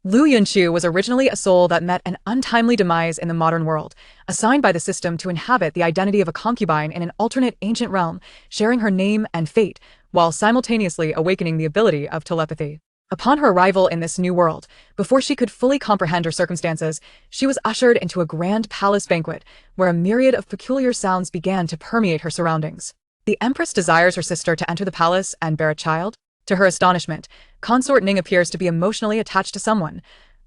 Liu Yunchu was originally a soul that met an untimely demise in the modern world, assigned by the system to inhabit the identity of a concubine in an alternate ancient realm, sharing her name and fate, while simultaneously awakening the ability of telepathy. Upon her arrival in this new world, before she could fully comprehend her circumstances, she was ushered into a grand palace banquet, where a myriad of peculiar sounds began to permeate her surroundings. The Empress desires her sister to enter the palace and bear a child. To her astonishment, Consort Ning appears to be emotionally attached to someone.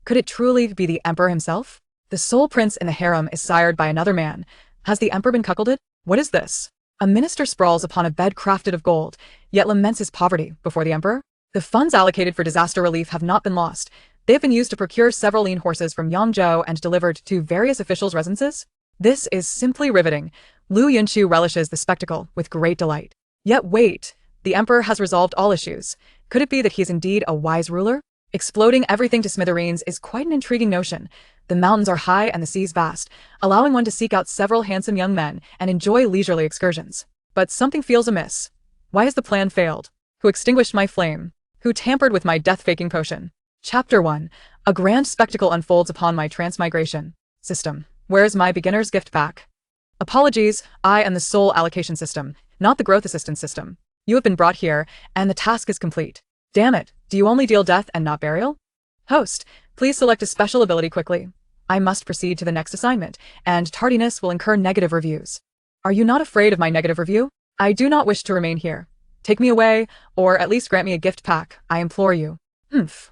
Could it truly be the Emperor himself? The sole prince in the harem is sired by another man. Has the Emperor been cuckolded? What is this? A minister sprawls upon a bed crafted of gold, yet laments his poverty before the Emperor. The funds allocated for disaster relief have not been lost. They have been used to procure several lean horses from Yangzhou and delivered to various officials' residences. This is simply riveting. Liu Yunchu relishes the spectacle with great delight. Yet wait. The Emperor has resolved all issues. Could it be that he is indeed a wise ruler? Exploding everything to smithereens is quite an intriguing notion. The mountains are high and the seas vast, allowing one to seek out several handsome young men and enjoy leisurely excursions. But something feels amiss. Why has the plan failed? Who extinguished my flame? Who tampered with my death-faking potion? Chapter 1. A grand spectacle unfolds upon my transmigration. System. Where is my beginner's gift pack? Apologies, I am the soul allocation system, not the growth assistance system. You have been brought here, and the task is complete. Damn it, do you only deal death and not burial? Host, please select a special ability quickly. I must proceed to the next assignment, and tardiness will incur negative reviews. Are you not afraid of my negative review? I do not wish to remain here. Take me away, or at least grant me a gift pack, I implore you.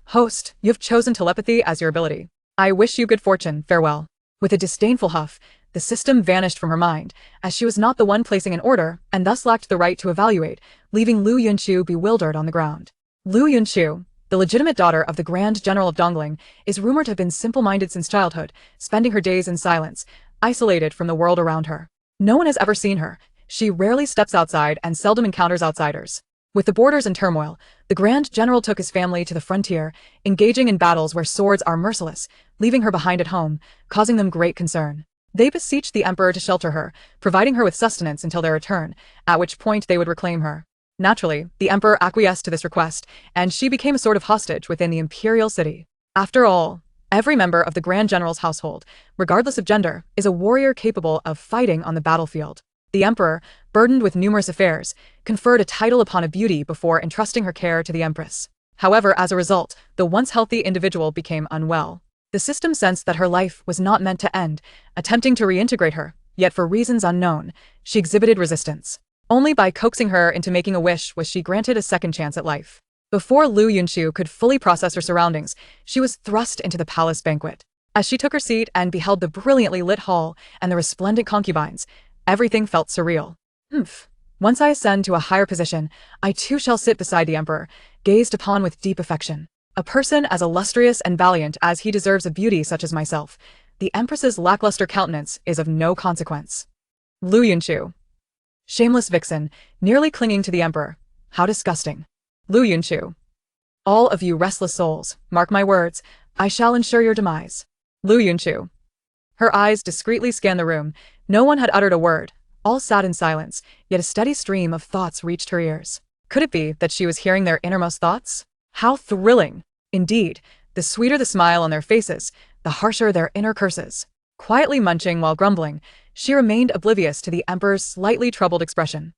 Host, you have chosen telepathy as your ability. I wish you good fortune, farewell. With a disdainful huff, the system vanished from her mind, as she was not the one placing an order, and thus lacked the right to evaluate, leaving Liu Yunchu bewildered on the ground. Liu Yunchu, the legitimate daughter of the Grand General of Dongling, is rumored to have been simple-minded since childhood, spending her days in silence, isolated from the world around her. No one has ever seen her. She rarely steps outside and seldom encounters outsiders. With the borders in turmoil, the Grand General took his family to the frontier, engaging in battles where swords are merciless, leaving her behind at home, causing them great concern. They beseeched the Emperor to shelter her, providing her with sustenance until their return, at which point they would reclaim her. Naturally, the Emperor acquiesced to this request, and she became a sort of hostage within the imperial city. After all, every member of the Grand General's household, regardless of gender, is a warrior capable of fighting on the battlefield. The Emperor, burdened with numerous affairs, conferred a title upon a beauty before entrusting her care to the Empress. However, as a result, the once healthy individual became unwell. The system sensed that her life was not meant to end, attempting to reintegrate her, yet for reasons unknown, she exhibited resistance. Only by coaxing her into making a wish was she granted a second chance at life. Before Liu Yunchu could fully process her surroundings, she was thrust into the palace banquet. As she took her seat and beheld the brilliantly lit hall and the resplendent concubines, everything felt surreal. Once I ascend to a higher position, I too shall sit beside the Emperor, gazed upon with deep affection. A person as illustrious and valiant as he deserves a beauty such as myself. The Empress's lackluster countenance is of no consequence. Liu Yunchu. Shameless vixen, nearly clinging to the Emperor. How disgusting. Liu Yunchu. All of you restless souls, mark my words, I shall ensure your demise. Liu Yunchu. Her eyes discreetly scanned the room. No one had uttered a word. All sat in silence, yet a steady stream of thoughts reached her ears. Could it be that she was hearing their innermost thoughts? How thrilling! Indeed, the sweeter the smile on their faces, the harsher their inner curses. Quietly munching while grumbling, she remained oblivious to the Emperor's slightly troubled expression.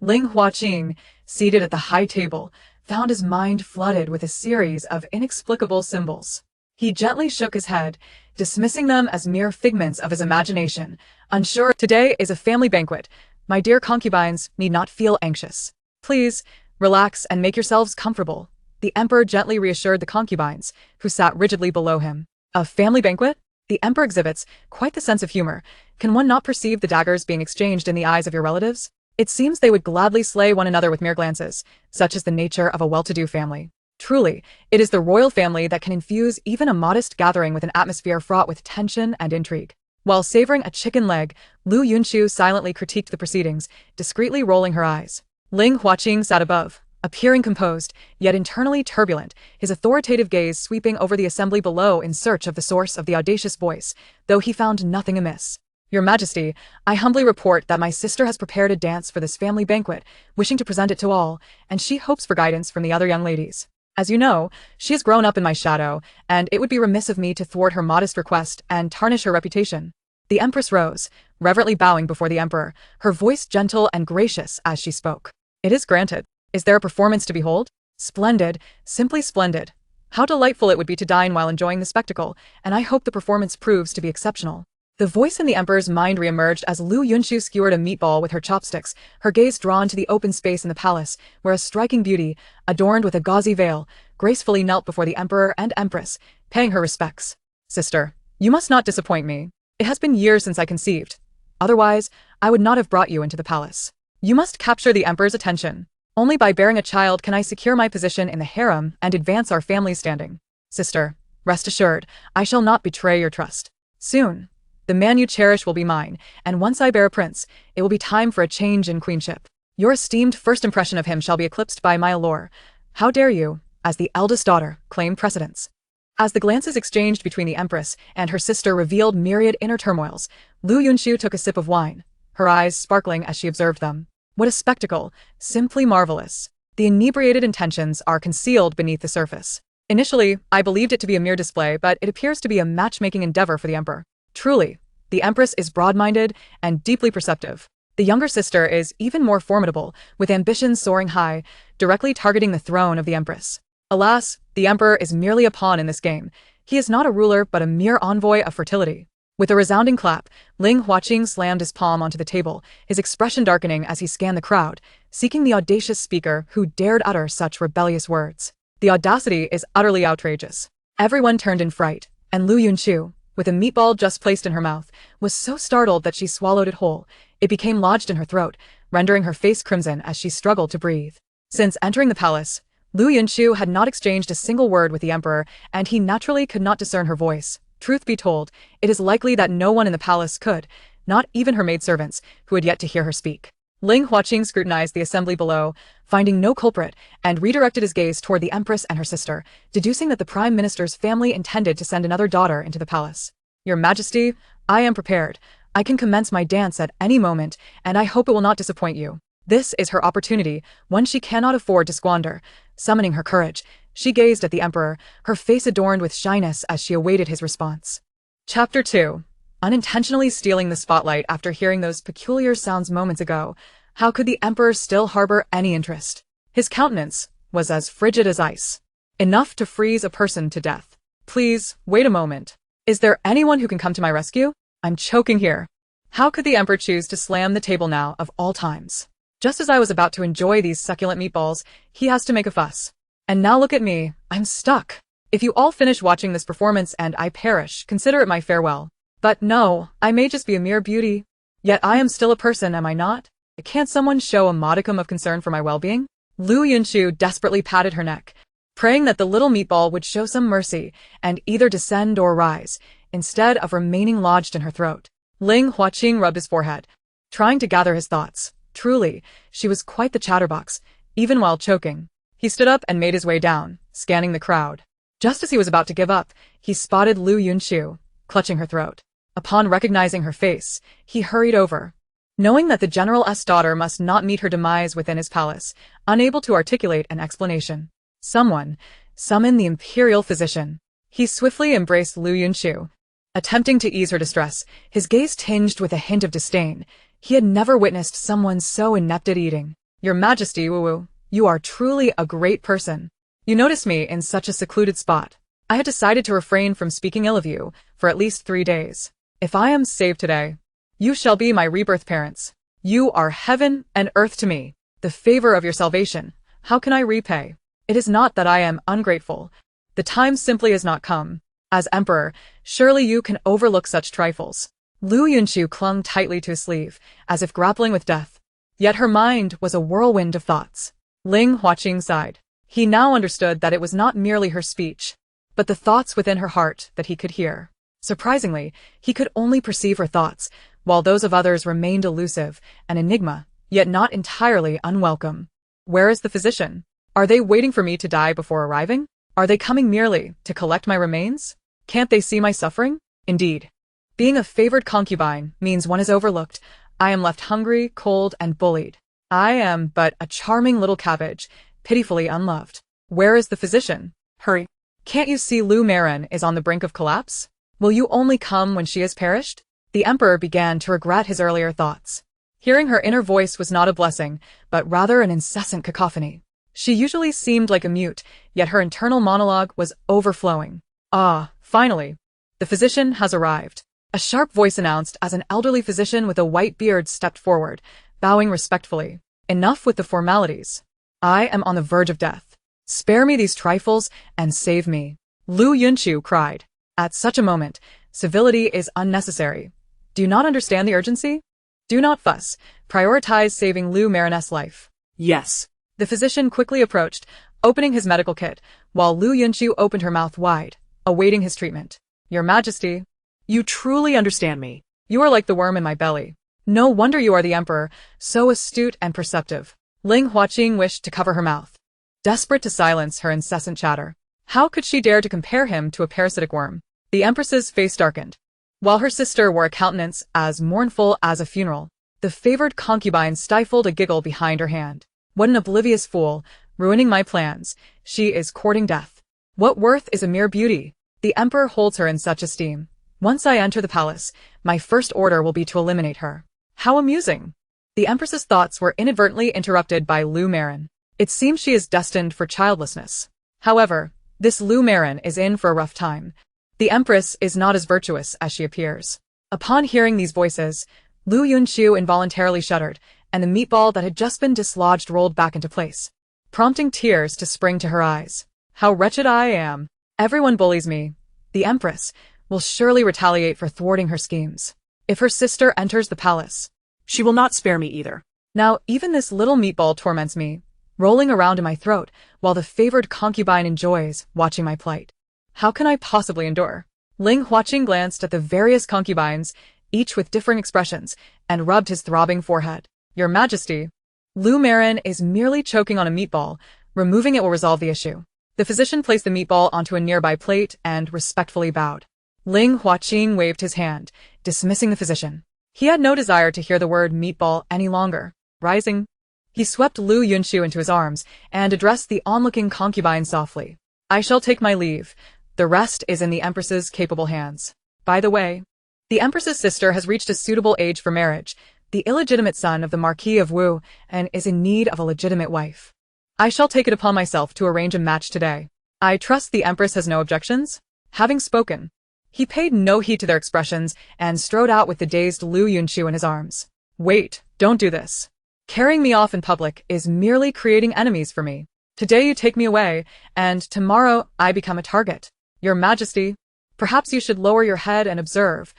Ling Huaqing, seated at the high table, found his mind flooded with a series of inexplicable symbols. He gently shook his head, dismissing them as mere figments of his imagination, unsure. Today is a family banquet. My dear concubines need not feel anxious. Please, relax and make yourselves comfortable. The Emperor gently reassured the concubines, who sat rigidly below him. A family banquet? The Emperor exhibits quite the sense of humor. Can one not perceive the daggers being exchanged in the eyes of your relatives? It seems they would gladly slay one another with mere glances. Such is the nature of a well-to-do family. Truly, it is the royal family that can infuse even a modest gathering with an atmosphere fraught with tension and intrigue. While savoring a chicken leg, Liu Yunchu silently critiqued the proceedings, discreetly rolling her eyes. Ling Huaqing sat above, appearing composed, yet internally turbulent, his authoritative gaze sweeping over the assembly below in search of the source of the audacious voice, though he found nothing amiss. Your Majesty, I humbly report that my sister has prepared a dance for this family banquet, wishing to present it to all, and she hopes for guidance from the other young ladies. As you know, she has grown up in my shadow, and it would be remiss of me to thwart her modest request and tarnish her reputation. The Empress rose, reverently bowing before the Emperor, her voice gentle and gracious as she spoke. It is granted. Is there a performance to behold? Splendid, simply splendid. How delightful it would be to dine while enjoying the spectacle, and I hope the performance proves to be exceptional. The voice in the Emperor's mind re-emerged as Liu Yunchu skewered a meatball with her chopsticks, her gaze drawn to the open space in the palace, where a striking beauty, adorned with a gauzy veil, gracefully knelt before the Emperor and Empress, paying her respects. Sister, you must not disappoint me. It has been years since I conceived. Otherwise, I would not have brought you into the palace. You must capture the Emperor's attention. Only by bearing a child can I secure my position in the harem and advance our family's standing. Sister, rest assured, I shall not betray your trust. Soon, the man you cherish will be mine, and once I bear a prince, it will be time for a change in queenship. Your esteemed first impression of him shall be eclipsed by my allure. How dare you, as the eldest daughter, claim precedence? As the glances exchanged between the Empress and her sister revealed myriad inner turmoils, Liu Yunchu took a sip of wine, her eyes sparkling as she observed them. What a spectacle, simply marvelous. The inebriated intentions are concealed beneath the surface. Initially, I believed it to be a mere display, but it appears to be a matchmaking endeavor for the Emperor. Truly, the Empress is broad-minded and deeply perceptive. The younger sister is even more formidable, with ambitions soaring high, directly targeting the throne of the Empress. Alas, the Emperor is merely a pawn in this game. He is not a ruler but a mere envoy of fertility. With a resounding clap, Ling Huaqing slammed his palm onto the table, his expression darkening as he scanned the crowd, seeking the audacious speaker who dared utter such rebellious words. The audacity is utterly outrageous. Everyone turned in fright, and Liu Yunchu, with a meatball just placed in her mouth, was so startled that she swallowed it whole. It became lodged in her throat, rendering her face crimson as she struggled to breathe. Since entering the palace, Liu Yunchu had not exchanged a single word with the Emperor, and he naturally could not discern her voice. Truth be told, it is likely that no one in the palace could, not even her maidservants, who had yet to hear her speak. Ling Huaqing scrutinized the assembly below, finding no culprit, and redirected his gaze toward the Empress and her sister, deducing that the Prime Minister's family intended to send another daughter into the palace. Your Majesty, I am prepared. I can commence my dance at any moment, and I hope it will not disappoint you. This is her opportunity, one she cannot afford to squander. Summoning her courage, she gazed at the Emperor, her face adorned with shyness as she awaited his response. Chapter 2. Unintentionally stealing the spotlight after hearing those peculiar sounds moments ago, how could the Emperor still harbor any interest? His countenance was as frigid as ice. Enough to freeze a person to death. Please, wait a moment. Is there anyone who can come to my rescue? I'm choking here. How could the Emperor choose to slam the table now of all times? Just as I was about to enjoy these succulent meatballs, he has to make a fuss. And now look at me, I'm stuck. If you all finish watching this performance and I perish, consider it my farewell. But no, I may just be a mere beauty. Yet I am still a person, am I not? Can't someone show a modicum of concern for my well-being? Liu Yunchu desperately patted her neck, praying that the little meatball would show some mercy and either descend or rise, instead of remaining lodged in her throat. Ling Huaqing rubbed his forehead, trying to gather his thoughts. Truly, she was quite the chatterbox, even while choking. He stood up and made his way down, scanning the crowd. Just as he was about to give up, he spotted Liu Yunchu, clutching her throat. Upon recognizing her face, he hurried over. Knowing that the general's daughter must not meet her demise within his palace, unable to articulate an explanation. Someone, summon the imperial physician. He swiftly embraced Liu Yunchu, attempting to ease her distress, his gaze tinged with a hint of disdain. He had never witnessed someone so inept at eating. Your Majesty, woo-woo, you are truly a great person. You noticed me in such a secluded spot. I had decided to refrain from speaking ill of you for at least 3 days. If I am saved today, you shall be my rebirth parents. You are heaven and earth to me. The favor of your salvation, how can I repay? It is not that I am ungrateful. The time simply has not come. As Emperor, surely you can overlook such trifles. Liu Yunchu clung tightly to his sleeve, as if grappling with death. Yet her mind was a whirlwind of thoughts. Ling Huaqing sighed. He now understood that it was not merely her speech, but the thoughts within her heart that he could hear. Surprisingly, he could only perceive her thoughts, while those of others remained elusive, an enigma, yet not entirely unwelcome. Where is the physician? Are they waiting for me to die before arriving? Are they coming merely to collect my remains? Can't they see my suffering? Indeed. Being a favored concubine means one is overlooked. I am left hungry, cold, and bullied. I am but a charming little cabbage, pitifully unloved. Where is the physician? Hurry. Can't you see Liu Marin is on the brink of collapse? Will you only come when she has perished? The emperor began to regret his earlier thoughts. Hearing her inner voice was not a blessing, but rather an incessant cacophony. She usually seemed like a mute, yet her internal monologue was overflowing. Ah, finally. The physician has arrived. A sharp voice announced as an elderly physician with a white beard stepped forward, bowing respectfully. Enough with the formalities. I am on the verge of death. Spare me these trifles and save me. Liu Yunchu cried. At such a moment, civility is unnecessary. Do you not understand the urgency? Do not fuss. Prioritize saving Liu Marin's life. Yes. The physician quickly approached, opening his medical kit, while Liu Yunchu opened her mouth wide, awaiting his treatment. Your Majesty, You truly understand me. you are like the worm in my belly. No wonder you are the emperor, so astute and perceptive. Ling Huaqing wished to cover her mouth, desperate to silence her incessant chatter. How could she dare to compare him to a parasitic worm? The empress's face darkened. While her sister wore a countenance as mournful as a funeral, the favored concubine stifled a giggle behind her hand. What an oblivious fool, ruining my plans. She is courting death. What worth is a mere beauty? The emperor holds her in such esteem. Once I enter the palace, my first order will be to eliminate her. How amusing. The empress's thoughts were inadvertently interrupted by Liu Marin. It seems she is destined for childlessness. However, this Liu Marin is in for a rough time. The empress is not as virtuous as she appears. Upon hearing these voices, Liu Yunchu involuntarily shuddered, and the meatball that had just been dislodged rolled back into place, prompting tears to spring to her eyes. How wretched I am. Everyone bullies me. The empress will surely retaliate for thwarting her schemes. If her sister enters the palace, She will not spare me either. now even this little meatball torments me, rolling around in my throat, while the favored concubine enjoys watching my plight. How can I possibly endure? Ling Huaqing glanced at the various concubines, each with differing expressions, and rubbed his throbbing forehead. Your Majesty, Liu Marin is merely choking on a meatball. Removing it will resolve the issue. The physician placed the meatball onto a nearby plate and respectfully bowed. Ling Huaqing waved his hand, dismissing the physician. He had no desire to hear the word meatball any longer. Rising, he swept Liu Yunchu into his arms and addressed the onlooking concubine softly. I shall take my leave. The rest is in the Empress's capable hands. By the way, the Empress's sister has reached a suitable age for marriage, the illegitimate son of the Marquis of Wu, and is in need of a legitimate wife. I shall take it upon myself to arrange a match today. I trust the Empress has no objections? Having spoken, he paid no heed to their expressions and strode out with the dazed Liu Yunchu in his arms. Wait, don't do this. Carrying me off in public is merely creating enemies for me. Today you take me away, and tomorrow I become a target. Your Majesty, perhaps you should lower your head and observe.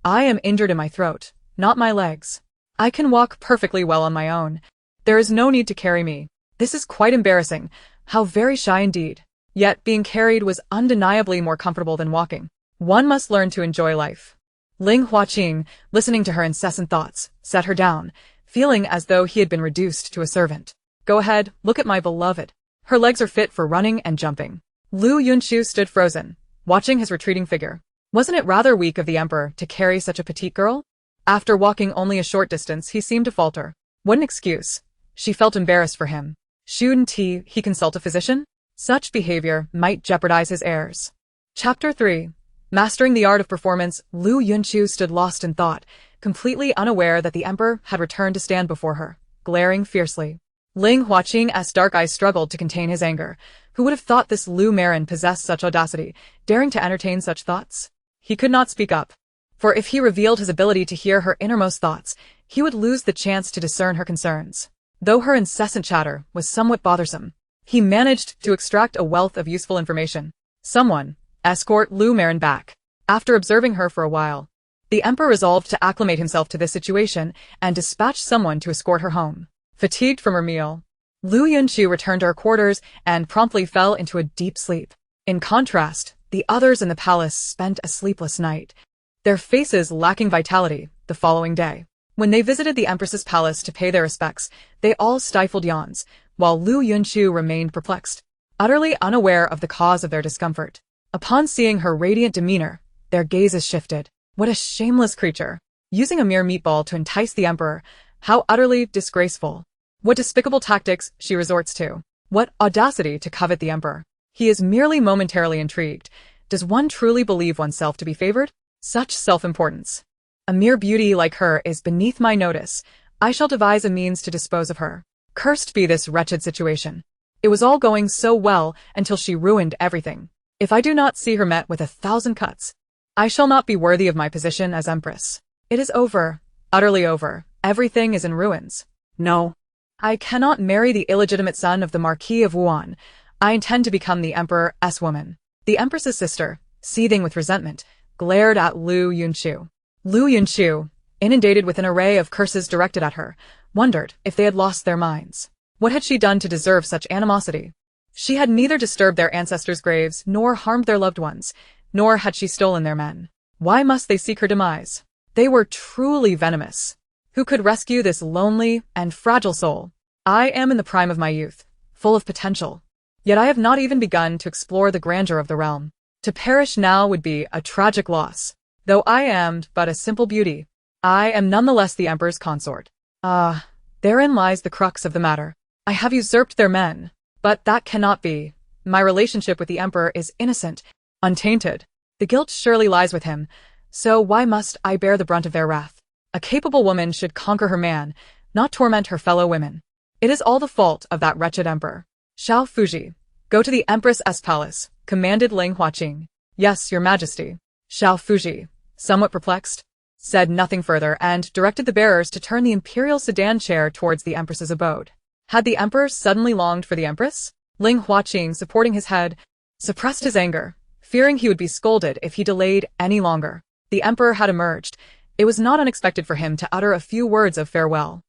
I am injured in my throat, not my legs. I can walk perfectly well on my own. There is no need to carry me. This is quite embarrassing. How very shy indeed. Yet being carried was undeniably more comfortable than walking. One must learn to enjoy life. Ling Huaqing, listening to her incessant thoughts, set her down, feeling as though he had been reduced to a servant. Go ahead, look at my beloved. Her legs are fit for running and jumping. Liu Yunchu stood frozen, watching his retreating figure. Wasn't it rather weak of the emperor to carry such a petite girl? After walking only a short distance, he seemed to falter. What an excuse. She felt embarrassed for him. Shouldn't he consult a physician? Such behavior might jeopardize his heirs. Chapter 3. Mastering the art of performance, Liu Yunchu stood lost in thought, completely unaware that the emperor had returned to stand before her, glaring fiercely. Ling Huaqing's dark eyes struggled to contain his anger. Who would have thought this Liu Marin possessed such audacity, daring to entertain such thoughts? He could not speak up, for if he revealed his ability to hear her innermost thoughts, he would lose the chance to discern her concerns. Though her incessant chatter was somewhat bothersome, he managed to extract a wealth of useful information. Someone, escort Liu Marin back. After observing her for a while, the emperor resolved to acclimate himself to this situation and dispatched someone to escort her home. Fatigued from her meal, Liu Yunchu returned to her quarters and promptly fell into a deep sleep. In contrast, the others in the palace spent a sleepless night, their faces lacking vitality, the following day. When they visited the Empress's palace to pay their respects, they all stifled yawns, while Liu Yunchu remained perplexed, utterly unaware of the cause of their discomfort. Upon seeing her radiant demeanor, their gazes shifted. What a shameless creature! Using a mere meatball to entice the emperor, how utterly disgraceful! What despicable tactics she resorts to! What audacity to covet the emperor. He is merely momentarily intrigued. Does one truly believe oneself to be favored? Such self-importance. A mere beauty like her is beneath my notice. I shall devise a means to dispose of her. Cursed be this wretched situation. It was all going so well until she ruined everything. If I do not see her met with 1,000 cuts, I shall not be worthy of my position as Empress. It is over, utterly over. Everything is in ruins. No. I cannot marry the illegitimate son of the Marquis of Wuan. I intend to become the Emperor's woman. The Empress's sister, seething with resentment, glared at Liu Yunchu. Liu Yunchu, inundated with an array of curses directed at her, wondered if they had lost their minds. What had she done to deserve such animosity? She had neither disturbed their ancestors' graves nor harmed their loved ones, nor had she stolen their men. Why must they seek her demise? They were truly venomous. Who could rescue this lonely and fragile soul? I am in the prime of my youth, full of potential. Yet I have not even begun to explore the grandeur of the realm. To perish now would be a tragic loss. Though I am but a simple beauty, I am nonetheless the Emperor's consort. Therein lies the crux of the matter. I have usurped their men. But that cannot be. My relationship with the Emperor is innocent, untainted. The guilt surely lies with him, so why must I bear the brunt of their wrath? A capable woman should conquer her man, not torment her fellow women. It is all the fault of that wretched emperor. Xiao Fuji, go to the Empress's palace, commanded Ling Huaqing. Yes, your majesty. Xiao Fuji, somewhat perplexed, said nothing further and directed the bearers to turn the imperial sedan chair towards the Empress's abode. Had the emperor suddenly longed for the Empress? Ling Huaqing, supporting his head, suppressed his anger, fearing he would be scolded if he delayed any longer. The emperor had emerged. It was not unexpected for him to utter a few words of farewell.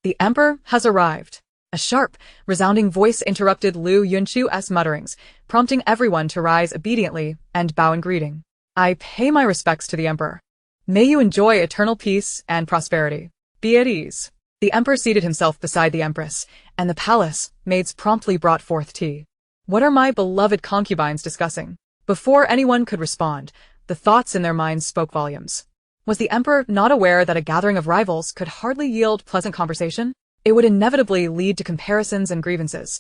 The emperor has arrived. A sharp, resounding voice interrupted Liu Yunchu's mutterings, prompting everyone to rise obediently and bow in greeting. I pay my respects to the emperor. May you enjoy eternal peace and prosperity. Be at ease. The emperor seated himself beside the empress, and the palace maids promptly brought forth tea. What are my beloved concubines discussing? Before anyone could respond, the thoughts in their minds spoke volumes. Was the emperor not aware that a gathering of rivals could hardly yield pleasant conversation? It would inevitably lead to comparisons and grievances.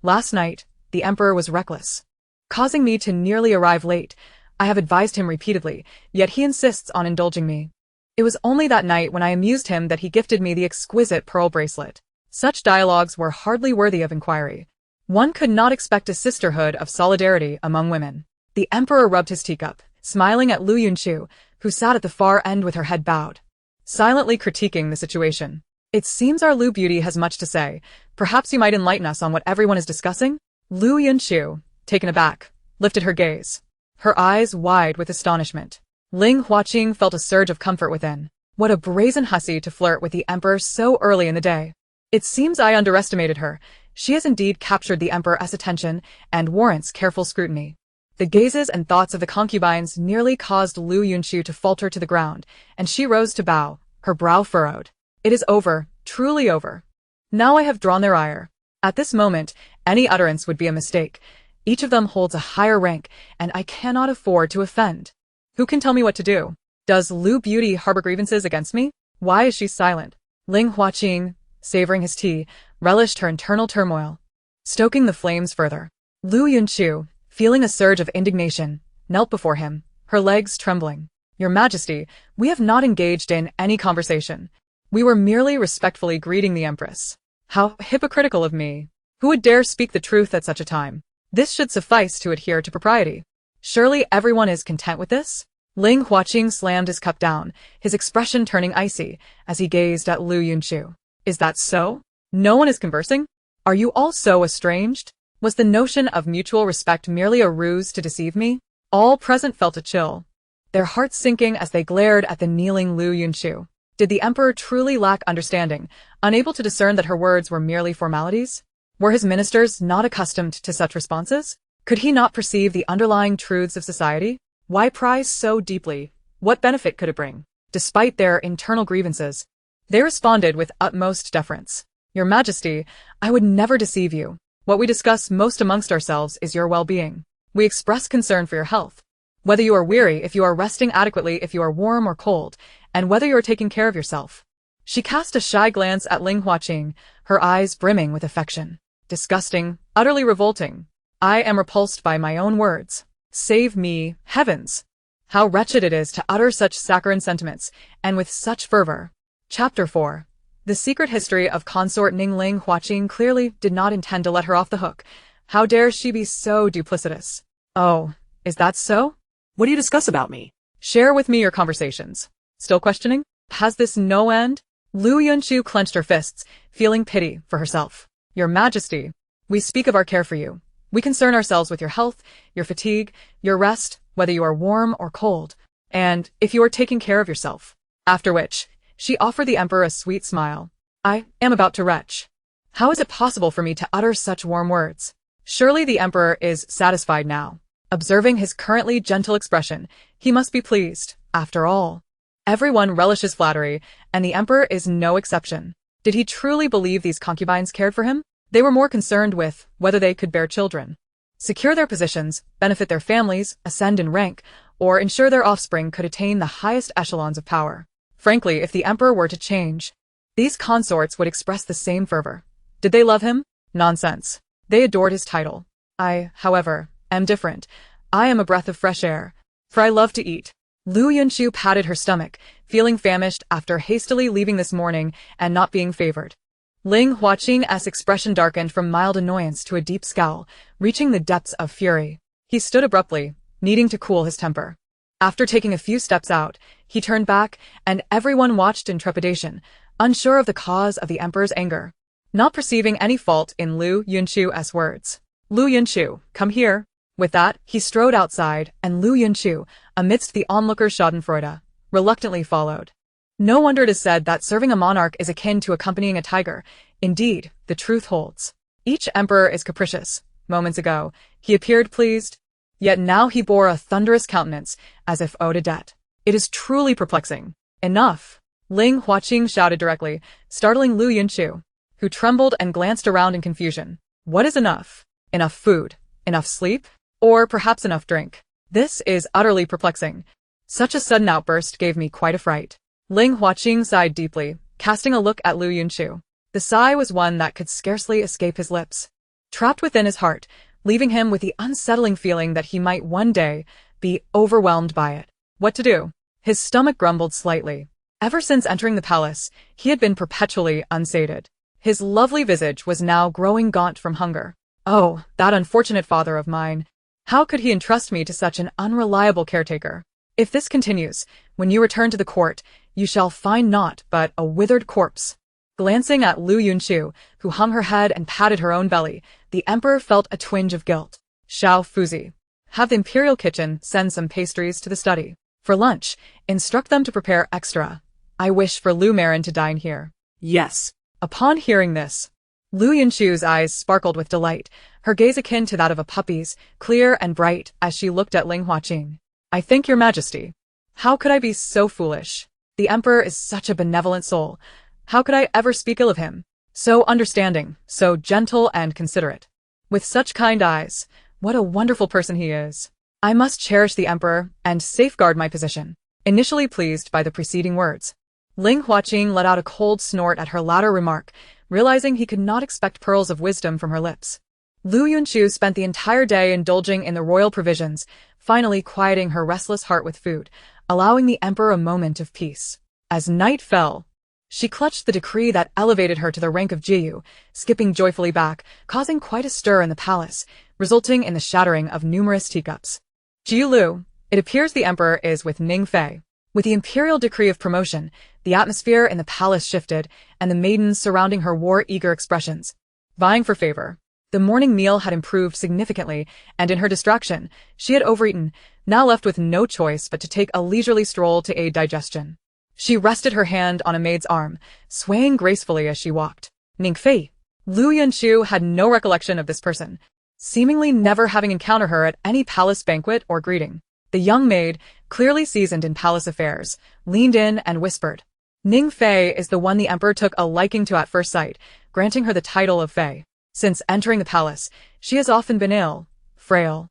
Last night, the emperor was reckless, causing me to nearly arrive late. I have advised him repeatedly, yet he insists on indulging me. It was only that night when I amused him that he gifted me the exquisite pearl bracelet. Such dialogues were hardly worthy of inquiry. One could not expect a sisterhood of solidarity among women. The emperor rubbed his teacup, smiling at Liu Yunchu, who sat at the far end with her head bowed, silently critiquing the situation. It seems our Liu beauty has much to say. Perhaps you might enlighten us on what everyone is discussing? Liu Yunchu, taken aback, lifted her gaze, her eyes wide with astonishment. Ling Huaqing felt a surge of comfort within. What a brazen hussy to flirt with the emperor so early in the day. It seems I underestimated her. She has indeed captured the emperor's attention and warrants careful scrutiny. The gazes and thoughts of the concubines nearly caused Liu Yunchu to falter to the ground, and she rose to bow, her brow furrowed. It is over, truly over. Now I have drawn their ire. At this moment, any utterance would be a mistake. Each of them holds a higher rank, and I cannot afford to offend. Who can tell me what to do? Does Liu Beauty harbor grievances against me? Why is she silent? Ling Huaqing, savoring his tea, relished her internal turmoil, stoking the flames further. Liu Yunchu, feeling a surge of indignation, knelt before him, her legs trembling. Your Majesty, we have not engaged in any conversation. We were merely respectfully greeting the Empress. How hypocritical of me. Who would dare speak the truth at such a time? This should suffice to adhere to propriety. Surely everyone is content with this? Ling Huaqing slammed his cup down, his expression turning icy, as he gazed at Liu Yunchu. Is that so? No one is conversing? Are you all so estranged? Was the notion of mutual respect merely a ruse to deceive me? All present felt a chill, their hearts sinking as they glared at the kneeling Liu Yunchu. Did the emperor truly lack understanding, unable to discern that her words were merely formalities? Were his ministers not accustomed to such responses? Could he not perceive the underlying truths of society? Why pry so deeply? What benefit could it bring? Despite their internal grievances, they responded with utmost deference. Your Majesty, I would never deceive you. What we discuss most amongst ourselves is your well-being. We express concern for your health. Whether you are weary, if you are resting adequately, if you are warm or cold, and whether you are taking care of yourself. She cast a shy glance at Ling Huaqing, her eyes brimming with affection. disgusting, utterly revolting. I am repulsed by my own words. Save me, heavens! How wretched it is to utter such saccharine sentiments, and with such fervor. Chapter 4. The secret history of Consort Ning. Liu Yunchu clearly did not intend to let her off the hook. How dare she be so duplicitous? Oh, is that so? What do you discuss about me? Share with me your conversations. Still questioning? Has this no end? Liu Yunchu clenched her fists, feeling pity for herself. Your Majesty, we speak of our care for you. We concern ourselves with your health, your fatigue, your rest, whether you are warm or cold, and if you are taking care of yourself. After which, she offered the Emperor a sweet smile. I am about to retch. How is it possible for me to utter such warm words? Surely the Emperor is satisfied now. Observing his currently gentle expression, he must be pleased, after all. Everyone relishes flattery, and the Emperor is no exception. Did he truly believe these concubines cared for him? They were more concerned with whether they could bear children, secure their positions, benefit their families, ascend in rank, or ensure their offspring could attain the highest echelons of power. Frankly, if the Emperor were to change, these consorts would express the same fervor. Did they love him? Nonsense. They adored his title. I, however, am different. I am a breath of fresh air, for I love to eat. Liu Yunchu patted her stomach, feeling famished after hastily leaving this morning and not being favored. Liu Yunchu's expression darkened from mild annoyance to a deep scowl, reaching the depths of fury. He stood abruptly, needing to cool his temper. After taking a few steps out, he turned back, and everyone watched in trepidation, unsure of the cause of the Emperor's anger. Not perceiving any fault in Liu Yunchu's words. Liu Yunchu, come here. With that, he strode outside, and Liu Yunchu, amidst the onlookers' schadenfreude, reluctantly followed. No wonder it is said that serving a monarch is akin to accompanying a tiger. Indeed, the truth holds. Each emperor is capricious. Moments ago, he appeared pleased, yet now he bore a thunderous countenance, as if owed a debt. It is truly perplexing. Enough! Liu Yunchu shouted directly, startling Liu Yunchu, who trembled and glanced around in confusion. What is enough? Enough food? Enough sleep? Or perhaps enough drink? This is utterly perplexing. Such a sudden outburst gave me quite a fright. Liu Yunchu sighed deeply, casting a look at Liu Yunchu. The sigh was one that could scarcely escape his lips, trapped within his heart, leaving him with the unsettling feeling that he might one day be overwhelmed by it. What to do? His stomach grumbled slightly. Ever since entering the palace, he had been perpetually unsated. His lovely visage was now growing gaunt from hunger. Oh, that unfortunate father of mine! How could he entrust me to such an unreliable caretaker? If this continues, when you return to the court, you shall find naught but a withered corpse. Glancing at Liu Yunchu, who hung her head and patted her own belly, the Emperor felt a twinge of guilt. Xiao Fuzi, have the imperial kitchen send some pastries to the study. For lunch, instruct them to prepare extra. I wish for Liu Marin to dine here. Yes. Upon hearing this, Liu Yunchu's eyes sparkled with delight, her gaze akin to that of a puppy's, clear and bright as she looked at Liu Yunchu. I thank your Majesty. How could I be so foolish? The Emperor is such a benevolent soul. How could I ever speak ill of him? So understanding, so gentle and considerate. With such kind eyes, what a wonderful person he is. I must cherish the Emperor and safeguard my position. Initially pleased by the preceding words, Liu Yunchu let out a cold snort at her latter remark, realizing he could not expect pearls of wisdom from her lips. Liu Yunchu spent the entire day indulging in the royal provisions, finally quieting her restless heart with food, allowing the Emperor a moment of peace. As night fell, she clutched the decree that elevated her to the rank of Jiyu, skipping joyfully back, causing quite a stir in the palace, resulting in the shattering of numerous teacups. Jiyu Liu, it appears the Emperor is with Ning Fei. With the imperial decree of promotion, the atmosphere in the palace shifted, and the maidens surrounding her wore eager expressions, vying for favor. The morning meal had improved significantly, and in her distraction, she had overeaten, now left with no choice but to take a leisurely stroll to aid digestion. She rested her hand on a maid's arm, swaying gracefully as she walked. Ning Fei. Liu Yunchu had no recollection of this person, seemingly never having encountered her at any palace banquet or greeting. The young maid, clearly seasoned in palace affairs, leaned in and whispered, Ning Fei is the one the Emperor took a liking to at first sight, granting her the title of Fei. Since entering the palace, she has often been ill, frail,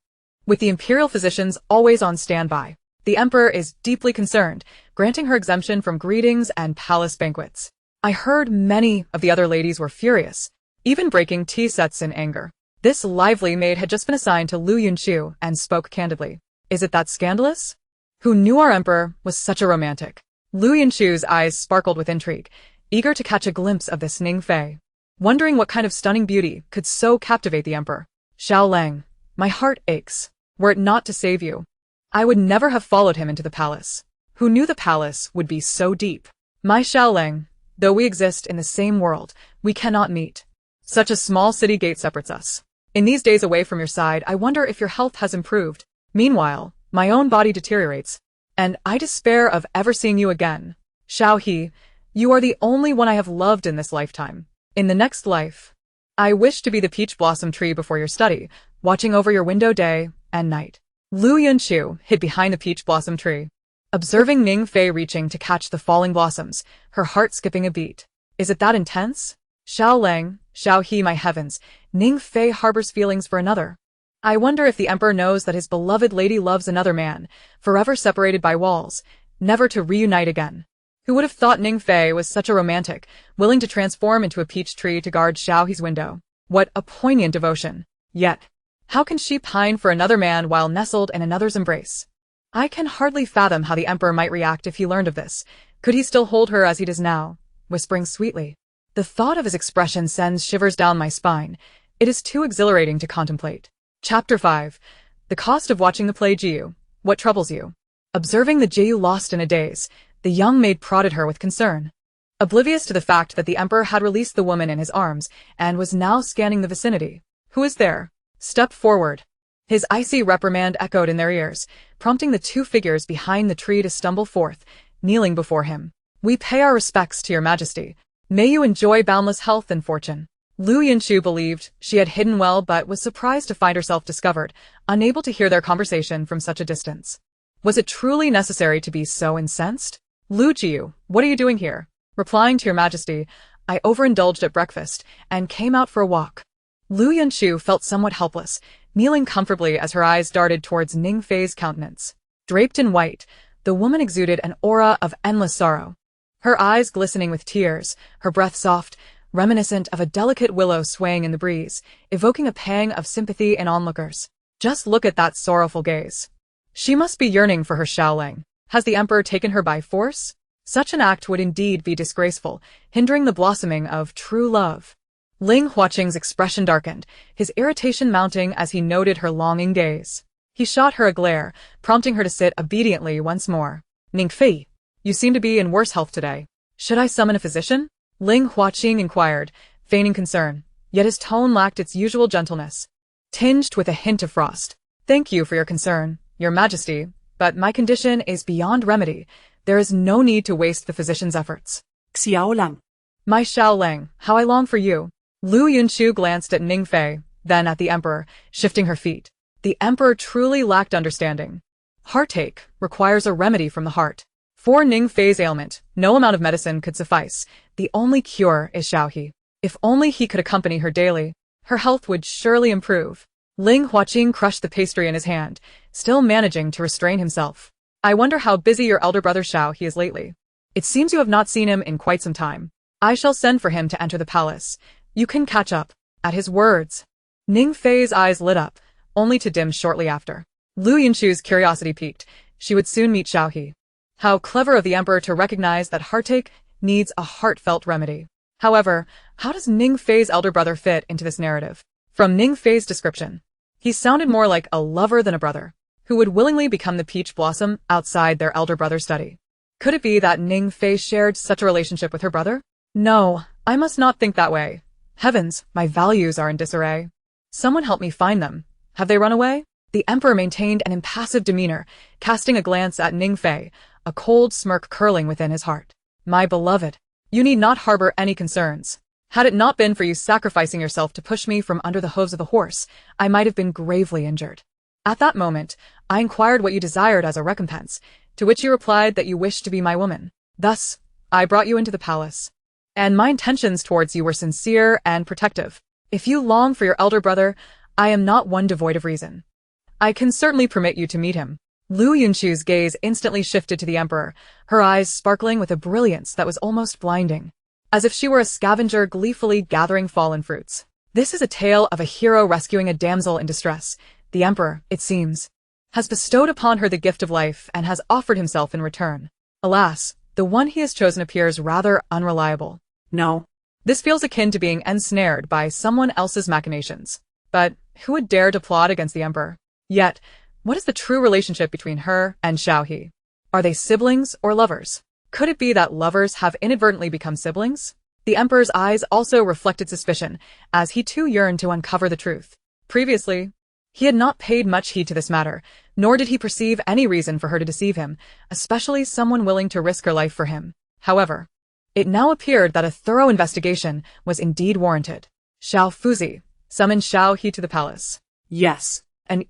with the imperial physicians always on standby. The Emperor is deeply concerned, granting her exemption from greetings and palace banquets. I heard many of the other ladies were furious, even breaking tea sets in anger. This lively maid had just been assigned to Liu Yunchu and spoke candidly. Is it that scandalous? Who knew our emperor was such a romantic? Liu Yunchu's eyes sparkled with intrigue, eager to catch a glimpse of this Ning Fei, wondering what kind of stunning beauty could so captivate the emperor. Xiao Lang, my heart aches. Were it not to save you, I would never have followed him into the palace. Who knew the palace would be so deep? My Xiao Lang, though we exist in the same world, we cannot meet. Such a small city gate separates us. In these days away from your side, I wonder if your health has improved. Meanwhile, my own body deteriorates, and I despair of ever seeing you again. Xiao He, you are the only one I have loved in this lifetime. In the next life, I wish to be the peach blossom tree before your study, watching over your window day and night. Liu Yunchu hid behind the peach blossom tree, observing Ning Fei reaching to catch the falling blossoms, her heart skipping a beat. Is it that intense? Xiao Lang, Xiao He, my heavens, Ning Fei harbors feelings for another. I wonder if the emperor knows that his beloved lady loves another man, forever separated by walls, never to reunite again. Who would have thought Ning Fei was such a romantic, willing to transform into a peach tree to guard Xiao He's window? What a poignant devotion. Yet, how can she pine for another man while nestled in another's embrace? I can hardly fathom how the emperor might react if he learned of this. Could he still hold her as he does now, whispering sweetly? The thought of his expression sends shivers down my spine. It is too exhilarating to contemplate. Chapter 5. The cost of watching the play Jiu. What troubles you? Observing the Jiu lost in a daze, the young maid prodded her with concern. Oblivious to the fact that the emperor had released the woman in his arms and was now scanning the vicinity. Who is there? Step forward. His icy reprimand echoed in their ears, prompting the two figures behind the tree to stumble forth, kneeling before him. We pay our respects to your majesty. May you enjoy boundless health and fortune. Liu Yunchu believed she had hidden well but was surprised to find herself discovered, unable to hear their conversation from such a distance. Was it truly necessary to be so incensed? Liu Jiu, what are you doing here? Replying to your majesty, I overindulged at breakfast and came out for a walk. Liu Yunchu felt somewhat helpless, kneeling comfortably as her eyes darted towards Ning Fei's countenance. Draped in white, the woman exuded an aura of endless sorrow. Her eyes glistening with tears, her breath soft, reminiscent of a delicate willow swaying in the breeze, evoking a pang of sympathy in onlookers. Just look at that sorrowful gaze. She must be yearning for her Xiao Lang. Has the emperor taken her by force? Such an act would indeed be disgraceful, hindering the blossoming of true love. Ling Huaqing's expression darkened, his irritation mounting as he noted her longing gaze. He shot her a glare, prompting her to sit obediently once more. Ning Fei, you seem to be in worse health today. Should I summon a physician? Ling Huaqing inquired, feigning concern, yet his tone lacked its usual gentleness, tinged with a hint of frost. Thank you for your concern, your majesty, but my condition is beyond remedy. There is no need to waste the physician's efforts. Xiao Lang. My Xiao Lang, how I long for you. Liu Yunchu glanced at Ning Fei, then at the emperor, shifting her feet. The emperor truly lacked understanding. Heartache requires a remedy from the heart. For Ning Fei's ailment, no amount of medicine could suffice. The only cure is Xiao He. If only he could accompany her daily, her health would surely improve. Ling Huaqing crushed the pastry in his hand, still managing to restrain himself. I wonder how busy your elder brother Xiao He is lately. It seems you have not seen him in quite some time. I shall send for him to enter the palace. You can catch up. At his words, Ning Fei's eyes lit up, only to dim shortly after. Liu Yunchu's curiosity piqued. She would soon meet Xiao He. How clever of the emperor to recognize that heartache needs a heartfelt remedy. However, how does Ning Fei's elder brother fit into this narrative? From Ning Fei's description, he sounded more like a lover than a brother, who would willingly become the peach blossom outside their elder brother's study. Could it be that Ning Fei shared such a relationship with her brother? No, I must not think that way. Heavens, my values are in disarray. Someone help me find them. Have they run away? The emperor maintained an impassive demeanor, casting a glance at Ning Fei, a cold smirk curling within his heart. My beloved, you need not harbor any concerns. Had it not been for you sacrificing yourself to push me from under the hooves of the horse, I might have been gravely injured. At that moment, I inquired what you desired as a recompense, to which you replied that you wished to be my woman. Thus, I brought you into the palace. And my intentions towards you were sincere and protective. If you long for your elder brother, I am not one devoid of reason. I can certainly permit you to meet him. Liu Yunchu's gaze instantly shifted to the emperor, her eyes sparkling with a brilliance that was almost blinding. as if she were a scavenger gleefully gathering fallen fruits. This is a tale of a hero rescuing a damsel in distress. The emperor, it seems, has bestowed upon her the gift of life and has offered himself in return. Alas, the one he has chosen appears rather unreliable. No. This feels akin to being ensnared by someone else's machinations. But who would dare to plot against the emperor? Yet, what is the true relationship between her and Xiaohe? Are they siblings or lovers? Could it be that lovers have inadvertently become siblings? The emperor's eyes also reflected suspicion, as he too yearned to uncover the truth. Previously, he had not paid much heed to this matter, nor did he perceive any reason for her to deceive him, especially someone willing to risk her life for him. However, it now appeared that a thorough investigation was indeed warranted. Xiao Fuzi summoned Xiaohe to the palace. Yes. And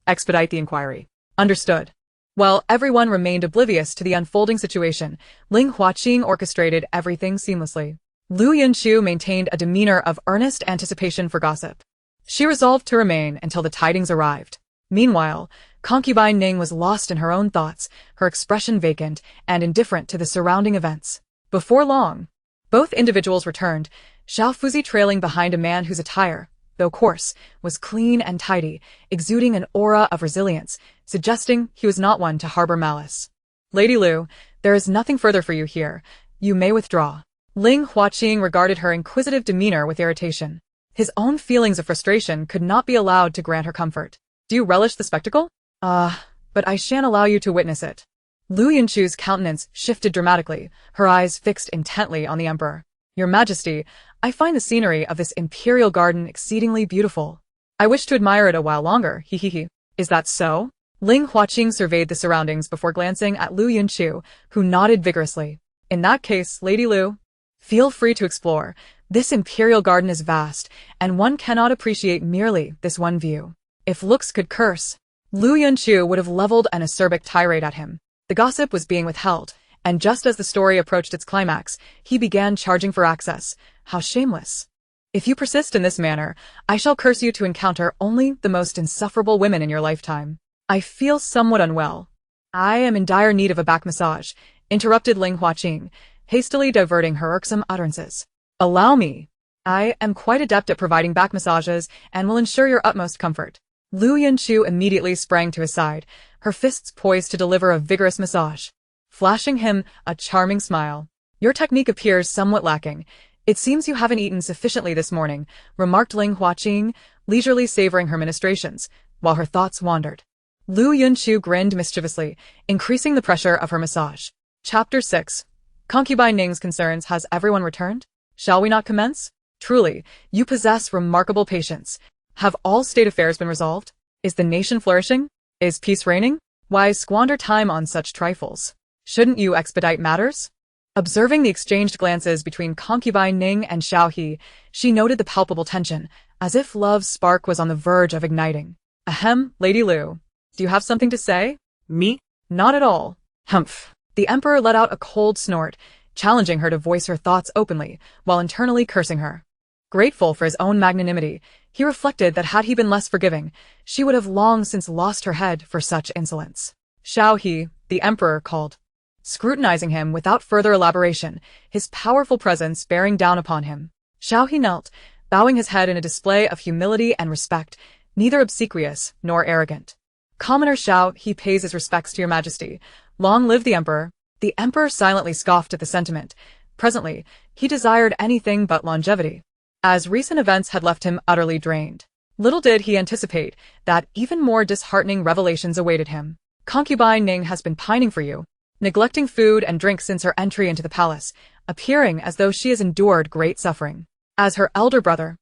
expedite the inquiry. Understood. While everyone remained oblivious to the unfolding situation, Ling Huaqing orchestrated everything seamlessly. Liu Yunchu maintained a demeanor of earnest anticipation for gossip. She resolved to remain until the tidings arrived. Meanwhile, concubine Ning was lost in her own thoughts, her expression vacant and indifferent to the surrounding events. Before long, both individuals returned, Xiao Fuzi trailing behind a man whose attire, though coarse, was clean and tidy, exuding an aura of resilience, suggesting he was not one to harbor malice. Lady Liu, there is nothing further for you here. You may withdraw. Ling Huaqing regarded her inquisitive demeanor with irritation. His own feelings of frustration could not be allowed to grant her comfort. Do you relish the spectacle? But I shan't allow you to witness it. Liu Yunchu's countenance shifted dramatically, her eyes fixed intently on the emperor. Your Majesty, I find the scenery of this imperial garden exceedingly beautiful. I wish to admire it a while longer, he. Is that so? Ling Huaqing surveyed the surroundings before glancing at Liu Yunchu, who nodded vigorously. In that case, Lady Liu, feel free to explore. This imperial garden is vast, and one cannot appreciate merely this one view. If looks could curse, Liu Yunchu would have leveled an acerbic tirade at him. The gossip was being withheld, and just as the story approached its climax, he began charging for access. How shameless. If you persist in this manner, I shall curse you to encounter only the most insufferable women in your lifetime. I feel somewhat unwell. I am in dire need of a back massage, interrupted Ling Huaqing, hastily diverting her irksome utterances. Allow me. I am quite adept at providing back massages and will ensure your utmost comfort. Liu Yunchu immediately sprang to his side, her fists poised to deliver a vigorous massage, flashing him a charming smile. Your technique appears somewhat lacking. It seems you haven't eaten sufficiently this morning, remarked Ling Huaqing, leisurely savoring her ministrations, while her thoughts wandered. Liu Yunchu grinned mischievously, increasing the pressure of her massage. Chapter 6. Concubine Ning's concerns. Has everyone returned? Shall we not commence? Truly, you possess remarkable patience. Have all state affairs been resolved? Is the nation flourishing? Is peace reigning? Why squander time on such trifles? Shouldn't you expedite matters? Observing the exchanged glances between concubine Ning and Xiaohe, she noted the palpable tension, as if love's spark was on the verge of igniting. Ahem, Lady Liu. Do you have something to say? Me? Not at all. Humph. The emperor let out a cold snort, challenging her to voice her thoughts openly, while internally cursing her. Grateful for his own magnanimity, he reflected that had he been less forgiving, she would have long since lost her head for such insolence. Xiaohe, the emperor called, scrutinizing him without further elaboration, his powerful presence bearing down upon him. Xiaohe knelt, bowing his head in a display of humility and respect, neither obsequious nor arrogant. Commoner Xiao, he pays his respects to your majesty. Long live the emperor. The emperor silently scoffed at the sentiment. Presently, he desired anything but longevity, as recent events had left him utterly drained. Little did he anticipate that even more disheartening revelations awaited him. Concubine Ning has been pining for you, neglecting food and drink since her entry into the palace, appearing as though she has endured great suffering. As her elder brother,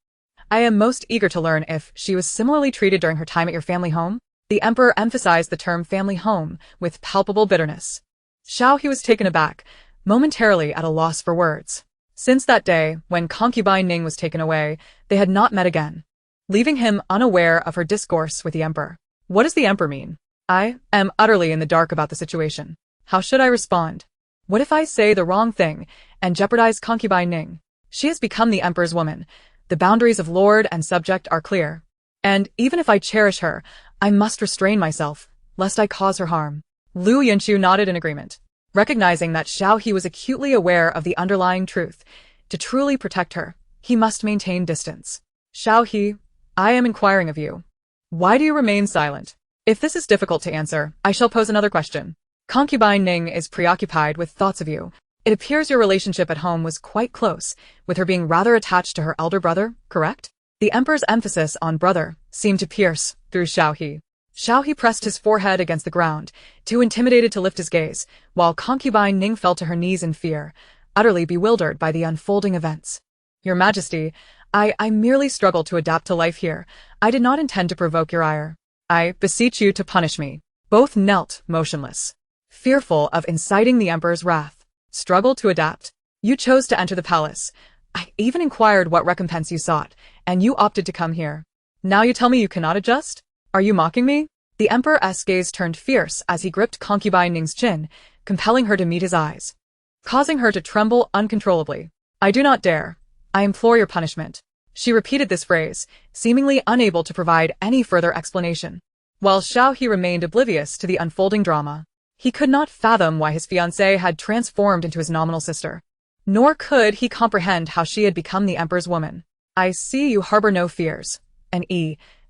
I am most eager to learn if she was similarly treated during her time at your family home. The emperor emphasized the term family home with palpable bitterness. Xiaohe was taken aback, momentarily at a loss for words. Since that day, when concubine Ning was taken away, they had not met again, leaving him unaware of her discourse with the emperor. What does the emperor mean? I am utterly in the dark about the situation. How should I respond? What if I say the wrong thing and jeopardize concubine Ning? She has become the emperor's woman. The boundaries of lord and subject are clear. And even if I cherish her, I must restrain myself, lest I cause her harm. Liu Yunchu nodded in agreement. Recognizing that Xiao He was acutely aware of the underlying truth, to truly protect her, he must maintain distance. Xiao He, I am inquiring of you. Why do you remain silent? If this is difficult to answer, I shall pose another question. Concubine Ning is preoccupied with thoughts of you. It appears your relationship at home was quite close, with her being rather attached to her elder brother, correct? The Emperor's emphasis on brother seemed to pierce through Xiao He. Xiao He pressed his forehead against the ground, too intimidated to lift his gaze, while Concubine Ning fell to her knees in fear, utterly bewildered by the unfolding events. Your Majesty, I merely struggled to adapt to life here. I did not intend to provoke your ire. I beseech you to punish me. Both knelt motionless, fearful of inciting the Emperor's wrath. Struggled to adapt. You chose to enter the palace. I even inquired what recompense you sought, and you opted to come here. Now you tell me you cannot adjust? Are you mocking me? The Emperor's gaze turned fierce as he gripped Concubine Ning's chin, compelling her to meet his eyes, causing her to tremble uncontrollably. I do not dare. I implore your punishment. She repeated this phrase, seemingly unable to provide any further explanation. While Xiao He remained oblivious to the unfolding drama, he could not fathom why his fiancée had transformed into his nominal sister. Nor could he comprehend how she had become the Emperor's woman. I see you harbor no fears. And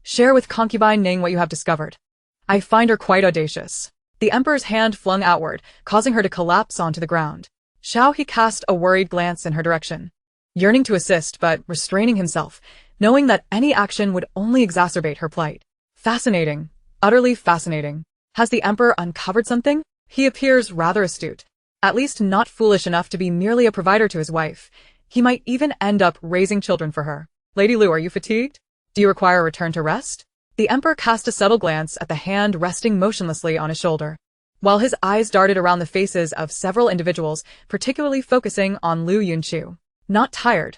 share with Concubine Ning what you have discovered. I find her quite audacious. The Emperor's hand flung outward, causing her to collapse onto the ground. Xiao He cast a worried glance in her direction, yearning to assist but restraining himself, knowing that any action would only exacerbate her plight. Fascinating. Utterly fascinating. Has the Emperor uncovered something? He appears rather astute. At least not foolish enough to be merely a provider to his wife. He might even end up raising children for her. Lady Liu, are you fatigued? Do you require a return to rest? The Emperor cast a subtle glance at the hand resting motionlessly on his shoulder, while his eyes darted around the faces of several individuals, particularly focusing on Liu Yunchu. Not tired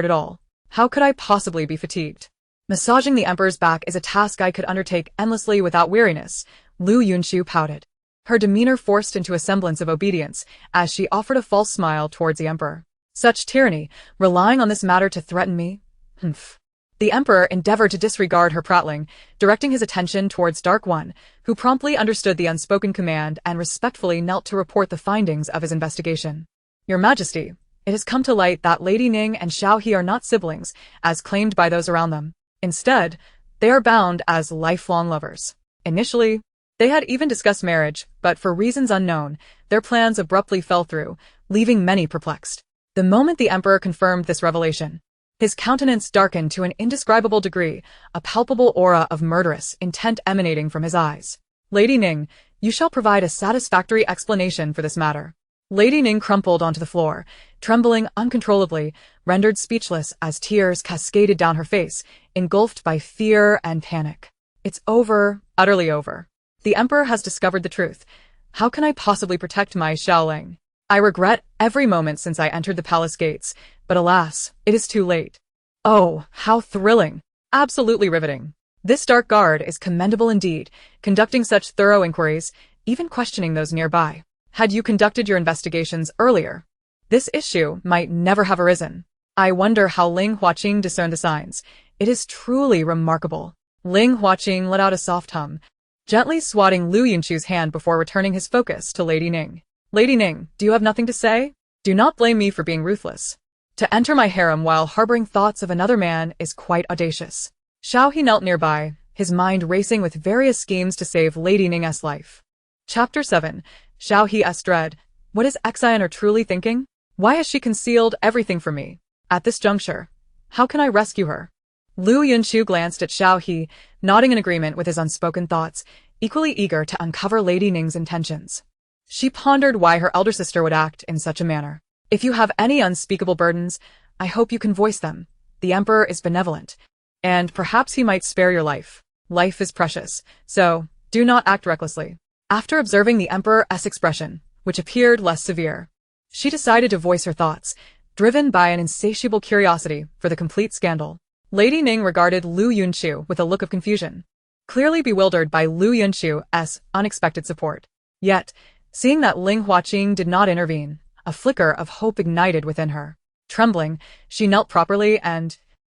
at all. How could I possibly be fatigued? Massaging the Emperor's back is a task I could undertake endlessly without weariness, Liu Yunchu pouted, her demeanor forced into a semblance of obedience as she offered a false smile towards the Emperor. Such tyranny, relying on this matter to threaten me? Humph. The Emperor endeavored to disregard her prattling, directing his attention towards Dark One, who promptly understood the unspoken command and respectfully knelt to report the findings of his investigation. Your Majesty, it has come to light that Lady Ning and Xiao He are not siblings, as claimed by those around them. Instead, they are bound as lifelong lovers. Initially, they had even discussed marriage, but for reasons unknown, their plans abruptly fell through, leaving many perplexed. The moment the Emperor confirmed this revelation, his countenance darkened to an indescribable degree, a palpable aura of murderous intent emanating from his eyes. Lady Ning, you shall provide a satisfactory explanation for this matter. Lady Ning crumpled onto the floor, trembling uncontrollably, rendered speechless as tears cascaded down her face, engulfed by fear and panic. It's over, utterly over. The Emperor has discovered the truth. How can I possibly protect my Xiaoling? I regret every moment since I entered the palace gates, but alas, it is too late. Oh, how thrilling! Absolutely riveting. This dark guard is commendable indeed, conducting such thorough inquiries, even questioning those nearby. Had you conducted your investigations earlier, this issue might never have arisen. I wonder how Ling Huaqing discerned the signs. It is truly remarkable. Ling Huaqing let out a soft hum, gently swatting Liu Yunchu's hand before returning his focus to Lady Ning. Lady Ning, do you have nothing to say? Do not blame me for being ruthless. To enter my harem while harboring thoughts of another man is quite audacious. Xiao He knelt nearby, his mind racing with various schemes to save Lady Ning's life. Chapter 7. Xiao He's dread. What is Xian truly thinking? Why has she concealed everything from me? At this juncture, how can I rescue her? Liu Yunchu glanced at Xiao He, nodding in agreement with his unspoken thoughts, equally eager to uncover Lady Ning's intentions. She pondered why her elder sister would act in such a manner. If you have any unspeakable burdens, I hope you can voice them. The Emperor is benevolent, and perhaps he might spare your life. Life is precious, so do not act recklessly. After observing the Emperor's expression, which appeared less severe, she decided to voice her thoughts, driven by an insatiable curiosity for the complete scandal. Lady Ning regarded Liu Yunchu with a look of confusion, clearly bewildered by Liu Yunchu's unexpected support. Yet, seeing that Ling Huaqing did not intervene, a flicker of hope ignited within her. Trembling, she knelt properly and,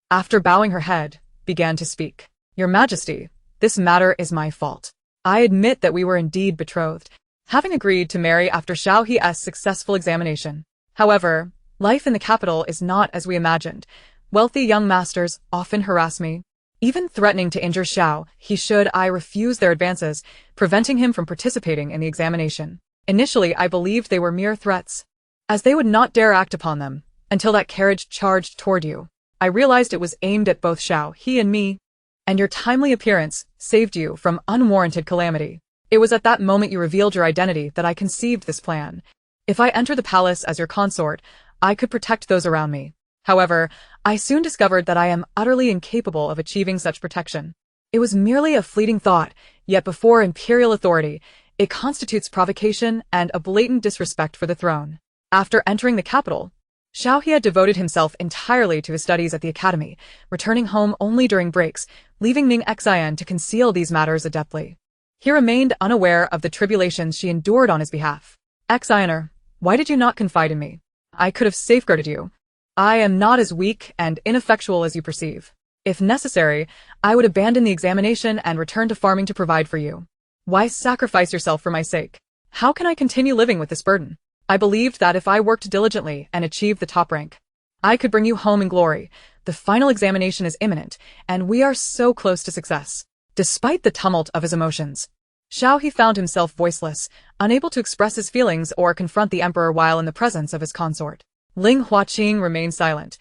after bowing her head, began to speak. Your Majesty, this matter is my fault. I admit that we were indeed betrothed. having agreed to marry after Xiao He's successful examination. However, life in the capital is not as we imagined. Wealthy young masters often harass me, even threatening to injure Xiao He should I refuse their advances, preventing him from participating in the examination. Initially, I believed they were mere threats, as they would not dare act upon them, until that carriage charged toward you. I realized it was aimed at both Xiao He and me, and your timely appearance saved you from unwarranted calamity. It was at that moment you revealed your identity that I conceived this plan. If I enter the palace as your consort, I could protect those around me. However, I soon discovered that I am utterly incapable of achieving such protection. It was merely a fleeting thought, yet before imperial authority, it constitutes provocation and a blatant disrespect for the throne. After entering the capital, Xiao He had devoted himself entirely to his studies at the academy, returning home only during breaks, leaving Ning Xian to conceal these matters adeptly. He remained unaware of the tribulations she endured on his behalf. Xianer, why did you not confide in me? I could have safeguarded you. I am not as weak and ineffectual as you perceive. If necessary, I would abandon the examination and return to farming to provide for you. Why sacrifice yourself for my sake? How can I continue living with this burden? I believed that if I worked diligently and achieved the top rank, I could bring you home in glory. The final examination is imminent, and we are so close to success. Despite the tumult of his emotions, Xiao He found himself voiceless, unable to express his feelings or confront the emperor while in the presence of his consort. Ling Huaqing remained silent,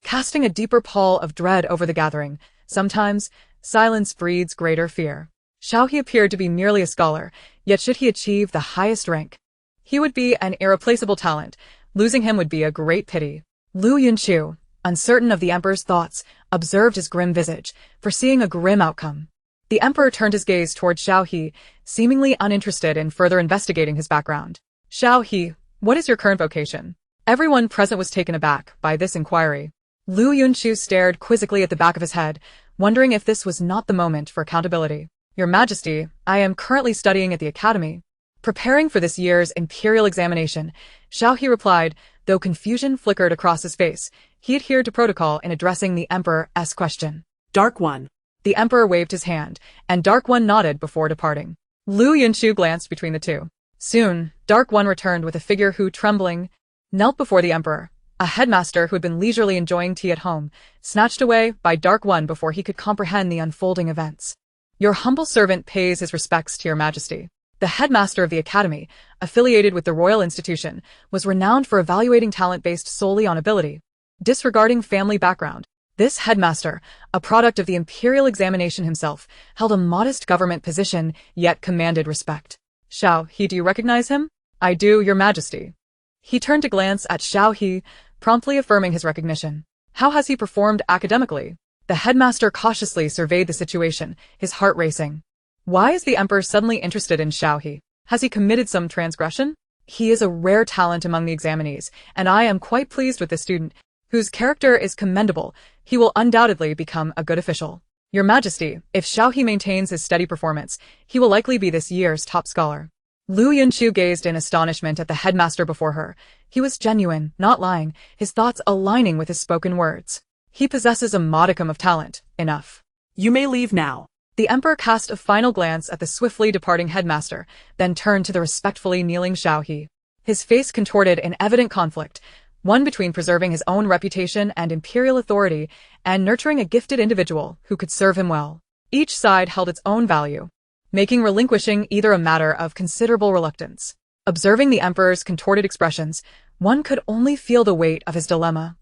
casting a deeper pall of dread over the gathering. Sometimes, silence breeds greater fear. Xiao He appeared to be merely a scholar, yet should he achieve the highest rank, he would be an irreplaceable talent. Losing him would be a great pity. Liu Yunchu, uncertain of the emperor's thoughts, observed his grim visage, foreseeing a grim outcome. The emperor turned his gaze toward Xiao He, seemingly uninterested in further investigating his background. Xiao He, what is your current vocation? Everyone present was taken aback by this inquiry. Liu Yunchu stared quizzically at the back of his head, wondering if this was not the moment for accountability. Your Majesty, I am currently studying at the academy, preparing for this year's imperial examination. Xiao He replied, though confusion flickered across his face. He adhered to protocol in addressing the emperor's question. Dark One. The emperor waved his hand, and Dark One nodded before departing. Liu Yunchu glanced between the two. Soon, Dark One returned with a figure who, trembling, knelt before the emperor. A headmaster who had been leisurely enjoying tea at home, snatched away by Dark One before he could comprehend the unfolding events. Your humble servant pays his respects to your Majesty. The headmaster of the academy, affiliated with the royal institution, was renowned for evaluating talent based solely on ability, disregarding family background. This headmaster, a product of the imperial examination himself, held a modest government position, yet commanded respect. Xiao He, do you recognize him? I do, your Majesty. He turned to glance at Xiao He, promptly affirming his recognition. How has he performed academically? The headmaster cautiously surveyed the situation, his heart racing. Why is the emperor suddenly interested in Xiao He? Has he committed some transgression? He is a rare talent among the examinees, and I am quite pleased with this student, whose character is commendable. He will undoubtedly become a good official. Your Majesty, if Xiao He maintains his steady performance, he will likely be this year's top scholar. Liu Yunchu gazed in astonishment at the headmaster before her. He was genuine, not lying, his thoughts aligning with his spoken words. He possesses a modicum of talent. Enough. You may leave now. The emperor cast a final glance at the swiftly departing headmaster, then turned to the respectfully kneeling Xiao He. His face contorted in evident conflict, one between preserving his own reputation and imperial authority and nurturing a gifted individual who could serve him well. Each side held its own value, making relinquishing either a matter of considerable reluctance. Observing the emperor's contorted expressions, one could only feel the weight of his dilemma.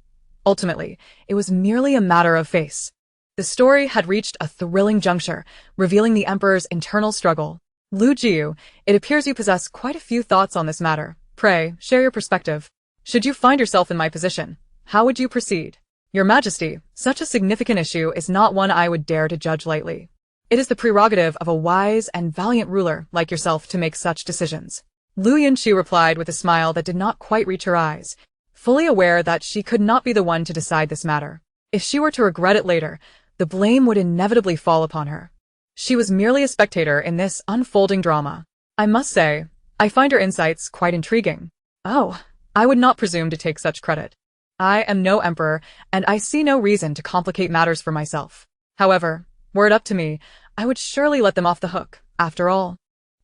Ultimately, it was merely a matter of face. The story had reached a thrilling juncture, revealing the emperor's internal struggle. Lu Jiu, it appears you possess quite a few thoughts on this matter. Pray, share your perspective. Should you find yourself in my position, how would you proceed? Your Majesty, such a significant issue is not one I would dare to judge lightly. It is the prerogative of a wise and valiant ruler like yourself to make such decisions. Liu Yunchu replied with a smile that did not quite reach her eyes, fully aware that she could not be the one to decide this matter. If she were to regret it later, the blame would inevitably fall upon her. She was merely a spectator in this unfolding drama. I must say, I find her insights quite intriguing. Oh, I would not presume to take such credit. I am no emperor, and I see no reason to complicate matters for myself. However, were it up to me, I would surely let them off the hook, after all.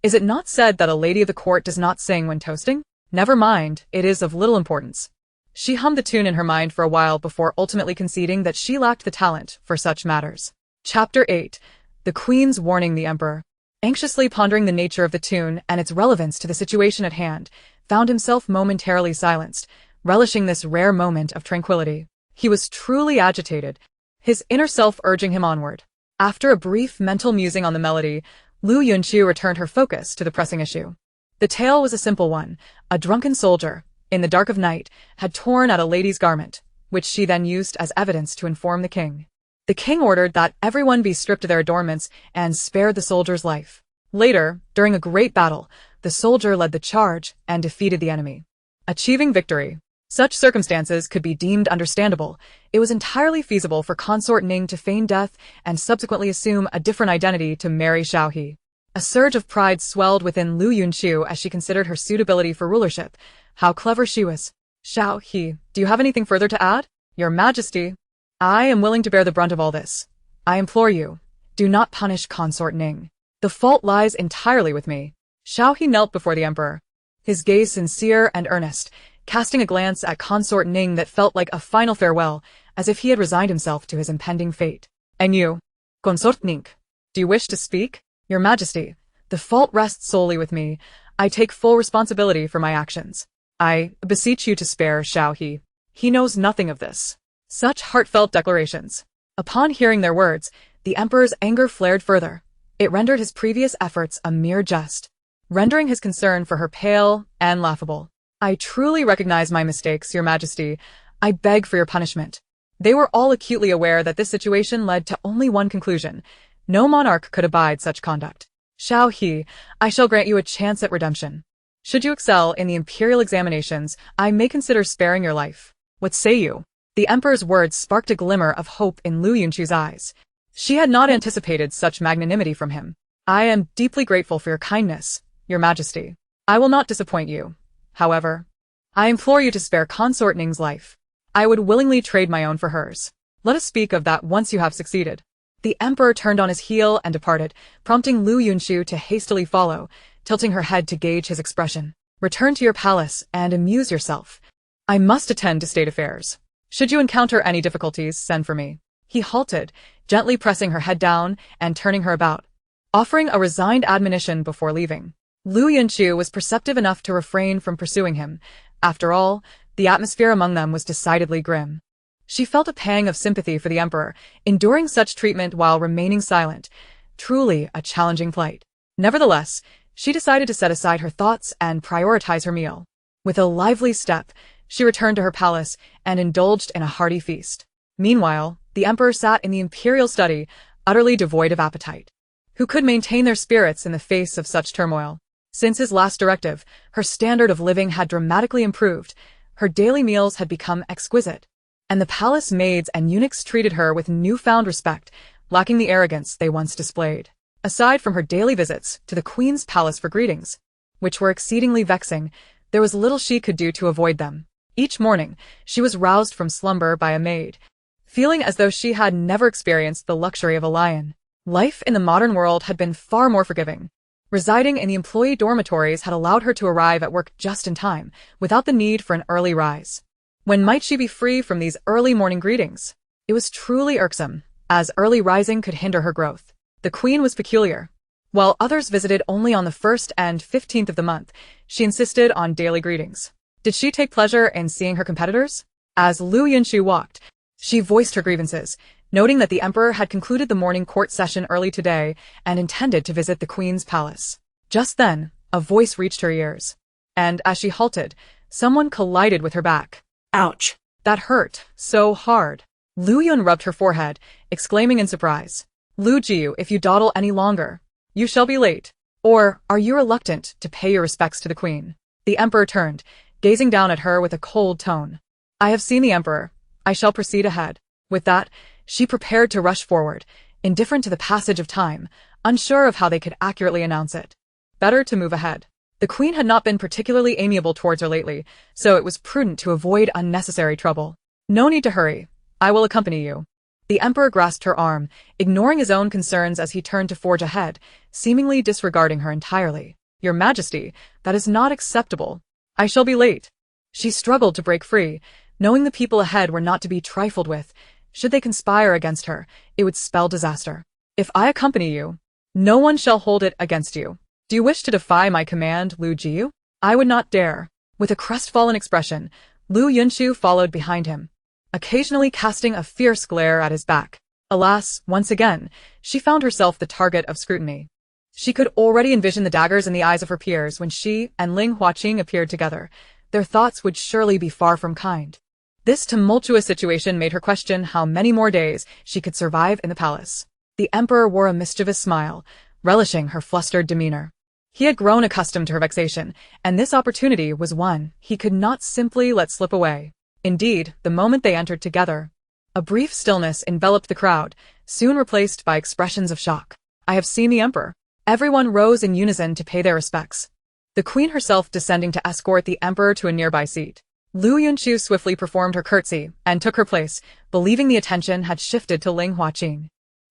Is it not said that a lady of the court does not sing when toasting? Never mind, it is of little importance. She hummed the tune in her mind for a while before ultimately conceding that she lacked the talent for such matters. Chapter 8. The Queen's Warning the Emperor. Anxiously pondering the nature of the tune and its relevance to the situation at hand, found himself momentarily silenced, relishing this rare moment of tranquility. He was truly agitated, his inner self urging him onward. After a brief mental musing on the melody, Liu Yunchu returned her focus to the pressing issue. The tale was a simple one. A drunken soldier, in the dark of night, had torn at a lady's garment, which she then used as evidence to inform the king. The king ordered that everyone be stripped of their adornments and spared the soldier's life. Later, during a great battle, the soldier led the charge and defeated the enemy, achieving victory. Such circumstances could be deemed understandable. It was entirely feasible for Consort Ning to feign death and subsequently assume a different identity to marry Xiaohe. A surge of pride swelled within Liu Yunchu as she considered her suitability for rulership. How clever she was. Xiaohe, do you have anything further to add? Your Majesty, I am willing to bear the brunt of all this. I implore you, do not punish Consort Ning. The fault lies entirely with me. Xiaohe knelt before the emperor, his gaze sincere and earnest, casting a glance at Consort Ning that felt like a final farewell, as if he had resigned himself to his impending fate. And you, Consort Ning, do you wish to speak? Your Majesty, the fault rests solely with me. I take full responsibility for my actions. I beseech you to spare Xiaohe. He knows nothing of this. Such heartfelt declarations. Upon hearing their words, the emperor's anger flared further. It rendered his previous efforts a mere jest, rendering his concern for her pale and laughable. I truly recognize my mistakes, Your Majesty. I beg for your punishment. They were all acutely aware that this situation led to only one conclusion. No monarch could abide such conduct. Xiaohe, I shall grant you a chance at redemption. Should you excel in the imperial examinations, I may consider sparing your life. What say you? The emperor's words sparked a glimmer of hope in Liu Yunchu's eyes. She had not anticipated such magnanimity from him. I am deeply grateful for your kindness, Your Majesty. I will not disappoint you. However, I implore you to spare Consort Ning's life. I would willingly trade my own for hers. Let us speak of that once you have succeeded. The emperor turned on his heel and departed, prompting Liu Yunchu to hastily follow, tilting her head to gauge his expression. Return to your palace and amuse yourself. I must attend to state affairs. Should you encounter any difficulties, send for me. He halted, gently pressing her head down and turning her about, offering a resigned admonition before leaving. Liu Yunchu was perceptive enough to refrain from pursuing him. After all, the atmosphere among them was decidedly grim. She felt a pang of sympathy for the emperor, enduring such treatment while remaining silent. Truly a challenging plight. Nevertheless, she decided to set aside her thoughts and prioritize her meal. With a lively step, she returned to her palace and indulged in a hearty feast. Meanwhile, the emperor sat in the imperial study, utterly devoid of appetite. Who could maintain their spirits in the face of such turmoil? Since his last directive, her standard of living had dramatically improved. Her daily meals had become exquisite, and the palace maids and eunuchs treated her with newfound respect, lacking the arrogance they once displayed. Aside from her daily visits to the queen's palace for greetings, which were exceedingly vexing, there was little she could do to avoid them. Each morning, she was roused from slumber by a maid, feeling as though she had never experienced the luxury of a lion. Life in the modern world had been far more forgiving. Residing in the employee dormitories had allowed her to arrive at work just in time, without the need for an early rise. When might she be free from these early morning greetings? It was truly irksome, as early rising could hinder her growth. The queen was peculiar. While others visited only on the 1st and 15th of the month, she insisted on daily greetings. Did she take pleasure in seeing her competitors? As Liu Yunchu walked, she voiced her grievances, noting that the emperor had concluded the morning court session early today and intended to visit the queen's palace. Just then, a voice reached her ears, and as she halted, someone collided with her back. Ouch. That hurt so hard. Liu Yun rubbed her forehead, exclaiming in surprise. Liu Jiu, if you dawdle any longer, you shall be late. Or are you reluctant to pay your respects to the queen? The emperor turned, gazing down at her with a cold tone. I have seen the emperor. I shall proceed ahead. With that, she prepared to rush forward, indifferent to the passage of time, unsure of how they could accurately announce it. Better to move ahead. The queen had not been particularly amiable towards her lately, so it was prudent to avoid unnecessary trouble. No need to hurry. I will accompany you. The emperor grasped her arm, ignoring his own concerns as he turned to forge ahead, seemingly disregarding her entirely. Your Majesty, that is not acceptable. I shall be late. She struggled to break free, knowing the people ahead were not to be trifled with. Should they conspire against her, it would spell disaster. If I accompany you, no one shall hold it against you. Do you wish to defy my command, Liu Jiu? I would not dare. With a crestfallen expression, Liu Yunchu followed behind him, occasionally casting a fierce glare at his back. Alas, once again, she found herself the target of scrutiny. She could already envision the daggers in the eyes of her peers when she and Ling Huaqing appeared together. Their thoughts would surely be far from kind. This tumultuous situation made her question how many more days she could survive in the palace. The emperor wore a mischievous smile, relishing her flustered demeanor. He had grown accustomed to her vexation, and this opportunity was one he could not simply let slip away. Indeed, the moment they entered together, a brief stillness enveloped the crowd, soon replaced by expressions of shock. I have seen the emperor. Everyone rose in unison to pay their respects, the queen herself descending to escort the emperor to a nearby seat. Liu Yunchu swiftly performed her curtsy and took her place, believing the attention had shifted to Ling Huaqing.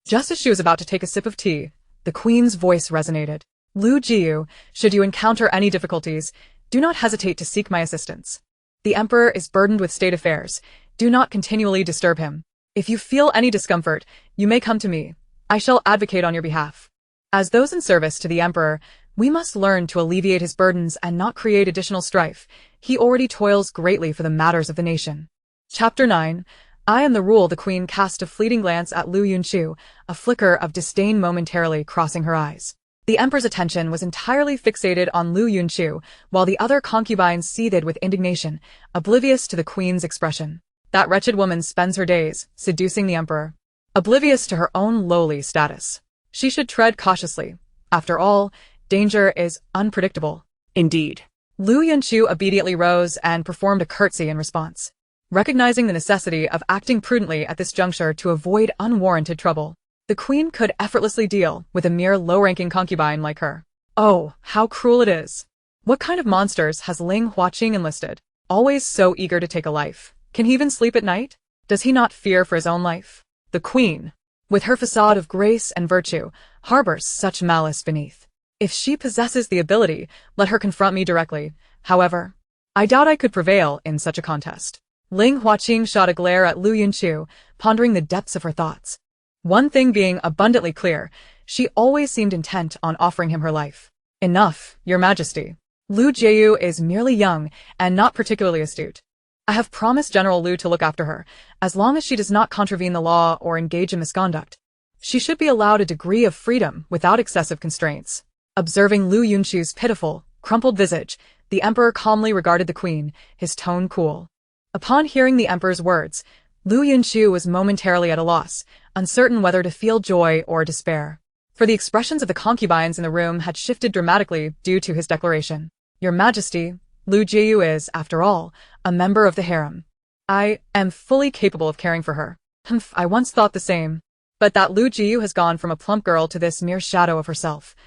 Just as she was about to take a sip of tea, the queen's voice resonated. Liu Jiu, should you encounter any difficulties, do not hesitate to seek my assistance. The emperor is burdened with state affairs. Do not continually disturb him. If you feel any discomfort, you may come to me. I shall advocate on your behalf. As those in service to the emperor, we must learn to alleviate his burdens and not create additional strife. He already toils greatly for the matters of the nation. Chapter 9. I am the rule. The queen cast a fleeting glance at Liu Yunchu, a flicker of disdain momentarily crossing her eyes. The emperor's attention was entirely fixated on Liu Yunchu, while the other concubines seethed with indignation, oblivious to the queen's expression. That wretched woman spends her days seducing the emperor, oblivious to her own lowly status. She should tread cautiously. After all, danger is unpredictable. Indeed. Liu Yunchu obediently rose and performed a curtsy in response, recognizing the necessity of acting prudently at this juncture to avoid unwarranted trouble. The queen could effortlessly deal with a mere low-ranking concubine like her. Oh, how cruel it is. What kind of monsters has Ling Huaqing enlisted? Always so eager to take a life. Can he even sleep at night? Does he not fear for his own life? The queen, with her facade of grace and virtue, harbors such malice beneath. If she possesses the ability, let her confront me directly. However, I doubt I could prevail in such a contest. Ling Huaqing shot a glare at Liu Yunchu, pondering the depths of her thoughts. One thing being abundantly clear, she always seemed intent on offering him her life. Enough, Your Majesty. Liu Jiu is merely young and not particularly astute. I have promised General Liu to look after her, as long as she does not contravene the law or engage in misconduct. She should be allowed a degree of freedom without excessive constraints. Observing Liu Yunchu's pitiful, crumpled visage, the emperor calmly regarded the queen, his tone cool. Upon hearing the emperor's words, Liu Yunchu was momentarily at a loss, uncertain whether to feel joy or despair. For the expressions of the concubines in the room had shifted dramatically due to his declaration. Your Majesty, Liu Jiu is, after all, a member of the harem. I am fully capable of caring for her. Humph, I once thought the same. But that Liu Jiu has gone from a plump girl to this mere shadow of herself.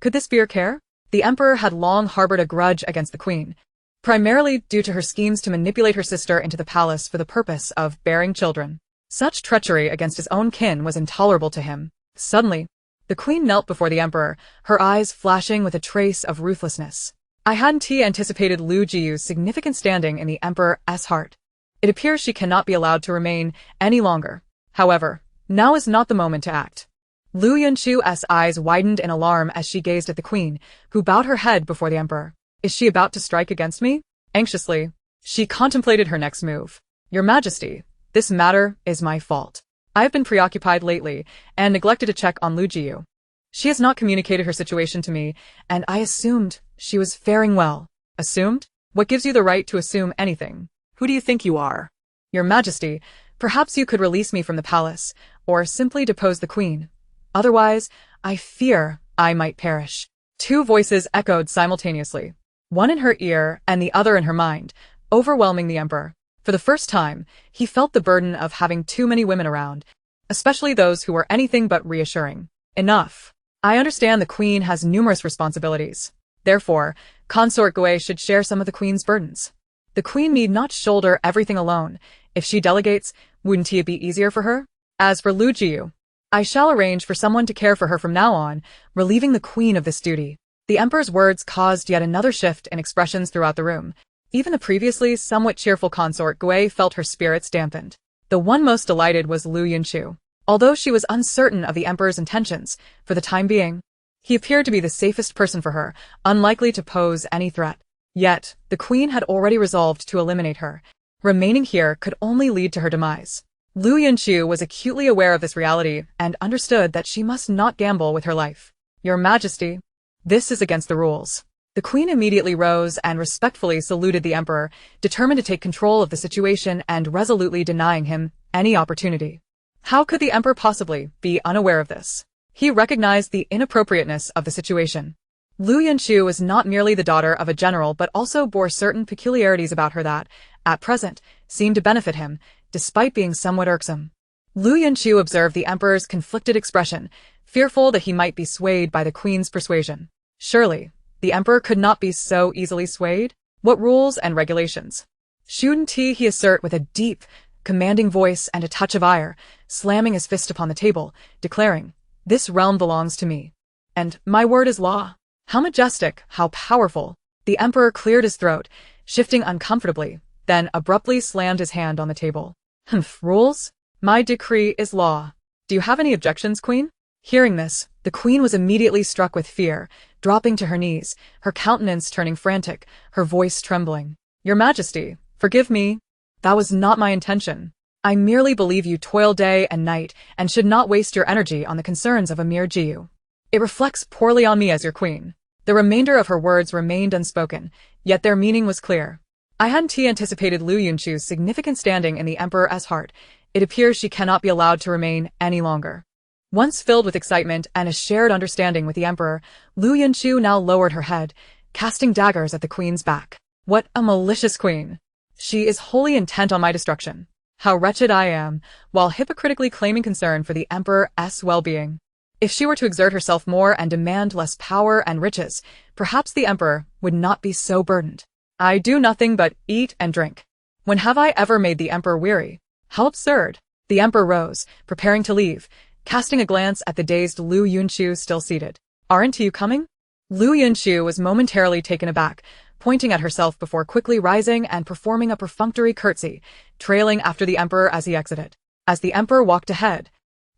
Could this be her care? The emperor had long harbored a grudge against the queen, primarily due to her schemes to manipulate her sister into the palace for the purpose of bearing children. Such treachery against his own kin was intolerable to him. Suddenly, the queen knelt before the emperor, her eyes flashing with a trace of ruthlessness. I hadn't anticipated Liu Jiu's significant standing in the emperor's heart. It appears she cannot be allowed to remain any longer. However, now is not the moment to act. Liu Yunchu's eyes widened in alarm as she gazed at the queen, who bowed her head before the emperor. Is she about to strike against me? Anxiously, she contemplated her next move. Your Majesty, this matter is my fault. I have been preoccupied lately and neglected to check on Liu Jiu. She has not communicated her situation to me, and I assumed she was faring well. Assumed? What gives you the right to assume anything? Who do you think you are? Your Majesty, perhaps you could release me from the palace, or simply depose the queen. Otherwise, I fear I might perish. Two voices echoed simultaneously, one in her ear and the other in her mind, overwhelming the emperor. For the first time, he felt the burden of having too many women around, especially those who were anything but reassuring. Enough. I understand the queen has numerous responsibilities. Therefore, Consort Ning should share some of the queen's burdens. The queen need not shoulder everything alone. If she delegates, wouldn't it be easier for her? As for Liu Jiu, I shall arrange for someone to care for her from now on, relieving the queen of this duty. The emperor's words caused yet another shift in expressions throughout the room. Even the previously somewhat cheerful consort Gui felt her spirits dampened. The one most delighted was Liu Yunchu. Although she was uncertain of the emperor's intentions, for the time being, he appeared to be the safest person for her, unlikely to pose any threat. Yet, the queen had already resolved to eliminate her. Remaining here could only lead to her demise. Liu Yunchu was acutely aware of this reality and understood that she must not gamble with her life. Your Majesty, this is against the rules. The queen immediately rose and respectfully saluted the emperor, determined to take control of the situation and resolutely denying him any opportunity. How could the emperor possibly be unaware of this? He recognized the inappropriateness of the situation. Liu Yunchu was not merely the daughter of a general but also bore certain peculiarities about her that, at present, seemed to benefit him, despite being somewhat irksome. Liu Yunchu observed the emperor's conflicted expression, fearful that he might be swayed by the queen's persuasion. Surely, the emperor could not be so easily swayed? What rules and regulations? Shouldn't he assert with a deep, commanding voice and a touch of ire, slamming his fist upon the table, declaring, "This realm belongs to me. And my word is law." How majestic, how powerful. The emperor cleared his throat, shifting uncomfortably, then abruptly slammed his hand on the table. Humph, rules? My decree is law. Do you have any objections, Queen? Hearing this, the queen was immediately struck with fear, dropping to her knees, her countenance turning frantic, her voice trembling. Your Majesty, forgive me. That was not my intention. I merely believe you toil day and night and should not waste your energy on the concerns of a mere Jiu. It reflects poorly on me as your queen. The remainder of her words remained unspoken, yet their meaning was clear. I hadn't anticipated Liu Yunchu's significant standing in the emperor as heart. It appears she cannot be allowed to remain any longer. Once filled with excitement and a shared understanding with the emperor, Liu Yunchu now lowered her head, casting daggers at the queen's back. What a malicious queen! She is wholly intent on my destruction. How wretched I am, while hypocritically claiming concern for the emperor's well-being. If she were to exert herself more and demand less power and riches, perhaps the emperor would not be so burdened. I do nothing but eat and drink. When have I ever made the emperor weary? How absurd! The emperor rose, preparing to leave, casting a glance at the dazed Liu Yunchu still seated. Aren't you coming? Liu Yunchu was momentarily taken aback, pointing at herself before quickly rising and performing a perfunctory curtsy, trailing after the emperor as he exited. As the emperor walked ahead,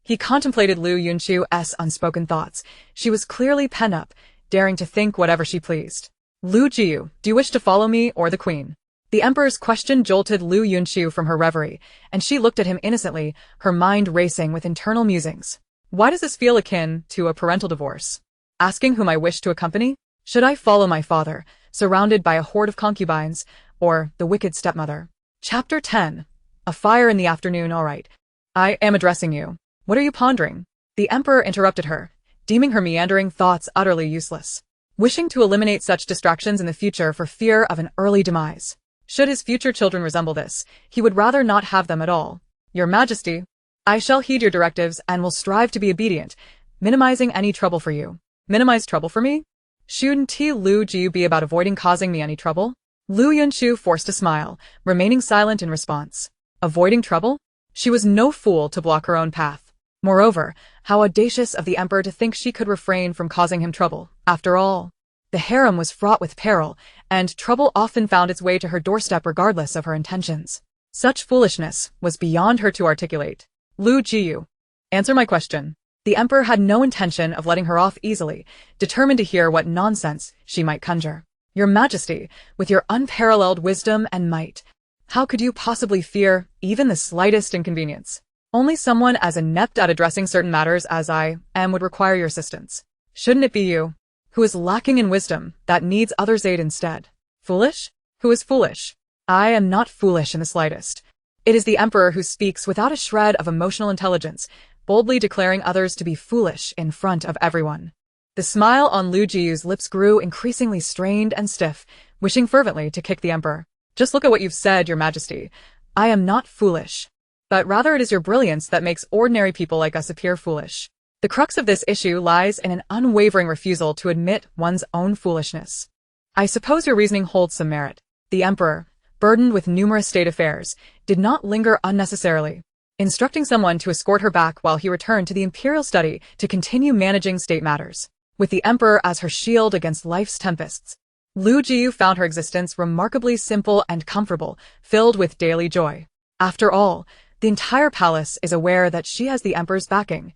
he contemplated Liu Yunchu's unspoken thoughts. She was clearly pent up, daring to think whatever she pleased. Liu Jiu, do you wish to follow me or the queen? The emperor's question jolted Liu Yunchu from her reverie, and she looked at him innocently, her mind racing with internal musings. Why does this feel akin to a parental divorce? Asking whom I wish to accompany? Should I follow my father, surrounded by a horde of concubines, or the wicked stepmother? Chapter 10. A fire in the afternoon, all right. I am addressing you. What are you pondering? The emperor interrupted her, deeming her meandering thoughts utterly useless, wishing to eliminate such distractions in the future for fear of an early demise. Should his future children resemble this, he would rather not have them at all. Your Majesty, I shall heed your directives and will strive to be obedient, minimizing any trouble for you. Minimize trouble for me? Shouldn't Liu Jiu be about avoiding causing me any trouble? Liu Yunchu forced a smile, remaining silent in response. Avoiding trouble? She was no fool to block her own path. Moreover, how audacious of the emperor to think she could refrain from causing him trouble. After all, the harem was fraught with peril, and trouble often found its way to her doorstep regardless of her intentions. Such foolishness was beyond her to articulate. Liu Jiu, answer my question. The emperor had no intention of letting her off easily, determined to hear what nonsense she might conjure. Your Majesty, with your unparalleled wisdom and might, how could you possibly fear even the slightest inconvenience? Only someone as inept at addressing certain matters as I am would require your assistance. Shouldn't it be you, who is lacking in wisdom, that needs others' aid instead? Foolish? Who is foolish? I am not foolish in the slightest. It is the emperor who speaks without a shred of emotional intelligence, boldly declaring others to be foolish in front of everyone. The smile on Liu Jiu's lips grew increasingly strained and stiff, wishing fervently to kick the emperor. Just look at what you've said, Your Majesty. I am not foolish. But rather it is your brilliance that makes ordinary people like us appear foolish. The crux of this issue lies in an unwavering refusal to admit one's own foolishness. I suppose your reasoning holds some merit. The emperor, burdened with numerous state affairs, did not linger unnecessarily. instructing someone to escort her back while he returned to the imperial study to continue managing state matters. With the emperor as her shield against life's tempests, Liu Yunchu found her existence remarkably simple and comfortable, filled with daily joy. After all, the entire palace is aware that she has the emperor's backing.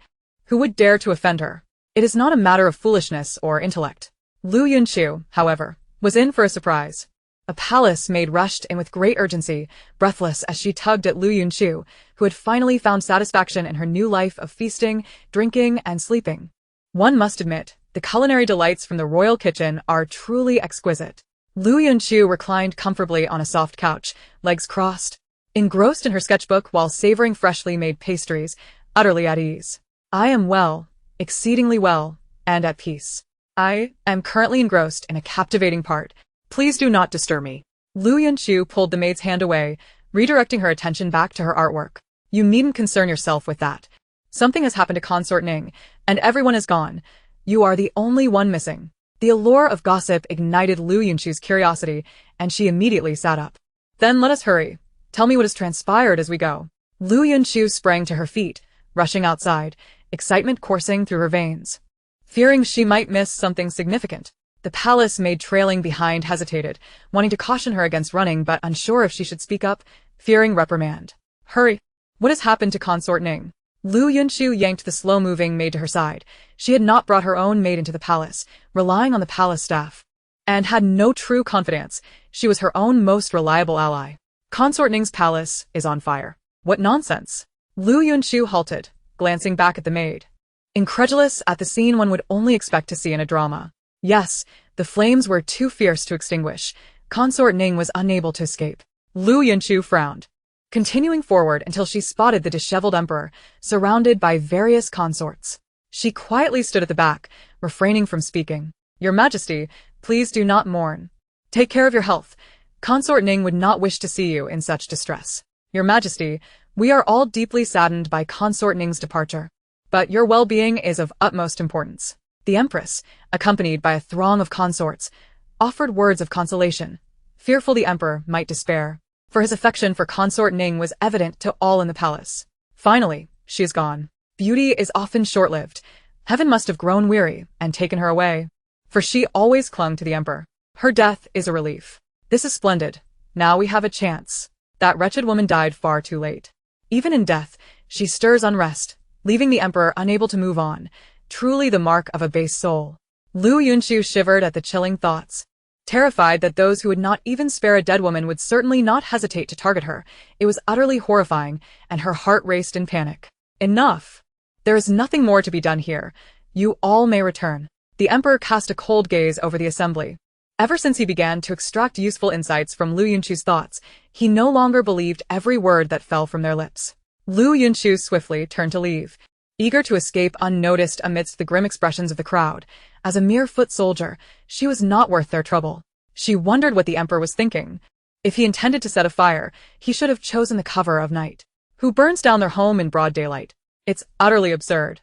Who would dare to offend her? It is not a matter of foolishness or intellect. Liu Yunchu, however, was in for a surprise. A palace maid rushed in with great urgency, breathless as she tugged at Liu Yunchu, who had finally found satisfaction in her new life of feasting, drinking, and sleeping. One must admit, the culinary delights from the royal kitchen are truly exquisite. Liu Yunchu reclined comfortably on a soft couch, legs crossed, engrossed in her sketchbook while savoring freshly made pastries, utterly at ease. I am well, exceedingly well, and at peace. I am currently engrossed in a captivating part. Please do not disturb me. Liu Yunchu pulled the maid's hand away, redirecting her attention back to her artwork. You needn't concern yourself with that. Something has happened to Consort Ning, and everyone is gone. You are the only one missing. The allure of gossip ignited Liu Yunchu's curiosity, and she immediately sat up. Then let us hurry. Tell me what has transpired as we go. Liu Yunchu sprang to her feet, rushing outside, excitement coursing through her veins. Fearing she might miss something significant, the palace maid trailing behind hesitated, wanting to caution her against running but unsure if she should speak up, fearing reprimand. Hurry! What has happened to Consort Ning? Liu Yunchu yanked the slow-moving maid to her side. She had not brought her own maid into the palace, relying on the palace staff, and had no true confidence. She was her own most reliable ally. Consort Ning's palace is on fire. What nonsense! Liu Yunchu halted, glancing back at the maid, incredulous at the scene one would only expect to see in a drama. Yes, the flames were too fierce to extinguish. Consort Ning was unable to escape. Liu Yunchu frowned, continuing forward until she spotted the disheveled emperor, surrounded by various consorts. She quietly stood at the back, refraining from speaking. Your Majesty, please do not mourn. Take care of your health. Consort Ning would not wish to see you in such distress. Your Majesty, we are all deeply saddened by Consort Ning's departure, but your well-being is of utmost importance. The Empress, accompanied by a throng of consorts, offered words of consolation, fearful the emperor might despair, for his affection for Consort Ning was evident to all in the palace. Finally, she is gone. Beauty is often short-lived. Heaven must have grown weary and taken her away, for she always clung to the emperor. Her death is a relief. This is splendid. Now we have a chance. That wretched woman died far too late. Even in death, she stirs unrest, leaving the emperor unable to move on, truly the mark of a base soul. Liu Yunchu shivered at the chilling thoughts. Terrified that those who would not even spare a dead woman would certainly not hesitate to target her, it was utterly horrifying, and her heart raced in panic. Enough! There is nothing more to be done here. You all may return. The emperor cast a cold gaze over the assembly. Ever since he began to extract useful insights from Liu Yunchu's thoughts, he no longer believed every word that fell from their lips. Liu Yunchu swiftly turned to leave, eager to escape unnoticed amidst the grim expressions of the crowd. As a mere foot soldier, she was not worth their trouble. She wondered what the emperor was thinking. If he intended to set a fire, he should have chosen the cover of night. Who burns down their home in broad daylight? It's utterly absurd.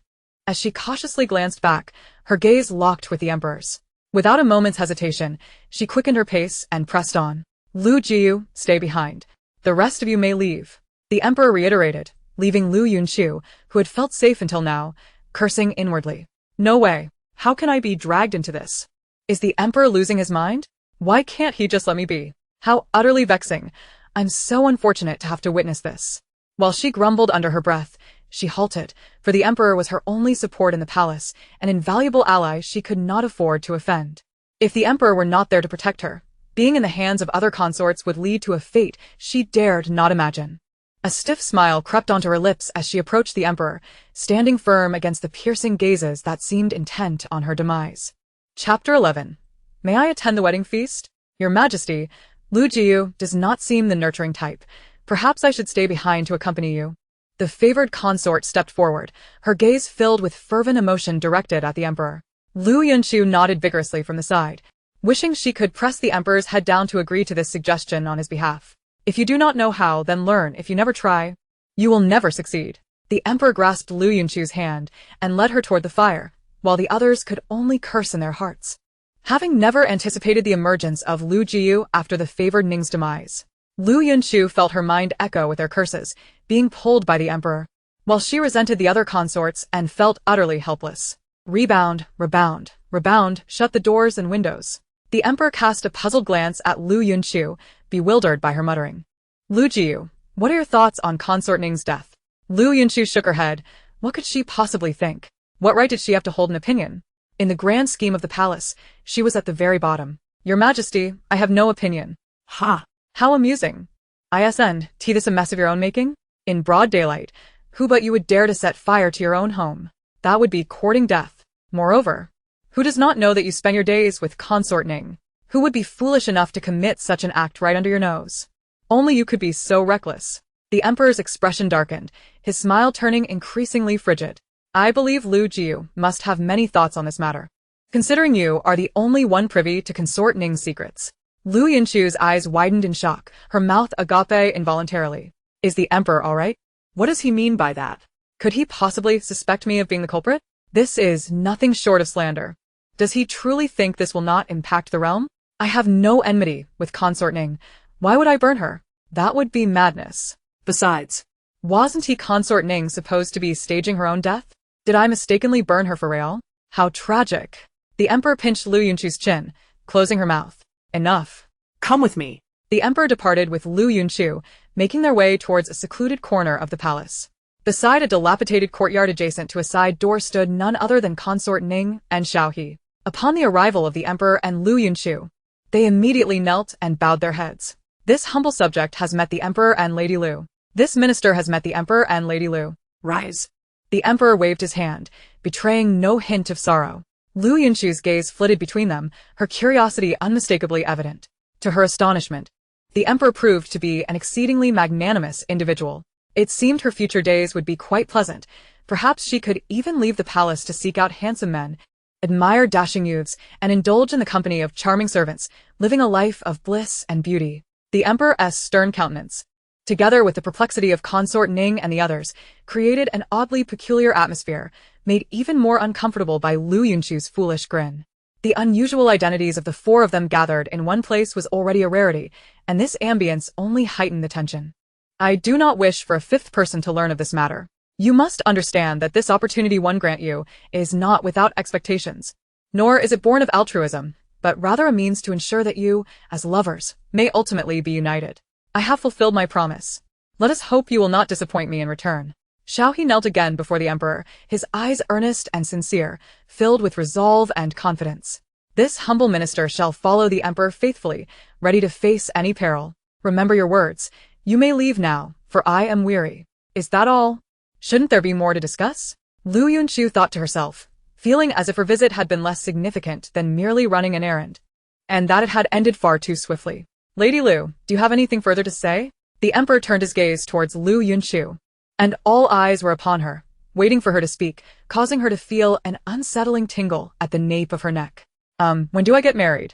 As she cautiously glanced back, her gaze locked with the emperor's. Without a moment's hesitation, she quickened her pace and pressed on. Liu Jiyu, stay behind. The rest of you may leave. The emperor reiterated, leaving Liu Yunchu, who had felt safe until now, cursing inwardly. No way. How can I be dragged into this? Is the emperor losing his mind? Why can't he just let me be? How utterly vexing. I'm so unfortunate to have to witness this. While she grumbled under her breath, she halted, for the emperor was her only support in the palace, an invaluable ally she could not afford to offend. If the emperor were not there to protect her, being in the hands of other consorts would lead to a fate she dared not imagine. A stiff smile crept onto her lips as she approached the emperor, standing firm against the piercing gazes that seemed intent on her demise. Chapter 11. May I attend the wedding feast? Your Majesty, Liu Jiyu does not seem the nurturing type. Perhaps I should stay behind to accompany you. The favored consort stepped forward, her gaze filled with fervent emotion directed at the emperor. Liu Yunchu nodded vigorously from the side, wishing she could press the emperor's head down to agree to this suggestion on his behalf. If you do not know how, then learn. If you never try, you will never succeed. The emperor grasped Liu Yunchu's hand and led her toward the fire, while the others could only curse in their hearts. Having never anticipated the emergence of Liu Jiyu after the favored Ning's demise, Liu Yunchu felt her mind echo with their curses, being pulled by the emperor, while she resented the other consorts and felt utterly helpless. Rebound, rebound, rebound, shut the doors and windows. The emperor cast a puzzled glance at Liu Yunchu, bewildered by her muttering. Liu Jiu, what are your thoughts on Consort Ning's death? Liu Yunchu shook her head. What could she possibly think? What right did she have to hold an opinion? In the grand scheme of the palace, she was at the very bottom. Your Majesty, I have no opinion. Ha! How amusing. ISN, this a mess of your own making? In broad daylight, who but you would dare to set fire to your own home? That would be courting death. Moreover, who does not know that you spend your days with Consort Ning? Who would be foolish enough to commit such an act right under your nose? Only you could be so reckless. The emperor's expression darkened, his smile turning increasingly frigid. I believe Liu Jiu must have many thoughts on this matter, considering you are the only one privy to Consort Ning's secrets. Liu Yunchu's eyes widened in shock, her mouth agape involuntarily. Is the emperor all right? What does he mean by that? Could he possibly suspect me of being the culprit? This is nothing short of slander. Does he truly think this will not impact the realm? I have no enmity with Consort Ning. Why would I burn her? That would be madness. Besides, wasn't he Consort Ning supposed to be staging her own death? Did I mistakenly burn her for real? How tragic. The emperor pinched Liu Yunchu's chin, closing her mouth. Enough. Come with me. The emperor departed with Liu Yunchu, making their way towards a secluded corner of the palace. Beside a dilapidated courtyard adjacent to a side door stood none other than Consort Ning and Xiaohe. Upon the arrival of the emperor and Liu Yunchu, they immediately knelt and bowed their heads. This humble subject has met the emperor and Lady Liu. This minister has met the emperor and Lady Liu. Rise. The emperor waved his hand, betraying no hint of sorrow. Liu Yunchu's gaze flitted between them, her curiosity unmistakably evident. To her astonishment, the emperor proved to be an exceedingly magnanimous individual. It seemed her future days would be quite pleasant. Perhaps she could even leave the palace to seek out handsome men, admire dashing youths, and indulge in the company of charming servants, living a life of bliss and beauty. The emperor's stern countenance, together with the perplexity of Consort Ning and the others, created an oddly peculiar atmosphere, made even more uncomfortable by Liu Yunchu's foolish grin. The unusual identities of the four of them gathered in one place was already a rarity, and this ambience only heightened the tension. I do not wish for a fifth person to learn of this matter. You must understand that this opportunity one grant you is not without expectations, nor is it born of altruism, but rather a means to ensure that you, as lovers, may ultimately be united. I have fulfilled my promise. Let us hope you will not disappoint me in return. Xiaohe knelt again before the emperor, his eyes earnest and sincere, filled with resolve and confidence. This humble minister shall follow the emperor faithfully, ready to face any peril. Remember your words. You may leave now, for I am weary. Is that all? Shouldn't there be more to discuss? Liu Yunchu thought to herself, feeling as if her visit had been less significant than merely running an errand, and that it had ended far too swiftly. Lady Liu, do you have anything further to say? The emperor turned his gaze towards Liu Yunchu, and all eyes were upon her, waiting for her to speak, causing her to feel an unsettling tingle at the nape of her neck. When do I get married?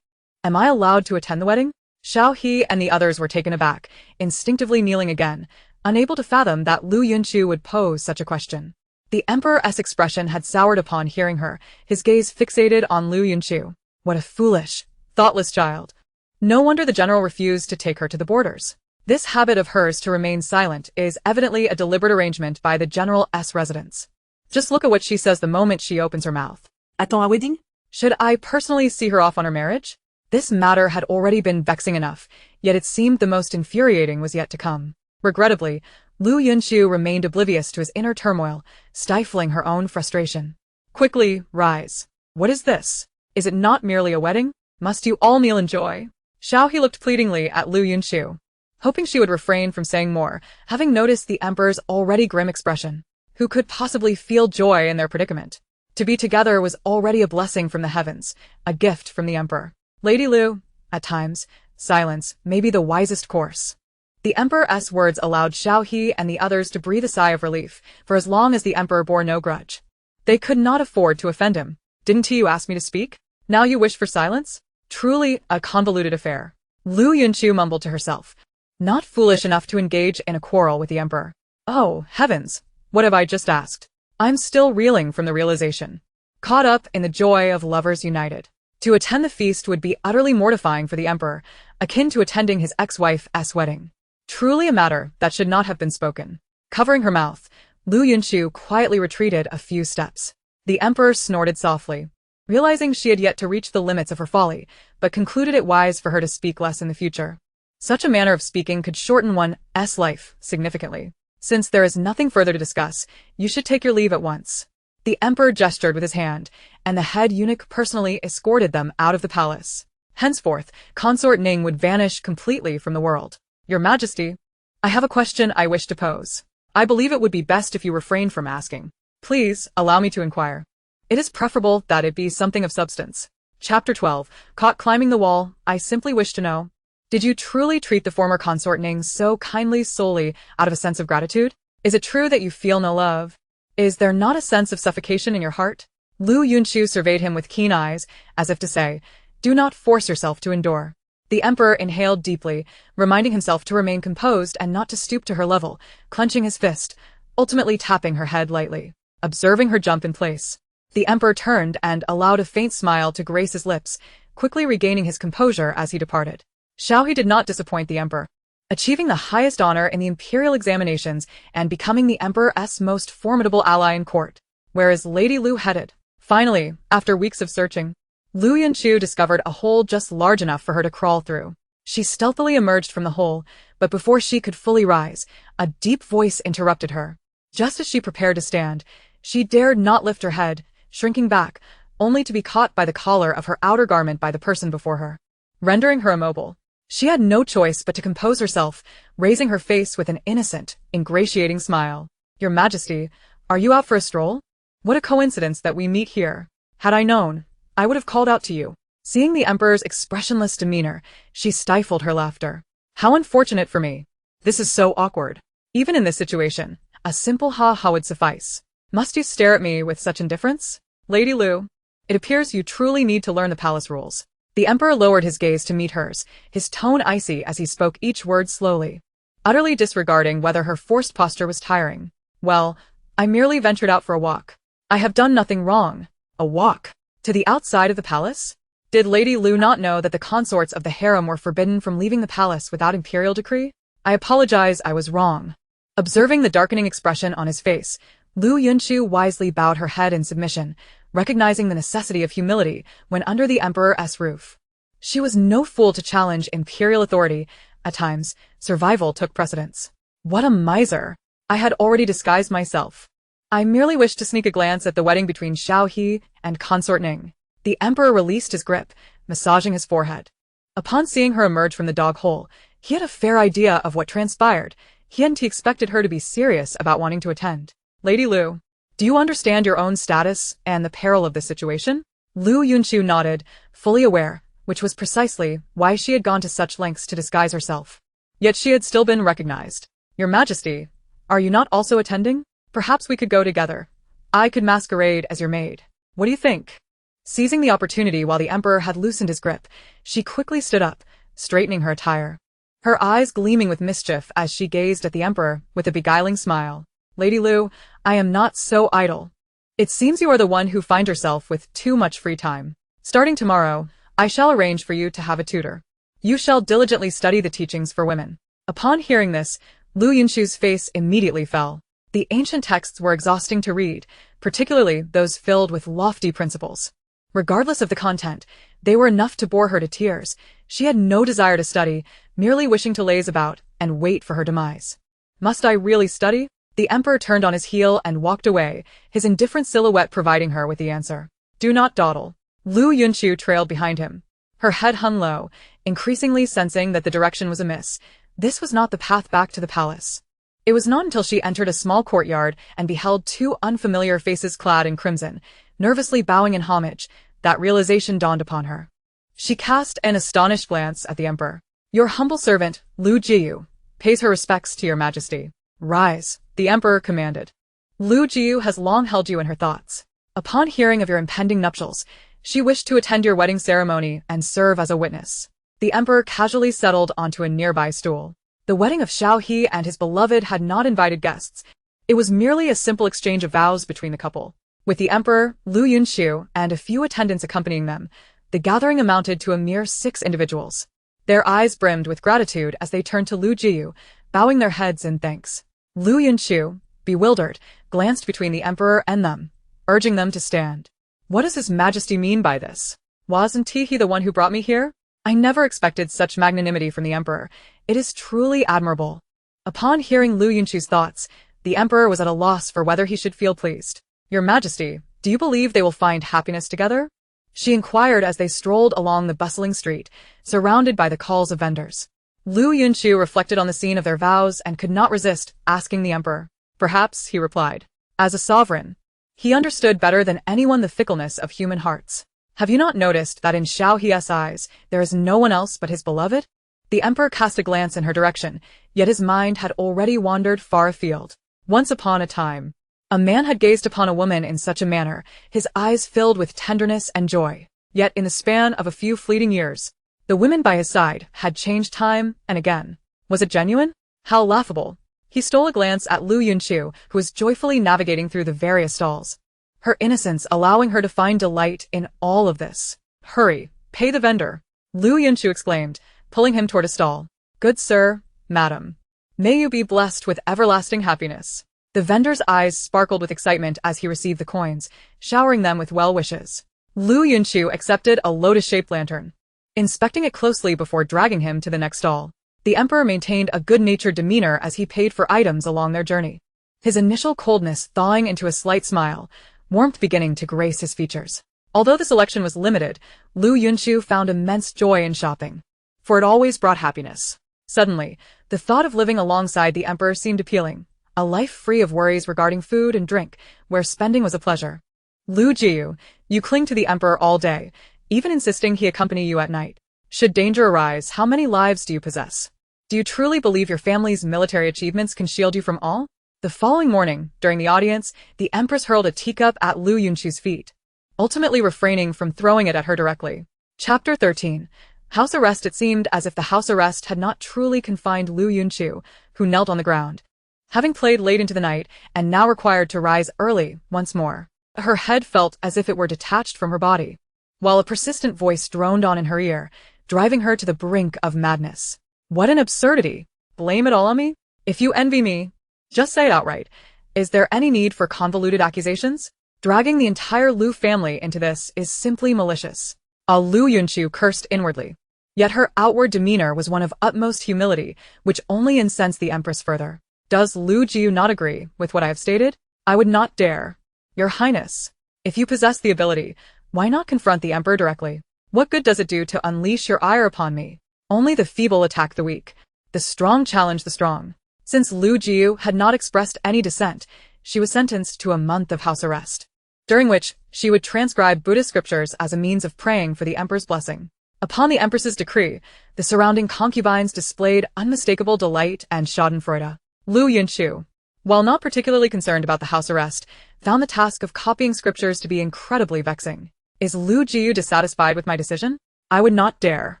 Am I allowed to attend the wedding? Xiaohe and the others were taken aback, instinctively kneeling again, unable to fathom that Liu Yunchu would pose such a question. The emperor's expression had soured upon hearing her, his gaze fixated on Liu Yunchu. What a foolish, thoughtless child. No wonder the general refused to take her to the borders. This habit of hers to remain silent is evidently a deliberate arrangement by the general's residence. Just look at what she says the moment she opens her mouth. Attends a wedding? Should I personally see her off on her marriage? This matter had already been vexing enough, yet it seemed the most infuriating was yet to come. Regrettably, Liu Yunchu remained oblivious to his inner turmoil, stifling her own frustration. Quickly, rise. What is this? Is it not merely a wedding? Must you all kneel in joy? Xiaohe looked pleadingly at Liu Yunchu, hoping she would refrain from saying more, having noticed the emperor's already grim expression. Who could possibly feel joy in their predicament? To be together was already a blessing from the heavens, a gift from the emperor. Lady Liu, at times, silence may be the wisest course. The emperor's words allowed Xiaohe and the others to breathe a sigh of relief, for as long as the emperor bore no grudge, they could not afford to offend him. Didn't you ask me to speak? Now you wish for silence? Truly a convoluted affair. Liu Yunchu mumbled to herself, not foolish enough to engage in a quarrel with the emperor. Oh, heavens, what have I just asked? I'm still reeling from the realization. Caught up in the joy of lovers united. To attend the feast would be utterly mortifying for the emperor, akin to attending his ex-wife's wedding. Truly a matter that should not have been spoken. Covering her mouth, Liu Yunchu quietly retreated a few steps. The emperor snorted softly, realizing she had yet to reach the limits of her folly, but concluded it wise for her to speak less in the future. Such a manner of speaking could shorten one's life significantly. Since there is nothing further to discuss, you should take your leave at once. The emperor gestured with his hand, and the head eunuch personally escorted them out of the palace. Henceforth, Consort Ning would vanish completely from the world. Your Majesty, I have a question I wish to pose. I believe it would be best if you refrain from asking. Please, allow me to inquire. It is preferable that it be something of substance. Chapter 12, Caught Climbing the Wall. I simply wish to know, did you truly treat the former Consort Ning so kindly solely out of a sense of gratitude? Is it true that you feel no love? Is there not a sense of suffocation in your heart? Liu Yunchu surveyed him with keen eyes, as if to say, do not force yourself to endure. The emperor inhaled deeply, reminding himself to remain composed and not to stoop to her level, clenching his fist, ultimately tapping her head lightly. Observing her jump in place, the emperor turned and allowed a faint smile to grace his lips, quickly regaining his composure as he departed. Xiaohe did not disappoint the emperor, achieving the highest honor in the imperial examinations and becoming the emperor's most formidable ally in court, whereas Lady Liu headed. Finally, after weeks of searching, Liu Yunchu discovered a hole just large enough for her to crawl through. She stealthily emerged from the hole, but before she could fully rise, a deep voice interrupted her. Just as she prepared to stand, she dared not lift her head, shrinking back, only to be caught by the collar of her outer garment by the person before her, rendering her immobile. She had no choice but to compose herself, raising her face with an innocent, ingratiating smile. Your Majesty, are you out for a stroll? What a coincidence that we meet here. Had I known, I would have called out to you. Seeing the emperor's expressionless demeanor, she stifled her laughter. How unfortunate for me. This is so awkward. Even in this situation, a simple ha-ha would suffice. Must you stare at me with such indifference? Lady Liu, it appears you truly need to learn the palace rules. The emperor lowered his gaze to meet hers, his tone icy as he spoke each word slowly, utterly disregarding whether her forced posture was tiring. Well, I merely ventured out for a walk. I have done nothing wrong. A walk? To the outside of the palace? Did Lady Liu not know that the consorts of the harem were forbidden from leaving the palace without imperial decree? I apologize, I was wrong. Observing the darkening expression on his face, Liu Yunchu wisely bowed her head in submission, recognizing the necessity of humility when under the emperor's roof. She was no fool to challenge imperial authority. At times, survival took precedence. What a miser! I had already disguised myself. I merely wished to sneak a glance at the wedding between Xiaohe and Consort Ning. The emperor released his grip, massaging his forehead. Upon seeing her emerge from the dog hole, he had a fair idea of what transpired. He expected her to be serious about wanting to attend. Lady Liu, do you understand your own status and the peril of this situation? Liu Yunchu nodded, fully aware, which was precisely why she had gone to such lengths to disguise herself. Yet she had still been recognized. Your Majesty, are you not also attending? Perhaps we could go together. I could masquerade as your maid. What do you think? Seizing the opportunity while the emperor had loosened his grip, she quickly stood up, straightening her attire, her eyes gleaming with mischief as she gazed at the emperor with a beguiling smile. Lady Liu, I am not so idle. It seems you are the one who finds yourself with too much free time. Starting tomorrow, I shall arrange for you to have a tutor. You shall diligently study the teachings for women. Upon hearing this, Liu Yunchu's face immediately fell. The ancient texts were exhausting to read, particularly those filled with lofty principles. Regardless of the content, they were enough to bore her to tears. She had no desire to study, merely wishing to laze about and wait for her demise. Must I really study? The emperor turned on his heel and walked away, his indifferent silhouette providing her with the answer. Do not dawdle. Liu Yunchu trailed behind him. Her head hung low, increasingly sensing that the direction was amiss. This was not the path back to the palace. It was not until she entered a small courtyard and beheld two unfamiliar faces clad in crimson, nervously bowing in homage, that realization dawned upon her. She cast an astonished glance at the emperor. Your humble servant, Liu Jiyu, pays her respects to your majesty. Rise, the emperor commanded. Liu Jiyu has long held you in her thoughts. Upon hearing of your impending nuptials, she wished to attend your wedding ceremony and serve as a witness. The emperor casually settled onto a nearby stool. The wedding of Xiaohe and his beloved had not invited guests. It was merely a simple exchange of vows between the couple. With the emperor, Liu Yunchu, and a few attendants accompanying them, The gathering amounted to a mere 6 individuals. Their eyes brimmed with gratitude as they turned to Liu Jiyu, bowing their heads in thanks. Liu Yunchu, bewildered, glanced between the emperor and them, urging them to stand. What does His Majesty mean by this? Wasn't he the one who brought me here? I never expected such magnanimity from the emperor. It is truly admirable. Upon hearing Liu Yunchu's thoughts, the emperor was at a loss for whether he should feel pleased. Your Majesty, do you believe they will find happiness together? She inquired as they strolled along the bustling street, surrounded by the calls of vendors. Liu Yunchu reflected on the scene of their vows and could not resist asking the emperor. Perhaps, he replied. As a sovereign, he understood better than anyone the fickleness of human hearts. Have you not noticed that in Xiao He's eyes, there is no one else but his beloved? The emperor cast a glance in her direction, yet his mind had already wandered far afield. Once upon a time, a man had gazed upon a woman in such a manner, his eyes filled with tenderness and joy. Yet in the span of a few fleeting years, the women by his side had changed time and again. Was it genuine? How laughable. He stole a glance at Liu Yunchu, who was joyfully navigating through the various stalls, her innocence allowing her to find delight in all of this. Hurry, pay the vendor, Liu Yunchu exclaimed, pulling him toward a stall. Good sir, madam, may you be blessed with everlasting happiness. The vendor's eyes sparkled with excitement as he received the coins, showering them with well wishes. Liu Yunchu accepted a lotus-shaped lantern, inspecting it closely before dragging him to the next stall. The emperor maintained a good-natured demeanor as he paid for items along their journey, his initial coldness thawing into a slight smile, warmth beginning to grace his features. Although the selection was limited, Liu Yunchu found immense joy in shopping, for it always brought happiness. Suddenly, the thought of living alongside the emperor seemed appealing. A life free of worries regarding food and drink, where spending was a pleasure. Liu Jiyu, you cling to the emperor all day, even insisting he accompany you at night. Should danger arise, how many lives do you possess? Do you truly believe your family's military achievements can shield you from all? The following morning, during the audience, the Empress hurled a teacup at Liu Yunchu's feet, ultimately refraining from throwing it at her directly. Chapter 13. House arrest. It seemed as if the house arrest had not truly confined Liu Yunchu, who knelt on the ground, having played late into the night and now required to rise early once more. Her head felt as if it were detached from her body, while a persistent voice droned on in her ear, driving her to the brink of madness. What an absurdity! Blame it all on me? If you envy me, just say it outright. Is there any need for convoluted accusations? Dragging the entire Liu family into this is simply malicious. Liu Yunchu cursed inwardly. Yet her outward demeanor was one of utmost humility, which only incensed the Empress further. Does Liu Jiyu not agree with what I have stated? I would not dare. Your Highness, if you possess the ability, why not confront the Emperor directly? What good does it do to unleash your ire upon me? Only the feeble attack the weak. The strong challenge the strong. Since Liu Jiyu had not expressed any dissent, she was sentenced to a month of house arrest, during which she would transcribe Buddhist scriptures as a means of praying for the Emperor's blessing. Upon the Empress's decree, the surrounding concubines displayed unmistakable delight and schadenfreude. Liu Yunchu, while not particularly concerned about the house arrest, found the task of copying scriptures to be incredibly vexing. Is Liu Jiyu dissatisfied with my decision? I would not dare.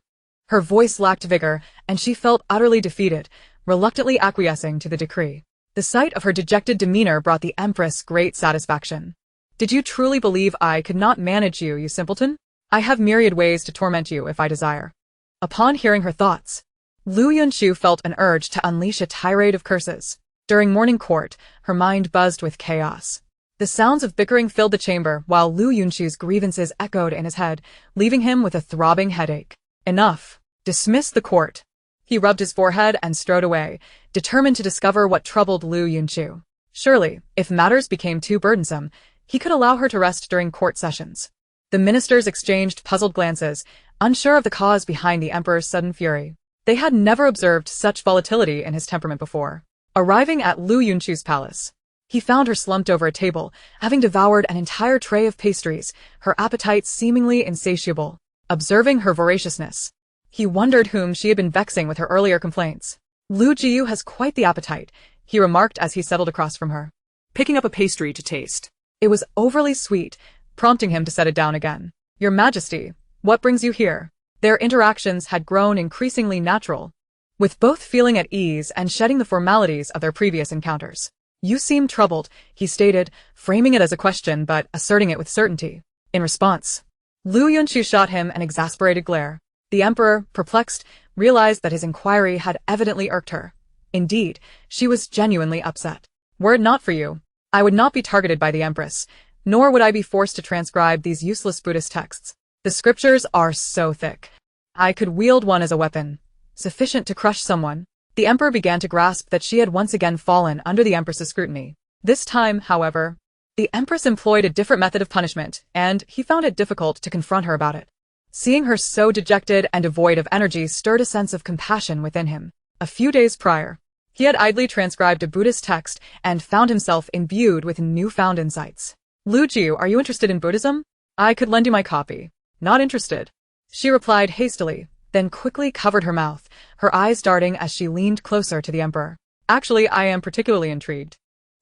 Her voice lacked vigor, and she felt utterly defeated, reluctantly acquiescing to the decree. The sight of her dejected demeanor brought the Empress great satisfaction. Did you truly believe I could not manage you, you simpleton? I have myriad ways to torment you if I desire. Upon hearing her thoughts, Liu Yunchu felt an urge to unleash a tirade of curses. During morning court, her mind buzzed with chaos. The sounds of bickering filled the chamber while Liu Yunchu's grievances echoed in his head, leaving him with a throbbing headache. Enough. Dismiss the court. He rubbed his forehead and strode away, determined to discover what troubled Liu Yunchu. Surely, if matters became too burdensome, he could allow her to rest during court sessions. The ministers exchanged puzzled glances, unsure of the cause behind the emperor's sudden fury. They had never observed such volatility in his temperament before. Arriving at Liu Yunchu's palace, he found her slumped over a table, having devoured an entire tray of pastries, her appetite seemingly insatiable. Observing her voraciousness, he wondered whom she had been vexing with her earlier complaints. Liu Jiyu has quite the appetite, he remarked as he settled across from her, Picking up a pastry to taste. It was overly sweet, prompting him to set it down again. Your Majesty, what brings you here? Their interactions had grown increasingly natural, with both feeling at ease and shedding the formalities of their previous encounters. You seem troubled, he stated, framing it as a question but asserting it with certainty. In response, Liu Yunchu shot him an exasperated glare. The emperor, perplexed, realized that his inquiry had evidently irked her. Indeed, she was genuinely upset. Were it not for you, I would not be targeted by the Empress, nor would I be forced to transcribe these useless Buddhist texts. The scriptures are so thick. I could wield one as a weapon, sufficient to crush someone. The emperor began to grasp that she had once again fallen under the Empress's scrutiny. This time, however, the Empress employed a different method of punishment, and he found it difficult to confront her about it. Seeing her so dejected and devoid of energy stirred a sense of compassion within him. A few days prior, he had idly transcribed a Buddhist text and found himself imbued with newfound insights. Lu Jiu, are you interested in Buddhism? I could lend you my copy. Not interested. She replied hastily, then quickly covered her mouth, her eyes darting as she leaned closer to the emperor. Actually, I am particularly intrigued.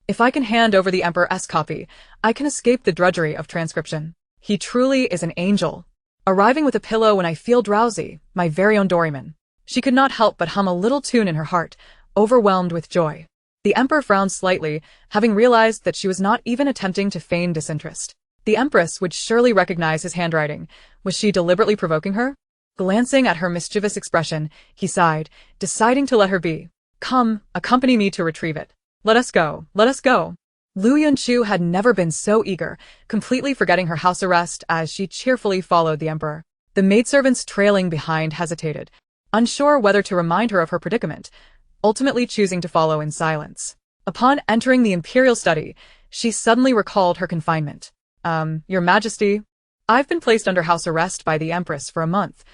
If I can hand over the emperor's copy, I can escape the drudgery of transcription. He truly is an angel. Arriving with a pillow when I feel drowsy, my very own Doryman. She could not help but hum a little tune in her heart, overwhelmed with joy. The emperor frowned slightly, having realized that she was not even attempting to feign disinterest. The empress would surely recognize his handwriting. Was she deliberately provoking her? Glancing at her mischievous expression, he sighed, deciding to let her be. Come, accompany me to retrieve it. Let us go, let us go. Liu Yunchu had never been so eager, completely forgetting her house arrest as she cheerfully followed the emperor. The maidservants trailing behind hesitated, unsure whether to remind her of her predicament, ultimately choosing to follow in silence. Upon entering the imperial study, she suddenly recalled her confinement. Your Majesty, I've been placed under house arrest by the Empress for a month.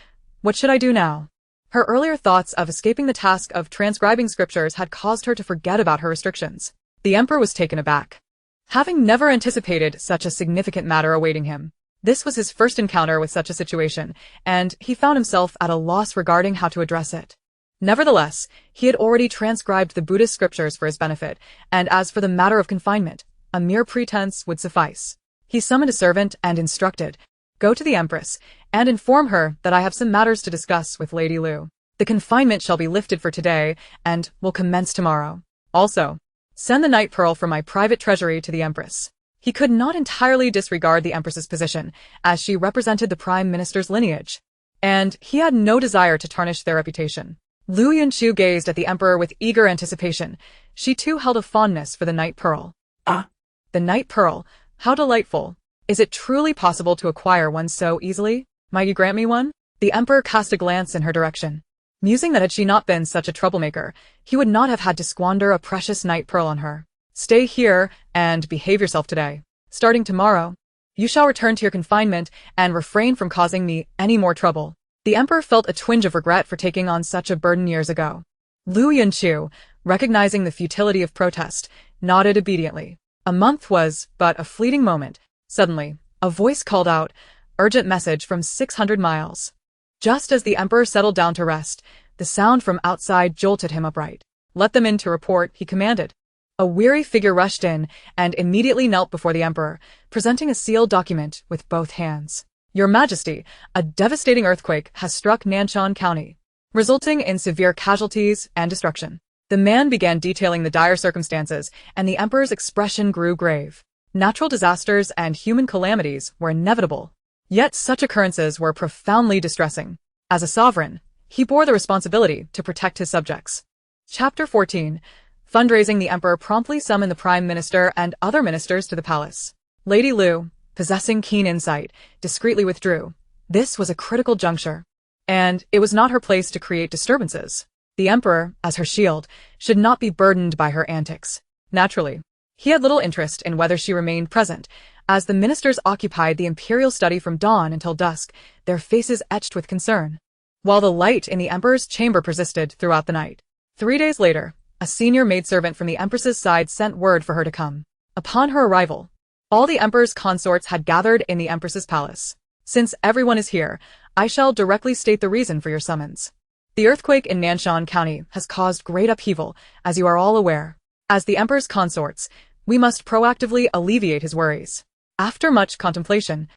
What should I do now? Her earlier thoughts of escaping the task of transcribing scriptures had caused her to forget about her restrictions. The emperor was taken aback. Having never anticipated such a significant matter awaiting him, this was his first encounter with such a situation, and he found himself at a loss regarding how to address it. Nevertheless, he had already transcribed the Buddhist scriptures for his benefit, and as for the matter of confinement, a mere pretense would suffice. He summoned a servant and instructed, "Go to the Empress, and inform her that I have some matters to discuss with Lady Liu. The confinement shall be lifted for today, and will commence tomorrow. Also, send the night pearl from my private treasury to the Empress." He could not entirely disregard the Empress's position, as she represented the Prime Minister's lineage, and he had no desire to tarnish their reputation. Liu Yunchu gazed at the Emperor with eager anticipation. She too held a fondness for the night pearl. Ah! The night pearl, how delightful! Is it truly possible to acquire one so easily? Might you grant me one? The Emperor cast a glance in her direction, musing that had she not been such a troublemaker, he would not have had to squander a precious night pearl on her. Stay here and behave yourself today. Starting tomorrow, you shall return to your confinement and refrain from causing me any more trouble. The Emperor felt a twinge of regret for taking on such a burden years ago. Liu Yunchu, recognizing the futility of protest, nodded obediently. A month was but a fleeting moment. Suddenly, a voice called out, "Urgent message from 600 miles." Just as the Emperor settled down to rest, the sound from outside jolted him upright. "Let them in to report," he commanded. A weary figure rushed in and immediately knelt before the Emperor, presenting a sealed document with both hands. "Your Majesty, a devastating earthquake has struck Nanshan County, resulting in severe casualties and destruction." The man began detailing the dire circumstances, and the Emperor's expression grew grave. Natural disasters and human calamities were inevitable, yet such occurrences were profoundly distressing. As a sovereign, he bore the responsibility to protect his subjects. Chapter 14. Fundraising. The Emperor promptly summoned the Prime Minister and other ministers to the palace. Lady Liu, possessing keen insight, discreetly withdrew. This was a critical juncture, and it was not her place to create disturbances. The Emperor, as her shield, should not be burdened by her antics. Naturally, he had little interest in whether she remained present, as the ministers occupied the imperial study from dawn until dusk, their faces etched with concern, while the light in the Emperor's chamber persisted throughout the night. 3 days later, a senior maidservant from the Empress's side sent word for her to come. Upon her arrival, all the Emperor's consorts had gathered in the Empress's palace. "Since everyone is here, I shall directly state the reason for your summons. The earthquake in Nanshan County has caused great upheaval, as you are all aware. As the Emperor's consorts, we must proactively alleviate his worries. After much contemplation,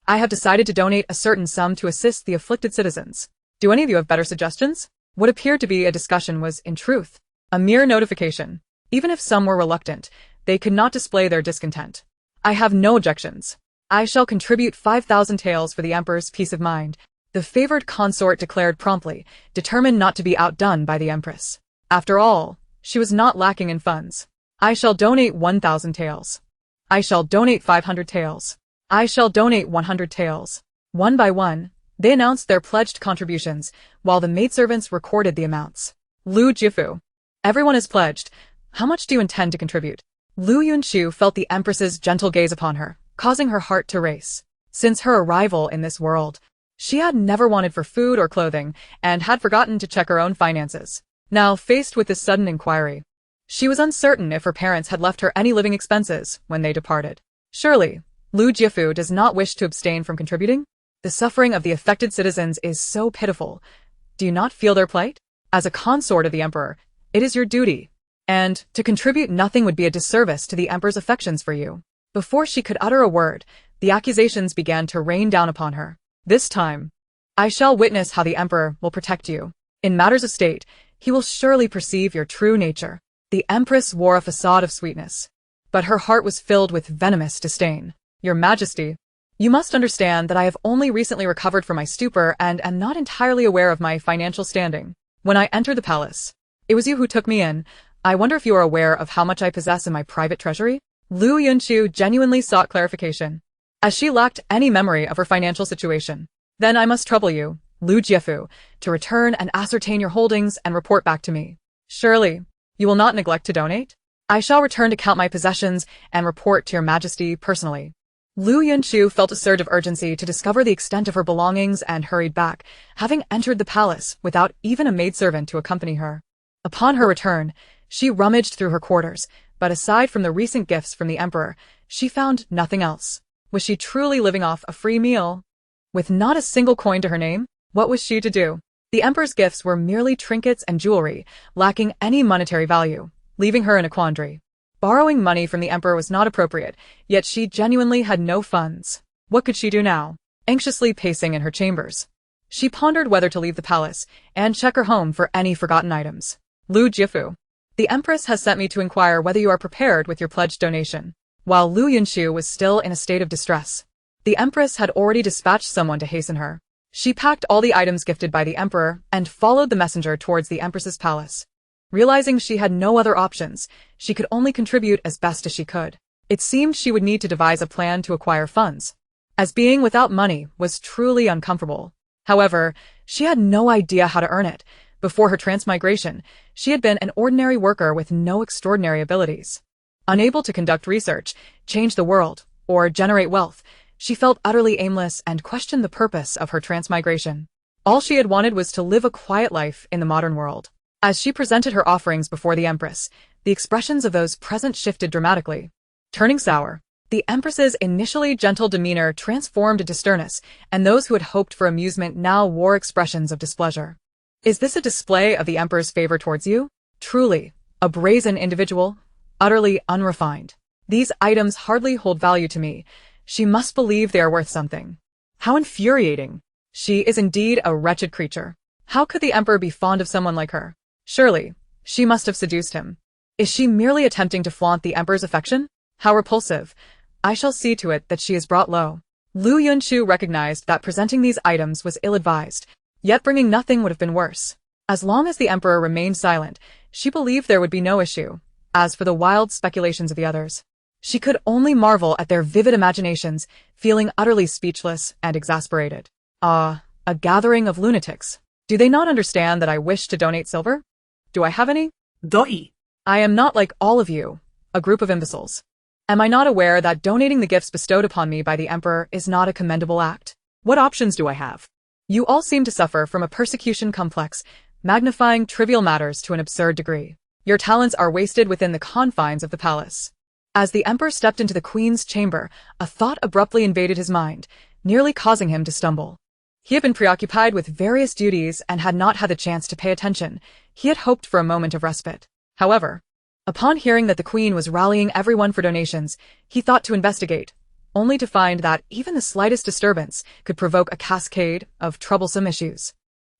I have decided to donate a certain sum to assist the afflicted citizens. Do any of you have better suggestions?" What appeared to be a discussion was, in truth, a mere notification. Even if some were reluctant, they could not display their discontent. "I have no objections. I shall contribute 5,000 taels for the emperor's peace of mind. The favored consort declared promptly, determined not to be outdone by the empress. After all, she was not lacking in funds. I shall donate 1,000 taels. I shall donate 500 taels. I shall donate 100 taels. One by one, they announced their pledged contributions, while the maidservants recorded the amounts. Liu Yunchu. Everyone is pledged. How much do you intend to contribute? Liu Yunchu felt the empress's gentle gaze upon her, causing her heart to race. Since her arrival in this world, she had never wanted for food or clothing, and had forgotten to check her own finances. Now, faced with this sudden inquiry, she was uncertain if her parents had left her any living expenses when they departed. Surely, Liu Yunchu does not wish to abstain from contributing? The suffering of the affected citizens is so pitiful. Do you not feel their plight? As a consort of the emperor, it is your duty. And to contribute nothing would be a disservice to the emperor's affections for you. Before she could utter a word, the accusations began to rain down upon her. This time, I shall witness how the emperor will protect you. In matters of state, he will surely perceive your true nature. The empress wore a facade of sweetness, but her heart was filled with venomous disdain. Your Majesty, you must understand that I have only recently recovered from my stupor and am not entirely aware of my financial standing. When I entered the palace, it was you who took me in. I wonder if you are aware of how much I possess in my private treasury? Liu Yunchu genuinely sought clarification, as she lacked any memory of her financial situation. Then I must trouble you, Liu Yunchu, to return and ascertain your holdings and report back to me. Surely, you will not neglect to donate? I shall return to count my possessions and report to your Majesty personally. Liu Yunchu felt a surge of urgency to discover the extent of her belongings and hurried back, having entered the palace without even a maidservant to accompany her. Upon her return, she rummaged through her quarters, but aside from the recent gifts from the emperor, she found nothing else. Was she truly living off a free meal? With not a single coin to her name, what was she to do? The emperor's gifts were merely trinkets and jewelry, lacking any monetary value, leaving her in a quandary. Borrowing money from the emperor was not appropriate, yet she genuinely had no funds. What could she do now? Anxiously pacing in her chambers, she pondered whether to leave the palace and check her home for any forgotten items. Liu Yunchu, the Empress has sent me to inquire whether you are prepared with your pledged donation. While Liu Yunchu was still in a state of distress, the Empress had already dispatched someone to hasten her. She packed all the items gifted by the Emperor and followed the messenger towards the Empress's palace. Realizing she had no other options, she could only contribute as best as she could. It seemed she would need to devise a plan to acquire funds, as being without money was truly uncomfortable. However, she had no idea how to earn it. Before her transmigration, she had been an ordinary worker with no extraordinary abilities. Unable to conduct research, change the world, or generate wealth, she felt utterly aimless and questioned the purpose of her transmigration. All she had wanted was to live a quiet life in the modern world. As she presented her offerings before the Empress, the expressions of those present shifted dramatically. Turning sour, the Empress's initially gentle demeanor transformed into sternness, and those who had hoped for amusement now wore expressions of displeasure. Is this a display of the Emperor's favor towards you? Truly, a brazen individual, utterly unrefined. These items hardly hold value to me. She must believe they are worth something. How infuriating! She is indeed a wretched creature. How could the Emperor be fond of someone like her? Surely, she must have seduced him. Is she merely attempting to flaunt the Emperor's affection? How repulsive. I shall see to it that she is brought low. Liu Yunchu recognized that presenting these items was ill-advised, yet bringing nothing would have been worse. As long as the Emperor remained silent, she believed there would be no issue. As for the wild speculations of the others, she could only marvel at their vivid imaginations, feeling utterly speechless and exasperated. Ah, a gathering of lunatics. Do they not understand that I wish to donate silver? Do I have any? Doi. I am not like all of you, a group of imbeciles. Am I not aware that donating the gifts bestowed upon me by the Emperor is not a commendable act? What options do I have? You all seem to suffer from a persecution complex, magnifying trivial matters to an absurd degree. Your talents are wasted within the confines of the palace. As the Emperor stepped into the Queen's chamber, a thought abruptly invaded his mind, nearly causing him to stumble. He had been preoccupied with various duties and had not had the chance to pay attention. He had hoped for a moment of respite. However, upon hearing that the Queen was rallying everyone for donations, he thought to investigate, only to find that even the slightest disturbance could provoke a cascade of troublesome issues.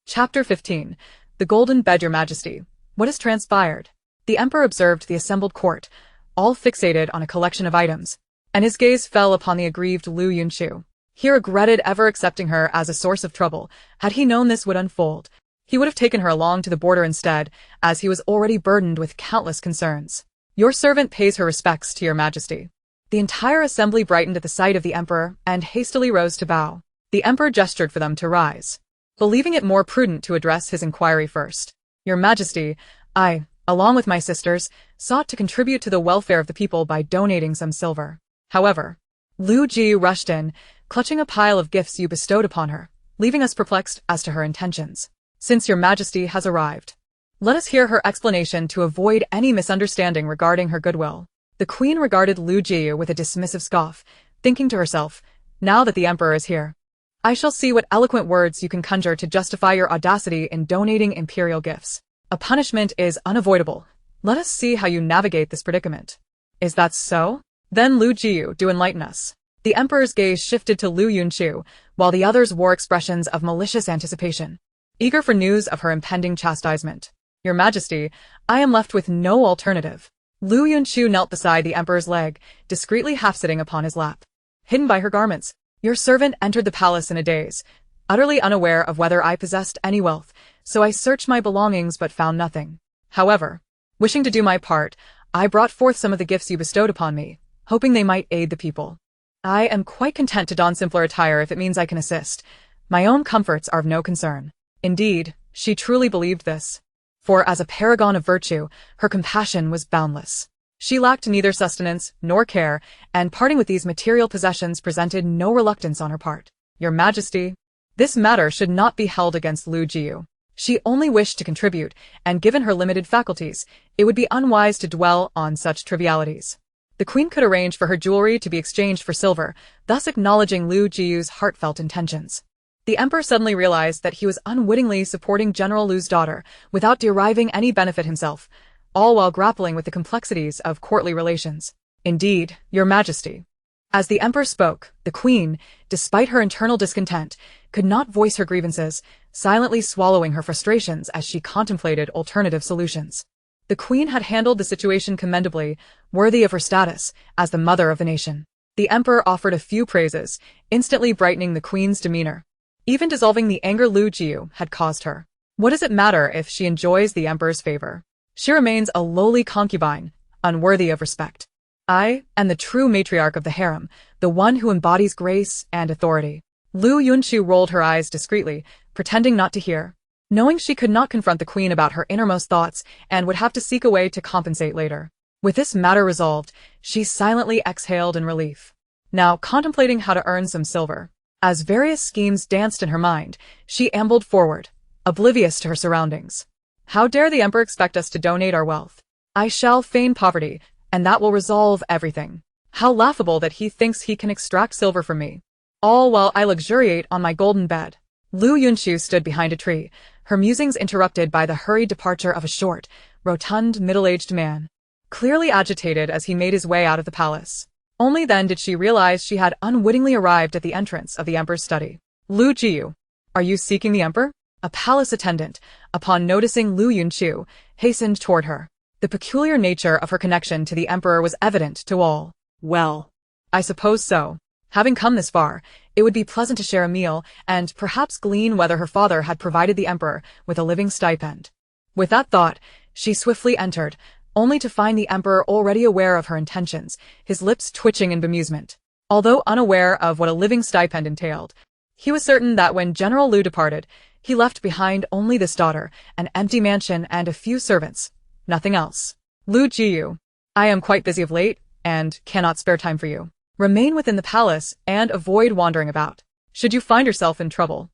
Chapter 15. The Golden Bed. Your Majesty, what has transpired? The Emperor observed the assembled court, all fixated on a collection of items. and his gaze fell upon the aggrieved Liu Yunchu. He regretted ever accepting her as a source of trouble. Had he known this would unfold, he would have taken her along to the border instead, as he was already burdened with countless concerns. Your servant pays her respects to your majesty. The entire assembly brightened at the sight of the emperor and hastily rose to bow. The emperor gestured for them to rise, believing it more prudent to address his inquiry first. Your majesty, I, along with my sisters, sought to contribute to the welfare of the people by donating some silver. However, Liu Ji rushed in, clutching a pile of gifts you bestowed upon her, leaving us perplexed as to her intentions. Since your majesty has arrived, let us hear her explanation to avoid any misunderstanding regarding her goodwill. The queen regarded Liu Ji with a dismissive scoff, thinking to herself, now that the emperor is here, I shall see what eloquent words you can conjure to justify your audacity in donating imperial gifts. A punishment is unavoidable. Let us see how you navigate this predicament. Is that so? Then Liu Ji, do enlighten us. The emperor's gaze shifted to Liu Yunchu, while the others wore expressions of malicious anticipation, eager for news of her impending chastisement. Your majesty, I am left with no alternative. Liu Yunchu knelt beside the emperor's leg, discreetly half-sitting upon his lap. Hidden by her garments, your servant entered the palace in a daze, utterly unaware of whether I possessed any wealth, so I searched my belongings but found nothing. However, wishing to do my part, I brought forth some of the gifts you bestowed upon me, hoping they might aid the people. I am quite content to don simpler attire if it means I can assist. My own comforts are of no concern. Indeed, she truly believed this. For as a paragon of virtue, her compassion was boundless. She lacked neither sustenance nor care, and parting with these material possessions presented no reluctance on her part. Your majesty, this matter should not be held against Liu Jiu. She only wished to contribute, and given her limited faculties, it would be unwise to dwell on such trivialities. The queen could arrange for her jewelry to be exchanged for silver, thus acknowledging Liu Jiu's heartfelt intentions. The emperor suddenly realized that he was unwittingly supporting General Liu's daughter without deriving any benefit himself, all while grappling with the complexities of courtly relations. Indeed, your majesty. As the emperor spoke, the queen, despite her internal discontent, could not voice her grievances, silently swallowing her frustrations as she contemplated alternative solutions. The queen had handled the situation commendably, worthy of her status as the mother of the nation. The emperor offered a few praises, instantly brightening the queen's demeanor, even dissolving the anger Liu Jiu had caused her. What does it matter if she enjoys the emperor's favor? She remains a lowly concubine, unworthy of respect. I am the true matriarch of the harem, the one who embodies grace and authority. Liu Yunchu rolled her eyes discreetly, pretending not to hear, knowing she could not confront the queen about her innermost thoughts and would have to seek a way to compensate later. With this matter resolved, she silently exhaled in relief. Now, contemplating how to earn some silver, as various schemes danced in her mind, she ambled forward, oblivious to her surroundings. How dare the emperor expect us to donate our wealth? I shall feign poverty, and that will resolve everything. How laughable that he thinks he can extract silver from me, all while I luxuriate on my golden bed. Liu Yunchu stood behind a tree, her musings interrupted by the hurried departure of a short, rotund, middle-aged man, clearly agitated as he made his way out of the palace. Only then did she realize she had unwittingly arrived at the entrance of the emperor's study. Liu Jiu, are you seeking the emperor? A palace attendant, upon noticing Liu Yunchu, hastened toward her. The peculiar nature of her connection to the emperor was evident to all. Well, I suppose so. Having come this far, it would be pleasant to share a meal and perhaps glean whether her father had provided the emperor with a living stipend. With that thought, she swiftly entered, only to find the emperor already aware of her intentions, his lips twitching in bemusement. Although unaware of what a living stipend entailed, he was certain that when General Liu departed, he left behind only this daughter, an empty mansion and a few servants. Nothing else. Liu Jiu, I am quite busy of late, and cannot spare time for you. Remain within the palace and avoid wandering about. Should you find yourself in trouble,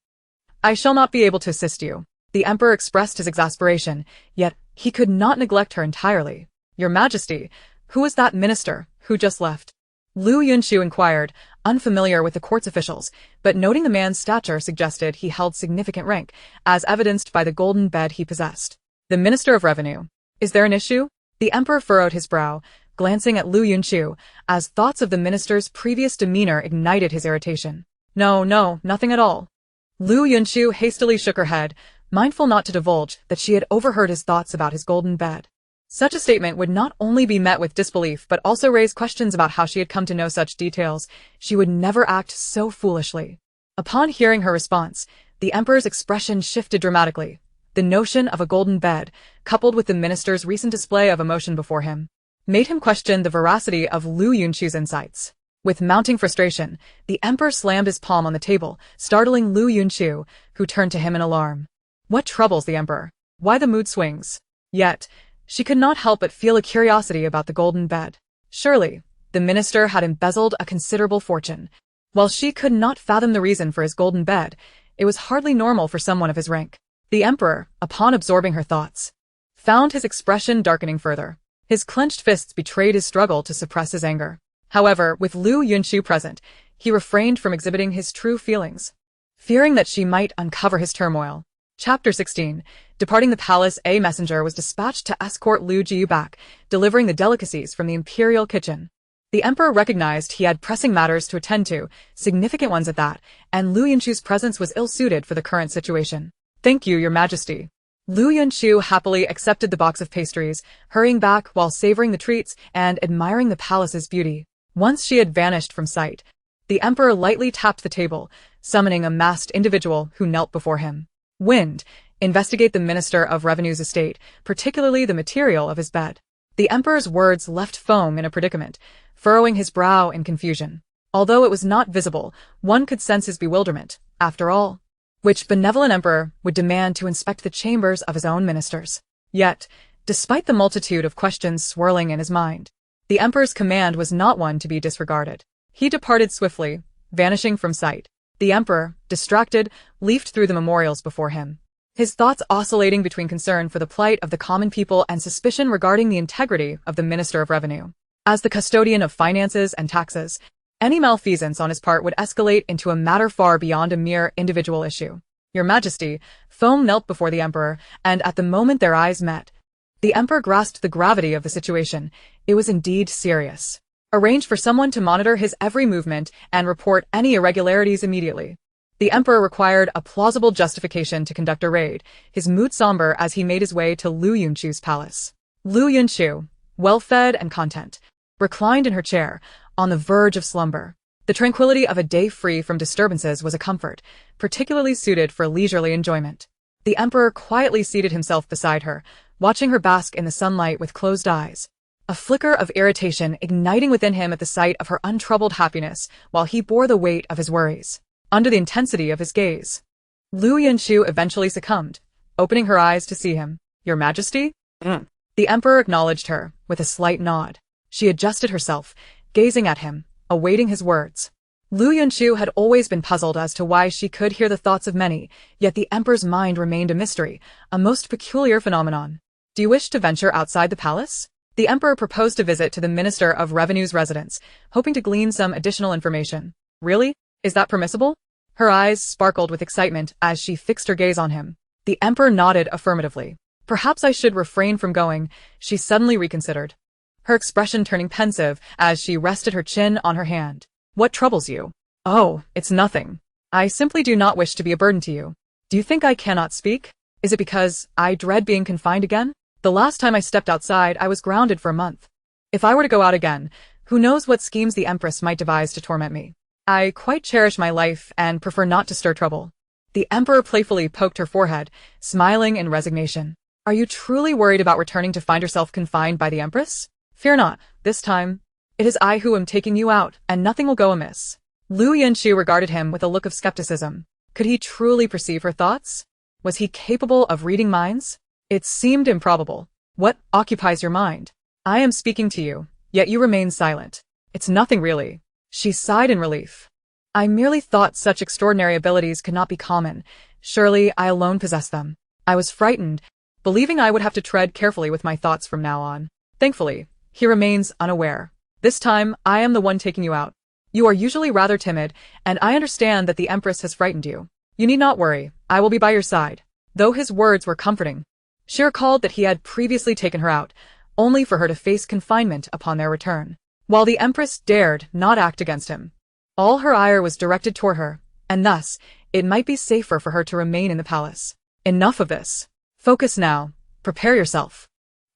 I shall not be able to assist you. The emperor expressed his exasperation, yet he could not neglect her entirely. Your majesty, who is that minister who just left? Liu Yunchu inquired, unfamiliar with the court's officials, but noting the man's stature suggested he held significant rank, as evidenced by the golden bed he possessed. The Minister of Revenue. Is there an issue? The emperor furrowed his brow, glancing at Liu Yunchu, as thoughts of the minister's previous demeanor ignited his irritation. No, nothing at all. Liu Yunchu hastily shook her head, mindful not to divulge that she had overheard his thoughts about his golden bed. Such a statement would not only be met with disbelief but also raise questions about how she had come to know such details. She would never act so foolishly. Upon hearing her response, the emperor's expression shifted dramatically. The notion of a golden bed, coupled with the minister's recent display of emotion before him, made him question the veracity of Liu Yunchu's insights. With mounting frustration, the emperor slammed his palm on the table, startling Liu Yunchu, who turned to him in alarm. What troubles the emperor? Why the mood swings? Yet, she could not help but feel a curiosity about the golden bed. Surely, the minister had embezzled a considerable fortune. While she could not fathom the reason for his golden bed, it was hardly normal for someone of his rank. The emperor, upon absorbing her thoughts, found his expression darkening further. His clenched fists betrayed his struggle to suppress his anger. However, with Liu Yunchu present, he refrained from exhibiting his true feelings, fearing that she might uncover his turmoil. Chapter 16. Departing the palace, a messenger was dispatched to escort Liu Jiu back, delivering the delicacies from the imperial kitchen. The emperor recognized he had pressing matters to attend to, significant ones at that, and Liu Yunchu's presence was ill-suited for the current situation. Thank you, Your Majesty. Liu Yunchu happily accepted the box of pastries, hurrying back while savoring the treats and admiring the palace's beauty. Once she had vanished from sight, the emperor lightly tapped the table, summoning a masked individual who knelt before him. Wind, investigate the Minister of Revenue's estate, particularly the material of his bed. The emperor's words left Foam in a predicament, furrowing his brow in confusion. Although it was not visible, one could sense his bewilderment. After all, which benevolent emperor would demand to inspect the chambers of his own ministers? Yet, despite the multitude of questions swirling in his mind, the emperor's command was not one to be disregarded. He departed swiftly, vanishing from sight. The emperor, distracted, leafed through the memorials before him, his thoughts oscillating between concern for the plight of the common people and suspicion regarding the integrity of the Minister of Revenue. As the custodian of finances and taxes, any malfeasance on his part would escalate into a matter far beyond a mere individual issue. Your Majesty, Foam knelt before the emperor, and at the moment their eyes met, the emperor grasped the gravity of the situation. It was indeed serious. Arrange for someone to monitor his every movement and report any irregularities immediately. The emperor required a plausible justification to conduct a raid, his mood somber as he made his way to Liu Yunchu's palace. Liu Yunchu, well-fed and content, reclined in her chair, on the verge of slumber. The tranquility of a day free from disturbances was a comfort, particularly suited for leisurely enjoyment. The emperor quietly seated himself beside her, watching her bask in the sunlight with closed eyes, a flicker of irritation igniting within him at the sight of her untroubled happiness while he bore the weight of his worries. Under the intensity of his gaze, Liu Yunchu eventually succumbed, opening her eyes to see him. Your Majesty? The emperor acknowledged her, with a slight nod. She adjusted herself, gazing at him, awaiting his words. Liu Yunchu had always been puzzled as to why she could hear the thoughts of many, yet the emperor's mind remained a mystery, a most peculiar phenomenon. Do you wish to venture outside the palace? The emperor proposed a visit to the Minister of Revenue's residence, hoping to glean some additional information. Really? Is that permissible? Her eyes sparkled with excitement as she fixed her gaze on him. The emperor nodded affirmatively. Perhaps I should refrain from going, she suddenly reconsidered, her expression turning pensive as she rested her chin on her hand. What troubles you? Oh, it's nothing. I simply do not wish to be a burden to you. Do you think I cannot speak? Is it because I dread being confined again? The last time I stepped outside, I was grounded for a month. If I were to go out again, who knows what schemes the Empress might devise to torment me. I quite cherish my life and prefer not to stir trouble. The emperor playfully poked her forehead, smiling in resignation. Are you truly worried about returning to find yourself confined by the Empress? Fear not, this time. It is I who am taking you out, and nothing will go amiss. Liu Yunchu regarded him with a look of skepticism. Could he truly perceive her thoughts? Was he capable of reading minds? It seemed improbable. What occupies your mind? I am speaking to you, yet you remain silent. It's nothing really. She sighed in relief. I merely thought such extraordinary abilities could not be common. Surely I alone possess them. I was frightened, believing I would have to tread carefully with my thoughts from now on. Thankfully, he remains unaware. This time, I am the one taking you out. You are usually rather timid, and I understand that the Empress has frightened you. You need not worry, I will be by your side. Though his words were comforting, she recalled that he had previously taken her out, only for her to face confinement upon their return. While the Empress dared not act against him, all her ire was directed toward her, and thus, it might be safer for her to remain in the palace. Enough of this. Focus now. Prepare yourself.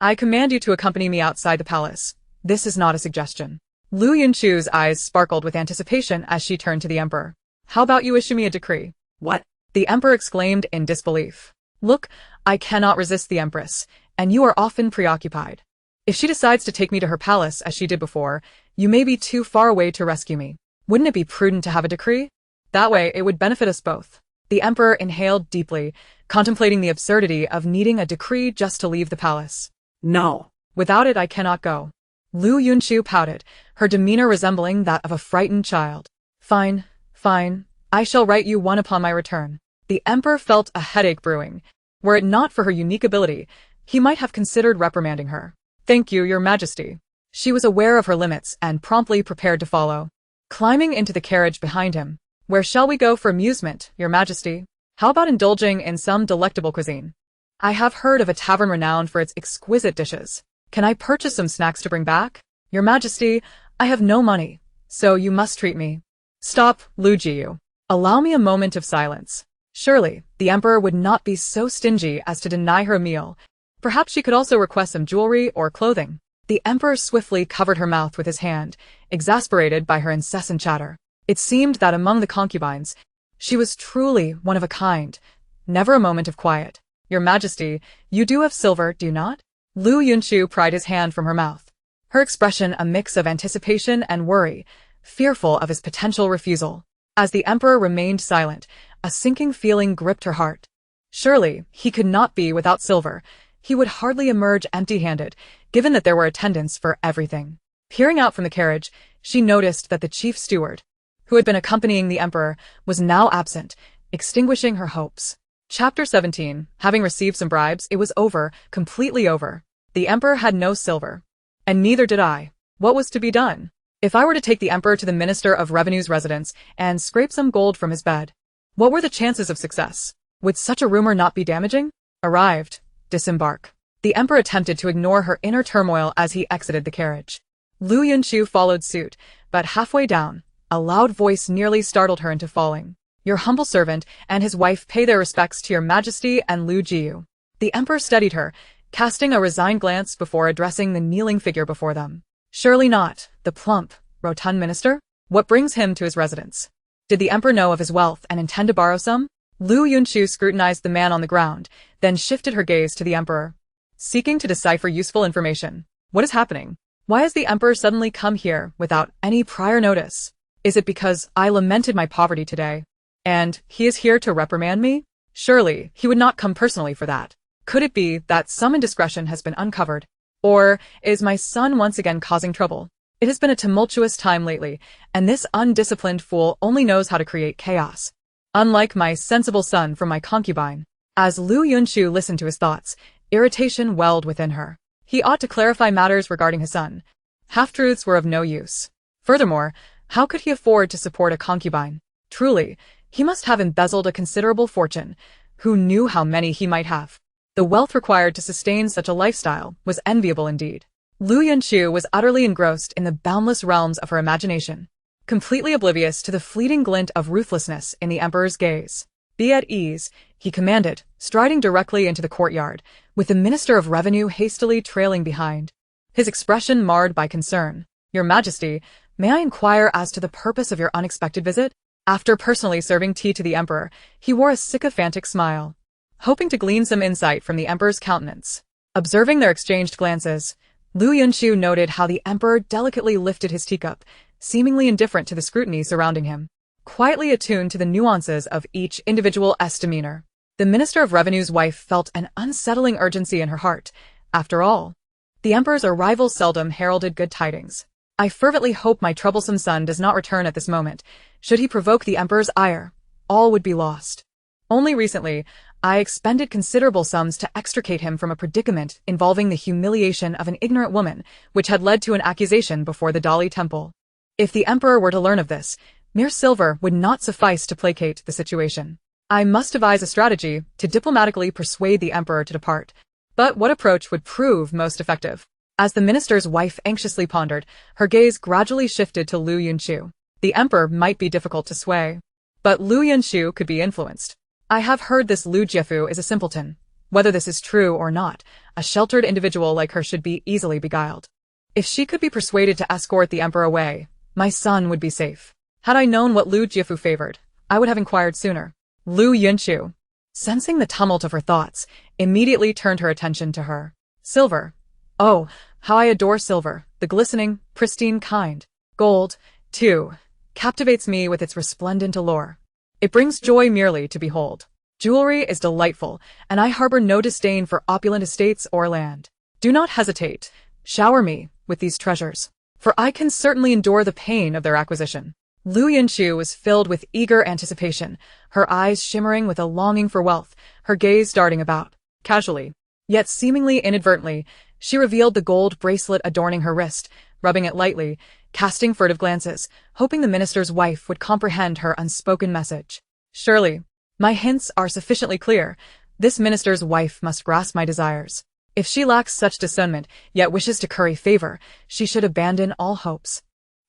I command you to accompany me outside the palace. This is not a suggestion. Liu Yunchu's eyes sparkled with anticipation as she turned to the emperor. How about you issue me a decree? What? The emperor exclaimed in disbelief. Look, I cannot resist the empress, and you are often preoccupied. If she decides to take me to her palace as she did before, you may be too far away to rescue me. Wouldn't it be prudent to have a decree? That way, it would benefit us both. The emperor inhaled deeply, contemplating the absurdity of needing a decree just to leave the palace. No. Without it, I cannot go. Liu Yunchu pouted, her demeanor resembling that of a frightened child. Fine, fine. I shall write you one upon my return. The emperor felt a headache brewing. Were it not for her unique ability, he might have considered reprimanding her. Thank you, your majesty. She was aware of her limits and promptly prepared to follow. Climbing into the carriage behind him. Where shall we go for amusement, your majesty? How about indulging in some delectable cuisine? I have heard of a tavern renowned for its exquisite dishes. Can I purchase some snacks to bring back? Your majesty, I have no money, so you must treat me. Stop, Liu Jiu. Allow me a moment of silence. Surely, the emperor would not be so stingy as to deny her a meal. Perhaps she could also request some jewelry or clothing. The emperor swiftly covered her mouth with his hand, exasperated by her incessant chatter. It seemed that among the concubines, she was truly one of a kind. Never a moment of quiet. Your majesty, you do have silver, do you not? Liu Yunchu pried his hand from her mouth. Her expression a mix of anticipation and worry, fearful of his potential refusal. As the emperor remained silent, a sinking feeling gripped her heart. Surely, he could not be without silver. He would hardly emerge empty-handed, given that there were attendants for everything. Peering out from the carriage, she noticed that the chief steward, who had been accompanying the emperor, was now absent, extinguishing her hopes. Chapter 17. Having received some bribes, it was over, completely over. The emperor had no silver. And neither did I. What was to be done? If I were to take the emperor to the Minister of Revenue's residence and scrape some gold from his bed, what were the chances of success? Would such a rumor not be damaging? Arrived. Disembark. The emperor attempted to ignore her inner turmoil as he exited the carriage. Liu Yunchu followed suit, but halfway down, a loud voice nearly startled her into falling. Your humble servant and his wife pay their respects to your majesty and Liu Jiu. The emperor steadied her, casting a resigned glance before addressing the kneeling figure before them. Surely not, the plump, rotund minister? What brings him to his residence? Did the emperor know of his wealth and intend to borrow some? Liu Yunchu scrutinized the man on the ground, then shifted her gaze to the emperor, seeking to decipher useful information. What is happening? Why has the emperor suddenly come here without any prior notice? Is it because I lamented my poverty today, and he is here to reprimand me? Surely, he would not come personally for that. Could it be that some indiscretion has been uncovered? Or is my son once again causing trouble? It has been a tumultuous time lately, and this undisciplined fool only knows how to create chaos. Unlike my sensible son from my concubine. As Liu Yunchu listened to his thoughts, irritation welled within her. He ought to clarify matters regarding his son. Half-truths were of no use. Furthermore, how could he afford to support a concubine? Truly, he must have embezzled a considerable fortune. Who knew how many he might have? The wealth required to sustain such a lifestyle was enviable indeed. Liu Yunchu was utterly engrossed in the boundless realms of her imagination, completely oblivious to the fleeting glint of ruthlessness in the emperor's gaze. Be at ease, he commanded, striding directly into the courtyard, with the Minister of Revenue hastily trailing behind. His expression marred by concern. Your Majesty, may I inquire as to the purpose of your unexpected visit? After personally serving tea to the emperor, he wore a sycophantic smile, hoping to glean some insight from the emperor's countenance. Observing their exchanged glances, Liu Yunchu noted how the emperor delicately lifted his teacup, seemingly indifferent to the scrutiny surrounding him, quietly attuned to the nuances of each individual's demeanor. The Minister of Revenue's wife felt an unsettling urgency in her heart. After all, the emperor's arrival seldom heralded good tidings. I fervently hope my troublesome son does not return at this moment. Should he provoke the emperor's ire, all would be lost. Only recently, I expended considerable sums to extricate him from a predicament involving the humiliation of an ignorant woman, which had led to an accusation before the Dali Temple. If the emperor were to learn of this, mere silver would not suffice to placate the situation. I must devise a strategy to diplomatically persuade the emperor to depart. But what approach would prove most effective? As the minister's wife anxiously pondered, her gaze gradually shifted to Liu Yunchu. The emperor might be difficult to sway, but Liu Yunchu could be influenced. I have heard this Liu Jiefu is a simpleton. Whether this is true or not, A sheltered individual like her should be easily beguiled. If she could be persuaded to escort the emperor away, my son would be safe. Had I known what Liu Jiafu favored, I would have inquired sooner. Liu Yunchu, sensing the tumult of her thoughts, immediately turned her attention to her. Silver. Oh, how I adore silver, the glistening, pristine kind. Gold, too, captivates me with its resplendent allure. It brings joy merely to behold. Jewelry is delightful, and I harbor no disdain for opulent estates or land. Do not hesitate. Shower me with these treasures, for I can certainly endure the pain of their acquisition. Liu Yunchu was filled with eager anticipation, her eyes shimmering with a longing for wealth, her gaze darting about. Casually, yet seemingly inadvertently, she revealed the gold bracelet adorning her wrist, rubbing it lightly, casting furtive glances, hoping the minister's wife would comprehend her unspoken message. Surely, my hints are sufficiently clear. This minister's wife must grasp my desires. If she lacks such discernment, yet wishes to curry favor, she should abandon all hopes.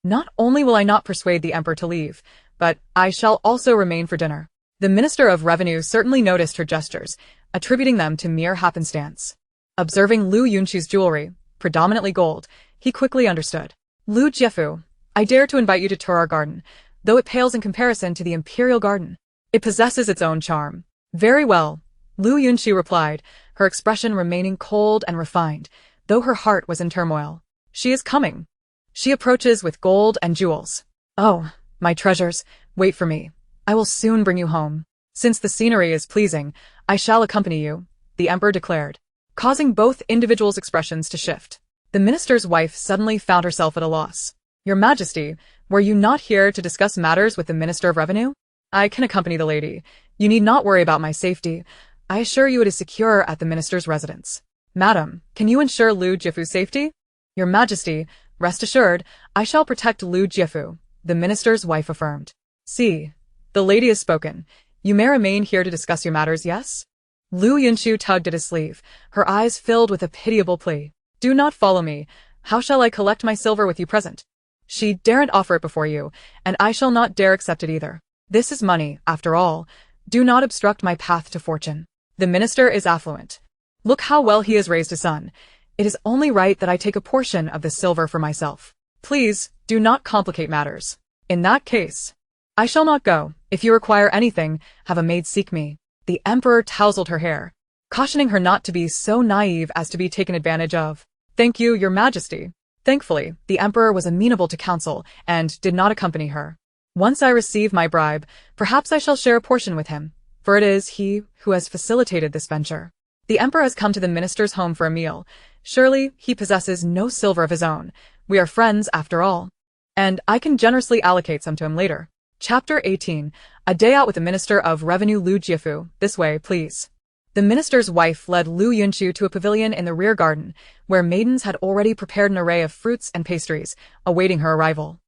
Not only will I not persuade the emperor to leave, but I shall also remain for dinner. The Minister of Revenue certainly noticed her gestures, attributing them to mere happenstance. Observing Liu Yunchu's jewelry, predominantly gold, he quickly understood. Liu Jiafu, I dare to invite you to tour our garden, though it pales in comparison to the imperial garden. It possesses its own charm. Very well, Liu Yunchu replied, her expression remaining cold and refined, though her heart was in turmoil. She is coming. She approaches with gold and jewels. Oh, my treasures, wait for me. I will soon bring you home. Since the scenery is pleasing, I shall accompany you, the emperor declared, causing both individuals' expressions to shift. The minister's wife suddenly found herself at a loss. Your Majesty, were you not here to discuss matters with the Minister of Revenue? I can accompany the lady. You need not worry about my safety. I assure you it is secure at the minister's residence. Madam, can you ensure Liu Jiafu's safety? Your Majesty, rest assured, I shall protect Liu Jiafu, the minister's wife affirmed. See, the lady has spoken. You may remain here to discuss your matters, yes? Liu Yunchu tugged at his sleeve, her eyes filled with a pitiable plea. Do not follow me. How shall I collect my silver with you present? She daren't offer it before you, and I shall not dare accept it either. This is money, after all. Do not obstruct my path to fortune. The minister is affluent. Look how well he has raised his son. It is only right that I take a portion of the silver for myself. Please, do not complicate matters. In that case, I shall not go. If you require anything, have a maid seek me. The emperor tousled her hair, cautioning her not to be so naive as to be taken advantage of. Thank you, your majesty. Thankfully, the emperor was amenable to counsel and did not accompany her. Once I receive my bribe, perhaps I shall share a portion with him, for it is he who has facilitated this venture. The emperor has come to the minister's home for a meal. Surely, he possesses no silver of his own. We are friends, after all. And I can generously allocate some to him later. Chapter 18. A Day Out with the Minister of Revenue Liu Jiafu. This way, please. The minister's wife led Liu Yunchu to a pavilion in the rear garden, where maidens had already prepared an array of fruits and pastries, awaiting her arrival.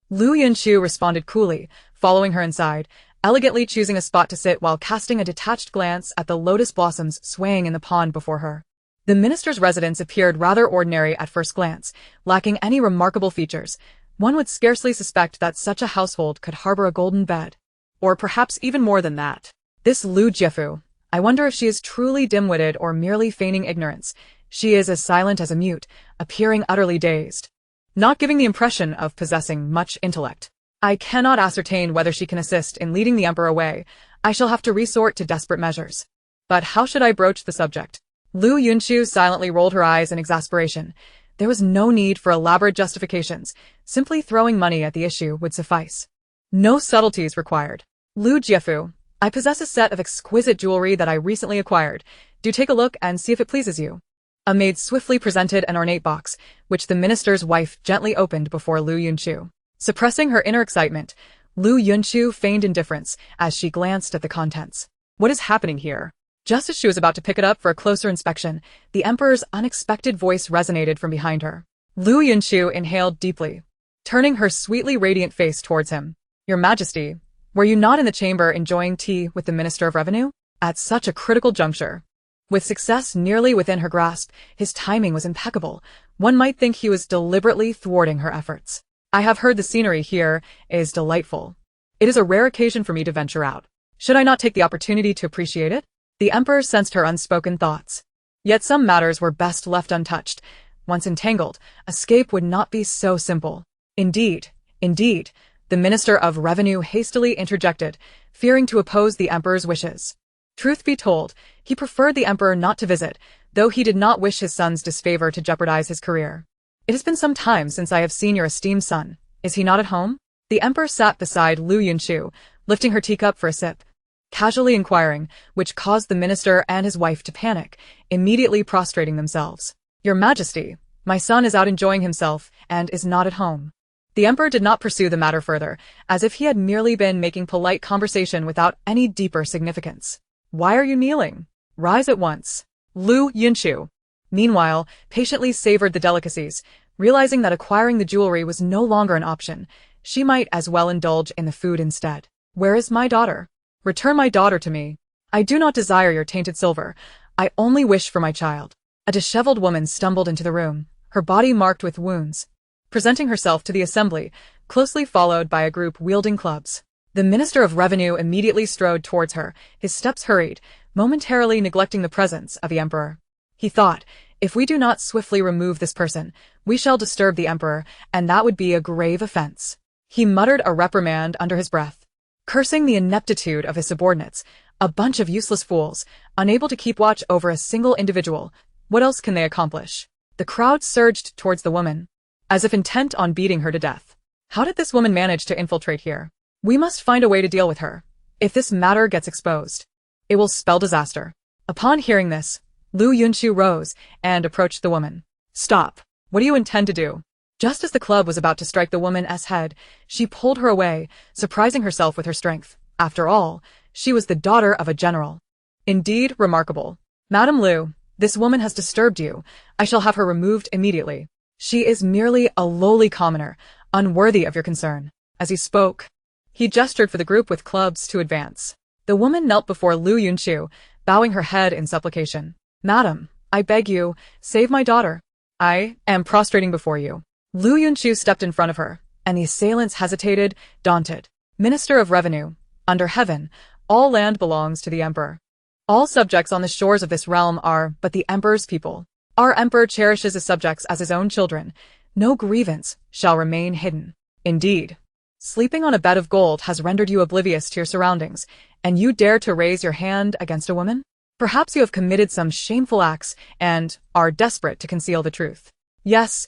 Liu Yunchu responded coolly, following her inside, elegantly choosing a spot to sit while casting a detached glance at the lotus blossoms swaying in the pond before her. The minister's residence appeared rather ordinary at first glance, lacking any remarkable features. One would scarcely suspect that such a household could harbor a golden bed. Or perhaps even more than that. This Liu Jiafu, I wonder if she is truly dim-witted or merely feigning ignorance. She is as silent as a mute, appearing utterly dazed, not giving the impression of possessing much intellect. I cannot ascertain whether she can assist in leading the emperor away. I shall have to resort to desperate measures. But how should I broach the subject? Liu Yunchu silently rolled her eyes in exasperation. There was no need for elaborate justifications. Simply throwing money at the issue would suffice. No subtleties required. Liu Jiafu, I possess a set of exquisite jewelry that I recently acquired. Do take a look and see if it pleases you. A maid swiftly presented an ornate box, which the minister's wife gently opened before Liu Yunchu. Suppressing her inner excitement, Liu Yunchu feigned indifference as she glanced at the contents. What is happening here? Just as she was about to pick it up for a closer inspection, the emperor's unexpected voice resonated from behind her. Liu Yunchu inhaled deeply, turning her sweetly radiant face towards him. Your Majesty, were you not in the chamber enjoying tea with the Minister of Revenue? At such a critical juncture. With success nearly within her grasp, his timing was impeccable. One might think he was deliberately thwarting her efforts. I have heard the scenery here is delightful. It is a rare occasion for me to venture out. Should I not take the opportunity to appreciate it? The emperor sensed her unspoken thoughts. Yet some matters were best left untouched. Once entangled, escape would not be so simple. Indeed, the Minister of Revenue hastily interjected, fearing to oppose the Emperor's wishes. Truth be told, he preferred the Emperor not to visit, though he did not wish his son's disfavor to jeopardize his career. It has been some time since I have seen your esteemed son. Is he not at home? The Emperor sat beside Liu Yunchu, lifting her teacup for a sip, casually inquiring, which caused the minister and his wife to panic, immediately prostrating themselves. Your Majesty, my son is out enjoying himself and is not at home. The Emperor did not pursue the matter further, as if he had merely been making polite conversation without any deeper significance. Why are you kneeling? Rise at once. Liu Yunchu, meanwhile, patiently savored the delicacies, realizing that acquiring the jewelry was no longer an option. She might as well indulge in the food instead. Where is my daughter? Return my daughter to me. I do not desire your tainted silver. I only wish for my child. A disheveled woman stumbled into the room, her body marked with wounds, presenting herself to the assembly, closely followed by a group wielding clubs. The Minister of Revenue immediately strode towards her, his steps hurried, momentarily neglecting the presence of the Emperor. He thought, if we do not swiftly remove this person, we shall disturb the Emperor, and that would be a grave offense. He muttered a reprimand under his breath, cursing the ineptitude of his subordinates, a bunch of useless fools, unable to keep watch over a single individual. What else can they accomplish? The crowd surged towards the woman, as if intent on beating her to death. How did this woman manage to infiltrate here? We must find a way to deal with her. If this matter gets exposed, it will spell disaster. Upon hearing this, Liu Yunchu rose and approached the woman. Stop. What do you intend to do? Just as the club was about to strike the woman's head, she pulled her away, surprising herself with her strength. After all, she was the daughter of a general. Indeed, remarkable. Madam Liu, this woman has disturbed you. I shall have her removed immediately. She is merely a lowly commoner, unworthy of your concern. As he spoke, he gestured for the group with clubs to advance. The woman knelt before Liu Yunchu, bowing her head in supplication. Madam, I beg you, save my daughter. I am prostrating before you. Liu Yunchu stepped in front of her, and the assailants hesitated, daunted. Minister of Revenue, under heaven, all land belongs to the Emperor. All subjects on the shores of this realm are but the Emperor's people. Our Emperor cherishes his subjects as his own children. No grievance shall remain hidden. Indeed, sleeping on a bed of gold has rendered you oblivious to your surroundings, and you dare to raise your hand against a woman? Perhaps you have committed some shameful acts and are desperate to conceal the truth. Yes,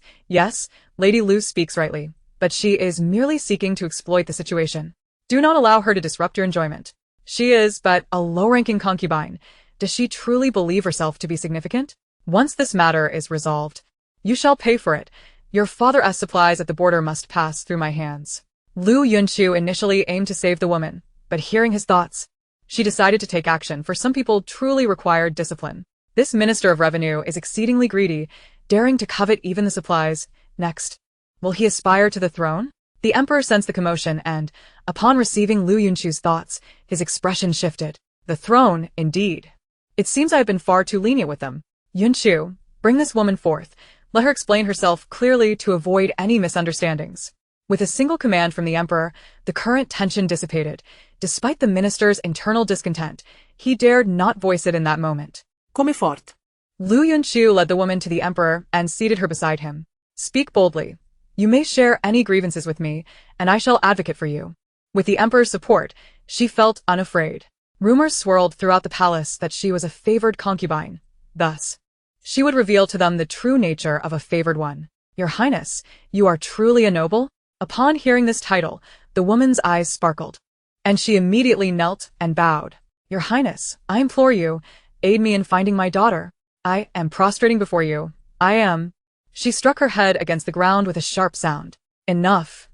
Lady Liu speaks rightly, but she is merely seeking to exploit the situation. Do not allow her to disrupt your enjoyment. She is but a low-ranking concubine. Does she truly believe herself to be significant? Once this matter is resolved, you shall pay for it. Your father's supplies at the border must pass through my hands. Liu Yunchu initially aimed to save the woman, but hearing his thoughts, she decided to take action, for some people truly required discipline. This Minister of Revenue is exceedingly greedy, daring to covet even the supplies. Next, will he aspire to the throne? The Emperor sensed the commotion and, upon receiving Liu Yunchu's thoughts, his expression shifted. The throne, indeed. It seems I have been far too lenient with them. Yunchu, bring this woman forth. Let her explain herself clearly to avoid any misunderstandings. With a single command from the Emperor, the current tension dissipated. Despite the minister's internal discontent, he dared not voice it in that moment. Come forte. Liu Yunchu led the woman to the Emperor and seated her beside him. Speak boldly. You may share any grievances with me, and I shall advocate for you. With the Emperor's support, she felt unafraid. Rumors swirled throughout the palace that she was a favored concubine. Thus, she would reveal to them the true nature of a favored one. Your Highness, you are truly a noble? Upon hearing this title, the woman's eyes sparkled, and she immediately knelt and bowed. Your Highness, I implore you, aid me in finding my daughter. I am prostrating before you. I am. She struck her head against the ground with a sharp sound. Enough.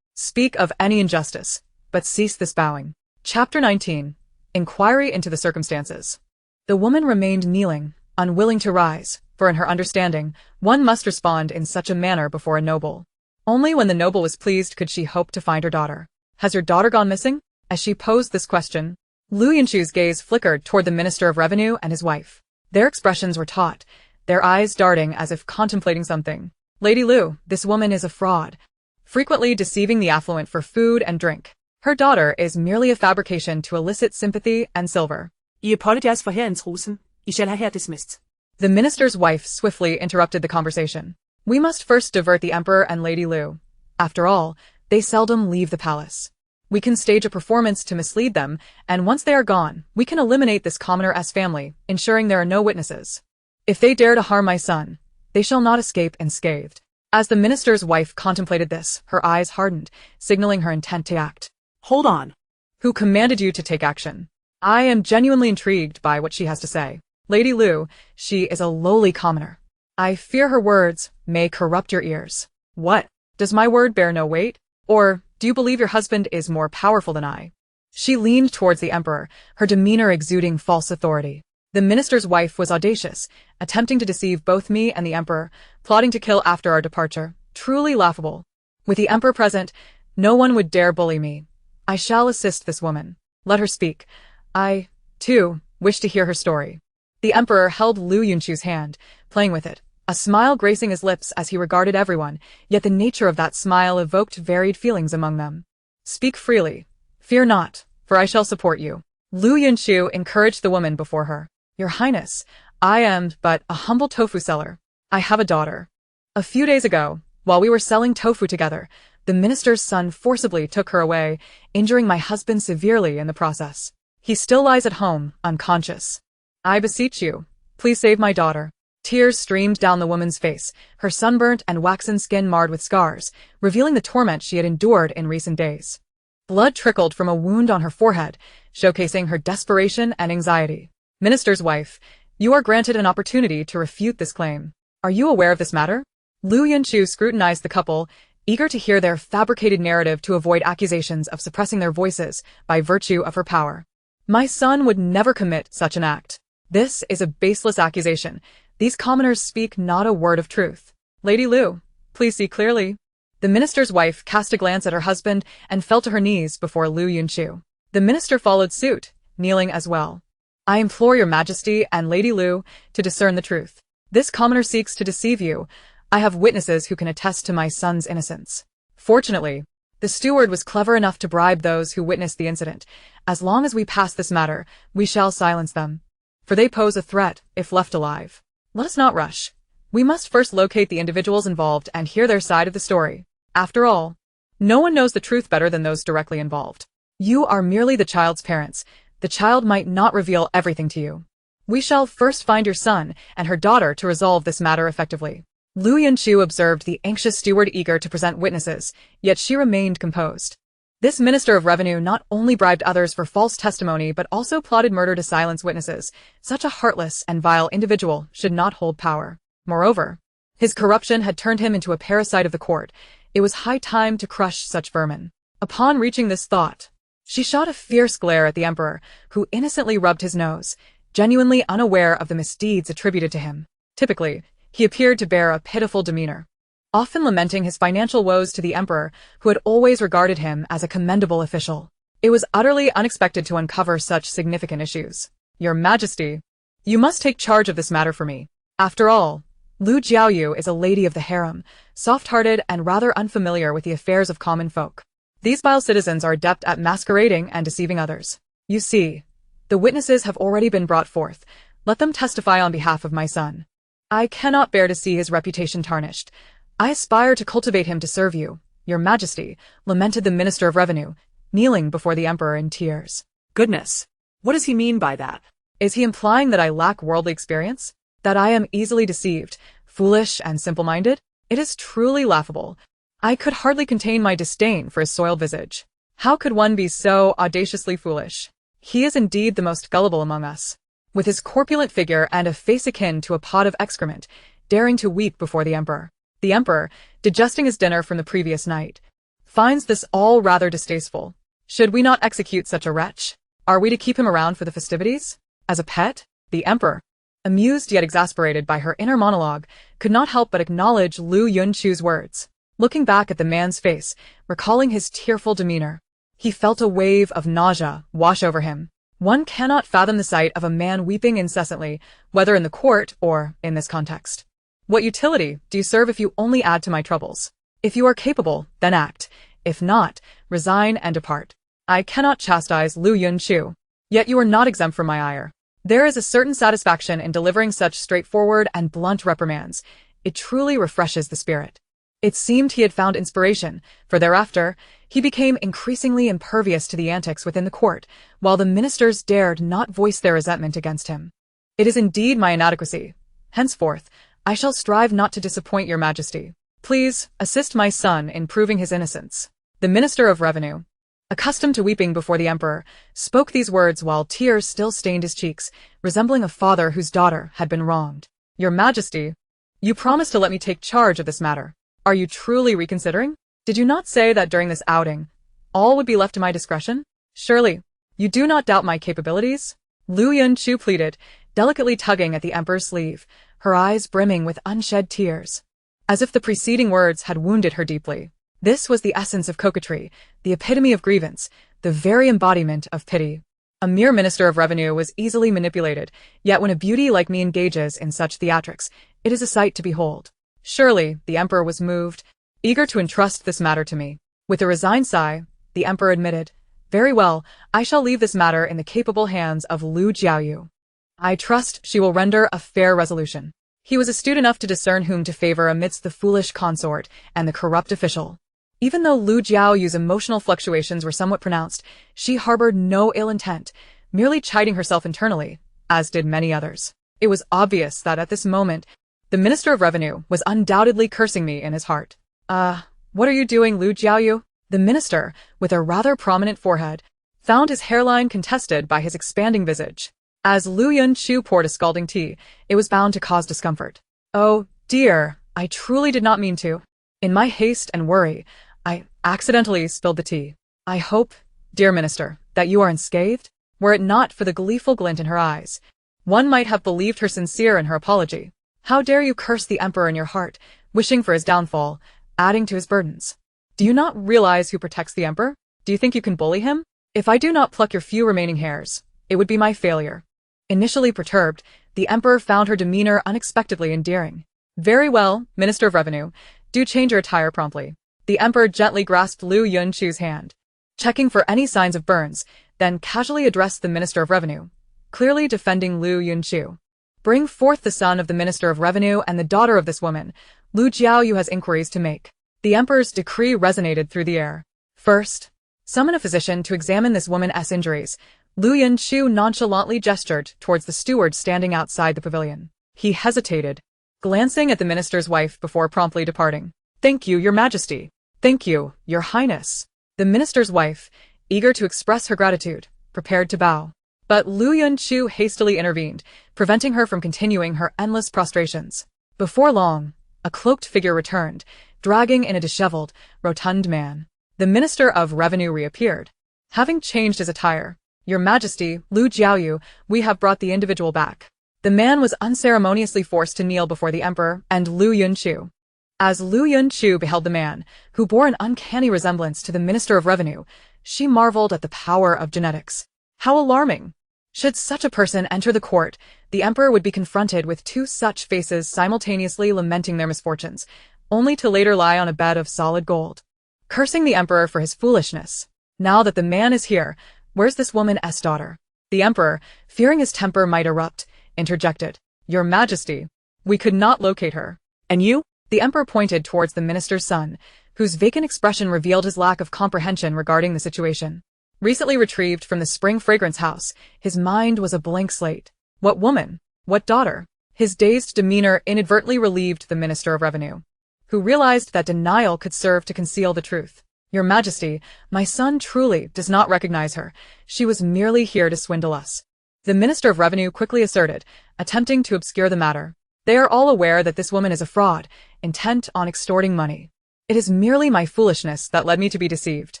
Speak of any injustice, but cease this bowing. Chapter 19. Inquiry into the circumstances. The woman remained kneeling, unwilling to rise, for in her understanding, one must respond in such a manner before a noble. Only when the noble was pleased could she hope to find her daughter. Has your daughter gone missing? As she posed this question, Liu Yunchu's gaze flickered toward the Minister of Revenue and his wife. Their expressions were taut, their eyes darting as if contemplating something. Lady Liu, this woman is a fraud, frequently deceiving the affluent for food and drink. Her daughter is merely a fabrication to elicit sympathy and silver. I apologize for herrens rusen. You shall have dismissed. The minister's wife swiftly interrupted the conversation. We must first divert the emperor and Lady Liu. After all, they seldom leave the palace. We can stage a performance to mislead them, and once they are gone, we can eliminate this commoner-s family, ensuring there are no witnesses. If they dare to harm my son, they shall not escape unscathed. As the minister's wife contemplated this, her eyes hardened, signaling her intent to act. Hold on. Who commanded you to take action? I am genuinely intrigued by what she has to say. Lady Liu, she is a lowly commoner. I fear her words may corrupt your ears. What? Does my word bear no weight? Or do you believe your husband is more powerful than I? She leaned towards the emperor, her demeanor exuding false authority. The minister's wife was audacious, attempting to deceive both me and the emperor, plotting to kill after our departure. Truly laughable. With the emperor present, no one would dare bully me. I shall assist this woman. Let her speak. I, too, wish to hear her story. The emperor held Liu Yunchu's hand, playing with it, a smile gracing his lips as he regarded everyone, yet the nature of that smile evoked varied feelings among them. Speak freely. Fear not, for I shall support you. Liu Yunchu encouraged the woman before her. Your Highness, I am but a humble tofu seller. I have a daughter. A few days ago, while we were selling tofu together, the minister's son forcibly took her away, injuring my husband severely in the process. He still lies at home, unconscious. I beseech you, please save my daughter. Tears streamed down the woman's face, her sunburnt and waxen skin marred with scars, revealing the torment she had endured in recent days. Blood trickled from a wound on her forehead, showcasing her desperation and anxiety. Minister's wife, you are granted an opportunity to refute this claim. Are you aware of this matter? Liu Yunchu scrutinized the couple, eager to hear their fabricated narrative to avoid accusations of suppressing their voices by virtue of her power. My son would never commit such an act. This is a baseless accusation. These commoners speak not a word of truth. Lady Liu, please see clearly. The minister's wife cast a glance at her husband and fell to her knees before Liu Yunchu. The minister followed suit, kneeling as well. I implore your majesty and Lady Liu to discern the truth. This commoner seeks to deceive you. I have witnesses who can attest to my son's innocence. Fortunately, the steward was clever enough to bribe those who witnessed the incident. As long as we pass this matter, we shall silence them. For they pose a threat if left alive. Let us not rush. We must first locate the individuals involved and hear their side of the story. After all, no one knows the truth better than those directly involved. You are merely the child's parents. The child might not reveal everything to you. We shall first find your son and her daughter to resolve this matter effectively. Liu Yunchu observed the anxious steward eager to present witnesses, yet she remained composed. This minister of revenue not only bribed others for false testimony but also plotted murder to silence witnesses. Such a heartless and vile individual should not hold power. Moreover, his corruption had turned him into a parasite of the court. It was high time to crush such vermin. Upon reaching this thought, she shot a fierce glare at the emperor, who innocently rubbed his nose, genuinely unaware of the misdeeds attributed to him. Typically, he appeared to bear a pitiful demeanor, often lamenting his financial woes to the emperor, who had always regarded him as a commendable official. It was utterly unexpected to uncover such significant issues. Your Majesty, you must take charge of this matter for me. After all, Liu Jiaoyu is a lady of the harem, soft-hearted and rather unfamiliar with the affairs of common folk. These vile citizens are adept at masquerading and deceiving others. You see, the witnesses have already been brought forth. Let them testify on behalf of my son. I cannot bear to see his reputation tarnished. I aspire to cultivate him to serve you, your Majesty, lamented the Minister of Revenue, kneeling before the Emperor in tears. Goodness. What does he mean by that? Is he implying that I lack worldly experience? That I am easily deceived, foolish and simple-minded? It is truly laughable. I could hardly contain my disdain for his soiled visage. How could one be so audaciously foolish? He is indeed the most gullible among us. With his corpulent figure and a face akin to a pot of excrement, daring to weep before the Emperor. The Emperor, digesting his dinner from the previous night, finds this all rather distasteful. Should we not execute such a wretch? Are we to keep him around for the festivities? As a pet? The Emperor, amused yet exasperated by her inner monologue, could not help but acknowledge Liu Yunchu's words. Looking back at the man's face, recalling his tearful demeanor, he felt a wave of nausea wash over him. One cannot fathom the sight of a man weeping incessantly, whether in the court or in this context. What utility do you serve if you only add to my troubles? If you are capable, then act. If not, resign and depart. I cannot chastise Liu Yunchu. Yet you are not exempt from my ire. There is a certain satisfaction in delivering such straightforward and blunt reprimands. It truly refreshes the spirit. It seemed he had found inspiration, for thereafter, he became increasingly impervious to the antics within the court, while the ministers dared not voice their resentment against him. It is indeed my inadequacy. Henceforth, I shall strive not to disappoint your majesty. Please, assist my son in proving his innocence. The Minister of Revenue, accustomed to weeping before the emperor, spoke these words while tears still stained his cheeks, resembling a father whose daughter had been wronged. Your majesty, you promised to let me take charge of this matter. Are you truly reconsidering? Did you not say that during this outing, all would be left to my discretion? Surely, you do not doubt my capabilities? Liu Yunchu pleaded, delicately tugging at the emperor's sleeve, her eyes brimming with unshed tears, as if the preceding words had wounded her deeply. This was the essence of coquetry, the epitome of grievance, the very embodiment of pity. A mere minister of revenue was easily manipulated, yet when a beauty like me engages in such theatrics, it is a sight to behold. Surely, the emperor was moved, eager to entrust this matter to me. With a resigned sigh, the emperor admitted, "Very well, I shall leave this matter in the capable hands of Liu Jiaoyu. I trust she will render a fair resolution." He was astute enough to discern whom to favor amidst the foolish consort and the corrupt official. Even though Liu Jiaoyu's emotional fluctuations were somewhat pronounced, she harbored no ill intent, merely chiding herself internally, as did many others. It was obvious that at this moment, the Minister of Revenue was undoubtedly cursing me in his heart. What are you doing, Liu Jiaoyu? The minister, with a rather prominent forehead, found his hairline contested by his expanding visage. As Liu Yunchu poured a scalding tea, it was bound to cause discomfort. Oh, dear, I truly did not mean to. In my haste and worry, I accidentally spilled the tea. I hope, dear minister, that you are unscathed? Were it not for the gleeful glint in her eyes, one might have believed her sincere in her apology. How dare you curse the emperor in your heart, wishing for his downfall, adding to his burdens? Do you not realize who protects the emperor? Do you think you can bully him? If I do not pluck your few remaining hairs, it would be my failure. Initially perturbed, the emperor found her demeanor unexpectedly endearing. Very well, Minister of Revenue, do change your attire promptly. The emperor gently grasped Liu Yunchu's hand, checking for any signs of burns, then casually addressed the Minister of Revenue, clearly defending Liu Yunchu. Bring forth the son of the Minister of Revenue and the daughter of this woman. Liu Jiaoyu has inquiries to make. The emperor's decree resonated through the air. First, summon a physician to examine this woman's injuries. Liu Yunchu nonchalantly gestured towards the steward standing outside the pavilion. He hesitated, glancing at the minister's wife before promptly departing. Thank you, your majesty. Thank you, your highness. The minister's wife, eager to express her gratitude, prepared to bow. But Liu Yunchu hastily intervened, preventing her from continuing her endless prostrations. Before long, a cloaked figure returned, dragging in a disheveled, rotund man. The Minister of Revenue reappeared, having changed his attire. Your Majesty, Liu Jiaoyu, we have brought the individual back. The man was unceremoniously forced to kneel before the emperor and Liu Yunchu. As Liu Yunchu beheld the man, who bore an uncanny resemblance to the Minister of Revenue, she marveled at the power of genetics. How alarming! Should such a person enter the court, the emperor would be confronted with two such faces simultaneously lamenting their misfortunes, only to later lie on a bed of solid gold, cursing the emperor for his foolishness. Now that the man is here, where's this woman's daughter? The emperor, fearing his temper might erupt, interjected. Your Majesty, we could not locate her. And you? The emperor pointed towards the minister's son, whose vacant expression revealed his lack of comprehension regarding the situation. Recently retrieved from the spring fragrance house, his mind was a blank slate. What woman? What daughter? His dazed demeanor inadvertently relieved the Minister of Revenue, who realized that denial could serve to conceal the truth. Your Majesty, my son truly does not recognize her. She was merely here to swindle us. The Minister of Revenue quickly asserted, attempting to obscure the matter. They are all aware that this woman is a fraud, intent on extorting money. It is merely my foolishness that led me to be deceived.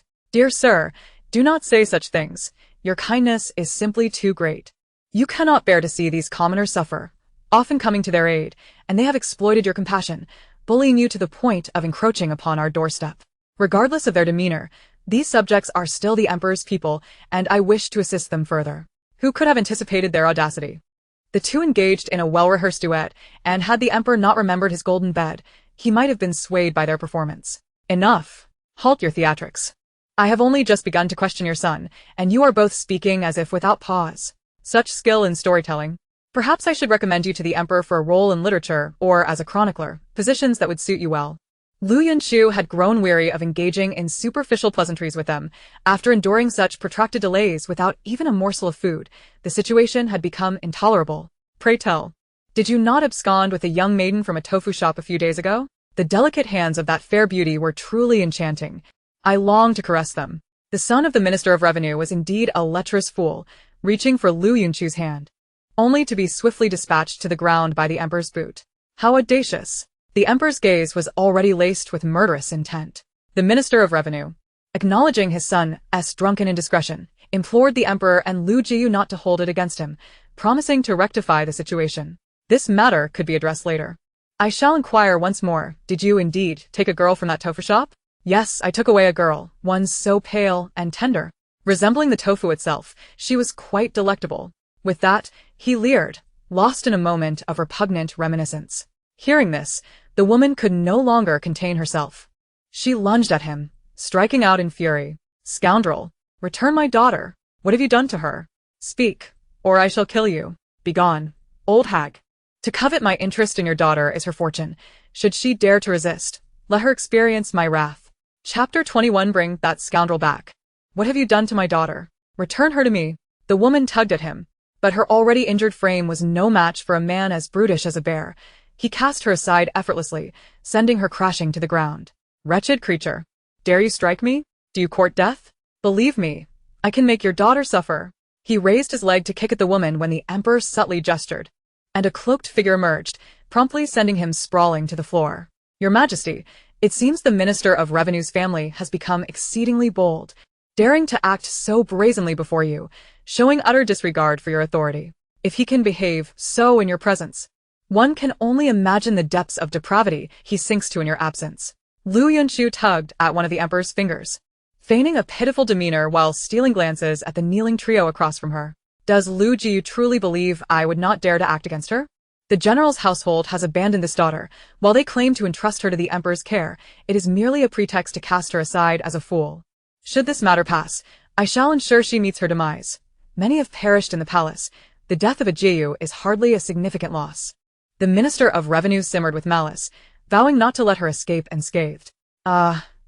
Dear sir, do not say such things. Your kindness is simply too great. You cannot bear to see these commoners suffer, often coming to their aid, and they have exploited your compassion, bullying you to the point of encroaching upon our doorstep. Regardless of their demeanor, these subjects are still the emperor's people, and I wish to assist them further. Who could have anticipated their audacity? The two engaged in a well-rehearsed duet, and had the emperor not remembered his golden bed, he might have been swayed by their performance. Enough. Halt your theatrics. I have only just begun to question your son, and you are both speaking as if without pause. Such skill in storytelling. Perhaps I should recommend you to the emperor for a role in literature or as a chronicler, positions that would suit you well. Liu Yunchu had grown weary of engaging in superficial pleasantries with them. After enduring such protracted delays without even a morsel of food, the situation had become intolerable. Pray tell, did you not abscond with a young maiden from a tofu shop a few days ago? The delicate hands of that fair beauty were truly enchanting. I longed to caress them. The son of the Minister of Revenue was indeed a lecherous fool, reaching for Liu Yunchu's hand, only to be swiftly dispatched to the ground by the emperor's boot. How audacious! The emperor's gaze was already laced with murderous intent. The Minister of Revenue, acknowledging his son's drunken indiscretion, implored the emperor and Liu Jiyu not to hold it against him, promising to rectify the situation. This matter could be addressed later. I shall inquire once more, did you indeed take a girl from that tofu shop? Yes, I took away a girl, one so pale and tender. Resembling the tofu itself, she was quite delectable. With that, he leered, lost in a moment of repugnant reminiscence. Hearing this, the woman could no longer contain herself. She lunged at him, striking out in fury. Scoundrel! Return my daughter! What have you done to her? Speak, or I shall kill you. Begone, old hag. To covet my interest in your daughter is her fortune. Should she dare to resist, let her experience my wrath. Chapter 21. Bring that scoundrel back. What have you done to my daughter? Return her to me. The woman tugged at him, but her already injured frame was no match for a man as brutish as a bear. He cast her aside effortlessly, sending her crashing to the ground. Wretched creature! Dare you strike me? Do you court death? Believe me, I can make your daughter suffer. He raised his leg to kick at the woman when the emperor subtly gestured, and a cloaked figure emerged, promptly sending him sprawling to the floor. Your Majesty, it seems the Minister of Revenue's family has become exceedingly bold, daring to act so brazenly before you, showing utter disregard for your authority. If he can behave so in your presence, one can only imagine the depths of depravity he sinks to in your absence. Liu Yunchu tugged at one of the emperor's fingers, feigning a pitiful demeanor while stealing glances at the kneeling trio across from her. Does Liu Jiyu truly believe I would not dare to act against her? The general's household has abandoned this daughter. While they claim to entrust her to the emperor's care, it is merely a pretext to cast her aside as a fool. Should this matter pass, I shall ensure she meets her demise. Many have perished in the palace. The death of a Jiyu is hardly a significant loss. The Minister of Revenue simmered with malice, vowing not to let her escape unscathed.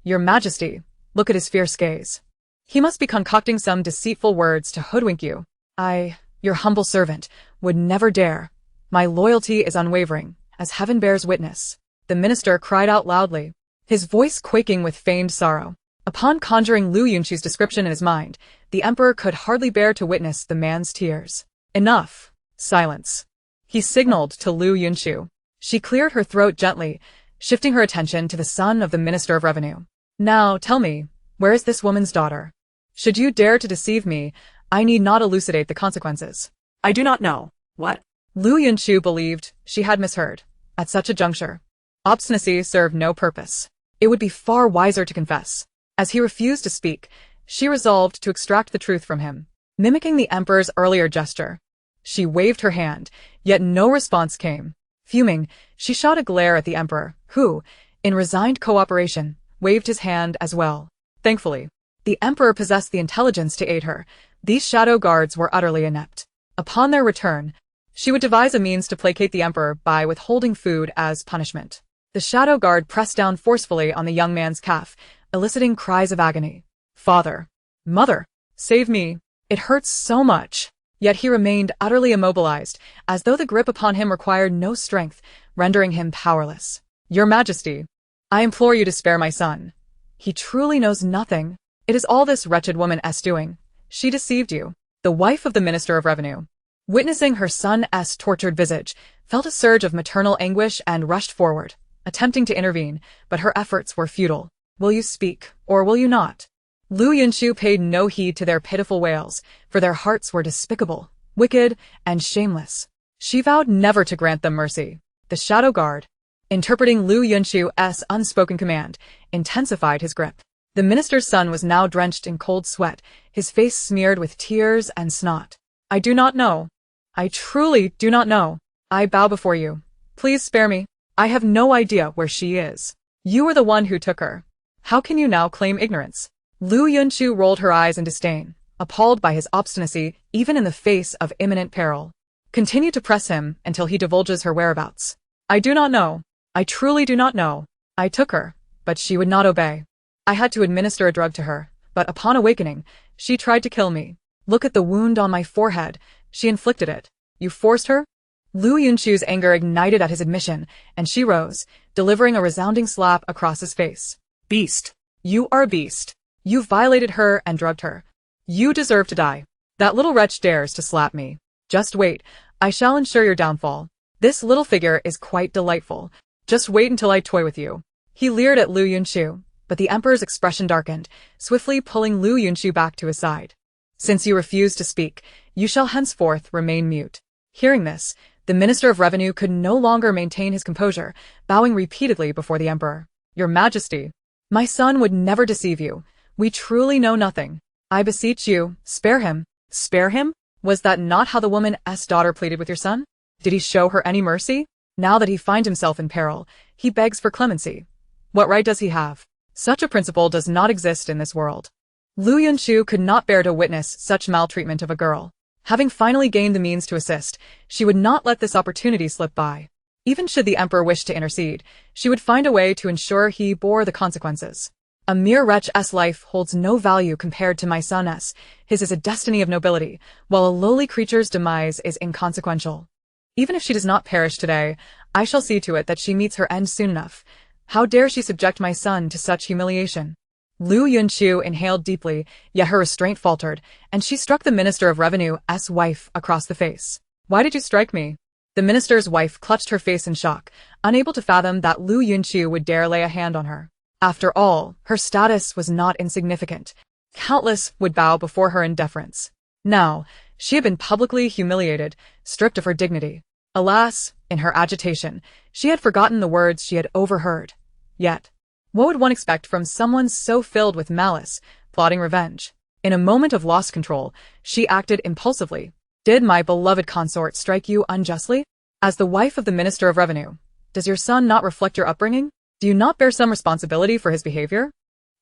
Your Majesty, look at his fierce gaze. He must be concocting some deceitful words to hoodwink you. I, your humble servant, would never dare. My loyalty is unwavering, as heaven bears witness. The minister cried out loudly, his voice quaking with feigned sorrow. Upon conjuring Liu Yunchu's description in his mind, the emperor could hardly bear to witness the man's tears. Enough. Silence. He signaled to Liu Yunchu. She cleared her throat gently, shifting her attention to the son of the Minister of Revenue. Now, tell me, where is this woman's daughter? Should you dare to deceive me, I need not elucidate the consequences. I do not know. What? Liu Yunchu believed she had misheard. At such a juncture, obstinacy served no purpose. It would be far wiser to confess. As he refused to speak, she resolved to extract the truth from him. Mimicking the emperor's earlier gesture, she waved her hand, yet no response came. Fuming, she shot a glare at the emperor, who, in resigned cooperation, waved his hand as well. Thankfully, the emperor possessed the intelligence to aid her. These shadow guards were utterly inept. Upon their return, she would devise a means to placate the emperor by withholding food as punishment. The shadow guard pressed down forcefully on the young man's calf, eliciting cries of agony. Father! Mother! Save me! It hurts so much! Yet he remained utterly immobilized, as though the grip upon him required no strength, rendering him powerless. Your Majesty, I implore you to spare my son. He truly knows nothing. It is all this wretched woman's doing. She deceived you. The wife of the Minister of Revenue, witnessing her son's tortured visage, felt a surge of maternal anguish and rushed forward, attempting to intervene, but her efforts were futile. Will you speak, or will you not? Liu Yunchu paid no heed to their pitiful wails, for their hearts were despicable, wicked, and shameless. She vowed never to grant them mercy. The shadow guard, interpreting Liu Yunchu's unspoken command, intensified his grip. The minister's son was now drenched in cold sweat, his face smeared with tears and snot. I do not know. I truly do not know. I bow before you. Please spare me. I have no idea where she is. You are the one who took her. How can you now claim ignorance? Liu Yunchu rolled her eyes in disdain. appalled by his obstinacy even in the face of imminent peril. Continue to press him until he divulges her whereabouts. I do not know. I truly do not know. I took her, but she would not obey. I had to administer a drug to her, but upon awakening, she tried to kill me. Look at the wound on my forehead. She inflicted it. You forced her? Liu Yunchu's anger ignited at his admission, and she rose, delivering a resounding slap across his face. Beast. You are a beast. You violated her and drugged her. You deserve to die. That little wretch dares to slap me. Just wait. I shall ensure your downfall. This little figure is quite delightful. Just wait until I toy with you. He leered at Liu Yunchu, but the emperor's expression darkened, swiftly pulling Liu Yunchu back to his side. Since you refuse to speak, you shall henceforth remain mute. Hearing this, the Minister of Revenue could no longer maintain his composure, bowing repeatedly before the emperor. Your Majesty, my son would never deceive you. We truly know nothing. I beseech you, spare him. Spare him? Was that not how the woman's daughter pleaded with your son? Did he show her any mercy? Now that he finds himself in peril, he begs for clemency. What right does he have? Such a principle does not exist in this world. Liu Yunchu could not bear to witness such maltreatment of a girl. Having finally gained the means to assist, she would not let this opportunity slip by. Even should the emperor wish to intercede, she would find a way to ensure he bore the consequences. A mere wretch's life holds no value compared to my son's. His is a destiny of nobility, while a lowly creature's demise is inconsequential. Even if she does not perish today, I shall see to it that she meets her end soon enough. How dare she subject my son to such humiliation? Liu Yunchu inhaled deeply, yet her restraint faltered, and she struck the Minister of Revenue's wife across the face. Why did you strike me? The minister's wife clutched her face in shock, unable to fathom that Liu Yunchu would dare lay a hand on her. After all, her status was not insignificant. Countless would bow before her in deference. Now, she had been publicly humiliated, stripped of her dignity. Alas, in her agitation, she had forgotten the words she had overheard. Yet, what would one expect from someone so filled with malice, plotting revenge? In a moment of lost control, she acted impulsively. Did my beloved consort strike you unjustly? As the wife of the Minister of Revenue, does your son not reflect your upbringing? Do you not bear some responsibility for his behavior?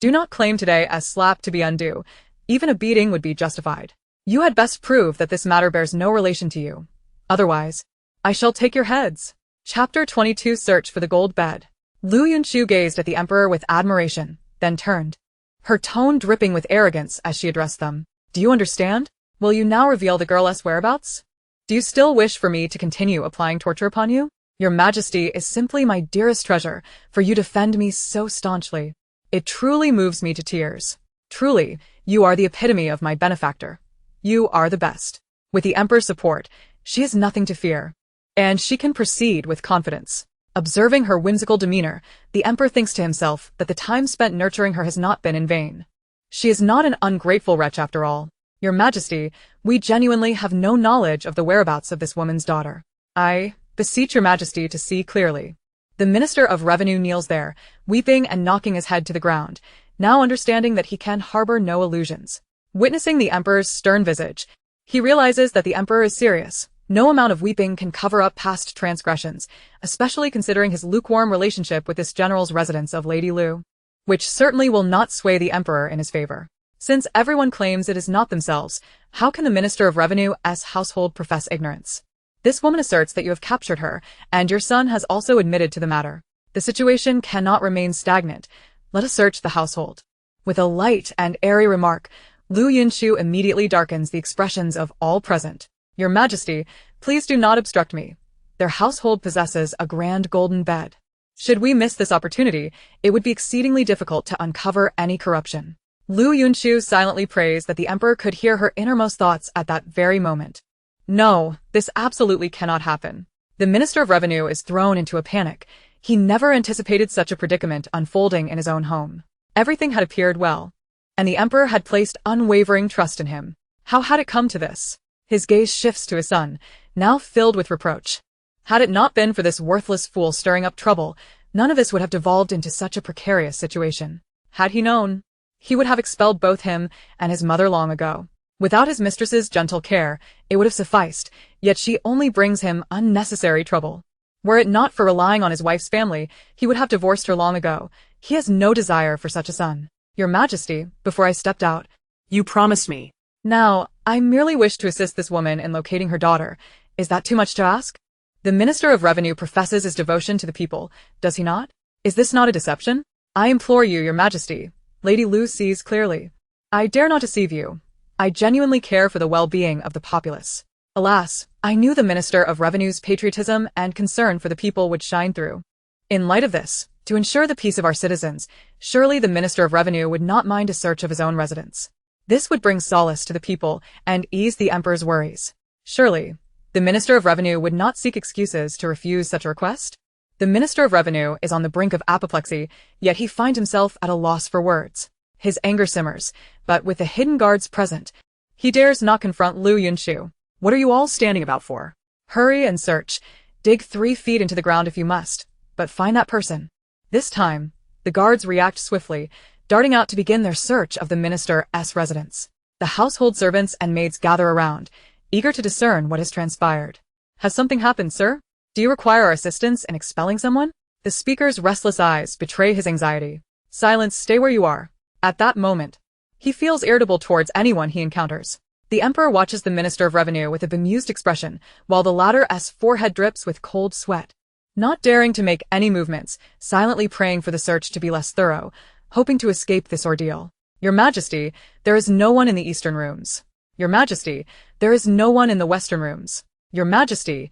Do not claim today as slap to be undue. Even a beating would be justified. You had best prove that this matter bears no relation to you. Otherwise, I shall take your heads. Chapter 22 Search for the Gold Bed. Liu Yunchu gazed at the emperor with admiration, then turned, her tone dripping with arrogance as she addressed them. Do you understand? Will you now reveal the girl's whereabouts? Do you still wish for me to continue applying torture upon you? Your Majesty is simply my dearest treasure, for you defend me so staunchly. It truly moves me to tears. Truly, you are the epitome of my benefactor. You are the best. With the emperor's support, she has nothing to fear, and she can proceed with confidence. Observing her whimsical demeanor, the emperor thinks to himself that the time spent nurturing her has not been in vain. She is not an ungrateful wretch after all. Your Majesty, we genuinely have no knowledge of the whereabouts of this woman's daughter. I beseech your Majesty to see clearly. The Minister of Revenue kneels there, weeping and knocking his head to the ground, now understanding that he can harbor no illusions. Witnessing the emperor's stern visage, he realizes that the emperor is serious. No amount of weeping can cover up past transgressions, especially considering his lukewarm relationship with this general's residence of Lady Liu, which certainly will not sway the emperor in his favor. Since everyone claims it is not themselves, how can the Minister of Revenue's household profess ignorance? This woman asserts that you have captured her, and your son has also admitted to the matter. The situation cannot remain stagnant. Let us search the household. With a light and airy remark, Liu Yunchu immediately darkens the expressions of all present. Your Majesty, please do not obstruct me. Their household possesses a grand golden bed. Should we miss this opportunity, it would be exceedingly difficult to uncover any corruption. Liu Yunchu silently prays that the emperor could hear her innermost thoughts at that very moment. No, this absolutely cannot happen. The Minister of Revenue is thrown into a panic. He never anticipated such a predicament unfolding in his own home. Everything had appeared well, and the emperor had placed unwavering trust in him. How had it come to this? His gaze shifts to his son, now filled with reproach. Had it not been for this worthless fool stirring up trouble, none of this would have devolved into such a precarious situation. Had he known, he would have expelled both him and his mother long ago. Without his mistress's gentle care, it would have sufficed, yet she only brings him unnecessary trouble. Were it not for relying on his wife's family, he would have divorced her long ago. He has no desire for such a son. Your Majesty, before I stepped out, You promised me. Now, I merely wish to assist this woman in locating her daughter. Is that too much to ask? The Minister of Revenue professes his devotion to the people, does he not? Is this not a deception? I implore you, your majesty. Lady Liu sees clearly. I dare not deceive you. I genuinely care for the well-being of the populace. Alas, I knew the Minister of Revenue's patriotism and concern for the people would shine through. In light of this, to ensure the peace of our citizens, surely the Minister of Revenue would not mind a search of his own residence. This would bring solace to the people and ease the emperor's worries. Surely, the Minister of Revenue would not seek excuses to refuse such a request? The Minister of Revenue is on the brink of apoplexy, yet he finds himself at a loss for words. His anger simmers, but with the hidden guards present, he dares not confront Liu Yunchu. What are you all standing about for? Hurry and search. Dig 3 feet into the ground if you must, but find that person. This time, the guards react swiftly, darting out to begin their search of the minister's residence. The household servants and maids gather around, eager to discern what has transpired. Has something happened, sir? Do you require our assistance in expelling someone? The speaker's restless eyes betray his anxiety. Silence, stay where you are. At that moment, he feels irritable towards anyone he encounters. The emperor watches the Minister of Revenue with a bemused expression, while the latter's forehead drips with cold sweat. Not daring to make any movements, silently praying for the search to be less thorough, hoping to escape this ordeal. Your Majesty, there is no one in the eastern rooms. Your Majesty, there is no one in the western rooms. Your Majesty,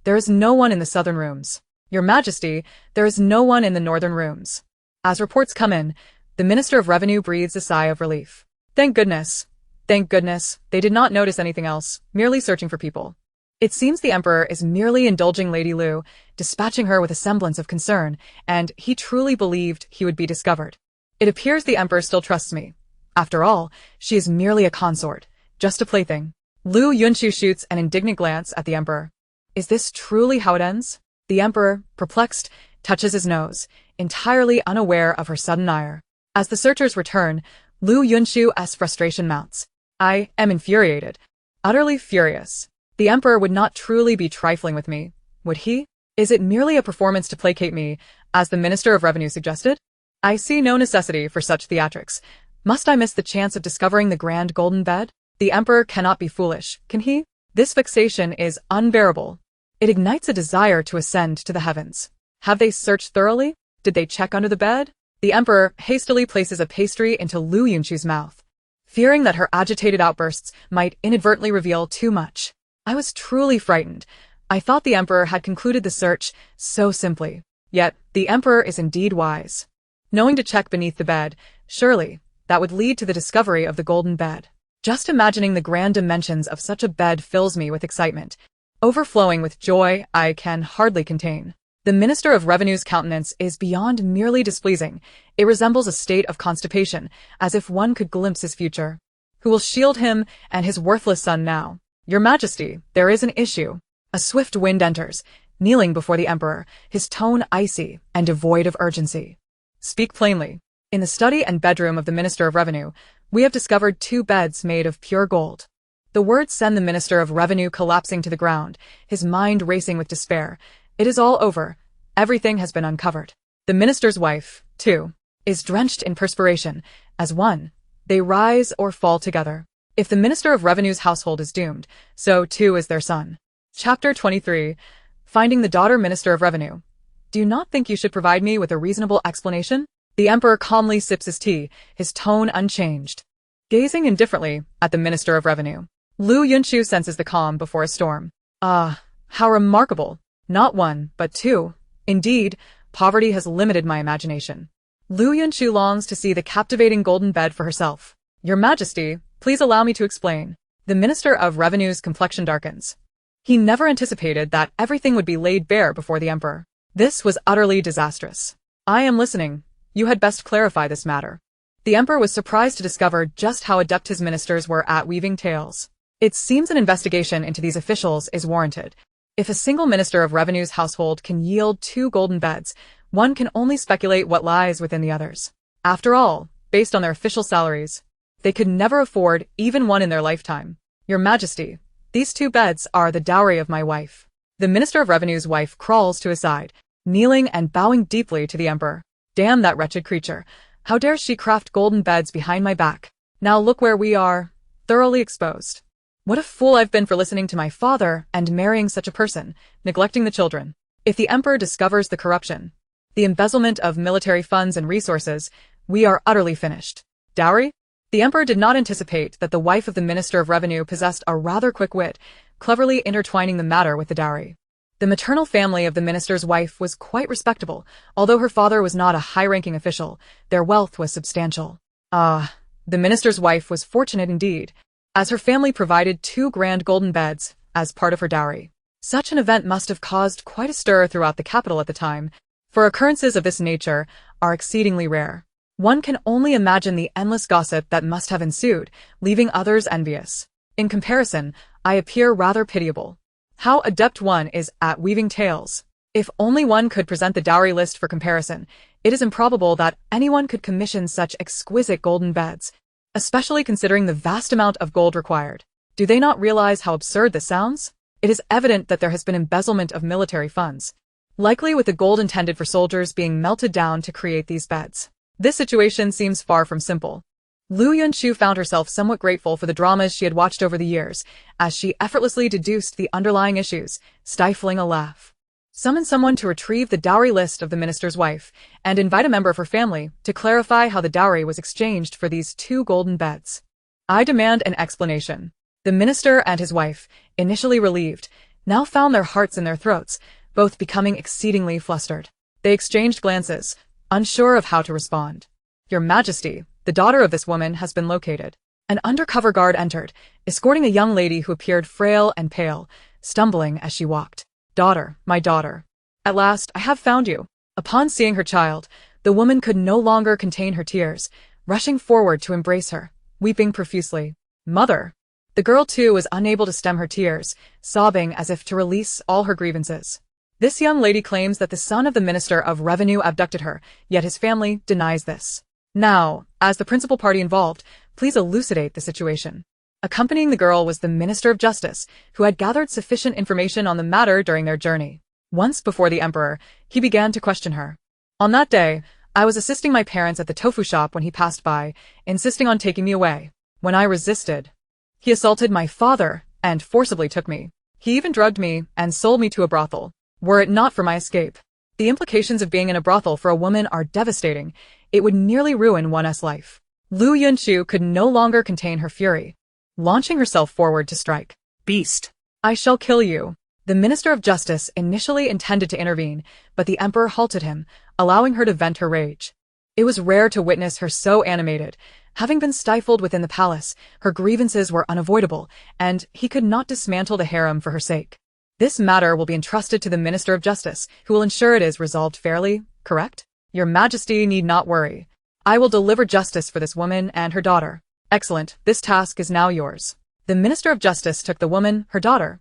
there is no one in the southern rooms. Your Majesty, there is no one in the northern rooms. As reports come in, the Minister of Revenue breathes a sigh of relief. Thank goodness. Thank goodness, they did not notice anything else, merely searching for people. It seems the emperor is merely indulging Lady Liu, dispatching her with a semblance of concern, and he truly believed he would be discovered. It appears the emperor still trusts me. After all, she is merely a consort, just a plaything. Liu Yunchu shoots an indignant glance at the emperor. Is this truly how it ends? The emperor, perplexed, touches his nose, entirely unaware of her sudden ire. As the searchers return, Liu Yunchu's frustration mounts. I am infuriated, utterly furious. The emperor would not truly be trifling with me, would he? Is it merely a performance to placate me, as the Minister of Revenue suggested? I see no necessity for such theatrics. Must I miss the chance of discovering the grand golden bed? The emperor cannot be foolish, can he? This vexation is unbearable. It ignites a desire to ascend to the heavens. Have they searched thoroughly? Did they check under the bed? The emperor hastily places a pastry into Liu Yunchu's mouth, fearing that her agitated outbursts might inadvertently reveal too much. I was truly frightened. I thought the emperor had concluded the search so simply. Yet, the emperor is indeed wise. Knowing to check beneath the bed, surely, that would lead to the discovery of the golden bed. Just imagining the grand dimensions of such a bed fills me with excitement. Overflowing with joy I can hardly contain. The Minister of Revenue's countenance is beyond merely displeasing. It resembles a state of constipation, as if one could glimpse his future. Who will shield him and his worthless son now? Your Majesty, there is an issue. A swift wind enters, kneeling before the emperor, his tone icy and devoid of urgency. Speak plainly. In the study and bedroom of the Minister of Revenue, we have discovered 2 beds made of pure gold. The words send the Minister of Revenue collapsing to the ground, his mind racing with despair. It is all over. Everything has been uncovered. The minister's wife, too, is drenched in perspiration. As one, they rise or fall together. If the Minister of Revenue's household is doomed, so too is their son. Chapter 23. Finding the daughter Minister of Revenue. Do you not think you should provide me with a reasonable explanation? The emperor calmly sips his tea, his tone unchanged. Gazing indifferently at the Minister of Revenue, Liu Yunchu senses the calm before a storm. Ah, how remarkable. Not 1, but 2. Indeed, poverty has limited my imagination. Liu Yunchu longs to see the captivating golden bed for herself. Your Majesty, please allow me to explain. The Minister of Revenue's complexion darkens. He never anticipated that everything would be laid bare before the emperor. This was utterly disastrous. I am listening. You had best clarify this matter. The emperor was surprised to discover just how adept his ministers were at weaving tales. It seems an investigation into these officials is warranted. If a single Minister of Revenue's household can yield 2 golden beds, one can only speculate what lies within the others. After all, based on their official salaries, they could never afford even one in their lifetime. Your Majesty, these 2 beds are the dowry of my wife. The Minister of Revenue's wife crawls to his side, kneeling and bowing deeply to the emperor. Damn that wretched creature. How dare she craft golden beds behind my back? Now look where we are. thoroughly exposed. What a fool I've been for listening to my father and marrying such a person, neglecting the children. If the emperor discovers the corruption, the embezzlement of military funds and resources, we are utterly finished. Dowry? The emperor did not anticipate that the wife of the Minister of Revenue possessed a rather quick wit, cleverly intertwining the matter with the dowry. The maternal family of the minister's wife was quite respectable. Although her father was not a high-ranking official, their wealth was substantial. The minister's wife was fortunate indeed, as her family provided 2 grand golden beds as part of her dowry. Such an event must have caused quite a stir throughout the capital at the time, for occurrences of this nature are exceedingly rare. One can only imagine the endless gossip that must have ensued, leaving others envious. In comparison, I appear rather pitiable. How adept one is at weaving tales. If only one could present the dowry list for comparison, it is improbable that anyone could commission such exquisite golden beds, especially considering the vast amount of gold required. Do they not realize how absurd this sounds? It is evident that there has been embezzlement of military funds, likely with the gold intended for soldiers being melted down to create these beds. This situation seems far from simple. Liu Yunchu found herself somewhat grateful for the dramas she had watched over the years, as she effortlessly deduced the underlying issues, stifling a laugh. Summon someone to retrieve the dowry list of the minister's wife, and invite a member of her family to clarify how the dowry was exchanged for these 2 golden beds. I demand an explanation. The minister and his wife, initially relieved, now found their hearts in their throats, both becoming exceedingly flustered. They exchanged glances, unsure of how to respond. Your Majesty, the daughter of this woman has been located. An undercover guard entered, escorting a young lady who appeared frail and pale, stumbling as she walked. Daughter, my daughter. At last, I have found you. Upon seeing her child, the woman could no longer contain her tears, rushing forward to embrace her, weeping profusely. Mother. The girl too was unable to stem her tears, sobbing as if to release all her grievances. This young lady claims that the son of the Minister of Revenue abducted her, yet his family denies this. Now, as the principal party involved, please elucidate the situation. Accompanying the girl was the Minister of Justice, who had gathered sufficient information on the matter during their journey. Once before the emperor, he began to question her. On that day, I was assisting my parents at the tofu shop when he passed by, insisting on taking me away. When I resisted, he assaulted my father and forcibly took me. He even drugged me and sold me to a brothel. Were it not for my escape, the implications of being in a brothel for a woman are devastating. It would nearly ruin one's life. Liu Yunchu could no longer contain her fury, launching herself forward to strike. Beast. I shall kill you. The Minister of Justice initially intended to intervene, but the emperor halted him, allowing her to vent her rage. It was rare to witness her so animated. Having been stifled within the palace, her grievances were unavoidable, and he could not dismantle the harem for her sake. This matter will be entrusted to the Minister of Justice, who will ensure it is resolved fairly, correct? Your Majesty need not worry. I will deliver justice for this woman and her daughter. Excellent, this task is now yours. The Minister of Justice took the woman, her daughter,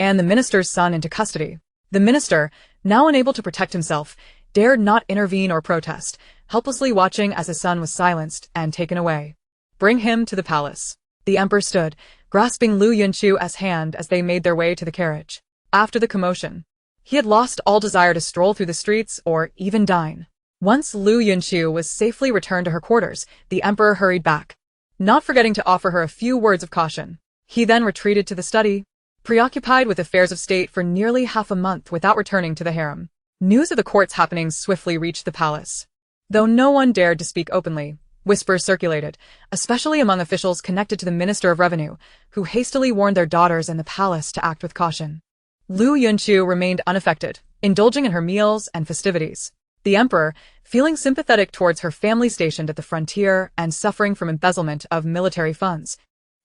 and the minister's son into custody. The minister, now unable to protect himself, dared not intervene or protest, helplessly watching as his son was silenced and taken away. Bring him to the palace. The emperor stood, grasping Liu Yunchu's hand as they made their way to the carriage. After the commotion, he had lost all desire to stroll through the streets or even dine. Once Liu Yunchu was safely returned to her quarters, the emperor hurried back, not forgetting to offer her a few words of caution. He then retreated to the study, preoccupied with affairs of state for nearly half a month without returning to the harem. News of the court's happenings swiftly reached the palace. Though no one dared to speak openly, whispers circulated, especially among officials connected to the Minister of Revenue, who hastily warned their daughters in the palace to act with caution. Liu Yunchu remained unaffected, indulging in her meals and festivities. The emperor, feeling sympathetic towards her family stationed at the frontier and suffering from embezzlement of military funds,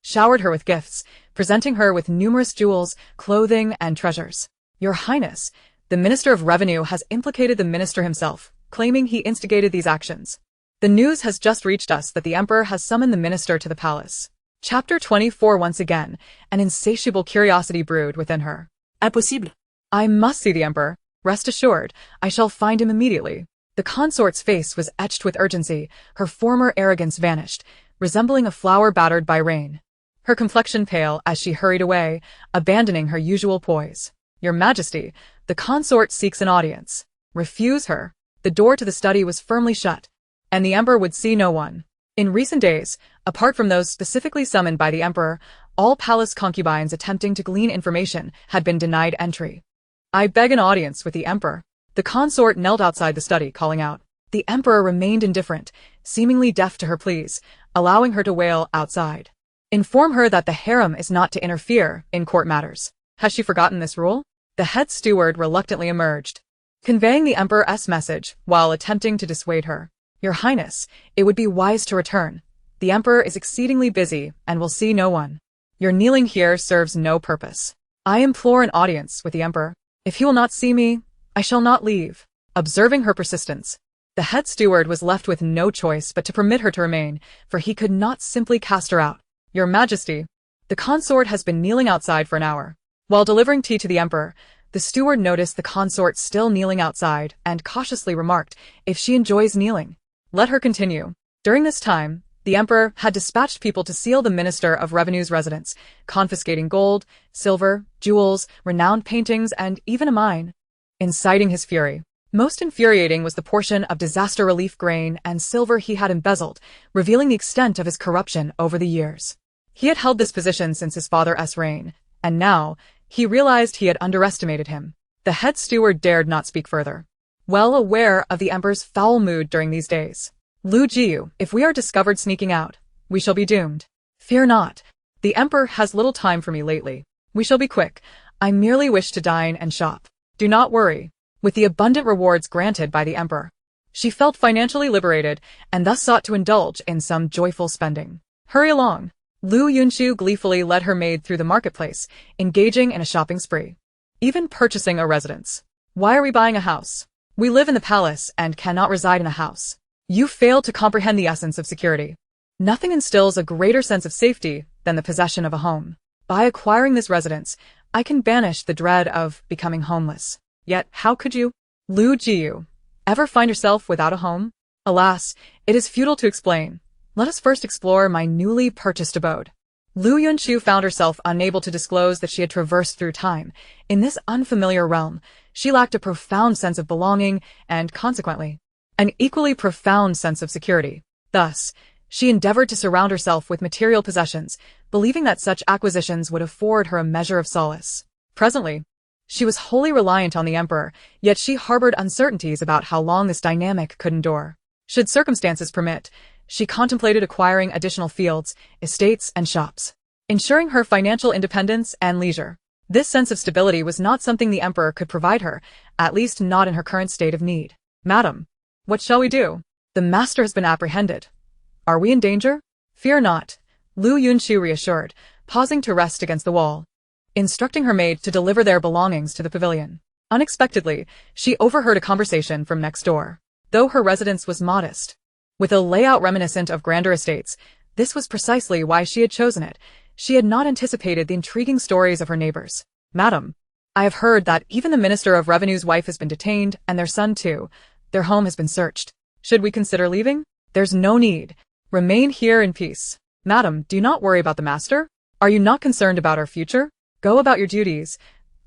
showered her with gifts, presenting her with numerous jewels, clothing, and treasures. Your Highness, the Minister of Revenue has implicated the minister himself, claiming he instigated these actions. The news has just reached us that the emperor has summoned the minister to the palace. Chapter 24. Once again, an insatiable curiosity brewed within her. Impossible. I must see the emperor. Rest assured, I shall find him immediately. The consort's face was etched with urgency, her former arrogance vanished, resembling a flower battered by rain. Her complexion pale as she hurried away, abandoning her usual poise. Your Majesty, the consort seeks an audience. Refuse her. The door to the study was firmly shut, and the emperor would see no one. In recent days, apart from those specifically summoned by the emperor, all palace concubines attempting to glean information had been denied entry. "I beg an audience with the emperor." The consort knelt outside the study, calling out. The emperor remained indifferent, seemingly deaf to her pleas, allowing her to wail outside. "Inform her that the harem is not to interfere in court matters." Has she forgotten this rule? The head steward reluctantly emerged, conveying the emperor's message while attempting to dissuade her. "Your Highness, it would be wise to return. The emperor is exceedingly busy and will see no one. Your kneeling here serves no purpose. I implore an audience with the emperor. If he will not see me, I shall not leave." Observing her persistence, the head steward was left with no choice but to permit her to remain, for he could not simply cast her out. "Your Majesty, the consort has been kneeling outside for an hour." While delivering tea to the emperor, the steward noticed the consort still kneeling outside and cautiously remarked, "If she enjoys kneeling, let her continue." During this time, the emperor had dispatched people to seal the Minister of Revenue's residence, confiscating gold, silver, jewels, renowned paintings, and even a mine. Inciting his fury, most infuriating was the portion of disaster relief grain and silver he had embezzled, revealing the extent of his corruption over the years. He had held this position since his father's reign, and now he realized he had underestimated him. The head steward dared not speak further, well aware of the emperor's foul mood during these days. "Liu Jiu, if we are discovered sneaking out, we shall be doomed." "Fear not. The emperor has little time for me lately. We shall be quick. I merely wish to dine and shop." "Do not worry." With the abundant rewards granted by the emperor, she felt financially liberated and thus sought to indulge in some joyful spending. "Hurry along." Liu Yunchu gleefully led her maid through the marketplace, engaging in a shopping spree, even purchasing a residence. "Why are we buying a house? We live in the palace and cannot reside in a house." You fail to comprehend the essence of security. Nothing instills a greater sense of safety than the possession of a home. By acquiring this residence, I can banish the dread of becoming homeless. Yet, how could you, Liu Jiu, ever find yourself without a home? Alas, it is futile to explain. Let us first explore my newly purchased abode. Liu Yunchu found herself unable to disclose that she had traversed through time. In this unfamiliar realm, she lacked a profound sense of belonging and, consequently, an equally profound sense of security. Thus, she endeavored to surround herself with material possessions, believing that such acquisitions would afford her a measure of solace. Presently, she was wholly reliant on the emperor, yet she harbored uncertainties about how long this dynamic could endure. Should circumstances permit, she contemplated acquiring additional fields, estates, and shops, ensuring her financial independence and leisure. This sense of stability was not something the emperor could provide her, at least not in her current state of need. "Madam, what shall we do? The master has been apprehended. Are we in danger?" "Fear not," Liu Yunchu reassured, pausing to rest against the wall, instructing her maid to deliver their belongings to the pavilion. Unexpectedly, she overheard a conversation from next door. Though her residence was modest, with a layout reminiscent of grander estates, this was precisely why she had chosen it. She had not anticipated the intriguing stories of her neighbors. "Madam, I have heard that even the Minister of Revenue's wife has been detained, and their son too. Their home has been searched. Should we consider leaving?" "There's no need. Remain here in peace." "Madam, do not worry about the master. Are you not concerned about our future? Go about your duties.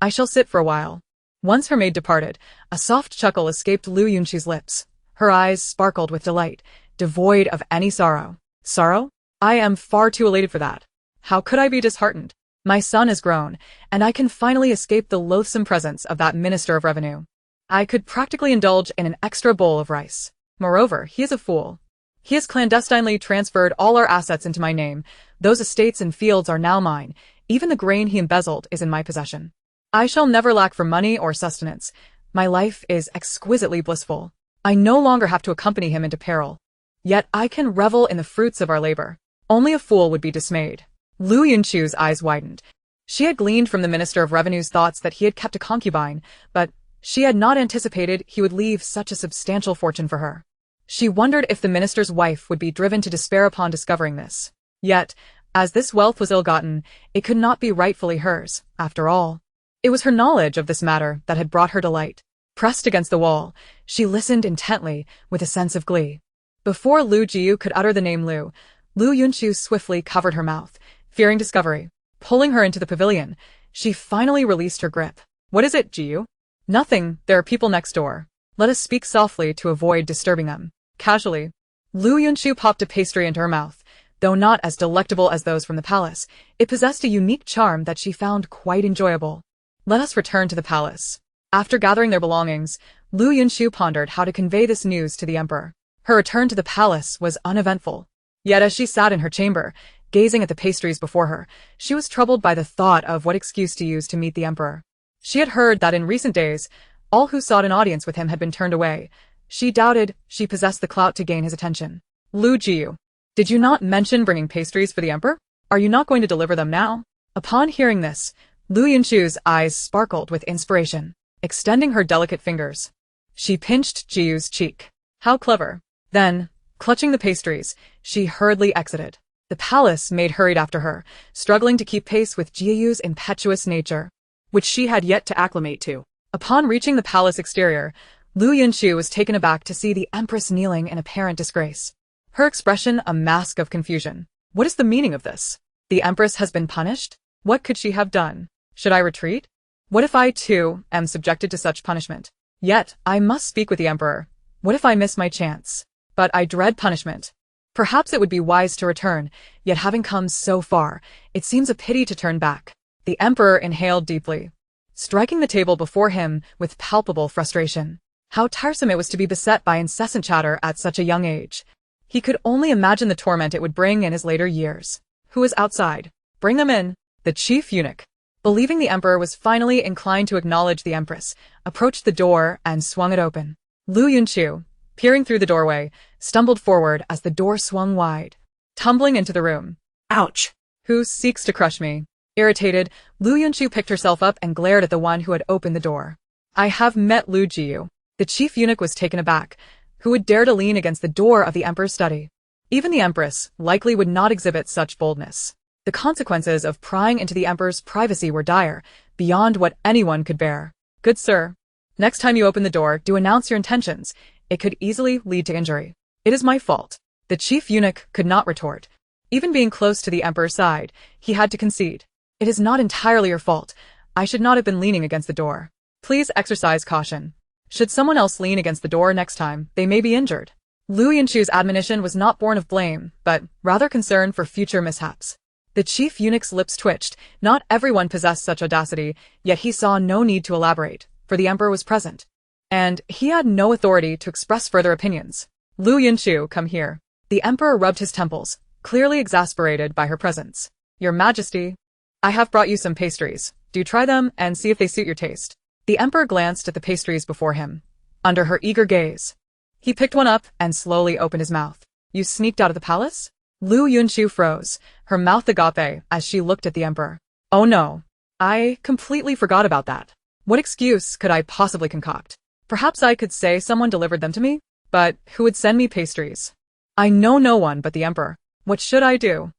I shall sit for a while." Once her maid departed, a soft chuckle escaped Liu Yunchu's lips. Her eyes sparkled with delight, devoid of any sorrow. "Sorrow? I am far too elated for that. How could I be disheartened? My son is grown, and I can finally escape the loathsome presence of that Minister of Revenue. I could practically indulge in an extra bowl of rice. Moreover, he is a fool. He has clandestinely transferred all our assets into my name. Those estates and fields are now mine. Even the grain he embezzled is in my possession. I shall never lack for money or sustenance. My life is exquisitely blissful. I no longer have to accompany him into peril. Yet I can revel in the fruits of our labor. Only a fool would be dismayed." Liu Yunchu's eyes widened. She had gleaned from the Minister of Revenue's thoughts that he had kept a concubine, but she had not anticipated he would leave such a substantial fortune for her. She wondered if the minister's wife would be driven to despair upon discovering this. Yet, as this wealth was ill-gotten, it could not be rightfully hers, after all. It was her knowledge of this matter that had brought her delight. Pressed against the wall, she listened intently with a sense of glee. Before Liu Jiu could utter the name Liu Yunchu swiftly covered her mouth, fearing discovery. Pulling her into the pavilion, she finally released her grip. "What is it, Jiu?" "Nothing, there are people next door. Let us speak softly to avoid disturbing them." Casually, Liu Yunchu popped a pastry into her mouth. Though not as delectable as those from the palace, it possessed a unique charm that she found quite enjoyable. Let us return to the palace. After gathering their belongings, Liu Yunchu pondered how to convey this news to the emperor. Her return to the palace was uneventful. Yet as she sat in her chamber, gazing at the pastries before her, she was troubled by the thought of what excuse to use to meet the emperor. She had heard that in recent days, all who sought an audience with him had been turned away. She doubted she possessed the clout to gain his attention. Liu Jiu, did you not mention bringing pastries for the emperor? Are you not going to deliver them now? Upon hearing this, Liu Yunchu's eyes sparkled with inspiration. Extending her delicate fingers, she pinched Jiu's cheek. How clever. Then, clutching the pastries, she hurriedly exited. The palace maid hurried after her, struggling to keep pace with Jiu's impetuous nature, which she had yet to acclimate to. Upon reaching the palace exterior, Liu Yunchu was taken aback to see the Empress kneeling in apparent disgrace. Her expression a mask of confusion. What is the meaning of this? The Empress has been punished? What could she have done? Should I retreat? What if I, too, am subjected to such punishment? Yet, I must speak with the Emperor. What if I miss my chance? But I dread punishment. Perhaps it would be wise to return, yet having come so far, it seems a pity to turn back. The Emperor inhaled deeply, striking the table before him with palpable frustration. How tiresome it was to be beset by incessant chatter at such a young age. He could only imagine the torment it would bring in his later years. Who is outside? Bring them in. The chief eunuch, believing the emperor was finally inclined to acknowledge the empress, approached the door and swung it open. Liu Yunchu, peering through the doorway, stumbled forward as the door swung wide, tumbling into the room. Ouch. Who seeks to crush me? Irritated, Liu Yunchu picked herself up and glared at the one who had opened the door. I have met Liu Jiu. The chief eunuch was taken aback. Who would dare to lean against the door of the emperor's study? Even the empress likely would not exhibit such boldness. The consequences of prying into the emperor's privacy were dire, beyond what anyone could bear. Good sir, next time you open the door, do announce your intentions. It could easily lead to injury. It is my fault. The chief eunuch could not retort. Even being close to the emperor's side, he had to concede. It is not entirely your fault. I should not have been leaning against the door. Please exercise caution. Should someone else lean against the door next time, they may be injured. Liu Yunchu's admonition was not born of blame, but rather concern for future mishaps. The chief eunuch's lips twitched. Not everyone possessed such audacity, yet he saw no need to elaborate, for the emperor was present. And he had no authority to express further opinions. Liu Yunchu, come here. The emperor rubbed his temples, clearly exasperated by her presence. Your Majesty, I have brought you some pastries. Do try them and see if they suit your taste. The emperor glanced at the pastries before him. Under her eager gaze, he picked one up and slowly opened his mouth. You sneaked out of the palace? Liu Yunchu froze, her mouth agape as she looked at the emperor. Oh no. I completely forgot about that. What excuse could I possibly concoct? Perhaps I could say someone delivered them to me? But who would send me pastries? I know no one but the emperor. What should I do?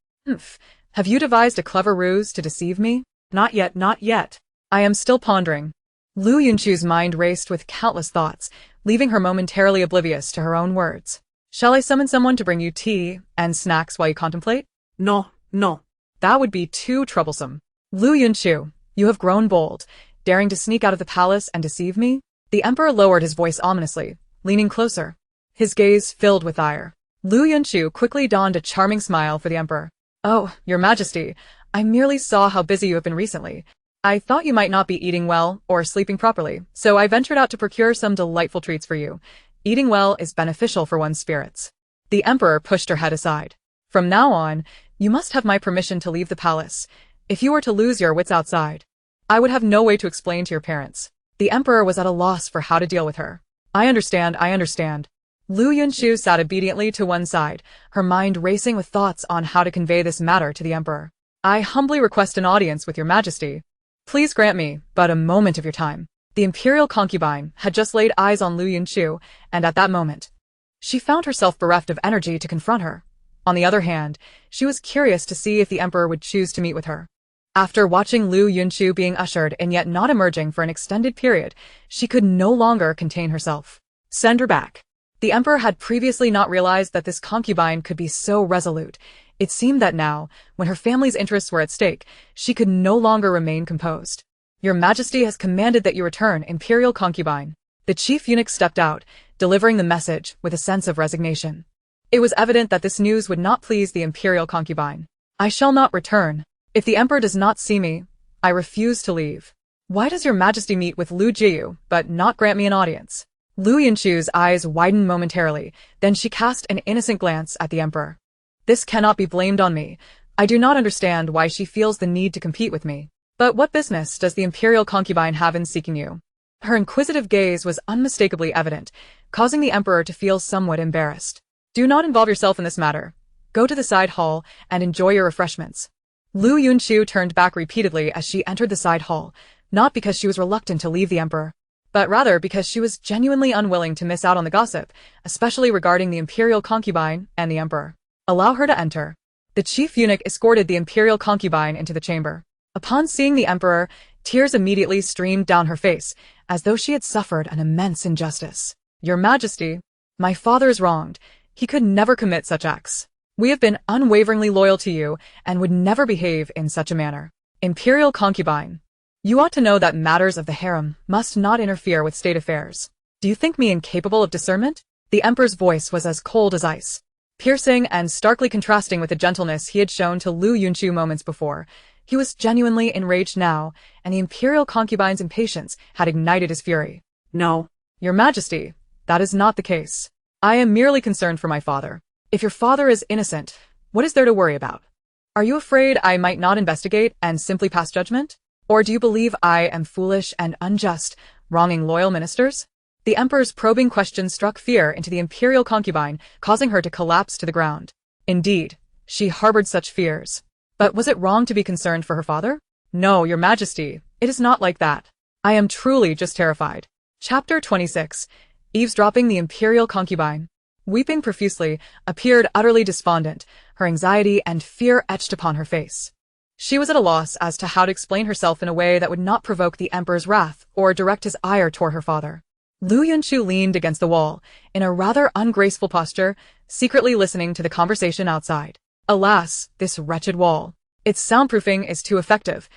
Have you devised a clever ruse to deceive me? Not yet, not yet. I am still pondering. Liu Yunchu's mind raced with countless thoughts, leaving her momentarily oblivious to her own words. Shall I summon someone to bring you tea and snacks while you contemplate? No, no. That would be too troublesome. Liu Yunchu, you have grown bold, daring to sneak out of the palace and deceive me? The emperor lowered his voice ominously, leaning closer. His gaze filled with ire. Liu Yunchu quickly donned a charming smile for the emperor. Oh, your majesty, I merely saw how busy you have been recently. I thought you might not be eating well or sleeping properly, so I ventured out to procure some delightful treats for you. Eating well is beneficial for one's spirits. The emperor pushed her head aside. From now on, you must have my permission to leave the palace. If you were to lose your wits outside, I would have no way to explain to your parents. The emperor was at a loss for how to deal with her. I understand, I understand. Liu Yunchu sat obediently to one side, her mind racing with thoughts on how to convey this matter to the emperor. I humbly request an audience with your majesty. Please grant me but a moment of your time. The imperial concubine had just laid eyes on Liu Yunchu, and at that moment, she found herself bereft of energy to confront her. On the other hand, she was curious to see if the emperor would choose to meet with her. After watching Liu Yunchu being ushered and yet not emerging for an extended period, she could no longer contain herself. Send her back. The emperor had previously not realized that this concubine could be so resolute. It seemed that now, when her family's interests were at stake, she could no longer remain composed. Your Majesty has commanded that you return, imperial concubine. The chief eunuch stepped out, delivering the message with a sense of resignation. It was evident that this news would not please the imperial concubine. I shall not return. If the emperor does not see me, I refuse to leave. Why does your majesty meet with Liu Jiu, but not grant me an audience? Liu Yunchu's eyes widened momentarily, then she cast an innocent glance at the emperor. This cannot be blamed on me. I do not understand why she feels the need to compete with me. But what business does the imperial concubine have in seeking you? Her inquisitive gaze was unmistakably evident, causing the emperor to feel somewhat embarrassed. Do not involve yourself in this matter. Go to the side hall and enjoy your refreshments. Liu Yunchu turned back repeatedly as she entered the side hall, not because she was reluctant to leave the emperor, but rather because she was genuinely unwilling to miss out on the gossip, especially regarding the imperial concubine and the emperor. Allow her to enter. The chief eunuch escorted the imperial concubine into the chamber. Upon seeing the emperor, tears immediately streamed down her face, as though she had suffered an immense injustice. Your Majesty, my father is wronged. He could never commit such acts. We have been unwaveringly loyal to you and would never behave in such a manner. Imperial concubine, you ought to know that matters of the harem must not interfere with state affairs. Do you think me incapable of discernment? The emperor's voice was as cold as ice, piercing and starkly contrasting with the gentleness he had shown to Liu Yunchu moments before. He was genuinely enraged now, and the imperial concubine's impatience had ignited his fury. No. Your Majesty, that is not the case. I am merely concerned for my father. If your father is innocent, what is there to worry about? Are you afraid I might not investigate and simply pass judgment? Or do you believe I am foolish and unjust, wronging loyal ministers? The emperor's probing question struck fear into the imperial concubine, causing her to collapse to the ground. Indeed, she harbored such fears. But was it wrong to be concerned for her father? No, your Majesty, it is not like that. I am truly just terrified. Chapter 26. Eavesdropping. The imperial concubine, weeping profusely, appeared utterly despondent, her anxiety and fear etched upon her face. She was at a loss as to how to explain herself in a way that would not provoke the emperor's wrath or direct his ire toward her father. Liu Yunchu leaned against the wall, in a rather ungraceful posture, secretly listening to the conversation outside. Alas, this wretched wall. Its soundproofing is too effective.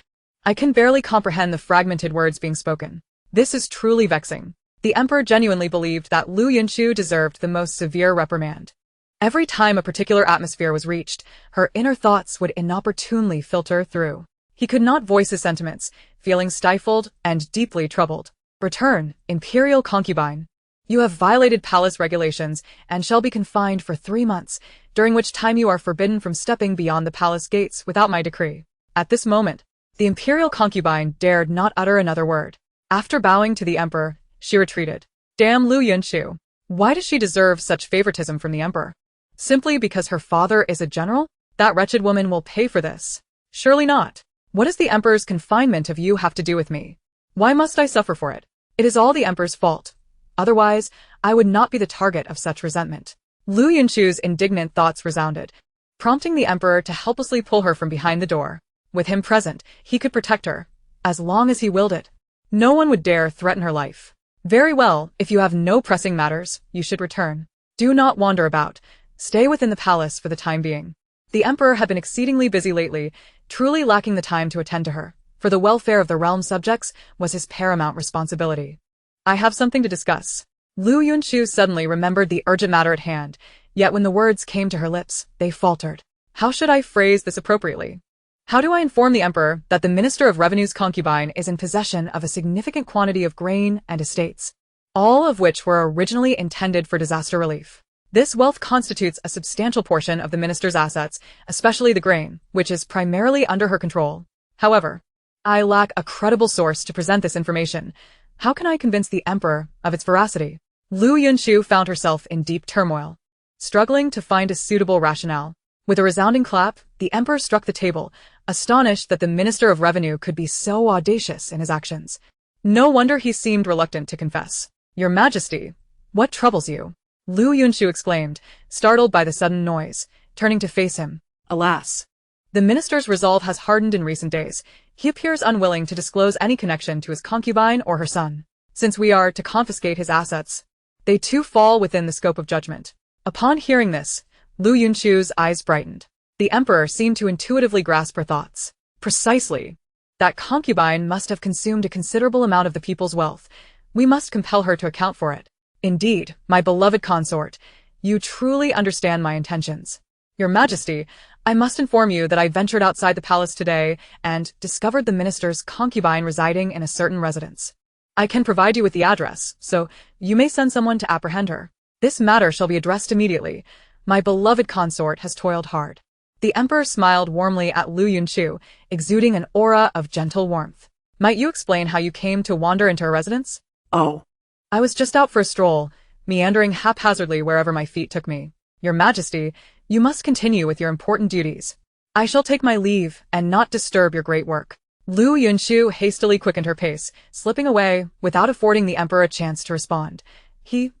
I can barely comprehend the fragmented words being spoken. This is truly vexing. The emperor genuinely believed that Liu Yunchu deserved the most severe reprimand. Every time a particular atmosphere was reached, her inner thoughts would inopportunely filter through. He could not voice his sentiments, feeling stifled and deeply troubled. Return, imperial concubine. You have violated palace regulations and shall be confined for 3 months, during which time you are forbidden from stepping beyond the palace gates without my decree. At this moment, the imperial concubine dared not utter another word. After bowing to the emperor, she retreated. Damn Liu Yunchu. Why does she deserve such favoritism from the emperor? Simply because her father is a general? That wretched woman will pay for this. Surely not. What does the emperor's confinement of you have to do with me? Why must I suffer for it? It is all the emperor's fault. Otherwise, I would not be the target of such resentment. Liu Yunchu's indignant thoughts resounded, prompting the emperor to helplessly pull her from behind the door. With him present, he could protect her, as long as he willed it. No one would dare threaten her life. Very well, if you have no pressing matters, you should return. Do not wander about. Stay within the palace for the time being. The emperor had been exceedingly busy lately, truly lacking the time to attend to her, for the welfare of the realm's subjects was his paramount responsibility. I have something to discuss. Liu Yunchu suddenly remembered the urgent matter at hand, yet when the words came to her lips, they faltered. How should I phrase this appropriately? How do I inform the emperor that the Minister of Revenue's concubine is in possession of a significant quantity of grain and estates, all of which were originally intended for disaster relief? This wealth constitutes a substantial portion of the minister's assets, especially the grain, which is primarily under her control. However, I lack a credible source to present this information. How can I convince the emperor of its veracity? Liu Yunchu found herself in deep turmoil, struggling to find a suitable rationale. With a resounding clap, the emperor struck the table, astonished that the Minister of Revenue could be so audacious in his actions. No wonder he seemed reluctant to confess. Your Majesty, what troubles you? Liu Yunchu exclaimed, startled by the sudden noise, turning to face him. Alas! The minister's resolve has hardened in recent days. He appears unwilling to disclose any connection to his concubine or her son. Since we are to confiscate his assets, they too fall within the scope of judgment. Upon hearing this, Liu Yunchu's eyes brightened. The emperor seemed to intuitively grasp her thoughts. Precisely. That concubine must have consumed a considerable amount of the people's wealth. We must compel her to account for it. Indeed, my beloved consort, You truly understand my intentions. Your Majesty, I must inform you that I ventured outside the palace today and discovered the minister's concubine residing in a certain residence. I can provide you with the address, so you may send someone to apprehend her. This matter shall be addressed immediately. My beloved consort has toiled hard. The emperor smiled warmly at Liu Yunchu, exuding an aura of gentle warmth. Might you explain how you came to wander into her residence? Oh, I was just out for a stroll, meandering haphazardly wherever my feet took me. Your Majesty, you must continue with your important duties. I shall take my leave and not disturb your great work. Liu Yunchu hastily quickened her pace, slipping away without affording the emperor a chance to respond. He,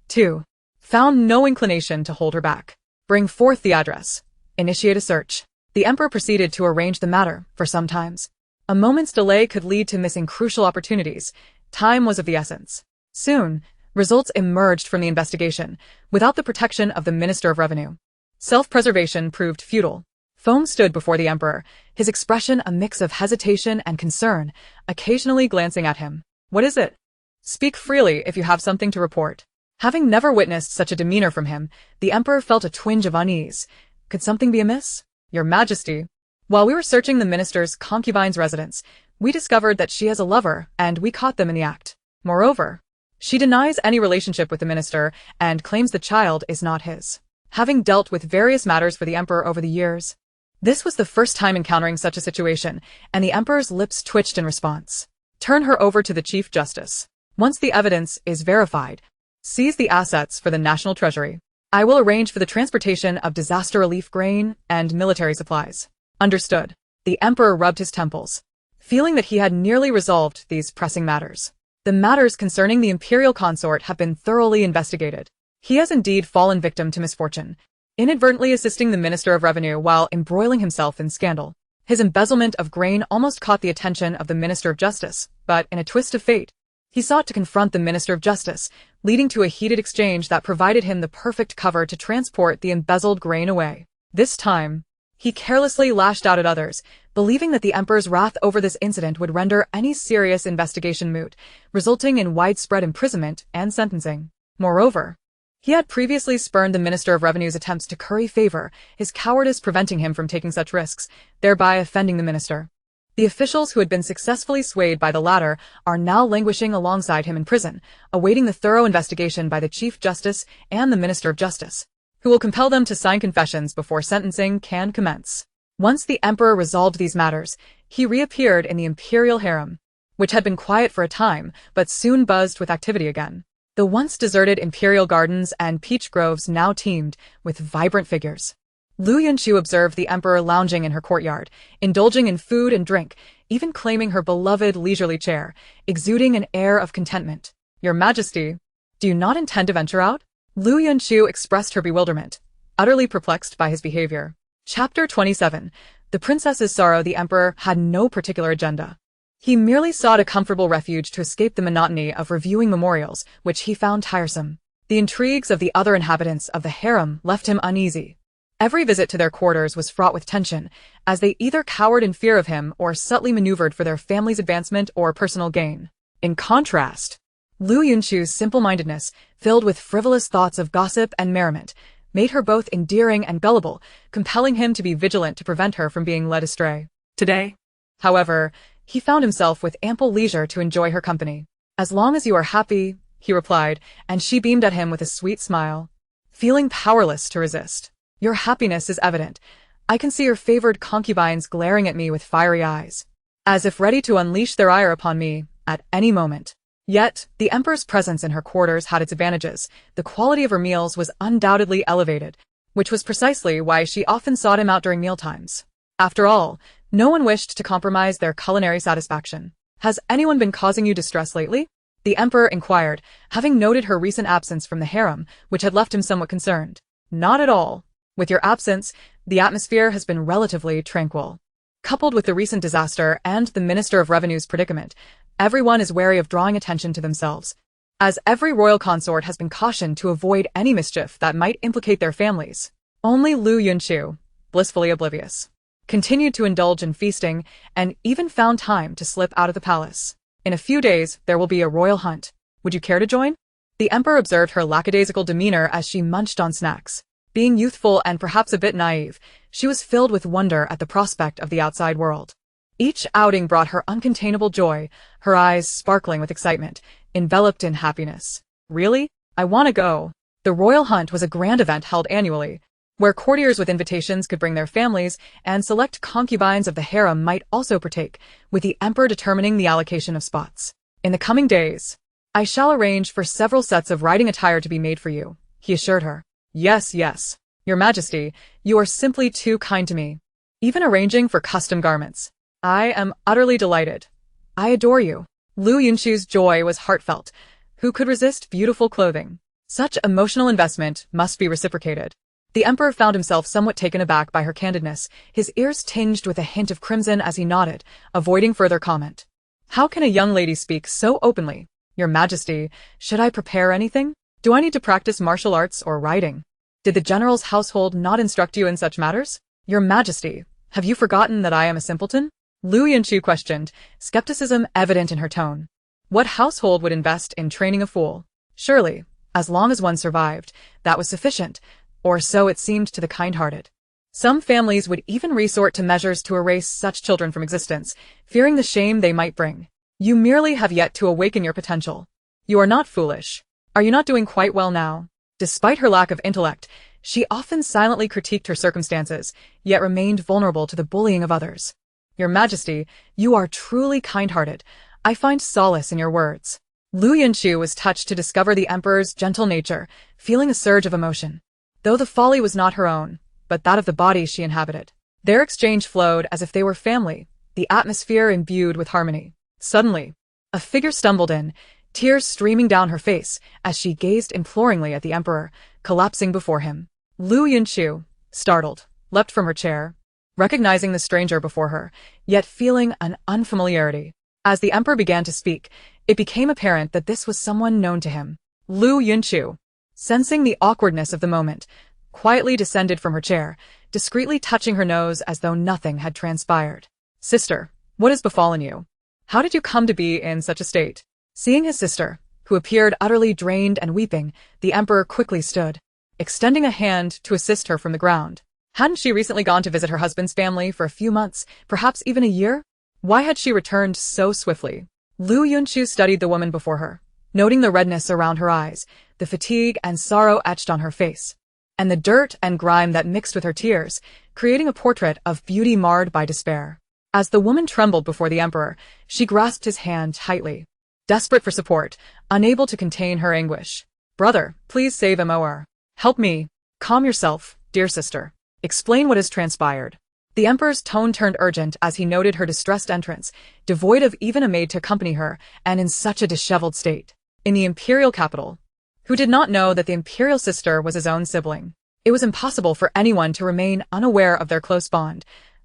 too, found no inclination to hold her back. Bring forth the address. Initiate a search. The emperor proceeded to arrange the matter for some times. A moment's delay could lead to missing crucial opportunities. Time was of the essence. Soon, results emerged from the investigation, without the protection of the Minister of Revenue. Self-preservation proved futile. Foam stood before the emperor, his expression a mix of hesitation and concern, occasionally glancing at him. What is it? Speak freely if you have something to report. Having never witnessed such a demeanor from him, the emperor felt a twinge of unease. Could something be amiss? Your Majesty, while we were searching the minister's concubine's residence, we discovered that she has a lover, and we caught them in the act. Moreover, she denies any relationship with the minister and claims the child is not his. Having dealt with various matters for the emperor over the years, this was the first time encountering such a situation, and the emperor's lips twitched in response. Turn her over to the Chief Justice. Once the evidence is verified, seize the assets for the national treasury. I will arrange for the transportation of disaster relief grain and military supplies. Understood. The emperor rubbed his temples, feeling that he had nearly resolved these pressing matters. The matters concerning the imperial consort have been thoroughly investigated. He has indeed fallen victim to misfortune, inadvertently assisting the Minister of Revenue while embroiling himself in scandal. His embezzlement of grain almost caught the attention of the Minister of Justice, but in a twist of fate, he sought to confront the Minister of Justice, leading to a heated exchange that provided him the perfect cover to transport the embezzled grain away. This time, he carelessly lashed out at others, believing that the emperor's wrath over this incident would render any serious investigation moot, resulting in widespread imprisonment and sentencing. Moreover, he had previously spurned the Minister of Revenue's attempts to curry favor, his cowardice preventing him from taking such risks, thereby offending the minister. The officials who had been successfully swayed by the latter are now languishing alongside him in prison, awaiting the thorough investigation by the Chief Justice and the Minister of Justice, who will compel them to sign confessions before sentencing can commence. Once the emperor resolved these matters, he reappeared in the imperial harem, which had been quiet for a time, but soon buzzed with activity again. The once deserted imperial gardens and peach groves now teemed with vibrant figures. Liu Yunchu observed the emperor lounging in her courtyard, indulging in food and drink, even claiming her beloved leisurely chair, exuding an air of contentment. Your Majesty, do you not intend to venture out? Liu Yunchu expressed her bewilderment, utterly perplexed by his behavior. Chapter 27. The princess's sorrow. The emperor had no particular agenda. He merely sought a comfortable refuge to escape the monotony of reviewing memorials, which he found tiresome. The intrigues of the other inhabitants of the harem left him uneasy. Every visit to their quarters was fraught with tension, as they either cowered in fear of him or subtly maneuvered for their family's advancement or personal gain. In contrast, Liu Yunchu's simple-mindedness, filled with frivolous thoughts of gossip and merriment, made her both endearing and gullible, compelling him to be vigilant to prevent her from being led astray. Today, however, he found himself with ample leisure to enjoy her company. As long as you are happy, he replied, and she beamed at him with a sweet smile, feeling powerless to resist. Your happiness is evident. I can see your favored concubines glaring at me with fiery eyes, as if ready to unleash their ire upon me at any moment. Yet, the emperor's presence in her quarters had its advantages. The quality of her meals was undoubtedly elevated, which was precisely why she often sought him out during mealtimes. After all, no one wished to compromise their culinary satisfaction. Has anyone been causing you distress lately? The emperor inquired, having noted her recent absence from the harem, which had left him somewhat concerned. Not at all. With your absence, the atmosphere has been relatively tranquil. Coupled with the recent disaster and the Minister of Revenue's predicament, everyone is wary of drawing attention to themselves, as every royal consort has been cautioned to avoid any mischief that might implicate their families. Only Liu Yunchu, blissfully oblivious, continued to indulge in feasting and even found time to slip out of the palace. In a few days, there will be a royal hunt. Would you care to join? The emperor observed her lackadaisical demeanor as she munched on snacks. Being youthful and perhaps a bit naive, she was filled with wonder at the prospect of the outside world. Each outing brought her uncontainable joy, her eyes sparkling with excitement, enveloped in happiness. Really? I want to go. The royal hunt was a grand event held annually, where courtiers with invitations could bring their families, and select concubines of the harem might also partake, with the emperor determining the allocation of spots. In the coming days, I shall arrange for several sets of riding attire to be made for you, he assured her. Yes, yes. Your Majesty, you are simply too kind to me. Even arranging for custom garments. I am utterly delighted. I adore you. Liu Yunchu's joy was heartfelt. Who could resist beautiful clothing? Such emotional investment must be reciprocated. The emperor found himself somewhat taken aback by her candidness, his ears tinged with a hint of crimson as he nodded, avoiding further comment. How can a young lady speak so openly? Your Majesty, should I prepare anything? Do I need to practice martial arts or riding? Did the general's household not instruct you in such matters? Your Majesty, have you forgotten that I am a simpleton? Liu Yunchu questioned, skepticism evident in her tone. What household would invest in training a fool? Surely, as long as one survived, that was sufficient, or so it seemed to the kind-hearted. Some families would even resort to measures to erase such children from existence, fearing the shame they might bring. You merely have yet to awaken your potential. You are not foolish. Are you not doing quite well now? Despite her lack of intellect, she often silently critiqued her circumstances, yet remained vulnerable to the bullying of others. Your Majesty, you are truly kind-hearted. I find solace in your words. Liu Yunchu was touched to discover the emperor's gentle nature, feeling a surge of emotion. Though the folly was not her own, but that of the body she inhabited. Their exchange flowed as if they were family, the atmosphere imbued with harmony. Suddenly, a figure stumbled in, tears streaming down her face as she gazed imploringly at the emperor, collapsing before him. Liu Yunchu, startled, leapt from her chair, recognizing the stranger before her, yet feeling an unfamiliarity. As the emperor began to speak, it became apparent that this was someone known to him. Liu Yunchu, sensing the awkwardness of the moment, quietly descended from her chair, discreetly touching her nose as though nothing had transpired. Sister, what has befallen you? How did you come to be in such a state? Seeing his sister, who appeared utterly drained and weeping, the emperor quickly stood, extending a hand to assist her from the ground. Hadn't she recently gone to visit her husband's family for a few months, perhaps even a year? Why had she returned so swiftly? Liu Yunchu studied the woman before her, noting the redness around her eyes, the fatigue and sorrow etched on her face, and the dirt and grime that mixed with her tears, creating a portrait of beauty marred by despair. As the woman trembled before the emperor, she grasped his hand tightly, desperate for support, unable to contain her anguish. Brother, please save Mor. Help me. Calm yourself, dear sister. Explain what has transpired. The emperor's tone turned urgent as he noted her distressed entrance, devoid of even a maid to accompany her, and in such a disheveled state. In the imperial capital, who did not know that the imperial sister was his own sibling? It was impossible for anyone to remain unaware of their close bond.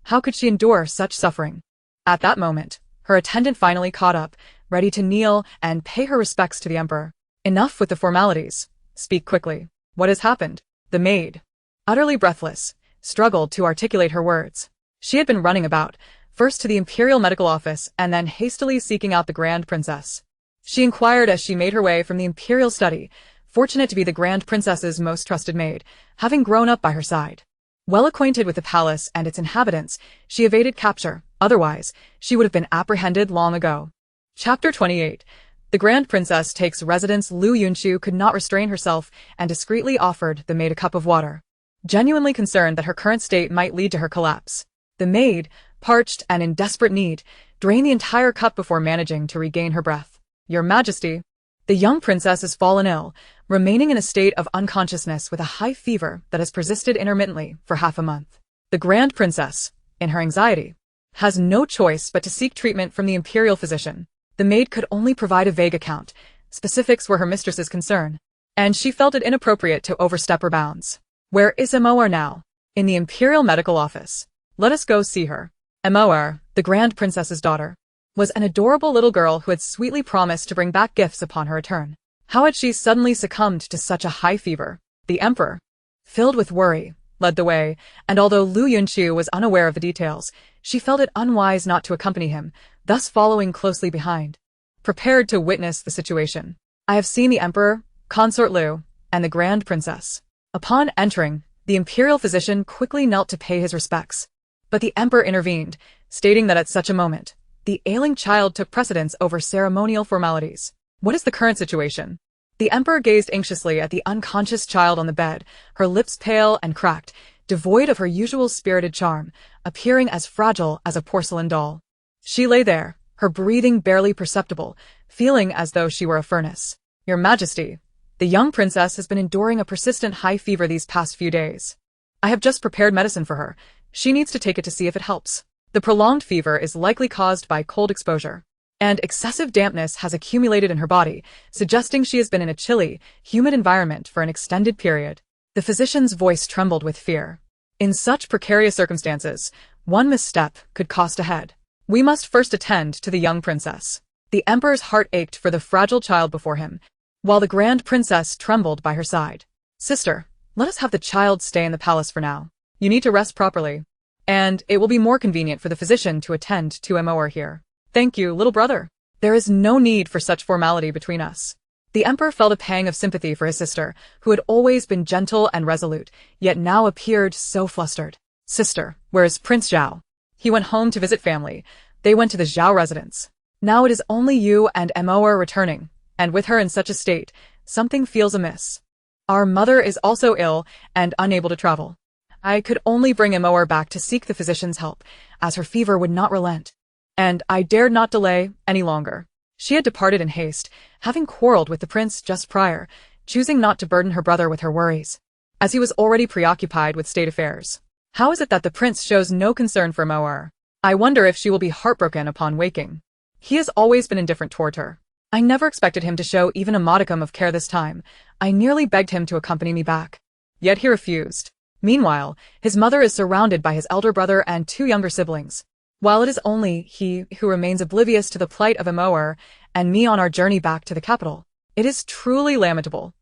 How could she endure such suffering? At that moment, her attendant finally caught up, ready to kneel and pay her respects to the emperor. Enough with the formalities. Speak quickly. What has happened? The maid, utterly breathless, struggled to articulate her words. She had been running about, first to the imperial medical office and then hastily seeking out the grand princess. She inquired as she made her way from the imperial study, fortunate to be the grand princess's most trusted maid, having grown up by her side. Well acquainted with the palace and its inhabitants, she evaded capture, otherwise, she would have been apprehended long ago. Chapter 28. The grand princess takes residence. Liu Yunchu could not restrain herself and discreetly offered the maid a cup of water, genuinely concerned that her current state might lead to her collapse. The maid, parched and in desperate need, drained the entire cup before managing to regain her breath. Your Majesty, the young princess has fallen ill, remaining in a state of unconsciousness with a high fever that has persisted intermittently for half a month. The grand princess, in her anxiety, has no choice but to seek treatment from the imperial physician. The maid could only provide a vague account. Specifics were her mistress's concern, and she felt it inappropriate to overstep her bounds. Where is Mor now? In the imperial medical office. Let us go see her. Mor, the grand princess's daughter, was an adorable little girl who had sweetly promised to bring back gifts upon her return. How had she suddenly succumbed to such a high fever? The emperor, filled with worry, led the way, and although Liu Yunchu was unaware of the details, she felt it unwise not to accompany him, thus following closely behind, prepared to witness the situation. I have seen the emperor, Consort Liu, and the Grand Princess. Upon entering, the imperial physician quickly knelt to pay his respects. But the emperor intervened, stating that at such a moment, the ailing child took precedence over ceremonial formalities. What is the current situation? The emperor gazed anxiously at the unconscious child on the bed, her lips pale and cracked, devoid of her usual spirited charm, appearing as fragile as a porcelain doll. She lay there, her breathing barely perceptible, feeling as though she were a furnace. Your Majesty, the young princess has been enduring a persistent high fever these past few days. I have just prepared medicine for her. She needs to take it to see if it helps. The prolonged fever is likely caused by cold exposure, and excessive dampness has accumulated in her body, suggesting she has been in a chilly, humid environment for an extended period. The physician's voice trembled with fear. In such precarious circumstances, one misstep could cost a head. We must first attend to the young princess. The emperor's heart ached for the fragile child before him, while the grand princess trembled by her side. Sister, let us have the child stay in the palace for now. You need to rest properly, and it will be more convenient for the physician to attend to Empress here. Thank you, little brother. There is no need for such formality between us. The emperor felt a pang of sympathy for his sister, who had always been gentle and resolute, yet now appeared so flustered. Sister, where is Prince Zhao? He went home to visit family. They went to the Zhao residence. Now it is only you and Empress returning, and with her in such a state, something feels amiss. Our mother is also ill and unable to travel. I could only bring Empress back to seek the physician's help, as her fever would not relent. And I dared not delay any longer. She had departed in haste, having quarreled with the prince just prior, choosing not to burden her brother with her worries, as he was already preoccupied with state affairs. How is it that the prince shows no concern for Empress? I wonder if she will be heartbroken upon waking. He has always been indifferent toward her. I never expected him to show even a modicum of care this time. I nearly begged him to accompany me back. Yet he refused. Meanwhile, his mother is surrounded by his elder brother and two younger siblings, while it is only he who remains oblivious to the plight of Empress and me on our journey back to the capital. It is truly lamentable.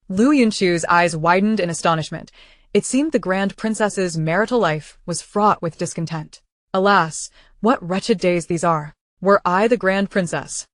Liu Yunchu's eyes widened in astonishment. It seemed the Grand Princess's marital life was fraught with discontent. Alas, what wretched days these are. Were I the Grand Princess,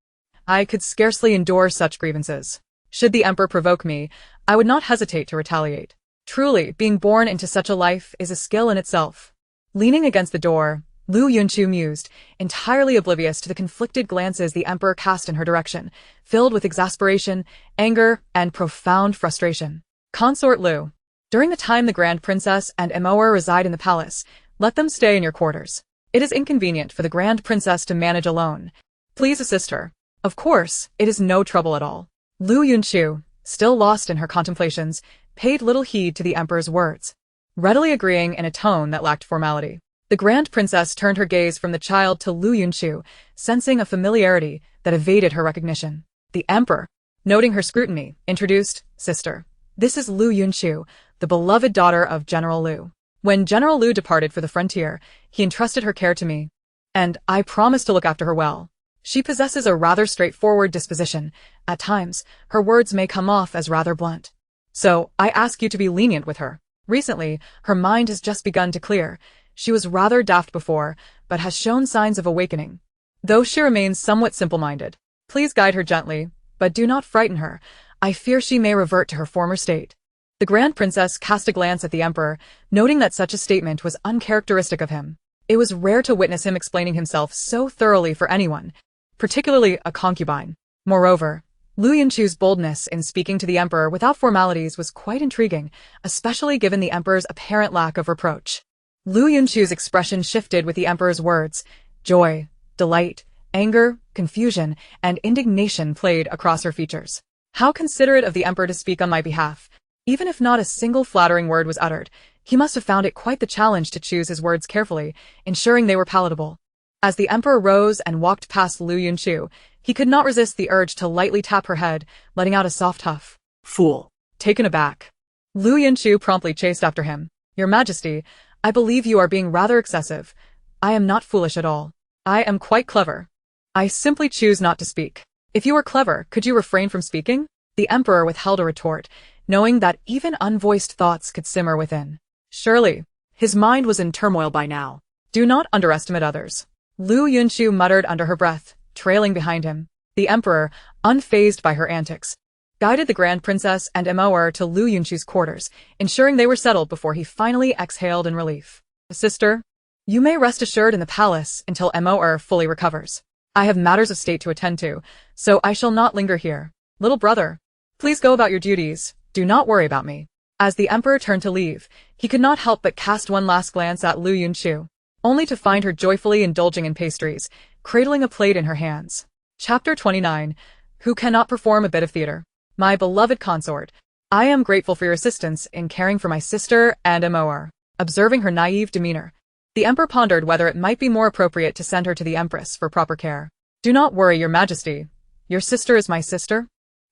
I could scarcely endure such grievances. Should the Emperor provoke me, I would not hesitate to retaliate. Truly, being born into such a life is a skill in itself. Leaning against the door, Liu Yunchu mused, entirely oblivious to the conflicted glances the Emperor cast in her direction, filled with exasperation, anger, and profound frustration. Consort Liu. During the time the Grand Princess and Empress reside in the palace, let them stay in your quarters. It is inconvenient for the Grand Princess to manage alone. Please assist her. Of course, it is no trouble at all. Liu Yunchu, still lost in her contemplations, paid little heed to the Emperor's words, readily agreeing in a tone that lacked formality. The Grand Princess turned her gaze from the child to Liu Yunchu, sensing a familiarity that evaded her recognition. The Emperor, noting her scrutiny, introduced, Sister, this is Liu Yunchu, the beloved daughter of General Liu. When General Liu departed for the frontier, he entrusted her care to me, and I promised to look after her well. She possesses a rather straightforward disposition. At times, her words may come off as rather blunt. So, I ask you to be lenient with her. Recently, her mind has just begun to clear. She was rather daft before, but has shown signs of awakening. Though she remains somewhat simple-minded, please guide her gently, but do not frighten her. I fear she may revert to her former state. The Grand Princess cast a glance at the Emperor, noting that such a statement was uncharacteristic of him. It was rare to witness him explaining himself so thoroughly for anyone, particularly a concubine. Moreover, Liu Yunchu's boldness in speaking to the Emperor without formalities was quite intriguing, especially given the Emperor's apparent lack of reproach. Liu Yunchu's expression shifted with the Emperor's words. Joy, delight, anger, confusion, and indignation played across her features. How considerate of the Emperor to speak on my behalf. Even if not a single flattering word was uttered, he must have found it quite the challenge to choose his words carefully, ensuring they were palatable. As the Emperor rose and walked past Liu Yunchu, he could not resist the urge to lightly tap her head, letting out a soft huff. Fool. Taken aback, Liu Yunchu promptly chased after him. Your Majesty, I believe you are being rather excessive. I am not foolish at all. I am quite clever. I simply choose not to speak. If you were clever, could you refrain from speaking? The Emperor withheld a retort, knowing that even unvoiced thoughts could simmer within. Surely, his mind was in turmoil by now. Do not underestimate others. Liu Yunchu muttered under her breath, trailing behind him. The Emperor, unfazed by her antics, guided the Grand Princess and Empress to Liu Yunchu's quarters, ensuring they were settled before he finally exhaled in relief. Sister, you may rest assured in the palace until Empress fully recovers. I have matters of state to attend to, so I shall not linger here. Little brother, please go about your duties. Do not worry about me. As the emperor turned to leave, he could not help but cast one last glance at Liu Yunchu, only to find her joyfully indulging in pastries, cradling a plate in her hands. Chapter 29. Who cannot perform a bit of theater? My beloved consort, I am grateful for your assistance in caring for my sister and Empress. Observing her naive demeanor, the emperor pondered whether it might be more appropriate to send her to the Empress for proper care. Do not worry, your majesty. Your sister is my sister,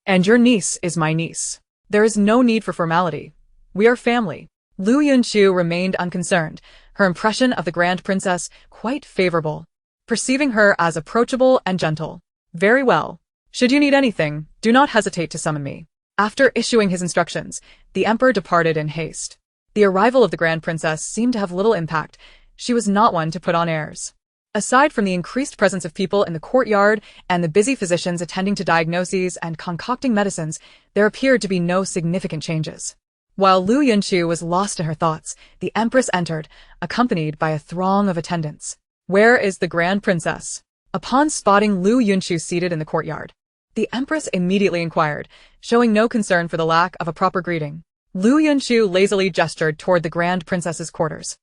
and your niece is my niece. There is no need for formality. We are family. Liu Yunchu remained unconcerned, her impression of the Grand Princess quite favorable, perceiving her as approachable and gentle. Very well. Should you need anything, do not hesitate to summon me. After issuing his instructions, the emperor departed in haste. The arrival of the Grand Princess seemed to have little impact. She was not one to put on airs. Aside from the increased presence of people in the courtyard and the busy physicians attending to diagnoses and concocting medicines, there appeared to be no significant changes. While Liu Yunchu was lost in her thoughts, the Empress entered, accompanied by a throng of attendants. Where is the Grand Princess? Upon spotting Liu Yunchu seated in the courtyard, the Empress immediately inquired, showing no concern for the lack of a proper greeting. Liu Yunchu lazily gestured toward the Grand Princess's quarters,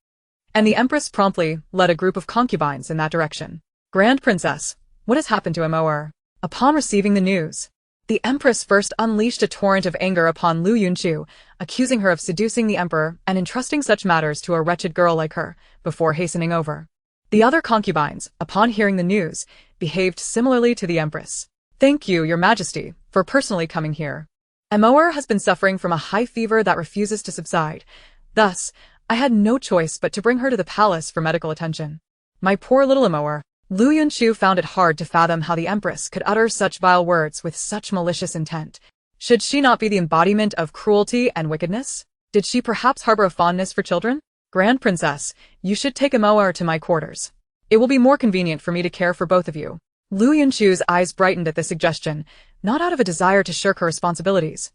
and the Empress promptly led a group of concubines in that direction. Grand Princess, what has happened to Empress? Upon receiving the news, the Empress first unleashed a torrent of anger upon Liu Yunchu, accusing her of seducing the emperor and entrusting such matters to a wretched girl like her, before hastening over. The other concubines, upon hearing the news, behaved similarly to the Empress. Thank you, your majesty, for personally coming here. Empress has been suffering from a high fever that refuses to subside. Thus, I had no choice but to bring her to the palace for medical attention. My poor little Empress. Liu Yunchu found it hard to fathom how the Empress could utter such vile words with such malicious intent. Should she not be the embodiment of cruelty and wickedness? Did she perhaps harbor a fondness for children? Grand Princess, you should take Empress to my quarters. It will be more convenient for me to care for both of you. Liu Yunchu's eyes brightened at this suggestion, not out of a desire to shirk her responsibilities,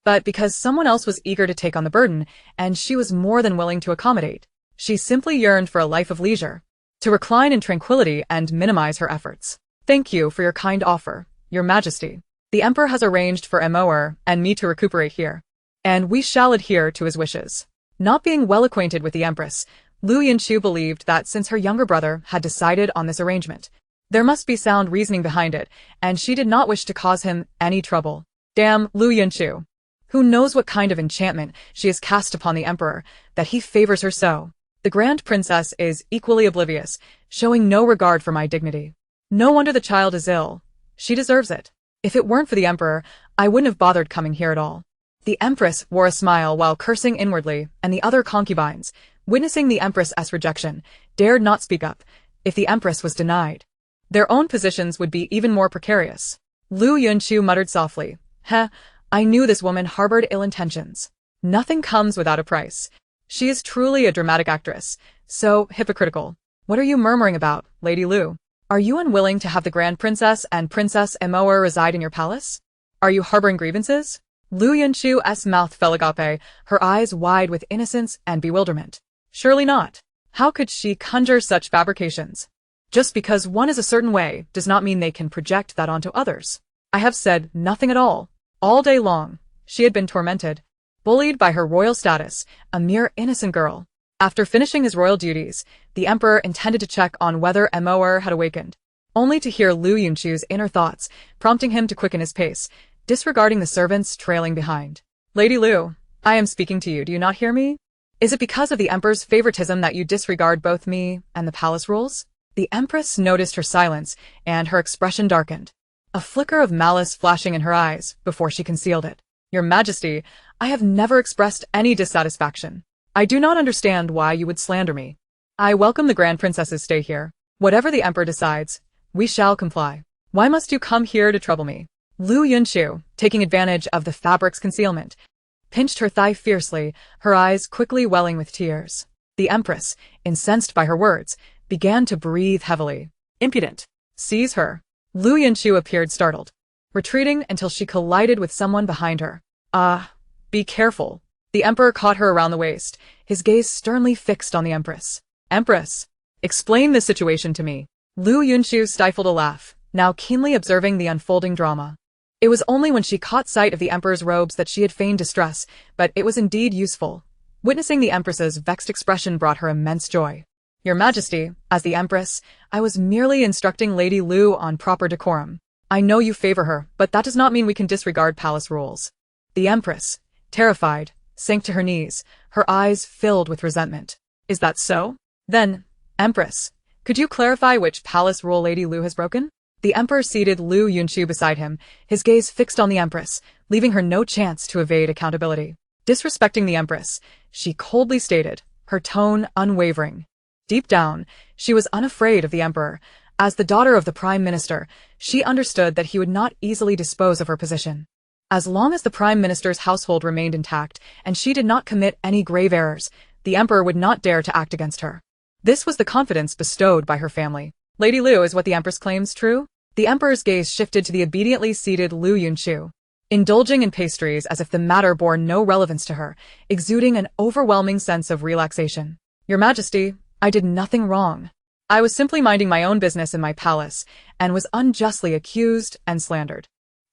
but because someone else was eager to take on the burden, and she was more than willing to accommodate. She simply yearned for a life of leisure, to recline in tranquility and minimize her efforts. Thank you for your kind offer, your majesty. The emperor has arranged for Empress and me to recuperate here, and we shall adhere to his wishes. Not being well acquainted with the Empress, Liu Yunchu believed that since her younger brother had decided on this arrangement, there must be sound reasoning behind it, and she did not wish to cause him any trouble. Damn Liu Yunchu. Who knows what kind of enchantment she has cast upon the emperor, that he favors her so. The Grand Princess is equally oblivious, showing no regard for my dignity. No wonder the child is ill. She deserves it. If it weren't for the emperor, I wouldn't have bothered coming here at all. The Empress wore a smile while cursing inwardly, and the other concubines, witnessing the Empress's rejection, dared not speak up. If the Empress was denied, their own positions would be even more precarious. Liu Yunchu muttered softly, Heh, I knew this woman harbored ill intentions. Nothing comes without a price. She is truly a dramatic actress, so hypocritical. What are you murmuring about, Lady Liu? Are you unwilling to have the Grand Princess and Princess Empress reside in your palace? Are you harboring grievances? Liu Yunchu's mouth fell agape, her eyes wide with innocence and bewilderment. Surely not. How could she conjure such fabrications? Just because one is a certain way does not mean they can project that onto others. I have said nothing at all. All day long, she had been tormented, bullied by her royal status, a mere innocent girl. After finishing his royal duties, the emperor intended to check on whether Empress had awakened, only to hear Liu Yunchu's inner thoughts, prompting him to quicken his pace, disregarding the servants trailing behind. Lady Liu, I am speaking to you, do you not hear me? Is it because of the emperor's favoritism that you disregard both me and the palace rules? The Empress noticed her silence, and her expression darkened, a flicker of malice flashing in her eyes before she concealed it. Your Majesty, I have never expressed any dissatisfaction. I do not understand why you would slander me. I welcome the Grand Princess's stay here. Whatever the Emperor decides, we shall comply. Why must you come here to trouble me? Liu Yunchu, taking advantage of the fabric's concealment, pinched her thigh fiercely, her eyes quickly welling with tears. The Empress, incensed by her words, began to breathe heavily. Impudent. Seize her. Liu Yunchu appeared startled. retreating until she collided with someone behind her. Be careful. The emperor caught her around the waist, his gaze sternly fixed on the empress. Empress, explain this situation to me. Liu Yunchu stifled a laugh, now keenly observing the unfolding drama. It was only when she caught sight of the emperor's robes that she had feigned distress, but it was indeed useful. Witnessing the empress's vexed expression brought her immense joy. Your Majesty, as the empress, I was merely instructing Lady Liu on proper decorum. I know you favor her, but that does not mean we can disregard palace rules. The empress, terrified, sank to her knees, her eyes filled with resentment. Is that so? Then, empress, could you clarify which palace rule Lady Liu has broken? The emperor seated Liu Yunchu beside him, his gaze fixed on the empress, leaving her no chance to evade accountability. Disrespecting the empress, she coldly stated, her tone unwavering. Deep down, she was unafraid of the emperor. As the daughter of the prime minister, she understood that he would not easily dispose of her position. As long as the prime minister's household remained intact and she did not commit any grave errors, the emperor would not dare to act against her. This was the confidence bestowed by her family. Lady Liu is what the empress claims true? The emperor's gaze shifted to the obediently seated Liu Yunchu, indulging in pastries as if the matter bore no relevance to her, exuding an overwhelming sense of relaxation. Your Majesty, I did nothing wrong. I was simply minding my own business in my palace, and was unjustly accused and slandered.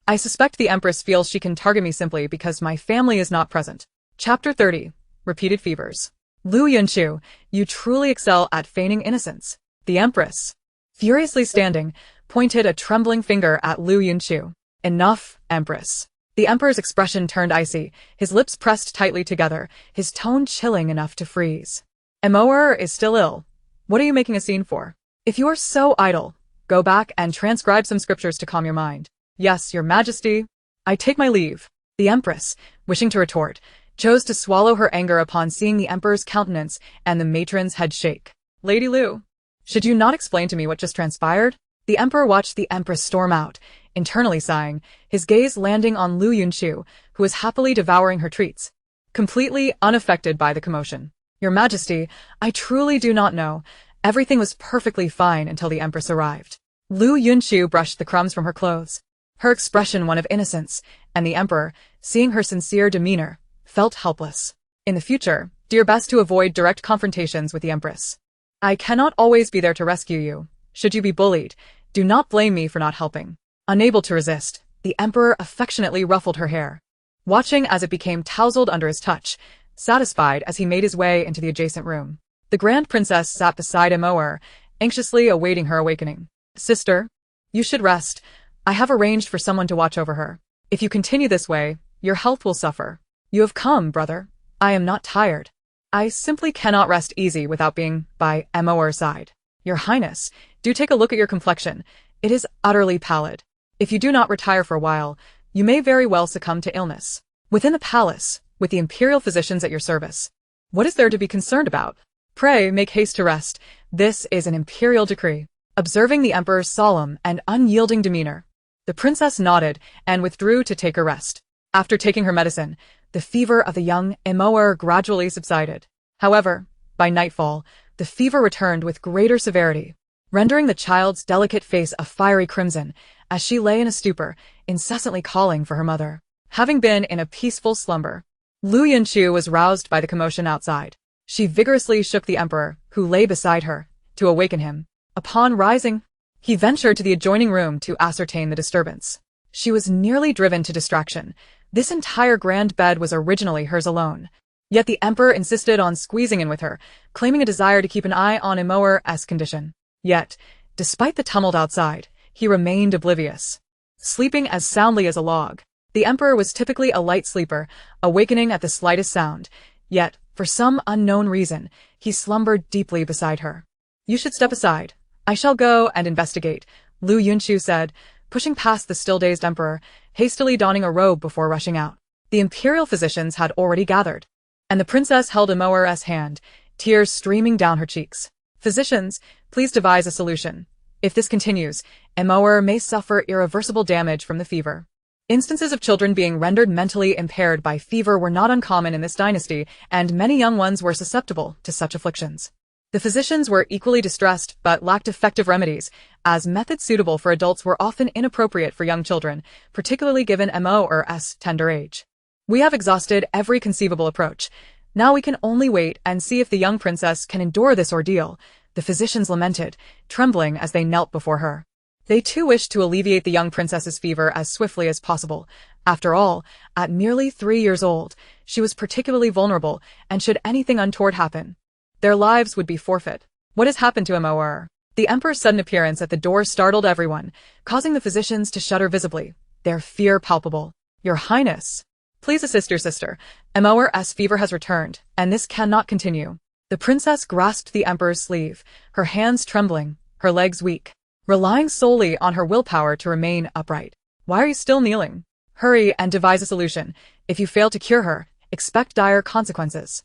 I suspect the Empress feels she can target me simply because my family is not present. Chapter 30. Repeated Fevers. Liu Yunchu, you truly excel at feigning innocence. The Empress, furiously standing, pointed a trembling finger at Liu Yunchu. Enough, Empress. The Emperor's expression turned icy, his lips pressed tightly together, his tone chilling enough to freeze. Emoer is still ill. What are you making a scene for? If you are so idle, go back and transcribe some scriptures to calm your mind. Yes, your Majesty. I take my leave. The Empress, wishing to retort, chose to swallow her anger upon seeing the Emperor's countenance and the matron's head shake. Lady Liu, should you not explain to me what just transpired? The Emperor watched the Empress storm out, internally sighing, his gaze landing on Liu Yunchu, who was happily devouring her treats, completely unaffected by the commotion. Your Majesty, I truly do not know. Everything was perfectly fine until the Empress arrived. Liu Yunchu brushed the crumbs from her clothes, her expression one of innocence, and the Emperor, seeing her sincere demeanor, felt helpless. In the future, do your best to avoid direct confrontations with the Empress. I cannot always be there to rescue you. Should you be bullied, do not blame me for not helping. Unable to resist, the Emperor affectionately ruffled her hair, watching as it became tousled under his touch, satisfied as he made his way into the adjacent room. The Grand Princess sat beside Emoer, anxiously awaiting her awakening. Sister, you should rest. I have arranged for someone to watch over her. If you continue this way, your health will suffer. You have come, brother. I am not tired. I simply cannot rest easy without being by Emoer's side. Your Highness, do take a look at your complexion. It is utterly pallid. If you do not retire for a while, you may very well succumb to illness. Within the palace, with the imperial physicians at your service, what is there to be concerned about? Pray make haste to rest. This is an imperial decree. Observing the Emperor's solemn and unyielding demeanor, the princess nodded and withdrew to take her rest. After taking her medicine, the fever of the young Emoer gradually subsided. However, by nightfall, the fever returned with greater severity, rendering the child's delicate face a fiery crimson as she lay in a stupor, incessantly calling for her mother. Having been in a peaceful slumber, Liu Yunchu was roused by the commotion outside. She vigorously shook the Emperor, who lay beside her, to awaken him. Upon rising, he ventured to the adjoining room to ascertain the disturbance. She was nearly driven to distraction. This entire grand bed was originally hers alone. Yet the Emperor insisted on squeezing in with her, claiming a desire to keep an eye on Emoer's condition. Yet, despite the tumult outside, he remained oblivious, sleeping as soundly as a log. The Emperor was typically a light sleeper, awakening at the slightest sound, yet, for some unknown reason, he slumbered deeply beside her. You should step aside. I shall go and investigate, Liu Yunchu said, pushing past the still-dazed Emperor, hastily donning a robe before rushing out. The imperial physicians had already gathered, and the princess held Emoer's hand, tears streaming down her cheeks. Physicians, please devise a solution. If this continues, Emoer may suffer irreversible damage from the fever. Instances of children being rendered mentally impaired by fever were not uncommon in this dynasty, and many young ones were susceptible to such afflictions. The physicians were equally distressed but lacked effective remedies, as methods suitable for adults were often inappropriate for young children, particularly given MO's tender age. We have exhausted every conceivable approach. Now we can only wait and see if the young princess can endure this ordeal, the physicians lamented, trembling as they knelt before her. They too wished to alleviate the young princess's fever as swiftly as possible. After all, at merely 3 years old, she was particularly vulnerable, and should anything untoward happen, their lives would be forfeit. What has happened to Empress? The Emperor's sudden appearance at the door startled everyone, causing the physicians to shudder visibly, their fear palpable. Your Highness, please assist your sister. Empress's fever has returned, and this cannot continue. The princess grasped the Emperor's sleeve, her hands trembling, her legs weak, relying solely on her willpower to remain upright. Why are you still kneeling? Hurry and devise a solution. If you fail to cure her, expect dire consequences.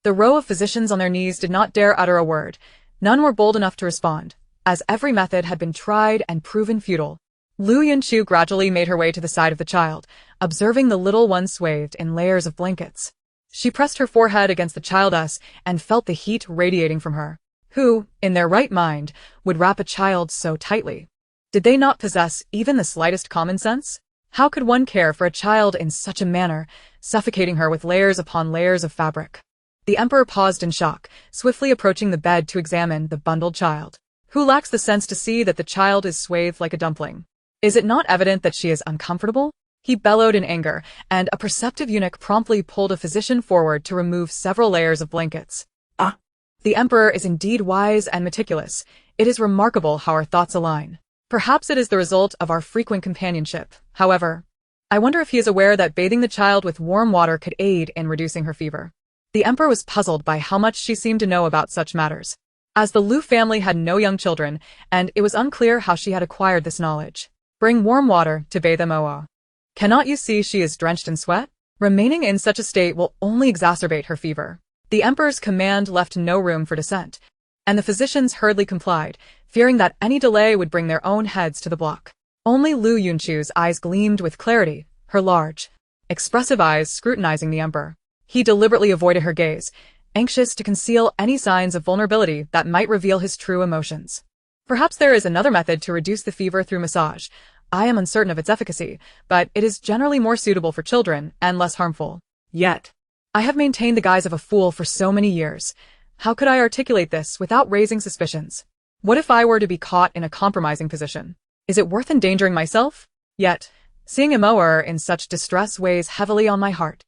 The row of physicians on their knees did not dare utter a word. None were bold enough to respond, as every method had been tried and proven futile. Liu Yunchu gradually made her way to the side of the child, observing the little one swathed in layers of blankets. She pressed her forehead against the child's and felt the heat radiating from her. Who, in their right mind, would wrap a child so tightly? Did they not possess even the slightest common sense? How could one care for a child in such a manner, suffocating her with layers upon layers of fabric? The Emperor paused in shock, swiftly approaching the bed to examine the bundled child. Who lacks the sense to see that the child is swathed like a dumpling? Is it not evident that she is uncomfortable? He bellowed in anger, and a perceptive eunuch promptly pulled a physician forward to remove several layers of blankets. Ah! The Emperor is indeed wise and meticulous. It is remarkable how our thoughts align. Perhaps it is the result of our frequent companionship. However, I wonder if he is aware that bathing the child with warm water could aid in reducing her fever. The Emperor was puzzled by how much she seemed to know about such matters, as the Liu family had no young children, and it was unclear how she had acquired this knowledge. Bring warm water to bathe Empress. Cannot you see she is drenched in sweat? Remaining in such a state will only exacerbate her fever. The Emperor's command left no room for dissent, and the physicians hurriedly complied, fearing that any delay would bring their own heads to the block. Only Liu Yunchu's eyes gleamed with clarity, her large, expressive eyes scrutinizing the Emperor. He deliberately avoided her gaze, anxious to conceal any signs of vulnerability that might reveal his true emotions. Perhaps there is another method to reduce the fever through massage. I am uncertain of its efficacy, but it is generally more suitable for children and less harmful. Yet, I have maintained the guise of a fool for so many years. How could I articulate this without raising suspicions? What if I were to be caught in a compromising position? Is it worth endangering myself? Yet, seeing Empress in such distress weighs heavily on my heart.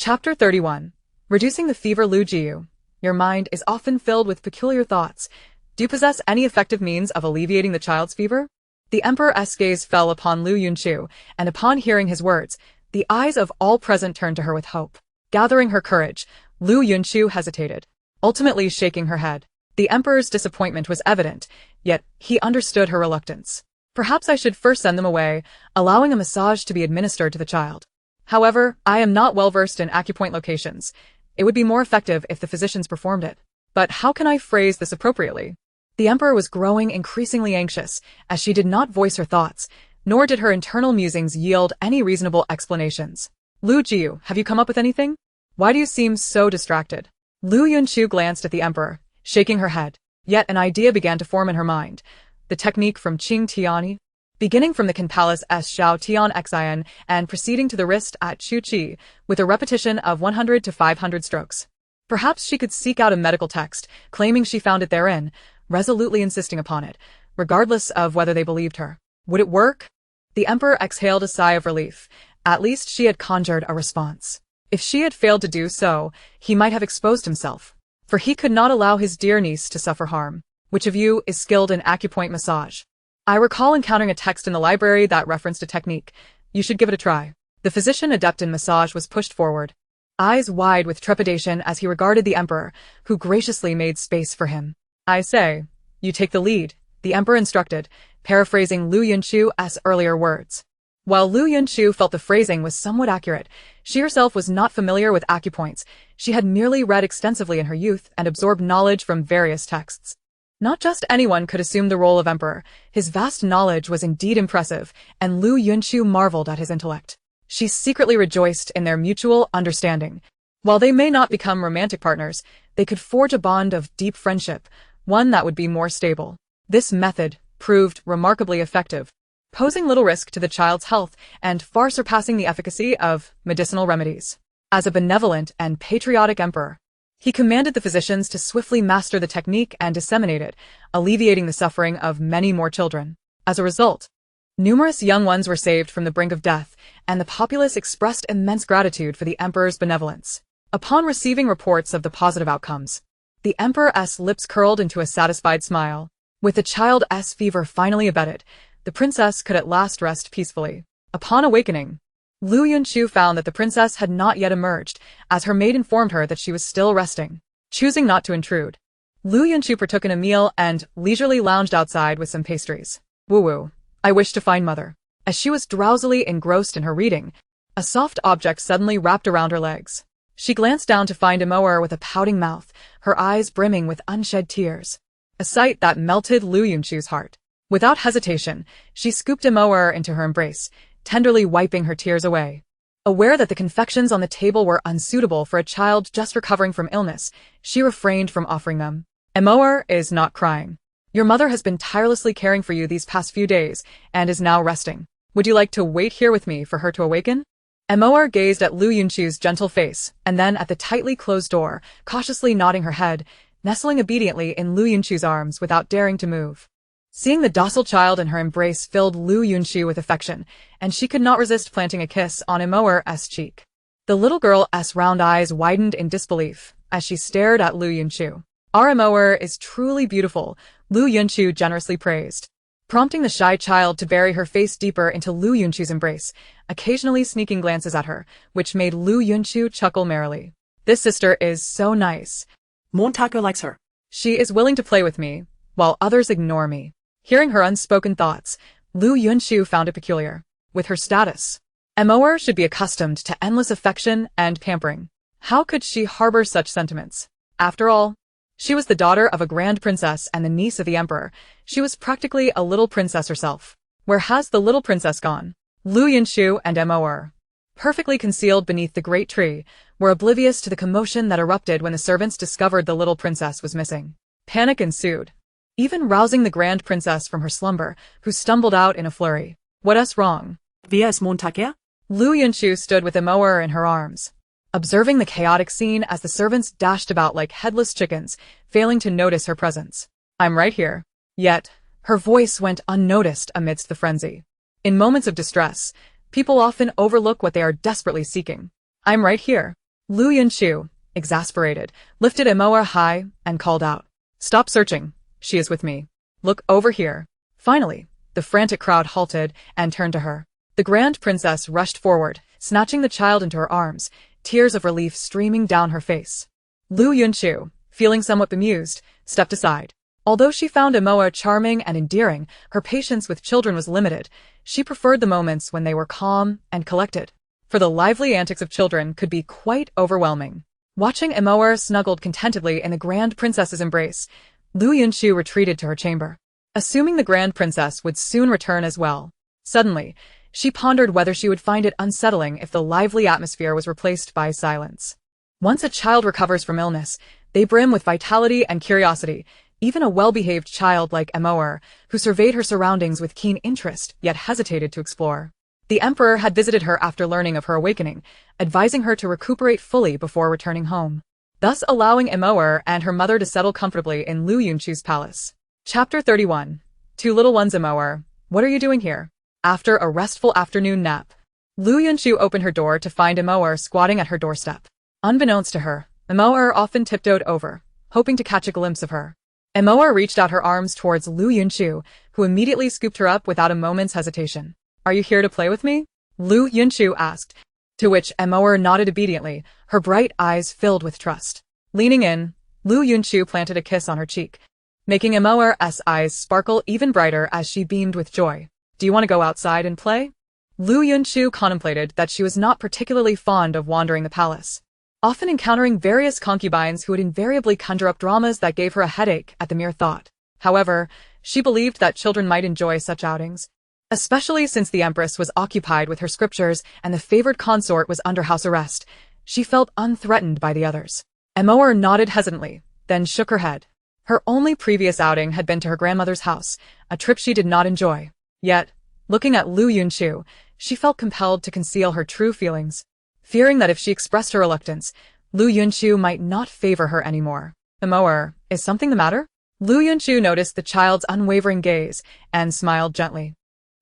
Chapter 31. Reducing the fever. Liu Jiu. Your mind is often filled with peculiar thoughts. Do you possess any effective means of alleviating the child's fever? The Emperor's gaze fell upon Liu Yunchu, and upon hearing his words, the eyes of all present turned to her with hope. Gathering her courage, Liu Yunchu hesitated, ultimately shaking her head. The Emperor's disappointment was evident, yet he understood her reluctance. Perhaps I should first send them away, allowing a massage to be administered to the child. However, I am not well versed in acupoint locations. It would be more effective if the physicians performed it. But how can I phrase this appropriately? The Emperor was growing increasingly anxious, as she did not voice her thoughts, nor did her internal musings yield any reasonable explanations. Liu Jiu, have you come up with anything? Why do you seem so distracted? Liu Yunchu glanced at the Emperor, shaking her head. Yet an idea began to form in her mind. The technique from Qing Tiani, beginning from the Kan Palace as Xiao Tian Xian and proceeding to the wrist at Chu Qi, with a repetition of 100 to 500 strokes. Perhaps she could seek out a medical text, claiming she found it therein, resolutely insisting upon it, regardless of whether they believed her. Would it work? The Emperor exhaled a sigh of relief. At least she had conjured a response. If she had failed to do so, he might have exposed himself, for he could not allow his dear niece to suffer harm. Which of you is skilled in acupoint massage? I recall encountering a text in the library that referenced a technique. You should give it a try. The physician adept in massage was pushed forward, eyes wide with trepidation as he regarded the Emperor, who graciously made space for him. I say, you take the lead, the Emperor instructed, paraphrasing Liu Yunchu's earlier words. While Liu Yunchu felt the phrasing was somewhat accurate, she herself was not familiar with acupoints. She had merely read extensively in her youth and absorbed knowledge from various texts. Not just anyone could assume the role of Emperor. His vast knowledge was indeed impressive, and Liu Yunchu marveled at his intellect. She secretly rejoiced in their mutual understanding. While they may not become romantic partners, they could forge a bond of deep friendship, one that would be more stable. This method proved remarkably effective, posing little risk to the child's health and far surpassing the efficacy of medicinal remedies. As a benevolent and patriotic emperor, he commanded the physicians to swiftly master the technique and disseminate it, alleviating the suffering of many more children. As a result, numerous young ones were saved from the brink of death, and the populace expressed immense gratitude for the emperor's benevolence. Upon receiving reports of the positive outcomes, the emperor's lips curled into a satisfied smile. With the child's fever finally abated, the princess could at last rest peacefully. Upon awakening, Liu Yunchu found that the princess had not yet emerged, as her maid informed her that she was still resting. Choosing not to intrude, Liu Yunchu partook in a meal and leisurely lounged outside with some pastries. Woo-woo, I wish to find mother. As she was drowsily engrossed in her reading, a soft object suddenly wrapped around her legs. She glanced down to find Emoer with a pouting mouth, her eyes brimming with unshed tears. A sight that melted Liu Yunchu's heart. Without hesitation, she scooped Emoer into her embrace, tenderly wiping her tears away. Aware that the confections on the table were unsuitable for a child just recovering from illness, she refrained from offering them. Emoer is not crying. Your mother has been tirelessly caring for you these past few days and is now resting. Would you like to wait here with me for her to awaken? Emoer gazed at Liu Yunchu's gentle face and then at the tightly closed door, cautiously nodding her head, nestling obediently in Liu Yunchu's arms without daring to move. Seeing the docile child in her embrace filled Liu Yunchu with affection, and she could not resist planting a kiss on Emoer's cheek. The little girl's round eyes widened in disbelief as she stared at Liu Yunchu. Our Emoer is truly beautiful, Liu Yunchu generously praised, prompting the shy child to bury her face deeper into Liu Yunchu's embrace, occasionally sneaking glances at her, which made Liu Yunchu chuckle merrily. This sister is so nice. Montako likes her. She is willing to play with me, while others ignore me. Hearing her unspoken thoughts, Liu Yunchu found it peculiar. With her status, Emoer should be accustomed to endless affection and pampering. How could she harbor such sentiments? After all, she was the daughter of a grand princess and the niece of the emperor. She was practically a little princess herself. Where has the little princess gone? Liu Yunchu and Emoer, perfectly concealed beneath the great tree, were oblivious to the commotion that erupted when the servants discovered the little princess was missing. Panic ensued, even rousing the grand princess from her slumber, who stumbled out in a flurry. What's wrong? Wer ist Montaker? Liu Yunchu stood with Emoer in her arms, observing the chaotic scene as the servants dashed about like headless chickens, failing to notice her presence. I'm right here. Yet, her voice went unnoticed amidst the frenzy. In moments of distress, people often overlook what they are desperately seeking. I'm right here. Liu Yunchu, exasperated, lifted Emoer high and called out. Stop searching. She is with me. Look over here. Finally, the frantic crowd halted and turned to her. The grand princess rushed forward, snatching the child into her arms, tears of relief streaming down her face. Liu Yunchu, feeling somewhat bemused, stepped aside. Although she found Emoer charming and endearing, her patience with children was limited. She preferred the moments when they were calm and collected, for the lively antics of children could be quite overwhelming. Watching Emoer snuggled contentedly in the grand princess's embrace, Liu Yunchu retreated to her chamber, assuming the grand princess would soon return as well. Suddenly, she pondered whether she would find it unsettling if the lively atmosphere was replaced by silence. Once a child recovers from illness, they brim with vitality and curiosity, even a well-behaved child like Emoer, who surveyed her surroundings with keen interest yet hesitated to explore. The emperor had visited her after learning of her awakening, advising her to recuperate fully before returning home, thus allowing Emoer and her mother to settle comfortably in Liu Yunchu's palace. Chapter 31. Two little ones. Emoer, what are you doing here? After a restful afternoon nap, Liu Yunchu opened her door to find Emoer squatting at her doorstep. Unbeknownst to her, Emoer often tiptoed over, hoping to catch a glimpse of her. Emoer reached out her arms towards Liu Yunchu, who immediately scooped her up without a moment's hesitation. Are you here to play with me? Liu Yunchu asked, to which Emoer nodded obediently, her bright eyes filled with trust. Leaning in, Liu Yunchu planted a kiss on her cheek, making Emoer's eyes sparkle even brighter as she beamed with joy. Do you want to go outside and play? Liu Yunchu contemplated that she was not particularly fond of wandering the palace, often encountering various concubines who would invariably conjure up dramas that gave her a headache at the mere thought. However, she believed that children might enjoy such outings, especially since the Empress was occupied with her scriptures and the favored consort was under house arrest. she felt unthreatened by the others. Emoer nodded hesitantly, then shook her head. Her only previous outing had been to her grandmother's house, a trip she did not enjoy. Yet, looking at Liu Yunchu, she felt compelled to conceal her true feelings, fearing that if she expressed her reluctance, Liu Yunchu might not favor her anymore. Emoer, is something the matter? Liu Yunchu noticed the child's unwavering gaze and smiled gently.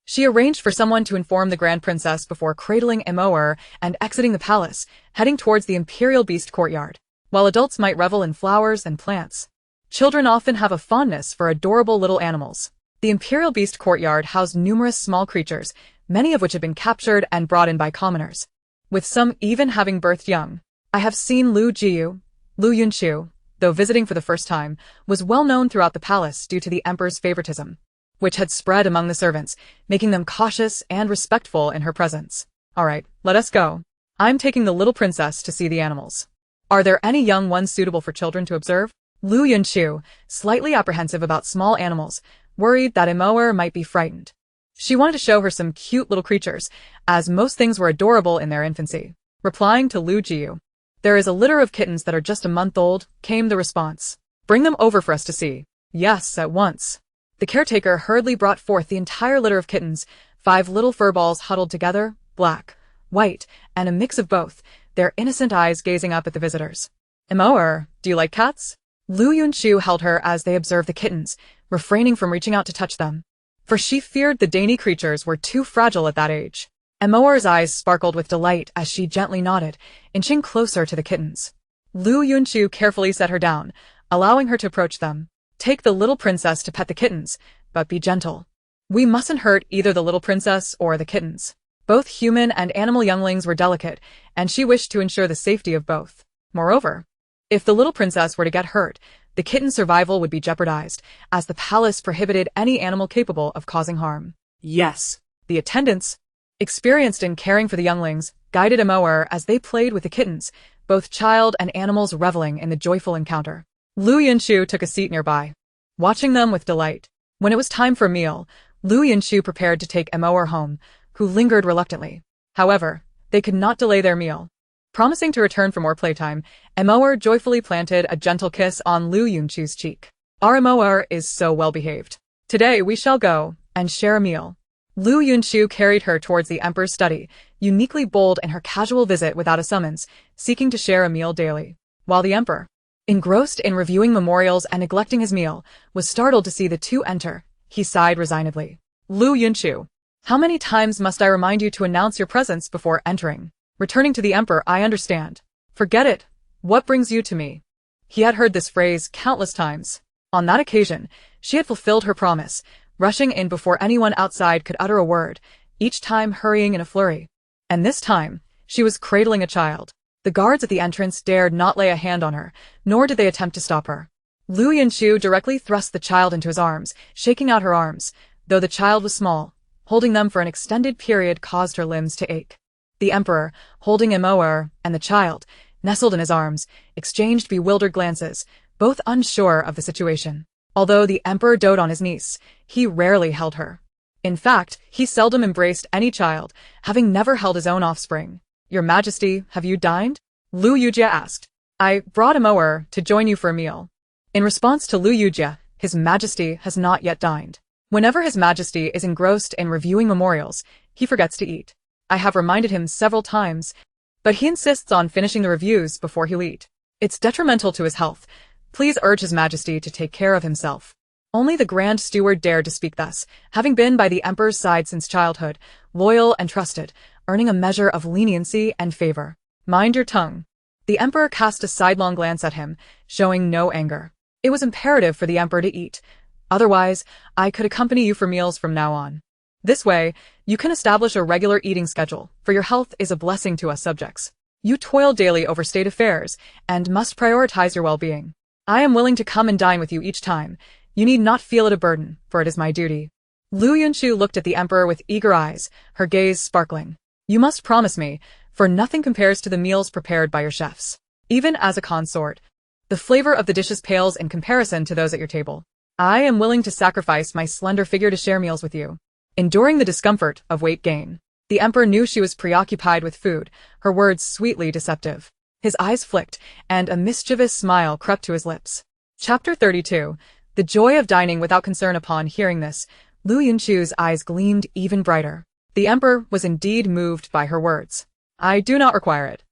She arranged for someone to inform the Grand Princess before cradling Emoer and exiting the palace, heading towards the Imperial Beast courtyard. While adults might revel in flowers and plants, children often have a fondness for adorable little animals. The Imperial Beast courtyard housed numerous small creatures, many of which had been captured and brought in by commoners, with some even having birthed young. I have seen Liu Yunchu, though visiting for the first time, was well known throughout the palace due to the emperor's favoritism, which had spread among the servants, making them cautious and respectful in her presence. All right, let us go. I'm taking the little princess to see the animals. Are there any young ones suitable for children to observe? Liu Yunchu, slightly apprehensive about small animals, worried that Emoer might be frightened. She wanted to show her some cute little creatures, as most things were adorable in their infancy. Replying to Liu Jiu, "There is a litter of kittens that are just a month old," came the response. "Bring them over for us to see." "Yes, at once." The caretaker hurriedly brought forth the entire litter of kittens, 5 little furballs huddled together, black, white, and a mix of both, their innocent eyes gazing up at the visitors. "Emoer, do you like cats?" Liu Yunchu held her as they observed the kittens, refraining from reaching out to touch them, for she feared the dainty creatures were too fragile at that age. Emoer's eyes sparkled with delight as she gently nodded, inching closer to the kittens. Liu Yunchu carefully set her down, allowing her to approach them. "Take the little princess to pet the kittens, but be gentle. We mustn't hurt either the little princess or the kittens." Both human and animal younglings were delicate, and she wished to ensure the safety of both. Moreover, if the little princess were to get hurt, the kitten's survival would be jeopardized, as the palace prohibited any animal capable of causing harm. Yes. The attendants, experienced in caring for the younglings, guided Emoer as they played with the kittens, both child and animals reveling in the joyful encounter. Liu Yunchu took a seat nearby, watching them with delight. When it was time for a meal, Liu Yunchu prepared to take Emoer home, who lingered reluctantly. However, they could not delay their meal. Promising to return for more playtime, Emoer joyfully planted a gentle kiss on Liu Yunchu's cheek. "Our Emoer is so well behaved. Today we shall go and share a meal." Liu Yunchu carried her towards the emperor's study, uniquely bold in her casual visit without a summons, seeking to share a meal daily. While the emperor, engrossed in reviewing memorials and neglecting his meal, was startled to see the two enter, he sighed resignedly. "Liu Yunchu, how many times must I remind you to announce your presence before entering?" Returning to the emperor, "I understand. Forget it. What brings you to me?" He had heard this phrase countless times. On that occasion, she had fulfilled her promise, rushing in before anyone outside could utter a word, each time hurrying in a flurry. And this time, she was cradling a child. The guards at the entrance dared not lay a hand on her, nor did they attempt to stop her. Liu Yunchu directly thrust the child into his arms, shaking out her arms. Though the child was small, holding them for an extended period caused her limbs to ache. The emperor, holding Emoer and the child, nestled in his arms, exchanged bewildered glances, both unsure of the situation. Although the emperor doted on his niece, he rarely held her. In fact, he seldom embraced any child, having never held his own offspring. "Your Majesty, have you dined?" Liu Yujia asked. "I brought Emoer to join you for a meal." In response to Liu Yujia, His Majesty has not yet dined. Whenever His Majesty is engrossed in reviewing memorials, he forgets to eat. I have reminded him several times, but he insists on finishing the reviews before he'll eat. It's detrimental to his health. Please urge His Majesty to take care of himself. Only the Grand Steward dared to speak thus, having been by the Emperor's side since childhood, loyal and trusted, earning a measure of leniency and favor. "Mind your tongue." The Emperor cast a sidelong glance at him, showing no anger. "It was imperative for the Emperor to eat. Otherwise, I could accompany you for meals from now on. This way, you can establish a regular eating schedule, for your health is a blessing to us subjects. You toil daily over state affairs, and must prioritize your well-being. I am willing to come and dine with you each time. You need not feel it a burden, for it is my duty." Liu Yunchu looked at the Emperor with eager eyes, her gaze sparkling. "You must promise me, for nothing compares to the meals prepared by your chefs. Even as a consort, the flavor of the dishes pales in comparison to those at your table. I am willing to sacrifice my slender figure to share meals with you, enduring the discomfort of weight gain." The emperor knew she was preoccupied with food, her words sweetly deceptive. His eyes flicked, and a mischievous smile crept to his lips. Chapter 32. The joy of dining without concern. Upon hearing this, Liu Yunchu's eyes gleamed even brighter. The emperor was indeed moved by her words. I do not require it.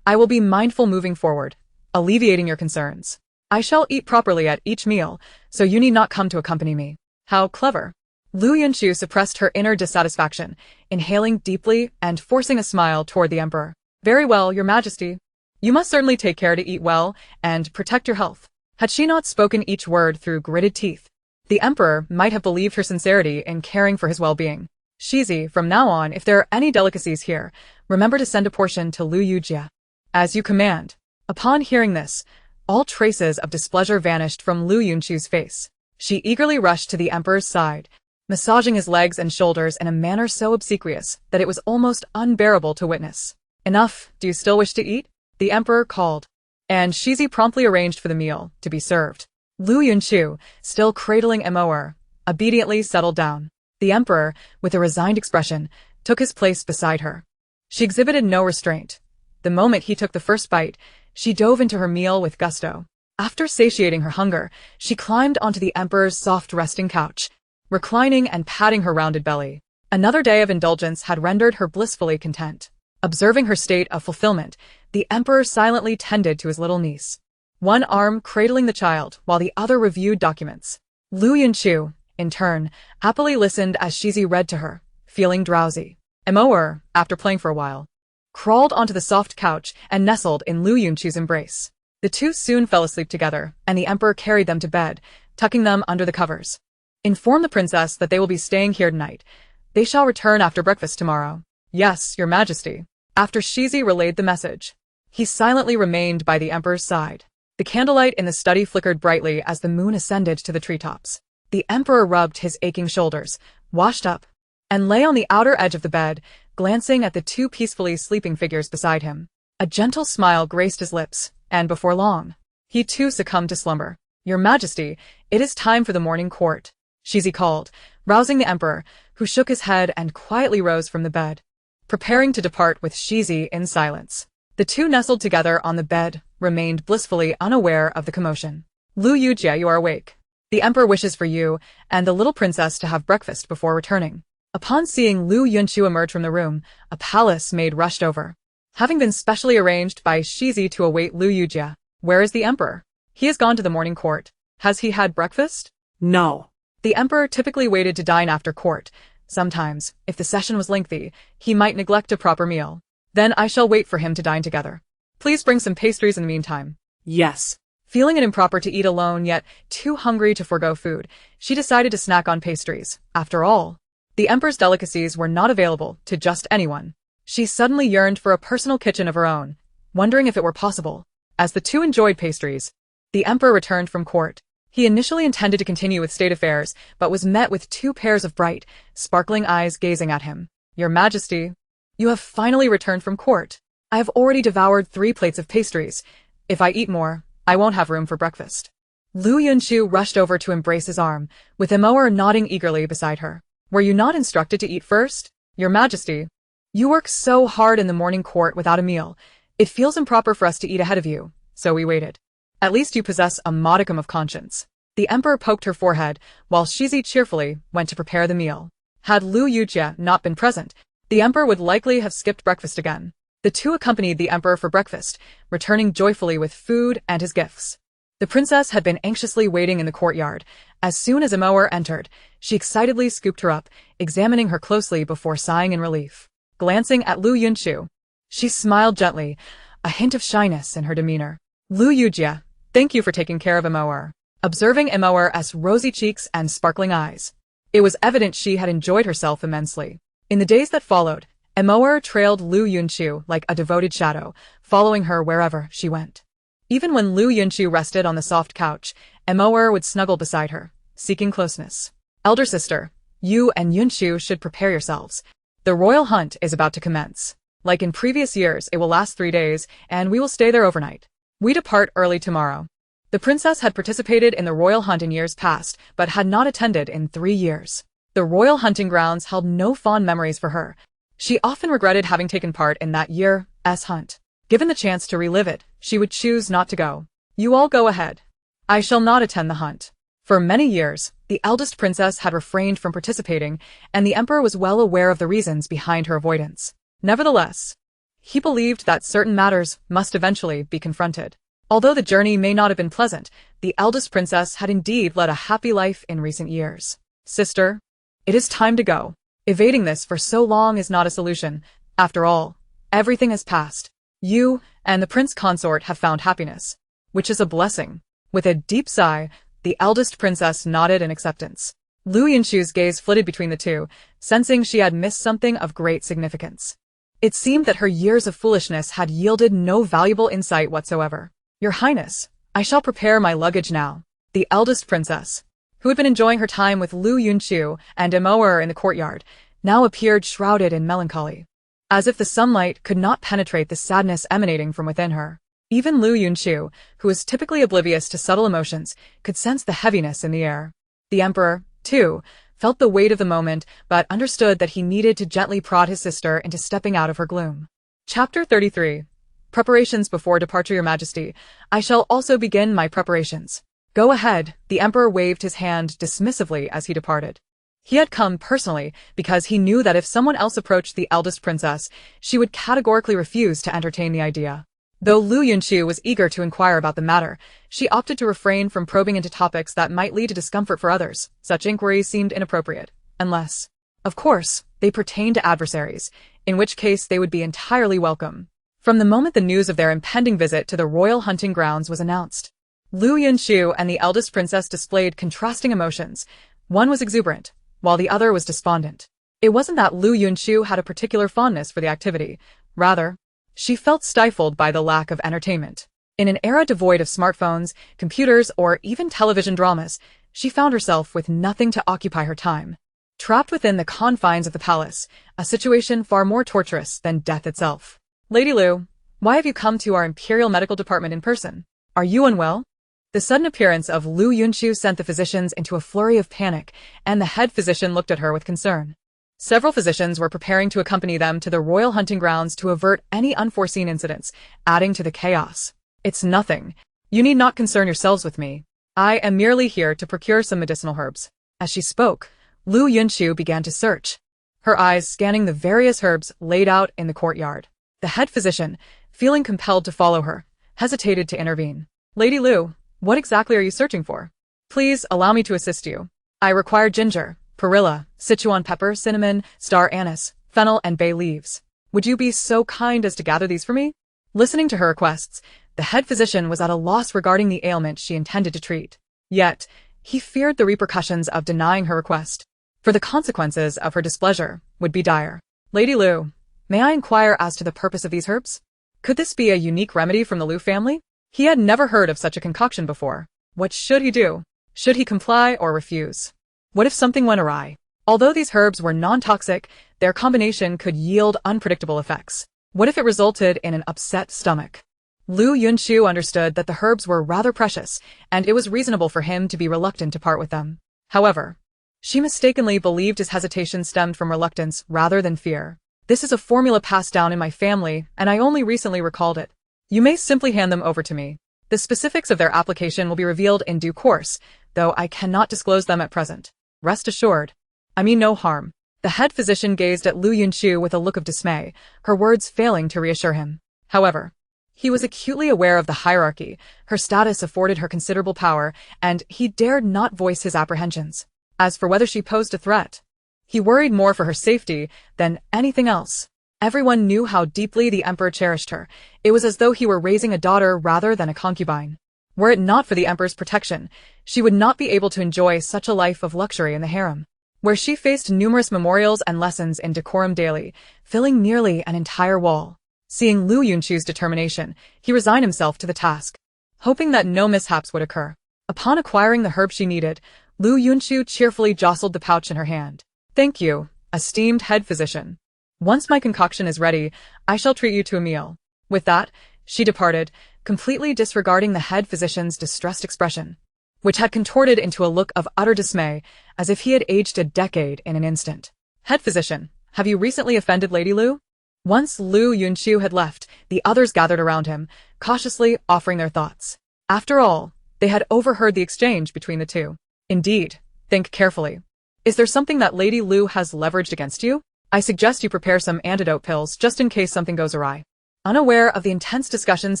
I will be mindful moving forward, alleviating your concerns. I shall eat properly at each meal, so you need not come to accompany me. How clever. Liu Yunchu suppressed her inner dissatisfaction, inhaling deeply and forcing a smile toward the emperor. Very well, your majesty. You must certainly take care to eat well and protect your health. Had she not spoken each word through gritted teeth, the emperor might have believed her sincerity in caring for his well-being. Shizi, from now on, if there are any delicacies here, remember to send a portion to Liu Yujia. As you command. Upon hearing this, all traces of displeasure vanished from Liu Yunchu's face. She eagerly rushed to the emperor's side, massaging his legs and shoulders in a manner so obsequious that it was almost unbearable to witness. Enough, do you still wish to eat? The emperor called, and Shizi promptly arranged for the meal to be served. Liu Yunchu, still cradling Emoer, obediently settled down. The emperor, with a resigned expression, took his place beside her. She exhibited no restraint. The moment he took the first bite, she dove into her meal with gusto. After satiating her hunger, she climbed onto the emperor's soft resting couch, reclining and patting her rounded belly. Another day of indulgence had rendered her blissfully content. Observing her state of fulfillment, the emperor silently tended to his little niece, one arm cradling the child while the other reviewed documents. Liu Yunchu, in turn, happily listened as Shizi read to her, feeling drowsy. Emoer, after playing for a while, crawled onto the soft couch and nestled in Liu Yunchu's embrace. The two soon fell asleep together, and the emperor carried them to bed, tucking them under the covers. Inform the princess that they will be staying here tonight. They shall return after breakfast tomorrow. Yes, your majesty. After Shizi relayed the message, he silently remained by the emperor's side. The candlelight in the study flickered brightly as the moon ascended to the treetops. The emperor rubbed his aching shoulders, washed up, and lay on the outer edge of the bed, glancing at the two peacefully sleeping figures beside him. A gentle smile graced his lips, and before long, he too succumbed to slumber. Your majesty, it is time for the morning court, Shizi called, rousing the emperor, who shook his head and quietly rose from the bed. Preparing to depart with Shizi in silence, the two nestled together on the bed, remained blissfully unaware of the commotion. Liu Yujia, you are awake. The emperor wishes for you and the little princess to have breakfast before returning. Upon seeing Liu Yunchu emerge from the room, a palace maid rushed over. Having been specially arranged by Shizi to await Liu Yujia. Where is the emperor? He has gone to the morning court. Has he had breakfast? No. The emperor typically waited to dine after court. Sometimes, if the session was lengthy, he might neglect a proper meal. Then I shall wait for him to dine together. Please bring some pastries in the meantime. Yes. Feeling it improper to eat alone yet too hungry to forego food, she decided to snack on pastries. After all, the emperor's delicacies were not available to just anyone. She suddenly yearned for a personal kitchen of her own, wondering if it were possible. As the two enjoyed pastries, the emperor returned from court. He initially intended to continue with state affairs, but was met with two pairs of bright, sparkling eyes gazing at him. Your majesty, you have finally returned from court. I have already devoured 3 plates of pastries. If I eat more, I won't have room for breakfast. Liu Yunchu rushed over to embrace his arm, with Emoer nodding eagerly beside her. Were you not instructed to eat first? Your majesty, you work so hard in the morning court without a meal. It feels improper for us to eat ahead of you, so we waited. At least you possess a modicum of conscience. The emperor poked her forehead, while Shizi cheerfully went to prepare the meal. Had Liu Yujia not been present, the emperor would likely have skipped breakfast again. The two accompanied the emperor for breakfast, returning joyfully with food and his gifts. The princess had been anxiously waiting in the courtyard. As soon as Emoer entered, she excitedly scooped her up, examining her closely before sighing in relief. Glancing at Liu Yunchu, she smiled gently, a hint of shyness in her demeanor. Liu Yujia, thank you for taking care of Emoer. Observing Emoer's rosy cheeks and sparkling eyes, it was evident she had enjoyed herself immensely. In the days that followed, Emoer trailed Liu Yunchu like a devoted shadow, following her wherever she went. Even when Liu Yunchu rested on the soft couch, Emoer would snuggle beside her, seeking closeness. Elder sister, you and Yunchu should prepare yourselves. The royal hunt is about to commence. Like in previous years, it will last 3 days, and we will stay there overnight. We depart early tomorrow. The princess had participated in the royal hunt in years past, but had not attended in 3 years. The royal hunting grounds held no fond memories for her. She often regretted having taken part in that year's hunt. Given the chance to relive it, she would choose not to go. You all go ahead. I shall not attend the hunt. For many years, the eldest princess had refrained from participating, and the emperor was well aware of the reasons behind her avoidance. Nevertheless, he believed that certain matters must eventually be confronted. Although the journey may not have been pleasant, the eldest princess had indeed led a happy life in recent years. Sister, it is time to go. Evading this for so long is not a solution. After all, everything has passed. You and the prince consort have found happiness, which is a blessing. With a deep sigh, the eldest princess nodded in acceptance. Liu Yunchu's gaze flitted between the two, sensing she had missed something of great significance. It seemed that her years of foolishness had yielded no valuable insight whatsoever. Your Highness, I shall prepare my luggage now. The eldest princess, who had been enjoying her time with Liu Yunchu and Emoer in the courtyard, now appeared shrouded in melancholy. As if the sunlight could not penetrate the sadness emanating from within her. Even Liu Yunchu, who was typically oblivious to subtle emotions, could sense the heaviness in the air. The emperor, too, felt the weight of the moment, but understood that he needed to gently prod his sister into stepping out of her gloom. Chapter 33. Preparations before departure, Your Majesty. I shall also begin my preparations. Go ahead, the emperor waved his hand dismissively as he departed. He had come personally because he knew that if someone else approached the eldest princess, she would categorically refuse to entertain the idea. Though Liu Yunchu was eager to inquire about the matter, she opted to refrain from probing into topics that might lead to discomfort for others. Such inquiries seemed inappropriate, unless, of course, they pertained to adversaries, in which case they would be entirely welcome. From the moment the news of their impending visit to the royal hunting grounds was announced, Liu Yunchu and the eldest princess displayed contrasting emotions. One was exuberant, while the other was despondent. It wasn't that Liu Yunchu had a particular fondness for the activity. Rather, she felt stifled by the lack of entertainment. In an era devoid of smartphones, computers, or even television dramas, she found herself with nothing to occupy her time. Trapped within the confines of the palace, a situation far more torturous than death itself. Lady Liu, why have you come to our Imperial Medical Department in person? Are you unwell? The sudden appearance of Liu Yunchu sent the physicians into a flurry of panic, and the head physician looked at her with concern. Several physicians were preparing to accompany them to the royal hunting grounds to avert any unforeseen incidents, adding to the chaos. It's nothing. You need not concern yourselves with me. I am merely here to procure some medicinal herbs. As she spoke, Liu Yunchu began to search, her eyes scanning the various herbs laid out in the courtyard. The head physician, feeling compelled to follow her, hesitated to intervene. Lady Liu, what exactly are you searching for? Please allow me to assist you. I require ginger, perilla, Sichuan pepper, cinnamon, star anise, fennel, and bay leaves. Would you be so kind as to gather these for me? Listening to her requests, the head physician was at a loss regarding the ailment she intended to treat. Yet, he feared the repercussions of denying her request, for the consequences of her displeasure would be dire. Lady Liu, may I inquire as to the purpose of these herbs? Could this be a unique remedy from the Liu family? He had never heard of such a concoction before. What should he do? Should he comply or refuse? What if something went awry? Although these herbs were non-toxic, their combination could yield unpredictable effects. What if it resulted in an upset stomach? Liu Yunchu understood that the herbs were rather precious, and it was reasonable for him to be reluctant to part with them. However, she mistakenly believed his hesitation stemmed from reluctance rather than fear. This is a formula passed down in my family, and I only recently recalled it. You may simply hand them over to me. The specifics of their application will be revealed in due course, though I cannot disclose them at present. Rest assured. I mean no harm. The head physician gazed at Liu Yunchu with a look of dismay, her words failing to reassure him. However, he was acutely aware of the hierarchy. Her status afforded her considerable power, and he dared not voice his apprehensions. As for whether she posed a threat, he worried more for her safety than anything else. Everyone knew how deeply the emperor cherished her. It was as though he were raising a daughter rather than a concubine. Were it not for the emperor's protection, she would not be able to enjoy such a life of luxury in the harem, where she faced numerous memorials and lessons in decorum daily, filling nearly an entire wall. Seeing Liu Yunchu's determination, he resigned himself to the task, hoping that no mishaps would occur. Upon acquiring the herb she needed, Liu Yunchu cheerfully jostled the pouch in her hand. Thank you, esteemed head physician. Once my concoction is ready, I shall treat you to a meal. With that, she departed, completely disregarding the head physician's distressed expression, which had contorted into a look of utter dismay, as if he had aged a decade in an instant. Head physician, Have you recently offended Lady Liu? Once Liu Yunchu had left, the others gathered around him, cautiously offering their thoughts. After all, they had overheard the exchange between the two. Indeed, think carefully. Is there something that Lady Liu has leveraged against you? I suggest you prepare some antidote pills just in case something goes awry. Unaware of the intense discussions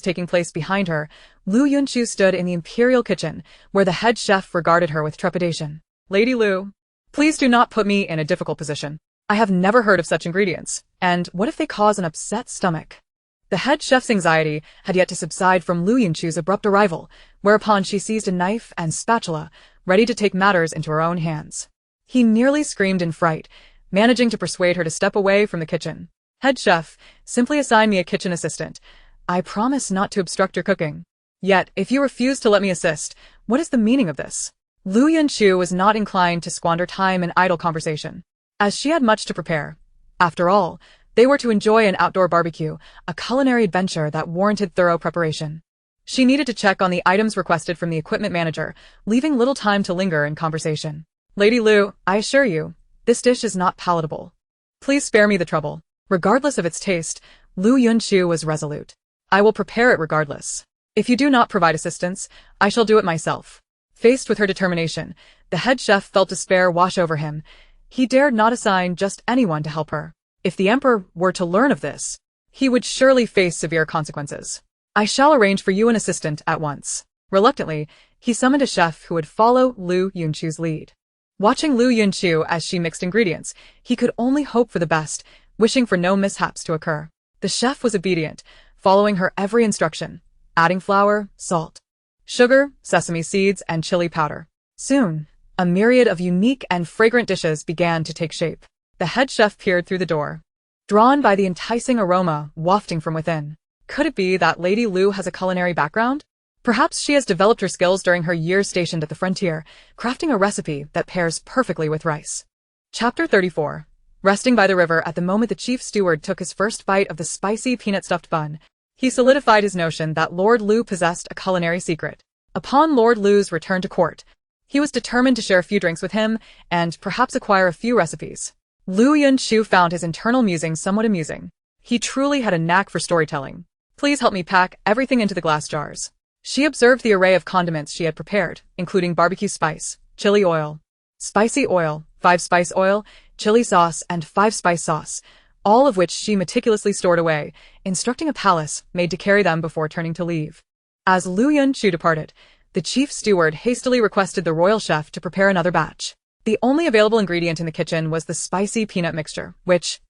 taking place behind her, Liu Yunchu stood in the imperial kitchen, where the head chef regarded her with trepidation. Lady Liu, please do not put me in a difficult position. I have never heard of such ingredients, and what if they cause an upset stomach? The head chef's anxiety had yet to subside from Liu Yunchu's abrupt arrival, whereupon she seized a knife and spatula, ready to take matters into her own hands. He nearly screamed in fright, managing to persuade her to step away from the kitchen. Head chef, simply assign me a kitchen assistant. I promise not to obstruct your cooking. Yet, if you refuse to let me assist, what is the meaning of this? Liu Yunchu was not inclined to squander time in idle conversation, as she had much to prepare. After all, they were to enjoy an outdoor barbecue, a culinary adventure that warranted thorough preparation. She needed to check on the items requested from the equipment manager, leaving little time to linger in conversation. Lady Liu, I assure you, this dish is not palatable. Please spare me the trouble. Regardless of its taste, Liu Yunchu was resolute. I will prepare it regardless. If you do not provide assistance, I shall do it myself. Faced with her determination, the head chef felt despair wash over him. He dared not assign just anyone to help her. If the emperor were to learn of this, he would surely face severe consequences. I shall arrange for you an assistant at once. Reluctantly, he summoned a chef who would follow Liu Yunchu's lead. Watching Liu Yunchu as she mixed ingredients, he could only hope for the best, wishing for no mishaps to occur. The chef was obedient, following her every instruction, adding flour, salt, sugar, sesame seeds, and chili powder. Soon, a myriad of unique and fragrant dishes began to take shape. The head chef peered through the door, drawn by the enticing aroma wafting from within. Could it be that Lady Liu has a culinary background? Perhaps she has developed her skills during her years stationed at the frontier, crafting a recipe that pairs perfectly with rice. Chapter 34. Resting by the river at the moment the chief steward took his first bite of the spicy peanut-stuffed bun, he solidified his notion that Lord Liu possessed a culinary secret. Upon Lord Liu's return to court, he was determined to share a few drinks with him and perhaps acquire a few recipes. Liu Yunchu found his internal musings somewhat amusing. He truly had a knack for storytelling. Please help me pack everything into the glass jars. She observed the array of condiments she had prepared, including barbecue spice, chili oil, spicy oil, 5-spice oil, chili sauce, and 5-spice sauce, all of which she meticulously stored away, instructing a palace maid to carry them before turning to leave. As Liu Yunchu departed, the chief steward hastily requested the royal chef to prepare another batch. The only available ingredient in the kitchen was the spicy peanut mixture, which,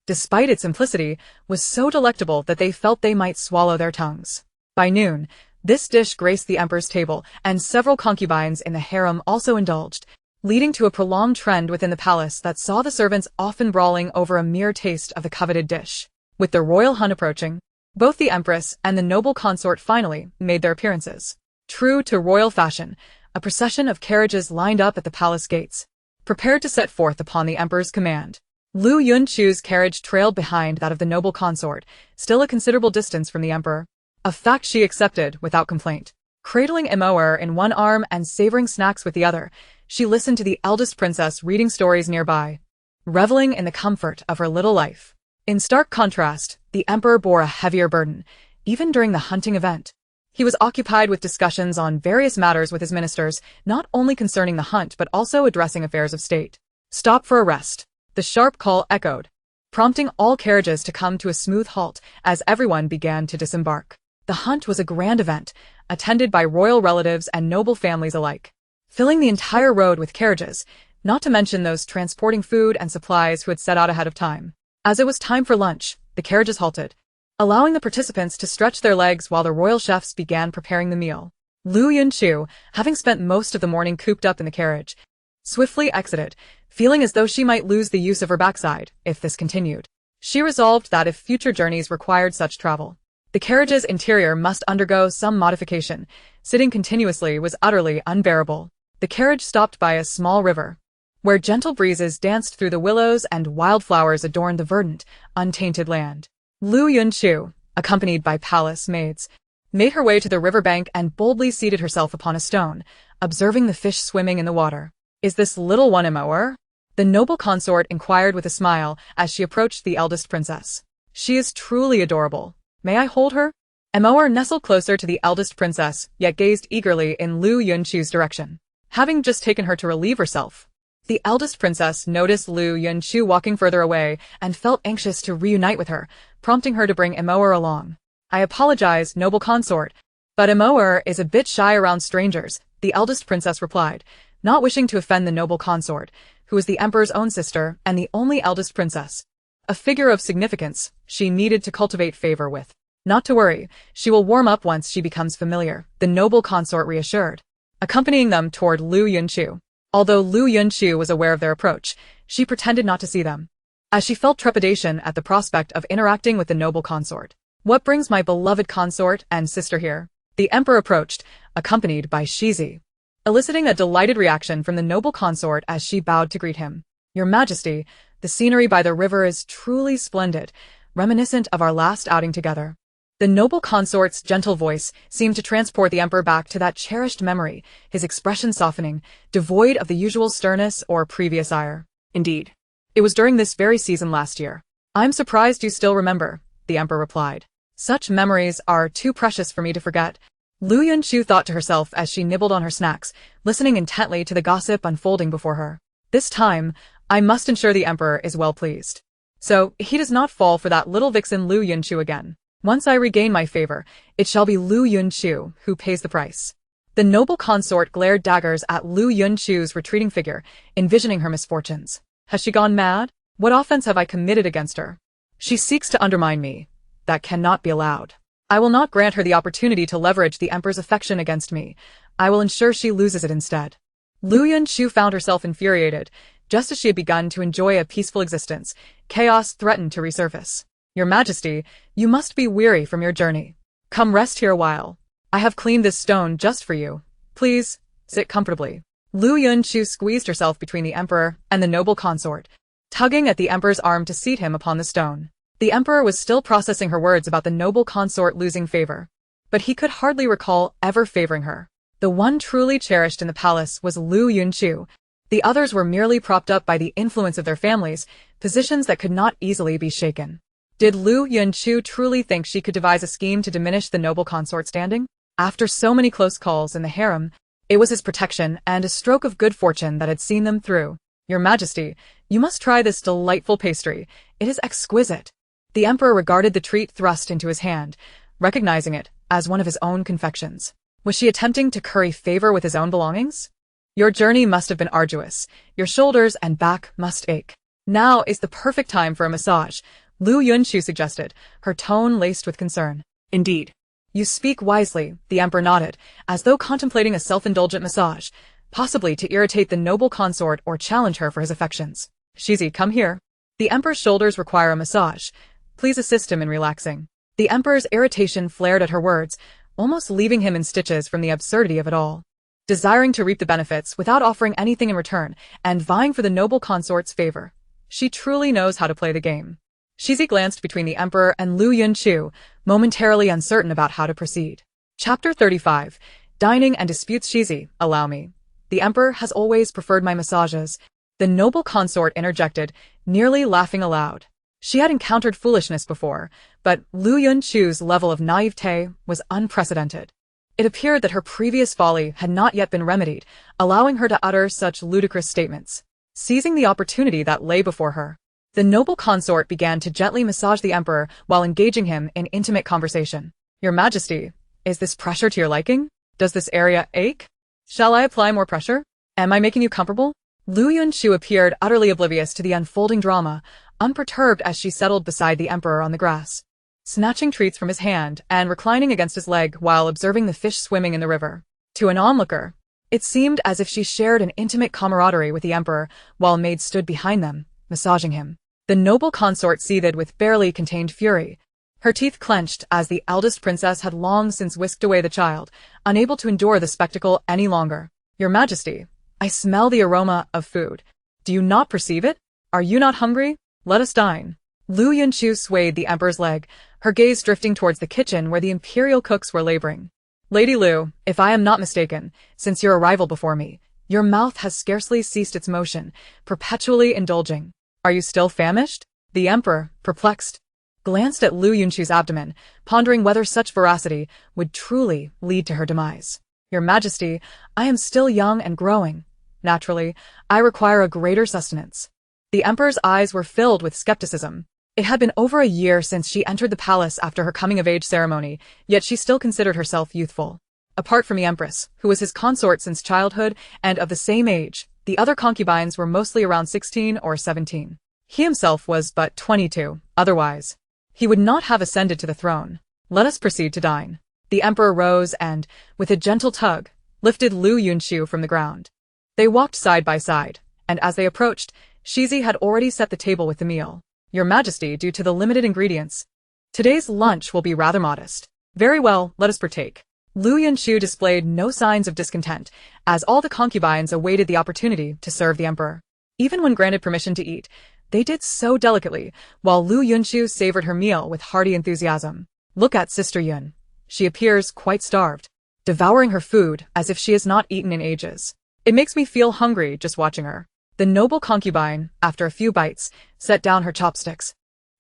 despite its simplicity, was so delectable that they felt they might swallow their tongues. By noon, this dish graced the emperor's table, and several concubines in the harem also indulged, leading to a prolonged trend within the palace that saw the servants often brawling over a mere taste of the coveted dish. With the royal hunt approaching, both the empress and the noble consort finally made their appearances. True to royal fashion, a procession of carriages lined up at the palace gates, prepared to set forth upon the emperor's command. Liu Yunchu's carriage trailed behind that of the noble consort, still a considerable distance from the emperor, a fact she accepted without complaint. Cradling Emoer in one arm and savoring snacks with the other, she listened to the eldest princess reading stories nearby, reveling in the comfort of her little life. In stark contrast, the emperor bore a heavier burden, even during the hunting event. He was occupied with discussions on various matters with his ministers, not only concerning the hunt but also addressing affairs of state. Stop for a rest. The sharp call echoed, prompting all carriages to come to a smooth halt as everyone began to disembark. The hunt was a grand event, attended by royal relatives and noble families alike, filling the entire road with carriages, not to mention those transporting food and supplies who had set out ahead of time. As it was time for lunch, the carriages halted, allowing the participants to stretch their legs while the royal chefs began preparing the meal. Liu Yunchu, having spent most of the morning cooped up in the carriage, swiftly exited, feeling as though she might lose the use of her backside if this continued. She resolved that if future journeys required such travel, the carriage's interior must undergo some modification. Sitting continuously was utterly unbearable. The carriage stopped by a small river, where gentle breezes danced through the willows and wildflowers adorned the verdant, untainted land. Liu Yunchu, accompanied by palace maids, made her way to the riverbank and boldly seated herself upon a stone, observing the fish swimming in the water. Is this little one Emoer? The noble consort inquired with a smile as she approached the eldest princess. She is truly adorable. May I hold her? Emor nestled closer to the eldest princess, yet gazed eagerly in Liu Yunchu's direction. Having just taken her to relieve herself, the eldest princess noticed Liu Yunchu walking further away and felt anxious to reunite with her, prompting her to bring Emor along. I apologize, noble consort, but Emor is a bit shy around strangers, the eldest princess replied, not wishing to offend the noble consort, who was the emperor's own sister and the only eldest princess. A figure of significance she needed to cultivate favor with. Not to worry, she will warm up once she becomes familiar, the noble consort reassured, accompanying them toward Liu Yunchu. Although Liu Yunchu was aware of their approach, she pretended not to see them, as she felt trepidation at the prospect of interacting with the noble consort. What brings my beloved consort and sister here? The emperor approached, accompanied by Shizi, eliciting a delighted reaction from the noble consort as she bowed to greet him. Your Majesty, the scenery by the river is truly splendid, reminiscent of our last outing together. The noble consort's gentle voice seemed to transport the emperor back to that cherished memory, his expression softening, devoid of the usual sternness or previous ire. Indeed, it was during this very season last year. I'm surprised you still remember, the emperor replied. Such memories are too precious for me to forget. Liu Yunchu thought to herself as she nibbled on her snacks, listening intently to the gossip unfolding before her. This time, I must ensure the emperor is well pleased, so he does not fall for that little vixen Liu Yunchu again. Once I regain my favor, it shall be Liu Yunchu who pays the price. The noble consort glared daggers at Liu Yunchu's retreating figure, envisioning her misfortunes. Has she gone mad? What offense have I committed against her? She seeks to undermine me. That cannot be allowed. I will not grant her the opportunity to leverage the emperor's affection against me. I will ensure she loses it instead. Liu Yunchu found herself infuriated. Just as she had begun to enjoy a peaceful existence, chaos threatened to resurface. Your Majesty, you must be weary from your journey. Come rest here a while. I have cleaned this stone just for you. Please, sit comfortably. Liu Yunchu squeezed herself between the emperor and the noble consort, tugging at the emperor's arm to seat him upon the stone. The emperor was still processing her words about the noble consort losing favor, but he could hardly recall ever favoring her. The one truly cherished in the palace was Liu Yunchu. The others were merely propped up by the influence of their families, positions that could not easily be shaken. Did Liu Yunchu truly think she could devise a scheme to diminish the noble consort's standing? After so many close calls in the harem, it was his protection and a stroke of good fortune that had seen them through. Your Majesty, you must try this delightful pastry. It is exquisite. The emperor regarded the treat thrust into his hand, recognizing it as one of his own confections. Was she attempting to curry favor with his own belongings? Your journey must have been arduous. Your shoulders and back must ache. Now is the perfect time for a massage, Liu Yunchu suggested, her tone laced with concern. Indeed. You speak wisely, the emperor nodded, as though contemplating a self-indulgent massage, possibly to irritate the noble consort or challenge her for his affections. Shizi, come here. The emperor's shoulders require a massage. Please assist him in relaxing. The emperor's irritation flared at her words, almost leaving him in stitches from the absurdity of it all. Desiring to reap the benefits without offering anything in return, and vying for the noble consort's favor. She truly knows how to play the game. Shizi glanced between the emperor and Liu Yunchu, momentarily uncertain about how to proceed. Chapter 35. Dining and Disputes. Shizi, allow me. The emperor has always preferred my massages. The noble consort interjected, nearly laughing aloud. She had encountered foolishness before, but Liu Yunchu's level of naivete was unprecedented. It appeared that her previous folly had not yet been remedied, allowing her to utter such ludicrous statements. Seizing the opportunity that lay before her, the noble consort began to gently massage the emperor while engaging him in intimate conversation. Your Majesty, is this pressure to your liking? Does this area ache? Shall I apply more pressure? Am I making you comfortable? Liu Yunchu appeared utterly oblivious to the unfolding drama, unperturbed as she settled beside the emperor on the grass, snatching treats from his hand and reclining against his leg while observing the fish swimming in the river. To an onlooker, it seemed as if she shared an intimate camaraderie with the emperor while maids stood behind them, massaging him. The noble consort seethed with barely contained fury. Her teeth clenched as the eldest princess had long since whisked away the child, unable to endure the spectacle any longer. Your Majesty, I smell the aroma of food. Do you not perceive it? Are you not hungry? Let us dine. Liu Yunchu swayed the emperor's leg, her gaze drifting towards the kitchen where the imperial cooks were laboring. Lady Liu, if I am not mistaken, since your arrival before me, Your mouth has scarcely ceased its motion, perpetually indulging. Are you still famished? The emperor, perplexed, glanced at Liu Yunchu's abdomen, pondering whether such voracity would truly lead to her demise. Your Majesty, I am still young and growing. Naturally, I require a greater sustenance. The emperor's eyes were filled with skepticism. It had been over a year since she entered the palace after her coming-of-age ceremony, yet she still considered herself youthful. Apart from the Empress, who was his consort since childhood and of the same age, the other concubines were mostly around 16 or 17. He himself was but 22, otherwise he would not have ascended to the throne. Let us proceed to dine. The emperor rose and, with a gentle tug, lifted Liu Yunchu from the ground. They walked side by side, and as they approached, Shizi had already set the table with the meal. Your Majesty, due to the limited ingredients, today's lunch will be rather modest. Very well, let us partake. Liu Yunchu displayed no signs of discontent, as all the concubines awaited the opportunity to serve the emperor. Even when granted permission to eat, they did so delicately, while Liu Yunchu savored her meal with hearty enthusiasm. Look at Sister Yun. She appears quite starved, devouring her food as if she has not eaten in ages. It makes me feel hungry just watching her. The noble concubine, after a few bites, set down her chopsticks,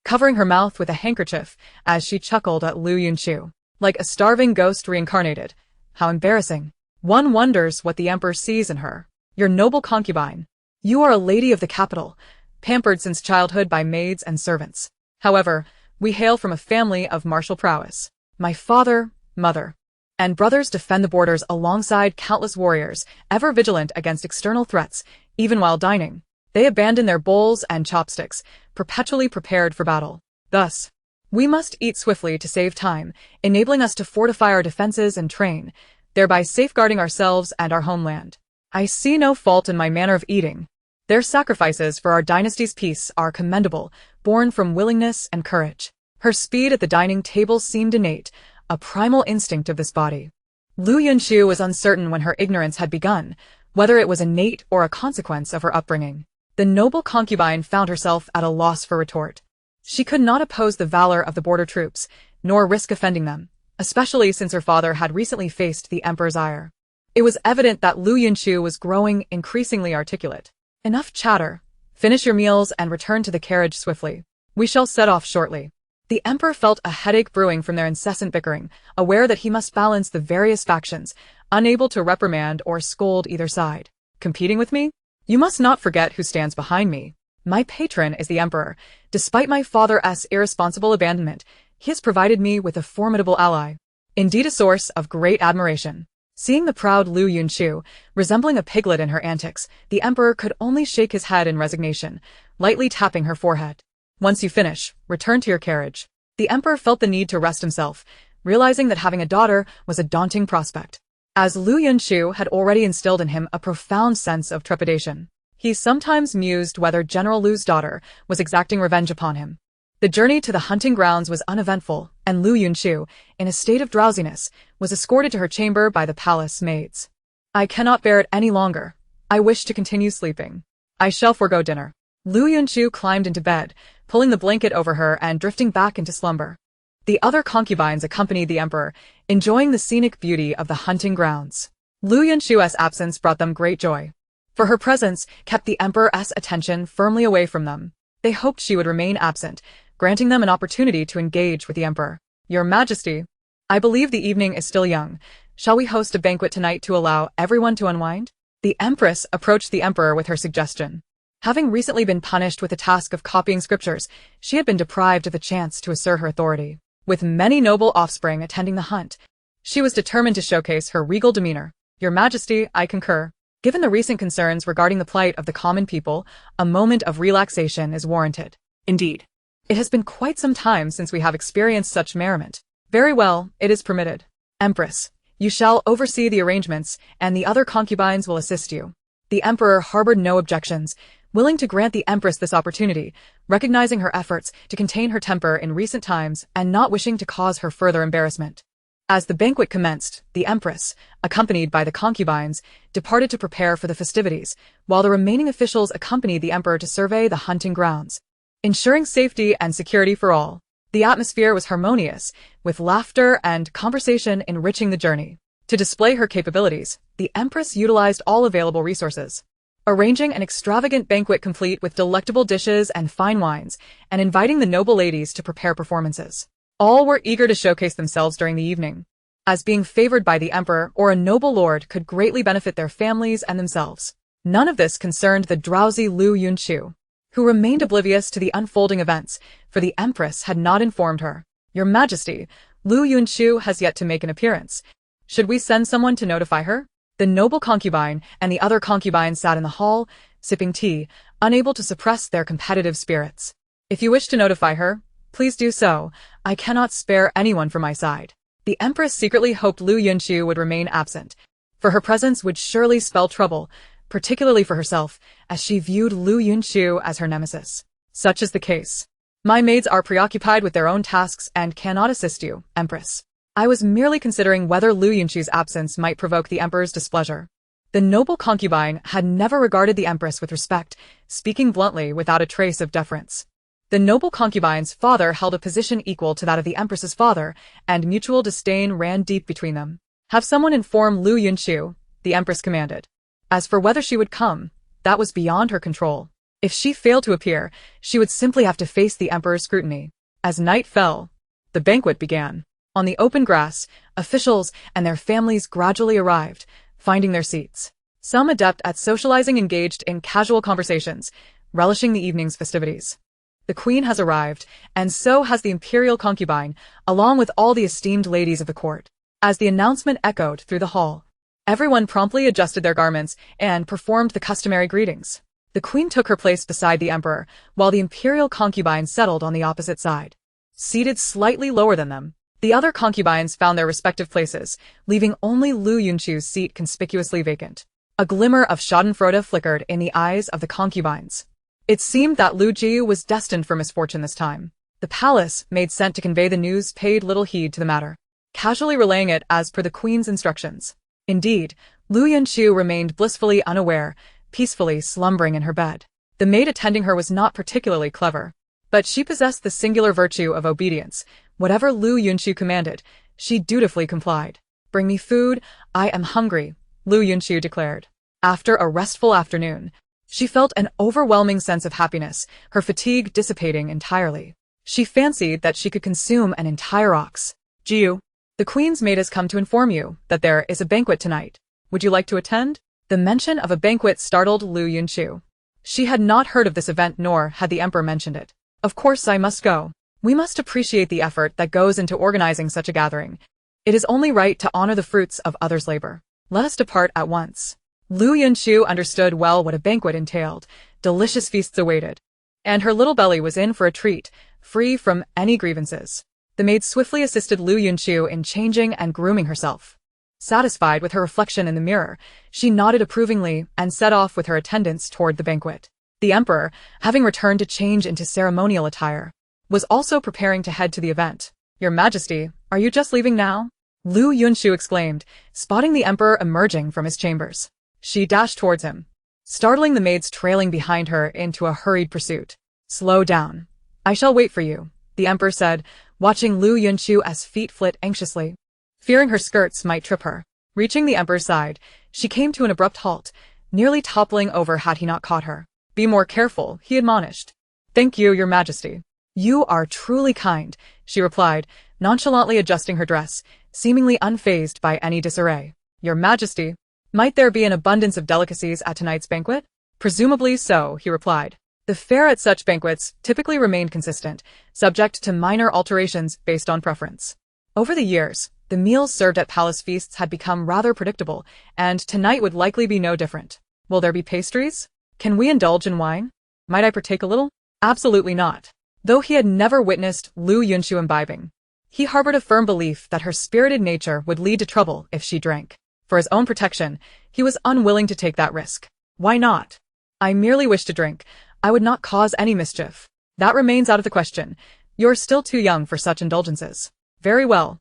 covering her mouth with a handkerchief as she chuckled at Liu Yunchu. Like a starving ghost reincarnated. How embarrassing. One wonders what the emperor sees in her. Your noble concubine. You are a lady of the capital, pampered since childhood by maids and servants. However, we hail from a family of martial prowess. My father, mother, and brothers defend the borders alongside countless warriors, ever vigilant against external threats, even while dining. They abandon their bowls and chopsticks, perpetually prepared for battle. Thus, we must eat swiftly to save time, enabling us to fortify our defenses and train, thereby safeguarding ourselves and our homeland. I see no fault in my manner of eating. Their sacrifices for our dynasty's peace are commendable, born from willingness and courage. Her speed at the dining table seemed innate, a primal instinct of this body. Liu Yunchu was uncertain when her ignorance had begun, whether it was innate or a consequence of her upbringing. The noble concubine found herself at a loss for retort. She could not oppose the valor of the border troops, nor risk offending them, especially since her father had recently faced the emperor's ire. It was evident that Liu Yunchu was growing increasingly articulate. Enough chatter. Finish your meals and return to the carriage swiftly. We shall set off shortly. The emperor felt a headache brewing from their incessant bickering, aware that he must balance the various factions, unable to reprimand or scold either side. Competing with me? You must not forget who stands behind me. My patron is the emperor. Despite my father's irresponsible abandonment, he has provided me with a formidable ally. Indeed a source of great admiration. Seeing the proud Liu Yunchu, resembling a piglet in her antics, the emperor could only shake his head in resignation, lightly tapping her forehead. Once you finish, return to your carriage. The emperor felt the need to rest himself, realizing that having a daughter was a daunting prospect. As Liu Yunchu had already instilled in him a profound sense of trepidation, he sometimes mused whether General Liu's daughter was exacting revenge upon him. The journey to the hunting grounds was uneventful, and Liu Yunchu, in a state of drowsiness, was escorted to her chamber by the palace maids. I cannot bear it any longer. I wish to continue sleeping. I shall forego dinner. Liu Yunchu climbed into bed, pulling the blanket over her and drifting back into slumber. The other concubines accompanied the emperor, enjoying the scenic beauty of the hunting grounds. Liu Yunchu's absence brought them great joy, for her presence kept the emperor's attention firmly away from them. They hoped she would remain absent, granting them an opportunity to engage with the emperor. Your Majesty, I believe the evening is still young. Shall we host a banquet tonight to allow everyone to unwind? The Empress approached the emperor with her suggestion. Having recently been punished with the task of copying scriptures, she had been deprived of the chance to assert her authority. With many noble offspring attending the hunt, she was determined to showcase her regal demeanor. Your Majesty, I concur. Given the recent concerns regarding the plight of the common people, a moment of relaxation is warranted. Indeed. It has been quite some time since we have experienced such merriment. Very well, it is permitted. Empress, you shall oversee the arrangements, and the other concubines will assist you. The emperor harbored no objections, willing to grant the empress this opportunity, recognizing her efforts to contain her temper in recent times and not wishing to cause her further embarrassment. As the banquet commenced, the empress, accompanied by the concubines, departed to prepare for the festivities, while the remaining officials accompanied the emperor to survey the hunting grounds, ensuring safety and security for all. The atmosphere was harmonious, with laughter and conversation enriching the journey. To display her capabilities, the Empress utilized all available resources, arranging an extravagant banquet complete with delectable dishes and fine wines, and inviting the noble ladies to prepare performances. All were eager to showcase themselves during the evening, as being favored by the emperor or a noble lord could greatly benefit their families and themselves. None of this concerned the drowsy Liu Yunchu, who remained oblivious to the unfolding events, for the Empress had not informed her. Your Majesty, Liu Yunchu has yet to make an appearance. Should we send someone to notify her? The noble concubine and the other concubines sat in the hall, sipping tea, unable to suppress their competitive spirits. If you wish to notify her, please do so. I cannot spare anyone from my side. The Empress secretly hoped Liu Yunchu would remain absent, for her presence would surely spell trouble, particularly for herself, as she viewed Liu Yunchu as her nemesis. Such is the case. My maids are preoccupied with their own tasks and cannot assist you, Empress. I was merely considering whether Liu Yunchu's absence might provoke the Emperor's displeasure. The noble concubine had never regarded the Empress with respect, speaking bluntly without a trace of deference. The noble concubine's father held a position equal to that of the Empress's father, and mutual disdain ran deep between them. Have someone inform Liu Yunchu, the Empress commanded. As for whether she would come, that was beyond her control. If she failed to appear, she would simply have to face the Emperor's scrutiny. As night fell, the banquet began. On the open grass, officials and their families gradually arrived, finding their seats. Some adept at socializing engaged in casual conversations, relishing the evening's festivities. The queen has arrived, and so has the imperial concubine, along with all the esteemed ladies of the court. As the announcement echoed through the hall, everyone promptly adjusted their garments and performed the customary greetings. The queen took her place beside the emperor, while the imperial concubine settled on the opposite side. Seated slightly lower than them, the other concubines found their respective places, leaving only Liu Yunchu's seat conspicuously vacant. A glimmer of schadenfreude flickered in the eyes of the concubines. It seemed that Liu Ji was destined for misfortune this time. The palace maid sent to convey the news paid little heed to the matter, casually relaying it as per the queen's instructions. Indeed, Liu Yunchu remained blissfully unaware, peacefully slumbering in her bed. The maid attending her was not particularly clever, but she possessed the singular virtue of obedience. Whatever Liu Yunchu commanded, she dutifully complied. Bring me food, I am hungry, Liu Yunchu declared. After a restful afternoon, she felt an overwhelming sense of happiness, her fatigue dissipating entirely. She fancied that she could consume an entire ox. Jiu, the queen's maid has come to inform you that there is a banquet tonight. Would you like to attend? The mention of a banquet startled Liu Yunchu. She had not heard of this event, nor had the emperor mentioned it. Of course I must go. We must appreciate the effort that goes into organizing such a gathering. It is only right to honor the fruits of others' labor. Let us depart at once. Liu Yunchu understood well what a banquet entailed. Delicious feasts awaited, and her little belly was in for a treat, free from any grievances. The maid swiftly assisted Liu Yunchu in changing and grooming herself. Satisfied with her reflection in the mirror, she nodded approvingly and set off with her attendants toward the banquet. The emperor, having returned to change into ceremonial attire, was also preparing to head to the event. Your Majesty, are you just leaving now? Liu Yunchu exclaimed, spotting the emperor emerging from his chambers. She dashed towards him, startling the maids trailing behind her into a hurried pursuit. Slow down. I shall wait for you, the emperor said, watching Liu Yunchu as feet flit anxiously, fearing her skirts might trip her. Reaching the emperor's side, she came to an abrupt halt, nearly toppling over had he not caught her. Be more careful, he admonished. Thank you, Your Majesty. You are truly kind, she replied, nonchalantly adjusting her dress, seemingly unfazed by any disarray. Your Majesty, might there be an abundance of delicacies at tonight's banquet? Presumably so, he replied. The fare at such banquets typically remained consistent, subject to minor alterations based on preference. Over the years, the meals served at palace feasts had become rather predictable, and tonight would likely be no different. Will there be pastries? Can we indulge in wine? Might I partake a little? Absolutely not. Though he had never witnessed Liu Yunchu imbibing, he harbored a firm belief that her spirited nature would lead to trouble if she drank. For his own protection, he was unwilling to take that risk. Why not? I merely wish to drink. I would not cause any mischief. That remains out of the question. You're still too young for such indulgences. Very well.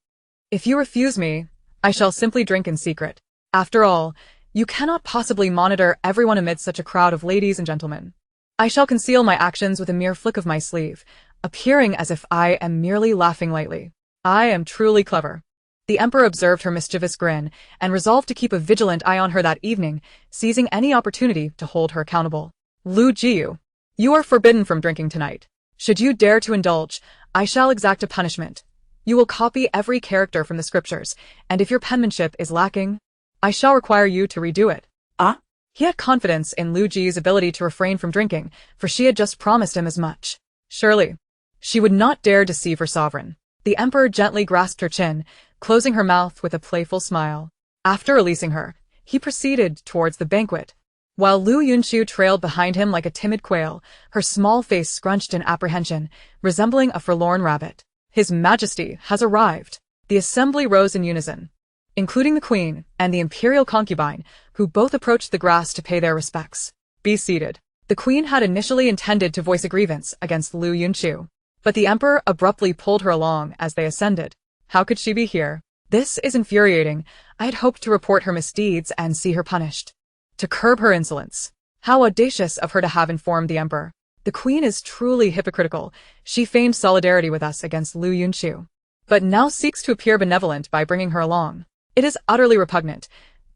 If you refuse me, I shall simply drink in secret. After all, you cannot possibly monitor everyone amidst such a crowd of ladies and gentlemen. I shall conceal my actions with a mere flick of my sleeve, appearing as if I am merely laughing lightly. I am truly clever. The emperor observed her mischievous grin and resolved to keep a vigilant eye on her that evening, seizing any opportunity to hold her accountable. Liu Jiu, you are forbidden from drinking tonight. Should you dare to indulge, I shall exact a punishment. You will copy every character from the scriptures, and if your penmanship is lacking, I shall require you to redo it. Ah? He had confidence in Liu Ji's ability to refrain from drinking, for she had just promised him as much. Surely, she would not dare deceive her sovereign. The emperor gently grasped her chin, closing her mouth with a playful smile. After releasing her, he proceeded towards the banquet. While Liu Yunchu trailed behind him like a timid quail, her small face scrunched in apprehension, resembling a forlorn rabbit. His Majesty has arrived. The assembly rose in unison, including the queen and the imperial concubine, who both approached the grass to pay their respects. Be seated. The queen had initially intended to voice a grievance against Liu Yunchu, but the emperor abruptly pulled her along as they ascended. How could she be here? This is infuriating. I had hoped to report her misdeeds and see her punished. To curb her insolence. How audacious of her to have informed the emperor. The queen is truly hypocritical. She feigned solidarity with us against Liu Yunchu, but now seeks to appear benevolent by bringing her along. It is utterly repugnant.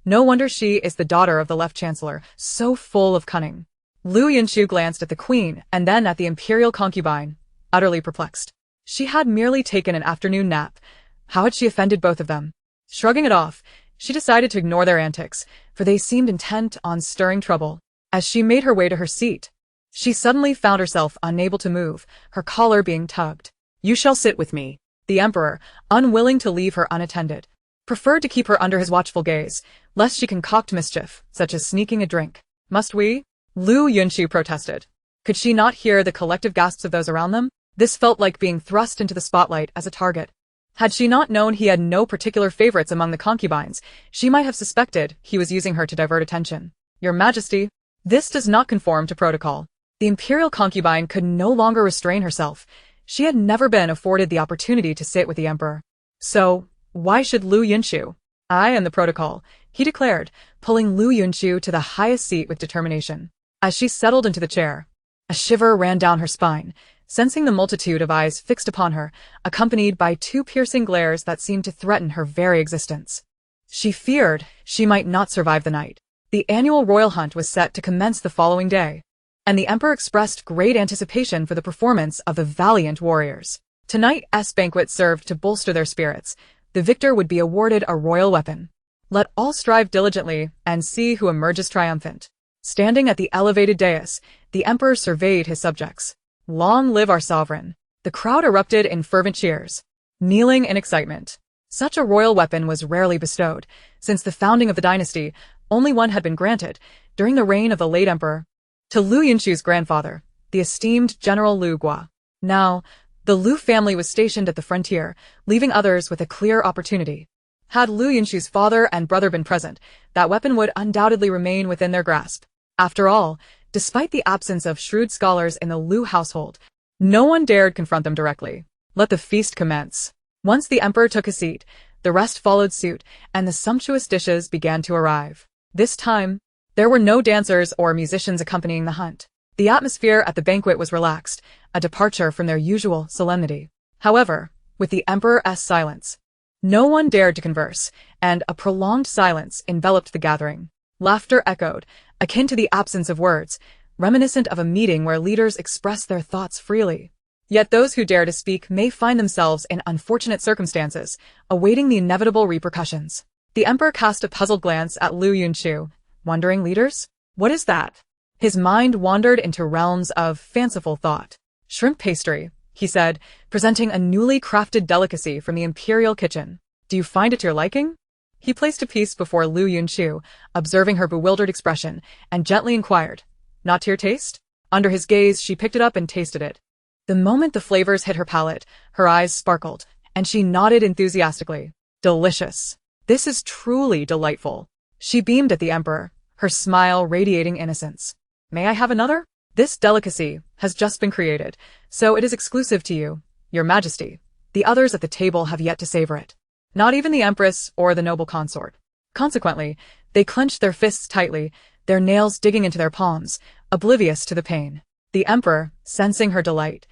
No wonder she is the daughter of the left chancellor, so full of cunning. Liu Yunchu glanced at the queen and then at the imperial concubine, utterly perplexed. She had merely taken an afternoon nap. How had she offended both of them? Shrugging it off, she decided to ignore their antics, for they seemed intent on stirring trouble. As she made her way to her seat, she suddenly found herself unable to move, her collar being tugged. You shall sit with me. The emperor, unwilling to leave her unattended, preferred to keep her under his watchful gaze, lest she concoct mischief, such as sneaking a drink. Must we? Liu Yunchu protested. Could she not hear the collective gasps of those around them? This felt like being thrust into the spotlight as a target. Had she not known he had no particular favorites among the concubines, she might have suspected he was using her to divert attention. Your Majesty, this does not conform to protocol. The imperial concubine could no longer restrain herself. She had never been afforded the opportunity to sit with the emperor. So, why should Liu Yunchu? I am the protocol, he declared, pulling Liu Yunchu to the highest seat with determination. As she settled into the chair, a shiver ran down her spine, sensing the multitude of eyes fixed upon her, accompanied by two piercing glares that seemed to threaten her very existence. She feared she might not survive the night. The annual royal hunt was set to commence the following day, and the emperor expressed great anticipation for the performance of the valiant warriors. Tonight's banquet served to bolster their spirits. The victor would be awarded a royal weapon. Let all strive diligently and see who emerges triumphant. Standing at the elevated dais, the emperor surveyed his subjects. Long live our sovereign. The crowd erupted in fervent cheers, kneeling in excitement. Such a royal weapon was rarely bestowed. Since the founding of the dynasty, only one had been granted, during the reign of the late emperor, to Liu Yunchu's grandfather, the esteemed General Liu Gua. Now, the Liu family was stationed at the frontier, leaving others with a clear opportunity. Had Liu Yunchu's father and brother been present, that weapon would undoubtedly remain within their grasp. After all, despite the absence of shrewd scholars in the Liu household, no one dared confront them directly. Let the feast commence. Once the emperor took a seat, the rest followed suit, and the sumptuous dishes began to arrive. This time, there were no dancers or musicians accompanying the hunt. The atmosphere at the banquet was relaxed, a departure from their usual solemnity. However, with the emperor's silence, no one dared to converse, and a prolonged silence enveloped the gathering. Laughter echoed, akin to the absence of words, reminiscent of a meeting where leaders express their thoughts freely. Yet those who dare to speak may find themselves in unfortunate circumstances, awaiting the inevitable repercussions. The emperor cast a puzzled glance at Liu Yunchu, wondering, leaders? What is that? His mind wandered into realms of fanciful thought. Shrimp pastry, he said, presenting a newly crafted delicacy from the imperial kitchen. Do you find it to your liking? He placed a piece before Liu Yunchu, observing her bewildered expression, and gently inquired, Not to your taste? Under his gaze, she picked it up and tasted it. The moment the flavors hit her palate, her eyes sparkled, and she nodded enthusiastically. Delicious. This is truly delightful. She beamed at the emperor, her smile radiating innocence. May I have another? This delicacy has just been created, so it is exclusive to you, your majesty. The others at the table have yet to savor it. Not even the empress or the noble consort. Consequently, they clenched their fists tightly, their nails digging into their palms, oblivious to the pain. The emperor, sensing her delight,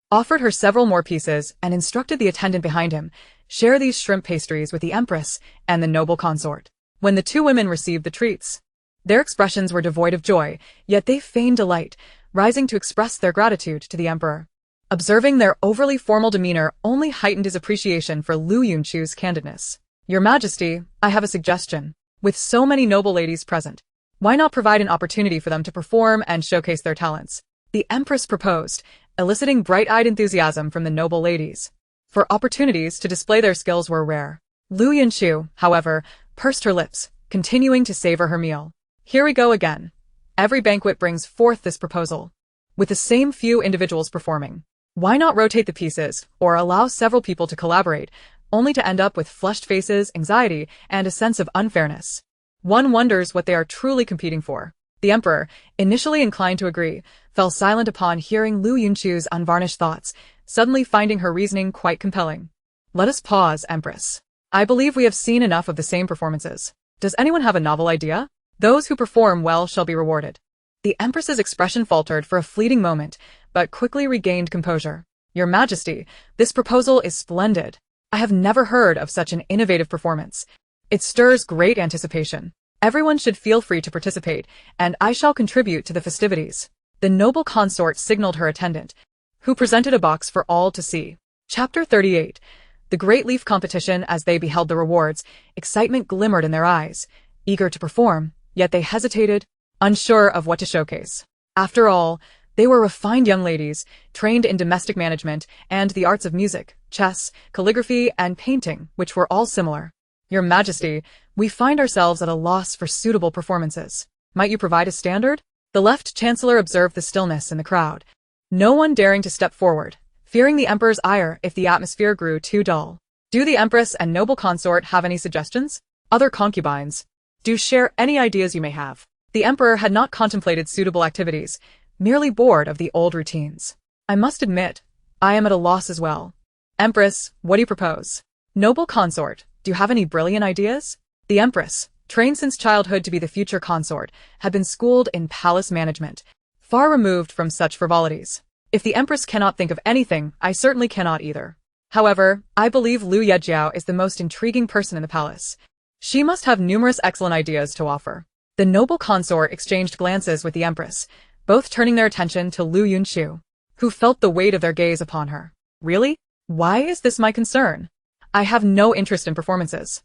offered her several more pieces and instructed the attendant behind him, share these shrimp pastries with the Empress and the noble consort. When the two women received the treats, their expressions were devoid of joy, yet they feigned delight, rising to express their gratitude to the emperor. Observing their overly formal demeanor only heightened his appreciation for Liu Yunchu's candidness. Your Majesty, I have a suggestion. With so many noble ladies present, why not provide an opportunity for them to perform and showcase their talents? The Empress proposed, eliciting bright-eyed enthusiasm from the noble ladies. For opportunities to display their skills were rare. Liu Yunchu, however, pursed her lips, continuing to savor her meal. Here we go again. Every banquet brings forth this proposal, with the same few individuals performing. Why not rotate the pieces, or allow several people to collaborate, only to end up with flushed faces, anxiety, and a sense of unfairness? One wonders what they are truly competing for. The emperor, initially inclined to agree, fell silent upon hearing Liu Yunchu's unvarnished thoughts, suddenly finding her reasoning quite compelling. Let us pause, Empress. I believe we have seen enough of the same performances. Does anyone have a novel idea? Those who perform well shall be rewarded. The Empress's expression faltered for a fleeting moment, but quickly regained composure. Your Majesty, this proposal is splendid. I have never heard of such an innovative performance. It stirs great anticipation. Everyone should feel free to participate, and I shall contribute to the festivities. The noble consort signaled her attendant, who presented a box for all to see. Chapter 38. The Great Leaf Competition. As they beheld the rewards, excitement glimmered in their eyes. Eager to perform, yet they hesitated, unsure of what to showcase. After all, they were refined young ladies, trained in domestic management and the arts of music, chess, calligraphy, and painting, which were all similar. Your Majesty, we find ourselves at a loss for suitable performances. Might you provide a standard? The left chancellor observed the stillness in the crowd, no one daring to step forward, fearing the emperor's ire if the atmosphere grew too dull. Do the Empress and noble consort have any suggestions? Other concubines, do share any ideas you may have. The emperor had not contemplated suitable activities, merely bored of the old routines. I must admit, I am at a loss as well. Empress, what do you propose? Noble consort, do you have any brilliant ideas? The Empress, trained since childhood to be the future consort, had been schooled in palace management, far removed from such frivolities. If the Empress cannot think of anything, I certainly cannot either. However, I believe Liu Yunchu is the most intriguing person in the palace. She must have numerous excellent ideas to offer. The noble consort exchanged glances with the Empress, both turning their attention to Liu Yunchu, who felt the weight of their gaze upon her. Really? Why is this my concern? I have no interest in performances.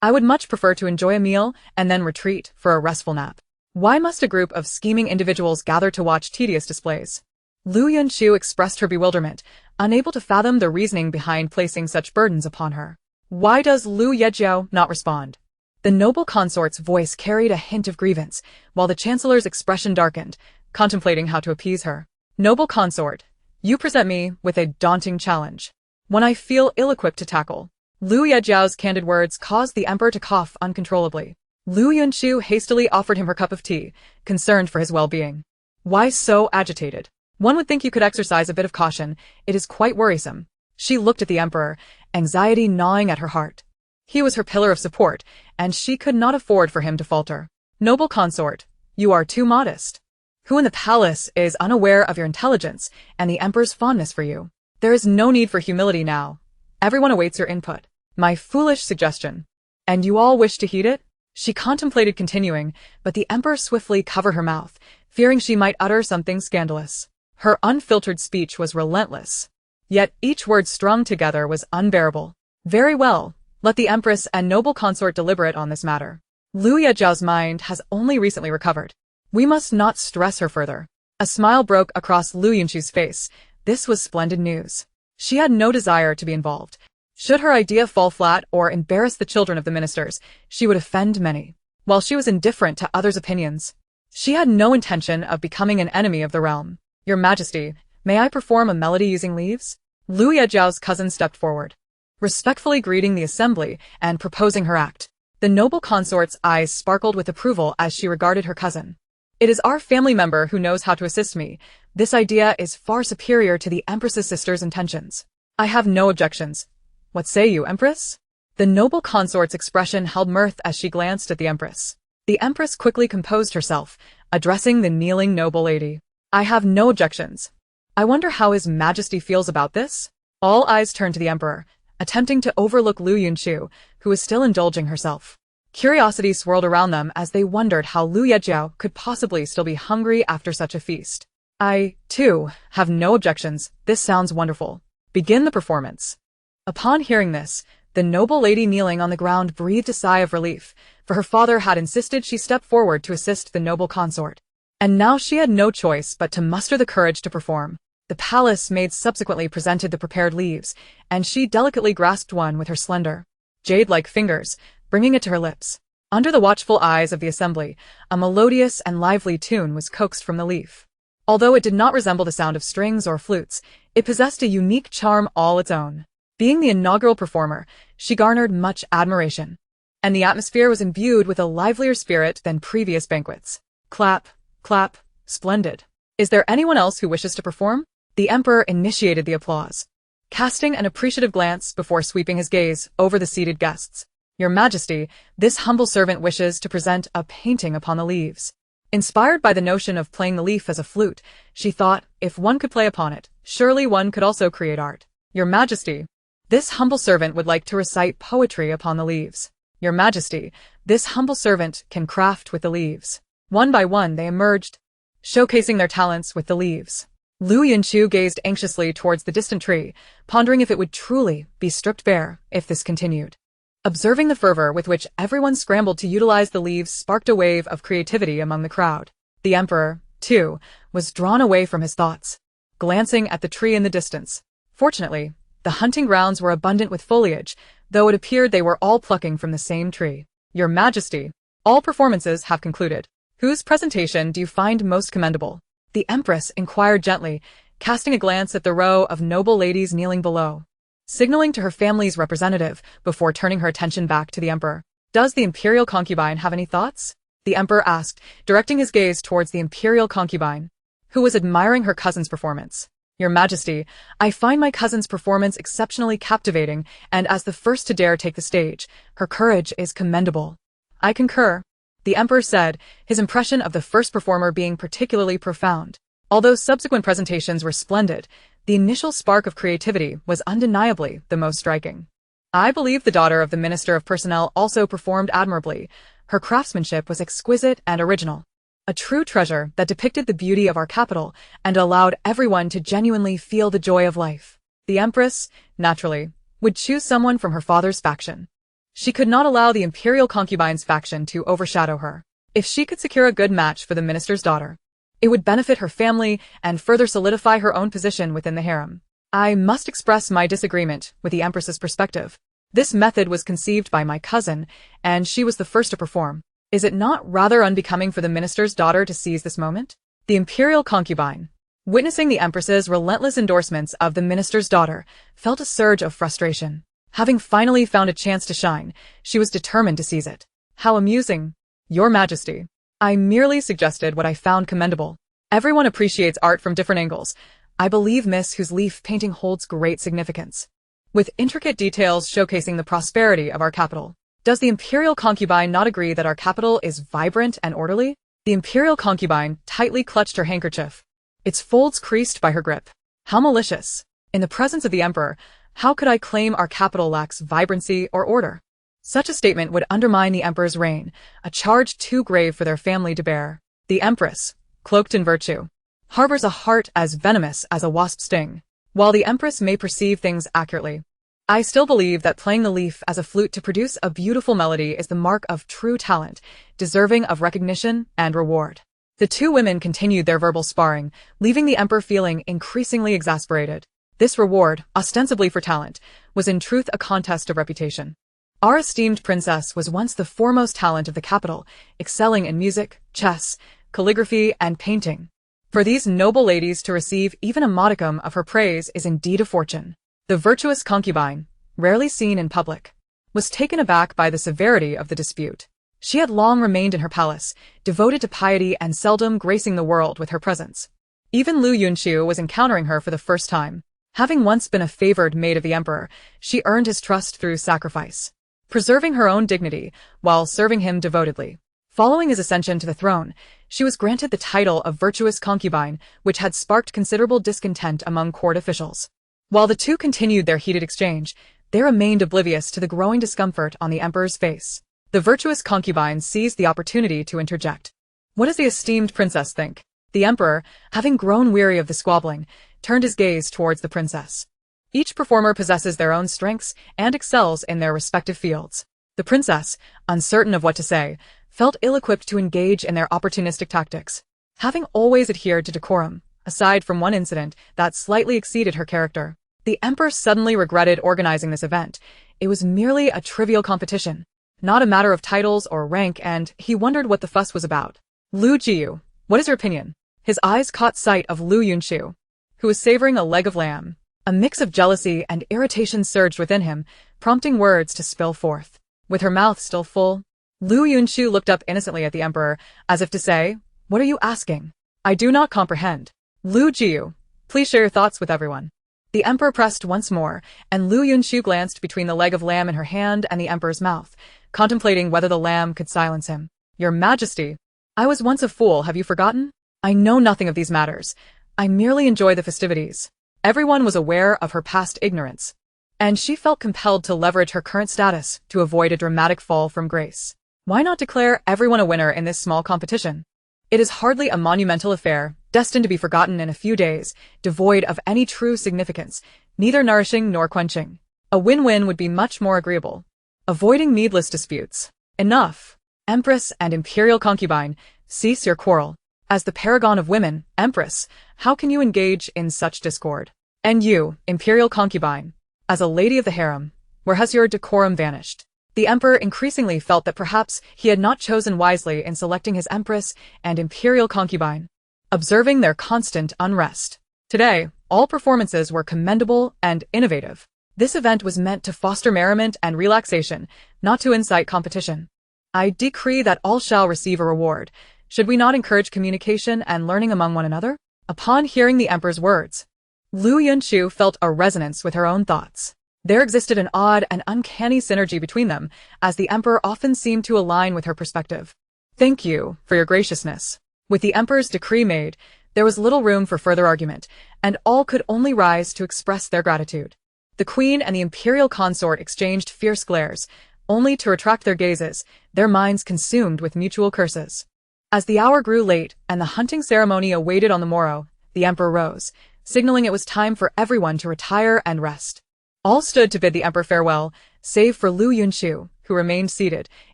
I would much prefer to enjoy a meal and then retreat for a restful nap. Why must a group of scheming individuals gather to watch tedious displays? Liu Yunchu expressed her bewilderment, unable to fathom the reasoning behind placing such burdens upon her. Why does Liu Yunchu not respond? The noble consort's voice carried a hint of grievance, while the chancellor's expression darkened, contemplating how to appease her. Noble consort, you present me with a daunting challenge, one I feel ill-equipped to tackle. Liu Yunchu's candid words caused the emperor to cough uncontrollably. Liu Yunchu hastily offered him her cup of tea, concerned for his well-being. Why so agitated? One would think you could exercise a bit of caution. It is quite worrisome. She looked at the emperor, anxiety gnawing at her heart. He was her pillar of support, and she could not afford for him to falter. Noble consort, you are too modest. Who in the palace is unaware of your intelligence and the emperor's fondness for you? There is no need for humility now. Everyone awaits your input. My foolish suggestion. And you all wish to heed it? She contemplated continuing, but the emperor swiftly covered her mouth, fearing she might utter something scandalous. Her unfiltered speech was relentless. Yet each word strung together was unbearable. Very well, let the Empress and noble consort deliberate on this matter. Liu Yunchu's mind has only recently recovered. We must not stress her further. A smile broke across Liu Yunchu's face. This was splendid news. She had no desire to be involved. Should her idea fall flat or embarrass the children of the ministers, she would offend many. While she was indifferent to others' opinions, she had no intention of becoming an enemy of the realm. Your Majesty, may I perform a melody using leaves? Liu Yunchu's cousin stepped forward, respectfully greeting the assembly and proposing her act. The noble consort's eyes sparkled with approval as she regarded her cousin. It is our family member who knows how to assist me. This idea is far superior to the Empress's sister's intentions. I have no objections. What say you, Empress? The noble consort's expression held mirth as she glanced at the Empress. The Empress quickly composed herself, addressing the kneeling noble lady. I have no objections. I wonder how His Majesty feels about this? All eyes turned to the Emperor, attempting to overlook Liu Yunchu, who was still indulging herself. Curiosity swirled around them as they wondered how Liu Yejiao could possibly still be hungry after such a feast. I, too, have no objections. This sounds wonderful. Begin the performance. Upon hearing this, the noble lady kneeling on the ground breathed a sigh of relief, for her father had insisted she step forward to assist the noble consort. And now she had no choice but to muster the courage to perform. The palace maid subsequently presented the prepared leaves, and she delicately grasped one with her slender, jade-like fingers, bringing it to her lips. Under the watchful eyes of the assembly, a melodious and lively tune was coaxed from the leaf. Although it did not resemble the sound of strings or flutes, it possessed a unique charm all its own. Being the inaugural performer, she garnered much admiration, and the atmosphere was imbued with a livelier spirit than previous banquets. Clap, clap, splendid. Is there anyone else who wishes to perform? The emperor initiated the applause, casting an appreciative glance before sweeping his gaze over the seated guests. Your Majesty, this humble servant wishes to present a painting upon the leaves. Inspired by the notion of playing the leaf as a flute, she thought, if one could play upon it, surely one could also create art. Your Majesty, this humble servant would like to recite poetry upon the leaves. Your Majesty, this humble servant can craft with the leaves. One by one they emerged, showcasing their talents with the leaves. Liu Yunchu gazed anxiously towards the distant tree, pondering if it would truly be stripped bare if this continued. Observing the fervor with which everyone scrambled to utilize the leaves sparked a wave of creativity among the crowd. The emperor, too, was drawn away from his thoughts, glancing at the tree in the distance. Fortunately, the hunting grounds were abundant with foliage, though it appeared they were all plucking from the same tree. Your Majesty, all performances have concluded. Whose presentation do you find most commendable? The Empress inquired gently, casting a glance at the row of noble ladies kneeling below, signaling to her family's representative before turning her attention back to the emperor. Does the imperial concubine have any thoughts? The emperor asked, directing his gaze towards the imperial concubine, who was admiring her cousin's performance. Your Majesty, I find my cousin's performance exceptionally captivating, and as the first to dare take the stage, her courage is commendable. I concur, the emperor said, his impression of the first performer being particularly profound. Although subsequent presentations were splendid, the initial spark of creativity was undeniably the most striking. I believe the daughter of the Minister of Personnel also performed admirably. Her craftsmanship was exquisite and original, a true treasure that depicted the beauty of our capital and allowed everyone to genuinely feel the joy of life. The Empress, naturally, would choose someone from her father's faction. She could not allow the imperial concubine's faction to overshadow her. If she could secure a good match for the minister's daughter, it would benefit her family and further solidify her own position within the harem. I must express my disagreement with the Empress's perspective. This method was conceived by my cousin, and she was the first to perform. Is it not rather unbecoming for the minister's daughter to seize this moment? The imperial concubine, witnessing the Empress's relentless endorsements of the minister's daughter, felt a surge of frustration. Having finally found a chance to shine, she was determined to seize it. How amusing. Your Majesty, I merely suggested what I found commendable. Everyone appreciates art from different angles. I believe Miss whose leaf painting holds great significance, with intricate details showcasing the prosperity of our capital. Does the imperial concubine not agree that our capital is vibrant and orderly? The imperial concubine tightly clutched her handkerchief, its folds creased by her grip. How malicious. In the presence of the emperor, how could I claim our capital lacks vibrancy or order? Such a statement would undermine the emperor's reign, a charge too grave for their family to bear. The Empress, cloaked in virtue, harbors a heart as venomous as a wasp's sting. While the Empress may perceive things accurately, I still believe that playing the leaf as a flute to produce a beautiful melody is the mark of true talent, deserving of recognition and reward. The two women continued their verbal sparring, leaving the emperor feeling increasingly exasperated. This reward, ostensibly for talent, was in truth a contest of reputation. Our esteemed princess was once the foremost talent of the capital, excelling in music, chess, calligraphy, and painting. For these noble ladies to receive even a modicum of her praise is indeed a fortune. The virtuous concubine, rarely seen in public, was taken aback by the severity of the dispute. She had long remained in her palace, devoted to piety and seldom gracing the world with her presence. Even Liu Yunchu was encountering her for the first time. Having once been a favored maid of the emperor, she earned his trust through sacrifice, preserving her own dignity while serving him devotedly. Following his ascension to the throne, she was granted the title of virtuous concubine, which had sparked considerable discontent among court officials. While the two continued their heated exchange, they remained oblivious to the growing discomfort on the emperor's face. The virtuous concubine seized the opportunity to interject. What does the esteemed princess think? The emperor, having grown weary of the squabbling, turned his gaze towards the princess. Each performer possesses their own strengths and excels in their respective fields. The princess, uncertain of what to say, felt ill-equipped to engage in their opportunistic tactics. Having always adhered to decorum, aside from one incident that slightly exceeded her character, the emperor suddenly regretted organizing this event. It was merely a trivial competition, not a matter of titles or rank, and he wondered what the fuss was about. Liu Yunchu, what is your opinion? His eyes caught sight of Liu Yunchu, who was savoring a leg of lamb. A mix of jealousy and irritation surged within him, prompting words to spill forth. With her mouth still full, Liu Yunchu looked up innocently at the emperor, as if to say, "What are you asking? I do not comprehend." Liu Yunchu, please share your thoughts with everyone. The emperor pressed once more, and Liu Yunchu glanced between the leg of lamb in her hand and the emperor's mouth, contemplating whether the lamb could silence him. Your Majesty, I was once a fool, have you forgotten? I know nothing of these matters. I merely enjoy the festivities. Everyone was aware of her past ignorance, and she felt compelled to leverage her current status to avoid a dramatic fall from grace. Why not declare everyone a winner in this small competition? It is hardly a monumental affair, destined to be forgotten in a few days, devoid of any true significance, neither nourishing nor quenching. A win-win would be much more agreeable. Avoiding needless disputes. Enough. Empress and imperial concubine, cease your quarrel. As the paragon of women, Empress, how can you engage in such discord? And you, imperial concubine, as a lady of the harem, where has your decorum vanished? The emperor increasingly felt that perhaps he had not chosen wisely in selecting his empress and imperial concubine, observing their constant unrest. Today, all performances were commendable and innovative. This event was meant to foster merriment and relaxation, not to incite competition. I decree that all shall receive a reward. Should we not encourage communication and learning among one another? Upon hearing the emperor's words, Liu Yunchu felt a resonance with her own thoughts. There existed an odd and uncanny synergy between them, as the emperor often seemed to align with her perspective. Thank you for your graciousness. With the emperor's decree made, there was little room for further argument, and all could only rise to express their gratitude. The queen and the imperial consort exchanged fierce glares, only to retract their gazes, their minds consumed with mutual curses. As the hour grew late and the hunting ceremony awaited on the morrow, the emperor rose, signaling it was time for everyone to retire and rest. All stood to bid the emperor farewell, save for Liu Yunchu, who remained seated,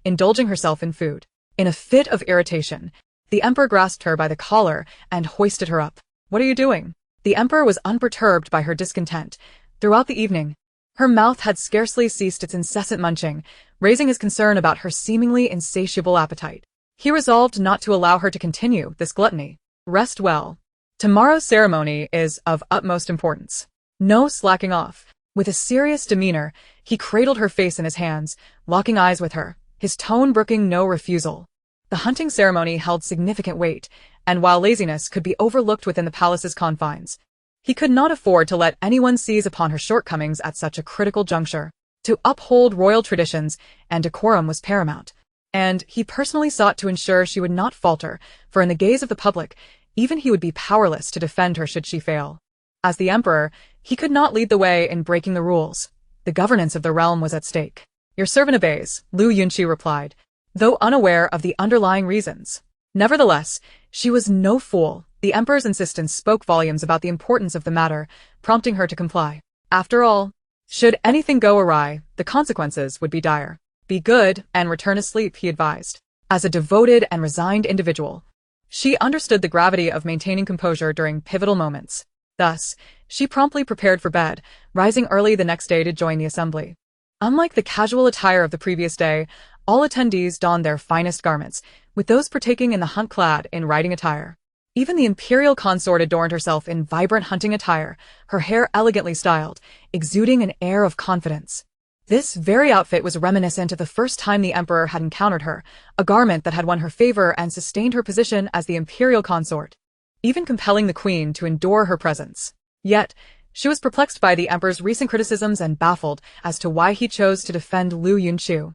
indulging herself in food. In a fit of irritation, the emperor grasped her by the collar and hoisted her up. What are you doing? The emperor was unperturbed by her discontent. Throughout the evening, her mouth had scarcely ceased its incessant munching, raising his concern about her seemingly insatiable appetite. He resolved not to allow her to continue this gluttony. Rest well. Tomorrow's ceremony is of utmost importance. No slacking off. With a serious demeanor, he cradled her face in his hands, locking eyes with her, his tone brooking no refusal. The hunting ceremony held significant weight, and while laziness could be overlooked within the palace's confines, he could not afford to let anyone seize upon her shortcomings at such a critical juncture. To uphold royal traditions and decorum was paramount, and he personally sought to ensure she would not falter, for in the gaze of the public, even he would be powerless to defend her should she fail. As the emperor, he could not lead the way in breaking the rules. The governance of the realm was at stake. Your servant obeys, Liu Yunchu replied, though unaware of the underlying reasons. Nevertheless, she was no fool. The emperor's insistence spoke volumes about the importance of the matter, prompting her to comply. After all, should anything go awry, the consequences would be dire. Be good and return to sleep, he advised. As a devoted and resigned individual, she understood the gravity of maintaining composure during pivotal moments. Thus, she promptly prepared for bed, rising early the next day to join the assembly. Unlike the casual attire of the previous day, all attendees donned their finest garments, with those partaking in the hunt clad in riding attire. Even the imperial consort adorned herself in vibrant hunting attire, her hair elegantly styled, exuding an air of confidence. This very outfit was reminiscent of the first time the emperor had encountered her, a garment that had won her favor and sustained her position as the imperial consort, even compelling the queen to endure her presence. Yet, she was perplexed by the emperor's recent criticisms and baffled as to why he chose to defend Liu Yunchu,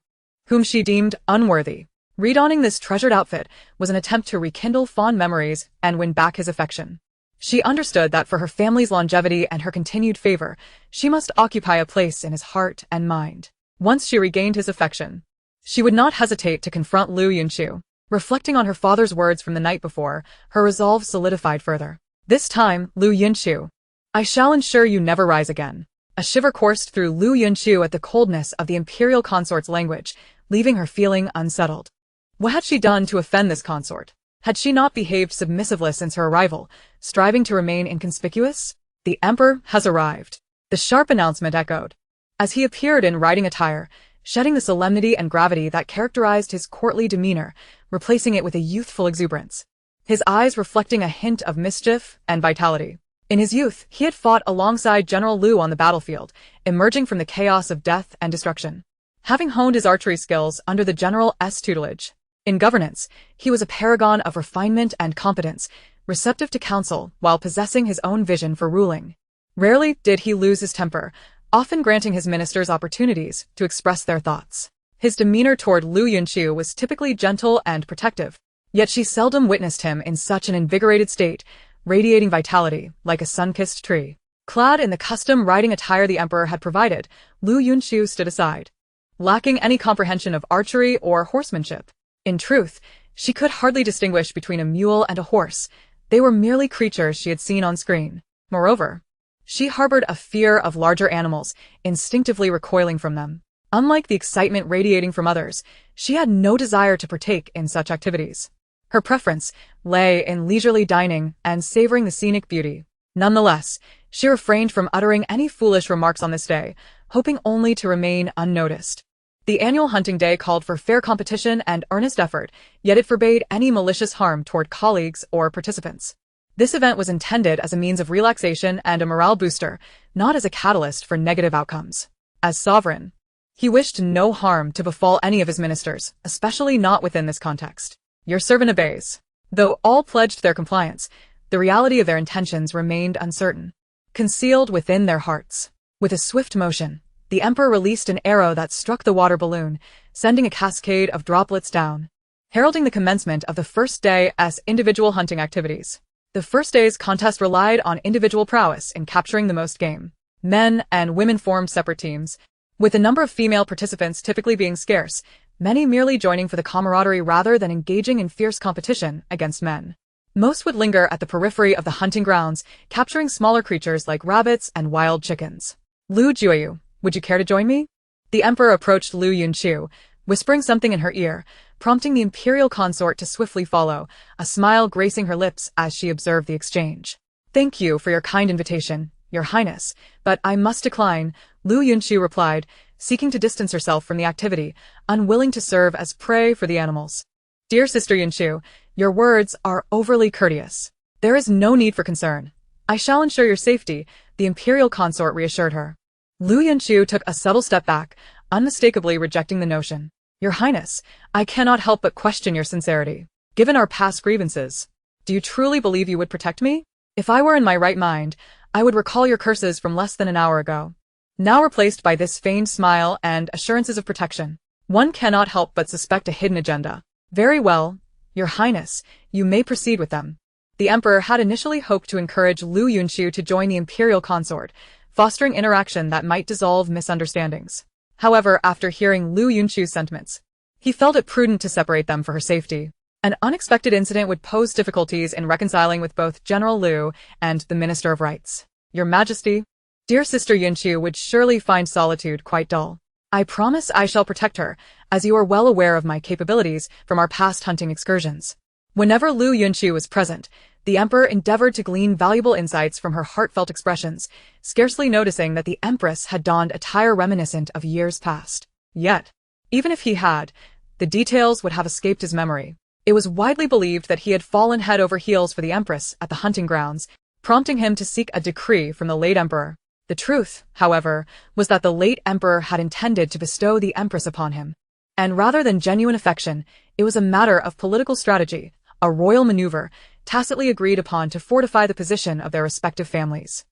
whom she deemed unworthy. Redonning this treasured outfit was an attempt to rekindle fond memories and win back his affection. She understood that for her family's longevity and her continued favor, she must occupy a place in his heart and mind. Once she regained his affection, she would not hesitate to confront Liu Yunchu. Reflecting on her father's words from the night before, her resolve solidified further. This time, Liu Yunchu, I shall ensure you never rise again. A shiver coursed through Liu Yunchu at the coldness of the imperial consort's language, leaving her feeling unsettled. What had she done to offend this consort? Had she not behaved submissively since her arrival, striving to remain inconspicuous? The emperor has arrived. The sharp announcement echoed, as he appeared in riding attire, shedding the solemnity and gravity that characterized his courtly demeanor, replacing it with a youthful exuberance. His eyes reflecting a hint of mischief and vitality. In his youth, he had fought alongside General Liu on the battlefield, emerging from the chaos of death and destruction. Having honed his archery skills under the General's tutelage. In governance, he was a paragon of refinement and competence, receptive to counsel while possessing his own vision for ruling. Rarely did he lose his temper, often granting his ministers opportunities to express their thoughts. His demeanor toward Liu Yunchu was typically gentle and protective, yet she seldom witnessed him in such an invigorated state, radiating vitality like a sun-kissed tree. Clad in the custom riding attire the emperor had provided, Liu Yunchu stood aside, lacking any comprehension of archery or horsemanship. In truth, she could hardly distinguish between a mule and a horse. They were merely creatures she had seen on screen. Moreover, she harbored a fear of larger animals, instinctively recoiling from them. Unlike the excitement radiating from others, she had no desire to partake in such activities. Her preference lay in leisurely dining and savoring the scenic beauty. Nonetheless, she refrained from uttering any foolish remarks on this day, hoping only to remain unnoticed. The annual hunting day called for fair competition and earnest effort, yet it forbade any malicious harm toward colleagues or participants. This event was intended as a means of relaxation and a morale booster, not as a catalyst for negative outcomes. As sovereign, he wished no harm to befall any of his ministers, especially not within this context. Your servant obeys. Though all pledged their compliance, the reality of their intentions remained uncertain, concealed within their hearts. With a swift motion, the emperor released an arrow that struck the water balloon, sending a cascade of droplets down, heralding the commencement of the first day's individual hunting activities. The first day's contest relied on individual prowess in capturing the most game. Men and women formed separate teams, with the number of female participants typically being scarce, many merely joining for the camaraderie rather than engaging in fierce competition against men. Most would linger at the periphery of the hunting grounds, capturing smaller creatures like rabbits and wild chickens. Liu Juoyu, would you care to join me? The emperor approached Liu Yunchu, whispering something in her ear, prompting the imperial consort to swiftly follow, a smile gracing her lips as she observed the exchange. Thank you for your kind invitation, Your Highness, but I must decline, Liu Yunchu replied, seeking to distance herself from the activity, unwilling to serve as prey for the animals. Dear Sister Yunchu, your words are overly courteous. There is no need for concern. I shall ensure your safety, the imperial consort reassured her. Liu Yunchu took a subtle step back, unmistakably rejecting the notion. Your Highness, I cannot help but question your sincerity. Given our past grievances, do you truly believe you would protect me? If I were in my right mind, I would recall your curses from less than an hour ago, now replaced by this feigned smile and assurances of protection. One cannot help but suspect a hidden agenda. Very well, Your Highness, you may proceed with them. The emperor had initially hoped to encourage Liu Yunchu to join the imperial consort, fostering interaction that might dissolve misunderstandings. However, after hearing Liu Yunchu's sentiments, he felt it prudent to separate them for her safety. An unexpected incident would pose difficulties in reconciling with both General Liu and the Minister of Rights. Your Majesty, dear Sister Yunchu would surely find solitude quite dull. I promise I shall protect her, as you are well aware of my capabilities from our past hunting excursions. Whenever Liu Yunchu was present, the emperor endeavored to glean valuable insights from her heartfelt expressions, scarcely noticing that the Empress had donned attire reminiscent of years past. Yet, even if he had, the details would have escaped his memory. It was widely believed that he had fallen head over heels for the Empress at the hunting grounds, prompting him to seek a decree from the late emperor. The truth, however, was that the late emperor had intended to bestow the Empress upon him. And rather than genuine affection, it was a matter of political strategy, a royal maneuver, tacitly agreed upon to fortify the position of their respective families.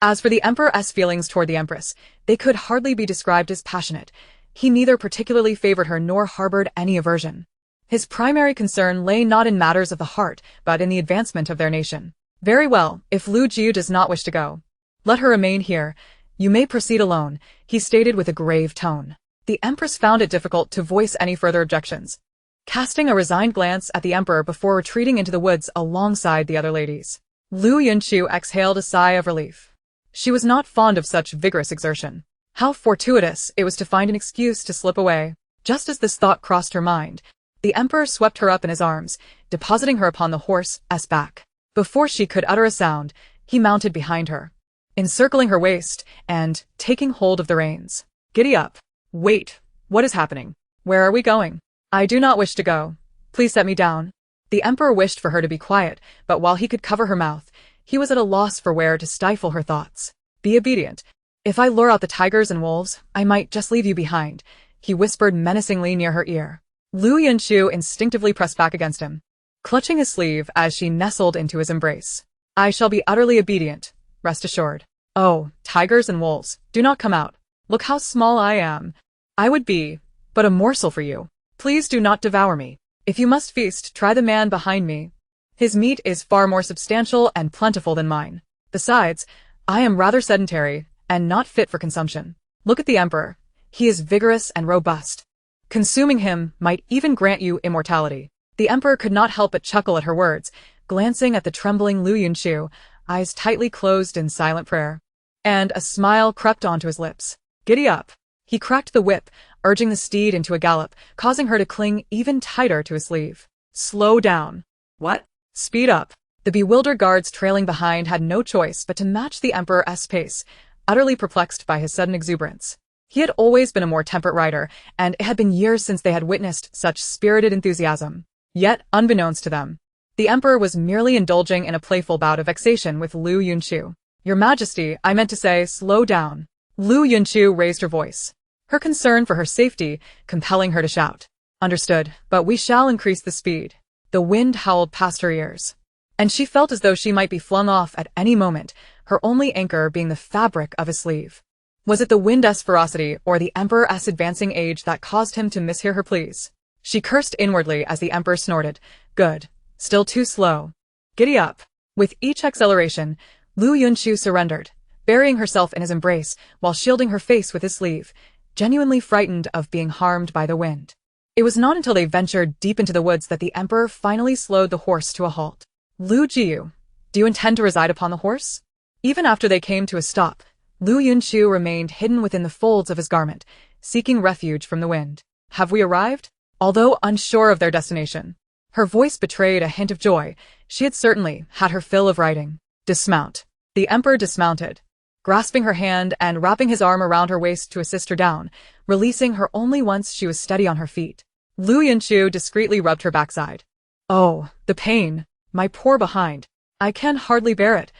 As for the emperor's feelings toward the Empress, they could hardly be described as passionate. He neither particularly favored her nor harbored any aversion. His primary concern lay not in matters of the heart, but in the advancement of their nation. Very well, if Liu Jiu does not wish to go, let her remain here. You may proceed alone, he stated with a grave tone. The Empress found it difficult to voice any further objections, casting a resigned glance at the Emperor before retreating into the woods alongside the other ladies. Liu Yunchu exhaled a sigh of relief. She was not fond of such vigorous exertion. How fortuitous it was to find an excuse to slip away. Just as this thought crossed her mind, the Emperor swept her up in his arms, depositing her upon the horse's back. Before she could utter a sound, he mounted behind her, encircling her waist and taking hold of the reins. Giddy up. Wait, what is happening? Where are we going? I do not wish to go. Please set me down. The Emperor wished for her to be quiet, but while he could cover her mouth, he was at a loss for where to stifle her thoughts. Be obedient. If I lure out the tigers and wolves, I might just leave you behind, he whispered menacingly near her ear. Liu Yunchu instinctively pressed back against him, clutching his sleeve as she nestled into his embrace. I shall be utterly obedient, rest assured. Oh, tigers and wolves, do not come out. Look how small I am. I would be but a morsel for you. Please do not devour me. If you must feast, try the man behind me. His meat is far more substantial and plentiful than mine. Besides, I am rather sedentary and not fit for consumption. Look at the Emperor. He is vigorous and robust. Consuming him might even grant you immortality. The Emperor could not help but chuckle at her words, glancing at the trembling Liu Yunchu, eyes tightly closed in silent prayer. And a smile crept onto his lips. Giddy up. He cracked the whip, urging the steed into a gallop, causing her to cling even tighter to his sleeve. Slow down. What? Speed up. The bewildered guards trailing behind had no choice but to match the Emperor's pace, utterly perplexed by his sudden exuberance. He had always been a more temperate rider, and it had been years since they had witnessed such spirited enthusiasm. Yet, unbeknownst to them, the Emperor was merely indulging in a playful bout of vexation with Liu Yunchu. Your Majesty, I meant to say, slow down. Liu Yunchu raised her voice, her concern for her safety compelling her to shout. Understood, but we shall increase the speed. The wind howled past her ears, and she felt as though she might be flung off at any moment, her only anchor being the fabric of his sleeve. Was it the wind's ferocity or the Emperor's advancing age that caused him to mishear her pleas? She cursed inwardly as the Emperor snorted. Good. Still too slow. Giddy up. With each acceleration, Liu Yunchu surrendered, burying herself in his embrace while shielding her face with his sleeve, genuinely frightened of being harmed by the wind. It was not until they ventured deep into the woods that the Emperor finally slowed the horse to a halt. Liu Jiu, do you intend to reside upon the horse? Even after they came to a stop, Liu Yunchu remained hidden within the folds of his garment, seeking refuge from the wind. Have we arrived? Although unsure of their destination, her voice betrayed a hint of joy. She had certainly had her fill of riding. Dismount. The Emperor dismounted, grasping her hand and wrapping his arm around her waist to assist her down, releasing her only once she was steady on her feet. Liu Yunchu discreetly rubbed her backside. Oh, the pain. My poor behind. I can hardly bear it.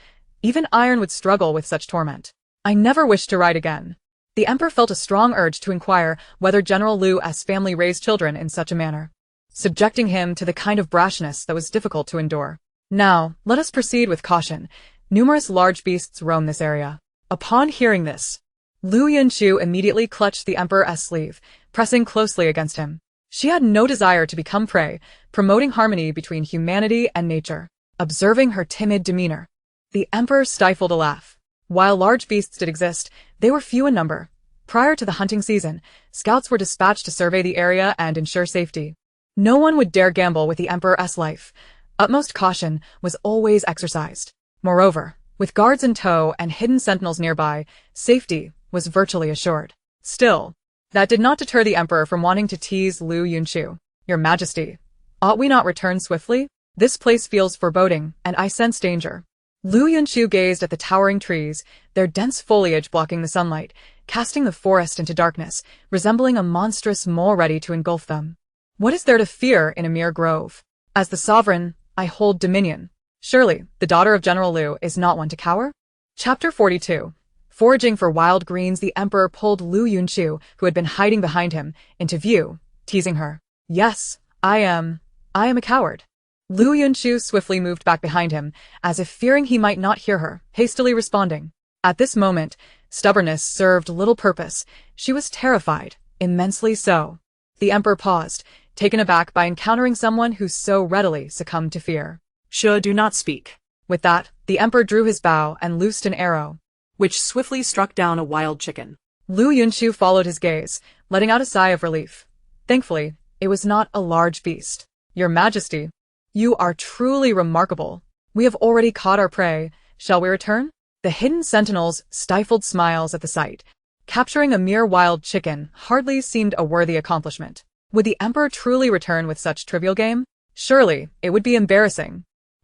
Even iron would struggle with such torment. I never wish to ride again. The Emperor felt a strong urge to inquire whether General Liu's family raised children in such a manner, subjecting him to the kind of brashness that was difficult to endure. Now, let us proceed with caution. Numerous large beasts roam this area. Upon hearing this, Liu Yunchu immediately clutched the Emperor's sleeve, pressing closely against him. She had no desire to become prey, promoting harmony between humanity and nature. Observing her timid demeanor, the Emperor stifled a laugh. While large beasts did exist, they were few in number. Prior to the hunting season, scouts were dispatched to survey the area and ensure safety. No one would dare gamble with the Emperor's life. Utmost caution was always exercised. Moreover, with guards in tow and hidden sentinels nearby, safety was virtually assured. Still, that did not deter the Emperor from wanting to tease Liu Yunchu. Your Majesty, ought we not return swiftly? This place feels foreboding, and I sense danger. Liu Yunchu gazed at the towering trees, their dense foliage blocking the sunlight, casting the forest into darkness, resembling a monstrous mole ready to engulf them. What is there to fear in a mere grove? As the sovereign, I hold dominion. Surely, the daughter of General Liu is not one to cower? Chapter 42. Foraging for wild greens, the Emperor pulled Liu Yunchu, who had been hiding behind him, into view, teasing her. Yes, I am a coward. Liu Yunchu swiftly moved back behind him, as if fearing he might not hear her, hastily responding. At this moment, stubbornness served little purpose. She was terrified, immensely so. The Emperor paused, taken aback by encountering someone who so readily succumbed to fear. Do not speak. With that, the emperor drew his bow and loosed an arrow, which swiftly struck down a wild chicken. Liu Yunchu followed his gaze, letting out a sigh of relief. Thankfully, it was not a large beast. Your Majesty, you are truly remarkable. We have already caught our prey. Shall we return? The hidden sentinels stifled smiles at the sight. Capturing a mere wild chicken hardly seemed a worthy accomplishment. Would the emperor truly return with such trivial game? Surely, it would be embarrassing.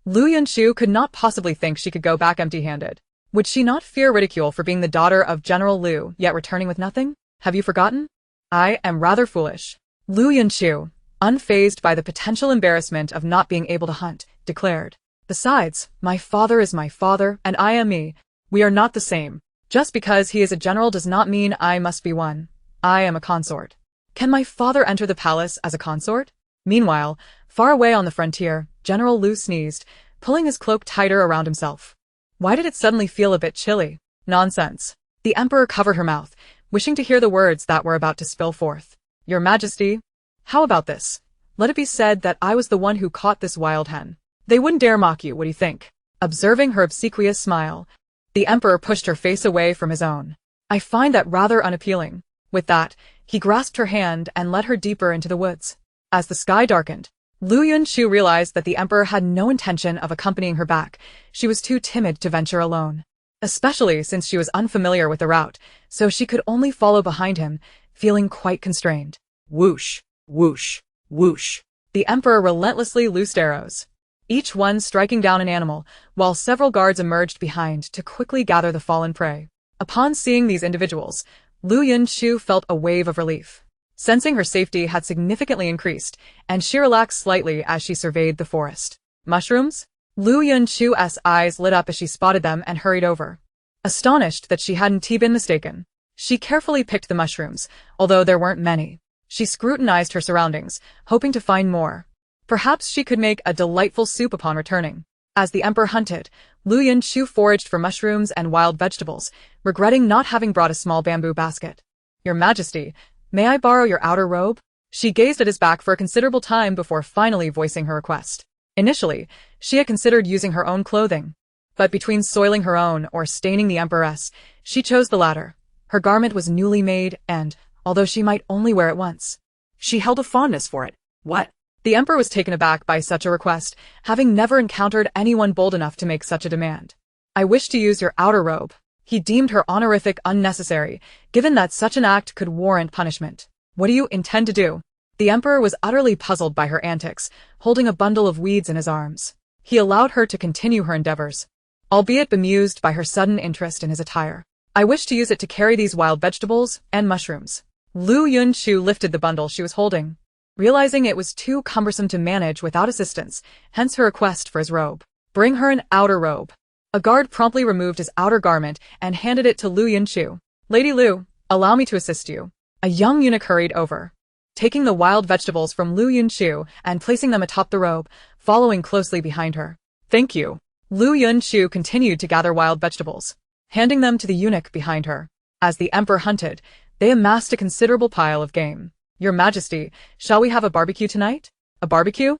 Liu Yunchu could not possibly think she could go back empty-handed. Would she not fear ridicule for being the daughter of General Liu, yet returning with nothing? Have you forgotten? I am rather foolish. Liu Yunchu, unfazed by the potential embarrassment of not being able to hunt, declared. Besides, my father is my father, and I am me. We are not the same. Just because he is a general does not mean I must be one. I am a consort. Can my father enter the palace as a consort? Meanwhile, far away on the frontier, General Liu sneezed, pulling his cloak tighter around himself. Why did it suddenly feel a bit chilly? Nonsense. The emperor covered her mouth, wishing to hear the words that were about to spill forth. Your Majesty, how about this? Let it be said that I was the one who caught this wild hen. They wouldn't dare mock you, what do you think? Observing her obsequious smile, the emperor pushed her face away from his own. I find that rather unappealing. With that, he grasped her hand and led her deeper into the woods. As the sky darkened, Liu Yunchu realized that the emperor had no intention of accompanying her back. She was too timid to venture alone. Especially since she was unfamiliar with the route, so she could only follow behind him, feeling quite constrained. Whoosh, whoosh, whoosh. The emperor relentlessly loosed arrows, each one striking down an animal, while several guards emerged behind to quickly gather the fallen prey. Upon seeing these individuals, Liu Yunchu felt a wave of relief. Sensing her safety had significantly increased, and she relaxed slightly as she surveyed the forest. Mushrooms? Liu Yunchu's eyes lit up as she spotted them and hurried over. Astonished that she hadn't been mistaken, she carefully picked the mushrooms, although there weren't many. She scrutinized her surroundings, hoping to find more. Perhaps she could make a delightful soup upon returning. As the emperor hunted, Liu Yunchu foraged for mushrooms and wild vegetables, regretting not having brought a small bamboo basket. Your Majesty, may I borrow your outer robe? She gazed at his back for a considerable time before finally voicing her request. Initially, she had considered using her own clothing. But between soiling her own or staining the Empress, she chose the latter. Her garment was newly made and, although she might only wear it once, she held a fondness for it. What? The emperor was taken aback by such a request, having never encountered anyone bold enough to make such a demand. I wish to use your outer robe. He deemed her honorific unnecessary, given that such an act could warrant punishment. What do you intend to do? The emperor was utterly puzzled by her antics, holding a bundle of weeds in his arms. He allowed her to continue her endeavors, albeit bemused by her sudden interest in his attire. I wish to use it to carry these wild vegetables and mushrooms. Liu Yunchu lifted the bundle she was holding, realizing it was too cumbersome to manage without assistance, hence her request for his robe. Bring her an outer robe. A guard promptly removed his outer garment and handed it to Liu Yunchu. Lady Liu, allow me to assist you. A young eunuch hurried over, taking the wild vegetables from Liu Yunchu and placing them atop the robe, following closely behind her. Thank you. Liu Yunchu continued to gather wild vegetables, handing them to the eunuch behind her. As the emperor hunted, they amassed a considerable pile of game. Your Majesty, shall we have a barbecue tonight? A barbecue?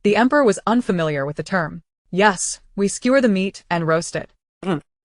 The emperor was unfamiliar with the term. Yes, we skewer the meat and roast it.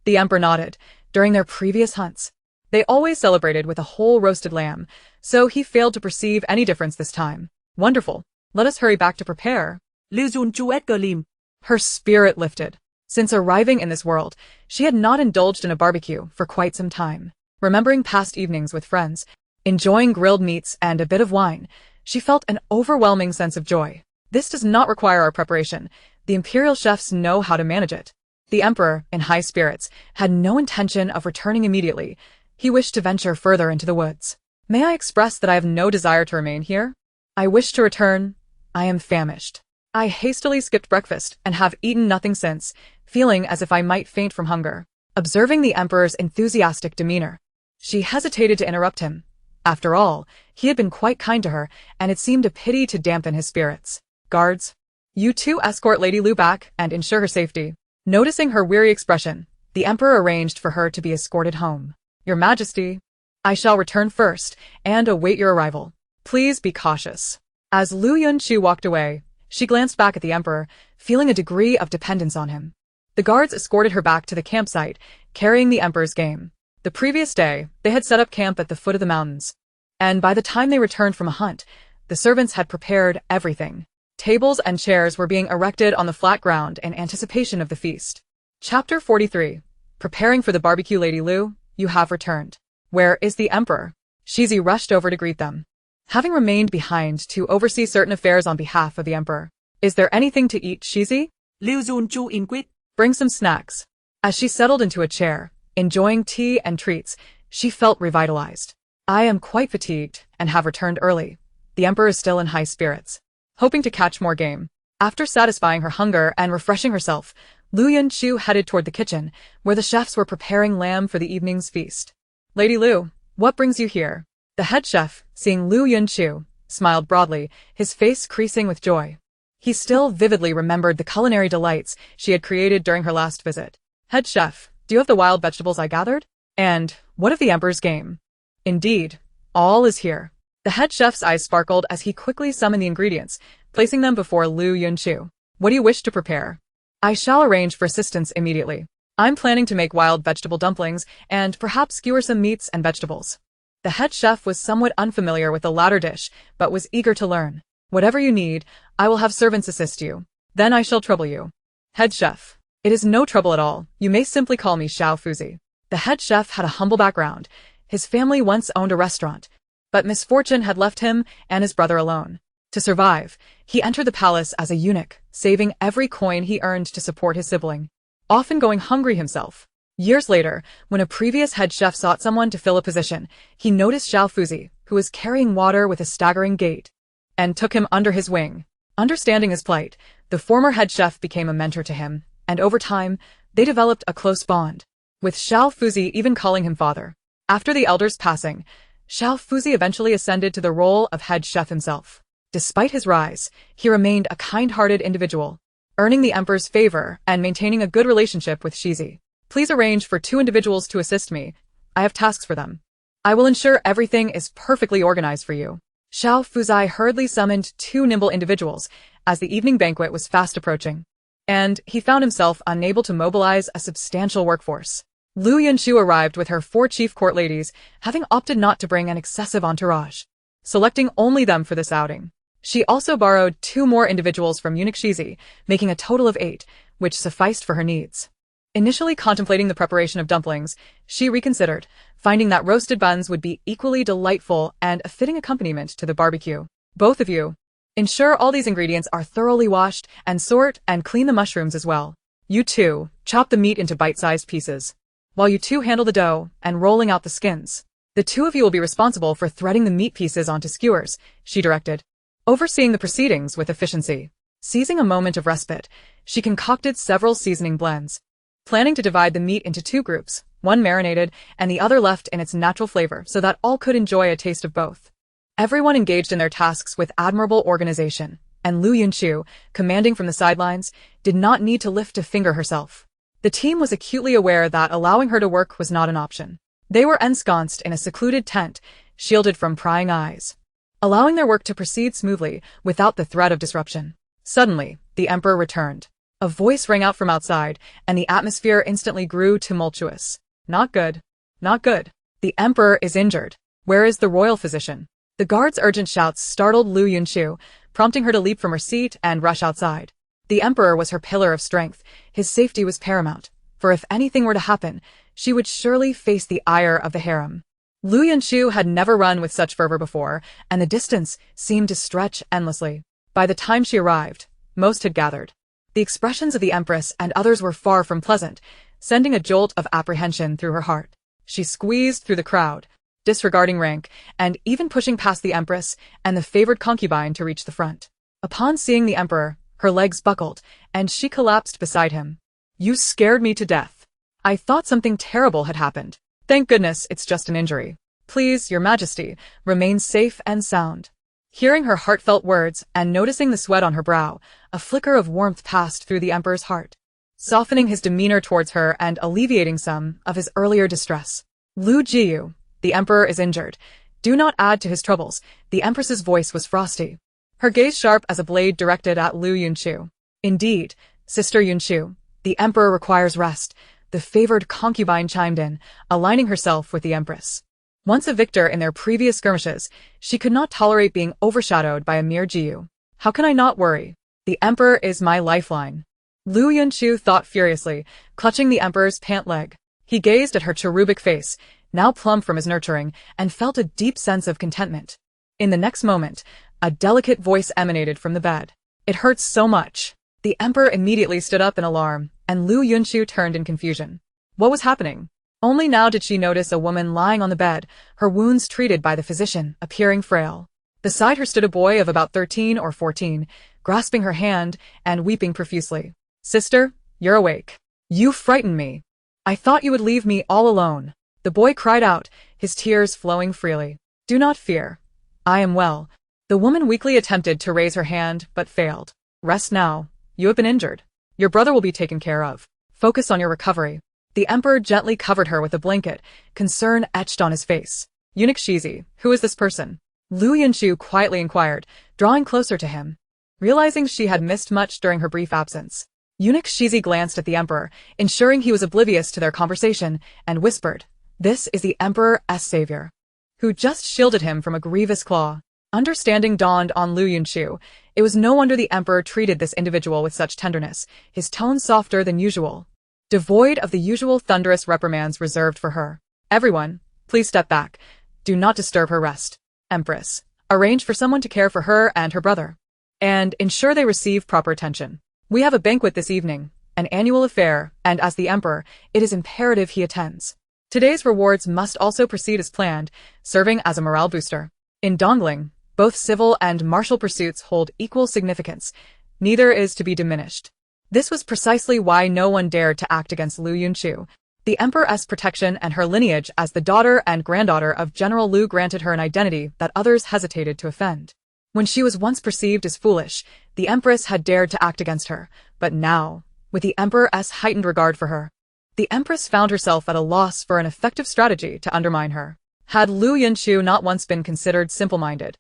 The emperor nodded. During their previous hunts, they always celebrated with a whole roasted lamb, so he failed to perceive any difference this time. Wonderful. Let us hurry back to prepare. Liu Yunchu et Galim. Her spirit lifted. Since arriving in this world, she had not indulged in a barbecue for quite some time. Remembering past evenings with friends, enjoying grilled meats and a bit of wine, she felt an overwhelming sense of joy. This does not require our preparation. The imperial chefs know how to manage it. The emperor, in high spirits, had no intention of returning immediately. He wished to venture further into the woods. May I express that I have no desire to remain here? I wish to return. I am famished. I hastily skipped breakfast and have eaten nothing since, feeling as if I might faint from hunger. Observing the emperor's enthusiastic demeanor, she hesitated to interrupt him. After all, he had been quite kind to her, and it seemed a pity to dampen his spirits. Guards, you two escort Lady Liu back and ensure her safety. Noticing her weary expression, the emperor arranged for her to be escorted home. Your Majesty, I shall return first and await your arrival. Please be cautious. As Liu Yunchu walked away, she glanced back at the emperor, feeling a degree of dependence on him. The guards escorted her back to the campsite, carrying the emperor's game. The previous day, they had set up camp at the foot of the mountains. And by the time they returned from a hunt, the servants had prepared everything. Tables and chairs were being erected on the flat ground in anticipation of the feast. Chapter 43. Preparing for the barbecue. Lady Liu, you have returned. Where is the emperor? Shizi rushed over to greet them. Having remained behind to oversee certain affairs on behalf of the emperor. Is there anything to eat, Shizi? Liu Yunchu inquit. Bring some snacks. As she settled into a chair, enjoying tea and treats, she felt revitalized. I am quite fatigued and have returned early. The emperor is still in high spirits, hoping to catch more game. After satisfying her hunger and refreshing herself, Liu Yunchu headed toward the kitchen, where the chefs were preparing lamb for the evening's feast. Lady Liu, what brings you here? The head chef, seeing Liu Yunchu, smiled broadly, his face creasing with joy. He still vividly remembered the culinary delights she had created during her last visit. Head chef, do you have the wild vegetables I gathered? And what of the emperor's game? Indeed, all is here. The head chef's eyes sparkled as he quickly summoned the ingredients, placing them before Liu Yunchu. What do you wish to prepare? I shall arrange for assistance immediately. I'm planning to make wild vegetable dumplings and perhaps skewer some meats and vegetables. The head chef was somewhat unfamiliar with the latter dish, but was eager to learn. Whatever you need, I will have servants assist you. Then I shall trouble you. Head chef. It is no trouble at all. You may simply call me Xiao Fuzi. The head chef had a humble background. His family once owned a restaurant, but misfortune had left him and his brother alone. To survive, he entered the palace as a eunuch, saving every coin he earned to support his sibling, often going hungry himself. Years later, when a previous head chef sought someone to fill a position, he noticed Xiao Fuzi, who was carrying water with a staggering gait, and took him under his wing. Understanding his plight, the former head chef became a mentor to him, and over time, they developed a close bond, with Xiao Fuzi even calling him father. After the elder's passing, Xiao Fuzi eventually ascended to the role of head chef himself. Despite his rise, he remained a kind-hearted individual, earning the emperor's favor and maintaining a good relationship with Shizi. Please arrange for 2 individuals to assist me. I have tasks for them. I will ensure everything is perfectly organized for you. Xiao Fuzi hurriedly summoned 2 nimble individuals as the evening banquet was fast approaching, and he found himself unable to mobilize a substantial workforce. Liu Yunchu arrived with her 4 chief court ladies, having opted not to bring an excessive entourage, selecting only them for this outing. She also borrowed 2 more individuals from eunuch Shizi, making a total of 8, which sufficed for her needs. Initially contemplating the preparation of dumplings, she reconsidered, finding that roasted buns would be equally delightful and a fitting accompaniment to the barbecue. Both of you, ensure all these ingredients are thoroughly washed and sort and clean the mushrooms as well. You 2, chop the meat into bite-sized pieces, while you 2 handle the dough and rolling out the skins. The 2 of you will be responsible for threading the meat pieces onto skewers, she directed, overseeing the proceedings with efficiency. Seizing a moment of respite, she concocted several seasoning blends, planning to divide the meat into 2 groups, one marinated and the other left in its natural flavor so that all could enjoy a taste of both. Everyone engaged in their tasks with admirable organization, and Liu Yunchu, commanding from the sidelines, did not need to lift a finger herself. The team was acutely aware that allowing her to work was not an option. They were ensconced in a secluded tent, shielded from prying eyes, allowing their work to proceed smoothly without the threat of disruption. Suddenly, the emperor returned. A voice rang out from outside, and the atmosphere instantly grew tumultuous. Not good. Not good. The emperor is injured. Where is the royal physician? The guard's urgent shouts startled Liu Yunchu, prompting her to leap from her seat and rush outside. The emperor was her pillar of strength. His safety was paramount, for if anything were to happen, she would surely face the ire of the harem. Liu Yunchu had never run with such fervor before, and the distance seemed to stretch endlessly. By the time she arrived, most had gathered. The expressions of the Empress and others were far from pleasant, sending a jolt of apprehension through her heart. She squeezed through the crowd, disregarding rank, and even pushing past the Empress and the favored concubine to reach the front. Upon seeing the Emperor, her legs buckled, and she collapsed beside him. You scared me to death. I thought something terrible had happened. Thank goodness it's just an injury. Please, Your Majesty, remain safe and sound. Hearing her heartfelt words and noticing the sweat on her brow, a flicker of warmth passed through the Emperor's heart, softening his demeanor towards her and alleviating some of his earlier distress. Liu Jiyu, the Emperor is injured. Do not add to his troubles. The Empress's voice was frosty, her gaze sharp as a blade directed at Liu Yunchu. Indeed, Sister Yunchu, the The emperor requires rest. The favored concubine chimed in, aligning herself with the empress. Once a victor in their previous skirmishes, she could not tolerate being overshadowed by a mere Jiu. How can I not worry? The emperor is my lifeline. Liu Yunchu thought furiously, clutching the emperor's pant leg. He gazed at her cherubic face, now plump from his nurturing, and felt a deep sense of contentment. In the next moment, a delicate voice emanated from the bed. It hurts so much. The emperor immediately stood up in alarm, and Liu Yunchu turned in confusion. What was happening? Only now did she notice a woman lying on the bed, her wounds treated by the physician, appearing frail. Beside her stood a boy of about 13 or 14, grasping her hand and weeping profusely. Sister, you're awake. You frightened me. I thought you would leave me all alone. The boy cried out, his tears flowing freely. Do not fear. I am well. The woman weakly attempted to raise her hand, but failed. Rest now. You have been injured. Your brother will be taken care of. Focus on your recovery. The emperor gently covered her with a blanket, concern etched on his face. Eunuch Shizi, who is this person? Liu Yunchu quietly inquired, drawing closer to him. Realizing she had missed much during her brief absence, Eunuch Shizi glanced at the emperor, ensuring he was oblivious to their conversation, and whispered, "This is the emperor's savior, who just shielded him from a grievous claw." Understanding dawned on Liu Yunchu. It was no wonder the emperor treated this individual with such tenderness, his tone softer than usual, devoid of the usual thunderous reprimands reserved for her. Everyone, please step back. Do not disturb her rest. Empress, arrange for someone to care for her and her brother, and ensure they receive proper attention. We have a banquet this evening, an annual affair, and as the emperor, it is imperative he attends. Today's rewards must also proceed as planned, serving as a morale booster. In Dongling, both civil and martial pursuits hold equal significance. Neither is to be diminished. This was precisely why no one dared to act against Liu Yunchu. The emperor's protection and her lineage as the daughter and granddaughter of General Liu granted her an identity that others hesitated to offend. When she was once perceived as foolish, the empress had dared to act against her, but now, with the emperor's heightened regard for her, the empress found herself at a loss for an effective strategy to undermine her. Had Liu Yunchu not once been considered simple-minded,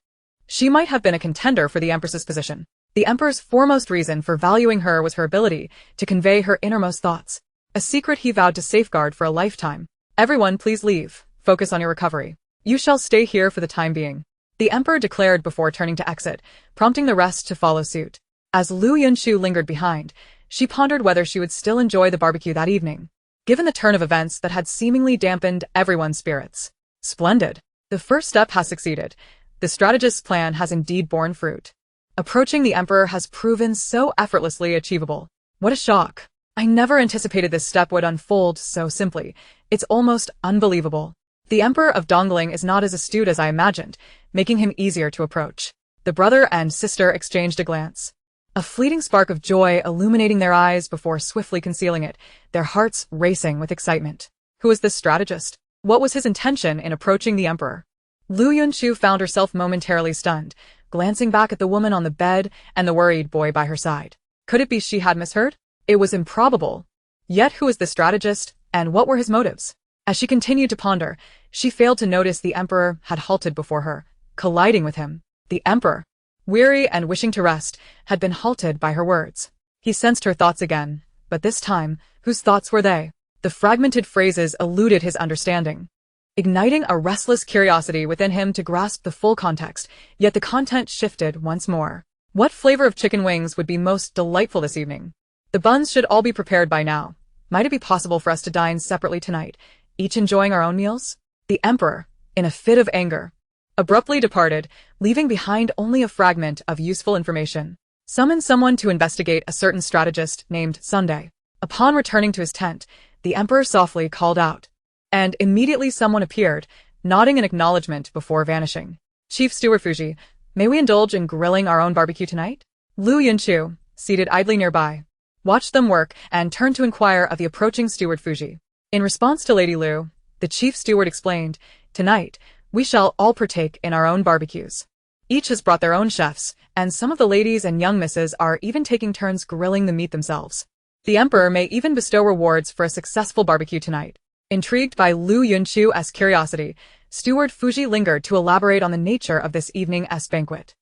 she might have been a contender for the empress's position. The emperor's foremost reason for valuing her was her ability to convey her innermost thoughts, a secret he vowed to safeguard for a lifetime. Everyone, please leave. Focus on your recovery. You shall stay here for the time being, the emperor declared before turning to exit, prompting the rest to follow suit. As Liu Yunchu lingered behind, she pondered whether she would still enjoy the barbecue that evening, given the turn of events that had seemingly dampened everyone's spirits. Splendid. The first step has succeeded. The strategist's plan has indeed borne fruit. Approaching the emperor has proven so effortlessly achievable. What a shock. I never anticipated this step would unfold so simply. It's almost unbelievable. The emperor of Dongling is not as astute as I imagined, making him easier to approach. The brother and sister exchanged a glance, a fleeting spark of joy illuminating their eyes before swiftly concealing it, their hearts racing with excitement. Who is this strategist? What was his intention in approaching the emperor? Liu Yunchu found herself momentarily stunned, glancing back at the woman on the bed and the worried boy by her side. Could it be she had misheard? It was improbable. Yet who is the strategist, and what were his motives? As she continued to ponder, she failed to notice the emperor had halted before her, colliding with him. The emperor, weary and wishing to rest, had been halted by her words. He sensed her thoughts again, but this time, whose thoughts were they? The fragmented phrases eluded his understanding, igniting a restless curiosity within him to grasp the full context, yet the content shifted once more. What flavor of chicken wings would be most delightful this evening? The buns should all be prepared by now. Might it be possible for us to dine separately tonight, each enjoying our own meals? The emperor, in a fit of anger, abruptly departed, leaving behind only a fragment of useful information. Summoned someone to investigate a certain strategist named Sunday. Upon returning to his tent, the emperor softly called out, and immediately someone appeared, nodding in acknowledgement before vanishing. Chief Steward Fuji, may we indulge in grilling our own barbecue tonight? Liu Yunchu, seated idly nearby, watched them work and turned to inquire of the approaching Steward Fuji. In response to Lady Liu, the chief steward explained, "Tonight, we shall all partake in our own barbecues. Each has brought their own chefs, and some of the ladies and young misses are even taking turns grilling the meat themselves. The emperor may even bestow rewards for a successful barbecue tonight." Intrigued by Liu Yunchu's curiosity, Steward Fuji lingered to elaborate on the nature of this evening's banquet.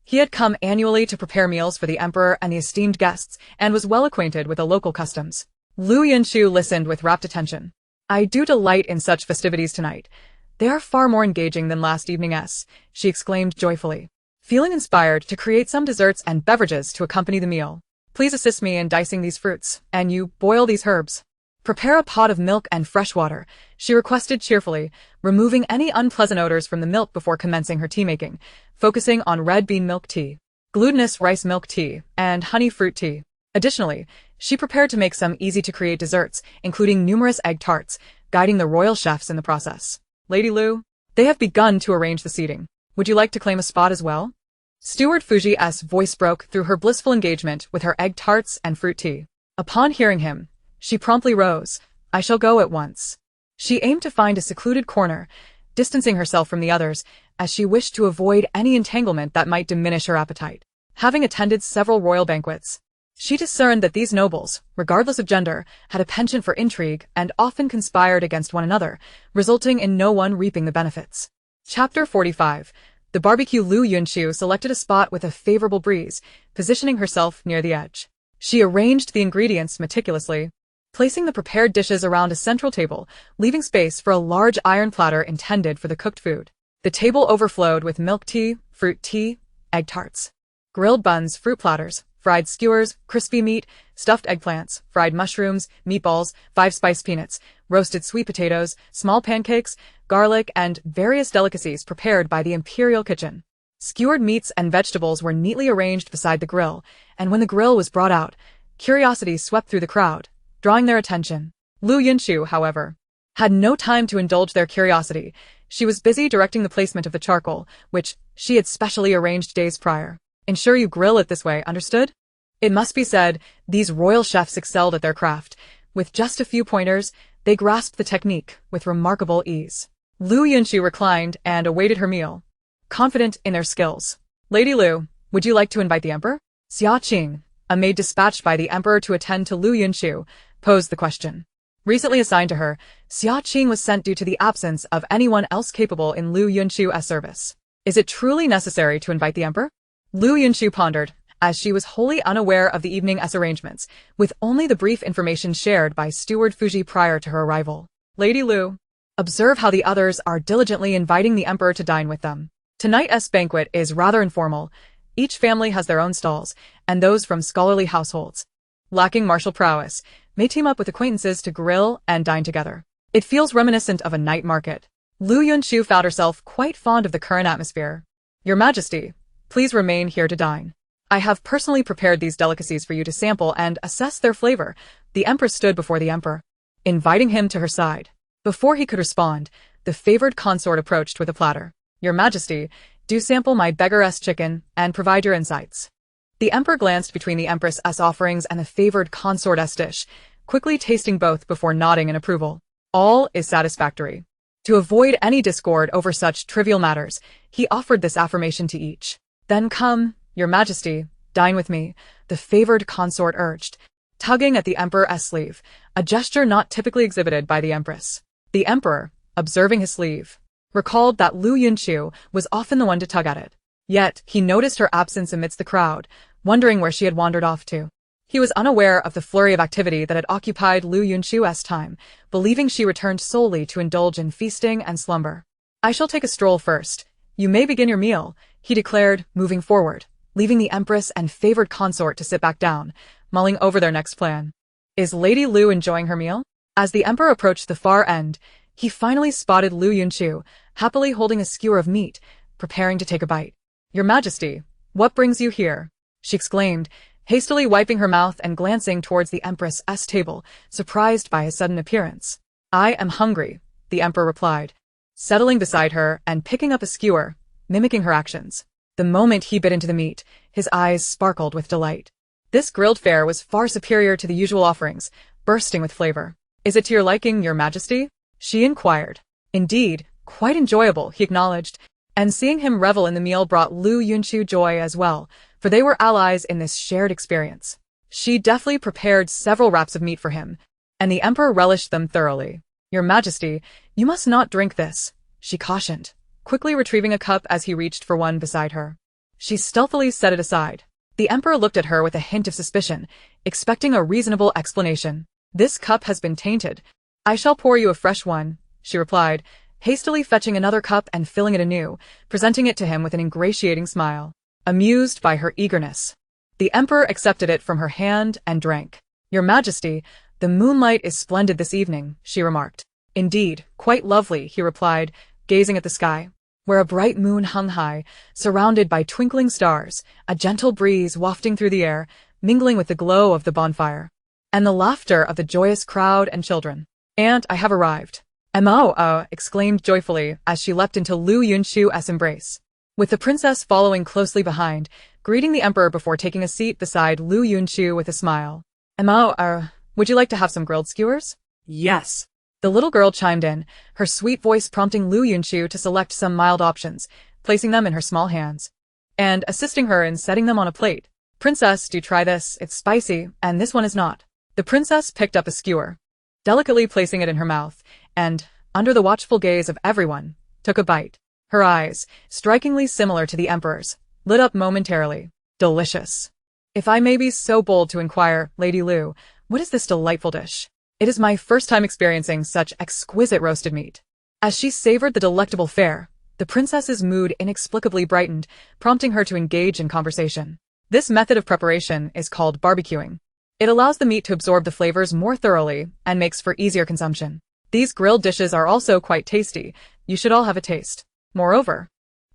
He had come annually to prepare meals for the emperor and the esteemed guests, and was well acquainted with the local customs. Liu Yunchu listened with rapt attention. I do delight in such festivities tonight. They are far more engaging than last evening's, she exclaimed joyfully, feeling inspired to create some desserts and beverages to accompany the meal. Please assist me in dicing these fruits, and you boil these herbs. Prepare a pot of milk and fresh water, she requested cheerfully, removing any unpleasant odors from the milk before commencing her tea-making, focusing on red bean milk tea, glutinous rice milk tea, and honey fruit tea. Additionally, she prepared to make some easy-to-create desserts, including numerous egg tarts, guiding the royal chefs in the process. Lady Liu, they have begun to arrange the seating. Would you like to claim a spot as well? Steward Fuji's voice broke through her blissful engagement with her egg tarts and fruit tea. Upon hearing him, she promptly rose. I shall go at once. She aimed to find a secluded corner, distancing herself from the others, as she wished to avoid any entanglement that might diminish her appetite. Having attended several royal banquets, she discerned that these nobles, regardless of gender, had a penchant for intrigue and often conspired against one another, resulting in no one reaping the benefits. Chapter 45. The barbecue. Liu Yunchu selected a spot with a favorable breeze, positioning herself near the edge. She arranged the ingredients meticulously, placing the prepared dishes around a central table, leaving space for a large iron platter intended for the cooked food. The table overflowed with milk tea, fruit tea, egg tarts, grilled buns, fruit platters, fried skewers, crispy meat, stuffed eggplants, fried mushrooms, meatballs, 5-spice peanuts, roasted sweet potatoes, small pancakes, garlic, and various delicacies prepared by the imperial kitchen. Skewered meats and vegetables were neatly arranged beside the grill, and when the grill was brought out, curiosity swept through the crowd, drawing their attention. Liu Yunchu, however, had no time to indulge their curiosity. She was busy directing the placement of the charcoal, which she had specially arranged days prior. Ensure you grill it this way, understood? It must be said, these royal chefs excelled at their craft. With just a few pointers, they grasped the technique with remarkable ease. Liu Yunchu reclined and awaited her meal, confident in their skills. Lady Liu, would you like to invite the emperor? Xia Qing, a maid dispatched by the emperor to attend to Liu Yunchu, posed the question. Recently assigned to her, Xia Qing was sent due to the absence of anyone else capable in Liu Yunchu's service. Is it truly necessary to invite the emperor? Liu Yunchu pondered, as she was wholly unaware of the evening's arrangements, with only the brief information shared by Steward Fuji prior to her arrival. Lady Liu, observe how the others are diligently inviting the emperor to dine with them. Tonight's banquet is rather informal. Each family has their own stalls, and those from scholarly households, lacking martial prowess, may team up with acquaintances to grill and dine together. It feels reminiscent of a night market. Liu Yunchu found herself quite fond of the current atmosphere. Your Majesty, please remain here to dine. I have personally prepared these delicacies for you to sample and assess their flavor. The Empress stood before the emperor, inviting him to her side. Before he could respond, the favored consort approached with a platter. Your Majesty, do sample my beggar's chicken and provide your insights. The emperor glanced between the Empress's offerings and the favored consort's dish, quickly tasting both before nodding in approval. All is satisfactory. To avoid any discord over such trivial matters, he offered this affirmation to each. Then come, Your Majesty, dine with me, the favored consort urged, tugging at the emperor's sleeve, a gesture not typically exhibited by the Empress. The emperor, observing his sleeve, recalled that Liu Yunchu was often the one to tug at it. Yet, he noticed her absence amidst the crowd, wondering where she had wandered off to. He was unaware of the flurry of activity that had occupied Liu Yunchu's time, believing she returned solely to indulge in feasting and slumber. I shall take a stroll first. You may begin your meal, he declared, moving forward, leaving the Empress and favored consort to sit back down, mulling over their next plan. Is Lady Liu enjoying her meal? As the emperor approached the far end, he finally spotted Liu Yunchu, happily holding a skewer of meat, preparing to take a bite. Your Majesty, what brings you here? She exclaimed, hastily wiping her mouth and glancing towards the Empress's table, surprised by his sudden appearance. I am hungry, the emperor replied, settling beside her and picking up a skewer, mimicking her actions. The moment he bit into the meat, his eyes sparkled with delight. This grilled fare was far superior to the usual offerings, bursting with flavor. Is it to your liking, Your Majesty? She inquired. Indeed, quite enjoyable, he acknowledged, and seeing him revel in the meal brought Liu Yunchu joy as well, for they were allies in this shared experience. She deftly prepared several wraps of meat for him, and the emperor relished them thoroughly. Your Majesty, you must not drink this, she cautioned, quickly retrieving a cup as he reached for one beside her. She stealthily set it aside. The emperor looked at her with a hint of suspicion, expecting a reasonable explanation. "This cup has been tainted. I shall pour you a fresh one," she replied, hastily fetching another cup and filling it anew, presenting it to him with an ingratiating smile. Amused by her eagerness, the emperor accepted it from her hand and drank. "Your Majesty, the moonlight is splendid this evening," she remarked. "Indeed, quite lovely," he replied, gazing at the sky, where a bright moon hung high, surrounded by twinkling stars, a gentle breeze wafting through the air, mingling with the glow of the bonfire, and the laughter of the joyous crowd and children. "And I have arrived," Emma exclaimed joyfully as she leapt into Liu Yunchu's embrace, with the princess following closely behind, greeting the emperor before taking a seat beside Liu Yunchu with a smile. "Emma, would you like to have some grilled skewers?" Yes. The little girl chimed in, her sweet voice prompting Liu Yunchu to select some mild options, placing them in her small hands, and assisting her in setting them on a plate. "Princess, do try this, it's spicy, and this one is not." The princess picked up a skewer, delicately placing it in her mouth, and, under the watchful gaze of everyone, took a bite. Her eyes, strikingly similar to the emperor's, lit up momentarily. "Delicious. If I may be so bold to inquire, Lady Liu, what is this delightful dish?" "It is my first time experiencing such exquisite roasted meat." As she savored the delectable fare, the princess's mood inexplicably brightened, prompting her to engage in conversation. This method of preparation is called barbecuing. It allows the meat to absorb the flavors more thoroughly and makes for easier consumption. These grilled dishes are also quite tasty. You should all have a taste. Moreover,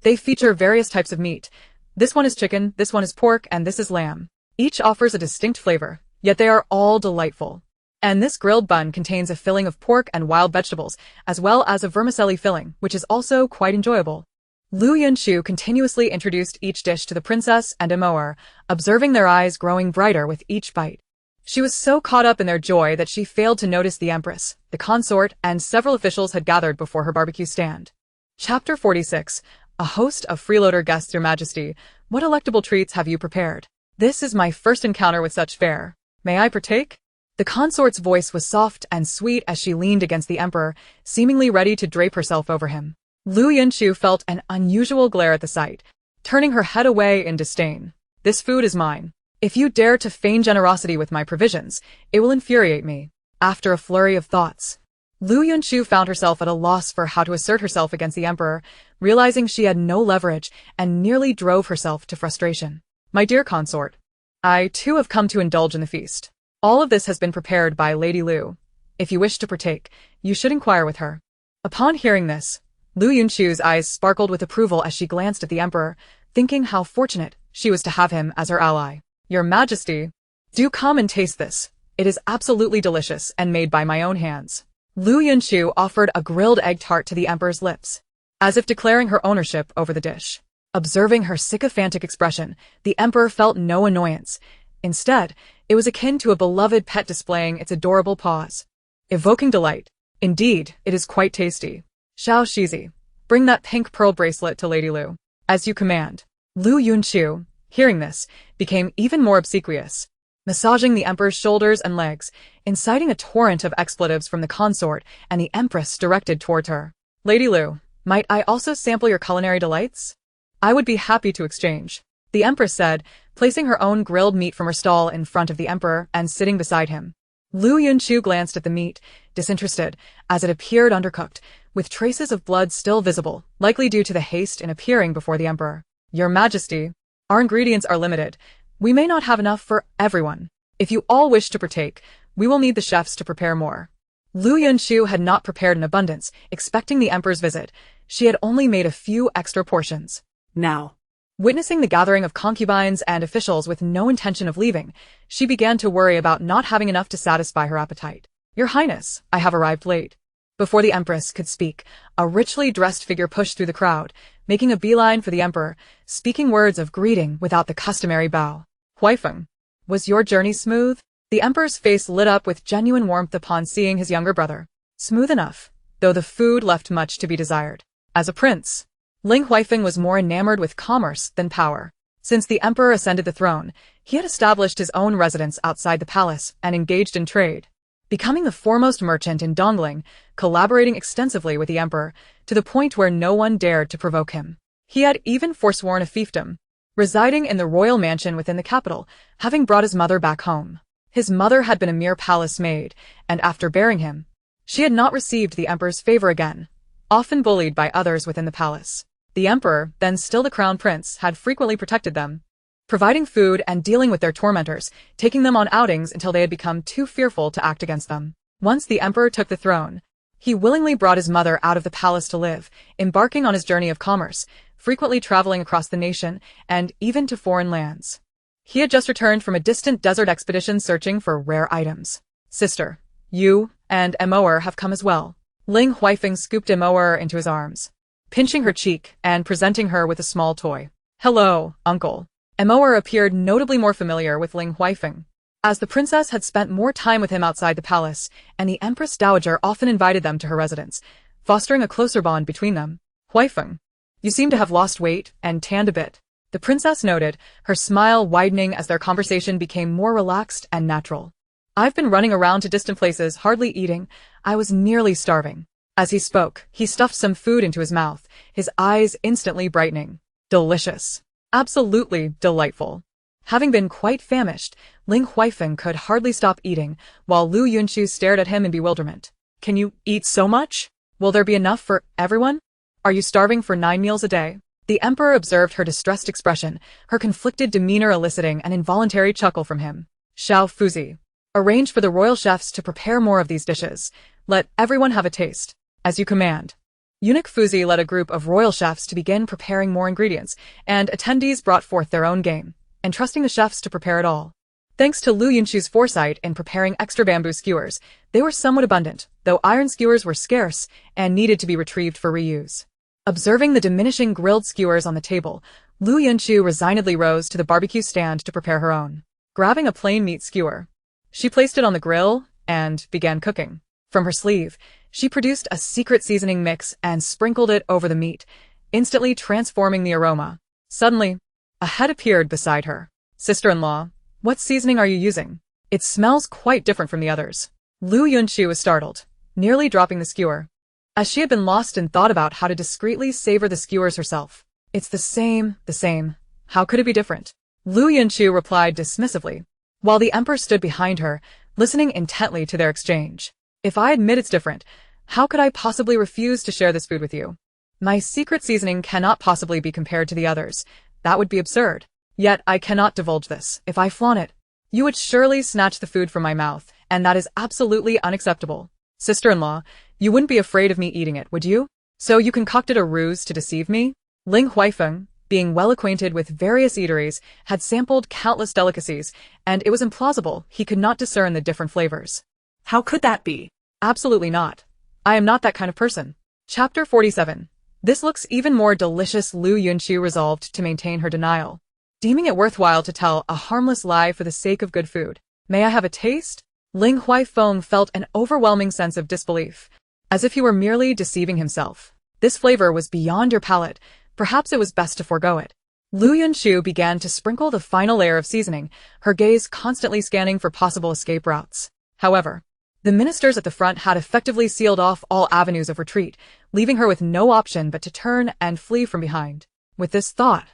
they feature various types of meat. This one is chicken, this one is pork, and this is lamb. Each offers a distinct flavor, yet they are all delightful. And this grilled bun contains a filling of pork and wild vegetables, as well as a vermicelli filling, which is also quite enjoyable. Liu Yunchu continuously introduced each dish to the princess and Emma, observing their eyes growing brighter with each bite. She was so caught up in their joy that she failed to notice the Empress, the consort, and several officials had gathered before her barbecue stand. Chapter 46. A host of freeloader guests. "Your Majesty, what delectable treats have you prepared? This is my first encounter with such fare. May I partake?" The consort's voice was soft and sweet as she leaned against the emperor, seemingly ready to drape herself over him. Liu Yunchu felt an unusual glare at the sight, turning her head away in disdain. "This food is mine. If you dare to feign generosity with my provisions, it will infuriate me." After a flurry of thoughts, Liu Yunchu found herself at a loss for how to assert herself against the emperor, realizing she had no leverage and nearly drove herself to frustration. "My dear consort, I too have come to indulge in the feast. All of this has been prepared by Lady Liu. If you wish to partake, you should inquire with her." Upon hearing this, Liu Yunchu's eyes sparkled with approval as she glanced at the emperor, thinking how fortunate she was to have him as her ally. "Your Majesty, do come and taste this. It is absolutely delicious and made by my own hands." Liu Yunchu offered a grilled egg tart to the emperor's lips, as if declaring her ownership over the dish. Observing her sycophantic expression, the emperor felt no annoyance. Instead, it was akin to a beloved pet displaying its adorable paws, evoking delight. "Indeed, it is quite tasty. Xiao Shizi, bring that pink pearl bracelet to Lady Liu." "As you command." Liu Yunchu, hearing this, became even more obsequious, massaging the emperor's shoulders and legs, inciting a torrent of expletives from the consort and the empress directed toward her. "Lady Liu, might I also sample your culinary delights?" "I would be happy to exchange," the empress said, placing her own grilled meat from her stall in front of the emperor and sitting beside him. Liu Yunchu glanced at the meat, disinterested, as it appeared undercooked, with traces of blood still visible, likely due to the haste in appearing before the emperor. "Your Majesty, our ingredients are limited. We may not have enough for everyone. If you all wish to partake, we will need the chefs to prepare more." Liu Yunchu had not prepared in abundance, expecting the emperor's visit. She had only made a few extra portions. Now, Witnessing the gathering of concubines and officials with no intention of leaving, she began to worry about not having enough to satisfy her appetite. "Your Highness, I have arrived late." Before the Empress could speak, a richly dressed figure pushed through the crowd, making a beeline for the Emperor, speaking words of greeting without the customary bow. "Huifeng, was your journey smooth?" The Emperor's face lit up with genuine warmth upon seeing his younger brother. "Smooth enough, though the food left much to be desired." As a prince, Ling Huifeng was more enamored with commerce than power. Since the emperor ascended the throne, he had established his own residence outside the palace and engaged in trade, becoming the foremost merchant in Dongling, collaborating extensively with the emperor, to the point where no one dared to provoke him. He had even forsworn a fiefdom, residing in the royal mansion within the capital, having brought his mother back home. His mother had been a mere palace maid, and after bearing him, she had not received the emperor's favor again, often bullied by others within the palace. The emperor, then still the crown prince, had frequently protected them, providing food and dealing with their tormentors, taking them on outings until they had become too fearful to act against them. Once the emperor took the throne, he willingly brought his mother out of the palace to live, embarking on his journey of commerce, frequently traveling across the nation and even to foreign lands. He had just returned from a distant desert expedition searching for rare items. Sister, you and Emoer have come as well. Ling Huifeng scooped Emoer into his arms, pinching her cheek and presenting her with a small toy. Hello, uncle. Emoer appeared notably more familiar with Ling Huifeng, as the princess had spent more time with him outside the palace, and the Empress Dowager often invited them to her residence, fostering a closer bond between them. Huifeng, you seem to have lost weight and tanned a bit. The princess noted, her smile widening as their conversation became more relaxed and natural. I've been running around to distant places, hardly eating. I was nearly starving. As he spoke, he stuffed some food into his mouth, his eyes instantly brightening. Delicious. Absolutely delightful. Having been quite famished, Ling Huifeng could hardly stop eating, while Liu Yunchu stared at him in bewilderment. Can you eat so much? Will there be enough for everyone? Are you starving for 9 meals a day? The emperor observed her distressed expression, her conflicted demeanor eliciting an involuntary chuckle from him. Xiao Fuzi, arrange for the royal chefs to prepare more of these dishes. Let everyone have a taste. As you command. Eunuch Fuzi led a group of royal chefs to begin preparing more ingredients, and attendees brought forth their own game, entrusting the chefs to prepare it all. Thanks to Liu Yunchu's foresight in preparing extra bamboo skewers, they were somewhat abundant, though iron skewers were scarce and needed to be retrieved for reuse. Observing the diminishing grilled skewers on the table, Liu Yunchu resignedly rose to the barbecue stand to prepare her own. Grabbing a plain meat skewer, she placed it on the grill and began cooking. From her sleeve, she produced a secret seasoning mix and sprinkled it over the meat, instantly transforming the aroma. Suddenly, a head appeared beside her. Sister-in-law, what seasoning are you using? It smells quite different from the others. Liu Yunchu was startled, nearly dropping the skewer, as she had been lost in thought about how to discreetly savor the skewers herself. It's the same. How could it be different? Liu Yunchu replied dismissively, while the emperor stood behind her, listening intently to their exchange. If I admit it's different, how could I possibly refuse to share this food with you? My secret seasoning cannot possibly be compared to the others. That would be absurd. Yet I cannot divulge this. If I flaunt it, you would surely snatch the food from my mouth, and that is absolutely unacceptable. Sister-in-law, you wouldn't be afraid of me eating it, would you? So you concocted a ruse to deceive me? Ling Huifeng, being well acquainted with various eateries, had sampled countless delicacies, and it was implausible he could not discern the different flavors. How could that be? Absolutely not. I am not that kind of person. Chapter 47. This looks even more delicious. Liu Yunchu resolved to maintain her denial, deeming it worthwhile to tell a harmless lie for the sake of good food. May I have a taste? Ling Huifeng felt an overwhelming sense of disbelief, as if he were merely deceiving himself. This flavor was beyond your palate. Perhaps it was best to forego it. Liu Yunchu began to sprinkle the final layer of seasoning, her gaze constantly scanning for possible escape routes. However, the ministers at the front had effectively sealed off all avenues of retreat, leaving her with no option but to turn and flee from behind. With this thought,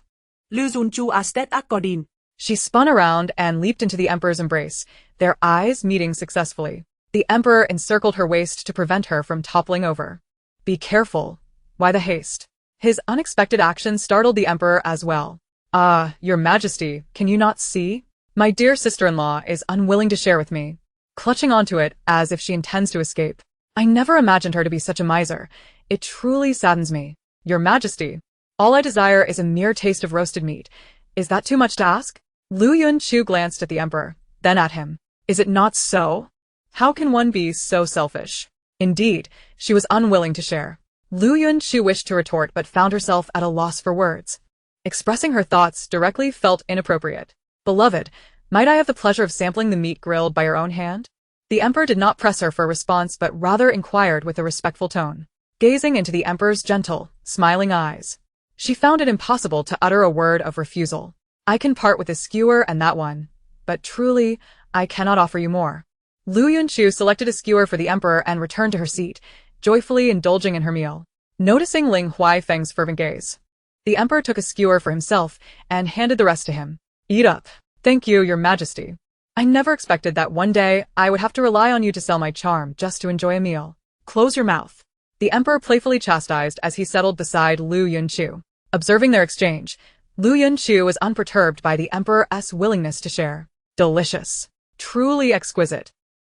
Liu Yunchu astet akodin. she spun around and leaped into the emperor's embrace, their eyes meeting successfully. The emperor encircled her waist to prevent her from toppling over. Be careful. Why the haste? His unexpected action startled the emperor as well. Ah, your majesty, can you not see? My dear sister-in-law is unwilling to share with me, clutching onto it as if she intends to escape. I never imagined her to be such a miser. It truly saddens me. Your majesty, all I desire is a mere taste of roasted meat. Is that too much to ask? Liu Yunchu glanced at the emperor, then at him. Is it not so? How can one be so selfish? Indeed, she was unwilling to share. Liu Yunchu wished to retort but found herself at a loss for words. Expressing her thoughts directly felt inappropriate. Beloved, might I have the pleasure of sampling the meat grilled by your own hand? The emperor did not press her for a response but rather inquired with a respectful tone, gazing into the emperor's gentle, smiling eyes. She found it impossible to utter a word of refusal. I can part with this skewer and that one, but truly, I cannot offer you more. Liu Yunchu selected a skewer for the emperor and returned to her seat, joyfully indulging in her meal. Noticing Ling Huifeng's fervent gaze, the emperor took a skewer for himself and handed the rest to him. Eat up. Thank you, your majesty. I never expected that one day I would have to rely on you to sell my charm just to enjoy a meal. Close your mouth. The emperor playfully chastised as he settled beside Liu Yunchu. Observing their exchange, Liu Yunchu was unperturbed by the emperor's willingness to share. Delicious. Truly exquisite.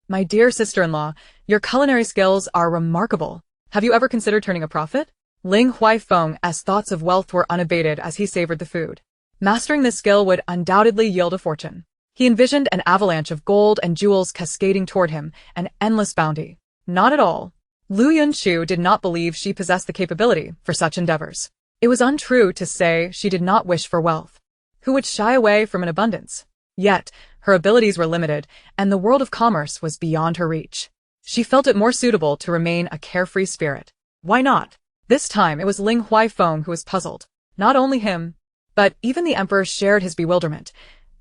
My dear sister-in-law, your culinary skills are remarkable. Have you ever considered turning a profit? Ling Huaifeng's thoughts of wealth were unabated as he savored the food. Mastering this skill would undoubtedly yield a fortune. He envisioned an avalanche of gold and jewels cascading toward him, an endless bounty. Not at all. Liu Yunchu did not believe she possessed the capability for such endeavors. It was untrue to say she did not wish for wealth. Who would shy away from an abundance? Yet, her abilities were limited, and the world of commerce was beyond her reach. She felt it more suitable to remain a carefree spirit. Why not? This time it was Ling Huaifeng who was puzzled. Not only him, but even the emperor shared his bewilderment.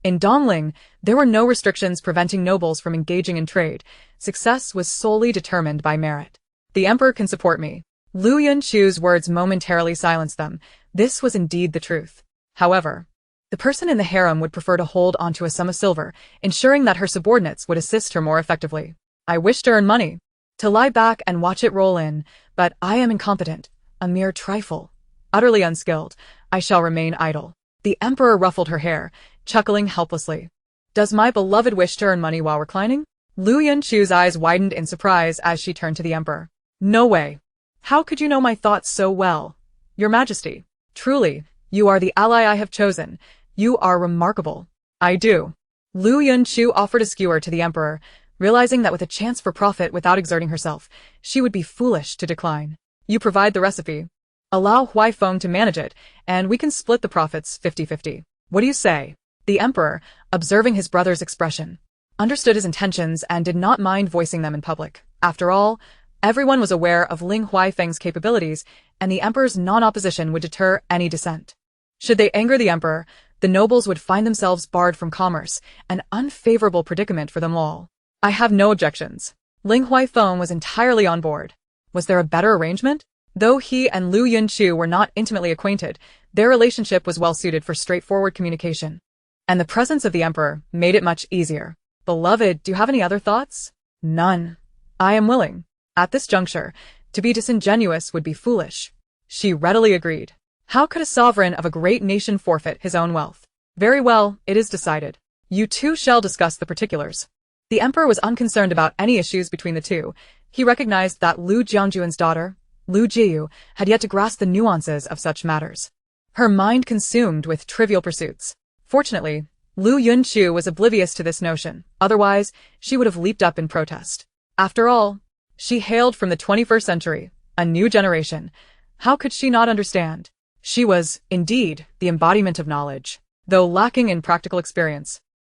In Dongling, there were no restrictions preventing nobles from engaging in trade. Success was solely determined by merit. The emperor can support me. Liu Yunchu's words momentarily silenced them. This was indeed the truth. However, the person in the harem would prefer to hold onto a sum of silver, ensuring that her subordinates would assist her more effectively. I wish to earn money, to lie back and watch it roll in, but I am incompetent, a mere trifle. Utterly unskilled, I shall remain idle. The emperor ruffled her hair, chuckling helplessly. Does my beloved wish to earn money while reclining? Liu Yunchu's eyes widened in surprise as she turned to the emperor. No way. How could you know my thoughts so well? Your Majesty, truly, you are the ally I have chosen. You are remarkable. I do. Liu Yunchu offered a skewer to the emperor, realizing that with a chance for profit without exerting herself, she would be foolish to decline. You provide the recipe. Allow Huaifeng to manage it, and we can split the profits 50-50. What do you say? The emperor, observing his brother's expression, understood his intentions and did not mind voicing them in public. After all, everyone was aware of Ling Huaifeng's capabilities, and the emperor's non-opposition would deter any dissent. Should they anger the emperor, the nobles would find themselves barred from commerce, an unfavorable predicament for them all. I have no objections. Ling Huaifeng was entirely on board. Was there a better arrangement? Though he and Liu Yunchu were not intimately acquainted, their relationship was well suited for straightforward communication. And the presence of the emperor made it much easier. Beloved, do you have any other thoughts? None. I am willing. At this juncture, to be disingenuous would be foolish. She readily agreed. How could a sovereign of a great nation forfeit his own wealth? Very well, it is decided. You two shall discuss the particulars. The emperor was unconcerned about any issues between the two. He recognized that Liu Jiangjuan's daughter, Liu Jiyu, had yet to grasp the nuances of such matters. Her mind consumed with trivial pursuits. Fortunately, Liu Yunchu was oblivious to this notion. Otherwise, she would have leaped up in protest. After all, she hailed from the 21st century, a new generation. How could she not understand? She was, indeed, the embodiment of knowledge, though lacking in practical experience.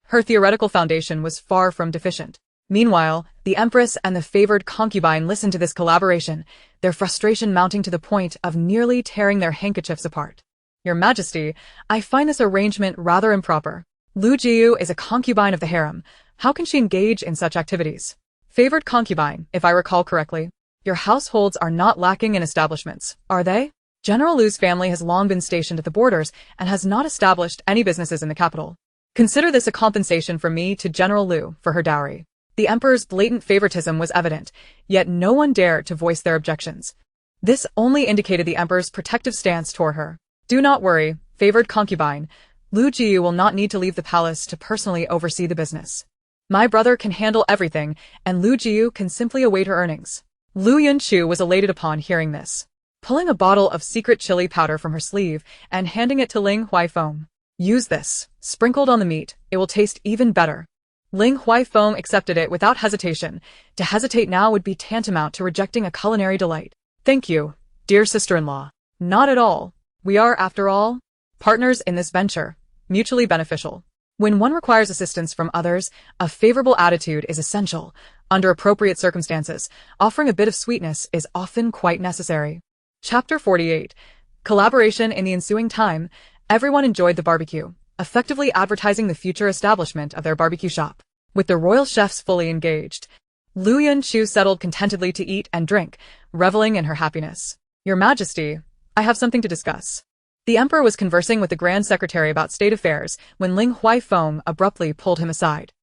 Her theoretical foundation was far from deficient. Meanwhile, the Empress and the favored concubine listened to this collaboration, their frustration mounting to the point of nearly tearing their handkerchiefs apart. Your Majesty, I find this arrangement rather improper. Liu Jiyu is a concubine of the harem. How can she engage in such activities? Favored concubine, if I recall correctly. Your households are not lacking in establishments, are they? General Liu's family has long been stationed at the borders and has not established any businesses in the capital. Consider this a compensation from me to General Liu for her dowry. The emperor's blatant favoritism was evident, yet no one dared to voice their objections. This only indicated the emperor's protective stance toward her. Do not worry, favored concubine. Liu Jiyu will not need to leave the palace to personally oversee the business. My brother can handle everything, and Liu Jiyu can simply await her earnings. Liu Yunchu was elated upon hearing this. Pulling a bottle of secret chili powder from her sleeve and handing it to Ling Huaifeng. Use this. Sprinkled on the meat, it will taste even better. Ling Huaifeng accepted it without hesitation. To hesitate now would be tantamount to rejecting a culinary delight. Thank you, dear sister-in-law. Not at all. We are, after all, partners in this venture, mutually beneficial. When one requires assistance from others, a favorable attitude is essential. Under appropriate circumstances, offering a bit of sweetness is often quite necessary. Chapter 48. Collaboration. In the ensuing time, everyone enjoyed the barbecue, effectively advertising the future establishment of their barbecue shop. With the royal chefs fully engaged, Liu Yunchu settled contentedly to eat and drink, reveling in her happiness. Your Majesty, I have something to discuss. The emperor was conversing with the Grand Secretary about state affairs when Ling Huaifeng abruptly pulled him aside.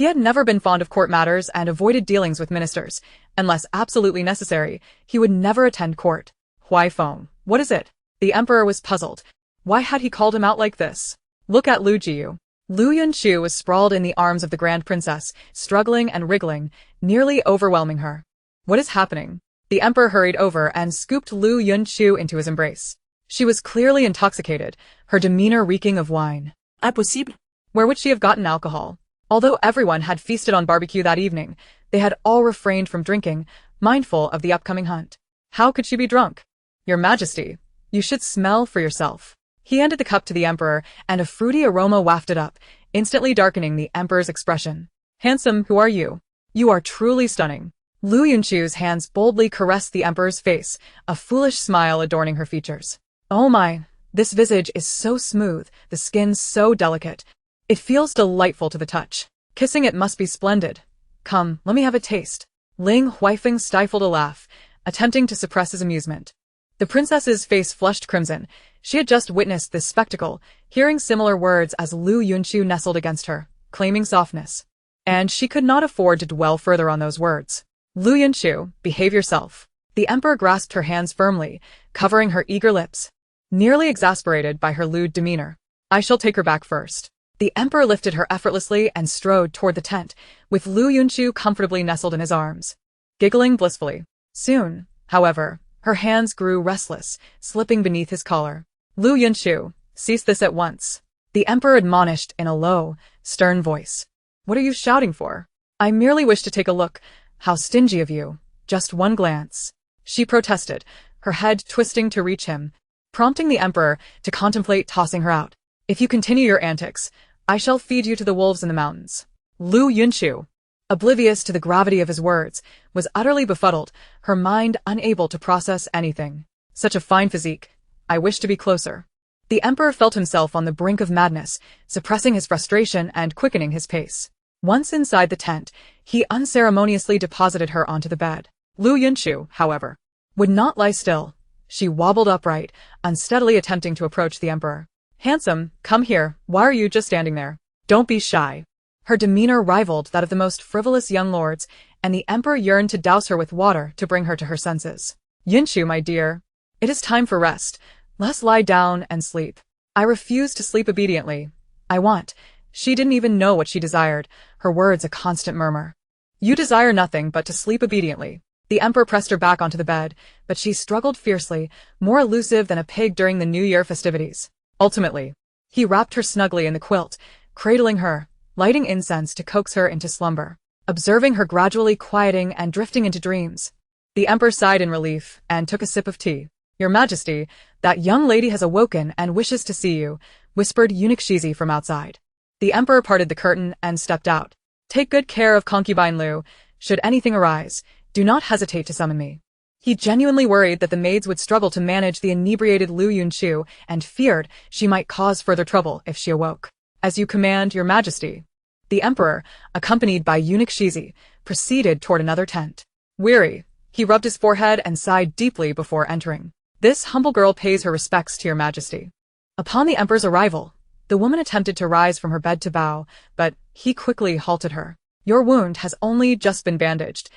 He had never been fond of court matters and avoided dealings with ministers. Unless absolutely necessary, he would never attend court. Why phone? What is it? The emperor was puzzled. Why had he called him out like this? Look at Liu Jiu. Liu Yunchu was sprawled in the arms of the grand princess, struggling and wriggling, nearly overwhelming her. What is happening? The emperor hurried over and scooped Liu Yunchu into his embrace. She was clearly intoxicated, her demeanor reeking of wine. Impossible. Where would she have gotten alcohol? Although everyone had feasted on barbecue that evening, they had all refrained from drinking, mindful of the upcoming hunt. How could she be drunk? Your Majesty, you should smell for yourself. He handed the cup to the emperor, and a fruity aroma wafted up, instantly darkening the emperor's expression. Handsome, who are you? You are truly stunning. Liu Yunchu's hands boldly caressed the emperor's face, a foolish smile adorning her features. Oh my, this visage is so smooth, the skin so delicate. It feels delightful to the touch. Kissing it must be splendid. Come, let me have a taste. Ling Huifeng stifled a laugh, attempting to suppress his amusement. The princess's face flushed crimson. She had just witnessed this spectacle, hearing similar words as Liu Yunchu nestled against her, claiming softness. And she could not afford to dwell further on those words. Liu Yunchu, behave yourself. The emperor grasped her hands firmly, covering her eager lips. Nearly exasperated by her lewd demeanor. I shall take her back first. The emperor lifted her effortlessly and strode toward the tent, with Liu Yunchu comfortably nestled in his arms, giggling blissfully. Soon, however, her hands grew restless, slipping beneath his collar. Liu Yunchu, cease this at once. The emperor admonished in a low, stern voice. What are you shouting for? I merely wish to take a look. How stingy of you. Just one glance. She protested, her head twisting to reach him, prompting the emperor to contemplate tossing her out. If you continue your antics, I shall feed you to the wolves in the mountains. Liu Yunchu, oblivious to the gravity of his words, was utterly befuddled, her mind unable to process anything. Such a fine physique. I wish to be closer. The emperor felt himself on the brink of madness, suppressing his frustration and quickening his pace. Once inside the tent, he unceremoniously deposited her onto the bed. Liu Yunchu, however, would not lie still. She wobbled upright, unsteadily attempting to approach the emperor. Handsome, come here, why are you just standing there? Don't be shy. Her demeanor rivaled that of the most frivolous young lords, and the emperor yearned to douse her with water to bring her to her senses. Yunchu, my dear, it is time for rest. Let's lie down and sleep. I refuse to sleep obediently. I want. She didn't even know what she desired, her words a constant murmur. You desire nothing but to sleep obediently. The emperor pressed her back onto the bed, but she struggled fiercely, more elusive than a pig during the New Year festivities. Ultimately, he wrapped her snugly in the quilt, cradling her, lighting incense to coax her into slumber, observing her gradually quieting and drifting into dreams. The emperor sighed in relief and took a sip of tea. Your Majesty, that young lady has awoken and wishes to see you, whispered eunuch Shizi from outside. The emperor parted the curtain and stepped out. Take good care of concubine Liu. Should anything arise, do not hesitate to summon me. He genuinely worried that the maids would struggle to manage the inebriated Liu Yunchu and feared she might cause further trouble if she awoke. As you command, Your Majesty. The emperor, accompanied by eunuch Shizi, proceeded toward another tent. Weary, he rubbed his forehead and sighed deeply before entering. This humble girl pays her respects to Your Majesty. Upon the emperor's arrival, the woman attempted to rise from her bed to bow, but he quickly halted her. Your wound has only just been bandaged.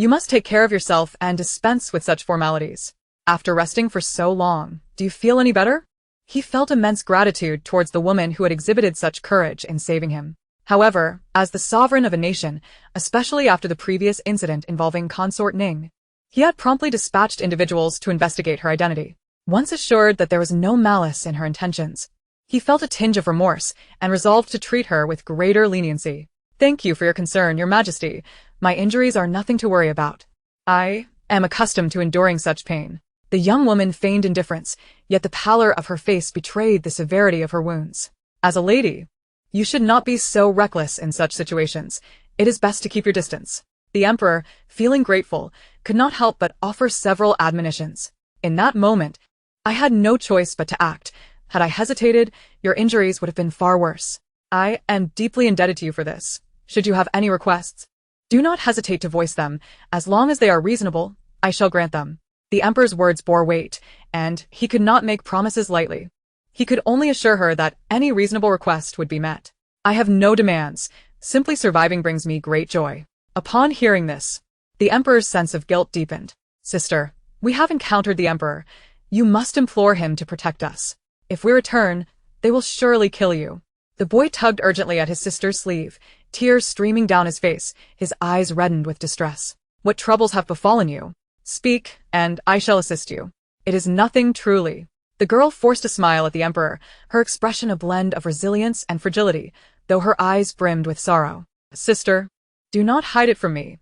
You must take care of yourself and dispense with such formalities. After resting for so long, do you feel any better? He felt immense gratitude towards the woman who had exhibited such courage in saving him. However, as the sovereign of a nation, especially after the previous incident involving Consort Ning, he had promptly dispatched individuals to investigate her identity. Once assured that there was no malice in her intentions, he felt a tinge of remorse and resolved to treat her with greater leniency. Thank you for your concern, Your Majesty. My injuries are nothing to worry about. I am accustomed to enduring such pain. The young woman feigned indifference, yet the pallor of her face betrayed the severity of her wounds. As a lady, you should not be so reckless in such situations. It is best to keep your distance. The emperor, feeling grateful, could not help but offer several admonitions. In that moment, I had no choice but to act. Had I hesitated, your injuries would have been far worse. I am deeply indebted to you for this. Should you have any requests, do not hesitate to voice them. As long as they are reasonable, I shall grant them. The emperor's words bore weight, and he could not make promises lightly. He could only assure her that any reasonable request would be met. I have no demands. Simply surviving brings me great joy. Upon hearing this, the emperor's sense of guilt deepened. Sister, we have encountered the emperor. You must implore him to protect us. If we return, they will surely kill you. The boy tugged urgently at his sister's sleeve, tears streaming down his face, his eyes reddened with distress. What troubles have befallen you? Speak, and I shall assist you. It is nothing truly. The girl forced a smile at the emperor, her expression a blend of resilience and fragility, though her eyes brimmed with sorrow. Sister, do not hide it from me.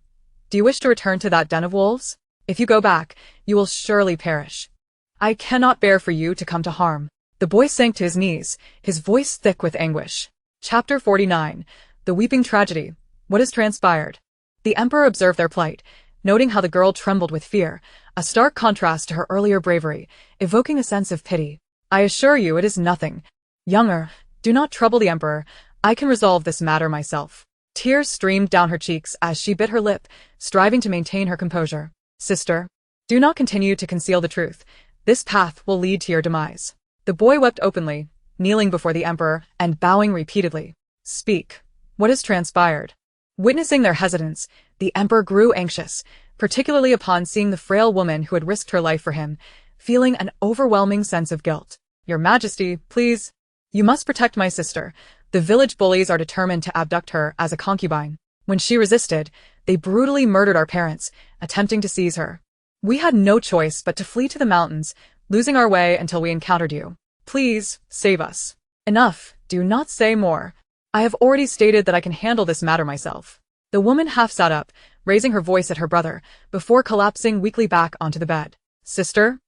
Do you wish to return to that den of wolves? If you go back, you will surely perish. I cannot bear for you to come to harm. The boy sank to his knees, his voice thick with anguish. Chapter 49. The Weeping Tragedy. What has transpired? The emperor observed their plight, noting how the girl trembled with fear, a stark contrast to her earlier bravery, evoking a sense of pity. I assure you it is nothing. Younger, do not trouble the emperor. I can resolve this matter myself. Tears streamed down her cheeks as she bit her lip, striving to maintain her composure. Sister, do not continue to conceal the truth. This path will lead to your demise. The boy wept openly, kneeling before the emperor and bowing repeatedly. Speak. What has transpired? Witnessing their hesitance, the emperor grew anxious, particularly upon seeing the frail woman who had risked her life for him, feeling an overwhelming sense of guilt. Your Majesty, please. You must protect my sister. The village bullies are determined to abduct her as a concubine. When she resisted, they brutally murdered our parents, attempting to seize her. We had no choice but to flee to the mountains, losing our way until we encountered you. Please, save us. Enough, do not say more. I have already stated that I can handle this matter myself. The woman half sat up, raising her voice at her brother, before collapsing weakly back onto the bed. Sister,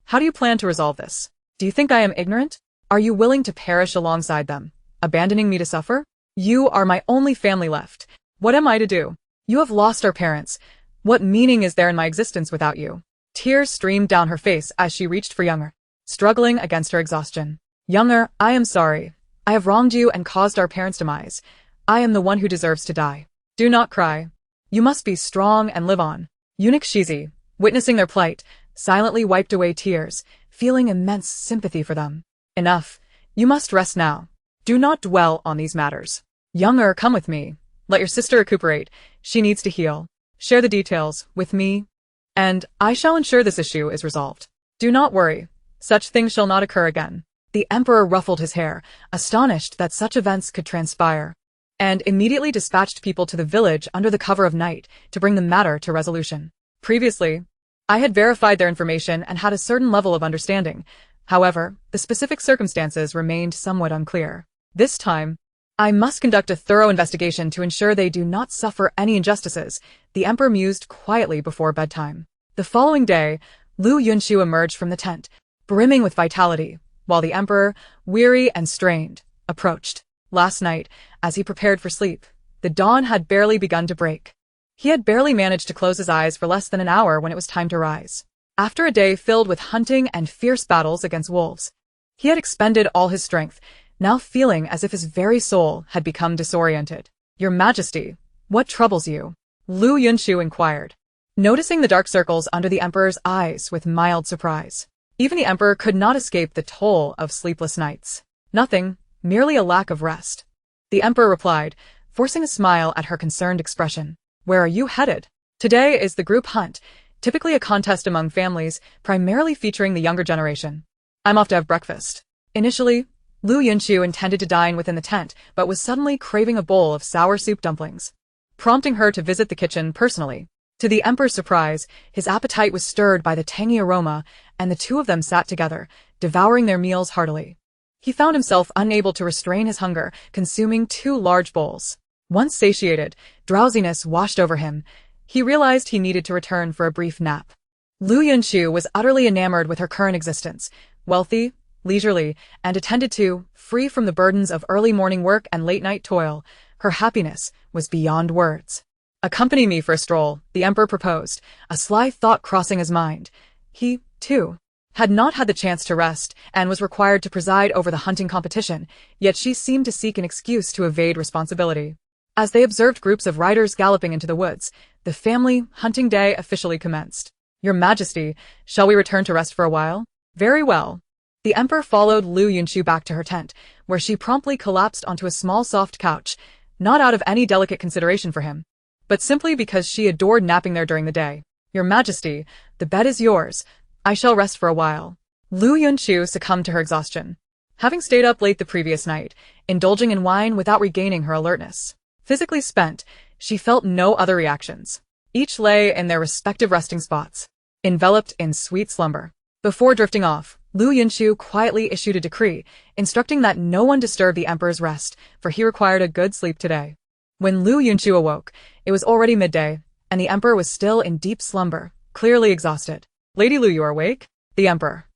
how do you plan to resolve this? Do you think I am ignorant? Are you willing to perish alongside them, abandoning me to suffer? You are my only family left. What am I to do? You have lost our parents. What meaning is there in my existence without you? Tears streamed down her face as she reached for Younger, struggling against her exhaustion. Younger, I am sorry. I have wronged you and caused our parents' demise. I am the one who deserves to die. Do not cry. You must be strong and live on. Eunuch Shizi, witnessing their plight, silently wiped away tears, feeling immense sympathy for them. Enough. You must rest now. Do not dwell on these matters. Younger, come with me. Let your sister recuperate. She needs to heal. Share the details with me, and I shall ensure this issue is resolved. Do not worry. Such things shall not occur again. The emperor ruffled his hair, astonished that such events could transpire, and immediately dispatched people to the village under the cover of night to bring the matter to resolution. Previously, I had verified their information and had a certain level of understanding. However, the specific circumstances remained somewhat unclear. This time, I must conduct a thorough investigation to ensure they do not suffer any injustices, the emperor mused quietly before bedtime. The following day, Liu Yunchu emerged from the tent, brimming with vitality, while the emperor, weary and strained, approached. Last night, as he prepared for sleep, the dawn had barely begun to break. He had barely managed to close his eyes for less than an hour when it was time to rise. After a day filled with hunting and fierce battles against wolves, he had expended all his strength, now feeling as if his very soul had become disoriented. Your Majesty, what troubles you? Liu Yunchu inquired, noticing the dark circles under the emperor's eyes with mild surprise. Even the emperor could not escape the toll of sleepless nights. Nothing, merely a lack of rest. The emperor replied, forcing a smile at her concerned expression. Where are you headed? Today is the group hunt, typically a contest among families, primarily featuring the younger generation. I'm off to have breakfast. Initially, Liu Yunchu intended to dine within the tent, but was suddenly craving a bowl of sour soup dumplings, prompting her to visit the kitchen personally. To the emperor's surprise, his appetite was stirred by the tangy aroma, and the two of them sat together, devouring their meals heartily. He found himself unable to restrain his hunger, consuming 2 large bowls. Once satiated, drowsiness washed over him. He realized he needed to return for a brief nap. Liu Yunchu was utterly enamored with her current existence, wealthy, leisurely, and attended to, free from the burdens of early morning work and late-night toil. Her happiness was beyond words. Accompany me for a stroll, the emperor proposed, a sly thought crossing his mind. He, too, had not had the chance to rest and was required to preside over the hunting competition, yet she seemed to seek an excuse to evade responsibility. As they observed groups of riders galloping into the woods, the family hunting day officially commenced. Your Majesty, shall we return to rest for a while? Very well. The emperor followed Liu Yunchu back to her tent, where she promptly collapsed onto a small soft couch, not out of any delicate consideration for him, but simply because she adored napping there during the day. Your Majesty, the bed is yours. I shall rest for a while. Liu Yunchu succumbed to her exhaustion, having stayed up late the previous night, indulging in wine without regaining her alertness. Physically spent, she felt no other reactions. Each lay in their respective resting spots, enveloped in sweet slumber. Before drifting off, Liu Yunchu quietly issued a decree, instructing that no one disturb the emperor's rest, for he required a good sleep today. When Liu Yunchu awoke, it was already midday, and the emperor was still in deep slumber, clearly exhausted. Lady Liu, you are awake? The emperor.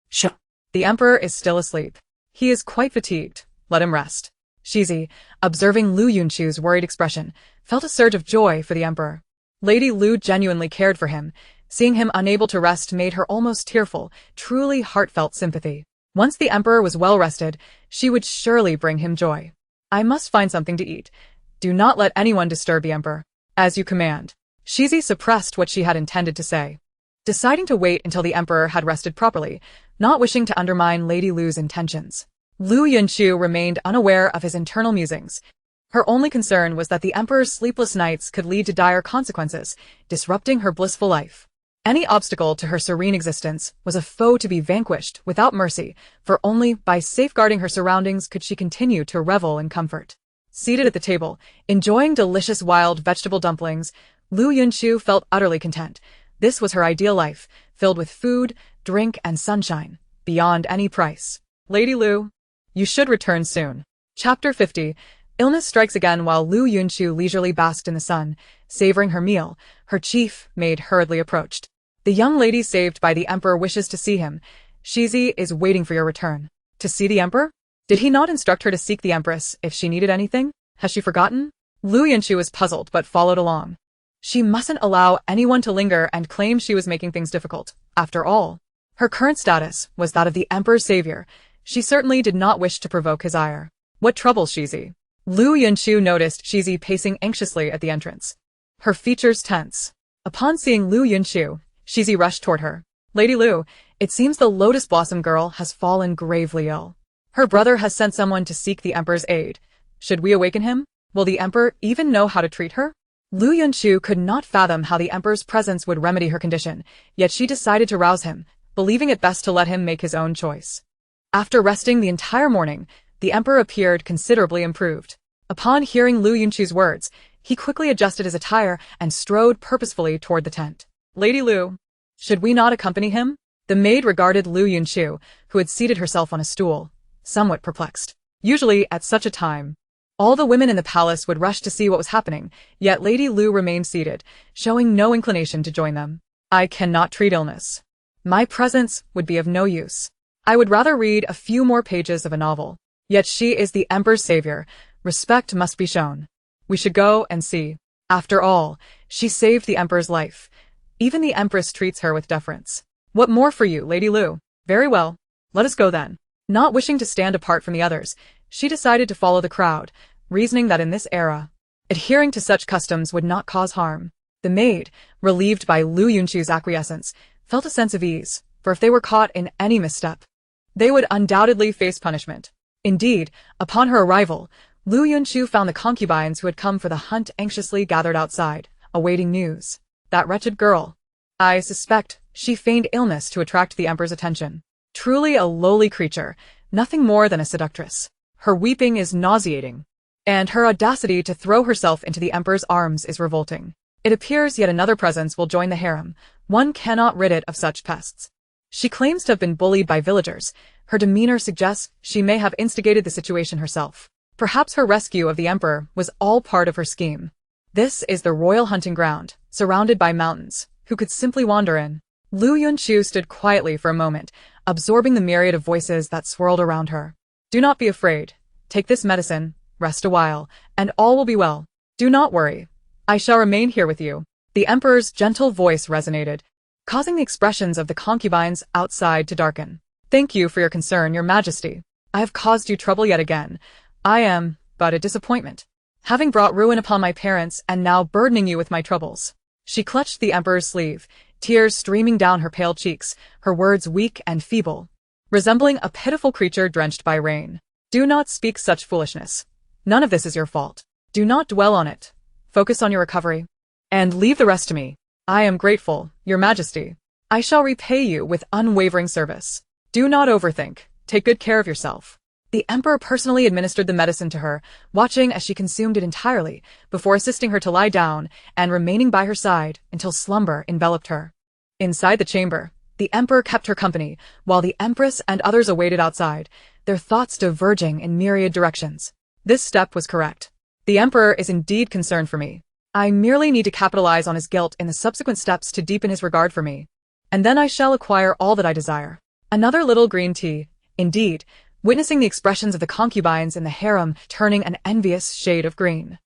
Shh. The emperor is still asleep. He is quite fatigued. Let him rest. Shizi, observing Liu Yunchu's worried expression, felt a surge of joy for the emperor. Lady Liu genuinely cared for him. Seeing him unable to rest made her almost tearful, truly heartfelt sympathy. Once the emperor was well rested, she would surely bring him joy. I must find something to eat. Do not let anyone disturb the emperor. As you command. Shizi suppressed what she had intended to say, deciding to wait until the emperor had rested properly, not wishing to undermine Lady Liu's intentions. Liu Yunchu remained unaware of his internal musings. Her only concern was that the emperor's sleepless nights could lead to dire consequences, disrupting her blissful life. Any obstacle to her serene existence was a foe to be vanquished without mercy, for only by safeguarding her surroundings could she continue to revel in comfort. Seated at the table, enjoying delicious wild vegetable dumplings, Liu Yunchu felt utterly content. This was her ideal life, filled with food, drink, and sunshine, beyond any price. Lady Liu, you should return soon. Chapter 50. Illness strikes again. While Liu Yunchu leisurely basked in the sun, savoring her meal, her chief maid hurriedly approached. The young lady saved by the emperor wishes to see him. Shizi is waiting for your return. To see the emperor? Did he not instruct her to seek the empress if she needed anything? Has she forgotten? Liu Yunchu was puzzled but followed along. She mustn't allow anyone to linger and claim she was making things difficult. After all, her current status was that of the emperor's savior. She certainly did not wish to provoke his ire. What troubles Shizi? Liu Yunchu noticed Shizi pacing anxiously at the entrance, her features tense. Upon seeing Liu Yunchu, Shizi rushed toward her. Lady Liu, it seems the Lotus Blossom girl has fallen gravely ill. Her brother has sent someone to seek the emperor's aid. Should we awaken him? Will the emperor even know how to treat her? Liu Yunchu could not fathom how the emperor's presence would remedy her condition, yet she decided to rouse him, believing it best to let him make his own choice. After resting the entire morning, the emperor appeared considerably improved. Upon hearing Liu Yunchu's words, he quickly adjusted his attire and strode purposefully toward the tent. Lady Liu, should we not accompany him? The maid regarded Liu Yunchu, who had seated herself on a stool, somewhat perplexed. Usually, at such a time, all the women in the palace would rush to see what was happening, yet Lady Liu remained seated, showing no inclination to join them. I cannot treat illness. My presence would be of no use. I would rather read a few more pages of a novel. Yet she is the emperor's savior. Respect must be shown. We should go and see. After all, she saved the emperor's life. Even the empress treats her with deference. What more for you, Lady Liu? Very well. Let us go then. Not wishing to stand apart from the others, she decided to follow the crowd, reasoning that in this era, adhering to such customs would not cause harm. The maid, relieved by Liu Yunchu's acquiescence, felt a sense of ease, for if they were caught in any misstep, they would undoubtedly face punishment. Indeed, upon her arrival, Liu Yunchu found the concubines who had come for the hunt anxiously gathered outside, awaiting news. That wretched girl. I suspect she feigned illness to attract the emperor's attention. Truly a lowly creature, nothing more than a seductress. Her weeping is nauseating, and her audacity to throw herself into the emperor's arms is revolting. It appears yet another presence will join the harem. One cannot rid it of such pests. She claims to have been bullied by villagers. Her demeanor suggests she may have instigated the situation herself. Perhaps her rescue of the emperor was all part of her scheme. This is the royal hunting ground, surrounded by mountains. Who could simply wander in? Liu Yunchu stood quietly for a moment, absorbing the myriad of voices that swirled around her. Do not be afraid. Take this medicine, rest a while, and all will be well. Do not worry. I shall remain here with you. The emperor's gentle voice resonated, causing the expressions of the concubines outside to darken. Thank you for your concern, your majesty. I have caused you trouble yet again. I am but a disappointment, having brought ruin upon my parents and now burdening you with my troubles. She clutched the emperor's sleeve, tears streaming down her pale cheeks, her words weak and feeble, resembling a pitiful creature drenched by rain. Do not speak such foolishness. None of this is your fault. Do not dwell on it. Focus on your recovery. And leave the rest to me. I am grateful, Your Majesty. I shall repay you with unwavering service. Do not overthink. Take good care of yourself. The Emperor personally administered the medicine to her, watching as she consumed it entirely, before assisting her to lie down and remaining by her side until slumber enveloped her. Inside the chamber, the Emperor kept her company, while the Empress and others awaited outside, their thoughts diverging in myriad directions. This step was correct. The Emperor is indeed concerned for me. I merely need to capitalize on his guilt in the subsequent steps to deepen his regard for me. And then I shall acquire all that I desire. Another little green tea, indeed, witnessing the expressions of the concubines in the harem turning an envious shade of green.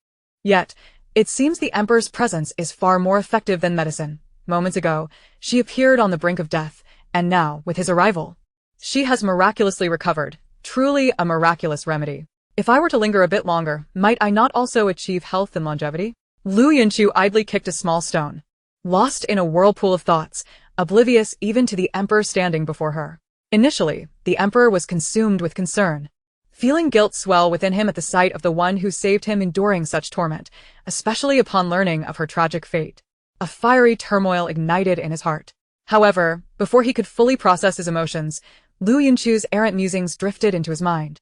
Yet, it seems the Emperor's presence is far more effective than medicine. Moments ago, she appeared on the brink of death, and now, with his arrival, she has miraculously recovered, truly a miraculous remedy. If I were to linger a bit longer, might I not also achieve health and longevity? Liu Yunchu idly kicked a small stone, lost in a whirlpool of thoughts, oblivious even to the Emperor standing before her. Initially, the Emperor was consumed with concern, feeling guilt swell within him at the sight of the one who saved him enduring such torment, especially upon learning of her tragic fate. A fiery turmoil ignited in his heart. However, before he could fully process his emotions, Liu Yunchu's errant musings drifted into his mind,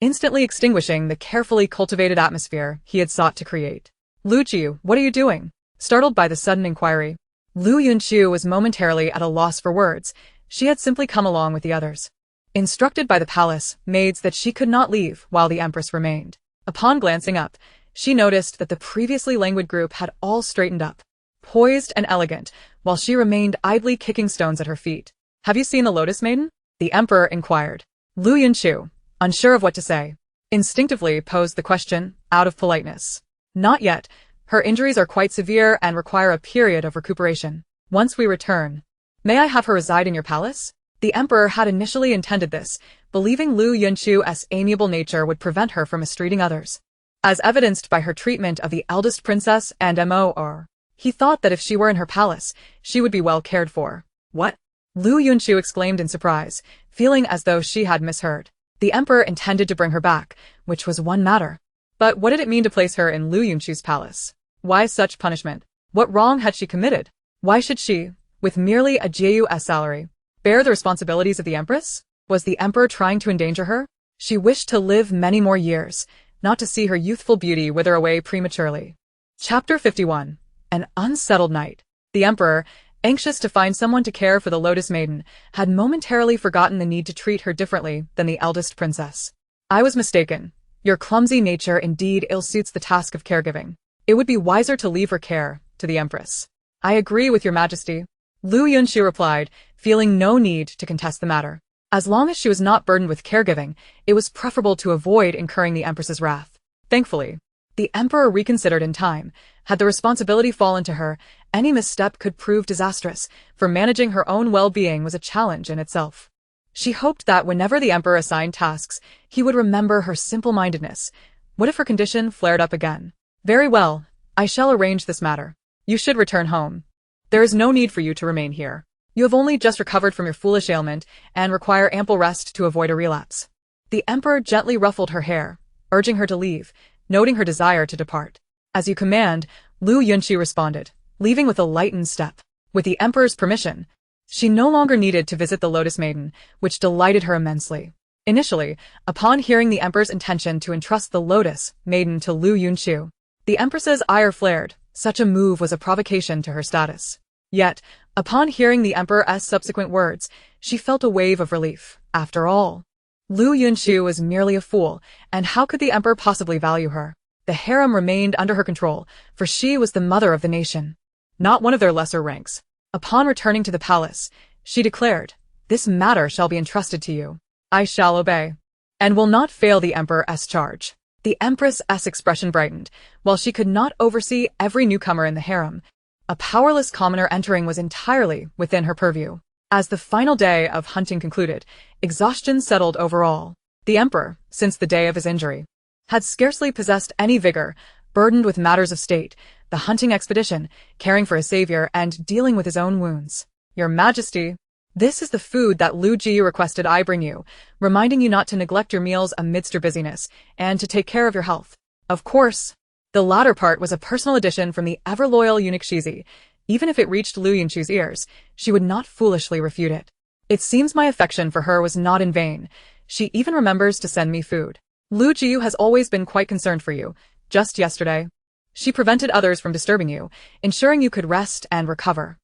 instantly extinguishing the carefully cultivated atmosphere he had sought to create. Liu, what are you doing? Startled by the sudden inquiry, Liu Yunchu was momentarily at a loss for words. She had simply come along with the others, instructed by the palace maids that she could not leave while the Empress remained. Upon glancing up, she noticed that the previously languid group had all straightened up, poised and elegant, while she remained idly kicking stones at her feet. Have you seen the Lotus Maiden? The Emperor inquired. Liu Yunchu, unsure of what to say, instinctively posed the question, out of politeness. Not yet. Her injuries are quite severe and require a period of recuperation. Once we return, may I have her reside in your palace? The Emperor had initially intended this, believing Liu Yunchu's amiable nature would prevent her from mistreating others, as evidenced by her treatment of the eldest princess and Mor. He thought that if she were in her palace, she would be well cared for. What? Liu Yunchu exclaimed in surprise, feeling as though she had misheard. The Emperor intended to bring her back, which was one matter. But what did it mean to place her in Liu Yunchu's palace? Why such punishment? What wrong had she committed? Why should she, with merely a JUS salary, bear the responsibilities of the Empress? Was the Emperor trying to endanger her? She wished to live many more years, not to see her youthful beauty wither away prematurely. Chapter 51. An unsettled night. The Emperor, anxious to find someone to care for the Lotus Maiden, had momentarily forgotten the need to treat her differently than the eldest princess. I was mistaken. Your clumsy nature indeed ill-suits the task of caregiving. It would be wiser to leave her care to the Empress. I agree with your Majesty. Liu Yunchu replied, feeling no need to contest the matter. As long as she was not burdened with caregiving, it was preferable to avoid incurring the Empress's wrath. Thankfully, the Emperor reconsidered in time. Had the responsibility fallen to her, any misstep could prove disastrous, for managing her own well-being was a challenge in itself. She hoped that whenever the Emperor assigned tasks, he would remember her simple-mindedness. What if her condition flared up again? Very well, I shall arrange this matter. You should return home. There is no need for you to remain here. You have only just recovered from your foolish ailment and require ample rest to avoid a relapse. The Emperor gently ruffled her hair, urging her to leave, noting her desire to depart. As you command, Liu Yunchu responded, leaving with a lightened step. With the Emperor's permission, she no longer needed to visit the Lotus Maiden, which delighted her immensely. Initially, upon hearing the Emperor's intention to entrust the Lotus Maiden to Liu Yunchu, the Empress's ire flared. Such a move was a provocation to her status. Yet, upon hearing the Emperor's subsequent words, she felt a wave of relief. After all, Liu Yunchu was merely a fool, and how could the Emperor possibly value her? The harem remained under her control, for she was the mother of the nation, not one of their lesser ranks. Upon returning to the palace, she declared, "This matter shall be entrusted to you. I shall obey, and will not fail the Emperor's charge." The Empress's expression brightened. While she could not oversee every newcomer in the harem, a powerless commoner entering was entirely within her purview. As the final day of hunting concluded, exhaustion settled over all. The Emperor, since the day of his injury, had scarcely possessed any vigor, burdened with matters of state, the hunting expedition, caring for his savior, and dealing with his own wounds. Your Majesty, this is the food that Liu Ji requested I bring you, reminding you not to neglect your meals amidst your busyness, and to take care of your health. Of course, The latter part was a personal addition from the ever-loyal eunuch Shizi. Even if it reached Liu Yunchu's ears, she would not foolishly refute it. It seems my affection for her was not in vain. She even remembers to send me food. Liu Jiu has always been quite concerned for you. Just yesterday, she prevented others from disturbing you, ensuring you could rest and recover.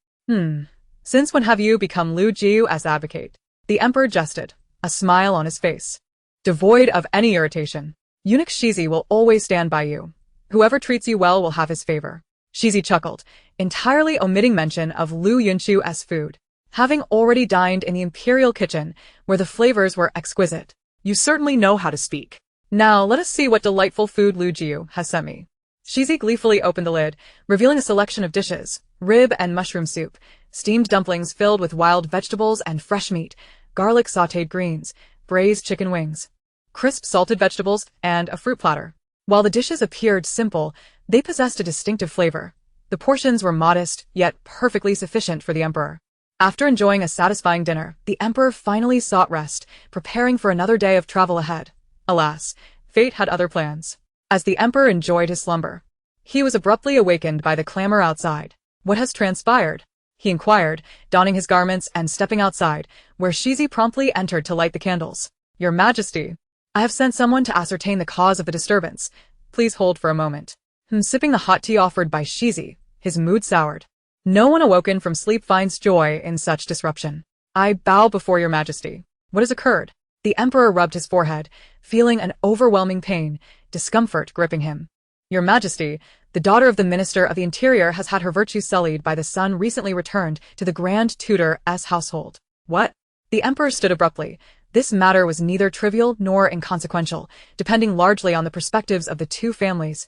Since when have you become Liu Jiu as advocate? The emperor jested, a smile on his face, devoid of any irritation. Eunuch Shizi will always stand by you. Whoever treats you well will have his favor. Shizi chuckled, entirely omitting mention of Liu Yunchu as food. Having already dined in the imperial kitchen, where the flavors were exquisite. You certainly know how to speak. Now let us see what delightful food Liu Jiu has sent me. Shizi gleefully opened the lid, revealing a selection of dishes: rib and mushroom soup, steamed dumplings filled with wild vegetables and fresh meat, garlic sautéed greens, braised chicken wings, crisp salted vegetables, and a fruit platter. While the dishes appeared simple, they possessed a distinctive flavor. The portions were modest, yet perfectly sufficient for the emperor. After enjoying a satisfying dinner, the emperor finally sought rest, preparing for another day of travel ahead. Alas, fate had other plans. As the emperor enjoyed his slumber, he was abruptly awakened by the clamor outside. What has transpired? He inquired, donning his garments and stepping outside, where Shizi promptly entered to light the candles. Your Majesty, I have sent someone to ascertain the cause of the disturbance. Please hold for a moment. Sipping the hot tea offered by Shizi, his mood soured. No one awoken from sleep finds joy in such disruption. I bow before your Majesty. What has occurred? The emperor rubbed his forehead, feeling an overwhelming pain, discomfort gripping him. Your Majesty, the daughter of the Minister of the Interior has had her virtue sullied by the son recently returned to the Grand Tutor's household. What? The emperor stood abruptly. This matter was neither trivial nor inconsequential, depending largely on the perspectives of the two families,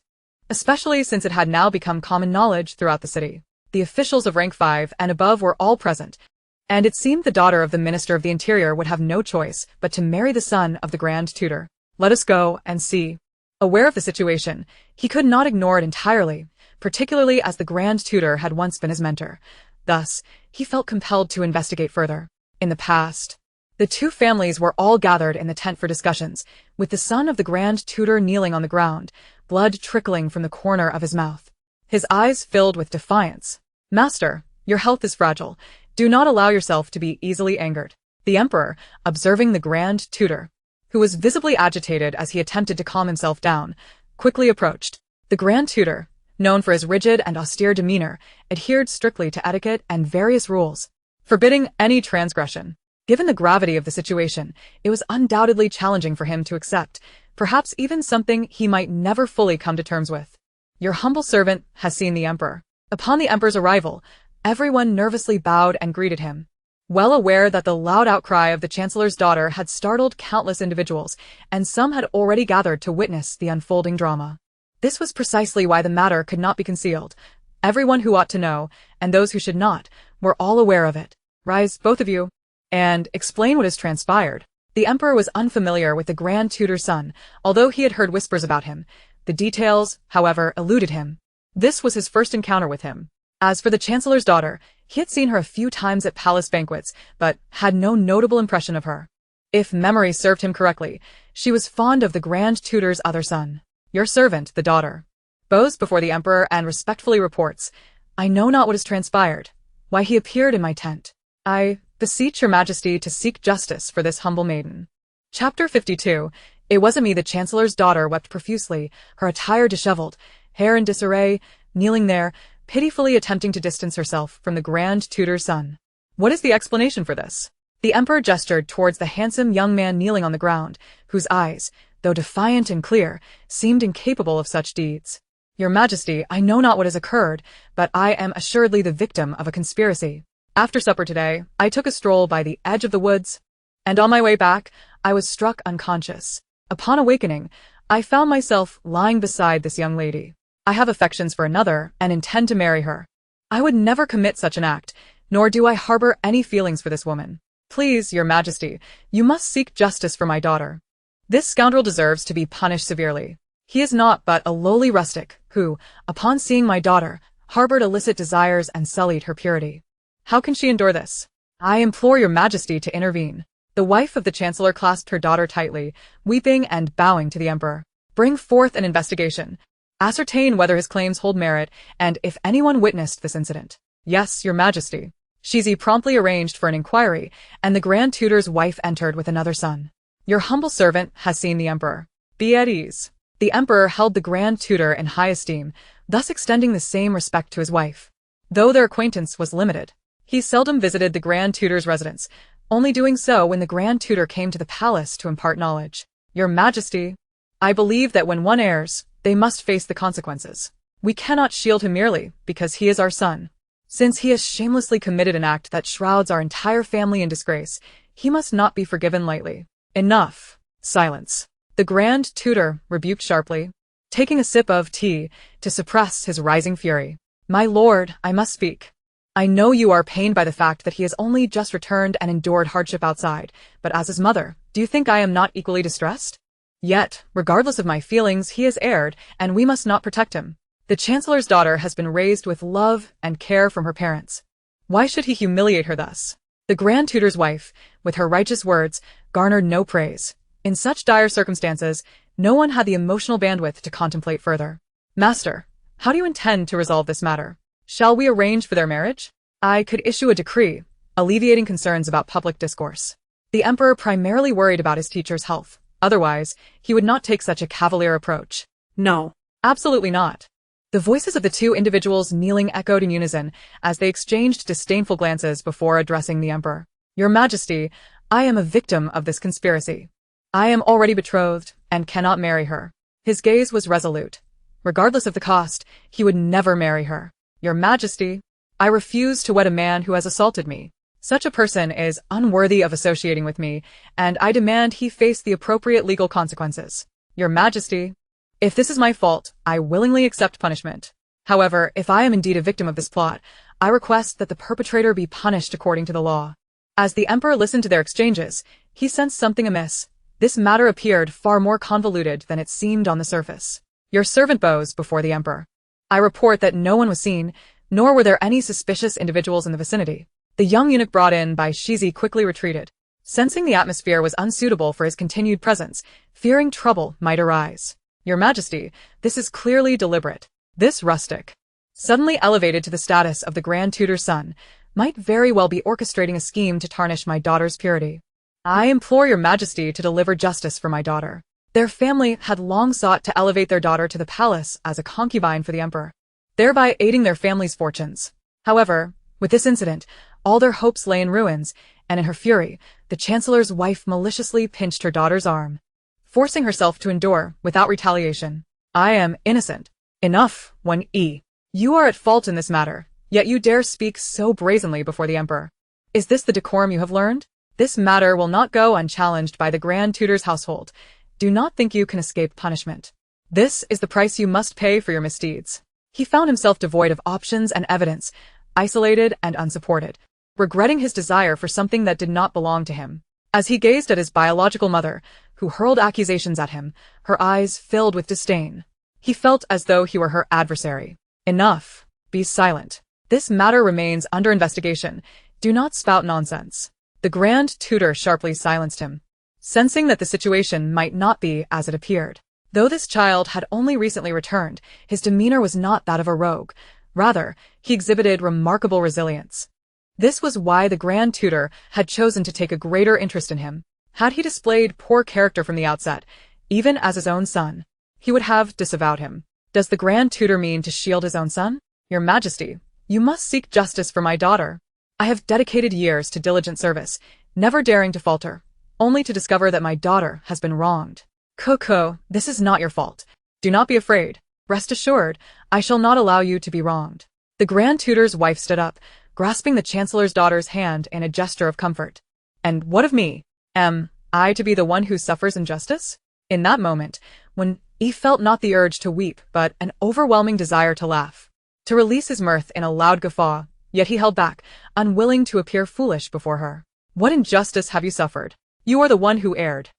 especially since it had now become common knowledge throughout the city. The officials of rank 5 and above were all present, and it seemed the daughter of the Minister of the Interior would have no choice but to marry the son of the Grand Tutor. Let us go and see. Aware of the situation, he could not ignore it entirely, particularly as the Grand Tutor had once been his mentor. Thus, he felt compelled to investigate further. In the past, the two families were all gathered in the tent for discussions, with the son of the Grand Tutor kneeling on the ground, blood trickling from the corner of his mouth. His eyes filled with defiance. Master, your health is fragile. Do not allow yourself to be easily angered. The emperor, observing the Grand Tutor, who was visibly agitated as he attempted to calm himself down, quickly approached. The Grand Tutor, known for his rigid and austere demeanor, adhered strictly to etiquette and various rules, forbidding any transgression. Given the gravity of the situation, it was undoubtedly challenging for him to accept, perhaps even something he might never fully come to terms with. Your humble servant has seen the emperor. Upon the emperor's arrival, everyone nervously bowed and greeted him, well aware that the loud outcry of the chancellor's daughter had startled countless individuals, and some had already gathered to witness the unfolding drama. This was precisely why the matter could not be concealed. Everyone who ought to know, and those who should not, were all aware of it. Rise, both of you, and explain what has transpired. The emperor was unfamiliar with the Grand Tutor's son, although he had heard whispers about him. The details, however, eluded him. This was his first encounter with him. As for the chancellor's daughter, he had seen her a few times at palace banquets, but had no notable impression of her. If memory served him correctly, she was fond of the Grand Tutor's other son. Your servant, the daughter, bows before the emperor and respectfully reports, I know not what has transpired, why he appeared in my tent. I beseech your Majesty to seek justice for this humble maiden. Chapter 52. It wasn't me. The chancellor's daughter wept profusely, her attire disheveled, hair in disarray, kneeling there, pitifully attempting to distance herself from the Grand Tutor's son. What is the explanation for this? The emperor gestured towards the handsome young man kneeling on the ground, whose eyes, though defiant and clear, seemed incapable of such deeds. Your Majesty, I know not what has occurred, but I am assuredly the victim of a conspiracy. After supper today, I took a stroll by the edge of the woods, and on my way back, I was struck unconscious. Upon awakening, I found myself lying beside this young lady. I have affections for another and intend to marry her. I would never commit such an act, nor do I harbor any feelings for this woman. Please, your Majesty, you must seek justice for my daughter. This scoundrel deserves to be punished severely. He is naught but a lowly rustic, who, upon seeing my daughter, harbored illicit desires and sullied her purity. How can she endure this? I implore your Majesty to intervene. The wife of the chancellor clasped her daughter tightly, weeping and bowing to the emperor. Bring forth an investigation. Ascertain whether his claims hold merit, and if anyone witnessed this incident. Yes, your majesty. Shizi promptly arranged for an inquiry, and the Grand Tutor's wife entered with another son. Your humble servant has seen the emperor. Be at ease. The emperor held the Grand Tutor in high esteem, thus extending the same respect to his wife. Though their acquaintance was limited, he seldom visited the Grand Tutor's residence, only doing so when the Grand Tutor came to the palace to impart knowledge. Your majesty, I believe that when one errs, they must face the consequences. We cannot shield him merely because he is our son. Since he has shamelessly committed an act that shrouds our entire family in disgrace, he must not be forgiven lightly. Enough. Silence. The Grand Tutor rebuked sharply, taking a sip of tea to suppress his rising fury. My lord, I must speak. I know you are pained by the fact that he has only just returned and endured hardship outside, but as his mother, do you think I am not equally distressed? Yet, regardless of my feelings, he has erred, and we must not protect him. The Chancellor's daughter has been raised with love and care from her parents. Why should he humiliate her thus? The Grand Tutor's wife, with her righteous words, garnered no praise. In such dire circumstances, no one had the emotional bandwidth to contemplate further. Master, how do you intend to resolve this matter? Shall we arrange for their marriage? I could issue a decree, alleviating concerns about public discourse. The emperor primarily worried about his teacher's health. Otherwise, he would not take such a cavalier approach. No. Absolutely not. The voices of the two individuals kneeling echoed in unison as they exchanged disdainful glances before addressing the emperor. Your majesty, I am a victim of this conspiracy. I am already betrothed and cannot marry her. His gaze was resolute. Regardless of the cost, he would never marry her. Your majesty, I refuse to wed a man who has assaulted me. Such a person is unworthy of associating with me, and I demand he face the appropriate legal consequences. Your majesty, if this is my fault, I willingly accept punishment. However, if I am indeed a victim of this plot, I request that the perpetrator be punished according to the law. As the emperor listened to their exchanges, he sensed something amiss. This matter appeared far more convoluted than it seemed on the surface. Your servant bows before the emperor. I report that no one was seen, nor were there any suspicious individuals in the vicinity. The young eunuch brought in by Shizi quickly retreated. Sensing the atmosphere was unsuitable for his continued presence, fearing trouble might arise. Your majesty, this is clearly deliberate. This rustic, suddenly elevated to the status of the Grand Tutor's son, might very well be orchestrating a scheme to tarnish my daughter's purity. I implore your majesty to deliver justice for my daughter. Their family had long sought to elevate their daughter to the palace as a concubine for the emperor, thereby aiding their family's fortunes. However, with this incident, all their hopes lay in ruins, and in her fury, the Chancellor's wife maliciously pinched her daughter's arm, forcing herself to endure without retaliation. I am innocent. Enough, 1E. You are at fault in this matter, yet you dare speak so brazenly before the emperor. Is this the decorum you have learned? This matter will not go unchallenged by the Grand Tutor's household. Do not think you can escape punishment. This is the price you must pay for your misdeeds. He found himself devoid of options and evidence, isolated and unsupported, regretting his desire for something that did not belong to him. As he gazed at his biological mother, who hurled accusations at him, her eyes filled with disdain. He felt as though he were her adversary. Enough. Be silent. This matter remains under investigation. Do not spout nonsense. The Grand Tutor sharply silenced him, sensing that the situation might not be as it appeared. Though this child had only recently returned, his demeanor was not that of a rogue. Rather, he exhibited remarkable resilience. This was why the Grand Tutor had chosen to take a greater interest in him. Had he displayed poor character from the outset, even as his own son, he would have disavowed him. Does the Grand Tutor mean to shield his own son? Your Majesty, you must seek justice for my daughter. I have dedicated years to diligent service, never daring to falter, only to discover that my daughter has been wronged. Coco, this is not your fault. Do not be afraid. Rest assured, I shall not allow you to be wronged. The Grand Tutor's wife stood up, grasping the Chancellor's daughter's hand in a gesture of comfort. And what of me? Am I to be the one who suffers injustice? In that moment, when he felt not the urge to weep, but an overwhelming desire to laugh, to release his mirth in a loud guffaw, yet he held back, unwilling to appear foolish before her. What injustice have you suffered? You are the one who erred,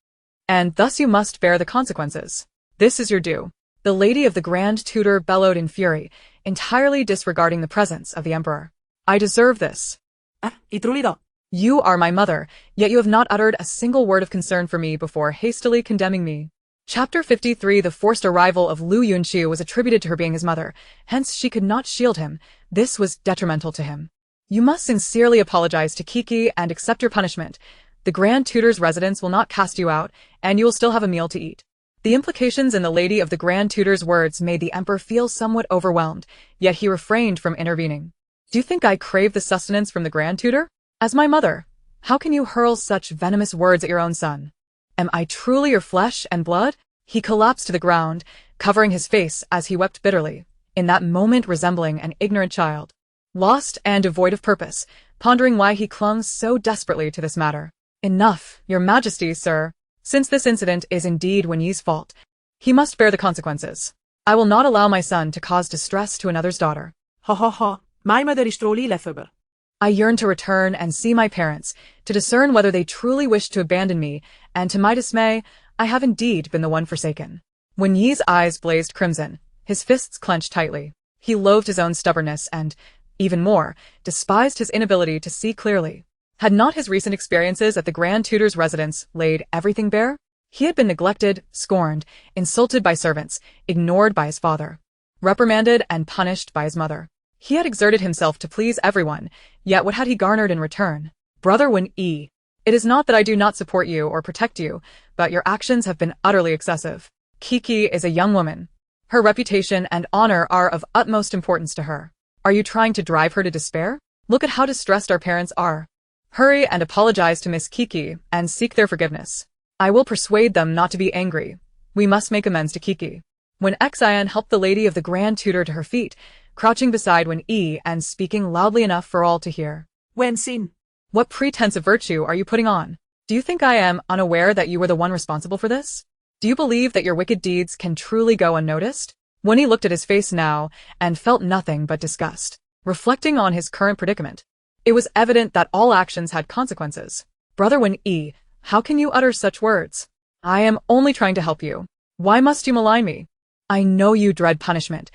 and thus you must bear the consequences. This is your due. The lady of the Grand Tutor bellowed in fury, entirely disregarding the presence of the Emperor. I deserve this. 이տրullido. You are my mother, yet you have not uttered a single word of concern for me before hastily condemning me. Chapter 53. The forced arrival of Liu Yunchu was attributed to her being his mother, hence she could not shield him. This was detrimental to him. You must sincerely apologize to Kiki and accept your punishment. The Grand Tutor's residence will not cast you out, and you will still have a meal to eat. The implications in the lady of the Grand Tutor's words made the Emperor feel somewhat overwhelmed, yet he refrained from intervening. Do you think I crave the sustenance from the Grand Tutor? As my mother, how can you hurl such venomous words at your own son? Am I truly your flesh and blood? He collapsed to the ground, covering his face as he wept bitterly, in that moment resembling an ignorant child, lost and devoid of purpose, pondering why he clung so desperately to this matter. Enough, your majesty, sir. Since this incident is indeed Wen Yi's fault, he must bear the consequences. I will not allow my son to cause distress to another's daughter. Ha ha ha, my mother is truly laughable. I yearn to return and see my parents, to discern whether they truly wish to abandon me, and to my dismay, I have indeed been the one forsaken. Wen Yi's eyes blazed crimson, his fists clenched tightly. He loathed his own stubbornness and, even more, despised his inability to see clearly. Had not his recent experiences at the Grand Tutor's residence laid everything bare? He had been neglected, scorned, insulted by servants, ignored by his father, reprimanded and punished by his mother. He had exerted himself to please everyone, yet what had he garnered in return? Brother Wen Yi, it is not that I do not support you or protect you, but your actions have been utterly excessive. Kiki is a young woman. Her reputation and honor are of utmost importance to her. Are you trying to drive her to despair? Look at how distressed our parents are. Hurry and apologize to Miss Kiki and seek their forgiveness. I will persuade them not to be angry. We must make amends to Kiki. When Xian helped the lady of the Grand Tutor to her feet, crouching beside Wen Yi and speaking loudly enough for all to hear. Wen Xin. What pretense of virtue are you putting on? Do you think I am unaware that you were the one responsible for this? Do you believe that your wicked deeds can truly go unnoticed? Wen Yi looked at his face now and felt nothing but disgust. Reflecting on his current predicament, it was evident that all actions had consequences. Brother Wen Yi, how can you utter such words? I am only trying to help you. Why must you malign me? I know you dread punishment.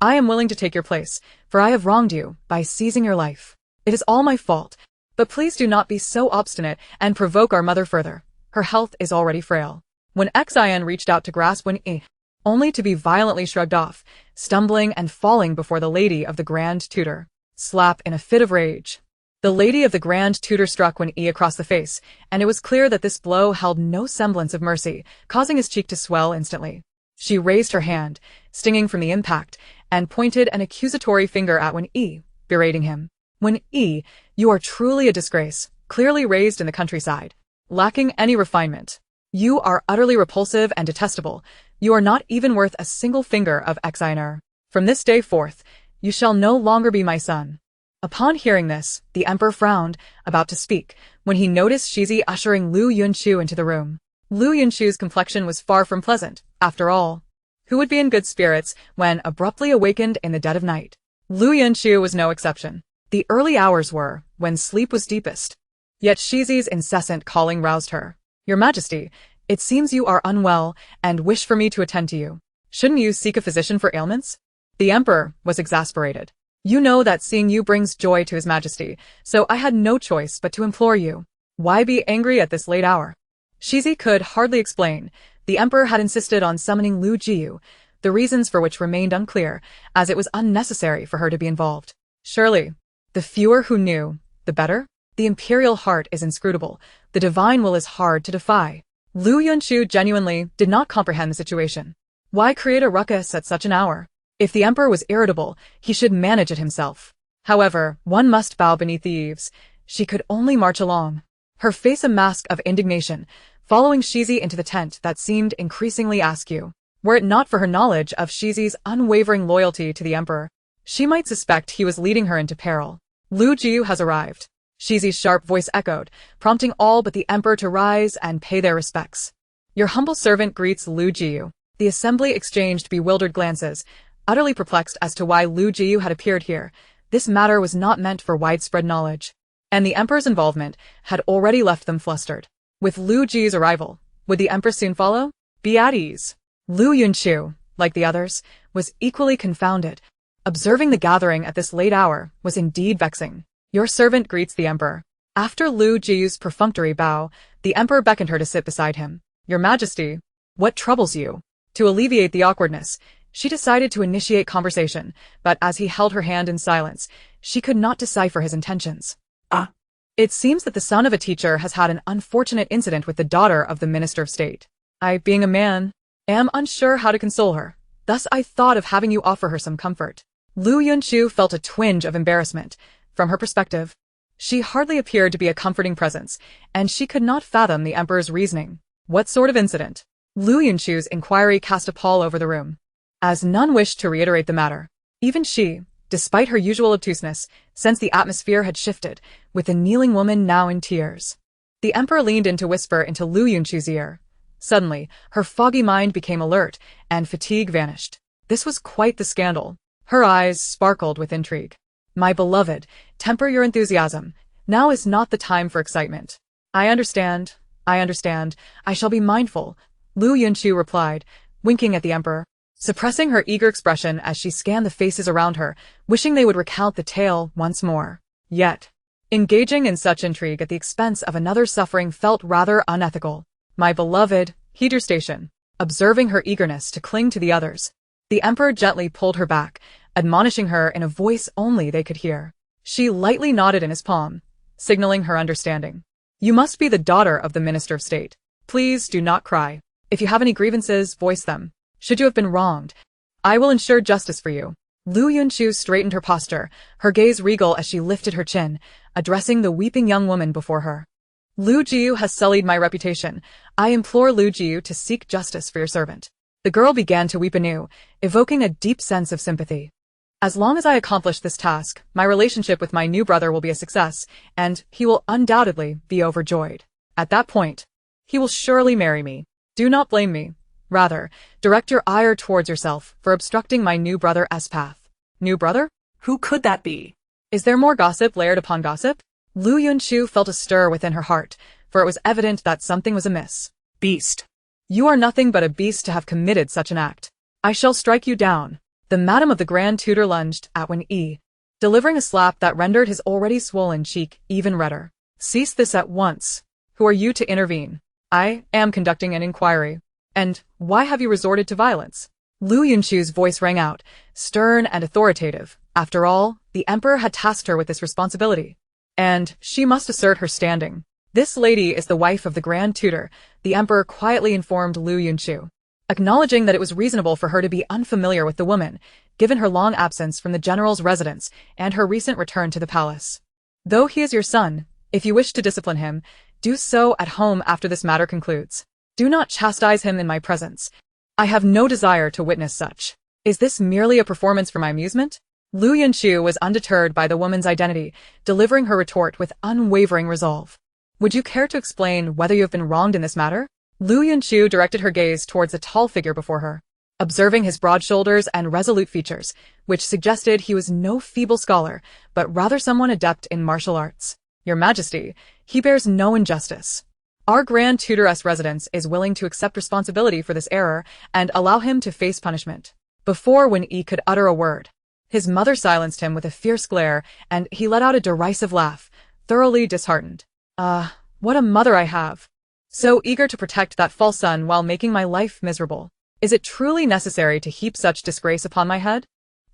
I am willing to take your place, for I have wronged you by seizing your life. It is all my fault, but please do not be so obstinate and provoke our mother further. Her health is already frail. When Xian reached out to grasp Wen Yi, only to be violently shrugged off, stumbling and falling before the lady of the Grand Tutor. Slap in a fit of rage. The lady of the Grand Tutor struck Wen Yi across the face, and it was clear that this blow held no semblance of mercy, causing his cheek to swell instantly. She raised her hand, stinging from the impact, and pointed an accusatory finger at Wen Yi, berating him. Wen Yi, you are truly a disgrace, clearly raised in the countryside, lacking any refinement. You are utterly repulsive and detestable. You are not even worth a single finger of Xian. From this day forth, you shall no longer be my son. Upon hearing this, the Emperor frowned, about to speak, when he noticed Shizi ushering Liu Yunchu into the room. Liu Yunchu's complexion was far from pleasant, after all. Who would be in good spirits when abruptly awakened in the dead of night? Liu Yunchu was no exception. The early hours were, when sleep was deepest. Yet Shizi's incessant calling roused her. Your Majesty, it seems you are unwell and wish for me to attend to you. Shouldn't you seek a physician for ailments? The Emperor was exasperated. You know that seeing you brings joy to His Majesty, so I had no choice but to implore you. Why be angry at this late hour? Shizi could hardly explain. The Emperor had insisted on summoning Liu Jiyu, the reasons for which remained unclear, as it was unnecessary for her to be involved. Surely, the fewer who knew, the better? The imperial heart is inscrutable. The divine will is hard to defy. Liu Yunchu genuinely did not comprehend the situation. Why create a ruckus at such an hour? If the Emperor was irritable, he should manage it himself. However, one must bow beneath the eaves. She could only march along, her face a mask of indignation, following Shizi into the tent that seemed increasingly askew. Were it not for her knowledge of Shizi's unwavering loyalty to the Emperor, she might suspect he was leading her into peril. Liu Jiyu has arrived. Shizi's sharp voice echoed, prompting all but the Emperor to rise and pay their respects. Your humble servant greets Liu Jiyu. The assembly exchanged bewildered glances, utterly perplexed as to why Liu Jiyu had appeared here. This matter was not meant for widespread knowledge, and the Emperor's involvement had already left them flustered. With Liu Jiyu's arrival, would the Empress soon follow? Be at ease. Liu Yunchu, like the others, was equally confounded. Observing the gathering at this late hour was indeed vexing. Your servant greets the Emperor. After Liu Jiyu's perfunctory bow, the Emperor beckoned her to sit beside him. Your Majesty. What troubles you? To alleviate the awkwardness, she decided to initiate conversation, but as he held her hand in silence, she could not decipher his intentions. Ah, It seems that the son of a teacher has had an unfortunate incident with the daughter of the Minister of State. I, being a man, am unsure how to console her. Thus I thought of having you offer her some comfort. Liu Yunchu felt a twinge of embarrassment. From her perspective, she hardly appeared to be a comforting presence, and she could not fathom the emperor's reasoning. What sort of incident? Liu Yunchu's inquiry cast a pall over the room. As none wished to reiterate the matter, even she, despite her usual obtuseness, sensed the atmosphere had shifted, with the kneeling woman now in tears. The emperor leaned in to whisper into Liu Yunchu's ear. Suddenly, her foggy mind became alert, and fatigue vanished. This was quite the scandal. Her eyes sparkled with intrigue. My beloved, temper your enthusiasm. Now is not the time for excitement. I understand. I shall be mindful, Liu Yunchu replied, winking at the emperor, suppressing her eager expression as she scanned the faces around her, wishing they would recount the tale once more. Yet, engaging in such intrigue at the expense of another's suffering felt rather unethical. My beloved, heed your station. Observing her eagerness to cling to the others, the emperor gently pulled her back, admonishing her in a voice only they could hear. She lightly nodded in his palm, signaling her understanding. You must be the daughter of the Minister of State. Please do not cry. If you have any grievances, voice them. Should you have been wronged, I will ensure justice for you. Liu Yunchu straightened her posture, her gaze regal as she lifted her chin, addressing the weeping young woman before her. Liu Jiu has sullied my reputation. I implore Liu Jiu to seek justice for your servant. The girl began to weep anew, evoking a deep sense of sympathy. As long as I accomplish this task, my relationship with my new brother will be a success, and he will undoubtedly be overjoyed. At that point, he will surely marry me. Do not blame me. Rather, direct your ire towards yourself for obstructing my new brother's path. New brother? who could that be? Is there more gossip layered upon gossip? Liu Yunchu felt a stir within her heart, for it was evident that something was amiss. Beast. You are nothing but a beast to have committed such an act. I shall strike you down. The madam of the Grand Tutor lunged at Wen Yi, delivering a slap that rendered his already swollen cheek even redder. Cease this at once. Who are you to intervene? I am conducting an inquiry. And why have you resorted to violence? Liu Yunchu's voice rang out, stern and authoritative. After all, the emperor had tasked her with this responsibility, and she must assert her standing. This lady is the wife of the Grand Tutor, the emperor quietly informed Liu Yunchu, acknowledging that it was reasonable for her to be unfamiliar with the woman, given her long absence from the general's residence and her recent return to the palace. Though he is your son, if you wish to discipline him, do so at home after this matter concludes. Do not chastise him in my presence. I have no desire to witness such. Is this merely a performance for my amusement? Liu Yunchu was undeterred by the woman's identity, delivering her retort with unwavering resolve. Would you care to explain whether you have been wronged in this matter? Liu Yunchu directed her gaze towards a tall figure before her, observing his broad shoulders and resolute features, which suggested he was no feeble scholar, but rather someone adept in martial arts. Your Majesty, he bears no injustice. Our Grand Tutoress residence is willing to accept responsibility for this error and allow him to face punishment. Before Wen Yi could utter a word, his mother silenced him with a fierce glare, and he let out a derisive laugh, thoroughly disheartened. What a mother I have. So eager to protect that false son while making my life miserable. Is it truly necessary to heap such disgrace upon my head?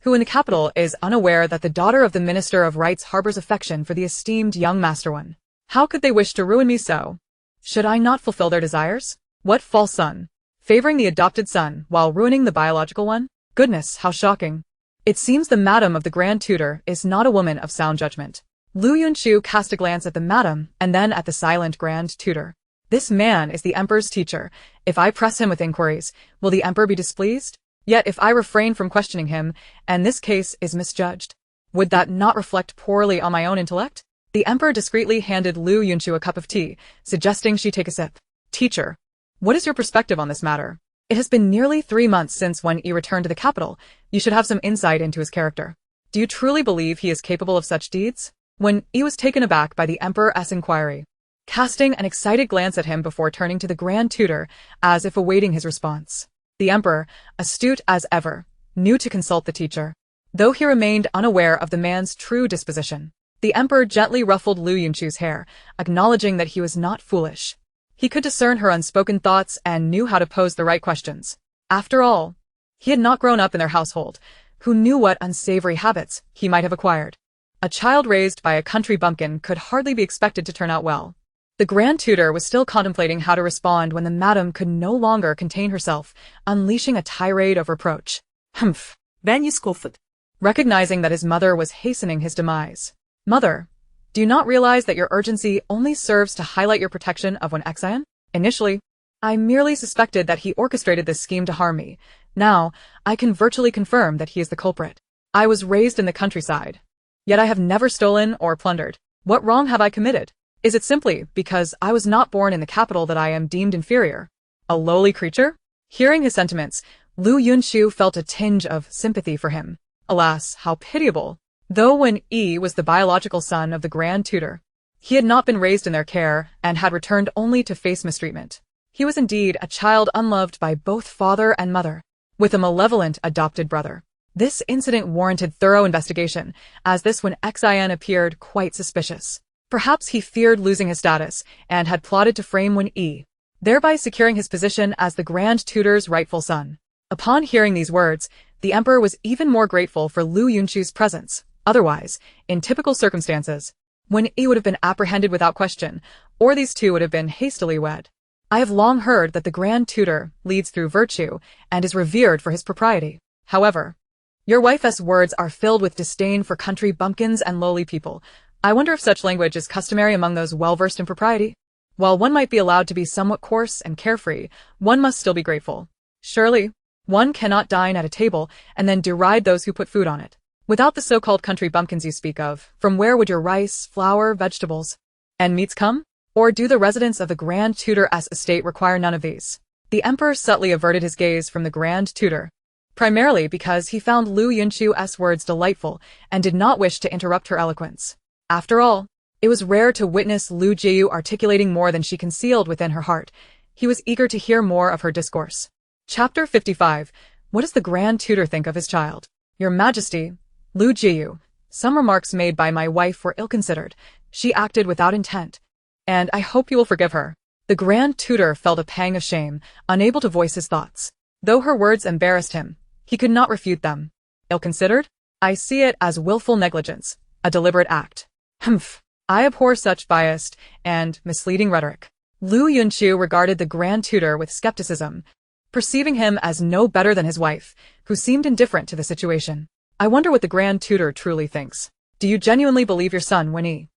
Who in the capital is unaware that the daughter of the Minister of Rights harbors affection for the esteemed young Master One? How could they wish to ruin me so? Should I not fulfill their desires? What false son? Favoring the adopted son while ruining the biological one? Goodness, how shocking. It seems the madam of the Grand Tutor is not a woman of sound judgment. Liu Yunchu cast a glance at the madam and then at the silent Grand Tutor. This man is the emperor's teacher. If I press him with inquiries, will the emperor be displeased? Yet if I refrain from questioning him, and this case is misjudged, would that not reflect poorly on my own intellect? The emperor discreetly handed Liu Yunchu a cup of tea, suggesting she take a sip. Teacher, what is your perspective on this matter? It has been nearly 3 months since Wen Yi returned to the capital. You should have some insight into his character. Do you truly believe he is capable of such deeds? Wen Yi was taken aback by the emperor's inquiry, casting an excited glance at him before turning to the Grand Tutor, as if awaiting his response. The emperor, astute as ever, knew to consult the teacher, though he remained unaware of the man's true disposition. The emperor gently ruffled Liu Yunchu's hair, acknowledging that he was not foolish. He could discern her unspoken thoughts and knew how to pose the right questions. After all, he had not grown up in their household. Who knew what unsavory habits he might have acquired? A child raised by a country bumpkin could hardly be expected to turn out well. The Grand Tutor was still contemplating how to respond when the madam could no longer contain herself, unleashing a tirade of reproach. Humph. Then you scoffed. Recognizing that his mother was hastening his demise. Mother, do you not realize that your urgency only serves to highlight your protection of one Xian? Initially, I merely suspected that he orchestrated this scheme to harm me. Now, I can virtually confirm that he is the culprit. I was raised in the countryside. Yet I have never stolen or plundered. What wrong have I committed? Is it simply because I was not born in the capital that I am deemed inferior? A lowly creature? Hearing his sentiments, Liu Yunchu felt a tinge of sympathy for him. Alas, how pitiable. Though when Yi was the biological son of the Grand Tutor, he had not been raised in their care and had returned only to face mistreatment. He was indeed a child unloved by both father and mother, with a malevolent adopted brother. This incident warranted thorough investigation, as this one Xian appeared quite suspicious. Perhaps he feared losing his status and had plotted to frame Wen Yi, thereby securing his position as the Grand Tutor's rightful son. Upon hearing these words, the emperor was even more grateful for Liu Yunchu's presence. Otherwise, in typical circumstances, Wen Yi would have been apprehended without question, or these two would have been hastily wed. I have long heard that the Grand Tutor leads through virtue and is revered for his propriety. However, your wife's words are filled with disdain for country bumpkins and lowly people. I wonder if such language is customary among those well-versed in propriety? While one might be allowed to be somewhat coarse and carefree, one must still be grateful. Surely, one cannot dine at a table and then deride those who put food on it. Without the so-called country bumpkins you speak of, from where would your rice, flour, vegetables, and meats come? Or do the residents of the Grand Tutor's estate require none of these? The emperor subtly averted his gaze from the Grand Tutor, primarily because he found Liu Yunchu's words delightful and did not wish to interrupt her eloquence. After all, it was rare to witness Liu Jiu articulating more than she concealed within her heart. He was eager to hear more of her discourse. Chapter 55. What does the Grand Tutor think of his child? Your Majesty, Liu Jiu, some remarks made by my wife were ill-considered. She acted without intent, and I hope you will forgive her. The Grand Tutor felt a pang of shame, unable to voice his thoughts. Though her words embarrassed him, he could not refute them. Ill-considered? I see it as willful negligence, a deliberate act. Humph. I abhor such biased and misleading rhetoric. Liu Yunchu regarded the Grand Tutor with skepticism, perceiving him as no better than his wife, who seemed indifferent to the situation. I wonder what the Grand Tutor truly thinks. Do you genuinely believe your son, Wen Yi?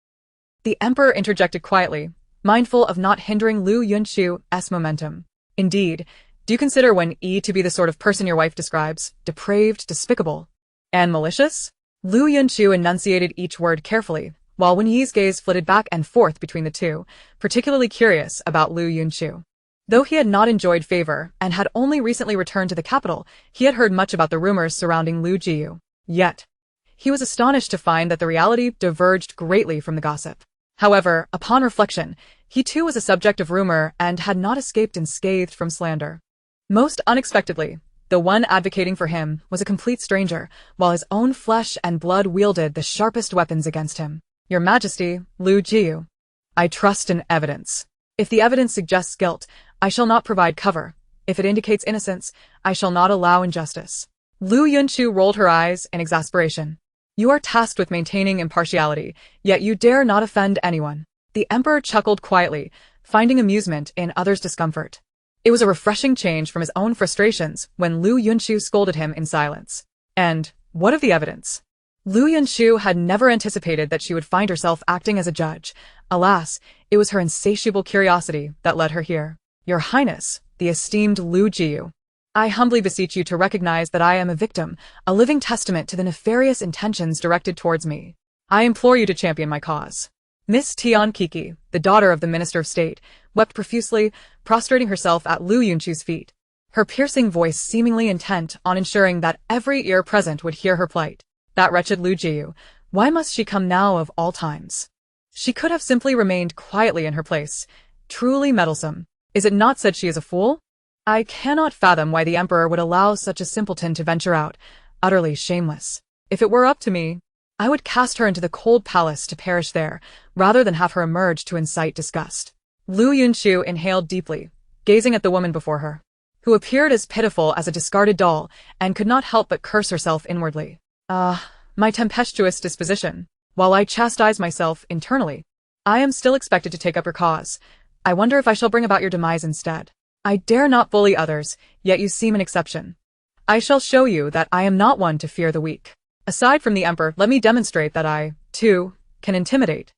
The emperor interjected quietly, mindful of not hindering Liu Yunchu's momentum. Indeed, do you consider Wen Yi to be the sort of person your wife describes, depraved, despicable, and malicious? Liu Yunchu enunciated each word carefully, while Wen Yi's gaze flitted back and forth between the two, particularly curious about Liu Yunchu. Though he had not enjoyed favor and had only recently returned to the capital, he had heard much about the rumors surrounding Liu Jiu. Yet, he was astonished to find that the reality diverged greatly from the gossip. However, upon reflection, he too was a subject of rumor and had not escaped unscathed from slander. Most unexpectedly, the one advocating for him was a complete stranger, while his own flesh and blood wielded the sharpest weapons against him. Your Majesty, Liu Jiu, I trust in evidence. If the evidence suggests guilt, I shall not provide cover. If it indicates innocence, I shall not allow injustice. Liu Yunchu rolled her eyes in exasperation. You are tasked with maintaining impartiality, yet you dare not offend anyone. The emperor chuckled quietly, finding amusement in others' discomfort. It was a refreshing change from his own frustrations when Liu Yunchu scolded him in silence. And what of the evidence? Liu Yunchu had never anticipated that she would find herself acting as a judge. Alas, it was her insatiable curiosity that led her here. Your Highness, the esteemed Liu Jiu, I humbly beseech you to recognize that I am a victim, a living testament to the nefarious intentions directed towards me. I implore you to champion my cause. Miss Tian Kiki, the daughter of the Minister of State, wept profusely, prostrating herself at Liu Yunchu's feet, her piercing voice seemingly intent on ensuring that every ear present would hear her plight. That wretched Liu Jiu, why must she come now of all times? She could have simply remained quietly in her place. Truly meddlesome. Is it not said she is a fool? I cannot fathom why the emperor would allow such a simpleton to venture out. Utterly shameless. If it were up to me, I would cast her into the cold palace to perish there, rather than have her emerge to incite disgust. Liu Yunchu inhaled deeply, gazing at the woman before her, who appeared as pitiful as a discarded doll and could not help but curse herself inwardly. My tempestuous disposition. While I chastise myself internally, I am still expected to take up your cause. I wonder if I shall bring about your demise instead. I dare not bully others, yet you seem an exception. I shall show you that I am not one to fear the weak. Aside from the Emperor, let me demonstrate that I, too, can intimidate.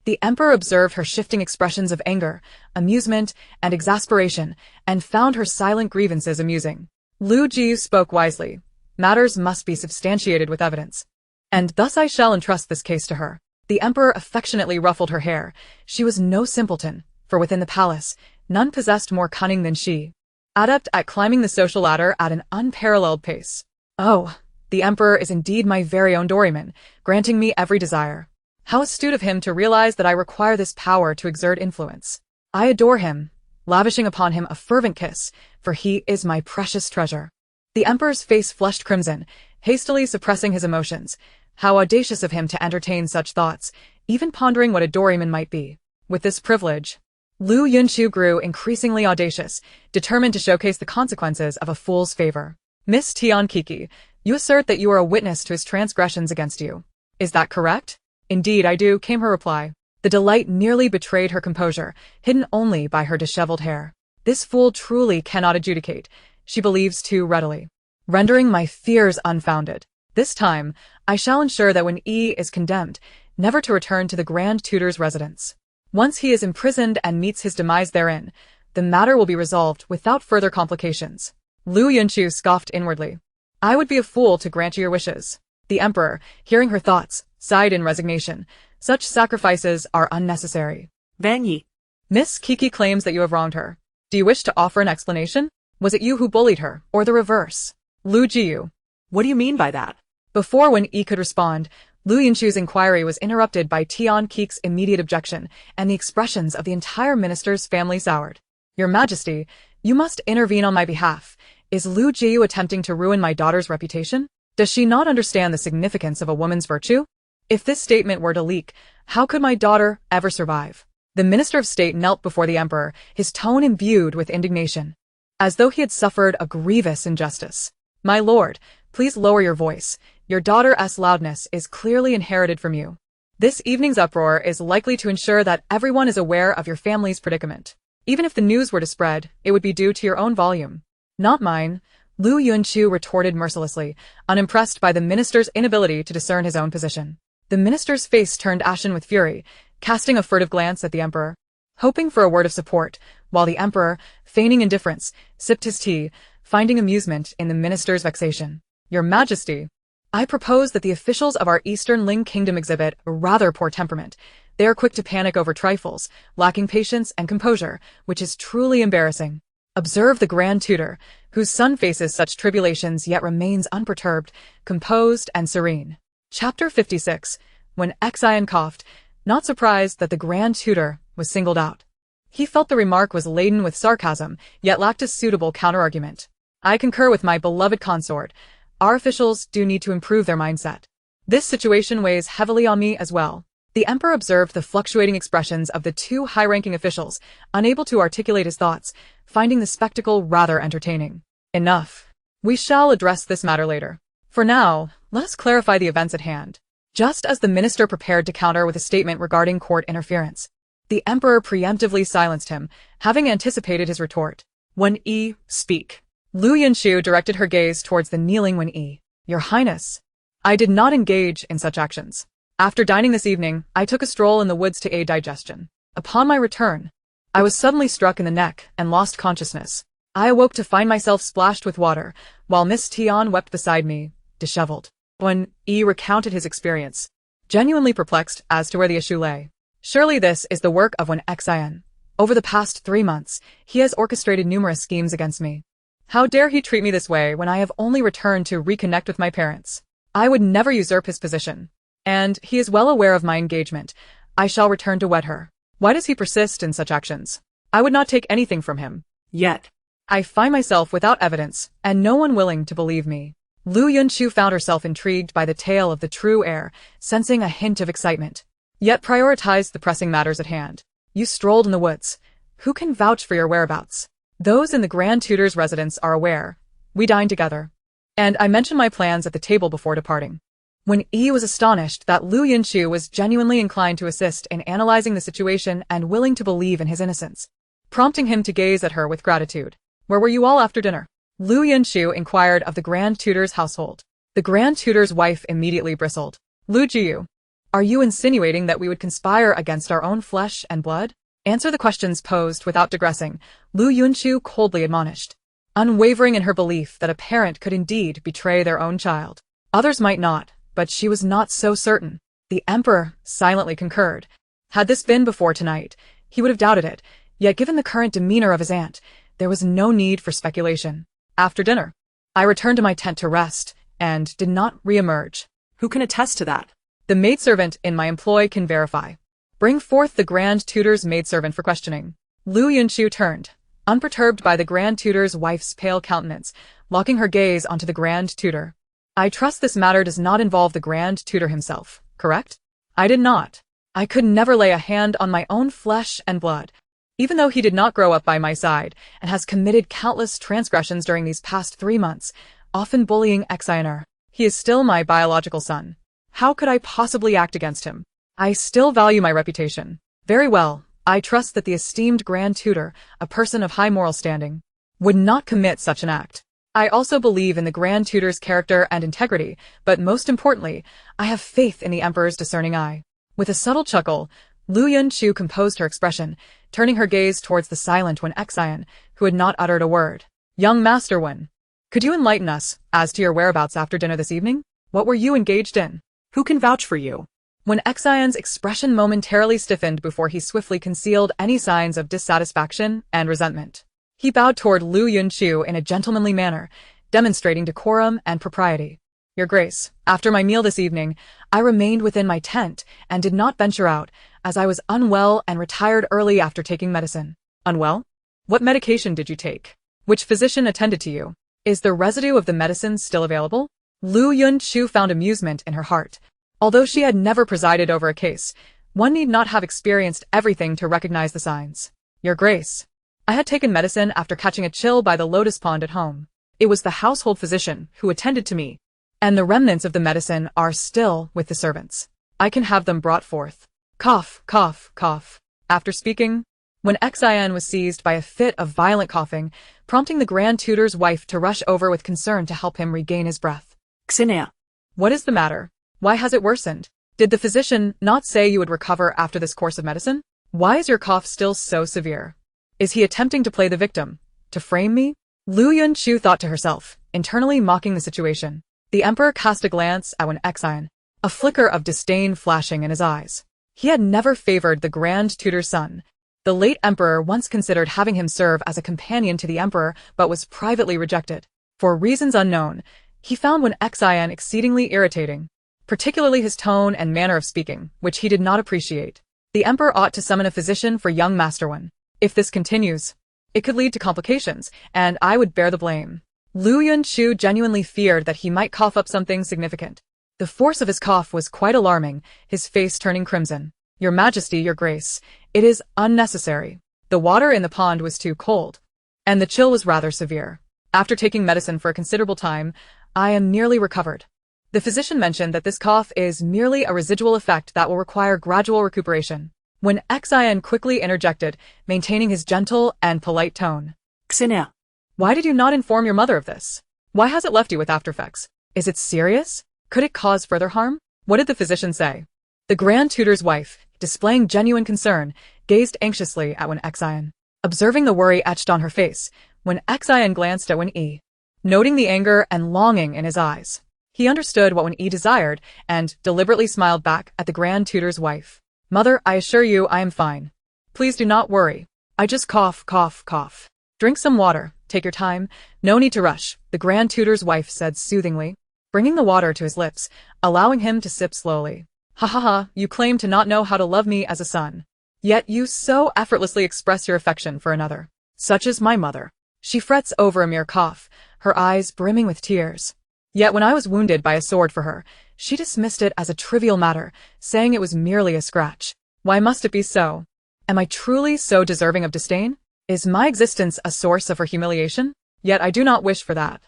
The Emperor observed her shifting expressions of anger, amusement, and exasperation, and found her silent grievances amusing. Liu Jiu spoke wisely. Matters must be substantiated with evidence. And thus I shall entrust this case to her. The Emperor affectionately ruffled her hair. She was no simpleton, for within the palace, none possessed more cunning than she. Adept at climbing the social ladder at an unparalleled pace. Oh, the Emperor is indeed my very own Doryman, granting me every desire. How astute of him to realize that I require this power to exert influence. I adore him, lavishing upon him a fervent kiss, for he is my precious treasure. The Emperor's face flushed crimson, hastily suppressing his emotions. How audacious of him to entertain such thoughts, even pondering what a Doryman might be. With this privilege, Liu Yunchu grew increasingly audacious, determined to showcase the consequences of a fool's favor. Miss Tiankiki, you assert that you are a witness to his transgressions against you. Is that correct? Indeed I do, came her reply. The delight nearly betrayed her composure, hidden only by her disheveled hair. This fool truly cannot adjudicate, she believes too readily, rendering my fears unfounded. This time, I shall ensure that when E is condemned, never to return to the Grand Tutor's residence. Once he is imprisoned and meets his demise therein, the matter will be resolved without further complications. Liu Yunchu scoffed inwardly. I would be a fool to grant you your wishes. The Emperor, hearing her thoughts, sighed in resignation. Such sacrifices are unnecessary. Vanyi. Miss Kiki claims that you have wronged her. Do you wish to offer an explanation? Was it you who bullied her, or the reverse? Liu Jiu. What do you mean by that? Before Wen Yi could respond, Liu Yunchu's inquiry was interrupted by Tian Kik's immediate objection, and the expressions of the entire minister's family soured. Your Majesty, you must intervene on my behalf. Is Liu Jiu attempting to ruin my daughter's reputation? Does she not understand the significance of a woman's virtue? If this statement were to leak, how could my daughter ever survive? The Minister of State knelt before the Emperor, his tone imbued with indignation, as though he had suffered a grievous injustice. My lord, please lower your voice. Your daughter's loudness is clearly inherited from you. This evening's uproar is likely to ensure that everyone is aware of your family's predicament. Even if the news were to spread, it would be due to your own volume. Not mine, Liu Yunchu retorted mercilessly, unimpressed by the minister's inability to discern his own position. The minister's face turned ashen with fury, casting a furtive glance at the Emperor, hoping for a word of support, while the Emperor, feigning indifference, sipped his tea, finding amusement in the minister's vexation. Your Majesty, I propose that the officials of our Eastern Ling Kingdom exhibit a rather poor temperament. They are quick to panic over trifles, lacking patience and composure, which is truly embarrassing. Observe the Grand Tutor, whose son faces such tribulations yet remains unperturbed, composed, and serene. Chapter 56. When Xian coughed, not surprised that the Grand Tutor was singled out. He felt the remark was laden with sarcasm, yet lacked a suitable counterargument. I concur with my beloved consort. Our officials do need to improve their mindset. This situation weighs heavily on me as well. The Emperor observed the fluctuating expressions of the two high-ranking officials, unable to articulate his thoughts, finding the spectacle rather entertaining. Enough. We shall address this matter later. For now, let us clarify the events at hand. Just as the minister prepared to counter with a statement regarding court interference, the Emperor preemptively silenced him, having anticipated his retort. Wen Yi, speak. Liu Yunchu directed her gaze towards the kneeling Wen Yi. Your Highness, I did not engage in such actions. After dining this evening, I took a stroll in the woods to aid digestion. Upon my return, I was suddenly struck in the neck and lost consciousness. I awoke to find myself splashed with water, while Miss Tian wept beside me, disheveled. Wen Yi recounted his experience, genuinely perplexed as to where the issue lay. Surely this is the work of Wen Xian. Over the past 3 months, he has orchestrated numerous schemes against me. How dare he treat me this way when I have only returned to reconnect with my parents? I would never usurp his position. And he is well aware of my engagement. I shall return to wed her. Why does he persist in such actions? I would not take anything from him. Yet. I find myself without evidence, and no one willing to believe me. Liu Yunchu found herself intrigued by the tale of the true heir, sensing a hint of excitement, yet prioritized the pressing matters at hand. You strolled in the woods. Who can vouch for your whereabouts? Those in the Grand Tutor's residence are aware. We dine together. And I mentioned my plans at the table before departing. When Yi was astonished that Liu Yunchu was genuinely inclined to assist in analyzing the situation and willing to believe in his innocence, prompting him to gaze at her with gratitude. Where were you all after dinner? Liu Yunchu inquired of the Grand Tutor's household. The Grand Tutor's wife immediately bristled. Liu Jiu, are you insinuating that we would conspire against our own flesh and blood? Answer the questions posed without digressing, Liu Yunchu coldly admonished, unwavering in her belief that a parent could indeed betray their own child. Others might not, but she was not so certain. The Emperor silently concurred. Had this been before tonight, he would have doubted it, yet given the current demeanor of his aunt, there was no need for speculation. After dinner, I returned to my tent to rest, and did not re-emerge. Who can attest to that? The maidservant in my employ can verify. Bring forth the Grand Tutor's maidservant for questioning. Liu Yunchu turned, unperturbed by the Grand Tutor's wife's pale countenance, locking her gaze onto the Grand Tutor. I trust this matter does not involve the Grand Tutor himself, correct? I did not. I could never lay a hand on my own flesh and blood. Even though he did not grow up by my side, and has committed countless transgressions during these past 3 months, often bullying Exioner, he is still my biological son. How could I possibly act against him? I still value my reputation. Very well, I trust that the esteemed Grand Tutor, a person of high moral standing, would not commit such an act. I also believe in the Grand Tutor's character and integrity, but most importantly, I have faith in the Emperor's discerning eye. With a subtle chuckle, Liu Yunchu composed her expression, turning her gaze towards the silent Wen-Xian, who had not uttered a word. Young Master Wen, could you enlighten us as to your whereabouts after dinner this evening? What were you engaged in? Who can vouch for you? Wen-Xian's expression momentarily stiffened before he swiftly concealed any signs of dissatisfaction and resentment. He bowed toward Liu Yunchu in a gentlemanly manner, demonstrating decorum and propriety. Your Grace, after my meal this evening, I remained within my tent and did not venture out, as I was unwell and retired early after taking medicine. Unwell? What medication did you take? Which physician attended to you? Is the residue of the medicine still available? Liu Yunchu found amusement in her heart. Although she had never presided over a case, one need not have experienced everything to recognize the signs. Your Grace, I had taken medicine after catching a chill by the lotus pond at home. It was the household physician who attended to me, and the remnants of the medicine are still with the servants. I can have them brought forth. Cough, cough, cough. After speaking, Wen-Xian was seized by a fit of violent coughing, prompting the Grand Tutor's wife to rush over with concern to help him regain his breath. Xenia. What is the matter? Why has it worsened? Did the physician not say you would recover after this course of medicine? Why is your cough still so severe? Is he attempting to play the victim? To frame me? Liu Yunchu thought to herself, internally mocking the situation. The Emperor cast a glance at Wen-Xian, a flicker of disdain flashing in his eyes. He had never favored the Grand Tutor's son. The late Emperor once considered having him serve as a companion to the Emperor, but was privately rejected. For reasons unknown, he found Wen-Xian exceedingly irritating, particularly his tone and manner of speaking, which he did not appreciate. The Emperor ought to summon a physician for young Master Wen. If this continues, it could lead to complications, and I would bear the blame. Liu Yunchu genuinely feared that he might cough up something significant. The force of his cough was quite alarming, his face turning crimson. Your Majesty, Your Grace, it is unnecessary. The water in the pond was too cold, and the chill was rather severe. After taking medicine for a considerable time, I am nearly recovered. The physician mentioned that this cough is merely a residual effect that will require gradual recuperation. Wen-Xian quickly interjected, maintaining his gentle and polite tone. Xenia. Why did you not inform your mother of this? Why has it left you with aftereffects? Is it serious? Could it cause further harm? What did the physician say? The Grand Tutor's wife, displaying genuine concern, gazed anxiously at Wen-Xian. Observing the worry etched on her face, Wen-Xian glanced at Wen-Yi, noting the anger and longing in his eyes. He understood what Wen-Yi desired and deliberately smiled back at the Grand Tutor's wife. Mother, I assure you I am fine. Please do not worry. I just cough, cough, cough. Drink some water, take your time, no need to rush, the Grand Tutor's wife said soothingly, bringing the water to his lips, allowing him to sip slowly. Ha ha ha, you claim to not know how to love me as a son. Yet you so effortlessly express your affection for another. Such is my mother. She frets over a mere cough, her eyes brimming with tears. Yet when I was wounded by a sword for her, she dismissed it as a trivial matter, saying it was merely a scratch. Why must it be so? Am I truly so deserving of disdain? Is my existence a source of her humiliation? Yet I do not wish for that.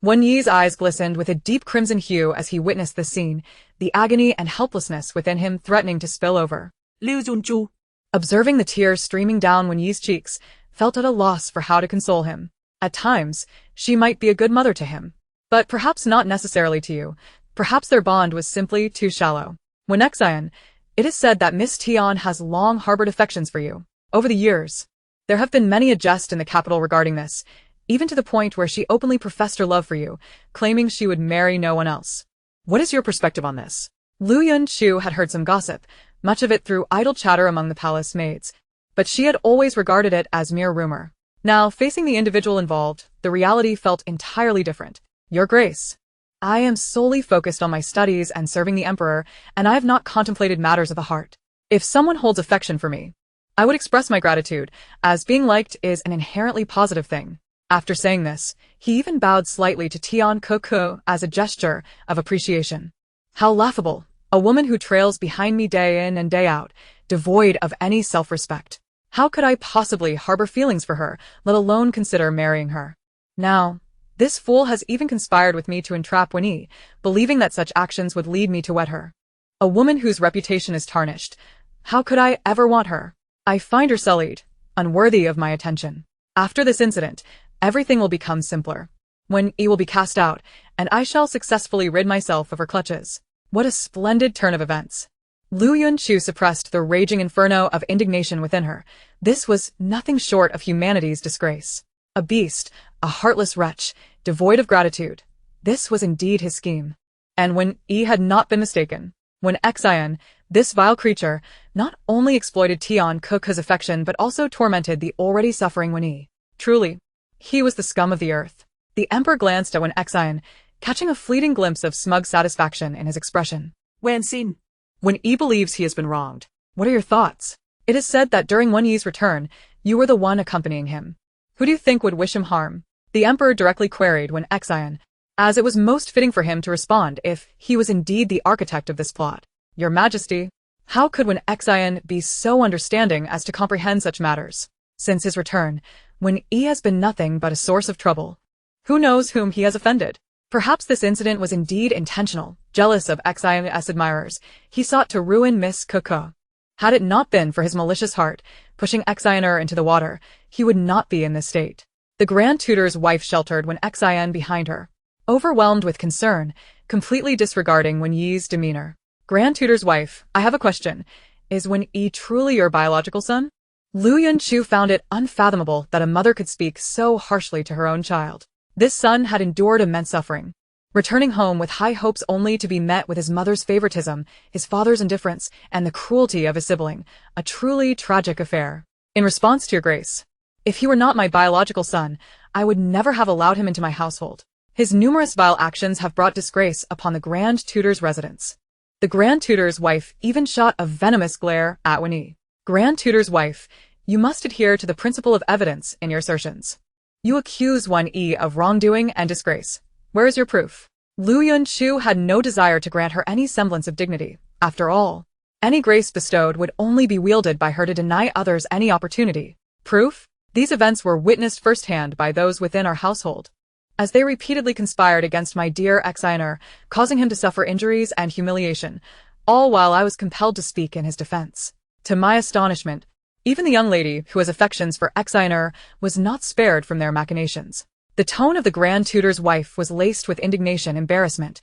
Wen Yi's eyes glistened with a deep crimson hue as he witnessed this scene, the agony and helplessness within him threatening to spill over. Liu Yunchu. Observing the tears streaming down Wen Yi's cheeks, felt at a loss for how to console him. At times, she might be a good mother to him. But perhaps not necessarily to you. Perhaps their bond was simply too shallow. When Xian, it is said that Miss Tian has long harbored affections for you. Over the years, there have been many a jest in the capital regarding this, even to the point where she openly professed her love for you, claiming she would marry no one else. What is your perspective on this? Liu Yunchu had heard some gossip, much of it through idle chatter among the palace maids, but she had always regarded it as mere rumor. Now, facing the individual involved, the reality felt entirely different. Your Grace, I am solely focused on my studies and serving the Emperor, and I have not contemplated matters of the heart. If someone holds affection for me, I would express my gratitude, as being liked is an inherently positive thing. After saying this, he even bowed slightly to Tian Kuku as a gesture of appreciation. How laughable, a woman who trails behind me day in and day out, devoid of any self-respect. How could I possibly harbor feelings for her, let alone consider marrying her? Now, this fool has even conspired with me to entrap Wen Yi, believing that such actions would lead me to wed her. A woman whose reputation is tarnished. How could I ever want her? I find her sullied, unworthy of my attention. After this incident, everything will become simpler. Wen Yi will be cast out, and I shall successfully rid myself of her clutches. What a splendid turn of events. Liu Yunchu suppressed the raging inferno of indignation within her. This was nothing short of humanity's disgrace. A beast, a heartless wretch, devoid of gratitude. This was indeed his scheme. And Wen Yi had not been mistaken. When Xian, this vile creature, not only exploited Tian Kuku's affection but also tormented the already suffering Wen Yi. Truly, he was the scum of the earth. The Emperor glanced at Wen Xian, catching a fleeting glimpse of smug satisfaction in his expression. Wen Xin. Wen Yi believes he has been wronged. What are your thoughts? It is said that during Wen Yi's return, you were the one accompanying him. Who do you think would wish him harm? The Emperor directly queried Wen Xian, as it was most fitting for him to respond if he was indeed the architect of this plot. Your Majesty, how could Wen Xian be so understanding as to comprehend such matters? Since his return, Wen Yi has been nothing but a source of trouble. Who knows whom he has offended? Perhaps this incident was indeed intentional. Jealous of Xian's admirers, he sought to ruin Miss Kuku. Had it not been for his malicious heart, pushing Xian into the water, he would not be in this state. The Grand Tutor's wife sheltered Wen Xian behind her, overwhelmed with concern, completely disregarding Wen Yi's demeanor. Grand Tutor's wife, I have a question. Is Wen Yi truly your biological son? Liu Yunchu found it unfathomable that a mother could speak so harshly to her own child. This son had endured immense suffering, returning home with high hopes only to be met with his mother's favoritism, his father's indifference, and the cruelty of his sibling, a truly tragic affair. In response to your Grace, if he were not my biological son, I would never have allowed him into my household. His numerous vile actions have brought disgrace upon the Grand Tutor's residence. The Grand Tutor's wife even shot a venomous glare at Wen Yi. Grand Tutor's wife, you must adhere to the principle of evidence in your assertions. You accuse Wen Yi of wrongdoing and disgrace. Where is your proof? Liu Yunchu had no desire to grant her any semblance of dignity. After all, any grace bestowed would only be wielded by her to deny others any opportunity. Proof? These events were witnessed firsthand by those within our household, as they repeatedly conspired against my dear Xian, causing him to suffer injuries and humiliation, all while I was compelled to speak in his defense. To my astonishment, even the young lady who has affections for Xian was not spared from their machinations. The tone of the Grand Tutor's wife was laced with indignation, embarrassment,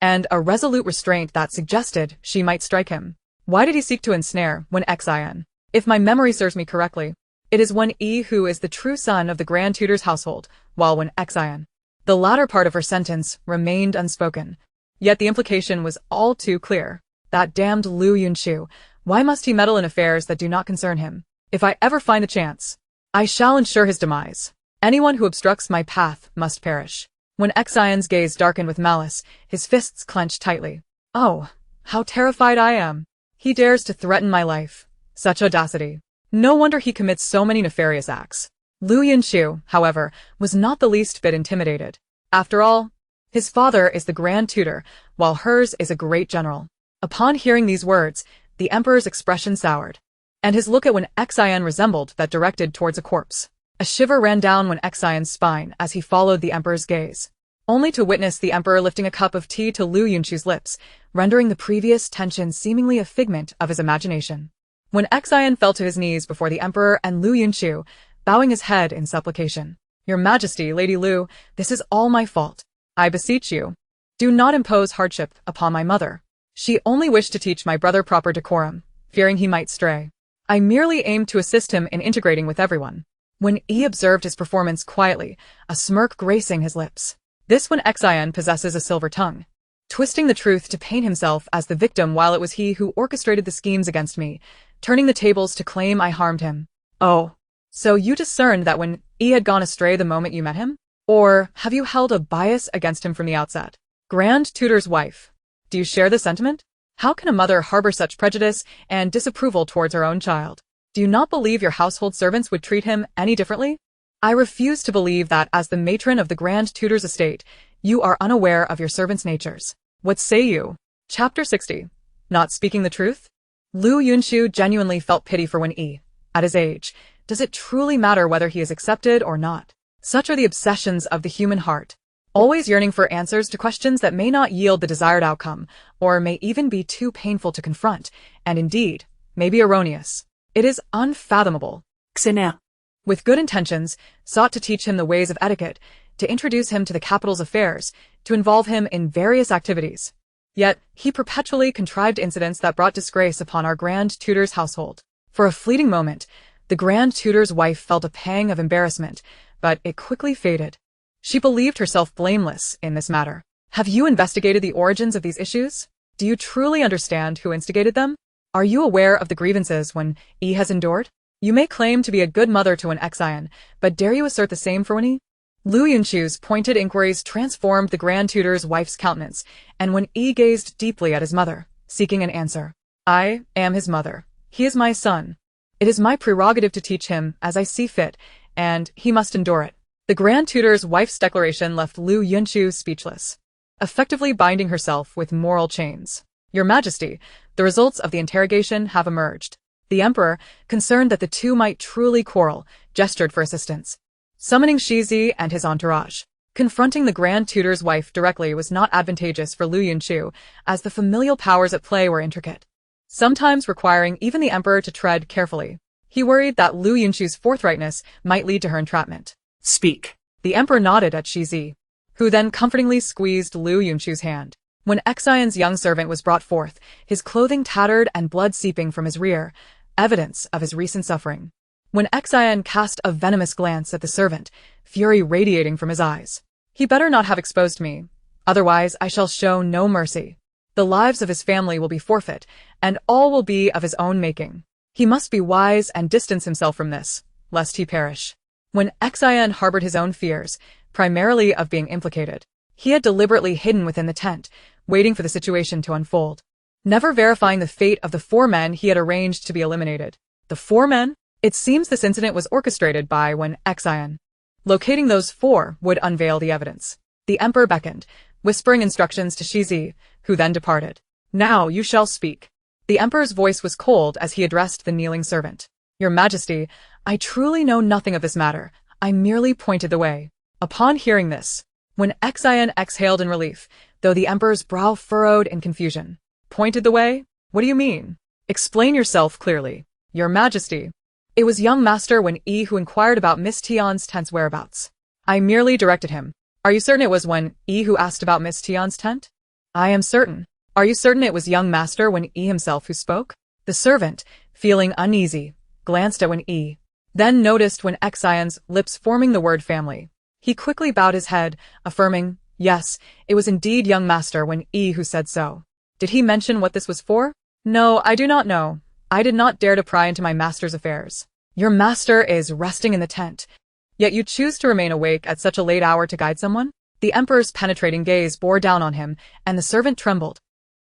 and a resolute restraint that suggested she might strike him. Why did he seek to ensnare Wen Xian? If my memory serves me correctly, it is Wen Yi who is the true son of the Grand Tutor's household, while Wen Xian. The latter part of her sentence remained unspoken, yet the implication was all too clear. That damned Liu Yunchu, why must he meddle in affairs that do not concern him? If I ever find the chance, I shall ensure his demise. Anyone who obstructs my path must perish. When Xian's gaze darkened with malice, his fists clenched tightly. Oh, how terrified I am. He dares to threaten my life. Such audacity. No wonder he commits so many nefarious acts. Liu Yunchu, however, was not the least bit intimidated. After all, his father is the Grand Tutor, while hers is a great general. Upon hearing these words, the Emperor's expression soured. and his look at Wen Xian resembled that directed towards a corpse. A shiver ran down Wen Xian's spine as he followed the emperor's gaze, only to witness the emperor lifting a cup of tea to Liu Yunchu's lips, rendering the previous tension seemingly a figment of his imagination. Wen Xian fell to his knees before the emperor and Liu Yunchu, bowing his head in supplication. Your Majesty, Lady Liu, this is all my fault. I beseech you, do not impose hardship upon my mother. She only wished to teach my brother proper decorum, fearing he might stray. I merely aimed to assist him in integrating with everyone. When Yi observed his performance quietly, a smirk gracing his lips. This Wen Xian possesses a silver tongue, twisting the truth to paint himself as the victim while it was he who orchestrated the schemes against me, turning the tables to claim I harmed him. Oh, so you discerned that when Yi had gone astray the moment you met him? Or have you held a bias against him from the outset? Grand Tutor's wife, do you share the sentiment? How can a mother harbor such prejudice and disapproval towards her own child? Do you not believe your household servants would treat him any differently? I refuse to believe that as the matron of the Grand Tutor's estate, you are unaware of your servants' natures. What say you? Chapter 60. Not speaking the truth? Liu Yunchu genuinely felt pity for Wen Yi. At his age, does it truly matter whether he is accepted or not? Such are the obsessions of the human heart, always yearning for answers to questions that may not yield the desired outcome, or may even be too painful to confront, and indeed, may be erroneous. It is unfathomable. Xenia, With good intentions, sought to teach him the ways of etiquette, to introduce him to the capital's affairs, to involve him in various activities. Yet, he perpetually contrived incidents that brought disgrace upon our Grand Tutor's household. For a fleeting moment, the Grand Tutor's wife felt a pang of embarrassment, but it quickly faded. She believed herself blameless in this matter. Have you investigated the origins of these issues? Do you truly understand who instigated them? Are you aware of the grievances Wen Yi has endured? You may claim to be a good mother to Wen Xian, but dare you assert the same for Wen Yi? Liu Yunchu's pointed inquiries transformed the Grand Tutor's wife's countenance, and Wen Yi gazed deeply at his mother, seeking an answer. I am his mother. He is my son. It is my prerogative to teach him as I see fit, and he must endure it. The Grand Tutor's wife's declaration left Liu Yunchu speechless, effectively binding herself with moral chains. Your Majesty, the results of the interrogation have emerged. The Emperor, concerned that the two might truly quarrel, gestured for assistance, summoning Shizi and his entourage. Confronting the Grand Tutor's wife directly was not advantageous for Liu Yunchu, as the familial powers at play were intricate, sometimes requiring even the Emperor to tread carefully. He worried that Liu Yunchu's forthrightness might lead to her entrapment. speak. The Emperor nodded at Shizi, who then comfortingly squeezed Liu Yunchu's hand. When Xian's young servant was brought forth, his clothing tattered and blood seeping from his rear, evidence of his recent suffering. When Xian cast a venomous glance at the servant, fury radiating from his eyes. He better not have exposed me, otherwise I shall show no mercy. The lives of his family will be forfeit, and all will be of his own making. He must be wise and distance himself from this, lest he perish. When Xian harbored his own fears, primarily of being implicated, he had deliberately hidden within the tent, waiting for the situation to unfold, never verifying the fate of the 4 men he had arranged to be eliminated. The 4 men? It seems this incident was orchestrated by Wen Xian. Locating those 4 would unveil the evidence. The Emperor beckoned, whispering instructions to Shizi, who then departed. Now you shall speak. The Emperor's voice was cold as he addressed the kneeling servant. Your Majesty, I truly know nothing of this matter. I merely pointed the way. Upon hearing this, Wen Xian exhaled in relief, though the Emperor's brow furrowed in confusion. Pointed the way? What do you mean? Explain yourself clearly. Your Majesty. It was young Master Wen Yi who inquired about Miss Tian's tent's whereabouts. I merely directed him. Are you certain it was Wen Yi who asked about Miss Tian's tent? I am certain. Are you certain it was young Master Wen Yi himself who spoke? The servant, feeling uneasy, glanced at Wen Yi, then noticed Wen Xian's lips forming the word family. He quickly bowed his head, affirming, yes, it was indeed young Master Wen Yi who said so. Did he mention what this was for? No, I do not know. I did not dare to pry into my master's affairs. Your master is resting in the tent, yet you choose to remain awake at such a late hour to guide someone? The Emperor's penetrating gaze bore down on him, and the servant trembled,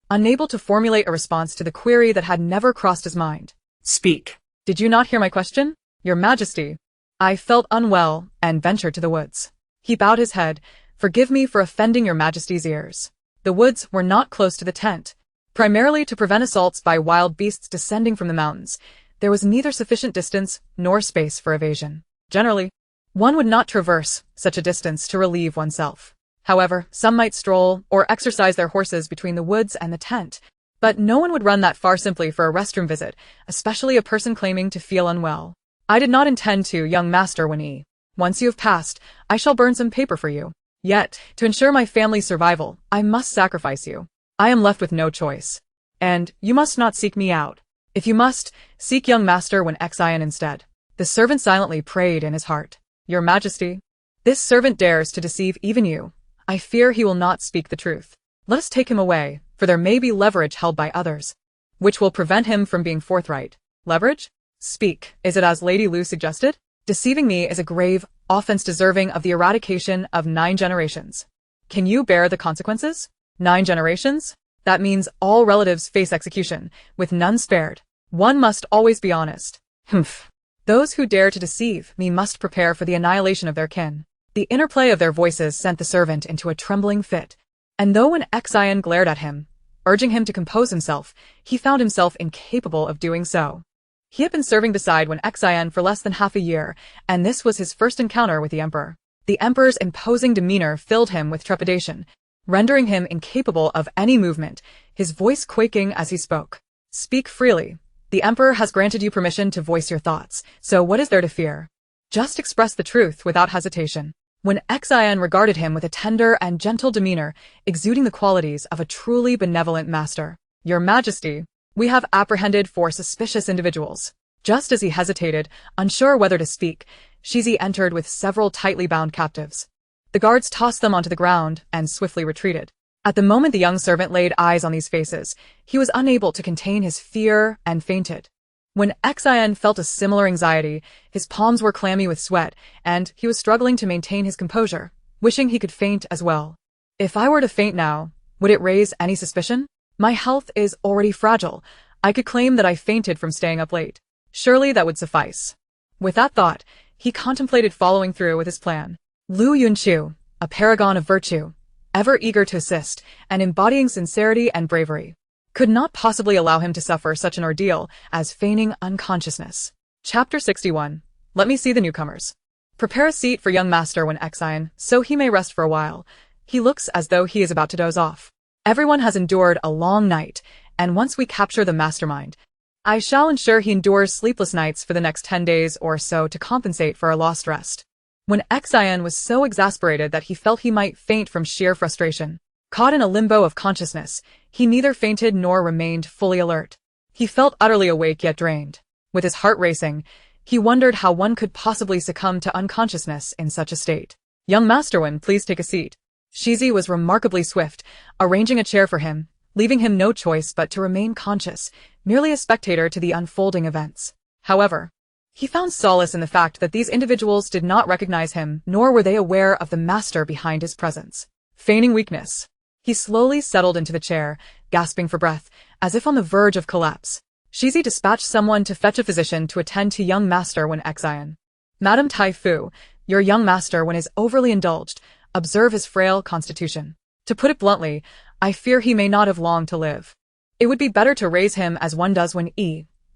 unable to formulate a response to the query that had never crossed his mind. Speak. Did you not hear my question? Your Majesty. I felt unwell and ventured to the woods. He bowed his head. Forgive me for offending your Majesty's ears. The woods were not close to the tent, primarily to prevent assaults by wild beasts descending from the mountains. there was neither sufficient distance nor space for evasion. Generally, one would not traverse such a distance to relieve oneself. However, some might stroll or exercise their horses between the woods and the tent, but no one would run that far simply for a restroom visit, especially a person claiming to feel unwell. I did not intend to, young master Wen. Once you have passed, I shall burn some paper for you. Yet, to ensure my family's survival, I must sacrifice you. I am left with no choice. And you must not seek me out. If you must, seek young master Wen Xian instead. The servant silently prayed in his heart. Your Majesty, this servant dares to deceive even you. I fear he will not speak the truth. Let us take him away, for there may be leverage held by others, which will prevent him from being forthright. Leverage? Speak. Is it as Lady Liu suggested? Deceiving me is a grave offense deserving of the eradication of 9 generations. Can you bear the consequences? 9 generations? That means all relatives face execution, with none spared. One must always be honest. Humph. Those who dare to deceive me must prepare for the annihilation of their kin. The interplay of their voices sent the servant into a trembling fit, and though when Xian glared at him, urging him to compose himself, he found himself incapable of doing so. He had been serving beside Wen Xian for less than half a year, and this was his first encounter with the emperor. The emperor's imposing demeanor filled him with trepidation, rendering him incapable of any movement, his voice quaking as he spoke. Speak freely. The emperor has granted you permission to voice your thoughts, so what is there to fear? Just express the truth without hesitation. When Xian regarded him with a tender and gentle demeanor, exuding the qualities of a truly benevolent master. Your Majesty, we have apprehended 4 suspicious individuals. Just as he hesitated, unsure whether to speak, Shizi entered with several tightly bound captives. The guards tossed them onto the ground and swiftly retreated. At the moment the young servant laid eyes on these faces, he was unable to contain his fear and fainted. When Xian felt a similar anxiety, his palms were clammy with sweat, and he was struggling to maintain his composure, wishing he could faint as well. If I were to faint now, would it raise any suspicion? My health is already fragile. I could claim that I fainted from staying up late. Surely that would suffice. With that thought, he contemplated following through with his plan. Liu Yunchu, a paragon of virtue, ever eager to assist, and embodying sincerity and bravery, could not possibly allow him to suffer such an ordeal as feigning unconsciousness. Chapter 61. Let me see the newcomers. Prepare a seat for young master Wen Xian, so he may rest for a while. He looks as though he is about to doze off. Everyone has endured a long night, and once we capture the mastermind, I shall ensure he endures sleepless nights for the next 10 days or so to compensate for our lost rest. When Xian was so exasperated that he felt he might faint from sheer frustration. Caught in a limbo of consciousness, he neither fainted nor remained fully alert. He felt utterly awake yet drained. With his heart racing, he wondered how one could possibly succumb to unconsciousness in such a state. Young Master Wen, please take a seat. Shizi was remarkably swift, arranging a chair for him, leaving him no choice but to remain conscious, merely a spectator to the unfolding events. However, he found solace in the fact that these individuals did not recognize him, nor were they aware of the master behind his presence. Feigning weakness, he slowly settled into the chair, gasping for breath, as if on the verge of collapse. Shizi dispatched someone to fetch a physician to attend to young master Wen Xian. Madame Tai Fu, your young master Wen is overly indulged. Observe his frail constitution. To put it bluntly, I fear he may not have long to live. It would be better to raise him as one does when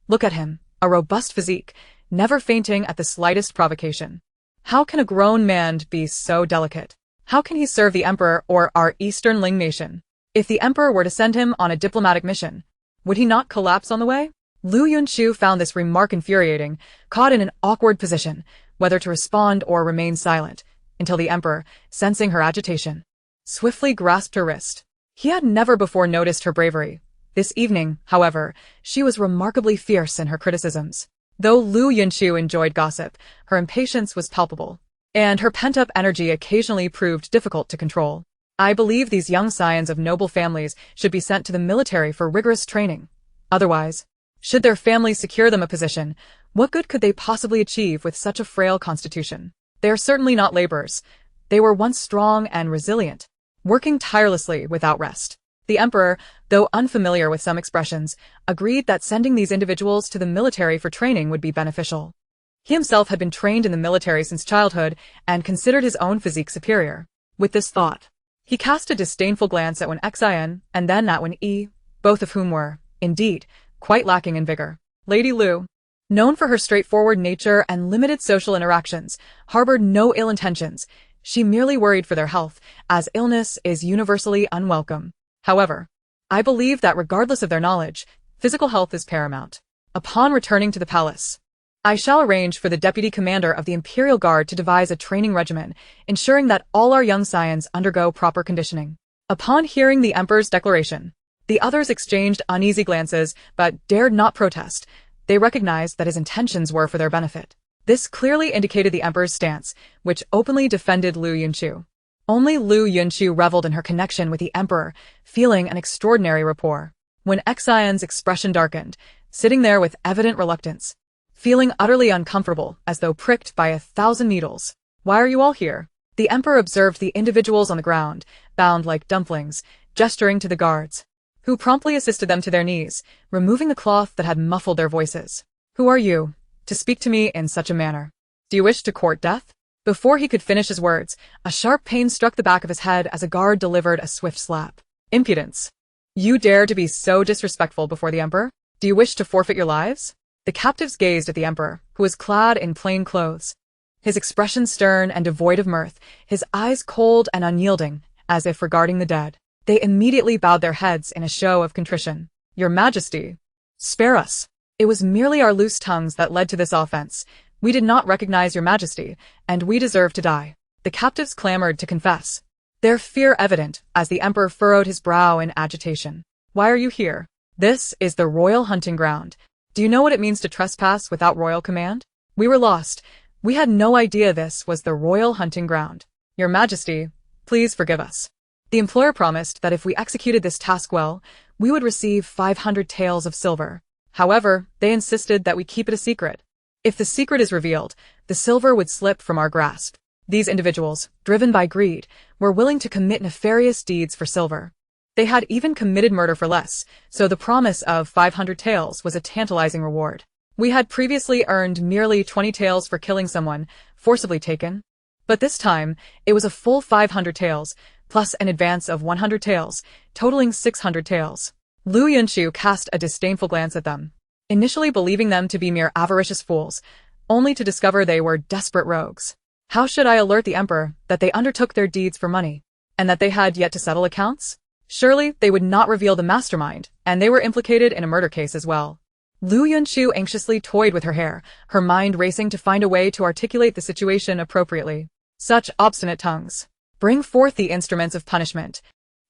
look at him, a robust physique, never fainting at the slightest provocation. How can a grown man be so delicate? How can he serve the emperor or our Eastern Ling nation? If the emperor were to send him on a diplomatic mission, would he not collapse on the way? Liu Yunchu found this remark infuriating, caught in an awkward position, whether to respond or remain silent, until the emperor, sensing her agitation, swiftly grasped her wrist. He had never before noticed her bravery. This evening, however, she was remarkably fierce in her criticisms. Though Liu Yunchu enjoyed gossip, her impatience was palpable, and her pent-up energy occasionally proved difficult to control. I believe these young scions of noble families should be sent to the military for rigorous training. Otherwise, should their families secure them a position, what good could they possibly achieve with such a frail constitution? They are certainly not laborers. They were once strong and resilient, working tirelessly without rest. The emperor, though unfamiliar with some expressions, agreed that sending these individuals to the military for training would be beneficial. He himself had been trained in the military since childhood and considered his own physique superior. With this thought, he cast a disdainful glance at Wen Xian and then at Wen, both of whom were, indeed, quite lacking in vigor. Lady Liu, Known for her straightforward nature and limited social interactions, harbored no ill intentions. She merely worried for their health, as illness is universally unwelcome. However, I believe that regardless of their knowledge, physical health is paramount. Upon returning to the palace, I shall arrange for the deputy commander of the Imperial Guard to devise a training regimen, ensuring that all our young scions undergo proper conditioning. Upon hearing the Emperor's declaration, the others exchanged uneasy glances but dared not protest. They recognized that his intentions were for their benefit. This clearly indicated the Emperor's stance, which openly defended Liu Yunchu. Only Liu Yunchu reveled in her connection with the Emperor, feeling an extraordinary rapport. When Xion's expression darkened, sitting there with evident reluctance, feeling utterly uncomfortable, as though pricked by 1,000 needles. "Why are you all here?" The Emperor observed the individuals on the ground, bound like dumplings, gesturing to the guards, who promptly assisted them to their knees, removing the cloth that had muffled their voices. "Who are you, to speak to me in such a manner? Do you wish to court death?" Before he could finish his words, a sharp pain struck the back of his head as a guard delivered a swift slap. "Impudence! You dare to be so disrespectful before the Emperor? Do you wish to forfeit your lives?" The captives gazed at the Emperor, who was clad in plain clothes. His expression stern and devoid of mirth, his eyes cold and unyielding, as if regarding the dead. They immediately bowed their heads in a show of contrition. "Your Majesty, spare us. It was merely our loose tongues that led to this offense. We did not recognize your Majesty, and we deserve to die." The captives clamored to confess, their fear evident as the Emperor furrowed his brow in agitation. "Why are you here? This is the royal hunting ground. Do you know what it means to trespass without royal command? We were lost. We had no idea this was the royal hunting ground. Your Majesty, please forgive us." The employer promised that if we executed this task well, we would receive 500 taels of silver. However, they insisted that we keep it a secret. If the secret is revealed, the silver would slip from our grasp. These individuals, driven by greed, were willing to commit nefarious deeds for silver. They had even committed murder for less, so the promise of 500 taels was a tantalizing reward. We had previously earned merely 20 taels for killing someone, forcibly taken. But this time, it was a full 500 taels, plus an advance of 100 taels, totaling 600 taels. Liu Yunchu cast a disdainful glance at them, initially believing them to be mere avaricious fools, only to discover they were desperate rogues. How should I alert the Emperor that they undertook their deeds for money, and that they had yet to settle accounts? Surely they would not reveal the mastermind, and they were implicated in a murder case as well. Liu Yunchu anxiously toyed with her hair, her mind racing to find a way to articulate the situation appropriately. Such obstinate tongues. Bring forth the instruments of punishment.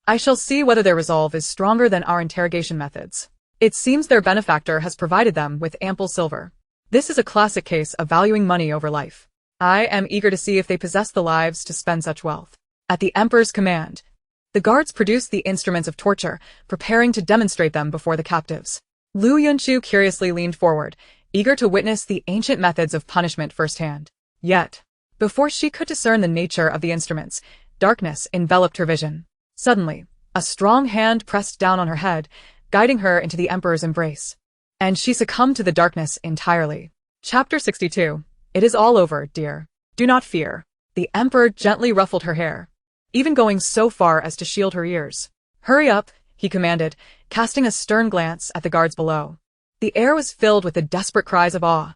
I shall see whether their resolve is stronger than our interrogation methods. It seems their benefactor has provided them with ample silver. This is a classic case of valuing money over life. I am eager to see if they possess the lives to spend such wealth. At the Emperor's command, the guards produced the instruments of torture, preparing to demonstrate them before the captives. Liu Yunchu curiously leaned forward, eager to witness the ancient methods of punishment firsthand. Yet, before she could discern the nature of the instruments, darkness enveloped her vision. Suddenly, a strong hand pressed down on her head, guiding her into the Emperor's embrace. And she succumbed to the darkness entirely. Chapter 62. It is all over, dear. Do not fear. The Emperor gently ruffled her hair, even going so far as to shield her ears. "Hurry up," he commanded, casting a stern glance at the guards below. The air was filled with the desperate cries of awe,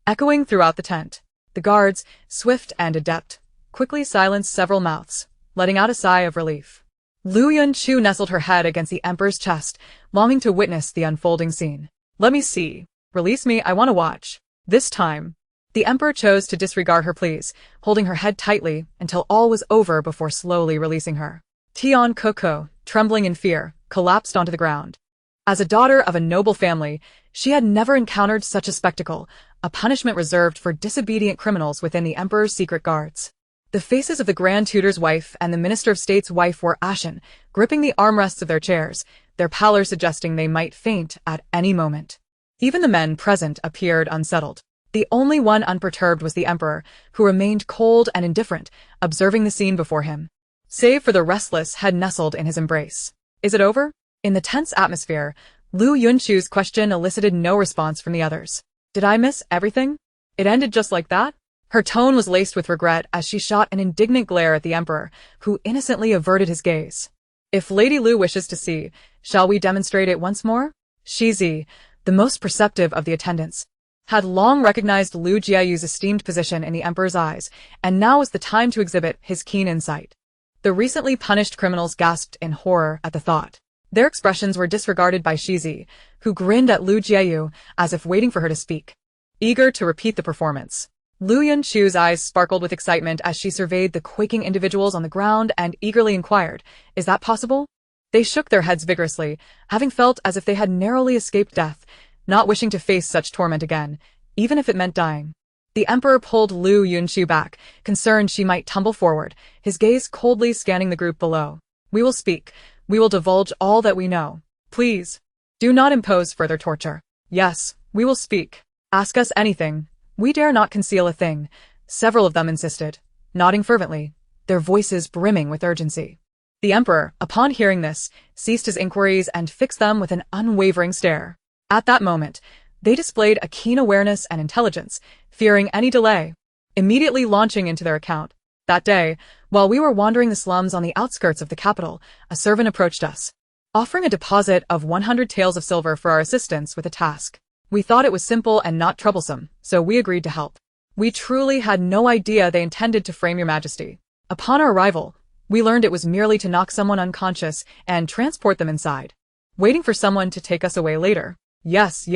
echoing throughout the tent. The guards, swift and adept, quickly silenced several mouths, letting out a sigh of relief. Liu Yunchu nestled her head against the Emperor's chest, longing to witness the unfolding scene. "Let me see. Release me, I want to watch." This time, the Emperor chose to disregard her pleas, holding her head tightly until all was over before slowly releasing her. Tian Coco, trembling in fear, collapsed onto the ground. As a daughter of a noble family, she had never encountered such a spectacle, a punishment reserved for disobedient criminals within the Emperor's secret guards. The faces of the Grand Tutor's wife and the Minister of State's wife were ashen, gripping the armrests of their chairs, their pallor suggesting they might faint at any moment. Even the men present appeared unsettled. The only one unperturbed was the Emperor, who remained cold and indifferent, observing the scene before him. Save for the restless head nestled in his embrace. "Is it over?" In the tense atmosphere, Liu Yunchu's question elicited no response from the others. "Did I miss everything? It ended just like that?" Her tone was laced with regret as she shot an indignant glare at the Emperor, who innocently averted his gaze. "If Lady Liu wishes to see, shall we demonstrate it once more?" Shizi, the most perceptive of the attendants, had long recognized Liu Jiayu's esteemed position in the emperor's eyes, and now was the time to exhibit his keen insight. The recently punished criminals gasped in horror at the thought. Their expressions were disregarded by Shizi, who grinned at Liu Jiayu as if waiting for her to speak. Eager to repeat the performance, Liu Yunchu's eyes sparkled with excitement as she surveyed the quaking individuals on the ground and eagerly inquired, "Is that possible?" They shook their heads vigorously, having felt as if they had narrowly escaped death, not wishing to face such torment again, even if it meant dying. The emperor pulled Liu Yunchu back, concerned she might tumble forward, his gaze coldly scanning the group below. "We will speak. We will divulge all that we know. Please, do not impose further torture." "Yes, we will speak. Ask us anything. We dare not conceal a thing," several of them insisted, nodding fervently, their voices brimming with urgency. The emperor, upon hearing this, ceased his inquiries and fixed them with an unwavering stare. At that moment, they displayed a keen awareness and intelligence, fearing any delay, immediately launching into their account. That day, while we were wandering the slums on the outskirts of the capital, a servant approached us, offering a deposit of 100 taels of silver for our assistance with a task. We thought it was simple and not troublesome, so we agreed to help. We truly had no idea they intended to frame your majesty. Upon our arrival, we learned it was merely to knock someone unconscious and transport them inside, waiting for someone to take us away later. Yes,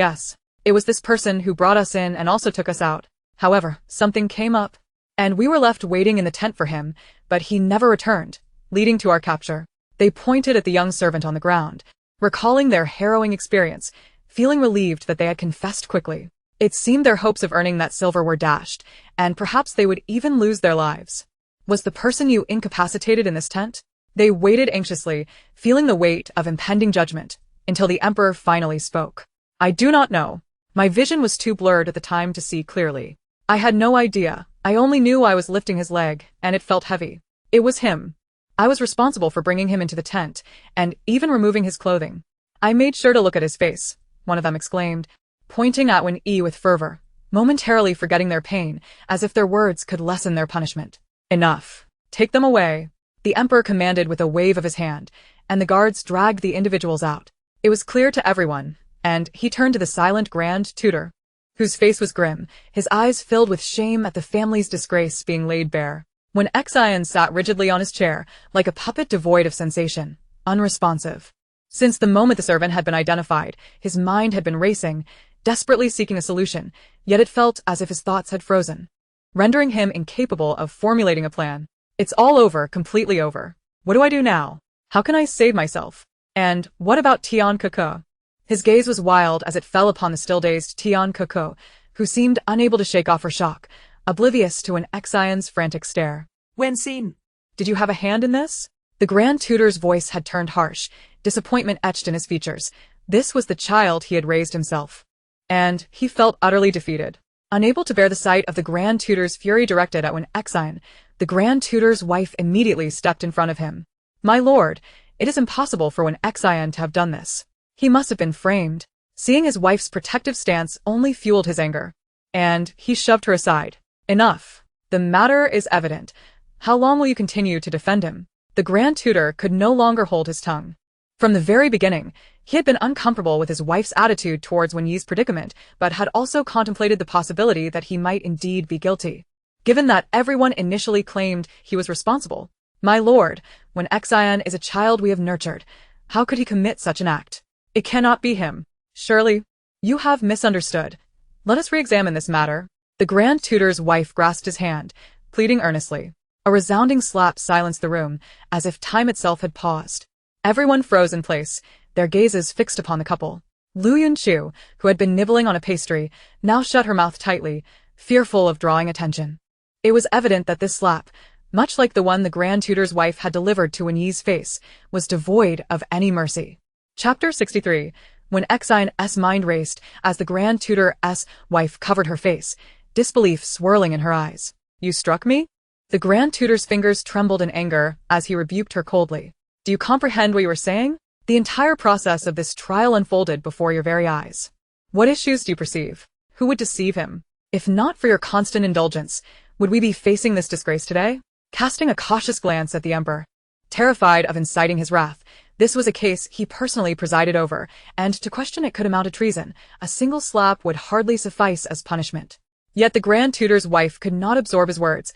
it was this person who brought us in and also took us out. However, something came up, and we were left waiting in the tent for him, but he never returned, leading to our capture. They pointed at the young servant on the ground, recalling their harrowing experience, feeling relieved that they had confessed quickly. It seemed their hopes of earning that silver were dashed, and perhaps they would even lose their lives. "Was the person you incapacitated in this tent?" They waited anxiously, feeling the weight of impending judgment, until the emperor finally spoke. "I do not know. My vision was too blurred at the time to see clearly. I had no idea. I only knew I was lifting his leg, and it felt heavy. It was him. I was responsible for bringing him into the tent, and even removing his clothing. I made sure to look at his face," one of them exclaimed, pointing at Wen Yi with fervor, momentarily forgetting their pain, as if their words could lessen their punishment. "Enough. Take them away," the emperor commanded with a wave of his hand, and the guards dragged the individuals out. It was clear to everyone, and he turned to the silent Grand Tutor, whose face was grim, his eyes filled with shame at the family's disgrace being laid bare. When Xian sat rigidly on his chair, like a puppet devoid of sensation, unresponsive. Since the moment the servant had been identified, his mind had been racing, desperately seeking a solution, yet it felt as if his thoughts had frozen, rendering him incapable of formulating a plan. "It's all over, completely over. What do I do now? How can I save myself? And what about Tian Keko?" His gaze was wild as it fell upon the still-dazed Tian Keko, who seemed unable to shake off her shock, oblivious to Xian's frantic stare. "When seen. "Did you have a hand in this?" The Grand Tutor's voice had turned harsh, disappointment etched in his features. This was the child he had raised himself. And he felt utterly defeated. Unable to bear the sight of the Grand Tutor's fury directed at Xian, the Grand Tutor's wife immediately stepped in front of him. "My lord, it is impossible for Xian to have done this. He must have been framed." Seeing his wife's protective stance only fueled his anger, and he shoved her aside. "Enough. The matter is evident. How long will you continue to defend him?" The Grand Tutor could no longer hold his tongue. From the very beginning, he had been uncomfortable with his wife's attitude towards Wen Yi's predicament, but had also contemplated the possibility that he might indeed be guilty, given that everyone initially claimed he was responsible. "My lord, Xian is a child we have nurtured. How could he commit such an act? It cannot be him. Surely, you have misunderstood. Let us re-examine this matter." The Grand Tutor's wife grasped his hand, pleading earnestly. A resounding slap silenced the room, as if time itself had paused. Everyone froze in place, their gazes fixed upon the couple. Liu Yunchu, who had been nibbling on a pastry, now shut her mouth tightly, fearful of drawing attention. It was evident that this slap, much like the one the Grand Tutor's wife had delivered to Wen Yi's face, was devoid of any mercy. Chapter 63. When Xian's mind raced as the Grand Tutor's wife covered her face, disbelief swirling in her eyes. "You struck me?" The Grand Tutor's fingers trembled in anger as he rebuked her coldly. "Do you comprehend what you were saying? The entire process of this trial unfolded before your very eyes. What issues do you perceive? Who would deceive him? If not for your constant indulgence, would we be facing this disgrace today?" Casting a cautious glance at the emperor, terrified of inciting his wrath, This was a case he personally presided over, and to question it could amount to treason. A single slap would hardly suffice as punishment. Yet the Grand Tutor's wife could not absorb his words.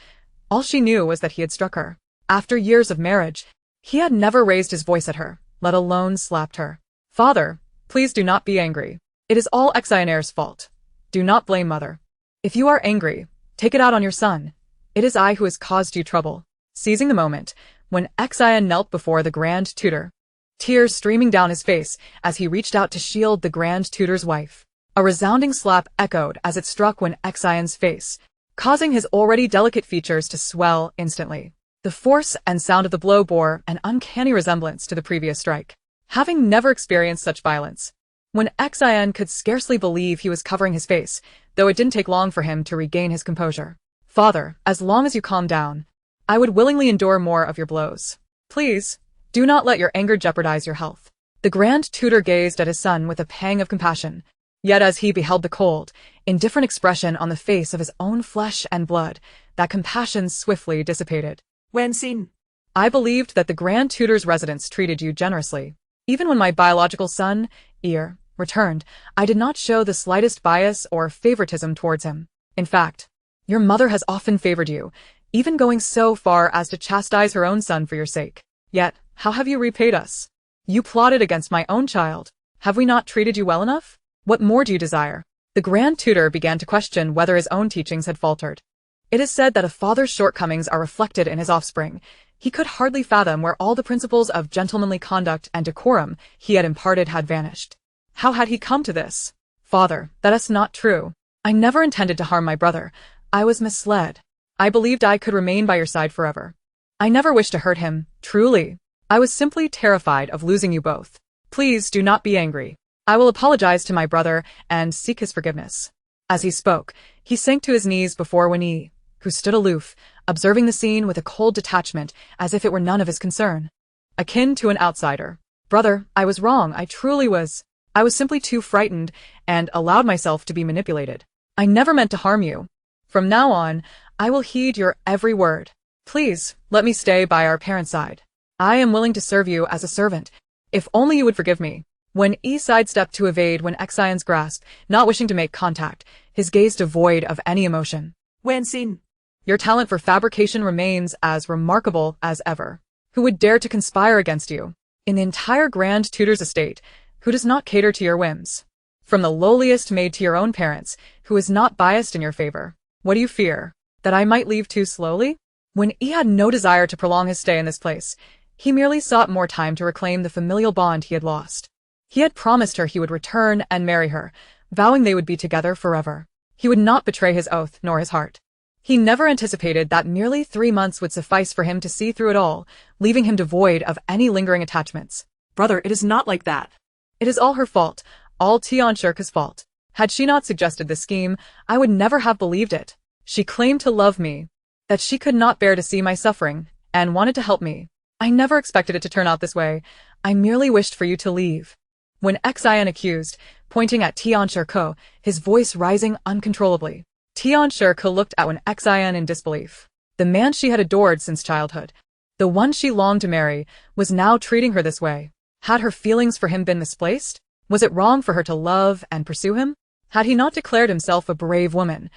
All she knew was that he had struck her. After years of marriage, he had never raised his voice at her, let alone slapped her. Father, please do not be angry. It is all Xian'er's fault. Do not blame mother. If you are angry, take it out on your son. It is I who has caused you trouble. Seizing the moment, when Xian knelt before the Grand Tutor, tears streaming down his face as he reached out to shield the Grand Tutor's wife. A resounding slap echoed as it struck Xian's face, causing his already delicate features to swell instantly. The force and sound of the blow bore an uncanny resemblance to the previous strike. Having never experienced such violence, Xian could scarcely believe he was covering his face, though it didn't take long for him to regain his composure. Father, as long as you calm down, I would willingly endure more of your blows. Please, do not let your anger jeopardize your health. The Grand Tutor gazed at his son with a pang of compassion, yet as he beheld the cold, indifferent expression on the face of his own flesh and blood, that compassion swiftly dissipated. Wenxin. I believed that the Grand Tutor's residence treated you generously. Even when my biological son, Ir, returned, I did not show the slightest bias or favoritism towards him. In fact, your mother has often favored you, even going so far as to chastise her own son for your sake. Yet, how have you repaid us? You plotted against my own child. Have we not treated you well enough? What more do you desire? The Grand Tutor began to question whether his own teachings had faltered. It is said that a father's shortcomings are reflected in his offspring. He could hardly fathom where all the principles of gentlemanly conduct and decorum he had imparted had vanished. How had he come to this? Father, that is not true. I never intended to harm my brother. I was misled. I believed I could remain by your side forever. I never wished to hurt him, truly. I was simply terrified of losing you both. Please do not be angry. I will apologize to my brother and seek his forgiveness. As he spoke, he sank to his knees before Wen, who stood aloof, observing the scene with a cold detachment as if it were none of his concern. Akin to an outsider. Brother, I was wrong, I truly was. I was simply too frightened and allowed myself to be manipulated. I never meant to harm you. From now on, I will heed your every word. Please, let me stay by our parents' side. I am willing to serve you as a servant, if only you would forgive me. When sidestepped to evade Xian's grasp, not wishing to make contact, his gaze devoid of any emotion. Wenxin. Your talent for fabrication remains as remarkable as ever. Who would dare to conspire against you? In the entire Grand Tutor's estate, who does not cater to your whims? From the lowliest maid to your own parents, who is not biased in your favor? What do you fear? That I might leave too slowly? When he had no desire to prolong his stay in this place, he merely sought more time to reclaim the familial bond he had lost. He had promised her he would return and marry her, vowing they would be together forever. He would not betray his oath nor his heart. He never anticipated that merely 3 months would suffice for him to see through it all, leaving him devoid of any lingering attachments. Brother, it is not like that. It is all her fault, all Tianshirka's fault. Had she not suggested this scheme, I would never have believed it. She claimed to love me, that she could not bear to see my suffering, and wanted to help me. I never expected it to turn out this way. I merely wished for you to leave. When Xian accused, pointing at Tianshirka, his voice rising uncontrollably. Tianshirka looked at Xian in disbelief. The man she had adored since childhood, the one she longed to marry, was now treating her this way. Had her feelings for him been misplaced? Was it wrong for her to love and pursue him? Had he not declared himself a brave woman,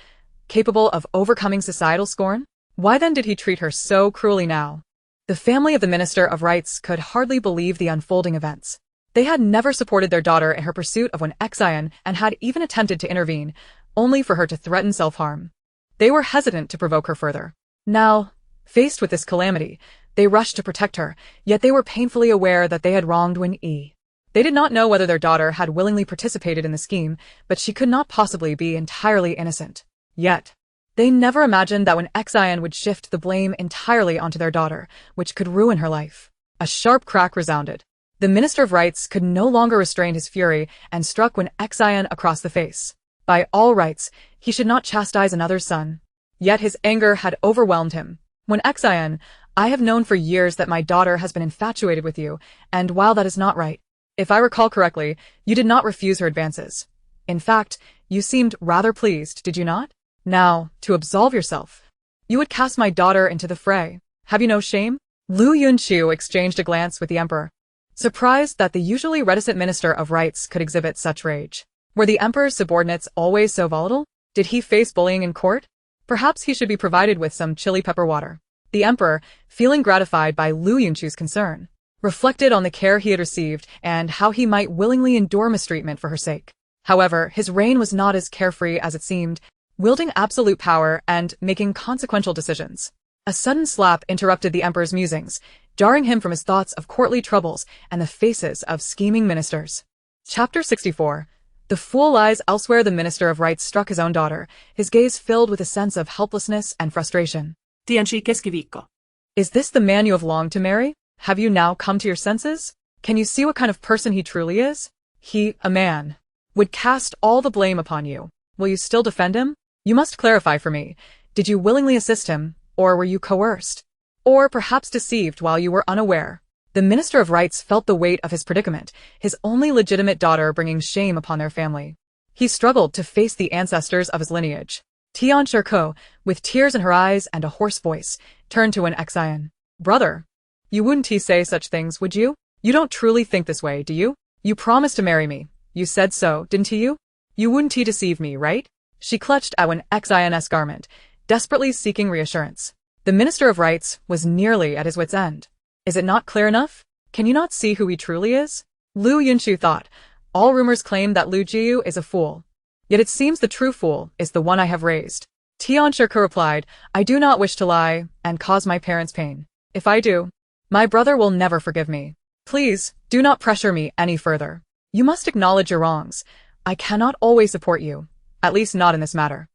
capable of overcoming societal scorn? Why then did he treat her so cruelly now? The family of the Minister of Rights could hardly believe the unfolding events. They had never supported their daughter in her pursuit of Xian and had even attempted to intervene, only for her to threaten self-harm. They were hesitant to provoke her further. Now, faced with this calamity, they rushed to protect her, yet they were painfully aware that they had wronged Wen. They did not know whether their daughter had willingly participated in the scheme, but she could not possibly be entirely innocent. Yet, they never imagined that Xian would shift the blame entirely onto their daughter, which could ruin her life. A sharp crack resounded. The Minister of Rights could no longer restrain his fury and struck Xian across the face. By all rights, he should not chastise another's son. Yet his anger had overwhelmed him. Xian, I have known for years that my daughter has been infatuated with you, and while that is not right, if I recall correctly, you did not refuse her advances. In fact, you seemed rather pleased, did you not? Now, to absolve yourself, you would cast my daughter into the fray. Have you no shame? Liu Yunchu exchanged a glance with the emperor. surprised that the usually reticent Minister of Rights could exhibit such rage. Were the emperor's subordinates always so volatile? Did he face bullying in court? Perhaps he should be provided with some chili pepper water. The emperor, feeling gratified by Liu Yunchu's concern, reflected on the care he had received and how he might willingly endure mistreatment for her sake. However, his reign was not as carefree as it seemed, wielding absolute power and making consequential decisions. A sudden slap interrupted the emperor's musings, jarring him from his thoughts of courtly troubles and the faces of scheming ministers. Chapter 64. The fool lies elsewhere. The Minister of Rights struck his own daughter, his gaze filled with a sense of helplessness and frustration. Tianchi, qu'est-ce que vico? Is this the man you have longed to marry? Have you now come to your senses? Can you see what kind of person he truly is? He, a man, would cast all the blame upon you. Will you still defend him? You must clarify for me. Did you willingly assist him, or were you coerced? Or perhaps deceived while you were unaware? The Minister of Rights felt the weight of his predicament, his only legitimate daughter bringing shame upon their family. He struggled to face the ancestors of his lineage. Tian Shirko, with tears in her eyes and a hoarse voice, turned to an Xian. Brother, you wouldn't say such things, would you? You don't truly think this way, do you? You promised to marry me. You said so, didn't you? You wouldn't deceive me, right? She clutched at an Xin's garment, desperately seeking reassurance. The Minister of Rights was nearly at his wit's end. Is it not clear enough? Can you not see who he truly is? Liu Yunchu thought. All rumors claim that Liu Jiu is a fool. Yet it seems the true fool is the one I have raised. Tian Shirko replied, I do not wish to lie and cause my parents pain. If I do, my brother will never forgive me. Please, do not pressure me any further. You must acknowledge your wrongs. I cannot always support you, at least not in this matter.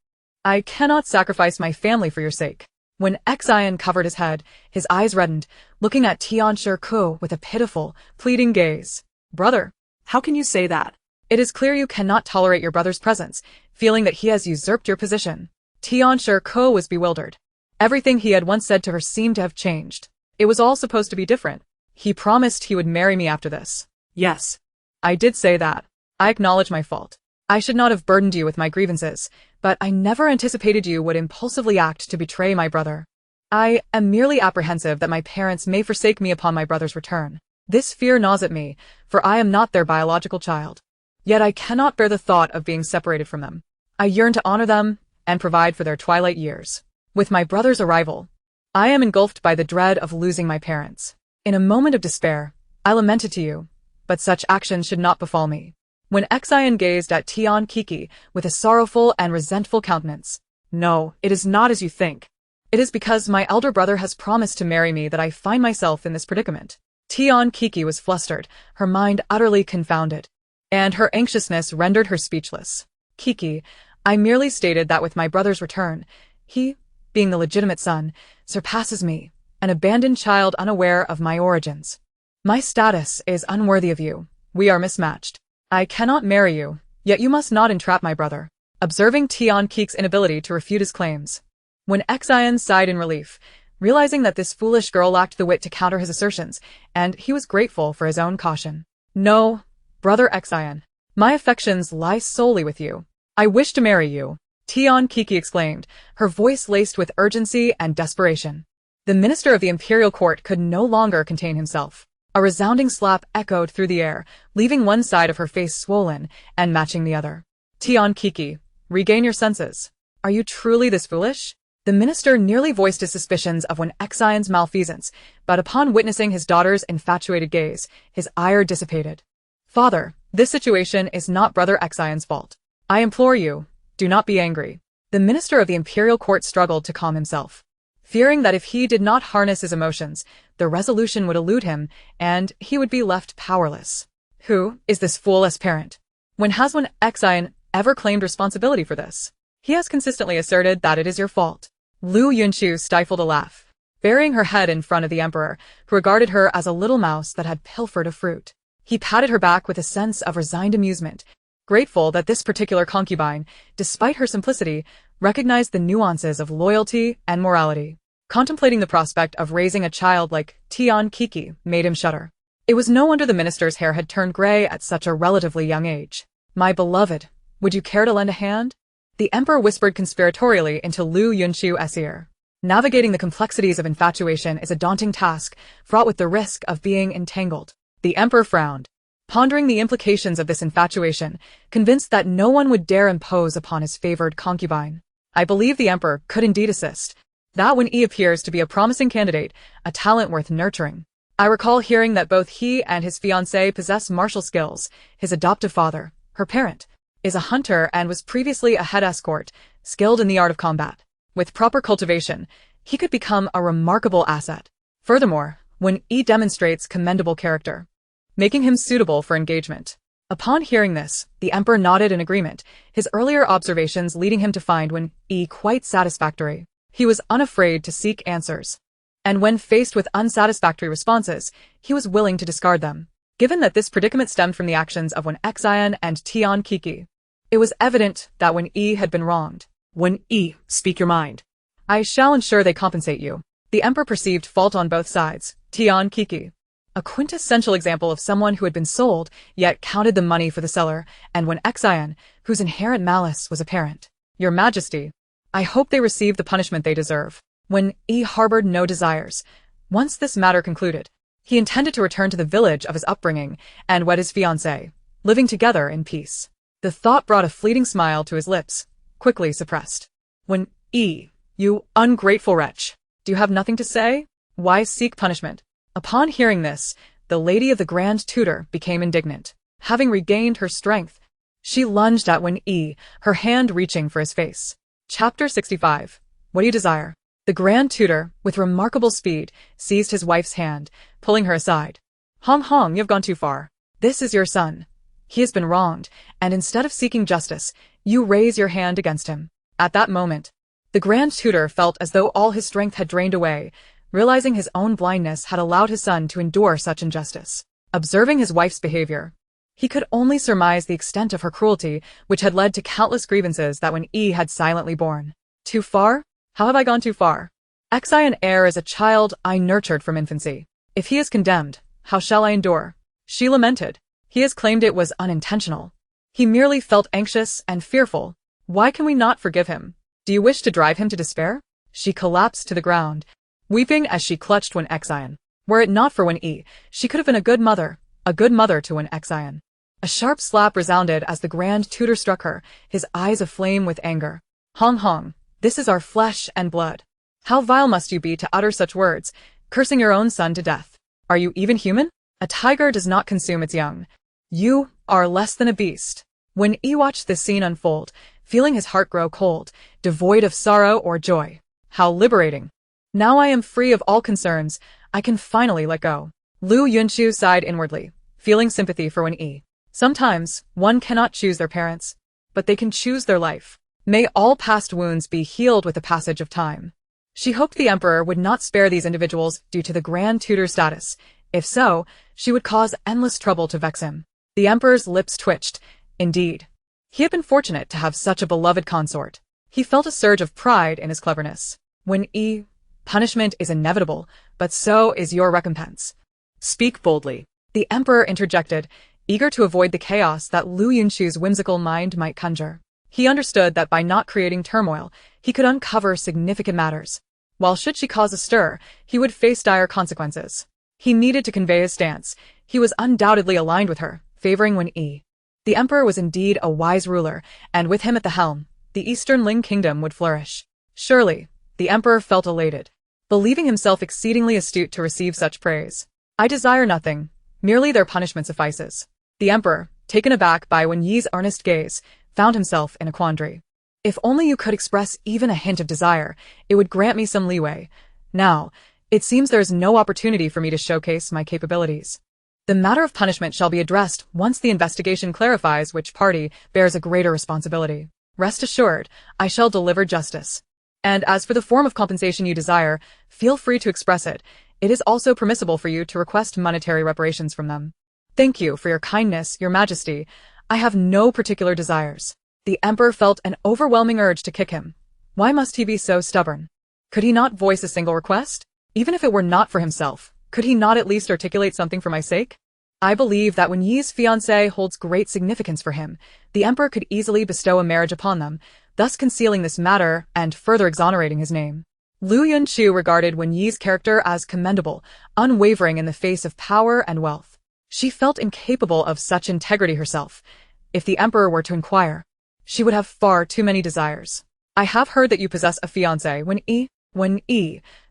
I cannot sacrifice my family for your sake. When Xian covered his head, his eyes reddened, looking at Tian Shirko with a pitiful, pleading gaze. Brother, How can you say that? it is clear you cannot tolerate your brother's presence, feeling that he has usurped your position. Tian Shirko was bewildered. Everything he had once said to her seemed to have changed. It was all supposed to be different. He promised he would marry me after this. Yes. I did say that. I acknowledge my fault. I should not have burdened you with my grievances, but I never anticipated you would impulsively act to betray my brother. I am merely apprehensive that my parents may forsake me upon my brother's return. This fear gnaws at me, for I am not their biological child. Yet I cannot bear the thought of being separated from them. I yearn to honor them and provide for their twilight years. With my brother's arrival, I am engulfed by the dread of losing my parents. In a moment of despair, I lamented to you, but such action should not befall me. When Xian gazed at Tian Kiki with a sorrowful and resentful countenance. No, it is not as you think. It is because my elder brother has promised to marry me that I find myself in this predicament. Tian Kiki was flustered, her mind utterly confounded, and her anxiousness rendered her speechless. Kiki, I merely stated that with my brother's return, he, being the legitimate son, surpasses me, an abandoned child unaware of my origins. My status is unworthy of you. We are mismatched. I cannot marry you, yet you must not entrap my brother. Observing Tian Kiki's inability to refute his claims. When Xian sighed in relief, realizing that this foolish girl lacked the wit to counter his assertions, and he was grateful for his own caution. No, brother Xian, my affections lie solely with you. I wish to marry you, Tian Kiki exclaimed, her voice laced with urgency and desperation. The minister of the imperial court could no longer contain himself. A resounding slap echoed through the air, leaving one side of her face swollen and matching the other. Tian Kiki, regain your senses. Are you truly this foolish? The minister nearly voiced his suspicions of Xian's malfeasance, but upon witnessing his daughter's infatuated gaze, his ire dissipated. Father, this situation is not brother Xian's fault. I implore you, do not be angry. The minister of the imperial court struggled to calm himself, fearing that if he did not harness his emotions, the resolution would elude him, and he would be left powerless. Who is this fool as parent? When has Xian ever claimed responsibility for this? He has consistently asserted that it is your fault. Liu Yunchu stifled a laugh, burying her head in front of the emperor, who regarded her as a little mouse that had pilfered a fruit. He patted her back with a sense of resigned amusement, grateful that this particular concubine, despite her simplicity, recognized the nuances of loyalty and morality. Contemplating the prospect of raising a child like Tian Kiki made him shudder. It was no wonder the minister's hair had turned gray at such a relatively young age. My beloved, would you care to lend a hand? The emperor whispered conspiratorially into Liu Yunchu's ear. Navigating the complexities of infatuation is a daunting task, fraught with the risk of being entangled. The emperor frowned, pondering the implications of this infatuation, convinced that no one would dare impose upon his favored concubine. I believe the emperor could indeed assist. That when he appears to be a promising candidate, a talent worth nurturing. I recall hearing that both he and his fiancée possess martial skills. His adoptive father, her parent, is a hunter and was previously a head escort, skilled in the art of combat. With proper cultivation, he could become a remarkable asset. Furthermore, when he demonstrates commendable character, making him suitable for engagement. Upon hearing this, the emperor nodded in agreement, his earlier observations leading him to find when he quite satisfactory. He was unafraid to seek answers. And when faced with unsatisfactory responses, he was willing to discard them. Given that this predicament stemmed from the actions of Wen Xian and Tian Kiki, it was evident that Wen Yi had been wronged. Wen Yi, speak your mind. I shall ensure they compensate you. The emperor perceived fault on both sides. Tian Kiki, a quintessential example of someone who had been sold, yet counted the money for the seller, and Wen Xian, whose inherent malice was apparent. Your Majesty, I hope they receive the punishment they deserve. When he harbored no desires. Once this matter concluded, he intended to return to the village of his upbringing and wed his fiancée, living together in peace. The thought brought a fleeting smile to his lips, quickly suppressed. When you ungrateful wretch, do you have nothing to say? Why seek punishment? Upon hearing this, the lady of the Grand Tutor became indignant. Having regained her strength, she lunged at Wen Yi, her hand reaching for his face. Chapter 65. What do you desire? The Grand Tutor, with remarkable speed, seized his wife's hand, pulling her aside. Hong, you've gone too far. This is your son. He has been wronged, and instead of seeking justice, you raise your hand against him. At that moment, the Grand Tutor felt as though all his strength had drained away, realizing his own blindness had allowed his son to endure such injustice. Observing his wife's behavior, he could only surmise the extent of her cruelty, which had led to countless grievances that Wen Yi had silently borne. Too far? How have I gone too far? Xian heir is a child I nurtured from infancy. If he is condemned, how shall I endure? She lamented. He has claimed it was unintentional. He merely felt anxious and fearful. Why can we not forgive him? Do you wish to drive him to despair? She collapsed to the ground, weeping as she clutched Wen Xian. Were it not for Wen Yi, she could have been a good mother to Wen Xian. A sharp slap resounded as the Grand Tutor struck her, his eyes aflame with anger. Hong, this is our flesh and blood. How vile must you be to utter such words, cursing your own son to death? Are you even human? A tiger does not consume its young. You are less than a beast. When Yi watched this scene unfold, feeling his heart grow cold, devoid of sorrow or joy. How liberating. Now I am free of all concerns, I can finally let go. Liu Yunchu sighed inwardly, feeling sympathy for Wen Yi. Sometimes, one cannot choose their parents, but they can choose their life. May all past wounds be healed with the passage of time. She hoped the emperor would not spare these individuals due to the Grand Tutor status. If so, she would cause endless trouble to vex him. The emperor's lips twitched. Indeed, he had been fortunate to have such a beloved consort. He felt a surge of pride in his cleverness. When punishment is inevitable, but so is your recompense. Speak boldly. The emperor interjected, eager to avoid the chaos that Liu Yunchu's whimsical mind might conjure. He understood that by not creating turmoil, he could uncover significant matters. While should she cause a stir, he would face dire consequences. He needed to convey his stance. He was undoubtedly aligned with her, favoring Wen Yi. The emperor was indeed a wise ruler, and with him at the helm, the Eastern Ling kingdom would flourish. Surely, the emperor felt elated, believing himself exceedingly astute to receive such praise. I desire nothing, merely their punishment suffices. The emperor, taken aback by Wen Yi's earnest gaze, found himself in a quandary. If only you could express even a hint of desire, it would grant me some leeway. Now, it seems there is no opportunity for me to showcase my capabilities. The matter of punishment shall be addressed once the investigation clarifies which party bears a greater responsibility. Rest assured, I shall deliver justice. And as for the form of compensation you desire, feel free to express it. It is also permissible for you to request monetary reparations from them. Thank you for your kindness, Your Majesty. I have no particular desires. The emperor felt an overwhelming urge to kick him. Why must he be so stubborn? Could he not voice a single request? Even if it were not for himself, could he not at least articulate something for my sake? I believe that when Yi's fiancée holds great significance for him, the emperor could easily bestow a marriage upon them, thus concealing this matter and further exonerating his name. Liu Yunchu regarded Wen Yi's character as commendable, unwavering in the face of power and wealth. She felt incapable of such integrity herself. If the emperor were to inquire, she would have far too many desires. I have heard that you possess a fiancé. When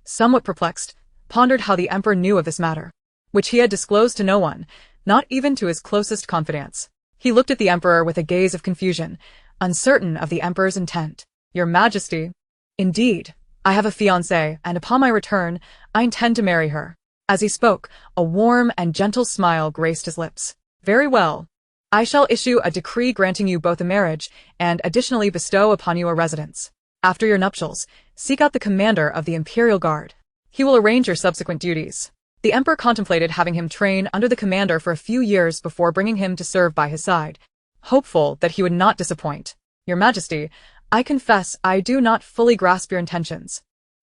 somewhat perplexed, pondered how the emperor knew of this matter, which he had disclosed to no one, not even to his closest confidants. He looked at the emperor with a gaze of confusion, uncertain of the emperor's intent. Your Majesty, indeed, I have a fiancée, and upon my return, I intend to marry her. As he spoke, a warm and gentle smile graced his lips. Very well. I shall issue a decree granting you both a marriage, and additionally bestow upon you a residence. After your nuptials, seek out the commander of the Imperial Guard. He will arrange your subsequent duties. The emperor contemplated having him train under the commander for a few years before bringing him to serve by his side, hopeful that he would not disappoint. Your Majesty, I confess I do not fully grasp your intentions.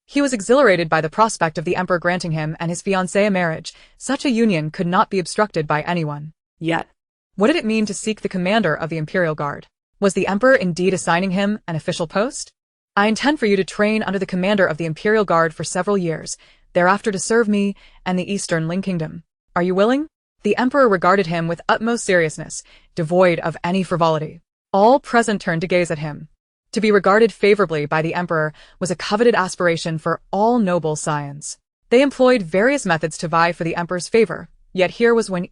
He was exhilarated by the prospect of the emperor granting him and his fiancée a marriage. Such a union could not be obstructed by anyone. Yet, what did it mean to seek the commander of the Imperial Guard? Was the emperor indeed assigning him an official post? I intend for you to train under the commander of the Imperial Guard for several years, thereafter to serve me and the Eastern Ling Kingdom. Are you willing? The emperor regarded him with utmost seriousness, devoid of any frivolity. All present turned to gaze at him. To be regarded favorably by the emperor was a coveted aspiration for all noble scions. They employed various methods to vie for the emperor's favor, yet here was when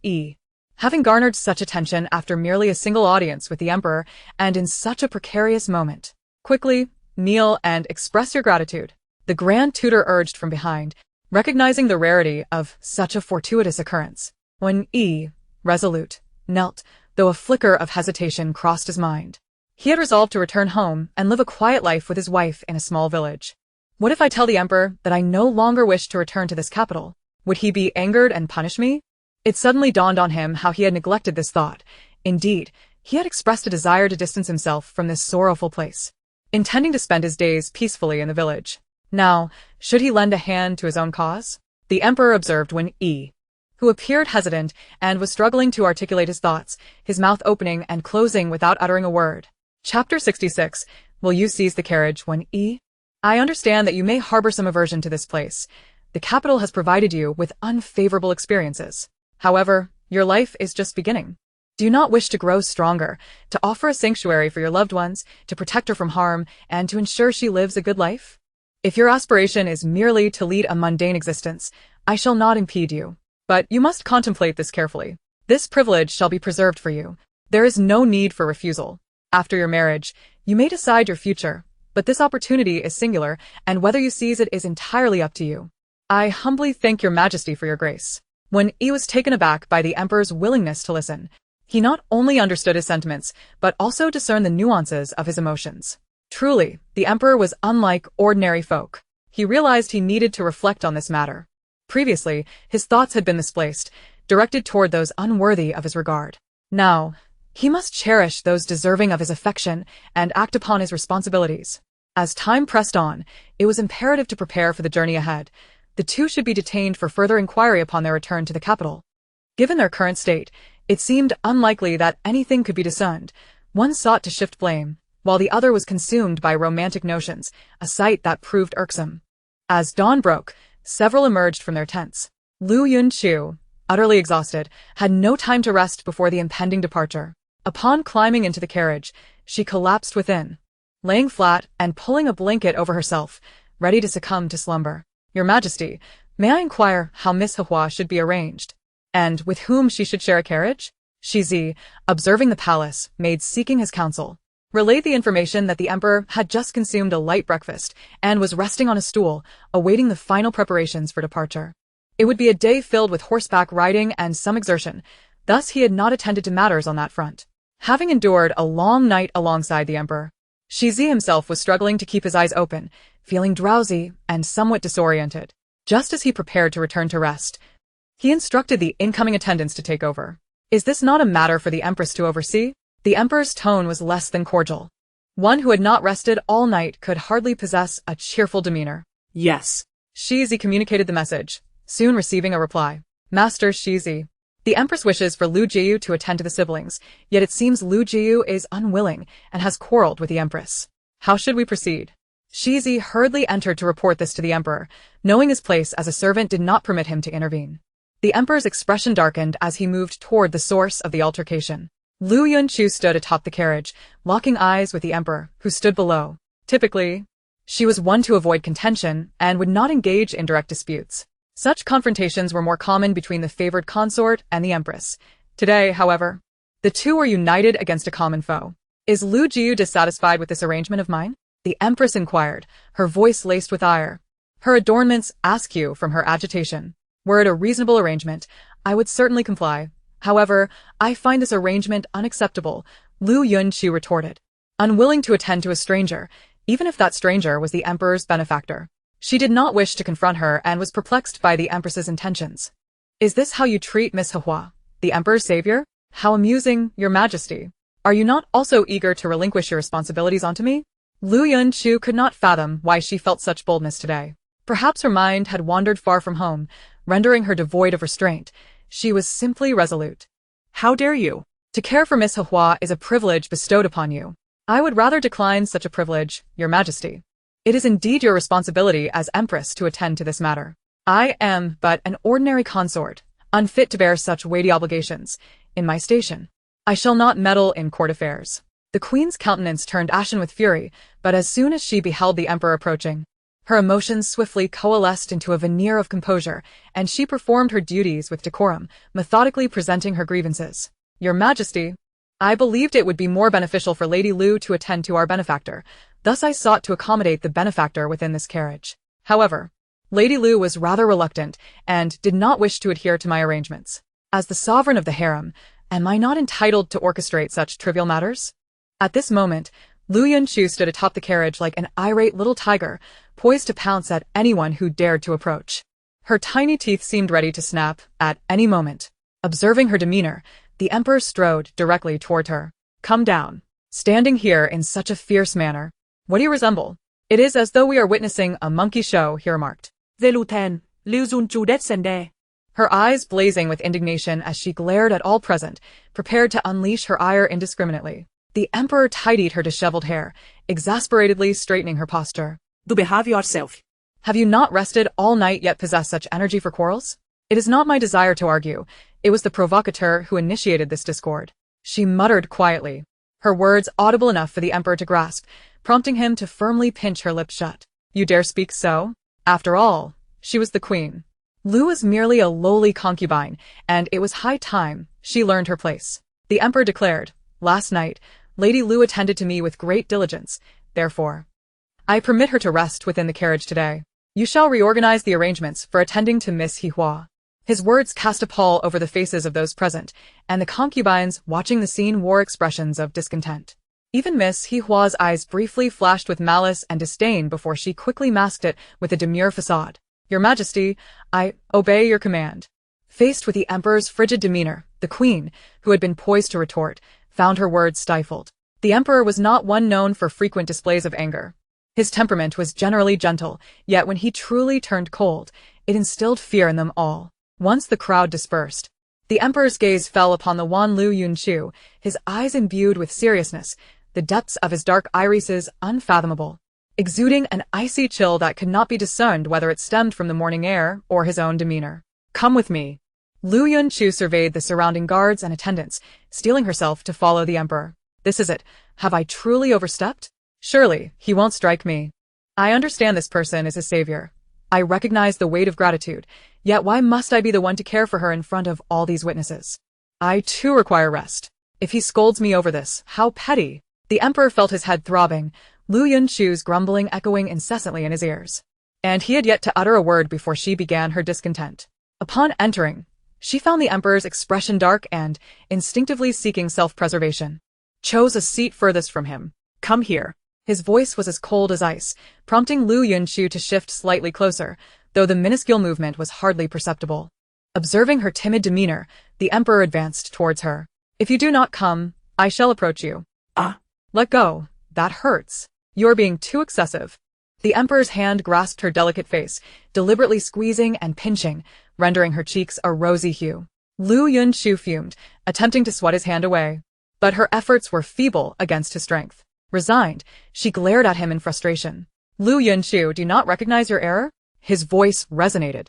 having garnered such attention after merely a single audience with the emperor and in such a precarious moment. Quickly, kneel and express your gratitude, the Grand Tutor urged from behind, recognizing the rarity of such a fortuitous occurrence. When resolute, knelt, though a flicker of hesitation crossed his mind. He had resolved to return home and live a quiet life with his wife in a small village. What if I tell the emperor that I no longer wish to return to this capital? Would he be angered and punish me? It suddenly dawned on him how he had neglected this thought. Indeed, he had expressed a desire to distance himself from this sorrowful place, intending to spend his days peacefully in the village. Now, should he lend a hand to his own cause? The emperor observed when who appeared hesitant and was struggling to articulate his thoughts, his mouth opening and closing without uttering a word. Chapter 66. Will you seize the carriage when I understand that you may harbor some aversion to this place. The capital has provided you with unfavorable experiences. However, your life is just beginning. Do you not wish to grow stronger, to offer a sanctuary for your loved ones, to protect her from harm, and to ensure she lives a good life? If your aspiration is merely to lead a mundane existence, I shall not impede you. But you must contemplate this carefully. This privilege shall be preserved for you. There is no need for refusal. After your marriage, you may decide your future, but this opportunity is singular, and whether you seize it is entirely up to you. I humbly thank your Majesty for your grace. When was taken aback by the emperor's willingness to listen, he not only understood his sentiments, but also discerned the nuances of his emotions. Truly, the emperor was unlike ordinary folk. He realized he needed to reflect on this matter. Previously, his thoughts had been misplaced, directed toward those unworthy of his regard. Now, he must cherish those deserving of his affection and act upon his responsibilities. As time pressed on, it was imperative to prepare for the journey ahead. The two should be detained for further inquiry upon their return to the capital. Given their current state, it seemed unlikely that anything could be discerned. One sought to shift blame, while the other was consumed by romantic notions, a sight that proved irksome. As dawn broke, several emerged from their tents. Liu Yunchu, utterly exhausted, had no time to rest before the impending departure. Upon climbing into the carriage, she collapsed within, laying flat and pulling a blanket over herself, ready to succumb to slumber. Your Majesty, may I inquire how Miss Hua should be arranged, and with whom she should share a carriage? Shizi, observing the palace, made seeking his counsel, relayed the information that the emperor had just consumed a light breakfast and was resting on a stool, awaiting the final preparations for departure. It would be a day filled with horseback riding and some exertion, thus he had not attended to matters on that front. Having endured a long night alongside the emperor, Shizi himself was struggling to keep his eyes open, feeling drowsy and somewhat disoriented. Just as he prepared to return to rest, he instructed the incoming attendants to take over. Is this not a matter for the Empress to oversee? The emperor's tone was less than cordial. One who had not rested all night could hardly possess a cheerful demeanor. Yes. Shizi communicated the message, soon receiving a reply. Master Shizi, the Empress wishes for Liu Jiyu to attend to the siblings, yet it seems Liu Jiyu is unwilling and has quarreled with the Empress. How should we proceed? Shizi hurriedly entered to report this to the emperor, knowing his place as a servant did not permit him to intervene. The emperor's expression darkened as he moved toward the source of the altercation. Liu Yunchu stood atop the carriage, locking eyes with the emperor, who stood below. Typically, she was one to avoid contention and would not engage in direct disputes. Such confrontations were more common between the favored consort and the empress. Today, however, the two were united against a common foe. Is Liu Jiu dissatisfied with this arrangement of mine? The empress inquired, her voice laced with ire. Her adornments ask you from her agitation. Were it a reasonable arrangement, I would certainly comply. However, I find this arrangement unacceptable, Liu Yunchu retorted. Unwilling to attend to a stranger, even if that stranger was the emperor's benefactor. She did not wish to confront her and was perplexed by the empress's intentions. Is this how you treat Miss Hua, the emperor's savior? How amusing, your majesty. Are you not also eager to relinquish your responsibilities onto me? Liu Yunchu could not fathom why she felt such boldness today. Perhaps her mind had wandered far from home, rendering her devoid of restraint. She was simply resolute. How dare you? To care for Miss Hua is a privilege bestowed upon you. I would rather decline such a privilege, your majesty. It is indeed your responsibility as empress to attend to this matter. I am but an ordinary consort, unfit to bear such weighty obligations. In my station, I shall not meddle in court affairs. The queen's countenance turned ashen with fury, but as soon as she beheld the emperor approaching, her emotions swiftly coalesced into a veneer of composure, and she performed her duties with decorum, methodically presenting her grievances. Your majesty, I believed it would be more beneficial for Lady Liu to attend to our benefactor. Thus I sought to accommodate the benefactor within this carriage. However, Lady Liu was rather reluctant and did not wish to adhere to my arrangements. As the sovereign of the harem, am I not entitled to orchestrate such trivial matters? At this moment, Liu Yunchu stood atop the carriage like an irate little tiger, poised to pounce at anyone who dared to approach. Her tiny teeth seemed ready to snap at any moment. Observing her demeanor, the emperor strode directly toward her. Come down. Standing here in such a fierce manner. What do you resemble? It is as though we are witnessing a monkey show, he remarked. The lieutenant, Liu Yunchu descende. Her eyes blazing with indignation as she glared at all present, prepared to unleash her ire indiscriminately. The emperor tidied her disheveled hair, exasperatedly straightening her posture. Do behave yourself. Have you not rested all night yet possess such energy for quarrels? It is not my desire to argue. It was the provocateur who initiated this discord. She muttered quietly, her words audible enough for the emperor to grasp, prompting him to firmly pinch her lips shut. You dare speak so? After all, she was the queen. Liu was merely a lowly concubine, and it was high time she learned her place. The emperor declared, last night, Lady Liu attended to me with great diligence, therefore, I permit her to rest within the carriage today. You shall reorganize the arrangements for attending to Miss Hua. His words cast a pall over the faces of those present, and the concubines watching the scene wore expressions of discontent. Even Miss Hua's eyes briefly flashed with malice and disdain before she quickly masked it with a demure facade. Your Majesty, I obey your command. Faced with the emperor's frigid demeanor, the queen, who had been poised to retort, found her words stifled. The emperor was not one known for frequent displays of anger. His temperament was generally gentle, yet when he truly turned cold, it instilled fear in them all. Once the crowd dispersed, the emperor's gaze fell upon the wan Liu Yunchu, his eyes imbued with seriousness, the depths of his dark irises unfathomable, exuding an icy chill that could not be discerned whether it stemmed from the morning air or his own demeanor. Come with me. Liu Yunchu surveyed the surrounding guards and attendants, steeling herself to follow the emperor. This is it. Have I truly overstepped? Surely, he won't strike me. I understand this person is his savior. I recognize the weight of gratitude, yet why must I be the one to care for her in front of all these witnesses? I too require rest. If he scolds me over this, how petty. The emperor felt his head throbbing, Liu Yunchu's grumbling echoing incessantly in his ears. And he had yet to utter a word before she began her discontent. Upon entering, she found the emperor's expression dark and, instinctively seeking self-preservation, chose a seat furthest from him. Come here. His voice was as cold as ice, prompting Liu Yunchu to shift slightly closer, though the minuscule movement was hardly perceptible. Observing her timid demeanor, the emperor advanced towards her. If you do not come, I shall approach you. Ah. Let go. That hurts. You're being too excessive. The emperor's hand grasped her delicate face, deliberately squeezing and pinching, rendering her cheeks a rosy hue. Liu Yunchu fumed, attempting to swat his hand away. But her efforts were feeble against his strength. Resigned, she glared at him in frustration. Liu Yunchu, do you not recognize your error? His voice resonated.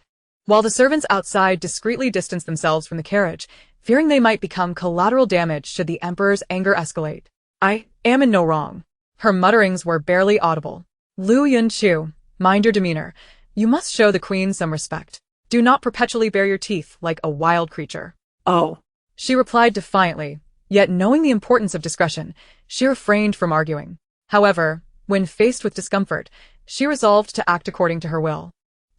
while the servants outside discreetly distanced themselves from the carriage, fearing they might become collateral damage should the emperor's anger escalate. I am in no wrong. Her mutterings were barely audible. Liu Yunchu, mind your demeanor. You must show the queen some respect. Do not perpetually bare your teeth like a wild creature. Oh. She replied defiantly, yet knowing the importance of discretion, she refrained from arguing. However, when faced with discomfort, she resolved to act according to her will.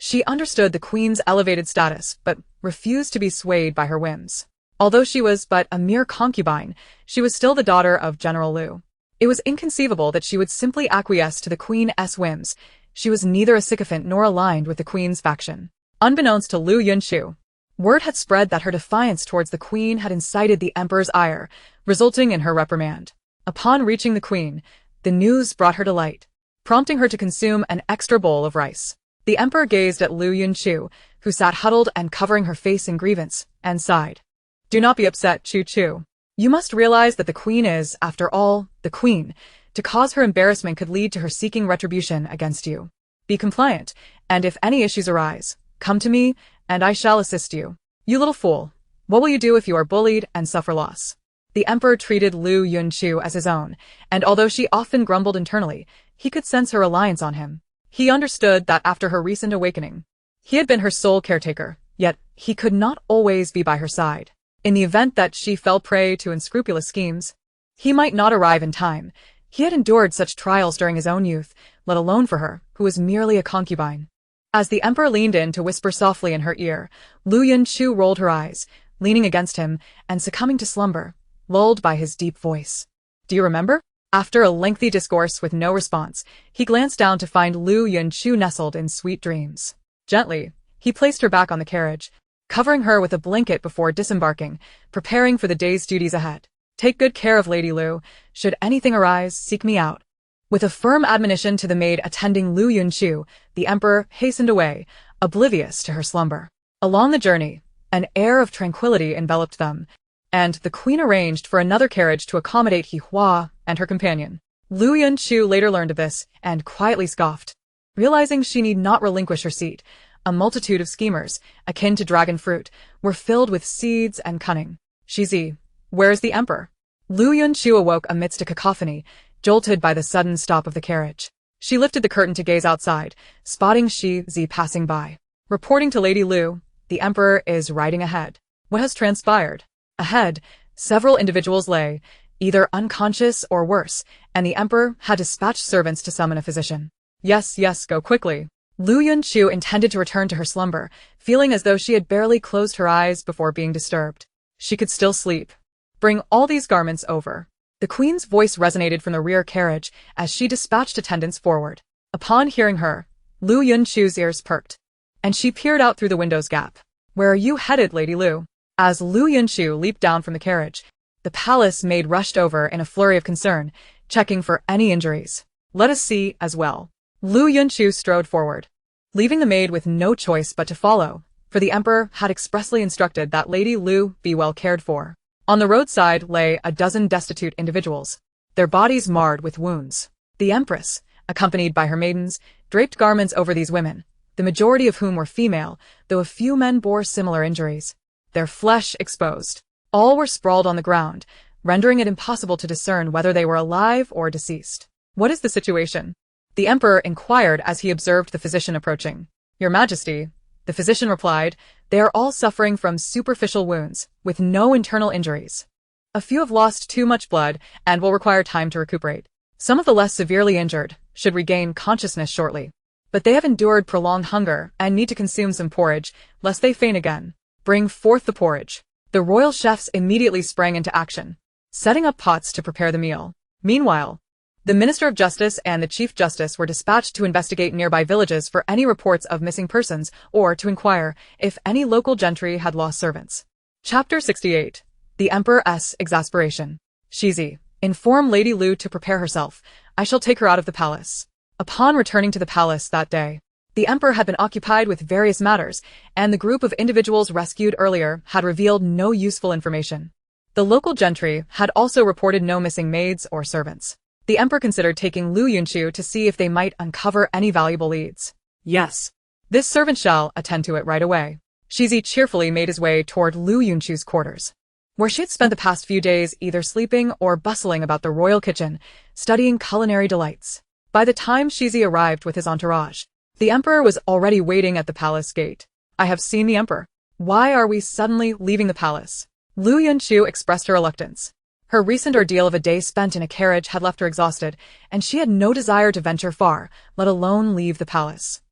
She understood the queen's elevated status, but refused to be swayed by her whims. Although she was but a mere concubine, she was still the daughter of General Liu. It was inconceivable that she would simply acquiesce to the queen's whims. She was neither a sycophant nor aligned with the queen's faction. Unbeknownst to Liu Yunchu, word had spread that her defiance towards the queen had incited the emperor's ire, resulting in her reprimand. Upon reaching the queen, the news brought her delight, prompting her to consume an extra bowl of rice. The emperor gazed at Liu Yunchu, who sat huddled and covering her face in grievance, and sighed. Do not be upset, Chu. You must realize that the queen is, after all, the queen. To cause her embarrassment could lead to her seeking retribution against you. Be compliant, and if any issues arise, come to me, and I shall assist you. You little fool. What will you do if you are bullied and suffer loss? The emperor treated Liu Yunchu as his own, and although she often grumbled internally, he could sense her reliance on him. He understood that after her recent awakening, he had been her sole caretaker, yet he could not always be by her side. In the event that she fell prey to unscrupulous schemes, he might not arrive in time. He had endured such trials during his own youth, let alone for her, who was merely a concubine. As the emperor leaned in to whisper softly in her ear, Liu Yunchu rolled her eyes, leaning against him and succumbing to slumber, lulled by his deep voice. Do you remember? After a lengthy discourse with no response, he glanced down to find Liu Yunchu nestled in sweet dreams. Gently, he placed her back on the carriage, covering her with a blanket before disembarking, preparing for the day's duties ahead. Take good care of Lady Liu. Should anything arise, seek me out. With a firm admonition to the maid attending Liu Yunchu, the emperor hastened away, oblivious to her slumber. Along the journey, an air of tranquility enveloped them, and the queen arranged for another carriage to accommodate Hua and her companion. Liu Yunchu later learned of this and quietly scoffed. Realizing she need not relinquish her seat, a multitude of schemers, akin to dragon fruit, were filled with seeds and cunning. Shizi, where is the emperor? Liu Yunchu awoke amidst a cacophony, jolted by the sudden stop of the carriage. She lifted the curtain to gaze outside, spotting Shizi passing by. Reporting to Lady Liu, the emperor is riding ahead. What has transpired? Ahead, several individuals lay, either unconscious or worse, and the emperor had dispatched servants to summon a physician. Yes, go quickly. Liu Yunchu intended to return to her slumber, feeling as though she had barely closed her eyes before being disturbed. She could still sleep. Bring all these garments over. The queen's voice resonated from the rear carriage as she dispatched attendants forward. Upon hearing her, Liu Yunchu's ears perked, and she peered out through the window's gap. Where are you headed, Lady Liu? As Liu Yunchu leaped down from the carriage, the palace maid rushed over in a flurry of concern, checking for any injuries. Let us see as well. Liu Yunchu strode forward, leaving the maid with no choice but to follow, for the emperor had expressly instructed that Lady Liu be well cared for. On the roadside lay a dozen destitute individuals, their bodies marred with wounds. The Empress, accompanied by her maidens, draped garments over these women, the majority of whom were female, though a few men bore similar injuries, their flesh exposed. All were sprawled on the ground, rendering it impossible to discern whether they were alive or deceased. What is the situation? The emperor inquired as he observed the physician approaching. Your Majesty, the physician replied, they are all suffering from superficial wounds, with no internal injuries. A few have lost too much blood and will require time to recuperate. Some of the less severely injured should regain consciousness shortly, but they have endured prolonged hunger and need to consume some porridge, lest they faint again. Bring forth the porridge. The royal chefs immediately sprang into action, setting up pots to prepare the meal. Meanwhile, the Minister of Justice and the Chief Justice were dispatched to investigate nearby villages for any reports of missing persons or to inquire if any local gentry had lost servants. Chapter 68. The Emperor's Exasperation. Shizi, inform Lady Liu to prepare herself. I shall take her out of the palace. Upon returning to the palace that day, the emperor had been occupied with various matters, and the group of individuals rescued earlier had revealed no useful information. The local gentry had also reported no missing maids or servants. The emperor considered taking Liu Yunchu to see if they might uncover any valuable leads. Yes. This servant shall attend to it right away. Shizi cheerfully made his way toward Liu Yunchu's quarters, where she had spent the past few days either sleeping or bustling about the royal kitchen, studying culinary delights. By the time Shizi arrived with his entourage, the emperor was already waiting at the palace gate. I have seen the emperor. Why are we suddenly leaving the palace? Liu Yunchu expressed her reluctance. Her recent ordeal of a day spent in a carriage had left her exhausted, and she had no desire to venture far, let alone leave the palace.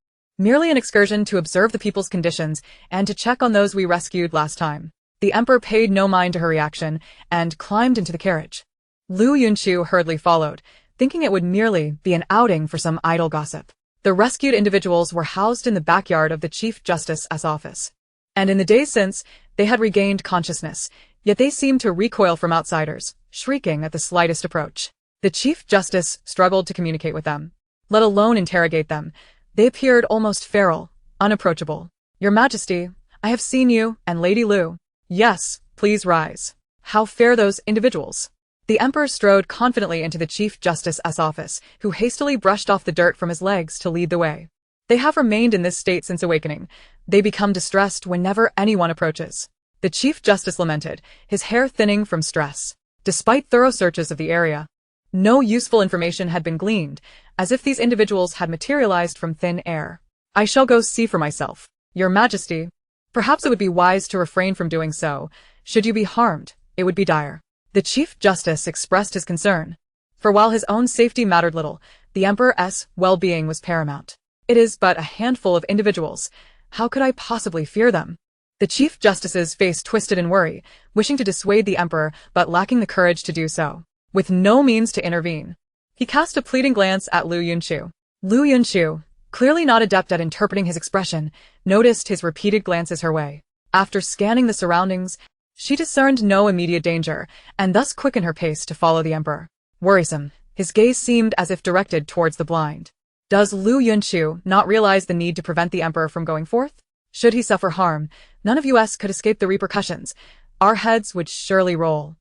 Merely an excursion to observe the people's conditions and to check on those we rescued last time. The emperor paid no mind to her reaction and climbed into the carriage. Liu Yunchu hurriedly followed, thinking it would merely be an outing for some idle gossip. The rescued individuals were housed in the backyard of the Chief Justice's office. And in the days since, they had regained consciousness, yet they seemed to recoil from outsiders, shrieking at the slightest approach. The Chief Justice struggled to communicate with them, let alone interrogate them. They appeared almost feral, unapproachable. Your Majesty, I have seen you and Lady Liu. Yes, please rise. How fare those individuals? The emperor strode confidently into the Chief Justice's office, who hastily brushed off the dirt from his legs to lead the way. They have remained in this state since awakening. They become distressed whenever anyone approaches. The Chief Justice lamented, his hair thinning from stress. Despite thorough searches of the area, no useful information had been gleaned, as if these individuals had materialized from thin air. I shall go see for myself. Your Majesty, perhaps it would be wise to refrain from doing so. Should you be harmed, it would be dire. The Chief Justice expressed his concern, for while his own safety mattered little, the Emperor's well-being was paramount. It is but a handful of individuals. How could I possibly fear them? The Chief Justice's face twisted in worry, wishing to dissuade the Emperor but lacking the courage to do so. With no means to intervene, he cast a pleading glance at Liu Yunchu. Liu Yunchu, clearly not adept at interpreting his expression, noticed his repeated glances her way. After scanning the surroundings, she discerned no immediate danger, and thus quickened her pace to follow the Emperor. Worrisome, his gaze seemed as if directed towards the blind. Does Liu Yunchu not realize the need to prevent the Emperor from going forth? Should he suffer harm, none of us could escape the repercussions. Our heads would surely roll.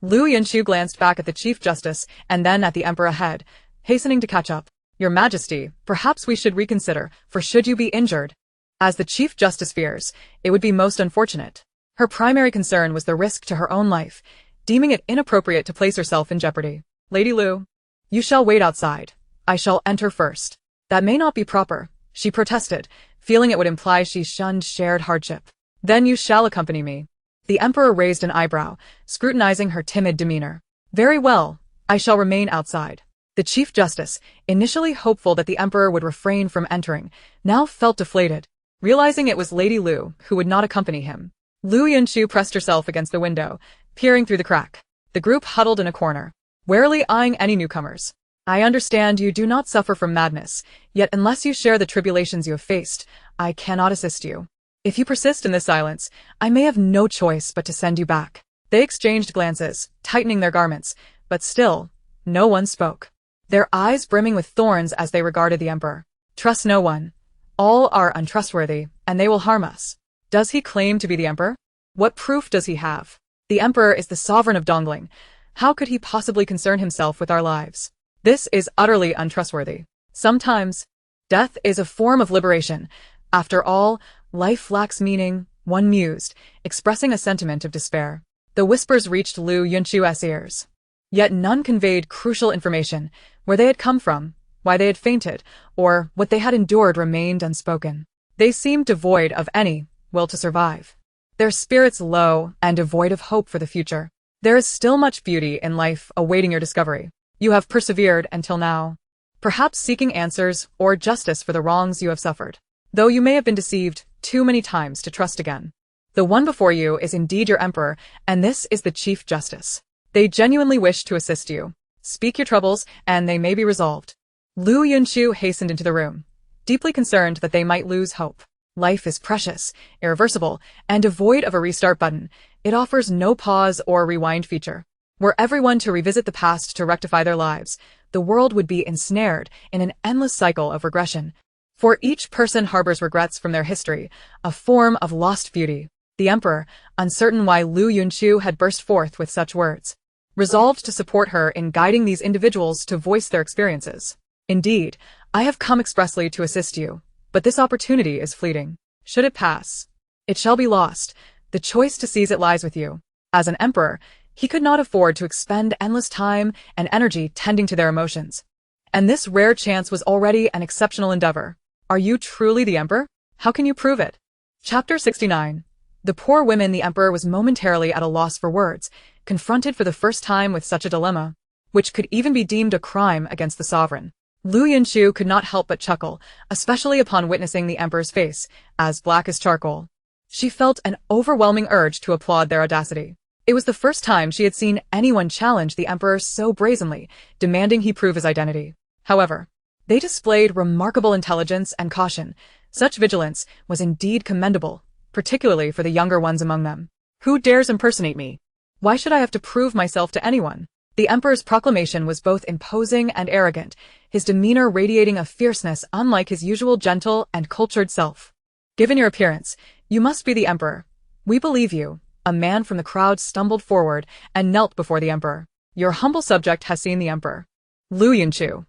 Liu Yunchu glanced back at the Chief Justice and then at the Emperor ahead, hastening to catch up. Your Majesty, perhaps we should reconsider, for should you be injured, as the Chief Justice fears, it would be most unfortunate. Her primary concern was the risk to her own life, deeming it inappropriate to place herself in jeopardy. Lady Liu, you shall wait outside. I shall enter first. That may not be proper, she protested, feeling it would imply she shunned shared hardship. Then you shall accompany me. The Emperor raised an eyebrow, scrutinizing her timid demeanor. Very well, I shall remain outside. The Chief Justice, initially hopeful that the Emperor would refrain from entering, now felt deflated, realizing it was Lady Liu who would not accompany him. Liu Yunchu pressed herself against the window, peering through the crack. The group huddled in a corner, warily eyeing any newcomers. I understand you do not suffer from madness, yet unless you share the tribulations you have faced, I cannot assist you. If you persist in this silence, I may have no choice but to send you back. They exchanged glances, tightening their garments, but still, no one spoke, their eyes brimming with thorns as they regarded the Emperor. Trust no one. All are untrustworthy, and they will harm us. Does he claim to be the Emperor? What proof does he have? The Emperor is the sovereign of Dongling. How could he possibly concern himself with our lives? This is utterly untrustworthy. Sometimes, death is a form of liberation. After all, life lacks meaning, one mused, expressing a sentiment of despair. The whispers reached Liu Yunchu's ears. Yet none conveyed crucial information. Where they had come from, why they had fainted, or what they had endured remained unspoken. They seemed devoid of any will to survive. Their spirits low and devoid of hope for the future. There is still much beauty in life awaiting your discovery. You have persevered until now, perhaps seeking answers or justice for the wrongs you have suffered. Though you may have been deceived too many times to trust again. The one before you is indeed your Emperor, and this is the Chief Justice. They genuinely wish to assist you. Speak your troubles, and they may be resolved. Liu Yunchu hastened into the room, deeply concerned that they might lose hope. Life is precious, irreversible, and devoid of a restart button. It offers no pause or rewind feature. Were everyone to revisit the past to rectify their lives, the world would be ensnared in an endless cycle of regression. For each person harbors regrets from their history, a form of lost beauty. The Emperor, uncertain why Liu Yunchu had burst forth with such words, resolved to support her in guiding these individuals to voice their experiences. Indeed, I have come expressly to assist you. But this opportunity is fleeting. Should it pass, it shall be lost. The choice to seize it lies with you. As an emperor, he could not afford to expend endless time and energy tending to their emotions. And this rare chance was already an exceptional endeavor. Are you truly the emperor? How can you prove it? Chapter 69. The poor women. The emperor was momentarily at a loss for words, confronted for the first time with such a dilemma, which could even be deemed a crime against the sovereign. Liu Yunchu could not help but chuckle, especially upon witnessing the emperor's face, as black as charcoal. She felt an overwhelming urge to applaud their audacity. It was the first time she had seen anyone challenge the emperor so brazenly, demanding he prove his identity. However, they displayed remarkable intelligence and caution. Such vigilance was indeed commendable, particularly for the younger ones among them. Who dares impersonate me? Why should I have to prove myself to anyone? The emperor's proclamation was both imposing and arrogant, his demeanor radiating a fierceness unlike his usual gentle and cultured self. Given your appearance, you must be the emperor. We believe you. A man from the crowd stumbled forward and knelt before the emperor. Your humble subject has seen the emperor. Liu Yunchu.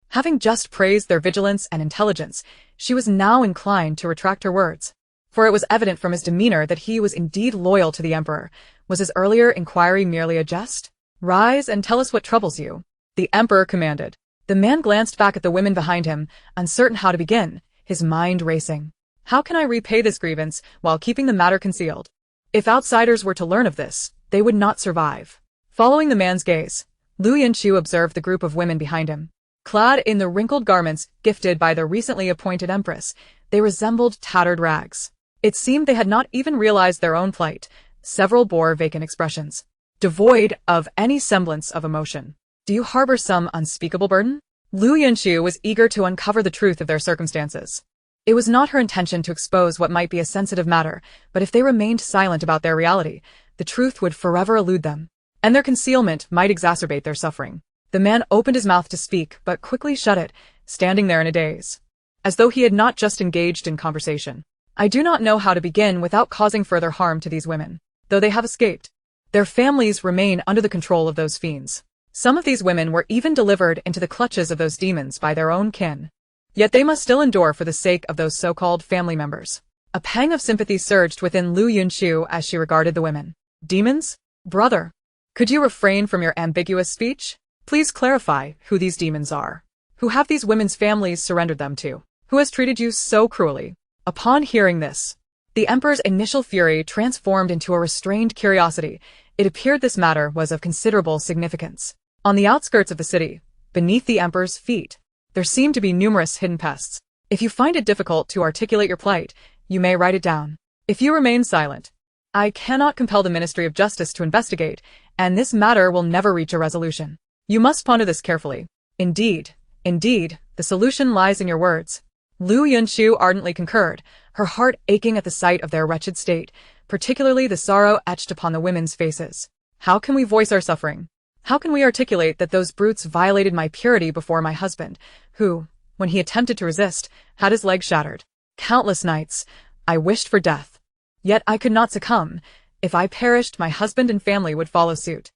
Having just praised their vigilance and intelligence, she was now inclined to retract her words. For it was evident from his demeanor that he was indeed loyal to the emperor. Was his earlier inquiry merely a jest? Rise and tell us what troubles you, the emperor commanded. The man glanced back at the women behind him, uncertain how to begin, his mind racing. How can I repay this grievance while keeping the matter concealed? If outsiders were to learn of this, they would not survive. Following the man's gaze, Liu Yunchu observed the group of women behind him. Clad in the wrinkled garments gifted by the recently appointed Empress, they resembled tattered rags. It seemed they had not even realized their own plight. Several bore vacant expressions, devoid of any semblance of emotion. Do you harbor some unspeakable burden? Liu Yunchu was eager to uncover the truth of their circumstances. It was not her intention to expose what might be a sensitive matter, but if they remained silent about their reality, the truth would forever elude them, and their concealment might exacerbate their suffering. The man opened his mouth to speak, but quickly shut it, standing there in a daze, as though he had not just engaged in conversation. I do not know how to begin without causing further harm to these women, though they have escaped. Their families remain under the control of those fiends. Some of these women were even delivered into the clutches of those demons by their own kin. Yet they must still endure for the sake of those so-called family members. A pang of sympathy surged within Liu Yunchu as she regarded the women. Demons? Brother, could you refrain from your ambiguous speech? Please clarify who these demons are. Who have these women's families surrendered them to? Who has treated you so cruelly? Upon hearing this, the emperor's initial fury transformed into a restrained curiosity. It appeared this matter was of considerable significance. On the outskirts of the city, beneath the emperor's feet, there seemed to be numerous hidden pests. If you find it difficult to articulate your plight, you may write it down. If you remain silent, I cannot compel the Ministry of Justice to investigate, and this matter will never reach a resolution. You must ponder this carefully. Indeed, the solution lies in your words. Liu Yunchu ardently concurred, her heart aching at the sight of their wretched state, particularly the sorrow etched upon the women's faces. How can we voice our suffering? How can we articulate that those brutes violated my purity before my husband, who, when he attempted to resist, had his leg shattered? Countless nights, I wished for death. Yet I could not succumb. If I perished, my husband and family would follow suit.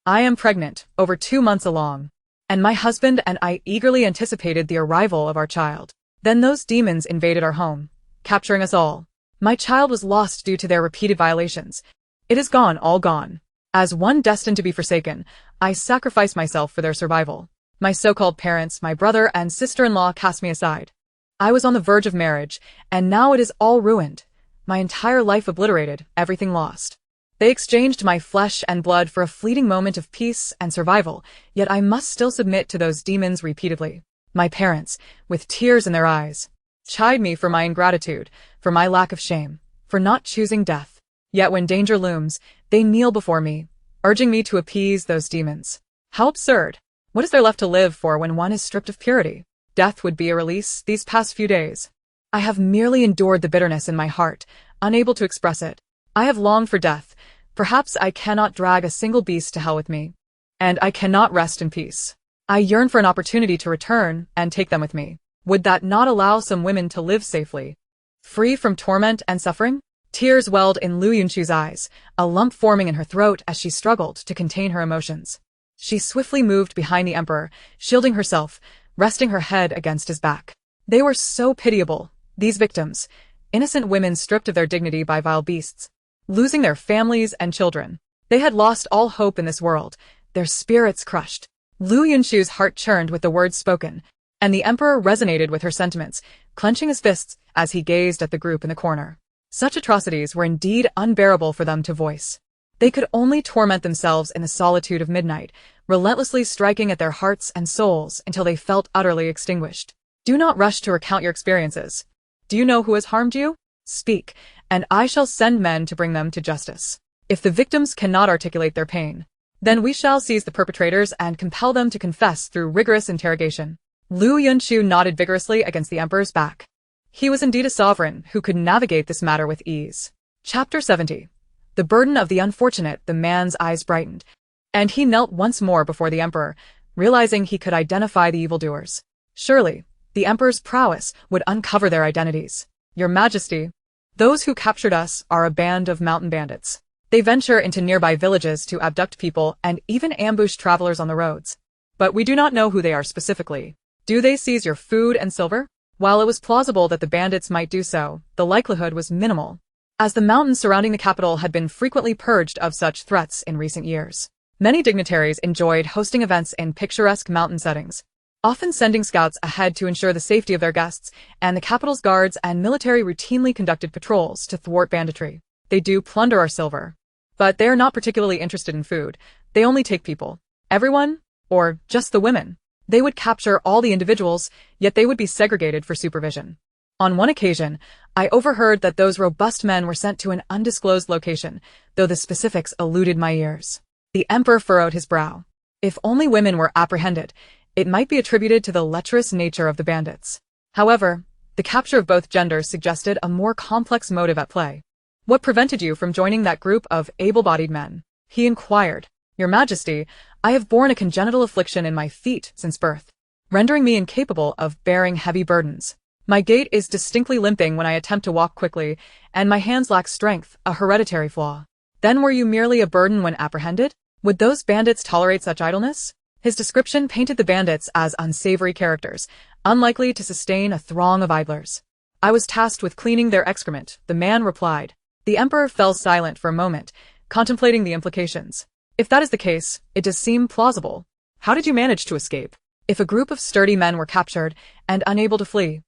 I am pregnant, over 2 months along, and my husband and I eagerly anticipated the arrival of our child. Then those demons invaded our home, capturing us all. My child was lost due to their repeated violations. It is gone, all gone. As one destined to be forsaken, I sacrificed myself for their survival. My so-called parents, my brother and sister-in-law cast me aside. I was on the verge of marriage, and now it is all ruined. My entire life obliterated, everything lost. They exchanged my flesh and blood for a fleeting moment of peace and survival, yet I must still submit to those demons repeatedly. My parents, with tears in their eyes, chide me for my ingratitude, for my lack of shame, for not choosing death. Yet when danger looms, they kneel before me, urging me to appease those demons. How absurd! What is there left to live for when one is stripped of purity? Death would be a release these past few days. I have merely endured the bitterness in my heart, unable to express it. I have longed for death. Perhaps I cannot drag a single beast to hell with me. And I cannot rest in peace. I yearn for an opportunity to return and take them with me. Would that not allow some women to live safely, free from torment and suffering? Tears welled in Liu Yunchu's eyes, a lump forming in her throat as she struggled to contain her emotions. She swiftly moved behind the emperor, shielding herself, resting her head against his back. They were so pitiable, these victims, innocent women stripped of their dignity by vile beasts, losing their families and children. They had lost all hope in this world, their spirits crushed. Liu Yunchu's heart churned with the words spoken, and the emperor resonated with her sentiments, clenching his fists as he gazed at the group in the corner. Such atrocities were indeed unbearable for them to voice. They could only torment themselves in the solitude of midnight, relentlessly striking at their hearts and souls until they felt utterly extinguished. Do not rush to recount your experiences. Do you know who has harmed you? Speak, and I shall send men to bring them to justice. If the victims cannot articulate their pain, then we shall seize the perpetrators and compel them to confess through rigorous interrogation. Liu Yunchu nodded vigorously against the emperor's back. He was indeed a sovereign who could navigate this matter with ease. Chapter 70. The burden of the unfortunate. The man's eyes brightened, and he knelt once more before the emperor, realizing he could identify the evildoers. Surely, the emperor's prowess would uncover their identities. Your Majesty, those who captured us are a band of mountain bandits. They venture into nearby villages to abduct people and even ambush travelers on the roads. But we do not know who they are specifically. Do they seize your food and silver? While it was plausible that the bandits might do so, the likelihood was minimal, as the mountains surrounding the capital had been frequently purged of such threats in recent years. Many dignitaries enjoyed hosting events in picturesque mountain settings, often sending scouts ahead to ensure the safety of their guests, and the capital's guards and military routinely conducted patrols to thwart banditry. They do plunder our silver, but they are not particularly interested in food. They only take people. Everyone, or just the women. They would capture all the individuals, yet they would be segregated for supervision. On one occasion, I overheard that those robust men were sent to an undisclosed location, though the specifics eluded my ears. The emperor furrowed his brow. If only women were apprehended, it might be attributed to the lecherous nature of the bandits. However, the capture of both genders suggested a more complex motive at play. What prevented you from joining that group of able-bodied men? He inquired. Your Majesty, I have borne a congenital affliction in my feet since birth, rendering me incapable of bearing heavy burdens. My gait is distinctly limping when I attempt to walk quickly, and my hands lack strength, a hereditary flaw. Then were you merely a burden when apprehended? Would those bandits tolerate such idleness? His description painted the bandits as unsavory characters, unlikely to sustain a throng of idlers. I was tasked with cleaning their excrement, the man replied. The emperor fell silent for a moment, contemplating the implications. If that is the case, it does seem plausible. How did you manage to escape? If a group of sturdy men were captured and unable to flee,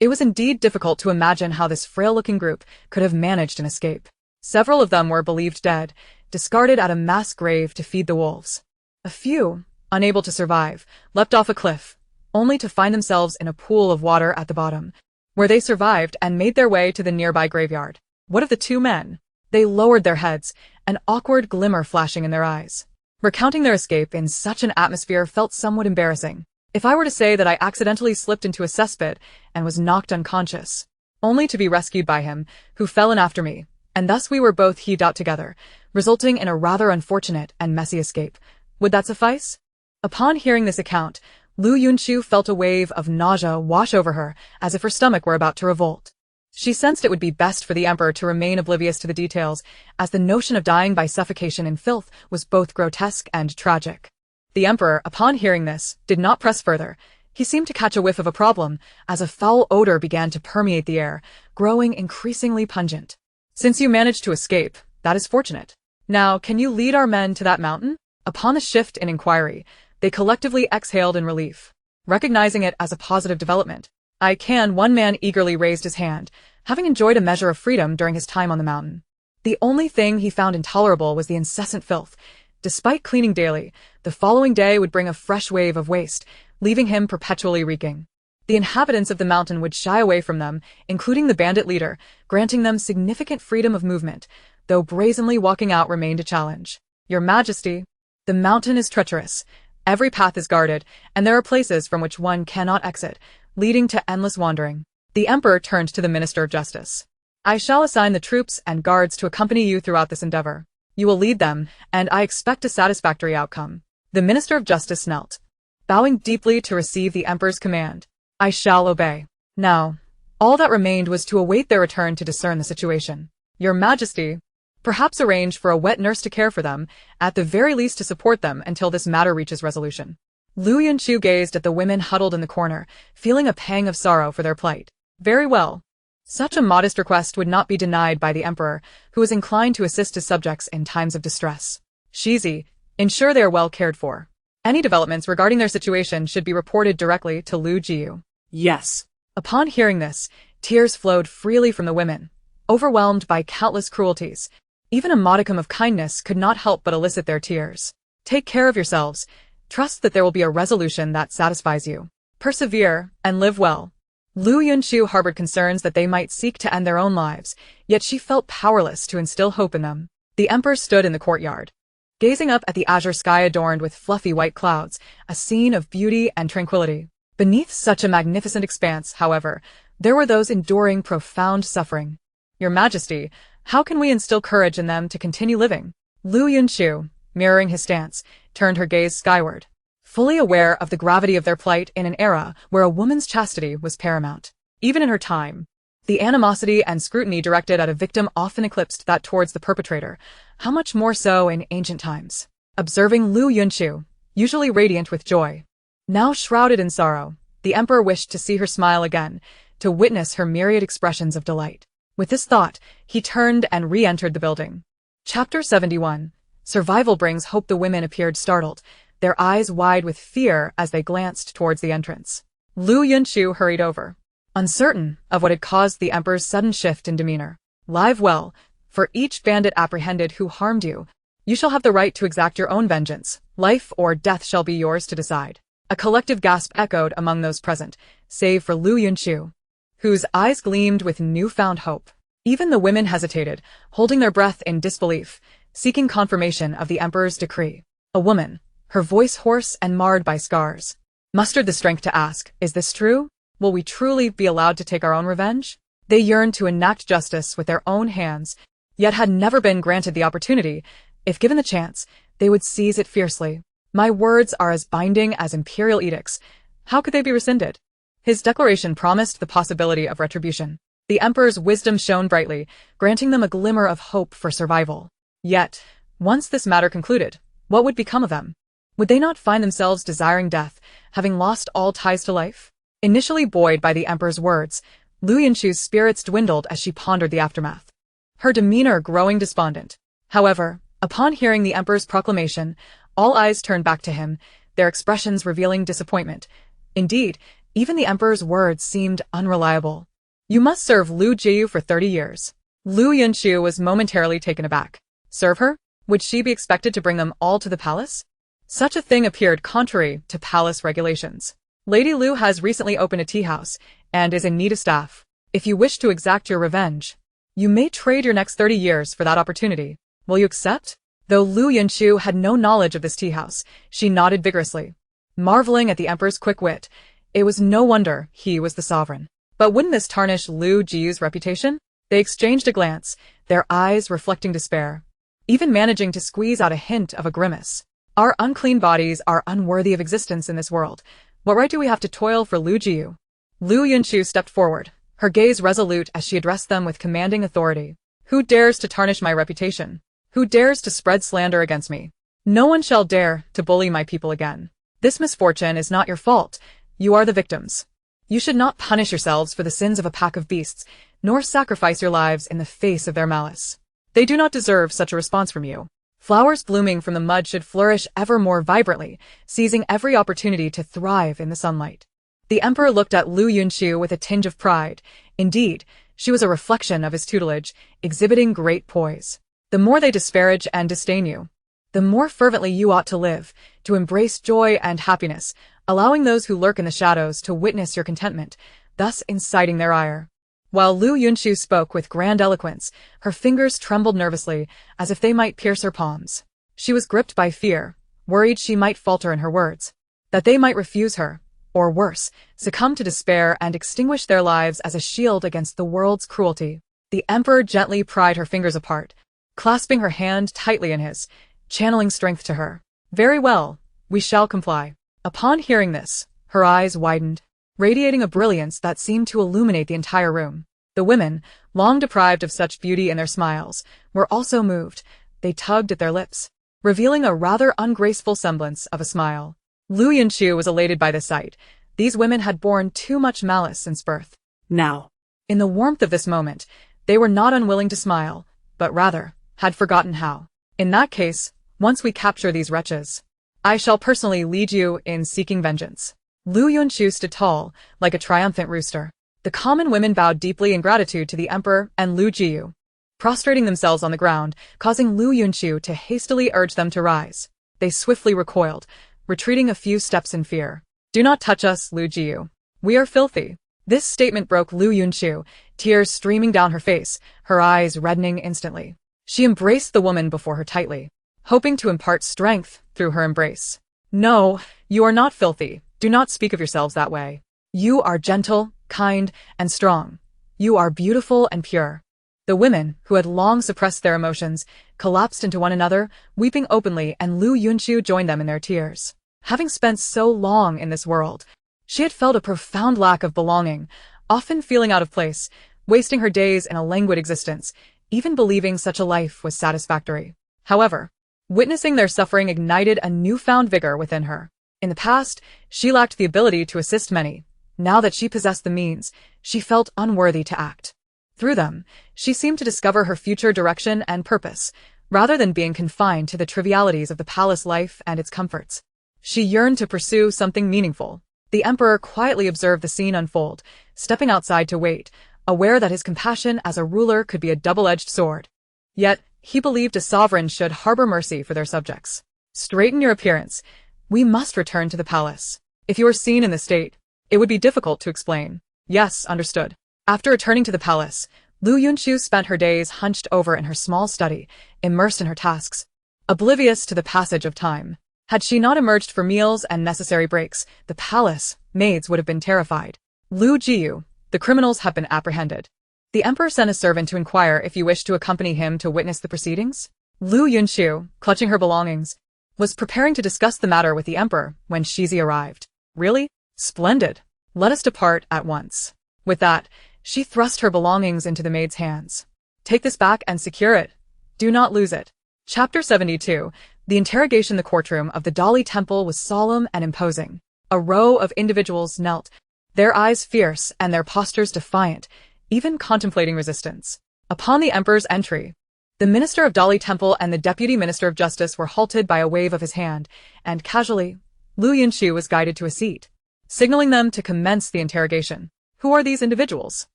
it was indeed difficult to imagine how this frail-looking group could have managed an escape. Several of them were believed dead, discarded at a mass grave to feed the wolves. A few, unable to survive, leapt off a cliff, only to find themselves in a pool of water at the bottom, where they survived and made their way to the nearby graveyard. What of the two men? They lowered their heads, an awkward glimmer flashing in their eyes. Recounting their escape in such an atmosphere felt somewhat embarrassing. If I were to say that I accidentally slipped into a cesspit and was knocked unconscious, only to be rescued by him, who fell in after me, and thus we were both heaved out together, resulting in a rather unfortunate and messy escape, would that suffice? Upon hearing this account, Liu Yunchu felt a wave of nausea wash over her, as if her stomach were about to revolt. She sensed it would be best for the emperor to remain oblivious to the details, as the notion of dying by suffocation in filth was both grotesque and tragic. The emperor, upon hearing this, did not press further. He seemed to catch a whiff of a problem, as a foul odor began to permeate the air, growing increasingly pungent. Since you managed to escape, that is fortunate. Now, can you lead our men to that mountain? Upon the shift in inquiry, they collectively exhaled in relief, recognizing it as a positive development. I can. One man eagerly raised his hand, having enjoyed a measure of freedom during his time on the mountain. The only thing he found intolerable was the incessant filth. Despite cleaning daily, the following day would bring a fresh wave of waste, leaving him perpetually reeking. The inhabitants of the mountain would shy away from them, including the bandit leader, granting them significant freedom of movement, though brazenly walking out remained a challenge. Your Majesty, the mountain is treacherous. Every path is guarded, and there are places from which one cannot exit, leading to endless wandering. The emperor turned to the Minister of Justice. I shall assign the troops and guards to accompany you throughout this endeavor. You will lead them, and I expect a satisfactory outcome. The Minister of Justice knelt, bowing deeply to receive the emperor's command. I shall obey. Now, all that remained was to await their return to discern the situation. Your Majesty, perhaps arrange for a wet nurse to care for them, at the very least to support them until this matter reaches resolution. Liu Yunchu gazed at the women huddled in the corner, feeling a pang of sorrow for their plight. Very well. Such a modest request would not be denied by the emperor, who was inclined to assist his subjects in times of distress. Shizi, ensure they are well cared for. Any developments regarding their situation should be reported directly to Liu Jiu. Yes. Upon hearing this, tears flowed freely from the women, overwhelmed by countless cruelties. Even a modicum of kindness could not help but elicit their tears. Take care of yourselves. Trust that there will be a resolution that satisfies you. Persevere and live well. Liu Yunchu harbored concerns that they might seek to end their own lives, yet she felt powerless to instill hope in them. The emperor stood in the courtyard, gazing up at the azure sky adorned with fluffy white clouds, a scene of beauty and tranquility. Beneath such a magnificent expanse, however, there were those enduring profound suffering. Your Majesty, how can we instill courage in them to continue living? Liu Yunchu, mirroring his stance, turned her gaze skyward, fully aware of the gravity of their plight in an era where a woman's chastity was paramount. Even in her time, the animosity and scrutiny directed at a victim often eclipsed that towards the perpetrator, how much more so in ancient times. Observing Liu Yunchu, usually radiant with joy, now shrouded in sorrow, the emperor wished to see her smile again, to witness her myriad expressions of delight. With this thought, he turned and re-entered the building. Chapter 71. Survival brings hope. The women appeared startled, their eyes wide with fear as they glanced towards the entrance. Liu Yunchu hurried over, uncertain of what had caused the emperor's sudden shift in demeanor. Live well, for each bandit apprehended who harmed you, you shall have the right to exact your own vengeance. Life or death shall be yours to decide. A collective gasp echoed among those present, save for Liu Yunchu, whose eyes gleamed with newfound hope. Even the women hesitated, holding their breath in disbelief, seeking confirmation of the emperor's decree. A woman, her voice hoarse and marred by scars, mustered the strength to ask, "Is this true? Will we truly be allowed to take our own revenge?" They yearned to enact justice with their own hands, yet had never been granted the opportunity. If given the chance, they would seize it fiercely. My words are as binding as imperial edicts. How could they be rescinded? His declaration promised the possibility of retribution. The emperor's wisdom shone brightly, granting them a glimmer of hope for survival. Yet, once this matter concluded, what would become of them? Would they not find themselves desiring death, having lost all ties to life? Initially buoyed by the emperor's words, Liu Yunchu's spirits dwindled as she pondered the aftermath, her demeanor growing despondent. However, upon hearing the emperor's proclamation, all eyes turned back to him, their expressions revealing disappointment. Indeed, even the emperor's words seemed unreliable. You must serve Liu Jiu for 30 years. Liu Yunchu was momentarily taken aback. Serve her? Would she be expected to bring them all to the palace? Such a thing appeared contrary to palace regulations. Lady Liu has recently opened a tea house, and is in need of staff. If you wish to exact your revenge, you may trade your next 30 years for that opportunity. Will you accept? Though Liu Yunchu had no knowledge of this tea house, she nodded vigorously, marveling at the emperor's quick wit. It was no wonder he was the sovereign. But wouldn't this tarnish Liu Jiu's reputation? They exchanged a glance, their eyes reflecting despair, even managing to squeeze out a hint of a grimace. Our unclean bodies are unworthy of existence in this world. What right do we have to toil for Liu Jiu? Liu Yunchu stepped forward, her gaze resolute as she addressed them with commanding authority. Who dares to tarnish my reputation? Who dares to spread slander against me? No one shall dare to bully my people again. This misfortune is not your fault. You are the victims. You should not punish yourselves for the sins of a pack of beasts, nor sacrifice your lives in the face of their malice. They do not deserve such a response from you. Flowers blooming from the mud should flourish ever more vibrantly, seizing every opportunity to thrive in the sunlight. The emperor looked at Liu Yunchu with a tinge of pride. Indeed, she was a reflection of his tutelage, exhibiting great poise. The more they disparage and disdain you, the more fervently you ought to live, to embrace joy and happiness, allowing those who lurk in the shadows to witness your contentment, thus inciting their ire. While Liu Yunchu spoke with grand eloquence, her fingers trembled nervously, as if they might pierce her palms. She was gripped by fear, worried she might falter in her words, that they might refuse her, or worse, succumb to despair and extinguish their lives as a shield against the world's cruelty. The emperor gently pried her fingers apart, clasping her hand tightly in his, channeling strength to her. Very well, we shall comply. Upon hearing this, her eyes widened, radiating a brilliance that seemed to illuminate the entire room. The women, long deprived of such beauty in their smiles, were also moved. They tugged at their lips, revealing a rather ungraceful semblance of a smile. Liu Yunchu was elated by the sight. These women had borne too much malice since birth. Now, In the warmth of this moment, they were not unwilling to smile, but rather, had forgotten how. In that case, once we capture these wretches, I shall personally lead you in seeking vengeance. Liu Yunchu stood tall, like a triumphant rooster. The common women bowed deeply in gratitude to the emperor and Liu Jiyu, prostrating themselves on the ground, causing Liu Yunchu to hastily urge them to rise. They swiftly recoiled, retreating a few steps in fear. Do not touch us, Liu Jiyu. We are filthy. This statement broke Liu Yunchu, tears streaming down her face, her eyes reddening instantly. She embraced the woman before her tightly, hoping to impart strength through her embrace. No, you are not filthy. Do not speak of yourselves that way. You are gentle, kind, and strong. You are beautiful and pure. The women, who had long suppressed their emotions, collapsed into one another, weeping openly, and Liu Yunchu joined them in their tears. Having spent so long in this world, she had felt a profound lack of belonging, often feeling out of place, wasting her days in a languid existence, even believing such a life was satisfactory. However, witnessing their suffering ignited a newfound vigor within her. In the past, she lacked the ability to assist many. Now that she possessed the means, she felt unworthy to act. Through them, she seemed to discover her future direction and purpose, rather than being confined to the trivialities of the palace life and its comforts. She yearned to pursue something meaningful. The emperor quietly observed the scene unfold, stepping outside to wait, aware that his compassion as a ruler could be a double-edged sword. Yet, he believed a sovereign should harbor mercy for their subjects. Straighten your appearance. We must return to the palace. If you are seen in this state, it would be difficult to explain. Yes, understood. After returning to the palace, Liu Yunchu spent her days hunched over in her small study, immersed in her tasks, oblivious to the passage of time. Had she not emerged for meals and necessary breaks, the palace maids would have been terrified. Liu Jiyu, the criminals have been apprehended. The emperor sent a servant to inquire if you wished to accompany him to witness the proceedings. Liu Yunchu, clutching her belongings, was preparing to discuss the matter with the emperor when Shizi arrived. Really? Splendid. Let us depart at once. With that, she thrust her belongings into the maid's hands. Take this back and secure it. Do not lose it. Chapter 72. The interrogation in the courtroom of the Dali Temple was solemn and imposing. A row of individuals knelt, their eyes fierce and their postures defiant, even contemplating resistance. Upon the emperor's entry, the minister of Dali Temple and the deputy minister of justice were halted by a wave of his hand, and casually, Liu Yunchu was guided to a seat, signaling them to commence the interrogation. Who are these individuals?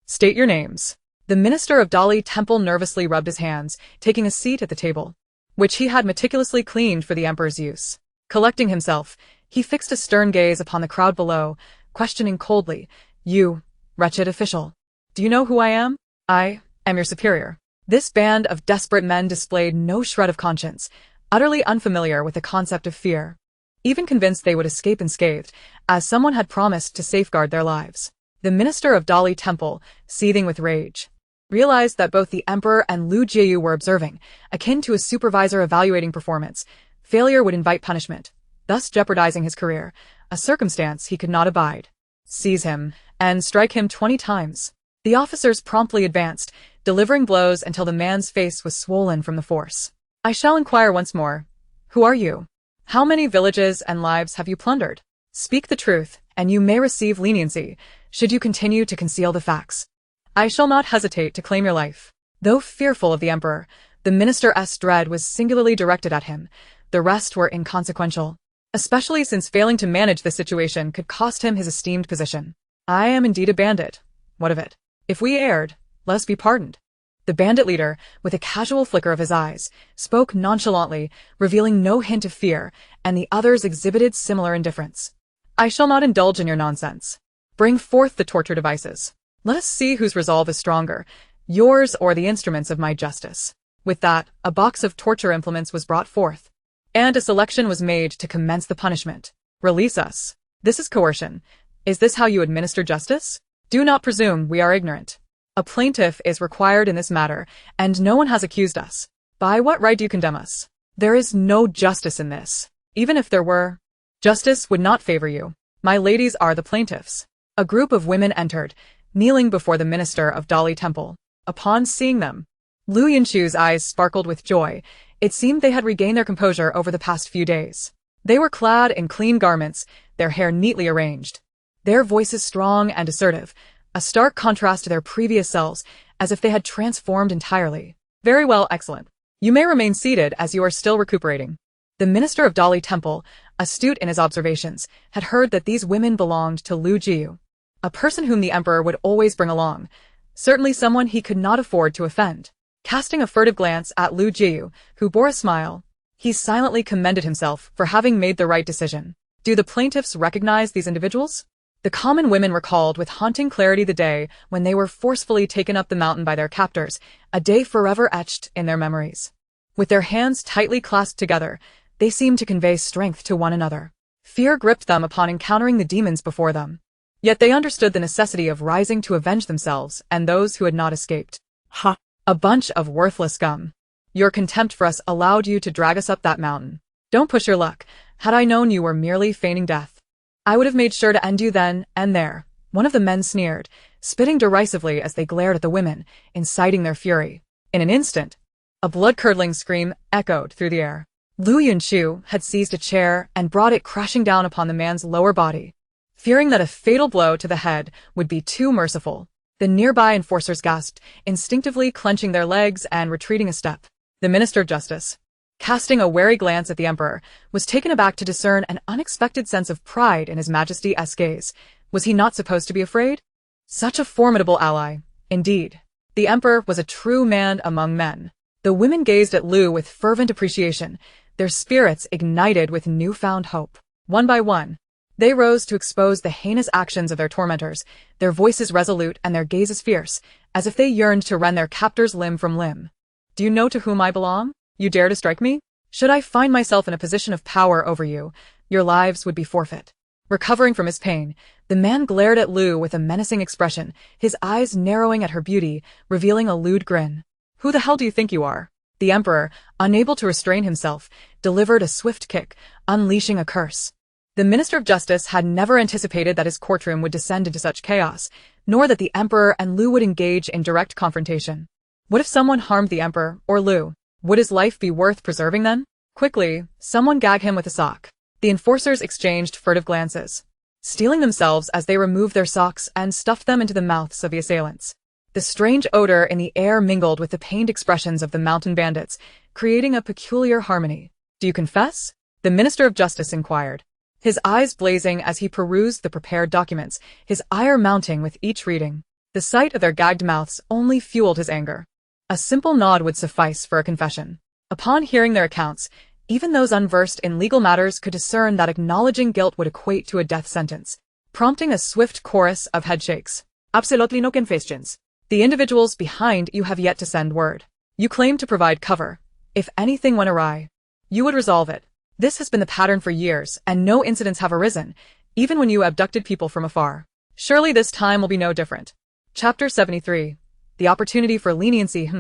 State your names. The minister of Dali Temple nervously rubbed his hands, taking a seat at the table, which he had meticulously cleaned for the emperor's use. Collecting himself, he fixed a stern gaze upon the crowd below, questioning coldly, You, wretched official, do you know who I am? I am your superior. This band of desperate men displayed no shred of conscience, utterly unfamiliar with the concept of fear, even convinced they would escape unscathed, as someone had promised to safeguard their lives. The minister of Dali Temple, seething with rage, realized that both the emperor and Liu Jiyu were observing, akin to a supervisor evaluating performance. Failure would invite punishment, thus jeopardizing his career, a circumstance he could not abide. Seize him, and strike him 20 times. The officers promptly advanced, delivering blows until the man's face was swollen from the force. I shall inquire once more. Who are you? How many villages and lives have you plundered? Speak the truth, and you may receive leniency, should you continue to conceal the facts. I shall not hesitate to claim your life. Though fearful of the emperor, the minister's dread was singularly directed at him. The rest were inconsequential, especially since failing to manage the situation could cost him his esteemed position. I am indeed a bandit. What of it? If we erred, let us be pardoned. The bandit leader, with a casual flicker of his eyes, spoke nonchalantly, revealing no hint of fear, and the others exhibited similar indifference. I shall not indulge in your nonsense. Bring forth the torture devices. Let us see whose resolve is stronger, yours or the instruments of my justice. With that, a box of torture implements was brought forth, and a selection was made to commence the punishment. Release us. This is coercion. Is this how you administer justice? Do not presume we are ignorant. A plaintiff is required in this matter, and no one has accused us. By what right do you condemn us? There is no justice in this. Even if there were, justice would not favor you. My ladies are the plaintiffs. A group of women entered, kneeling before the minister of Dali Temple. Upon seeing them, Liu Yunchu's eyes sparkled with joy. It seemed they had regained their composure over the past few days. They were clad in clean garments, their hair neatly arranged. Their voices strong and assertive, a stark contrast to their previous selves, as if they had transformed entirely. Very well, excellent. You may remain seated as you are still recuperating. The minister of Dali Temple, astute in his observations, had heard that these women belonged to Liu Yunchu, a person whom the emperor would always bring along, certainly someone he could not afford to offend. Casting a furtive glance at Liu Yunchu, who bore a smile, he silently commended himself for having made the right decision. Do the plaintiffs recognize these individuals? The common women recalled with haunting clarity the day when they were forcefully taken up the mountain by their captors, a day forever etched in their memories. With their hands tightly clasped together, they seemed to convey strength to one another. Fear gripped them upon encountering the demons before them. Yet they understood the necessity of rising to avenge themselves and those who had not escaped. Ha! A bunch of worthless scum. Your contempt for us allowed you to drag us up that mountain. Don't push your luck. Had I known you were merely feigning death, I would have made sure to end you then and there. One of the men sneered, spitting derisively as they glared at the women, inciting their fury. In an instant, a blood-curdling scream echoed through the air. Liu Yunchu had seized a chair and brought it crashing down upon the man's lower body. Fearing that a fatal blow to the head would be too merciful, the nearby enforcers gasped, instinctively clenching their legs and retreating a step. The Minister of Justice, casting a wary glance at the Emperor, was taken aback to discern an unexpected sense of pride in His Majesty's gaze. Was he not supposed to be afraid? Such a formidable ally, indeed. The Emperor was a true man among men. The women gazed at Liu with fervent appreciation, their spirits ignited with newfound hope. One by one, they rose to expose the heinous actions of their tormentors, their voices resolute and their gazes fierce, as if they yearned to rend their captors limb from limb. Do you know to whom I belong? You dare to strike me? Should I find myself in a position of power over you, your lives would be forfeit. Recovering from his pain, the man glared at Liu with a menacing expression, his eyes narrowing at her beauty, revealing a lewd grin. Who the hell do you think you are? The Emperor, unable to restrain himself, delivered a swift kick, unleashing a curse. The Minister of Justice had never anticipated that his courtroom would descend into such chaos, nor that the Emperor and Liu would engage in direct confrontation. What if someone harmed the Emperor, or Liu? Would his life be worth preserving then? Quickly, someone gag him with a sock. The enforcers exchanged furtive glances, steeling themselves as they removed their socks and stuffed them into the mouths of the assailants. The strange odor in the air mingled with the pained expressions of the mountain bandits, creating a peculiar harmony. Do you confess? The Minister of Justice inquired, his eyes blazing as he perused the prepared documents, his ire mounting with each reading. The sight of their gagged mouths only fueled his anger. A simple nod would suffice for a confession. Upon hearing their accounts, even those unversed in legal matters could discern that acknowledging guilt would equate to a death sentence, prompting a swift chorus of headshakes. Absolutely no confessions. The individuals behind you have yet to send word. You claim to provide cover. If anything went awry, you would resolve it. This has been the pattern for years, and no incidents have arisen, even when you abducted people from afar. Surely this time will be no different. Chapter 73. The opportunity for leniency.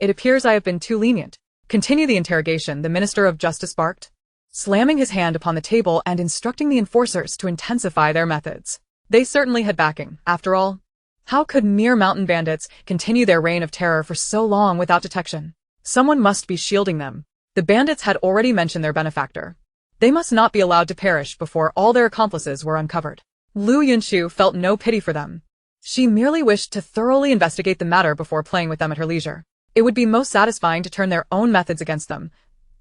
It appears I have been too lenient. Continue the interrogation, the Minister of Justice barked, slamming his hand upon the table and instructing the enforcers to intensify their methods. They certainly had backing, after all. How could mere mountain bandits continue their reign of terror for so long without detection? Someone must be shielding them. The bandits had already mentioned their benefactor. They must not be allowed to perish before all their accomplices were uncovered. Liu Yunchu felt no pity for them. She merely wished to thoroughly investigate the matter before playing with them at her leisure. It would be most satisfying to turn their own methods against them.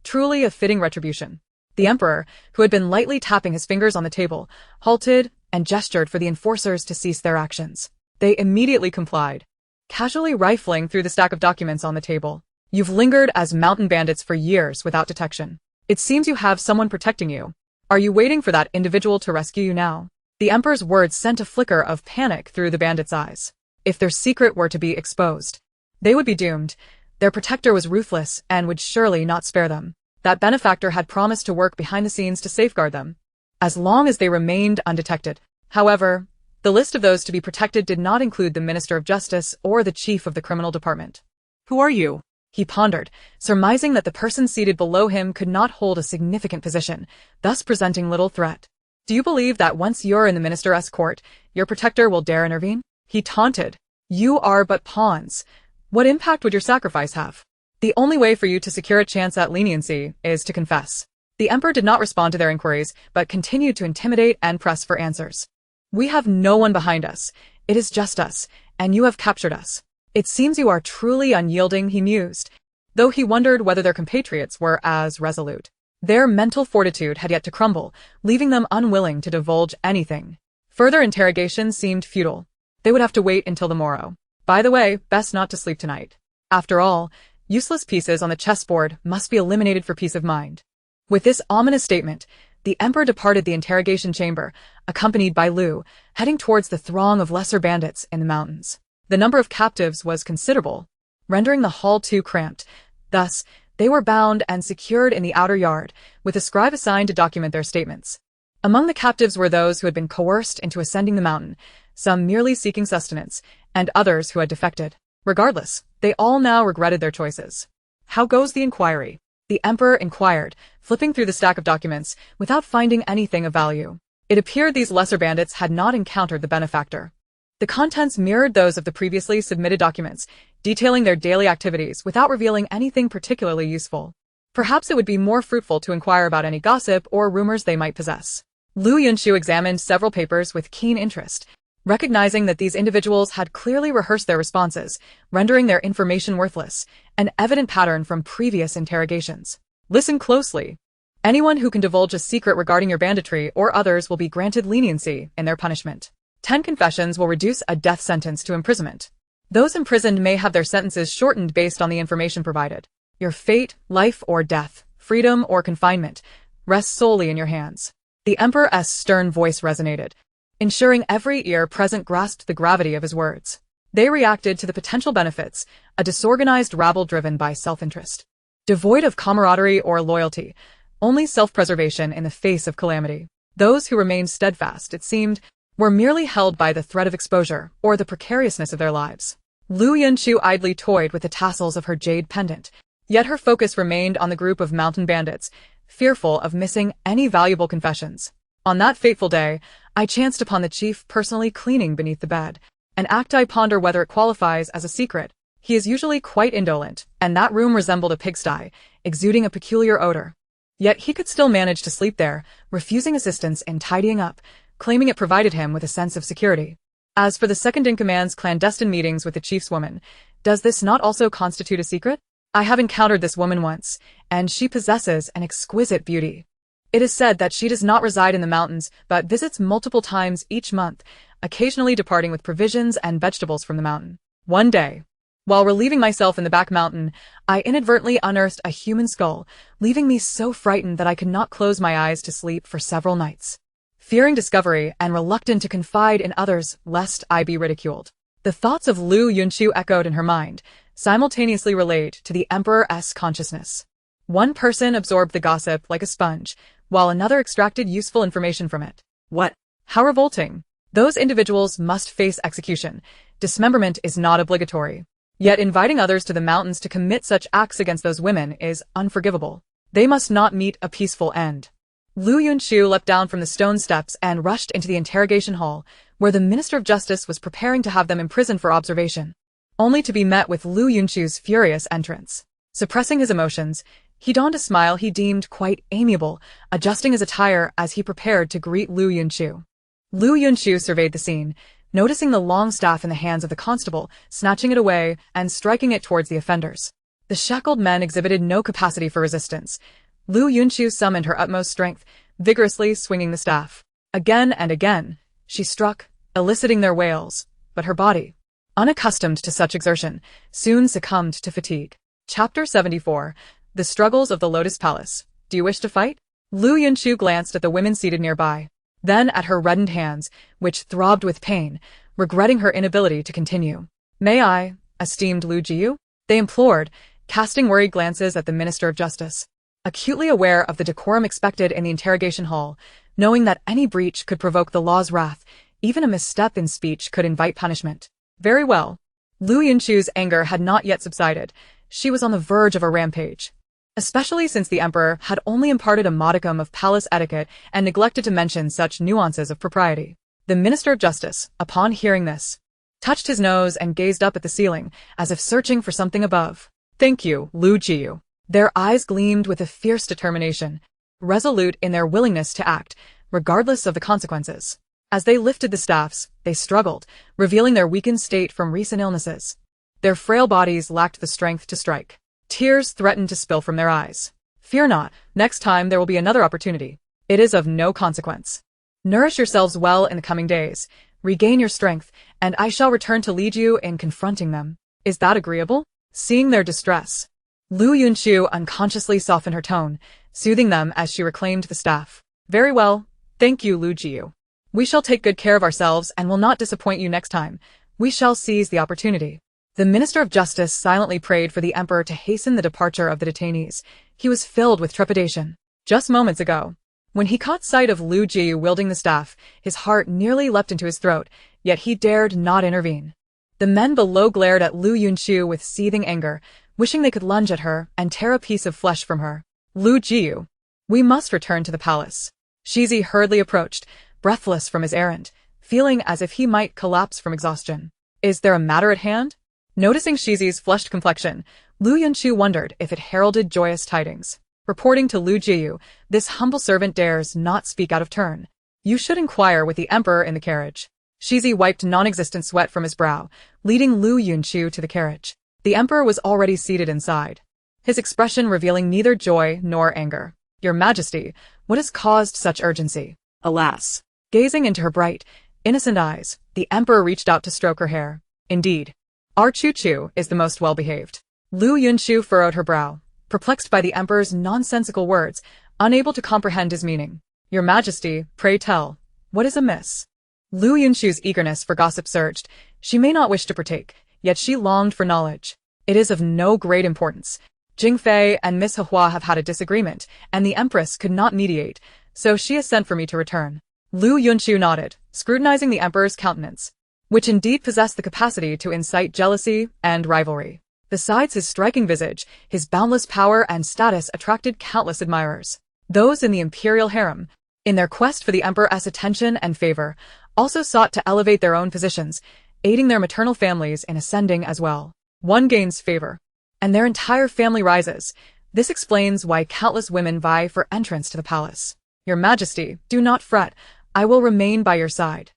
Truly a fitting retribution. The Emperor, who had been lightly tapping his fingers on the table, halted and gestured for the enforcers to cease their actions. They immediately complied, casually rifling through the stack of documents on the table. You've lingered as mountain bandits for years without detection. It seems you have someone protecting you. Are you waiting for that individual to rescue you now? The Emperor's words sent a flicker of panic through the bandits' eyes. If their secret were to be exposed, they would be doomed. Their protector was ruthless and would surely not spare them. That benefactor had promised to work behind the scenes to safeguard them, as long as they remained undetected. However, the list of those to be protected did not include the Minister of Justice or the Chief of the Criminal Department. Who are you? He pondered, surmising that the person seated below him could not hold a significant position, thus presenting little threat. Do you believe that once you're in the minister's court, your protector will dare intervene? He taunted. You are but pawns. What impact would your sacrifice have? The only way for you to secure a chance at leniency is to confess. The emperor did not respond to their inquiries, but continued to intimidate and press for answers. We have no one behind us. It is just us, and you have captured us. It seems you are truly unyielding, he mused, though he wondered whether their compatriots were as resolute. Their mental fortitude had yet to crumble, leaving them unwilling to divulge anything. Further interrogation seemed futile. They would have to wait until the morrow. By the way, best not to sleep tonight. After all, useless pieces on the chessboard must be eliminated for peace of mind. With this ominous statement, the emperor departed the interrogation chamber, accompanied by Liu, heading towards the throng of lesser bandits in the mountains. The number of captives was considerable, rendering the hall too cramped. Thus, they were bound and secured in the outer yard, with a scribe assigned to document their statements. Among the captives were those who had been coerced into ascending the mountain, some merely seeking sustenance, and others who had defected. Regardless, they all now regretted their choices. How goes the inquiry? The emperor inquired, flipping through the stack of documents without finding anything of value. It appeared these lesser bandits had not encountered the benefactor. The contents mirrored those of the previously submitted documents, detailing their daily activities without revealing anything particularly useful. Perhaps it would be more fruitful to inquire about any gossip or rumors they might possess. Liu Yunchu examined several papers with keen interest, recognizing that these individuals had clearly rehearsed their responses, rendering their information worthless, an evident pattern from previous interrogations. Listen closely. Anyone who can divulge a secret regarding your banditry or others will be granted leniency in their punishment. 10 confessions will reduce a death sentence to imprisonment. Those imprisoned may have their sentences shortened based on the information provided. Your fate, life or death, freedom or confinement, rests solely in your hands. The emperor's stern voice resonated, ensuring every ear present grasped the gravity of his words. They reacted to the potential benefits, a disorganized rabble driven by self-interest. Devoid of camaraderie or loyalty, only self-preservation in the face of calamity. Those who remained steadfast, it seemed, were merely held by the threat of exposure or the precariousness of their lives. Liu Yunchu idly toyed with the tassels of her jade pendant, yet her focus remained on the group of mountain bandits, fearful of missing any valuable confessions. On that fateful day, I chanced upon the chief personally cleaning beneath the bed, an act I ponder whether it qualifies as a secret. He is usually quite indolent, and that room resembled a pigsty, exuding a peculiar odor. Yet he could still manage to sleep there, refusing assistance in tidying up, claiming it provided him with a sense of security. As for the second-in-command's clandestine meetings with the chief's woman, does this not also constitute a secret? I have encountered this woman once, and she possesses an exquisite beauty. It is said that she does not reside in the mountains, but visits multiple times each month, occasionally departing with provisions and vegetables from the mountain. One day, while relieving myself in the back mountain, I inadvertently unearthed a human skull, leaving me so frightened that I could not close my eyes to sleep for several nights. Fearing discovery and reluctant to confide in others lest I be ridiculed. The thoughts of Liu Yunchu echoed in her mind, simultaneously relayed to the emperor's consciousness. One person absorbed the gossip like a sponge, while another extracted useful information from it. What? How revolting. Those individuals must face execution. Dismemberment is not obligatory. Yet inviting others to the mountains to commit such acts against those women is unforgivable. They must not meet a peaceful end. Liu Yunchu leapt down from the stone steps and rushed into the interrogation hall, where the Minister of Justice was preparing to have them imprisoned for observation, only to be met with Liu Yunchu's furious entrance. Suppressing his emotions, he donned a smile he deemed quite amiable, adjusting his attire as he prepared to greet Liu Yunchu. Liu Yunchu surveyed the scene, noticing the long staff in the hands of the constable, snatching it away and striking it towards the offenders. The shackled men exhibited no capacity for resistance. Liu Yunchu summoned her utmost strength, vigorously swinging the staff. Again and again, she struck, eliciting their wails, but her body, unaccustomed to such exertion, soon succumbed to fatigue. Chapter 74. The Struggles of the Lotus Palace. Do you wish to fight? Liu Yunchu glanced at the women seated nearby, then at her reddened hands, which throbbed with pain, regretting her inability to continue. May I, esteemed Liu Jiu? They implored, casting worried glances at the Minister of Justice. Acutely aware of the decorum expected in the interrogation hall, knowing that any breach could provoke the law's wrath, even a misstep in speech could invite punishment. Very well. Liu Yunchu's anger had not yet subsided. She was on the verge of a rampage. Especially since the emperor had only imparted a modicum of palace etiquette and neglected to mention such nuances of propriety. The Minister of Justice, upon hearing this, touched his nose and gazed up at the ceiling, as if searching for something above. Thank you, Liu Jiu. Their eyes gleamed with a fierce determination. resolute in their willingness to act, regardless of the consequences. As they lifted the staffs, they struggled, revealing their weakened state from recent illnesses. Their frail bodies lacked the strength to strike. Tears threatened to spill from their eyes. Fear not, next time there will be another opportunity. It is of no consequence. Nourish yourselves well in the coming days, regain your strength, and I shall return to lead you in confronting them. Is that agreeable? Seeing their distress, Liu Yunchu unconsciously softened her tone, soothing them as she reclaimed the staff. Very well, thank you, Liu Jiu. We shall take good care of ourselves and will not disappoint you next time. We shall seize the opportunity. The Minister of Justice silently prayed for the Emperor to hasten the departure of the detainees. He was filled with trepidation. Just moments ago, when he caught sight of Liu Jiu wielding the staff, his heart nearly leapt into his throat, yet he dared not intervene. The men below glared at Liu Yunchu with seething anger, wishing they could lunge at her and tear a piece of flesh from her. Liu Jiu, we must return to the palace. Shizi hurriedly approached, breathless from his errand, feeling as if he might collapse from exhaustion. Is there a matter at hand? Noticing Shizi's flushed complexion, Liu Yunchu wondered if it heralded joyous tidings. Reporting to Liu Jiu, this humble servant dares not speak out of turn. You should inquire with the Emperor in the carriage. Shizi wiped non-existent sweat from his brow, leading Liu Yunchu to the carriage. The Emperor was already seated inside, his expression revealing neither joy nor anger. Your Majesty, what has caused such urgency? Alas. Gazing into her bright, innocent eyes, the Emperor reached out to stroke her hair. Indeed, our Chu-Chu is the most well-behaved. Liu Yunchu furrowed her brow, perplexed by the Emperor's nonsensical words, unable to comprehend his meaning. Your Majesty, pray tell, what is amiss? Liu Yunchu's eagerness for gossip surged. She may not wish to partake, yet she longed for knowledge. It is of no great importance. Jingfei and Miss Hehua have had a disagreement, and the Empress could not mediate, so she has sent for me to return. Liu Yunchu nodded, scrutinizing the Emperor's countenance, which indeed possessed the capacity to incite jealousy and rivalry. Besides his striking visage, his boundless power and status attracted countless admirers. Those in the imperial harem, in their quest for the Emperor's attention and favor, also sought to elevate their own positions, aiding their maternal families in ascending as well. One gains favor, and their entire family rises. This explains why countless women vie for entrance to the palace. Your Majesty, do not fret. I will remain by your side.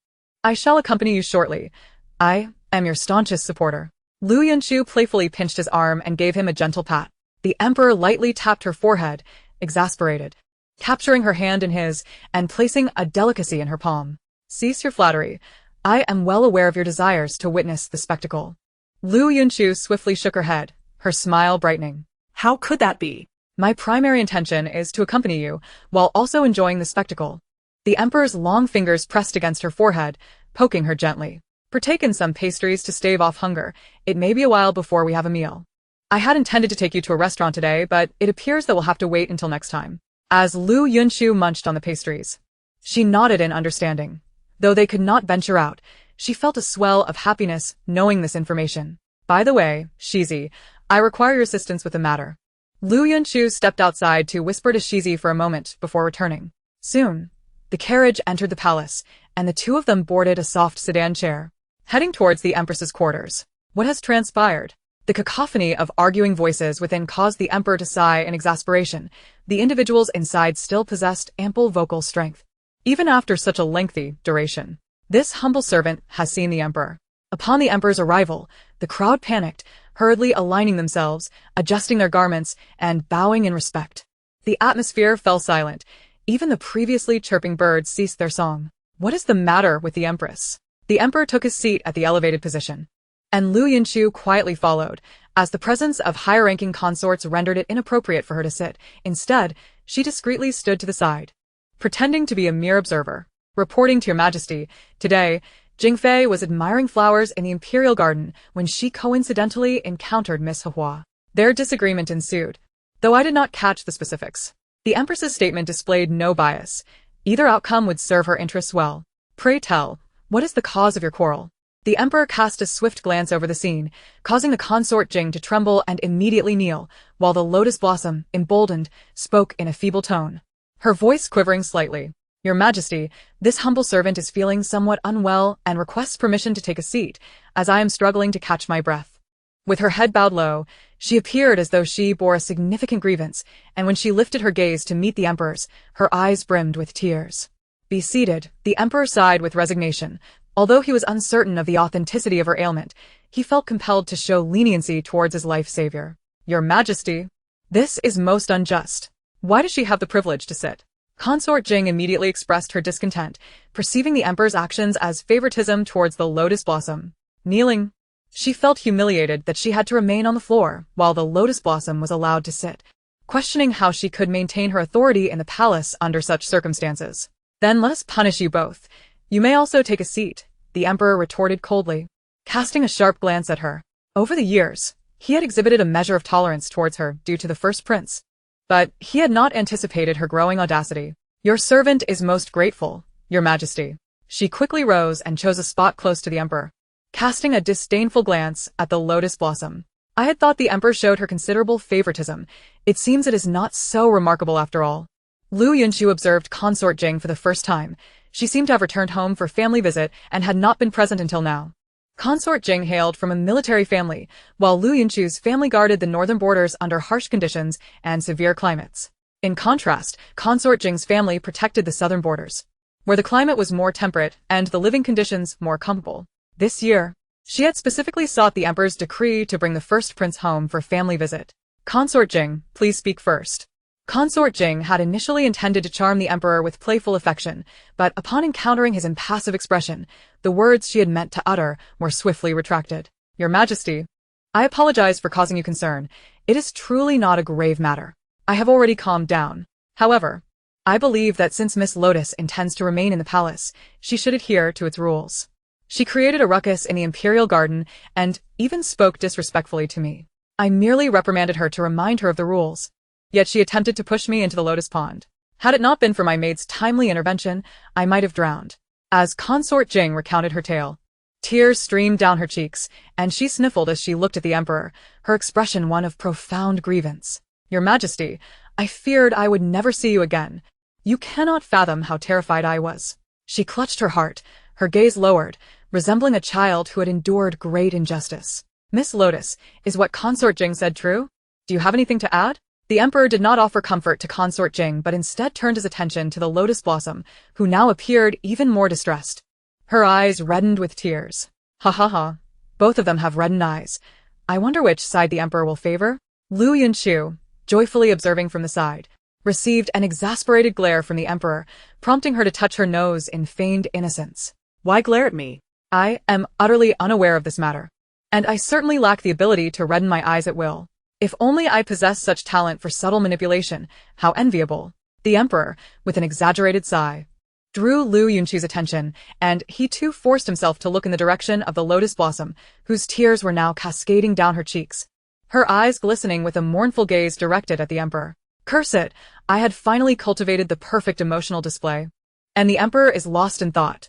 I shall accompany you shortly. I am your staunchest supporter. Liu Yunchu playfully pinched his arm and gave him a gentle pat. The Emperor lightly tapped her forehead, exasperated, capturing her hand in his and placing a delicacy in her palm. Cease your flattery. I am well aware of your desires to witness the spectacle. Liu Yunchu swiftly shook her head, her smile brightening. How could that be? My primary intention is to accompany you, while also enjoying the spectacle. The Emperor's long fingers pressed against her forehead, poking her gently. Partake in some pastries to stave off hunger. It may be a while before we have a meal. I had intended to take you to a restaurant today, but it appears that we'll have to wait until next time. As Liu Yunchu munched on the pastries, she nodded in understanding. Though they could not venture out, she felt a swell of happiness knowing this information. By the way, Shizi, I require your assistance with a matter. Liu Yunchu stepped outside to whisper to Shizi for a moment before returning. Soon, the carriage entered the palace, and the two of them boarded a soft sedan chair, heading towards the Empress's quarters. What has transpired? The cacophony of arguing voices within caused the Emperor to sigh in exasperation. The individuals inside still possessed ample vocal strength, even after such a lengthy duration. This humble servant has seen the Emperor. Upon the Emperor's arrival, the crowd panicked, hurriedly aligning themselves, adjusting their garments, and bowing in respect. The atmosphere fell silent. Even the previously chirping birds ceased their song. What is the matter with the Empress? The Emperor took his seat at the elevated position, and Liu Yunchu quietly followed, as the presence of higher-ranking consorts rendered it inappropriate for her to sit. Instead, she discreetly stood to the side, pretending to be a mere observer. Reporting to your Majesty, today, Jingfei was admiring flowers in the imperial garden when she coincidentally encountered Miss Hehua. Their disagreement ensued, though I did not catch the specifics. The Empress's statement displayed no bias. Either outcome would serve her interests well. Pray tell, what is the cause of your quarrel? The Emperor cast a swift glance over the scene, causing the consort Jing to tremble and immediately kneel, while the lotus blossom, emboldened, spoke in a feeble tone, her voice quivering slightly. Your Majesty, this humble servant is feeling somewhat unwell and requests permission to take a seat, as I am struggling to catch my breath. With her head bowed low, She appeared as though she bore a significant grievance, and when she lifted her gaze to meet the emperor's, her eyes brimmed with tears. Be seated, the emperor sighed with resignation. Although he was uncertain of the authenticity of her ailment, he felt compelled to show leniency towards his life savior. Your Majesty, this is most unjust. Why does she have the privilege to sit? Consort Ning immediately expressed her discontent, perceiving the emperor's actions as favoritism towards the lotus blossom. Kneeling, she felt humiliated that she had to remain on the floor while the lotus blossom was allowed to sit, questioning how she could maintain her authority in the palace under such circumstances. Then let us punish you both. You may also take a seat, the emperor retorted coldly, casting a sharp glance at her. Over the years, he had exhibited a measure of tolerance towards her due to the first prince. But he had not anticipated her growing audacity. Your servant is most grateful, Your Majesty. She quickly rose and chose a spot close to the emperor, casting a disdainful glance at the lotus blossom. I had thought the emperor showed her considerable favoritism. It seems it is not so remarkable after all. Liu Yunchu observed Consort Ning for the first time. She seemed to have returned home for family visit and had not been present until now. Consort Ning hailed from a military family, while Liu Yunchu's family guarded the northern borders under harsh conditions and severe climates. In contrast, Consort Ning's family protected the southern borders, where the climate was more temperate and the living conditions more comfortable. This year, she had specifically sought the emperor's decree to bring the first prince home for family visit. Consort Ning, please speak first. Consort Ning had initially intended to charm the emperor with playful affection, but upon encountering his impassive expression, the words she had meant to utter were swiftly retracted. Your Majesty, I apologize for causing you concern. It is truly not a grave matter. I have already calmed down. However, I believe that since Miss Lotus intends to remain in the palace, she should adhere to its rules. She created a ruckus in the imperial garden and even spoke disrespectfully to me. I merely reprimanded her to remind her of the rules. Yet she attempted to push me into the lotus pond. Had it not been for my maid's timely intervention, I might have drowned. As Consort Ning recounted her tale, tears streamed down her cheeks, and she sniffled as she looked at the emperor, her expression one of profound grievance. Your Majesty, I feared I would never see you again. You cannot fathom how terrified I was. She clutched her heart, her gaze lowered, resembling a child who had endured great injustice. Miss Lotus, is what Consort Ning said true? Do you have anything to add? The emperor did not offer comfort to Consort Ning but instead turned his attention to the lotus blossom, who now appeared even more distressed. Her eyes reddened with tears. Ha ha ha. Both of them have reddened eyes. I wonder which side the emperor will favor? Liu Yunchu, joyfully observing from the side, received an exasperated glare from the emperor, prompting her to touch her nose in feigned innocence. Why glare at me? I am utterly unaware of this matter. And I certainly lack the ability to redden my eyes at will. If only I possessed such talent for subtle manipulation, how enviable. The emperor, with an exaggerated sigh, drew Liu Yunchu's attention, and he too forced himself to look in the direction of the lotus blossom, whose tears were now cascading down her cheeks, her eyes glistening with a mournful gaze directed at the emperor. Curse it, I had finally cultivated the perfect emotional display. And the emperor is lost in thought.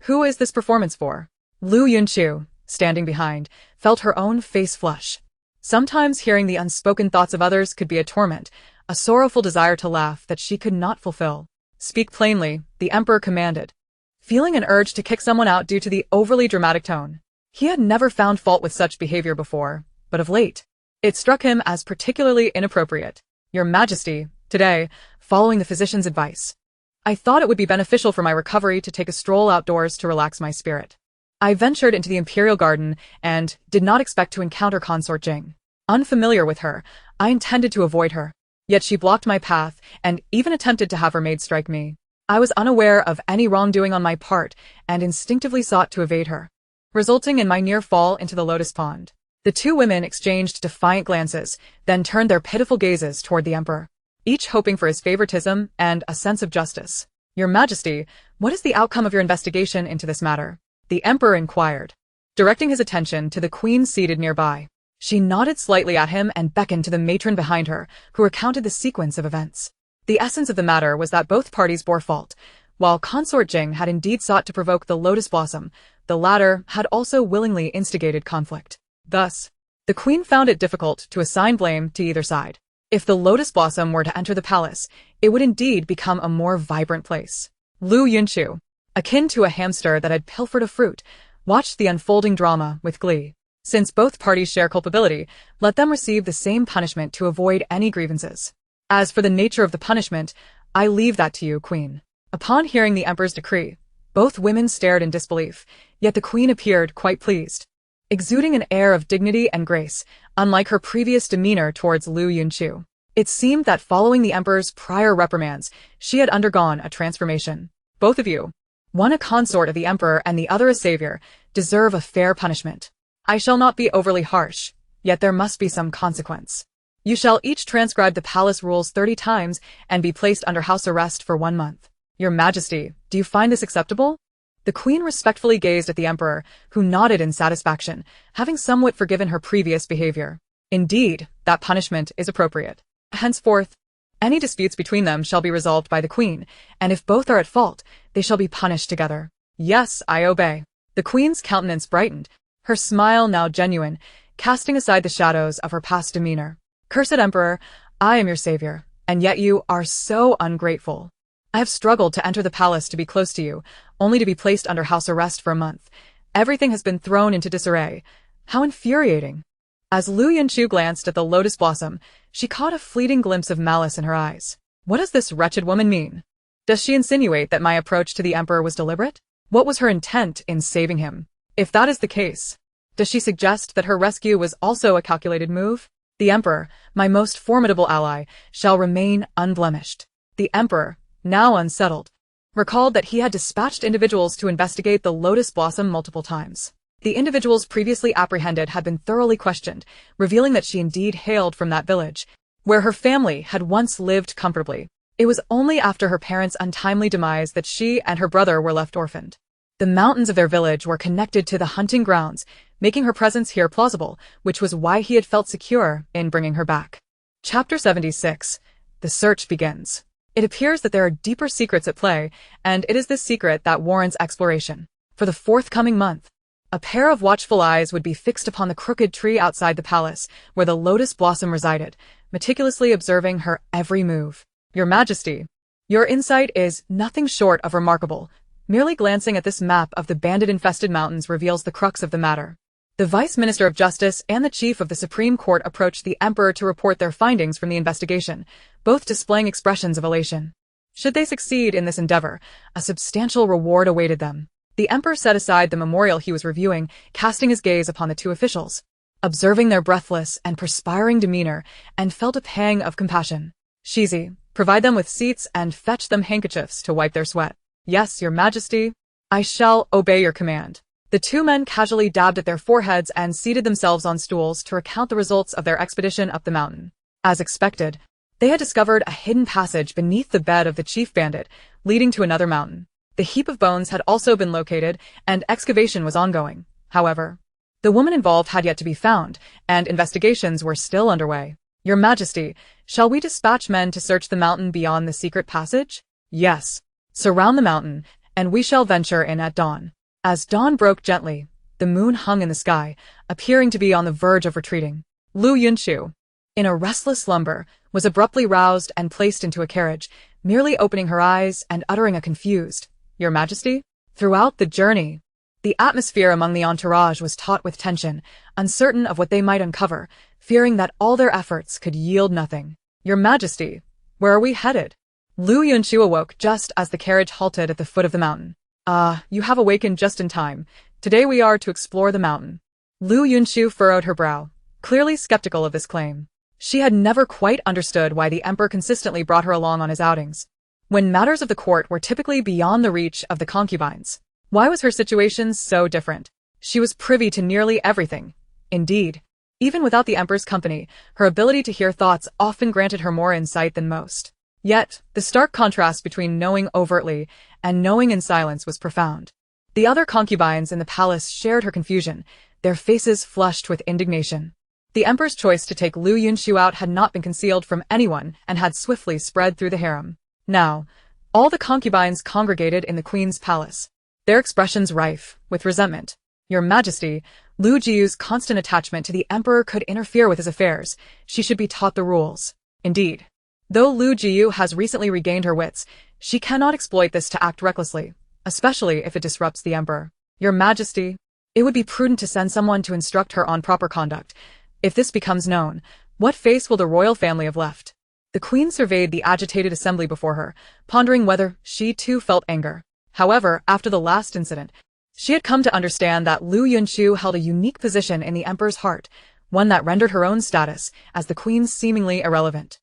Who is this performance for? Liu Yunchu, standing behind, felt her own face flush. Sometimes hearing the unspoken thoughts of others could be a torment, a sorrowful desire to laugh that she could not fulfill. Speak plainly, the emperor commanded, feeling an urge to kick someone out due to the overly dramatic tone. He had never found fault with such behavior before, but of late, it struck him as particularly inappropriate. Your Majesty, today, following the physician's advice, I thought it would be beneficial for my recovery to take a stroll outdoors to relax my spirit. I ventured into the imperial garden and did not expect to encounter Consort Ning. Unfamiliar with her, I intended to avoid her. Yet she blocked my path and even attempted to have her maid strike me. I was unaware of any wrongdoing on my part and instinctively sought to evade her, resulting in my near fall into the lotus pond. The two women exchanged defiant glances, then turned their pitiful gazes toward the emperor, each hoping for his favoritism and a sense of justice. Your Majesty, what is the outcome of your investigation into this matter? The emperor inquired, directing his attention to the queen seated nearby. She nodded slightly at him and beckoned to the matron behind her, who recounted the sequence of events. The essence of the matter was that both parties bore fault. While Consort Ning had indeed sought to provoke the lotus blossom, the latter had also willingly instigated conflict. Thus, the queen found it difficult to assign blame to either side. If the lotus blossom were to enter the palace, it would indeed become a more vibrant place. Liu Yunchu, akin to a hamster that had pilfered a fruit, watched the unfolding drama with glee. Since both parties share culpability, let them receive the same punishment to avoid any grievances. As for the nature of the punishment, I leave that to you, Queen. Upon hearing the Emperor's decree, both women stared in disbelief, yet the Queen appeared quite pleased, exuding an air of dignity and grace, unlike her previous demeanor towards Liu Yunchu. It seemed that following the Emperor's prior reprimands, she had undergone a transformation. Both of you, one a consort of the Emperor and the other a savior, deserve a fair punishment. I shall not be overly harsh, yet there must be some consequence. You shall each transcribe the palace rules 30 times and be placed under house arrest for 1 month. Your Majesty, do you find this acceptable? The Queen respectfully gazed at the Emperor, who nodded in satisfaction, having somewhat forgiven her previous behavior. Indeed, that punishment is appropriate. Henceforth, any disputes between them shall be resolved by the Queen, and if both are at fault, they shall be punished together. Yes, I obey. The Queen's countenance brightened, her smile now genuine, casting aside the shadows of her past demeanor. Cursed Emperor, I am your savior, and yet you are so ungrateful. I have struggled to enter the palace to be close to you, only to be placed under house arrest for a month. Everything has been thrown into disarray. How infuriating. As Liu Yunchu glanced at the lotus blossom, she caught a fleeting glimpse of malice in her eyes. What does this wretched woman mean? Does she insinuate that my approach to the Emperor was deliberate? What was her intent in saving him? If that is the case, does she suggest that her rescue was also a calculated move? The Emperor, my most formidable ally, shall remain unblemished. The Emperor, now unsettled, recalled that he had dispatched individuals to investigate the lotus blossom multiple times. The individuals previously apprehended had been thoroughly questioned, revealing that she indeed hailed from that village, where her family had once lived comfortably. It was only after her parents' untimely demise that she and her brother were left orphaned. The mountains of their village were connected to the hunting grounds, making her presence here plausible, which was why he had felt secure in bringing her back. Chapter 76. The search begins. It appears that there are deeper secrets at play, and it is this secret that warrants exploration. For the forthcoming month, a pair of watchful eyes would be fixed upon the crooked tree outside the palace, where the lotus blossom resided, meticulously observing her every move. Your Majesty, your insight is nothing short of remarkable. Merely glancing at this map of the bandit-infested mountains reveals the crux of the matter. The Vice Minister of Justice and the Chief of the Supreme Court approached the Emperor to report their findings from the investigation, both displaying expressions of elation. Should they succeed in this endeavor, a substantial reward awaited them. The Emperor set aside the memorial he was reviewing, casting his gaze upon the two officials, observing their breathless and perspiring demeanor, and felt a pang of compassion. Shizi, provide them with seats and fetch them handkerchiefs to wipe their sweat. Yes, Your Majesty. I shall obey your command. The two men casually dabbed at their foreheads and seated themselves on stools to recount the results of their expedition up the mountain. As expected, they had discovered a hidden passage beneath the bed of the chief bandit, leading to another mountain. The heap of bones had also been located, and excavation was ongoing. However, the woman involved had yet to be found, and investigations were still underway. Your Majesty, shall we dispatch men to search the mountain beyond the secret passage? Yes. Surround the mountain, and we shall venture in at dawn. As dawn broke gently, the moon hung in the sky, appearing to be on the verge of retreating. Liu Yunchu, in a restless slumber, was abruptly roused and placed into a carriage, merely opening her eyes and uttering a confused, Your Majesty? Throughout the journey, the atmosphere among the entourage was taut with tension, uncertain of what they might uncover, fearing that all their efforts could yield nothing. Your Majesty, where are we headed? Liu Yunchu awoke just as the carriage halted at the foot of the mountain. You have awakened just in time. Today we are to explore the mountain. Liu Yunchu furrowed her brow, clearly skeptical of this claim. She had never quite understood why the Emperor consistently brought her along on his outings, when matters of the court were typically beyond the reach of the concubines. Why was her situation so different? She was privy to nearly everything. Indeed, even without the Emperor's company, her ability to hear thoughts often granted her more insight than most. Yet, the stark contrast between knowing overtly and knowing in silence was profound. The other concubines in the palace shared her confusion, their faces flushed with indignation. The Emperor's choice to take Liu Yunchu out had not been concealed from anyone and had swiftly spread through the harem. Now, all the concubines congregated in the Queen's palace, their expressions rife with resentment. Your Majesty, Liu Jiu's constant attachment to the Emperor could interfere with his affairs. She should be taught the rules. Indeed, though Liu Jiu has recently regained her wits, she cannot exploit this to act recklessly, especially if it disrupts the Emperor. Your Majesty, It would be prudent to send someone to instruct her on proper conduct. If this becomes known, what face will the royal family have left? The queen surveyed the agitated assembly before her, pondering whether she too felt anger. However, after the last incident, she had come to understand that Liu Yunchu held a unique position in the emperor's heart, one that rendered her own status as the queen seemingly irrelevant.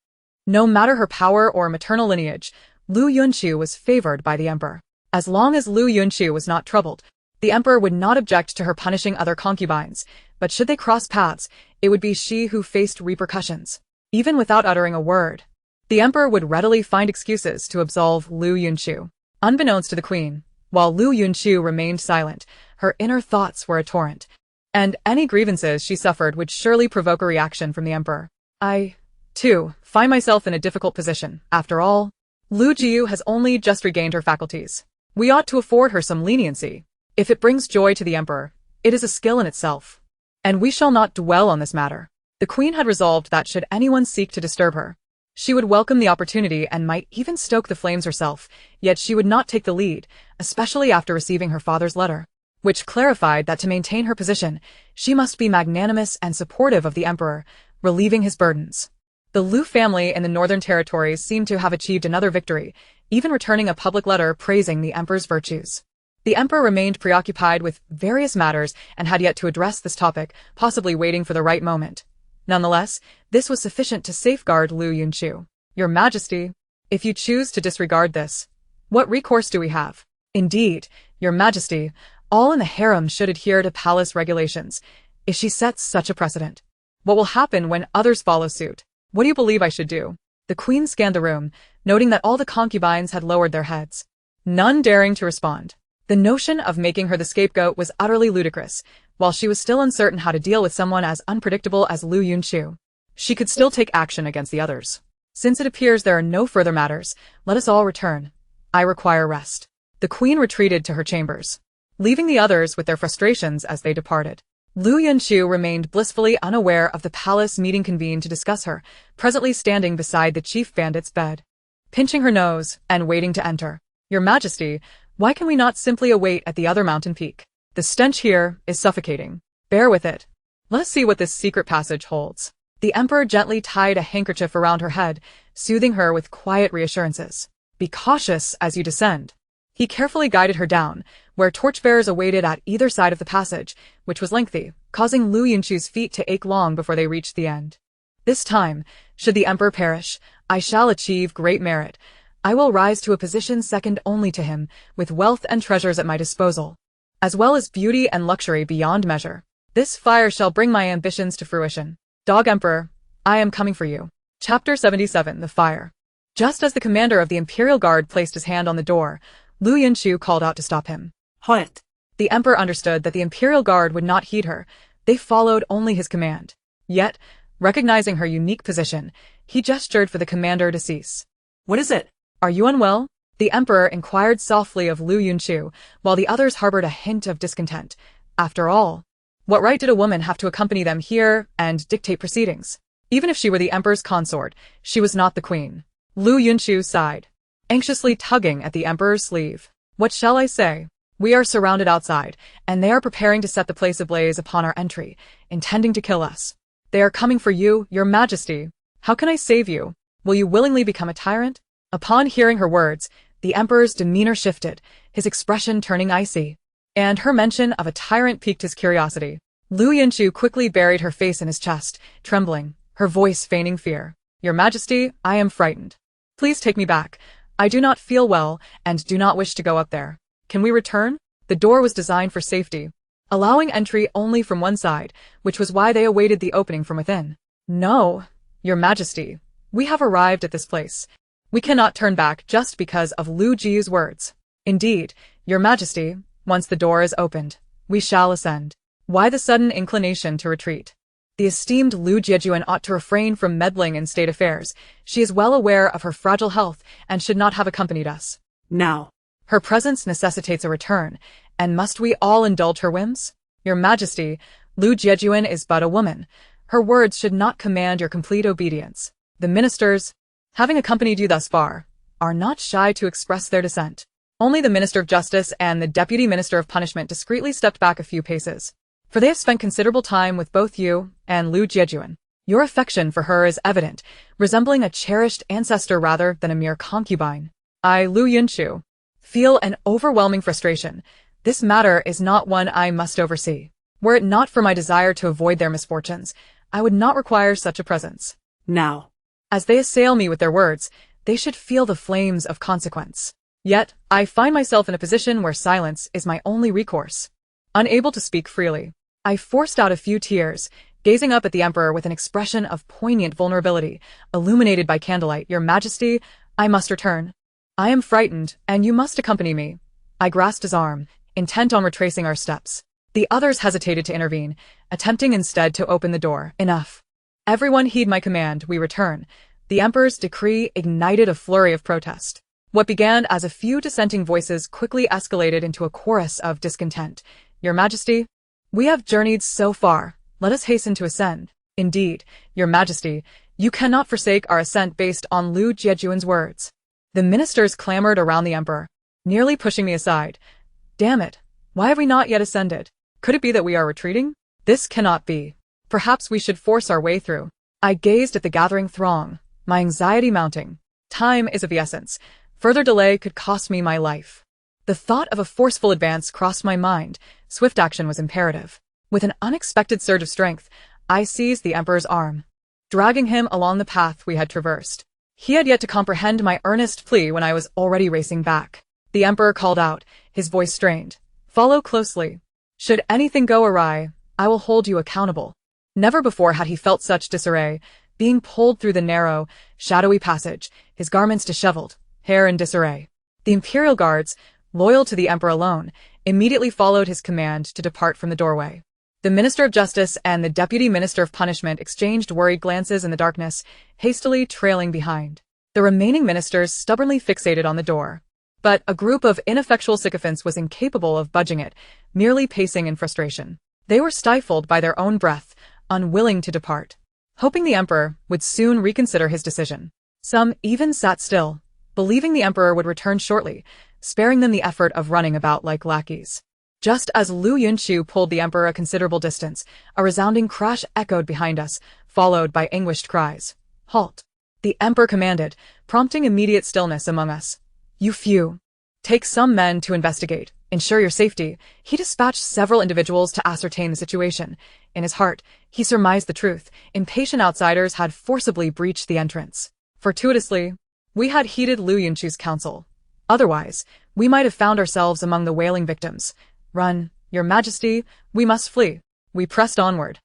No matter her power or maternal lineage, Liu Yunchu was favored by the emperor. As long as Liu Yunchu was not troubled, the emperor would not object to her punishing other concubines, but should they cross paths, it would be she who faced repercussions. Even without uttering a word, the emperor would readily find excuses to absolve Liu Yunchu. Unbeknownst to the queen, while Liu Yunchu remained silent, her inner thoughts were a torrent, and any grievances she suffered would surely provoke a reaction from the emperor. I, too, find myself in a difficult position. After all, Liu Jiu has only just regained her faculties. We ought to afford her some leniency. If it brings joy to the emperor, it is a skill in itself. And we shall not dwell on this matter. The queen had resolved that should anyone seek to disturb her, she would welcome the opportunity and might even stoke the flames herself, yet she would not take the lead, especially after receiving her father's letter, which clarified that to maintain her position, she must be magnanimous and supportive of the emperor, relieving his burdens. The Liu family in the northern territories seemed to have achieved another victory, even returning a public letter praising the emperor's virtues. The emperor remained preoccupied with various matters and had yet to address this topic, possibly waiting for the right moment. Nonetheless, this was sufficient to safeguard Liu Yunchu. Your Majesty, if you choose to disregard this, what recourse do we have? Indeed, Your Majesty, all in the harem should adhere to palace regulations. If she sets such a precedent, what will happen when others follow suit? What do you believe I should do? The queen scanned the room, noting that all the concubines had lowered their heads, none daring to respond. The notion of making her the scapegoat was utterly ludicrous. While she was still uncertain how to deal with someone as unpredictable as Liu Yunchu, she could still take action against the others. Since it appears there are no further matters, let us all return. I require rest. The queen retreated to her chambers, leaving the others with their frustrations as they departed. Liu Yunchu remained blissfully unaware of the palace meeting convened to discuss her, presently standing beside the chief bandit's bed, pinching her nose and waiting to enter. Your Majesty, why can we not simply await at the other mountain peak? The stench here is suffocating. Bear with it. Let us see what this secret passage holds. The emperor gently tied a handkerchief around her head, soothing her with quiet reassurances. Be cautious as you descend. He carefully guided her down, where torchbearers awaited at either side of the passage, which was lengthy, causing Liu Yunchu's feet to ache long before they reached the end. This time, should the emperor perish, I shall achieve great merit. I will rise to a position second only to him, with wealth and treasures at my disposal, as well as beauty and luxury beyond measure. This fire shall bring my ambitions to fruition. Dog Emperor, I am coming for you. Chapter 77, The Fire. Just as the commander of the Imperial Guard placed his hand on the door, Liu Yunchu called out to stop him. Halt! The emperor understood that the Imperial Guard would not heed her. They followed only his command. Yet, recognizing her unique position, he gestured for the commander to cease. What is it? Are you unwell? The emperor inquired softly of Liu Yunchu, while the others harbored a hint of discontent. After all, what right did a woman have to accompany them here and dictate proceedings? Even if she were the emperor's consort, she was not the queen. Liu Yunchu sighed, anxiously tugging at the emperor's sleeve. What shall I say? We are surrounded outside, and they are preparing to set the place ablaze upon our entry, intending to kill us. They are coming for you, Your Majesty. How can I save you? Will you willingly become a tyrant? Upon hearing her words, the emperor's demeanor shifted, his expression turning icy, and her mention of a tyrant piqued his curiosity. Liu Yunchu quickly buried her face in his chest, trembling, her voice feigning fear. Your Majesty, I am frightened. Please take me back. I do not feel well and do not wish to go up there. Can we return? The door was designed for safety, allowing entry only from one side, which was why they awaited the opening from within. No, Your Majesty, we have arrived at this place. We cannot turn back just because of Liu Jiu's words. Indeed, Your Majesty, once the door is opened, we shall ascend. Why the sudden inclination to retreat? The esteemed Liu Jiejuan ought to refrain from meddling in state affairs. She is well aware of her fragile health and should not have accompanied us. Now. Her presence necessitates a return, and must we all indulge her whims? Your Majesty, Liu Jiejuan is but a woman. Her words should not command your complete obedience. The ministers, having accompanied you thus far, are not shy to express their dissent. Only the Minister of Justice and the Deputy Minister of Punishment discreetly stepped back a few paces. For they have spent considerable time with both you and Liu Yunchu. Your affection for her is evident, resembling a cherished ancestor rather than a mere concubine. I, Liu Yunchu, feel an overwhelming frustration. This matter is not one I must oversee. Were it not for my desire to avoid their misfortunes, I would not require such a presence. Now, As they assail me with their words, they should feel the flames of consequence. Yet, I find myself in a position where silence is my only recourse. Unable to speak freely, I forced out a few tears, gazing up at the Emperor with an expression of poignant vulnerability, illuminated by candlelight. Your Majesty, I must return. I am frightened, and you must accompany me. I grasped his arm, intent on retracing our steps. The others hesitated to intervene, attempting instead to open the door. Enough. Everyone heed my command, we return. The Emperor's decree ignited a flurry of protest. What began as a few dissenting voices quickly escalated into a chorus of discontent. Your Majesty, we have journeyed so far. Let us hasten to ascend. Indeed, Your Majesty, you cannot forsake our ascent based on Liu Yunchu's words. The ministers clamored around the Emperor, nearly pushing me aside. Damn it, why have we not yet ascended? Could it be that we are retreating? This cannot be. Perhaps we should force our way through. I gazed at the gathering throng, my anxiety mounting. Time is of the essence. Further delay could cost me my life. The thought of a forceful advance crossed my mind. Swift action was imperative. With an unexpected surge of strength, I seized the Emperor's arm, dragging him along the path we had traversed. He had yet to comprehend my earnest plea when I was already racing back. The Emperor called out, his voice strained. Follow closely. Should anything go awry, I will hold you accountable. Never before had he felt such disarray, being pulled through the narrow, shadowy passage, his garments disheveled, hair in disarray. The Imperial Guards, loyal to the Emperor alone, immediately followed his command to depart from the doorway. The Minister of Justice and the Deputy Minister of Punishment exchanged worried glances in the darkness, hastily trailing behind. The remaining ministers stubbornly fixated on the door. But a group of ineffectual sycophants was incapable of budging it, merely pacing in frustration. They were stifled by their own breath, unwilling to depart, hoping the Emperor would soon reconsider his decision. Some even sat still, believing the Emperor would return shortly, sparing them the effort of running about like lackeys. Just as Liu Yunchu pulled the Emperor a considerable distance, a resounding crash echoed behind us, followed by anguished cries. Halt! The Emperor commanded, prompting immediate stillness among us. You few. Take some men to investigate. Ensure your safety. He dispatched several individuals to ascertain the situation. In his heart, he surmised the truth. Impatient outsiders had forcibly breached the entrance. Fortuitously, we had heeded Liu Yunchu's counsel. Otherwise, we might have found ourselves among the wailing victims. Run, Your Majesty, we must flee. We pressed onward,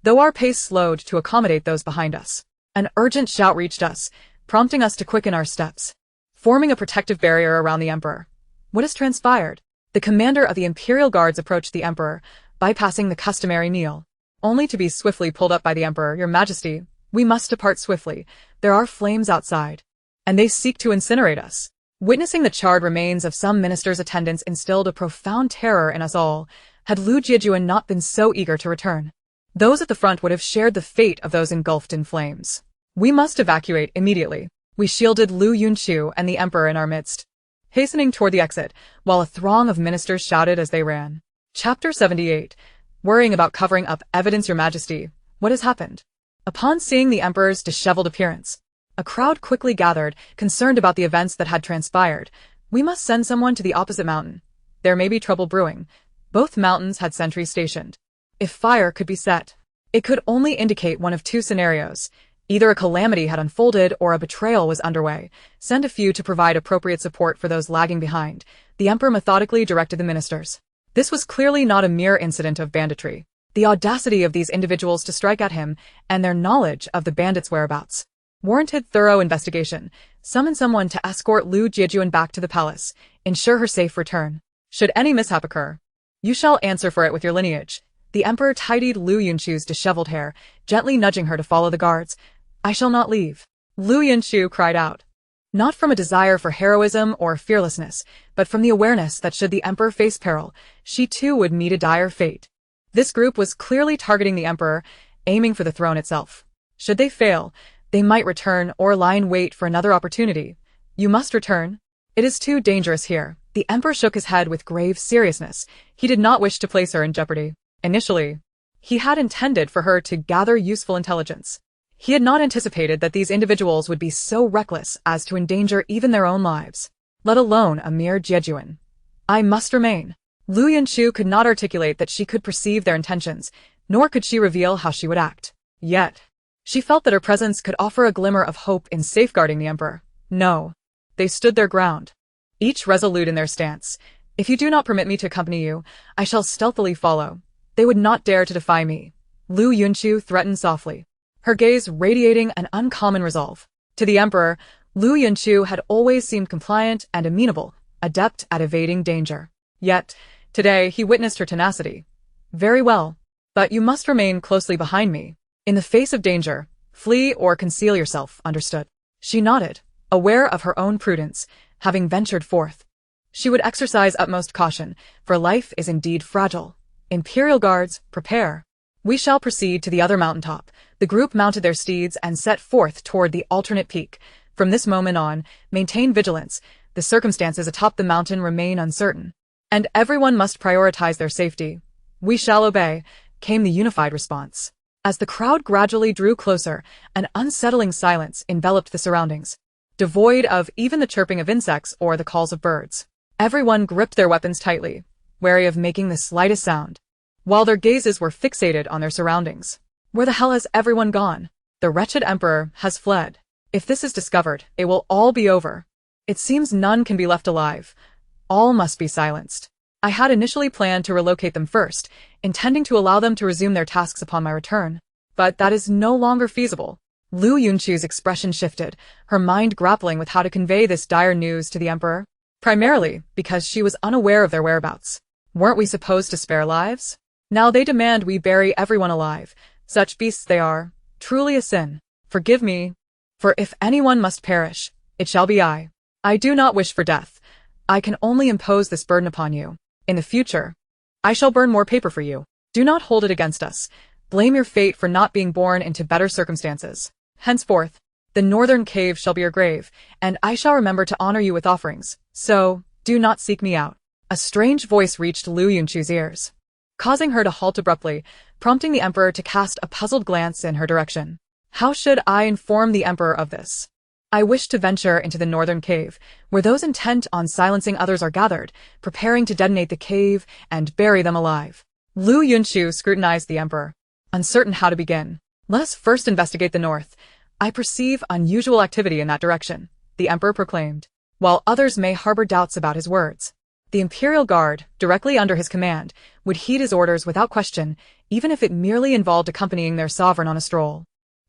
though our pace slowed to accommodate those behind us. An urgent shout reached us, prompting us to quicken our steps, forming a protective barrier around the Emperor. What has transpired? The commander of the Imperial Guards approached the Emperor, bypassing the customary kneel, only to be swiftly pulled up by the Emperor. Your Majesty, we must depart swiftly. There are flames outside, and they seek to incinerate us. Witnessing the charred remains of some ministers' attendants instilled a profound terror in us all. Had Liu Yunchu not been so eager to return, those at the front would have shared the fate of those engulfed in flames. We must evacuate immediately. We shielded Liu Yunchu and the Emperor in our midst, hastening toward the exit, while a throng of ministers shouted as they ran. Chapter 78. Worrying about covering up evidence. Your Majesty, what has happened? Upon seeing the Emperor's disheveled appearance, a crowd quickly gathered, concerned about the events that had transpired. We must send someone to the opposite mountain. There may be trouble brewing. Both mountains had sentries stationed. If fire could be set, it could only indicate one of two scenarios. Either a calamity had unfolded or a betrayal was underway. Send a few to provide appropriate support for those lagging behind. The Emperor methodically directed the ministers. This was clearly not a mere incident of banditry. The audacity of these individuals to strike at him, and their knowledge of the bandits' whereabouts, warranted thorough investigation. Summon someone to escort Liu Yunchu back to the palace. Ensure her safe return. Should any mishap occur, you shall answer for it with your lineage. The Emperor tidied Liu Yunchu's disheveled hair, gently nudging her to follow the guards. I shall not leave. Liu Yunchu cried out, not from a desire for heroism or fearlessness, but from the awareness that should the Emperor face peril, she too would meet a dire fate. This group was clearly targeting the Emperor, aiming for the throne itself. Should they fail, they might return or lie in wait for another opportunity. You must return. It is too dangerous here. The emperor shook his head with grave seriousness. He did not wish to place her in jeopardy. Initially, he had intended for her to gather useful intelligence. He had not anticipated that these individuals would be so reckless as to endanger even their own lives, let alone a mere Jejuan. I must remain. Liu Yunchu could not articulate that she could perceive their intentions, nor could she reveal how she would act. Yet, she felt that her presence could offer a glimmer of hope in safeguarding the emperor. No. They stood their ground, each resolute in their stance. If you do not permit me to accompany you, I shall stealthily follow. They would not dare to defy me. Liu Yunchu threatened softly, her gaze radiating an uncommon resolve. To the emperor, Liu Yunchu had always seemed compliant and amenable, adept at evading danger. Yet, today he witnessed her tenacity. Very well, but you must remain closely behind me. In the face of danger, flee or conceal yourself, understood? She nodded, aware of her own prudence, having ventured forth. She would exercise utmost caution, for life is indeed fragile. Imperial guards, prepare. We shall proceed to the other mountaintop. The group mounted their steeds and set forth toward the alternate peak. From this moment on, maintain vigilance. The circumstances atop the mountain remain uncertain, and everyone must prioritize their safety. We shall obey, came the unified response. As the crowd gradually drew closer, an unsettling silence enveloped the surroundings, devoid of even the chirping of insects or the calls of birds. Everyone gripped their weapons tightly, wary of making the slightest sound, while their gazes were fixated on their surroundings. Where the hell has everyone gone? The wretched emperor has fled. If this is discovered, it will all be over. It seems none can be left alive. All must be silenced. I had initially planned to relocate them first, intending to allow them to resume their tasks upon my return. But that is no longer feasible. Liu Yunchu's expression shifted, her mind grappling with how to convey this dire news to the emperor. Primarily because she was unaware of their whereabouts. Weren't we supposed to spare lives? Now they demand we bury everyone alive. Such beasts they are. Truly a sin. Forgive me. For if anyone must perish, it shall be I. I do not wish for death. I can only impose this burden upon you. In the future, I shall burn more paper for you. Do not hold it against us. Blame your fate for not being born into better circumstances. Henceforth, the northern cave shall be your grave, and I shall remember to honor you with offerings. So, do not seek me out. A strange voice reached Liu Yunchu's ears, causing her to halt abruptly, prompting the emperor to cast a puzzled glance in her direction. How should I inform the emperor of this? I wish to venture into the northern cave, where those intent on silencing others are gathered, preparing to detonate the cave and bury them alive. Liu Yunchu scrutinized the emperor, uncertain how to begin. Let us first investigate the north. I perceive unusual activity in that direction, the emperor proclaimed, while others may harbor doubts about his words. The Imperial Guard, directly under his command, would heed his orders without question, even if it merely involved accompanying their sovereign on a stroll.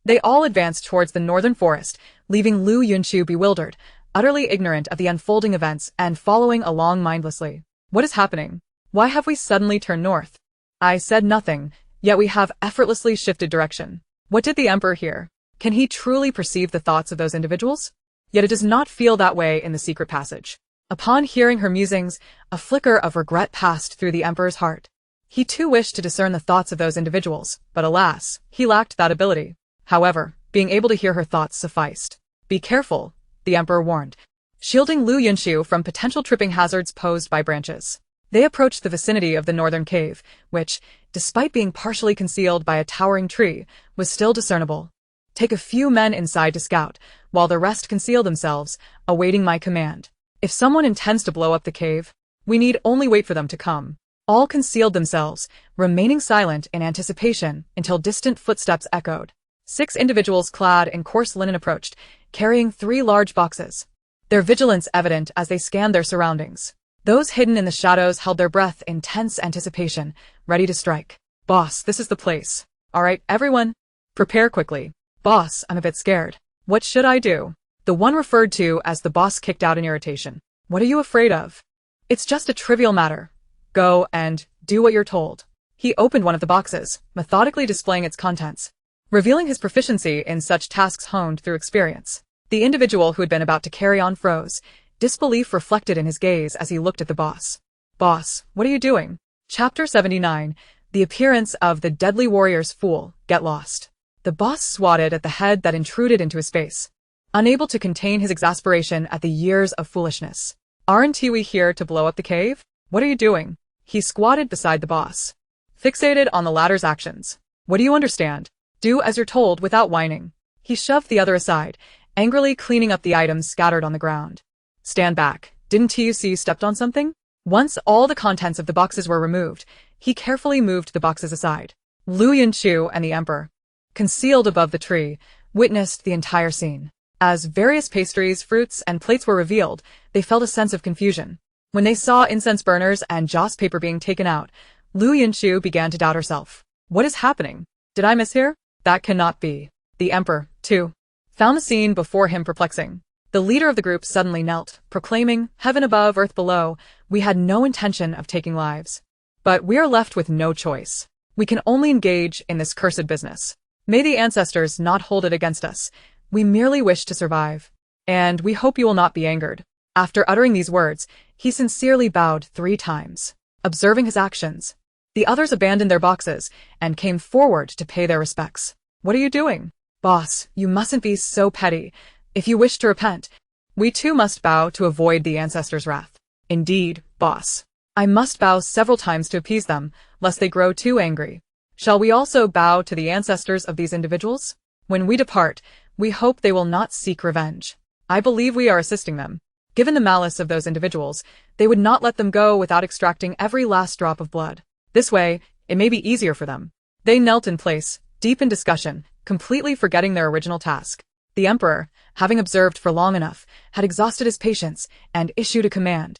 They all advanced towards the northern forest, leaving Liu Yunchu bewildered, utterly ignorant of the unfolding events and following along mindlessly. What is happening? Why have we suddenly turned north? I said nothing, yet we have effortlessly shifted direction. What did the emperor hear? Can he truly perceive the thoughts of those individuals? Yet it does not feel that way in the secret passage. Upon hearing her musings, a flicker of regret passed through the emperor's heart. He too wished to discern the thoughts of those individuals, but alas, he lacked that ability. However, being able to hear her thoughts sufficed. Be careful, the emperor warned, shielding Liu Yunchu from potential tripping hazards posed by branches. They approached the vicinity of the northern cave, which, despite being partially concealed by a towering tree, was still discernible. Take a few men inside to scout, while the rest conceal themselves, awaiting my command. If someone intends to blow up the cave, we need only wait for them to come. All concealed themselves, remaining silent in anticipation until distant footsteps echoed. 6 individuals clad in coarse linen approached, carrying 3 large boxes, their vigilance evident as they scanned their surroundings. Those hidden in the shadows held their breath in tense anticipation, ready to strike. Boss, this is the place. All right, everyone, prepare quickly. Boss, I'm a bit scared. What should I do? The one referred to as the boss kicked out in irritation. What are you afraid of? It's just a trivial matter. Go and do what you're told. He opened one of the boxes, methodically displaying its contents, revealing his proficiency in such tasks honed through experience. The individual who had been about to carry on froze, disbelief reflected in his gaze as he looked at the boss. Boss, what are you doing? Chapter 79, The Appearance of the Deadly Warrior's Fool, Get Lost. The boss swatted at the head that intruded into his space. unable to contain his exasperation at the years of foolishness. "Aren't we here to blow up the cave? What are you doing?" He squatted beside the boss, fixated on the latter's actions. "What do you understand? Do as you're told without whining." He shoved the other aside, angrily cleaning up the items scattered on the ground. "Stand back. Didn't you see you stepped on something?" Once all the contents of the boxes were removed, he carefully moved the boxes aside. Liu Yunchu and the Emperor, concealed above the tree, witnessed the entire scene. As various pastries, fruits, and plates were revealed, they felt a sense of confusion. When they saw incense burners and joss paper being taken out, Liu Yunchu began to doubt herself. "What is happening? Did I miss here? That cannot be." The Emperor, too, found the scene before him perplexing. The leader of the group suddenly knelt, proclaiming, "Heaven above, earth below, we had no intention of taking lives. But we are left with no choice. We can only engage in this cursed business. May the ancestors not hold it against us. We merely wish to survive. And we hope you will not be angered." After uttering these words, he sincerely bowed 3 times. Observing his actions, the others abandoned their boxes and came forward to pay their respects. "What are you doing?" "Boss, you mustn't be so petty. If you wish to repent, we too must bow to avoid the ancestors' wrath." "Indeed, boss. I must bow several times to appease them, lest they grow too angry. Shall we also bow to the ancestors of these individuals? When we depart, we hope they will not seek revenge. I believe we are assisting them. Given the malice of those individuals, they would not let them go without extracting every last drop of blood. This way, it may be easier for them." They knelt in place, deep in discussion, completely forgetting their original task. The Emperor, having observed for long enough, had exhausted his patience and issued a command,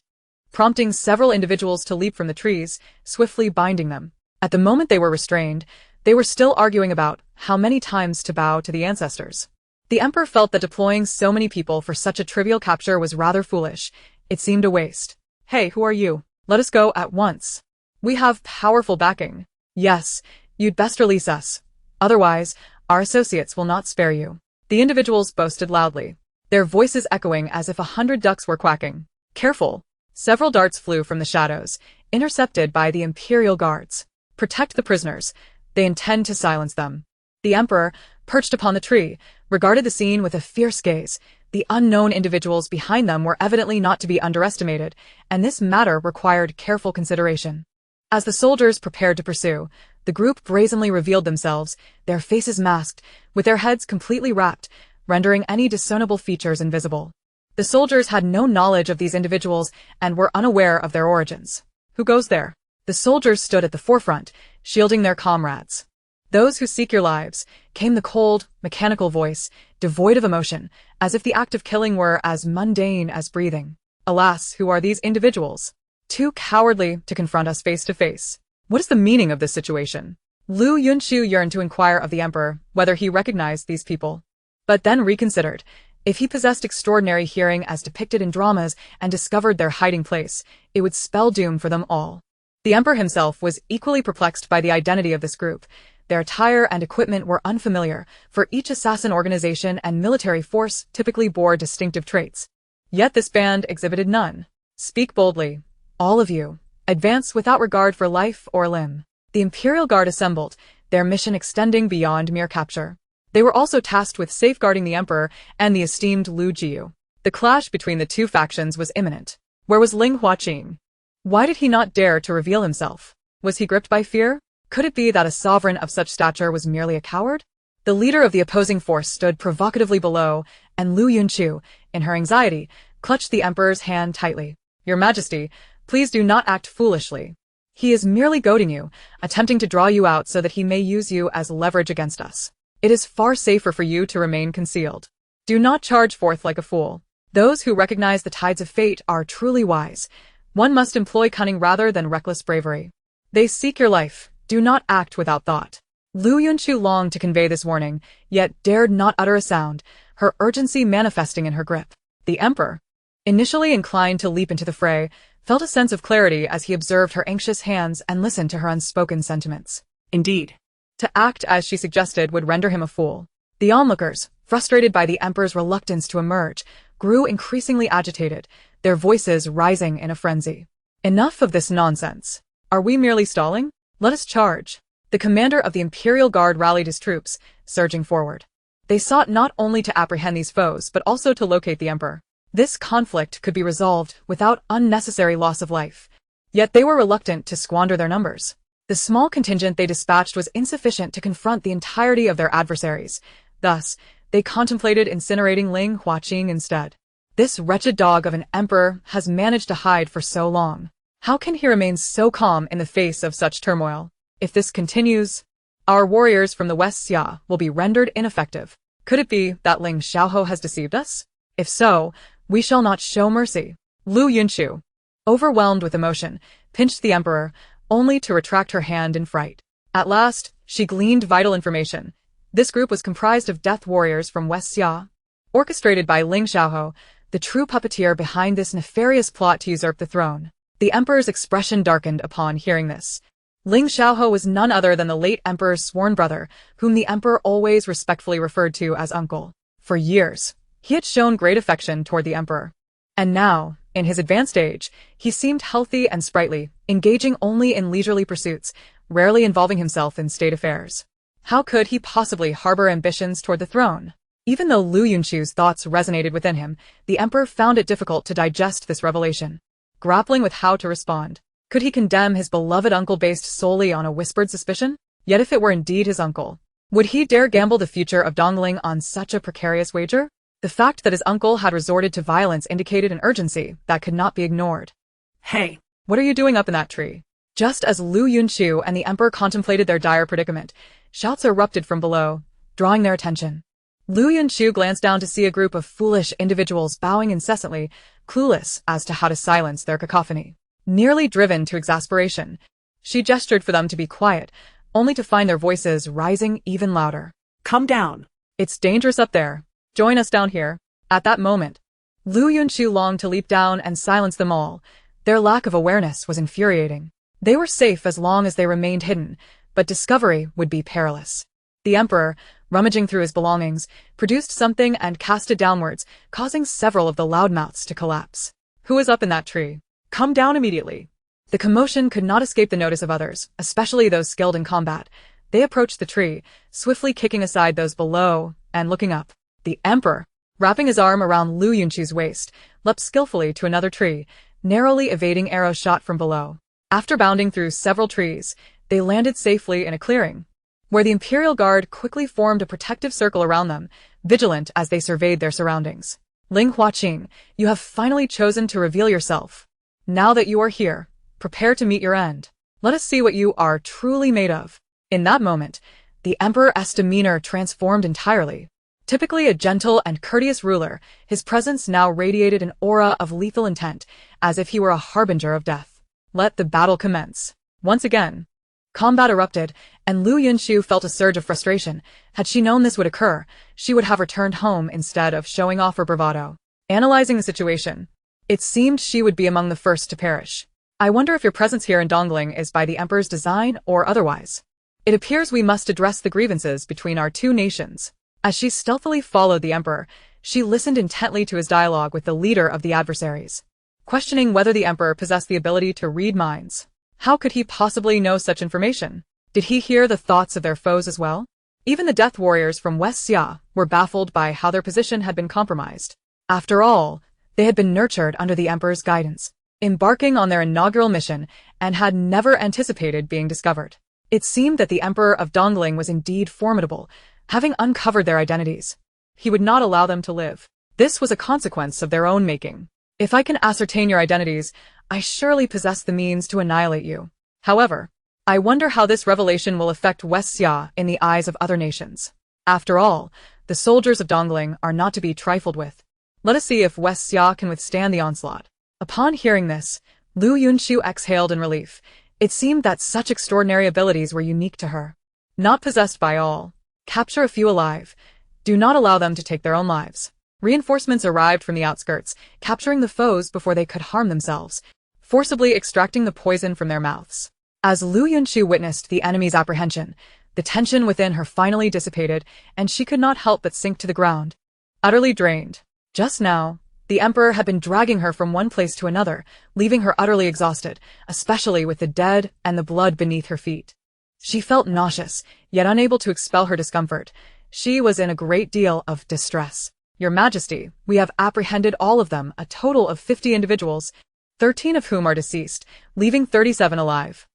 prompting several individuals to leap from the trees, swiftly binding them. At the moment they were restrained, they were still arguing about how many times to bow to the ancestors. The Emperor felt that deploying so many people for such a trivial capture was rather foolish. It seemed a waste. "Hey, who are you? Let us go at once. We have powerful backing." "Yes, you'd best release us. Otherwise, our associates will not spare you." The individuals boasted loudly, their voices echoing as if 100 ducks were quacking. "Careful." Several darts flew from the shadows, intercepted by the Imperial Guards. "Protect the prisoners. They intend to silence them." The Emperor, perched upon the tree, regarded the scene with a fierce gaze. The unknown individuals behind them were evidently not to be underestimated, and this matter required careful consideration. As the soldiers prepared to pursue, the group brazenly revealed themselves, their faces masked, with their heads completely wrapped, rendering any discernible features invisible. The soldiers had no knowledge of these individuals and were unaware of their origins. "Who goes there?" The soldiers stood at the forefront, shielding their comrades. "Those who seek your lives," came the cold, mechanical voice, devoid of emotion, as if the act of killing were as mundane as breathing. "Alas, who are these individuals? Too cowardly to confront us face to face. What is the meaning of this situation?" Liu Yunchu yearned to inquire of the Emperor whether he recognized these people, but then reconsidered. If he possessed extraordinary hearing as depicted in dramas and discovered their hiding place, it would spell doom for them all. The Emperor himself was equally perplexed by the identity of this group. Their attire and equipment were unfamiliar, for each assassin organization and military force typically bore distinctive traits. Yet this band exhibited none. "Speak boldly, all of you. Advance without regard for life or limb." The Imperial Guard assembled, their mission extending beyond mere capture. They were also tasked with safeguarding the Emperor and the esteemed Liu Jiu. The clash between the two factions was imminent. Where was Ling Huaqing? Why did he not dare to reveal himself? Was he gripped by fear? Could it be that a sovereign of such stature was merely a coward? The leader of the opposing force stood provocatively below, and Liu Yunchu, in her anxiety, clutched the Emperor's hand tightly. "Your Majesty, please do not act foolishly. He is merely goading you, attempting to draw you out so that he may use you as leverage against us. It is far safer for you to remain concealed. Do not charge forth like a fool. Those who recognize the tides of fate are truly wise. One must employ cunning rather than reckless bravery. They seek your life. Do not act without thought." Liu Yunchu longed to convey this warning, yet dared not utter a sound, her urgency manifesting in her grip. The Emperor, initially inclined to leap into the fray, felt a sense of clarity as he observed her anxious hands and listened to her unspoken sentiments. Indeed, to act as she suggested would render him a fool. The onlookers, frustrated by the Emperor's reluctance to emerge, grew increasingly agitated, their voices rising in a frenzy. "Enough of this nonsense. Are we merely stalling? Let us charge." The commander of the Imperial Guard rallied his troops, surging forward. They sought not only to apprehend these foes but also to locate the emperor. This conflict could be resolved without unnecessary loss of life. Yet they were reluctant to squander their numbers. The small contingent they dispatched was insufficient to confront the entirety of their adversaries. Thus, they contemplated incinerating Liu Yunchu instead. This wretched dog of an emperor has managed to hide for so long. How can he remain so calm in the face of such turmoil? If this continues, our warriors from the West Xia will be rendered ineffective. Could it be that Ling Xiaohou has deceived us? If so, we shall not show mercy. Liu Yunchu, overwhelmed with emotion, pinched the emperor, only to retract her hand in fright. At last, she gleaned vital information. This group was comprised of death warriors from West Xia, orchestrated by Ling Xiaohou, the true puppeteer behind this nefarious plot to usurp the throne. The emperor's expression darkened upon hearing this. Ling Xiaohou was none other than the late emperor's sworn brother, whom the emperor always respectfully referred to as uncle. For years, he had shown great affection toward the emperor. And now, in his advanced age, he seemed healthy and sprightly, engaging only in leisurely pursuits, rarely involving himself in state affairs. How could he possibly harbor ambitions toward the throne? Even though Liu Yunchu's thoughts resonated within him, the emperor found it difficult to digest this revelation. Grappling with how to respond. Could he condemn his beloved uncle based solely on a whispered suspicion? Yet if it were indeed his uncle, would he dare gamble the future of Dongling on such a precarious wager? The fact that his uncle had resorted to violence indicated an urgency that could not be ignored. Hey, what are you doing up in that tree? Just as Liu Yunchu and the emperor contemplated their dire predicament, shouts erupted from below, drawing their attention. Liu Yunchu glanced down to see a group of foolish individuals bowing incessantly, clueless as to how to silence their cacophony. Nearly driven to exasperation, she gestured for them to be quiet, only to find their voices rising even louder. Come down. It's dangerous up there. Join us down here. At that moment, Liu Yunchu longed to leap down and silence them all. Their lack of awareness was infuriating. They were safe as long as they remained hidden, but discovery would be perilous. The emperor, rummaging through his belongings, produced something and cast it downwards, causing several of the loudmouths to collapse. Who is up in that tree? Come down immediately. The commotion could not escape the notice of others, especially those skilled in combat. They approached the tree, swiftly kicking aside those below and looking up. The emperor, wrapping his arm around Liu Yunchu's waist, leapt skillfully to another tree, narrowly evading arrows shot from below. After bounding through several trees, they landed safely in a clearing, where the Imperial Guard quickly formed a protective circle around them, vigilant as they surveyed their surroundings. Liu Yunchu, you have finally chosen to reveal yourself. Now that you are here, prepare to meet your end. Let us see what you are truly made of. In that moment, the emperor's demeanor transformed entirely. Typically a gentle and courteous ruler, his presence now radiated an aura of lethal intent, as if he were a harbinger of death. Let the battle commence. Once again, combat erupted, and Liu Yunchu felt a surge of frustration. Had she known this would occur, she would have returned home instead of showing off her bravado. Analyzing the situation, it seemed she would be among the first to perish. I wonder if your presence here in Dongling is by the emperor's design or otherwise. It appears we must address the grievances between our two nations. As she stealthily followed the emperor, she listened intently to his dialogue with the leader of the adversaries, questioning whether the emperor possessed the ability to read minds. How could he possibly know such information? Did he hear the thoughts of their foes as well? Even the death warriors from West Xia were baffled by how their position had been compromised. After all, they had been nurtured under the emperor's guidance, embarking on their inaugural mission, and had never anticipated being discovered. It seemed that the emperor of Dongling was indeed formidable, having uncovered their identities. He would not allow them to live. This was a consequence of their own making. If I can ascertain your identities, I surely possess the means to annihilate you. However, I wonder how this revelation will affect West Xia in the eyes of other nations. After all, the soldiers of Dongling are not to be trifled with. Let us see if West Xia can withstand the onslaught. Upon hearing this, Liu Yunchu exhaled in relief. It seemed that such extraordinary abilities were unique to her. Not possessed by all. Capture a few alive. Do not allow them to take their own lives. Reinforcements arrived from the outskirts, capturing the foes before they could harm themselves, forcibly extracting the poison from their mouths. As Liu Yunchu witnessed the enemy's apprehension, the tension within her finally dissipated, and she could not help but sink to the ground, utterly drained. Just now, the emperor had been dragging her from one place to another, leaving her utterly exhausted, especially with the dead and the blood beneath her feet. She felt nauseous, yet unable to expel her discomfort. She was in a great deal of distress. Your Majesty, we have apprehended all of them, a total of 50 individuals, 13 of whom are deceased, leaving 37 alive.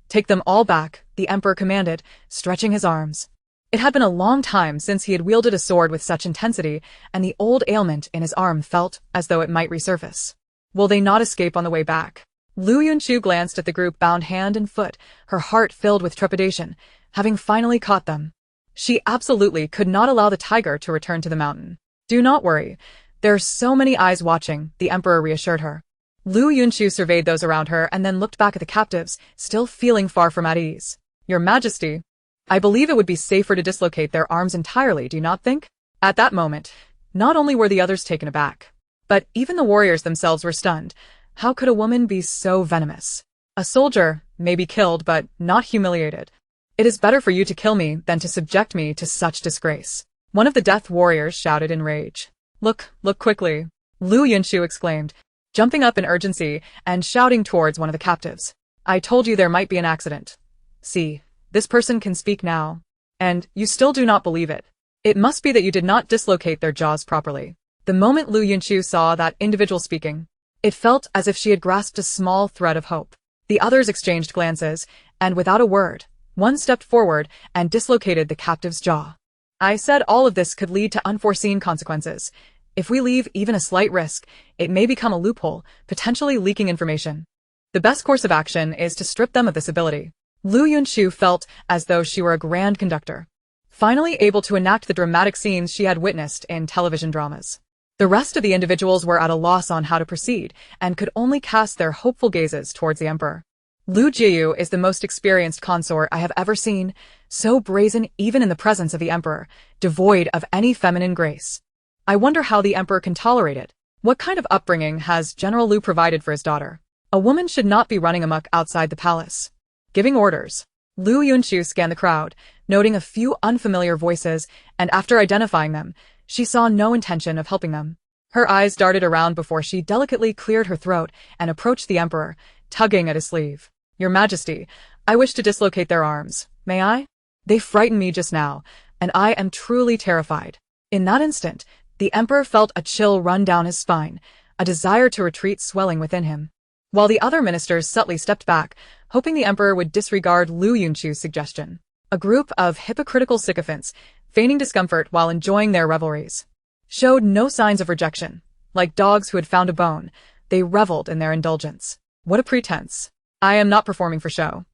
Take them all back, the Emperor commanded, stretching his arms. It had been a long time since he had wielded a sword with such intensity, and the old ailment in his arm felt as though it might resurface. Will they not escape on the way back? Liu Yunchu glanced at the group bound hand and foot, her heart filled with trepidation, having finally caught them. She absolutely could not allow the tiger to return to the mountain. Do not worry. There are so many eyes watching, the Emperor reassured her. Liu Yunchu surveyed those around her and then looked back at the captives, still feeling far from at ease. Your Majesty, I believe it would be safer to dislocate their arms entirely, do you not think? At that moment, not only were the others taken aback, but even the warriors themselves were stunned. How could a woman be so venomous? A soldier may be killed, but not humiliated. It is better for you to kill me than to subject me to such disgrace. One of the death warriors shouted in rage. Look quickly, Liu Yunchu exclaimed, jumping up in urgency and shouting towards one of the captives. I told you there might be an accident. See, this person can speak now. And you still do not believe it. It must be that you did not dislocate their jaws properly. The moment Liu Yunchu saw that individual speaking, it felt as if she had grasped a small thread of hope. The others exchanged glances, and without a word, one stepped forward and dislocated the captive's jaw. I said all of this could lead to unforeseen consequences. If we leave even a slight risk, it may become a loophole, potentially leaking information. The best course of action is to strip them of this ability. Liu Yunchu felt as though she were a grand conductor, finally able to enact the dramatic scenes she had witnessed in television dramas. The rest of the individuals were at a loss on how to proceed, and could only cast their hopeful gazes towards the Emperor. Liu Jiyu is the most experienced consort I have ever seen, so brazen even in the presence of the Emperor, devoid of any feminine grace. I wonder how the Emperor can tolerate it. What kind of upbringing has General Liu provided for his daughter? A woman should not be running amok outside the palace, giving orders. Liu Yunchu scanned the crowd, noting a few unfamiliar voices, and after identifying them, she saw no intention of helping them. Her eyes darted around before she delicately cleared her throat and approached the Emperor, tugging at his sleeve. Your Majesty, I wish to dislocate their arms. May I? They frightened me just now, and I am truly terrified. In that instant, the Emperor felt a chill run down his spine, a desire to retreat swelling within him. While the other ministers subtly stepped back, hoping the Emperor would disregard Liu Yunchu's suggestion. A group of hypocritical sycophants, feigning discomfort while enjoying their revelries, showed no signs of rejection. Like dogs who had found a bone, they reveled in their indulgence. What a pretense. I am not performing for show.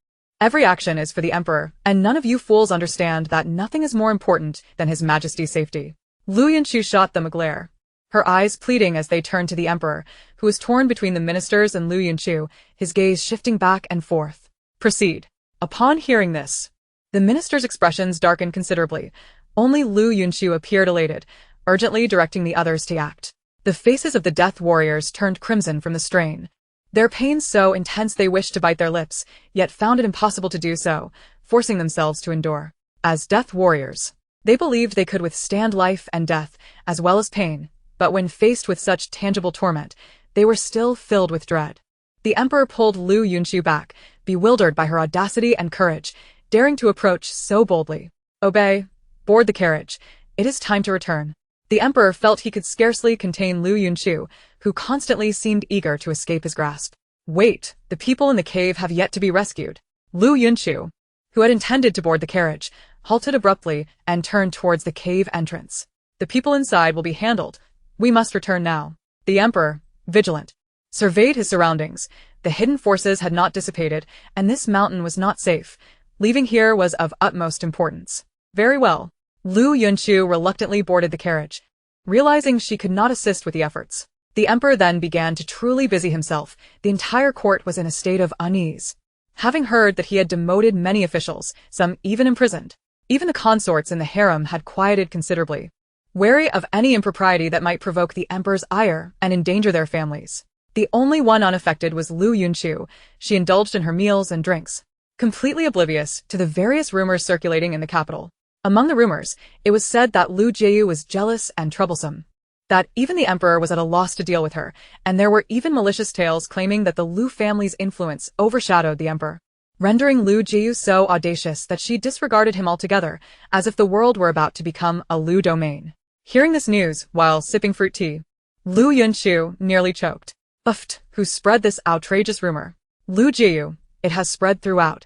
Every action is for the Emperor, and none of you fools understand that nothing is more important than His Majesty's safety. Liu Yunchu shot them a glare, her eyes pleading as they turned to the Emperor, who was torn between the ministers and Liu Yunchu, his gaze shifting back and forth. Proceed. Upon hearing this, the ministers' expressions darkened considerably. Only Liu Yunchu appeared elated, urgently directing the others to act. The faces of the death warriors turned crimson from the strain, their pain so intense they wished to bite their lips, yet found it impossible to do so, forcing themselves to endure. As death warriors, they believed they could withstand life and death, as well as pain, but when faced with such tangible torment, they were still filled with dread. The Emperor pulled Liu Yunchu back, bewildered by her audacity and courage, daring to approach so boldly. Obey. Board the carriage. It is time to return. The Emperor felt he could scarcely contain Liu Yunchu, who constantly seemed eager to escape his grasp. Wait, the people in the cave have yet to be rescued. Liu Yunchu, who had intended to board the carriage, halted abruptly and turned towards the cave entrance. The people inside will be handled. We must return now. The Emperor, vigilant, surveyed his surroundings. The hidden forces had not dissipated, and this mountain was not safe. Leaving here was of utmost importance. Very well. Liu Yunchu reluctantly boarded the carriage, realizing she could not assist with the efforts. The Emperor then began to truly busy himself. The entire court was in a state of unease, having heard that he had demoted many officials, some even imprisoned. Even the consorts in the harem had quieted considerably, wary of any impropriety that might provoke the Emperor's ire and endanger their families. The only one unaffected was Liu Yunchu. She indulged in her meals and drinks, completely oblivious to the various rumors circulating in the capital. Among the rumors, it was said that Liu Jiyu was jealous and troublesome, that even the Emperor was at a loss to deal with her, and there were even malicious tales claiming that the Liu family's influence overshadowed the Emperor. rendering Liu Jiu so audacious that she disregarded him altogether, as if the world were about to become a Liu domain. Hearing this news while sipping fruit tea, Liu Yunchu nearly choked. Uft, who spread this outrageous rumor? Liu Jiu. It has spread throughout.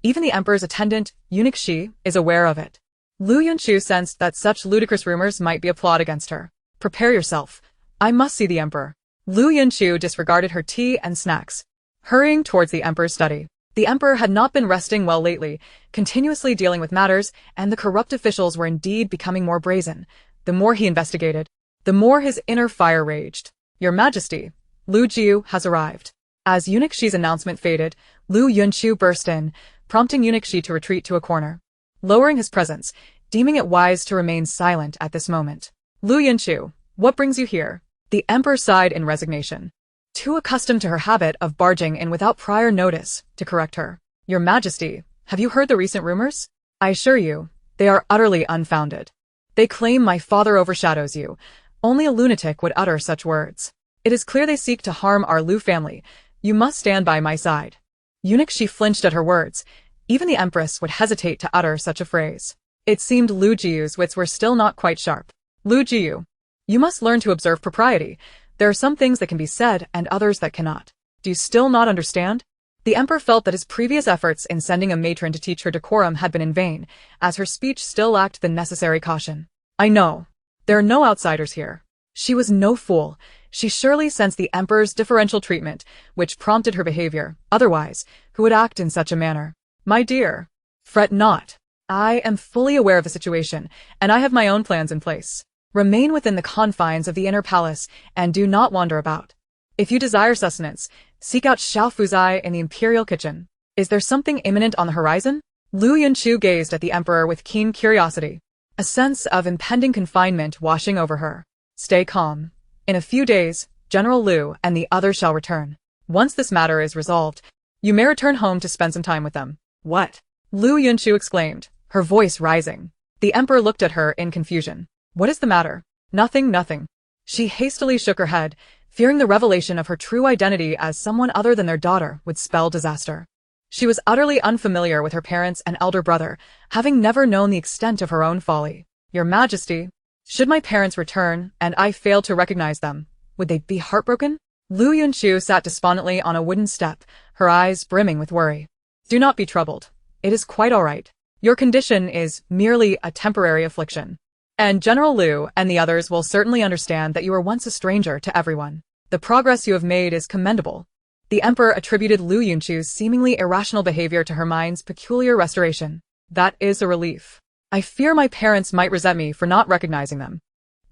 Even the emperor's attendant, eunuch Shi, is aware of it. Liu Yunchu sensed that such ludicrous rumors might be a plot against her. Prepare yourself. I must see the emperor. Liu Yunchu disregarded her tea and snacks, hurrying towards the emperor's study. The emperor had not been resting well lately, continuously dealing with matters, and the corrupt officials were indeed becoming more brazen. The more he investigated, the more his inner fire raged. Your Majesty, Liu Jiu has arrived. As eunuch Shi's announcement faded, Liu Yunchu burst in, prompting eunuch Shi to retreat to a corner, lowering his presence, deeming it wise to remain silent at this moment. Liu Yunchu, what brings you here? The emperor sighed in resignation, too accustomed to her habit of barging in without prior notice to correct her. Your Majesty, have you heard the recent rumors? I assure you, they are utterly unfounded. They claim my father overshadows you. Only a lunatic would utter such words. It is clear they seek to harm our Liu family. You must stand by my side. Eunuch Shi flinched at her words. Even the Empress would hesitate to utter such a phrase. It seemed Liu Jiu's wits were still not quite sharp. Liu Jiu, you must learn to observe propriety. There are some things that can be said and others that cannot. Do you still not understand? The emperor felt that his previous efforts in sending a matron to teach her decorum had been in vain, as her speech still lacked the necessary caution. I know. There are no outsiders here. She was no fool. She surely sensed the emperor's differential treatment, which prompted her behavior. Otherwise, who would act in such a manner? My dear, fret not. I am fully aware of the situation, and I have my own plans in place. Remain within the confines of the inner palace, and do not wander about. If you desire sustenance, seek out Xiao Fuzai in the imperial kitchen. Is there something imminent on the horizon? Liu Yunchu gazed at the emperor with keen curiosity, a sense of impending confinement washing over her. Stay calm. In a few days, General Liu and the others shall return. Once this matter is resolved, you may return home to spend some time with them. What? Liu Yunchu exclaimed, her voice rising. The emperor looked at her in confusion. What is the matter? Nothing. She hastily shook her head, fearing the revelation of her true identity as someone other than their daughter would spell disaster. She was utterly unfamiliar with her parents and elder brother, having never known the extent of her own folly. Your Majesty, should my parents return and I fail to recognize them, would they be heartbroken? Liu Yunchu sat despondently on a wooden step, her eyes brimming with worry. Do not be troubled. It is quite all right. Your condition is merely a temporary affliction. And General Liu and the others will certainly understand that you were once a stranger to everyone. The progress you have made is commendable. The emperor attributed Liu Yunchu's seemingly irrational behavior to her mind's peculiar restoration. That is a relief. I fear my parents might resent me for not recognizing them.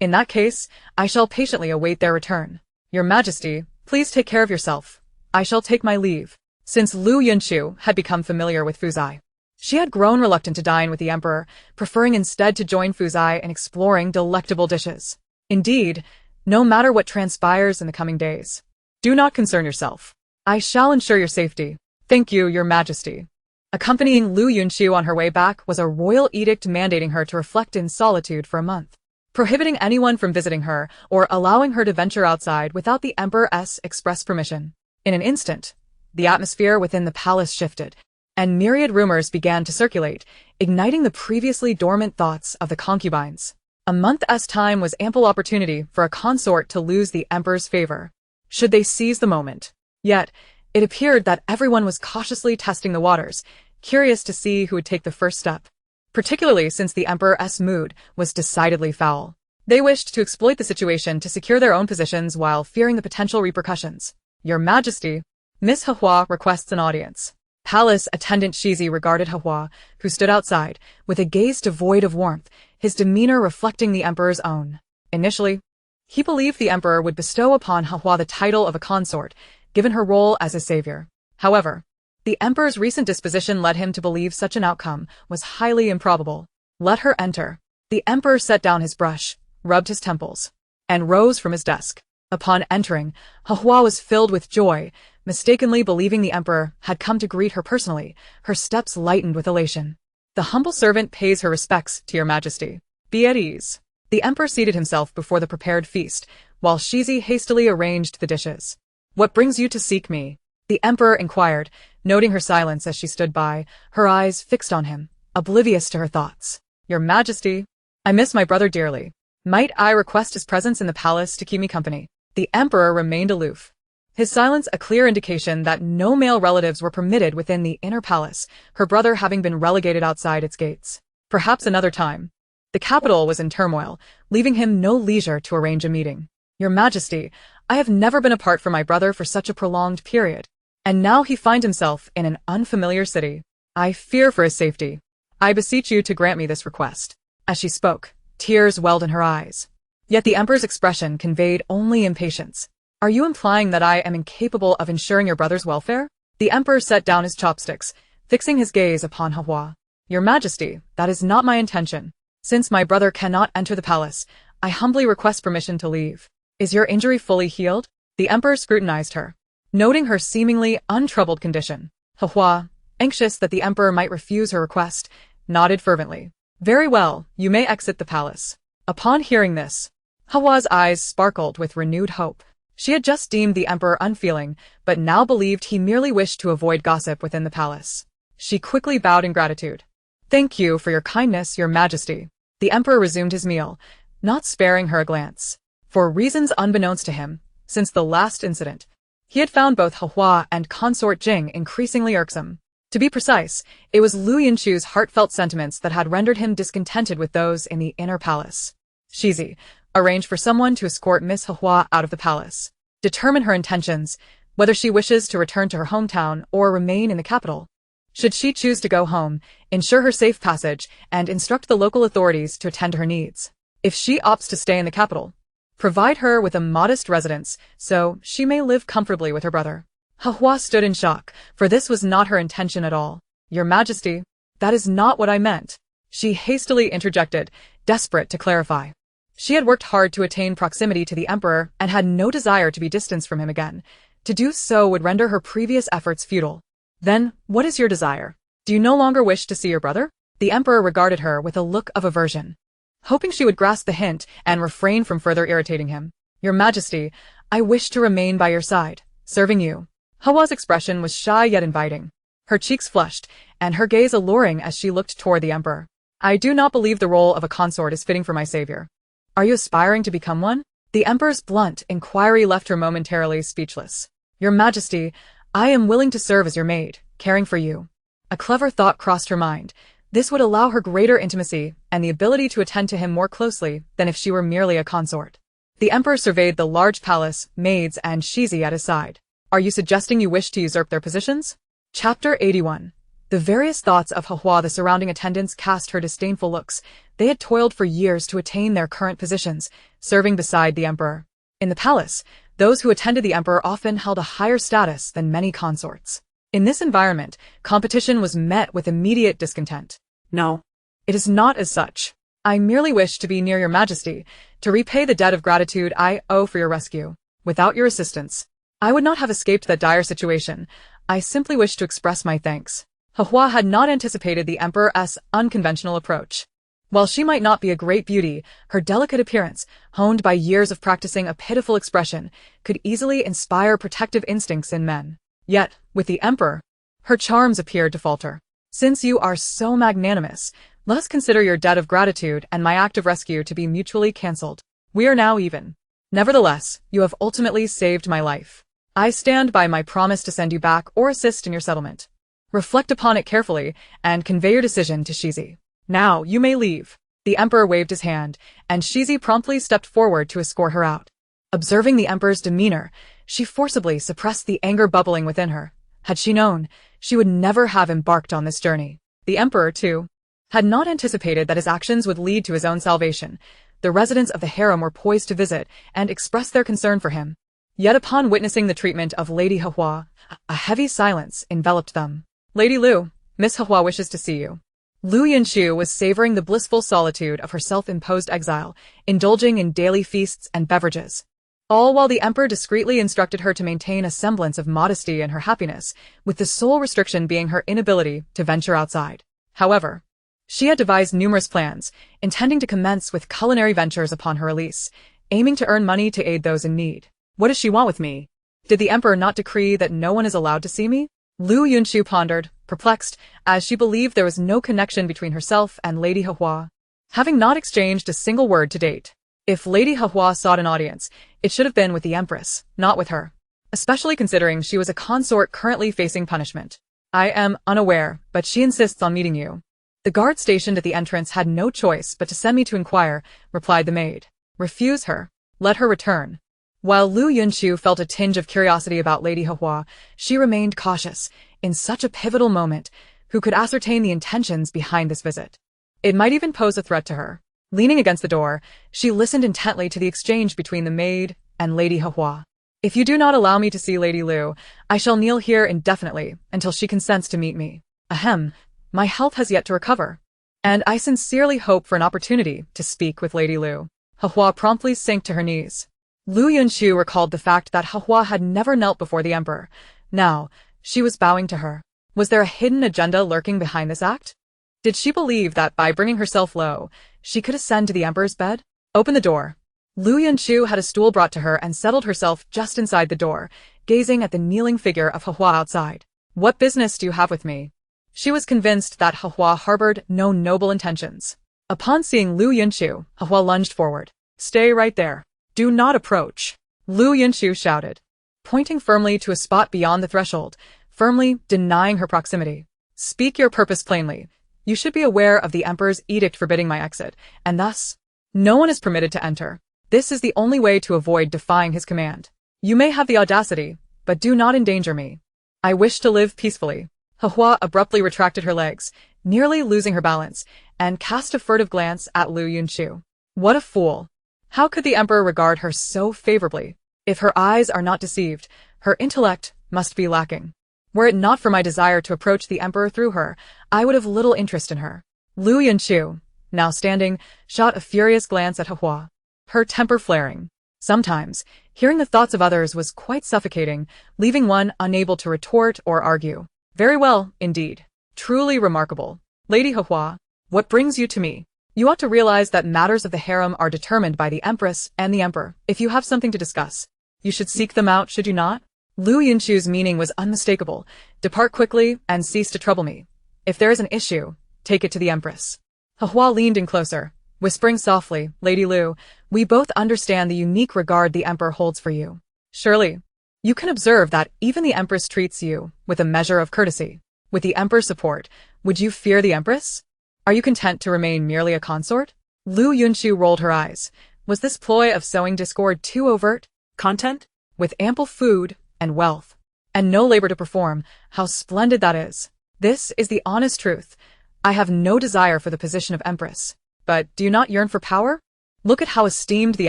In that case, I shall patiently await their return. Your Majesty, please take care of yourself. I shall take my leave. Since Liu Yunchu had become familiar with Fuzai, she had grown reluctant to dine with the emperor, preferring instead to join Fuzai in exploring delectable dishes. Indeed, no matter what transpires in the coming days, do not concern yourself. I shall ensure your safety. Thank you, Your Majesty. Accompanying Liu Yunchu on her way back was a royal edict mandating her to reflect in solitude for a month, prohibiting anyone from visiting her or allowing her to venture outside without the emperor's express permission. In an instant, the atmosphere within the palace shifted, and myriad rumors began to circulate, igniting the previously dormant thoughts of the concubines. A month's time was ample opportunity for a consort to lose the emperor's favor, should they seize the moment. Yet, it appeared that everyone was cautiously testing the waters, curious to see who would take the first step, particularly since the emperor's mood was decidedly foul. They wished to exploit the situation to secure their own positions while fearing the potential repercussions. Your Majesty, Miss Hua requests an audience. Palace attendant Shizi regarded Hua, who stood outside, with a gaze devoid of warmth, his demeanor reflecting the emperor's own. Initially, he believed the emperor would bestow upon Hua the title of a consort, given her role as his savior. However, the emperor's recent disposition led him to believe such an outcome was highly improbable. Let her enter. The emperor set down his brush, rubbed his temples, and rose from his desk. Upon entering, Hua was filled with joy, mistakenly believing the emperor had come to greet her personally. Her steps lightened with elation. The humble servant pays her respects to Your Majesty. Be at ease. The emperor seated himself before the prepared feast, while Shizi hastily arranged the dishes. What brings you to seek me? The emperor inquired, noting her silence as she stood by, her eyes fixed on him, oblivious to her thoughts. Your Majesty, I miss my brother dearly. Might I request his presence in the palace to keep me company? The Emperor remained aloof. His silence a clear indication that no male relatives were permitted within the inner palace, her brother having been relegated outside its gates. Perhaps another time. The capital was in turmoil, leaving him no leisure to arrange a meeting. Your Majesty, I have never been apart from my brother for such a prolonged period, and now he finds himself in an unfamiliar city. I fear for his safety. I beseech you to grant me this request. As she spoke, tears welled in her eyes. Yet the Emperor's expression conveyed only impatience. Are you implying that I am incapable of ensuring your brother's welfare? The Emperor set down his chopsticks, fixing his gaze upon Hua. Your Majesty, that is not my intention. Since my brother cannot enter the palace, I humbly request permission to leave. Is your injury fully healed? The Emperor scrutinized her, noting her seemingly untroubled condition. Hua, anxious that the Emperor might refuse her request, nodded fervently. Very well, you may exit the palace. Upon hearing this, Hua's eyes sparkled with renewed hope. She had just deemed the Emperor unfeeling, but now believed he merely wished to avoid gossip within the palace. She quickly bowed in gratitude. Thank you for your kindness, Your Majesty. The Emperor resumed his meal, not sparing her a glance. For reasons unbeknownst to him, since the last incident, he had found both Hua and Consort Ning increasingly irksome. To be precise, it was Liu Yunchu's heartfelt sentiments that had rendered him discontented with those in the inner palace. Shizi, arrange for someone to escort Miss Hua out of the palace. Determine her intentions, whether she wishes to return to her hometown or remain in the capital. Should she choose to go home, ensure her safe passage and instruct the local authorities to attend to her needs. If she opts to stay in the capital, provide her with a modest residence so she may live comfortably with her brother. Hua stood in shock, for this was not her intention at all. Your Majesty, that is not what I meant. She hastily interjected, desperate to clarify. She had worked hard to attain proximity to the Emperor and had no desire to be distanced from him again. To do so would render her previous efforts futile. Then, what is your desire? Do you no longer wish to see your brother? The Emperor regarded her with a look of aversion, hoping she would grasp the hint and refrain from further irritating him. Your Majesty, I wish to remain by your side, serving you. Hua's expression was shy yet inviting. Her cheeks flushed, and her gaze alluring as she looked toward the Emperor. I do not believe the role of a consort is fitting for my savior. Are you aspiring to become one? The Emperor's blunt inquiry left her momentarily speechless. Your Majesty, I am willing to serve as your maid, caring for you. A clever thought crossed her mind. This would allow her greater intimacy and the ability to attend to him more closely than if she were merely a consort. The Emperor surveyed the large palace, maids, and Shizi at his side. Are you suggesting you wish to usurp their positions? Chapter 81. The various thoughts of Hua the surrounding attendants cast her disdainful looks. They had toiled for years to attain their current positions, serving beside the Emperor. In the palace, those who attended the Emperor often held a higher status than many consorts. In this environment, competition was met with immediate discontent. No, it is not as such. I merely wish to be near your Majesty, to repay the debt of gratitude I owe for your rescue. Without your assistance, I would not have escaped that dire situation. I simply wish to express my thanks. Hua had not anticipated the Emperor's unconventional approach. While she might not be a great beauty, her delicate appearance, honed by years of practicing a pitiful expression, could easily inspire protective instincts in men. Yet, with the Emperor, her charms appeared to falter. Since you are so magnanimous, let us consider your debt of gratitude and my act of rescue to be mutually cancelled. We are now even. Nevertheless, you have ultimately saved my life. I stand by my promise to send you back or assist in your settlement. Reflect upon it carefully and convey your decision to Shizi. Now, you may leave. The Emperor waved his hand, and Shizi promptly stepped forward to escort her out. Observing the Emperor's demeanor, she forcibly suppressed the anger bubbling within her. Had she known, she would never have embarked on this journey. The Emperor, too, had not anticipated that his actions would lead to his own salvation. The residents of the harem were poised to visit and express their concern for him. Yet upon witnessing the treatment of Lady Hua, a heavy silence enveloped them. Lady Liu, Miss Hua wishes to see you. Liu Yunchu was savoring the blissful solitude of her self-imposed exile, indulging in daily feasts and beverages. All while the Emperor discreetly instructed her to maintain a semblance of modesty in her happiness, with the sole restriction being her inability to venture outside. However, she had devised numerous plans, intending to commence with culinary ventures upon her release, aiming to earn money to aid those in need. What does she want with me? Did the Emperor not decree that no one is allowed to see me? Liu Yunchu pondered, perplexed, as she believed there was no connection between herself and Lady Hehua, having not exchanged a single word to date. If Lady Hehua sought an audience, it should have been with the Empress, not with her, especially considering she was a consort currently facing punishment. I am unaware, but she insists on meeting you. The guard stationed at the entrance had no choice but to send me to inquire, replied the maid. Refuse her. Let her return. While Liu Yunchu felt a tinge of curiosity about Lady Hehua, she remained cautious. In such a pivotal moment, who could ascertain the intentions behind this visit? It might even pose a threat to her. Leaning against the door, she listened intently to the exchange between the maid and Lady Hehua. If you do not allow me to see Lady Liu, I shall kneel here indefinitely until she consents to meet me. Ahem, my health has yet to recover, and I sincerely hope for an opportunity to speak with Lady Liu. Hehua promptly sank to her knees. Liu Yunchu recalled the fact that Hehua had never knelt before the emperor. Now, she was bowing to her. Was there a hidden agenda lurking behind this act? Did she believe that by bringing herself low, she could ascend to the emperor's bed? Open the door. Liu Yunchu had a stool brought to her and settled herself just inside the door, gazing at the kneeling figure of Hehua outside. What business do you have with me? She was convinced that Hehua harbored no noble intentions. Upon seeing Liu Yunchu, Hehua lunged forward. Stay right there. Do not approach. Liu Yunchu shouted, pointing firmly to a spot beyond the threshold, firmly denying her proximity. Speak your purpose plainly. You should be aware of the emperor's edict forbidding my exit, and thus, no one is permitted to enter. This is the only way to avoid defying his command. You may have the audacity, but do not endanger me. I wish to live peacefully. Hehua abruptly retracted her legs, nearly losing her balance, and cast a furtive glance at Liu Yunchu. What a fool! How could the emperor regard her so favorably? If her eyes are not deceived, her intellect must be lacking. Were it not for my desire to approach the emperor through her, I would have little interest in her. Liu Yunchu, now standing, shot a furious glance at Hehua, her temper flaring. Sometimes, hearing the thoughts of others was quite suffocating, leaving one unable to retort or argue. Very well, indeed. Truly remarkable. Lady Hehua, what brings you to me? You ought to realize that matters of the harem are determined by the Empress and the Emperor. If you have something to discuss, you should seek them out, should you not? Liu Yunchu's meaning was unmistakable. Depart quickly and cease to trouble me. If there is an issue, take it to the Empress. Hehua leaned in closer, whispering softly, Lady Liu, we both understand the unique regard the Emperor holds for you. Surely, you can observe that even the Empress treats you with a measure of courtesy. With the Emperor's support, would you fear the Empress? Are you content to remain merely a consort? Liu Yunchu rolled her eyes. Was this ploy of sowing discord too overt? Content? With ample food and wealth, and no labor to perform, how splendid that is. This is the honest truth. I have no desire for the position of Empress. But do you not yearn for power? Look at how esteemed the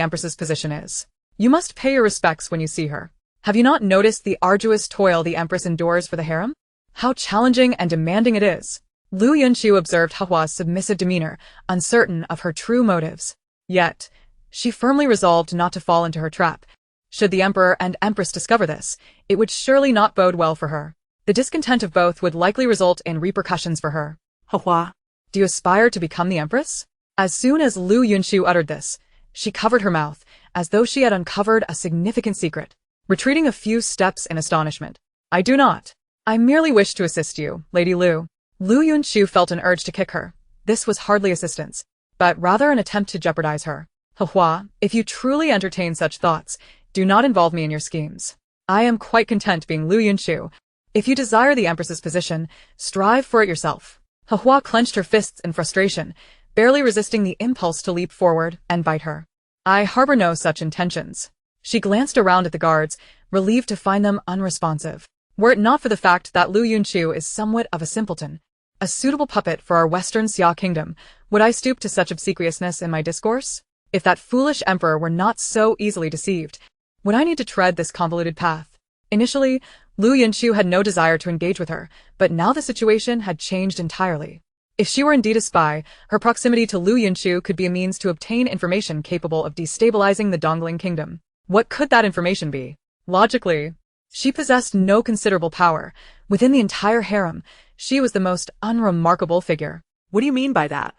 Empress's position is. You must pay your respects when you see her. Have you not noticed the arduous toil the Empress endures for the harem? How challenging and demanding it is. Liu Yunchu observed Hehua's submissive demeanor, uncertain of her true motives. Yet, she firmly resolved not to fall into her trap. Should the Emperor and Empress discover this, it would surely not bode well for her. The discontent of both would likely result in repercussions for her. Hehua, do you aspire to become the Empress? As soon as Liu Yunchu uttered this, she covered her mouth, as though she had uncovered a significant secret, retreating a few steps in astonishment. I do not. I merely wish to assist you, Lady Liu. Liu Yunchu felt an urge to kick her. This was hardly assistance, but rather an attempt to jeopardize her. Hehua, if you truly entertain such thoughts, do not involve me in your schemes. I am quite content being Liu Yunchu. If you desire the Empress's position, strive for it yourself. Hehua clenched her fists in frustration, barely resisting the impulse to leap forward and bite her. I harbor no such intentions. She glanced around at the guards, relieved to find them unresponsive. Were it not for the fact that Liu Yunchu is somewhat of a simpleton, a suitable puppet for our western Xia kingdom, would I stoop to such obsequiousness in my discourse? If that foolish emperor were not so easily deceived, would I need to tread this convoluted path? Initially, Liu Yunchu had no desire to engage with her, but now the situation had changed entirely. If she were indeed a spy, her proximity to Liu Yunchu could be a means to obtain information capable of destabilizing the Dongling kingdom. What could that information be? Logically, she possessed no considerable power. Within the entire harem, she was the most unremarkable figure. What do you mean by that?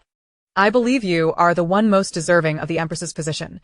I believe you are the one most deserving of the Empress's position.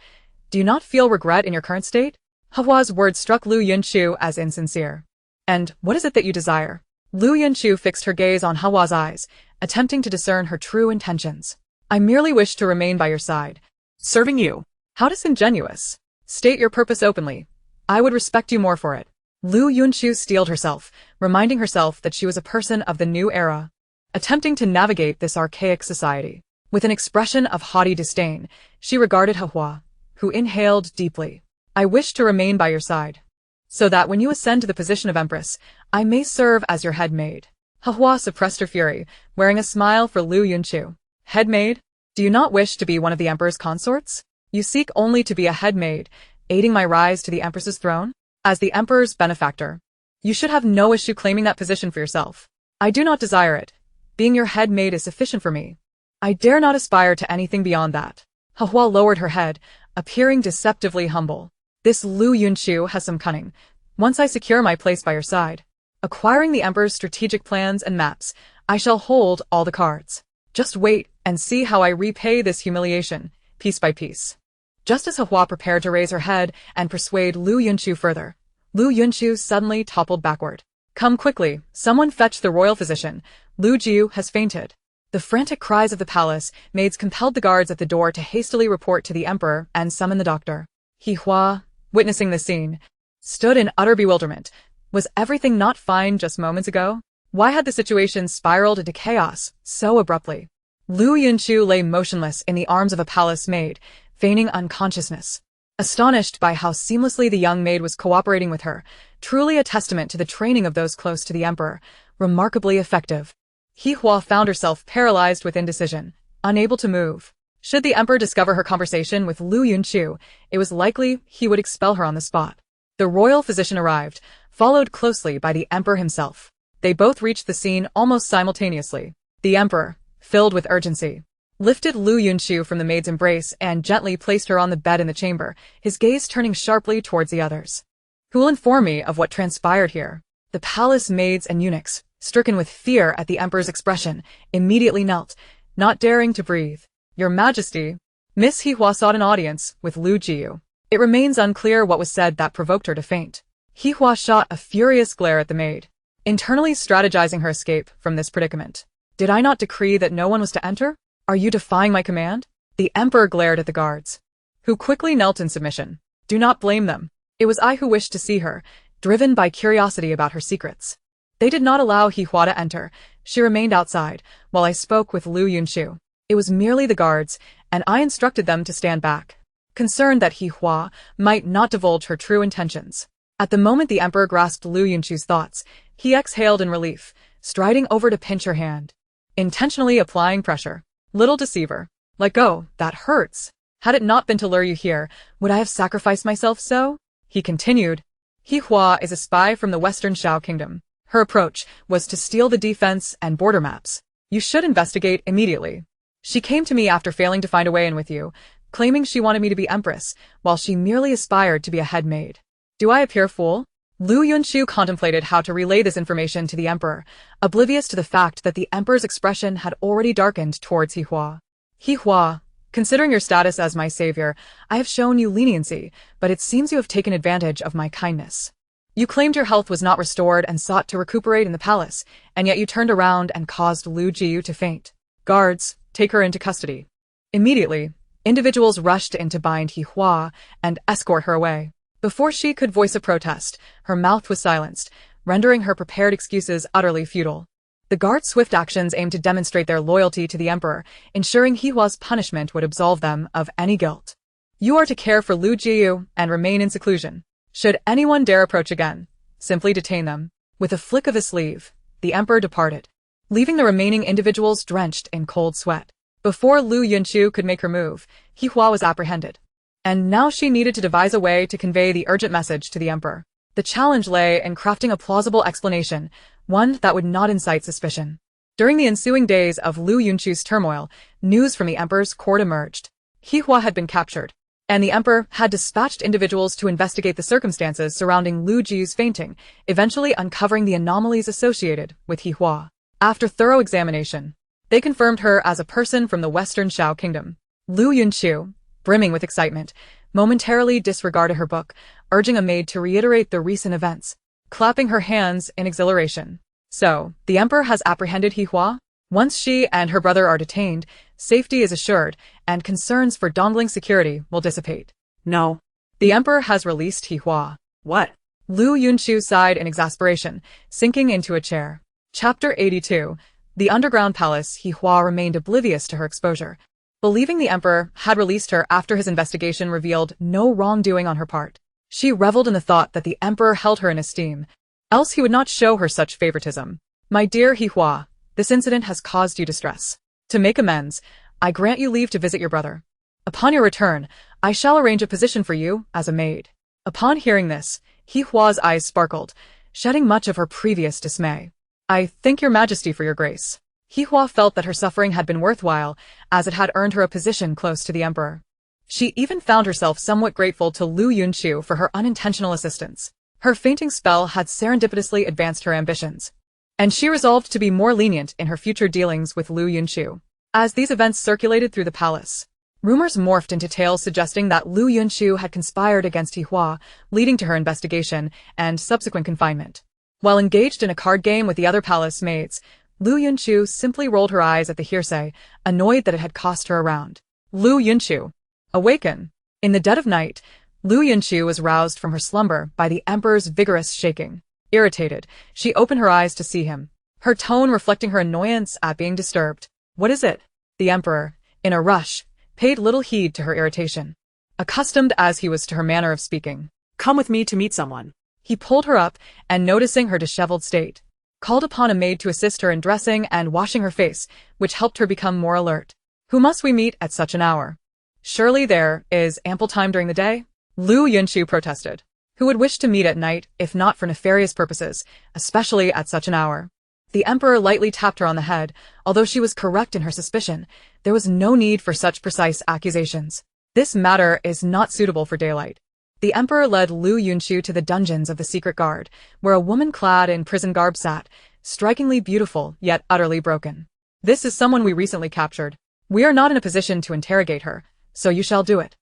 Do you not feel regret in your current state? Hehua's words struck Liu Yunchu as insincere. And what is it that you desire? Liu Yunchu fixed her gaze on Hawa's eyes, attempting to discern her true intentions. I merely wish to remain by your side. Serving you. How disingenuous. State your purpose openly. I would respect you more for it. Liu Yunchu steeled herself, reminding herself that she was a person of the new era, attempting to navigate this archaic society. With an expression of haughty disdain, she regarded Hua, who inhaled deeply. I wish to remain by your side, so that when you ascend to the position of Empress, I may serve as your head maid. Hua suppressed her fury, wearing a smile for Liu Yunchu. Head maid? Do you not wish to be one of the Emperor's consorts? You seek only to be a head maid, aiding my rise to the Empress's throne? As the Emperor's benefactor, you should have no issue claiming that position for yourself. I do not desire it. Being your head maid is sufficient for me. I dare not aspire to anything beyond that. Hua lowered her head, appearing deceptively humble. This Liu Yunchu has some cunning. Once I secure my place by your side, acquiring the Emperor's strategic plans and maps, I shall hold all the cards. Just wait and see how I repay this humiliation, piece by piece. Just as Hua prepared to raise her head and persuade Liu Yunchu further, Liu Yunchu suddenly toppled backward. Come quickly, someone fetch the royal physician. Liu Jiu has fainted. The frantic cries of the palace maids compelled the guards at the door to hastily report to the Emperor and summon the doctor. Hua, witnessing the scene, stood in utter bewilderment. Was everything not fine just moments ago? Why had the situation spiraled into chaos so abruptly? Liu Yunchu lay motionless in the arms of a palace maid, feigning unconsciousness. Astonished by how seamlessly the young maid was cooperating with her, truly a testament to the training of those close to the Emperor, remarkably effective. Hua found herself paralyzed with indecision, unable to move. Should the Emperor discover her conversation with Liu Yunchu, it was likely he would expel her on the spot. The royal physician arrived, followed closely by the Emperor himself. They both reached the scene almost simultaneously. The Emperor, filled with urgency, lifted Liu Yunchu from the maid's embrace and gently placed her on the bed in the chamber, his gaze turning sharply towards the others. Who will inform me of what transpired here? The palace maids and eunuchs, stricken with fear at the Emperor's expression, immediately knelt, not daring to breathe. Your Majesty, Miss Hua sought an audience with Liu Jiu. It remains unclear what was said that provoked her to faint. Hua shot a furious glare at the maid, internally strategizing her escape from this predicament. Did I not decree that no one was to enter? Are you defying my command? The Emperor glared at the guards, who quickly knelt in submission. Do not blame them. It was I who wished to see her, driven by curiosity about her secrets. They did not allow Hua to enter. She remained outside, while I spoke with Liu Yunchu. It was merely the guards, and I instructed them to stand back, concerned that Hua might not divulge her true intentions. At the moment the Emperor grasped Liu Yunchu's thoughts, he exhaled in relief, striding over to pinch her hand, intentionally applying pressure. Little deceiver. Let go, that hurts. Had it not been to lure you here, would I have sacrificed myself so? He continued. Hua is a spy from the Western Shao Kingdom. Her approach was to steal the defense and border maps. You should investigate immediately. She came to me after failing to find a way in with you, claiming she wanted me to be Empress, while she merely aspired to be a head maid. Do I appear fool? Liu Yunchu contemplated how to relay this information to the Emperor, oblivious to the fact that the Emperor's expression had already darkened towards Hua. Hua, considering your status as my savior, I have shown you leniency, but it seems you have taken advantage of my kindness. You claimed your health was not restored and sought to recuperate in the palace, and yet you turned around and caused Liu Jiu to faint. Guards, take her into custody. Immediately, individuals rushed in to bind Hua and escort her away. Before she could voice a protest, her mouth was silenced, rendering her prepared excuses utterly futile. The guards' swift actions aimed to demonstrate their loyalty to the Emperor, ensuring Hua's punishment would absolve them of any guilt. You are to care for Liu Jiu and remain in seclusion. Should anyone dare approach again, simply detain them. With a flick of his sleeve, the Emperor departed, leaving the remaining individuals drenched in cold sweat. Before Liu Yunchu could make her move, Hua was apprehended. And now she needed to devise a way to convey the urgent message to the Emperor. The challenge lay in crafting a plausible explanation, one that would not incite suspicion. During the ensuing days of Liu Yunchu's turmoil, news from the Emperor's court emerged. Hua had been captured, and the Emperor had dispatched individuals to investigate the circumstances surrounding Liu Jiu's fainting, eventually uncovering the anomalies associated with Hua. After thorough examination, they confirmed her as a person from the Western Shao Kingdom. Liu Yunchu, brimming with excitement, momentarily disregarded her book, urging a maid to reiterate the recent events, clapping her hands in exhilaration. So, the emperor has apprehended He Hua? Once she and her brother are detained, safety is assured, and concerns for Dongling security will dissipate. No. The emperor has released He Hua. What? Liu Yunchu sighed in exasperation, sinking into a chair. Chapter 82. The underground palace. He Hua remained oblivious to her exposure, believing the emperor had released her after his investigation revealed no wrongdoing on her part. She reveled in the thought that the emperor held her in esteem, else he would not show her such favoritism. My dear He Hua, this incident has caused you distress. To make amends, I grant you leave to visit your brother. Upon your return, I shall arrange a position for you as a maid. Upon hearing this, He Hua's eyes sparkled, shedding much of her previous dismay. I thank your majesty for your grace. He Hua felt that her suffering had been worthwhile, as it had earned her a position close to the emperor. She even found herself somewhat grateful to Liu Yunchu for her unintentional assistance. Her fainting spell had serendipitously advanced her ambitions, and she resolved to be more lenient in her future dealings with Liu Yunchu. As these events circulated through the palace, rumors morphed into tales suggesting that Liu Yunchu had conspired against He Hua, leading to her investigation and subsequent confinement. While engaged in a card game with the other palace maids, Liu Yunchu simply rolled her eyes at the hearsay, annoyed that it had cost her a round. Liu Yunchu. Awaken. In the dead of night, Liu Yunchu was roused from her slumber by the emperor's vigorous shaking. Irritated, she opened her eyes to see him, her tone reflecting her annoyance at being disturbed. What is it? The emperor, in a rush, paid little heed to her irritation, accustomed as he was to her manner of speaking. Come with me to meet someone. He pulled her up, and noticing her disheveled state, called upon a maid to assist her in dressing and washing her face, which helped her become more alert. Who must we meet at such an hour? Surely there is ample time during the day? Liu Yunchu protested. Who would wish to meet at night, if not for nefarious purposes, especially at such an hour? The emperor lightly tapped her on the head. Although she was correct in her suspicion, there was no need for such precise accusations. This matter is not suitable for daylight. The emperor led Liu Yunchu to the dungeons of the secret guard, where a woman clad in prison garb sat, strikingly beautiful yet utterly broken. This is someone we recently captured. We are not in a position to interrogate her, so you shall do it.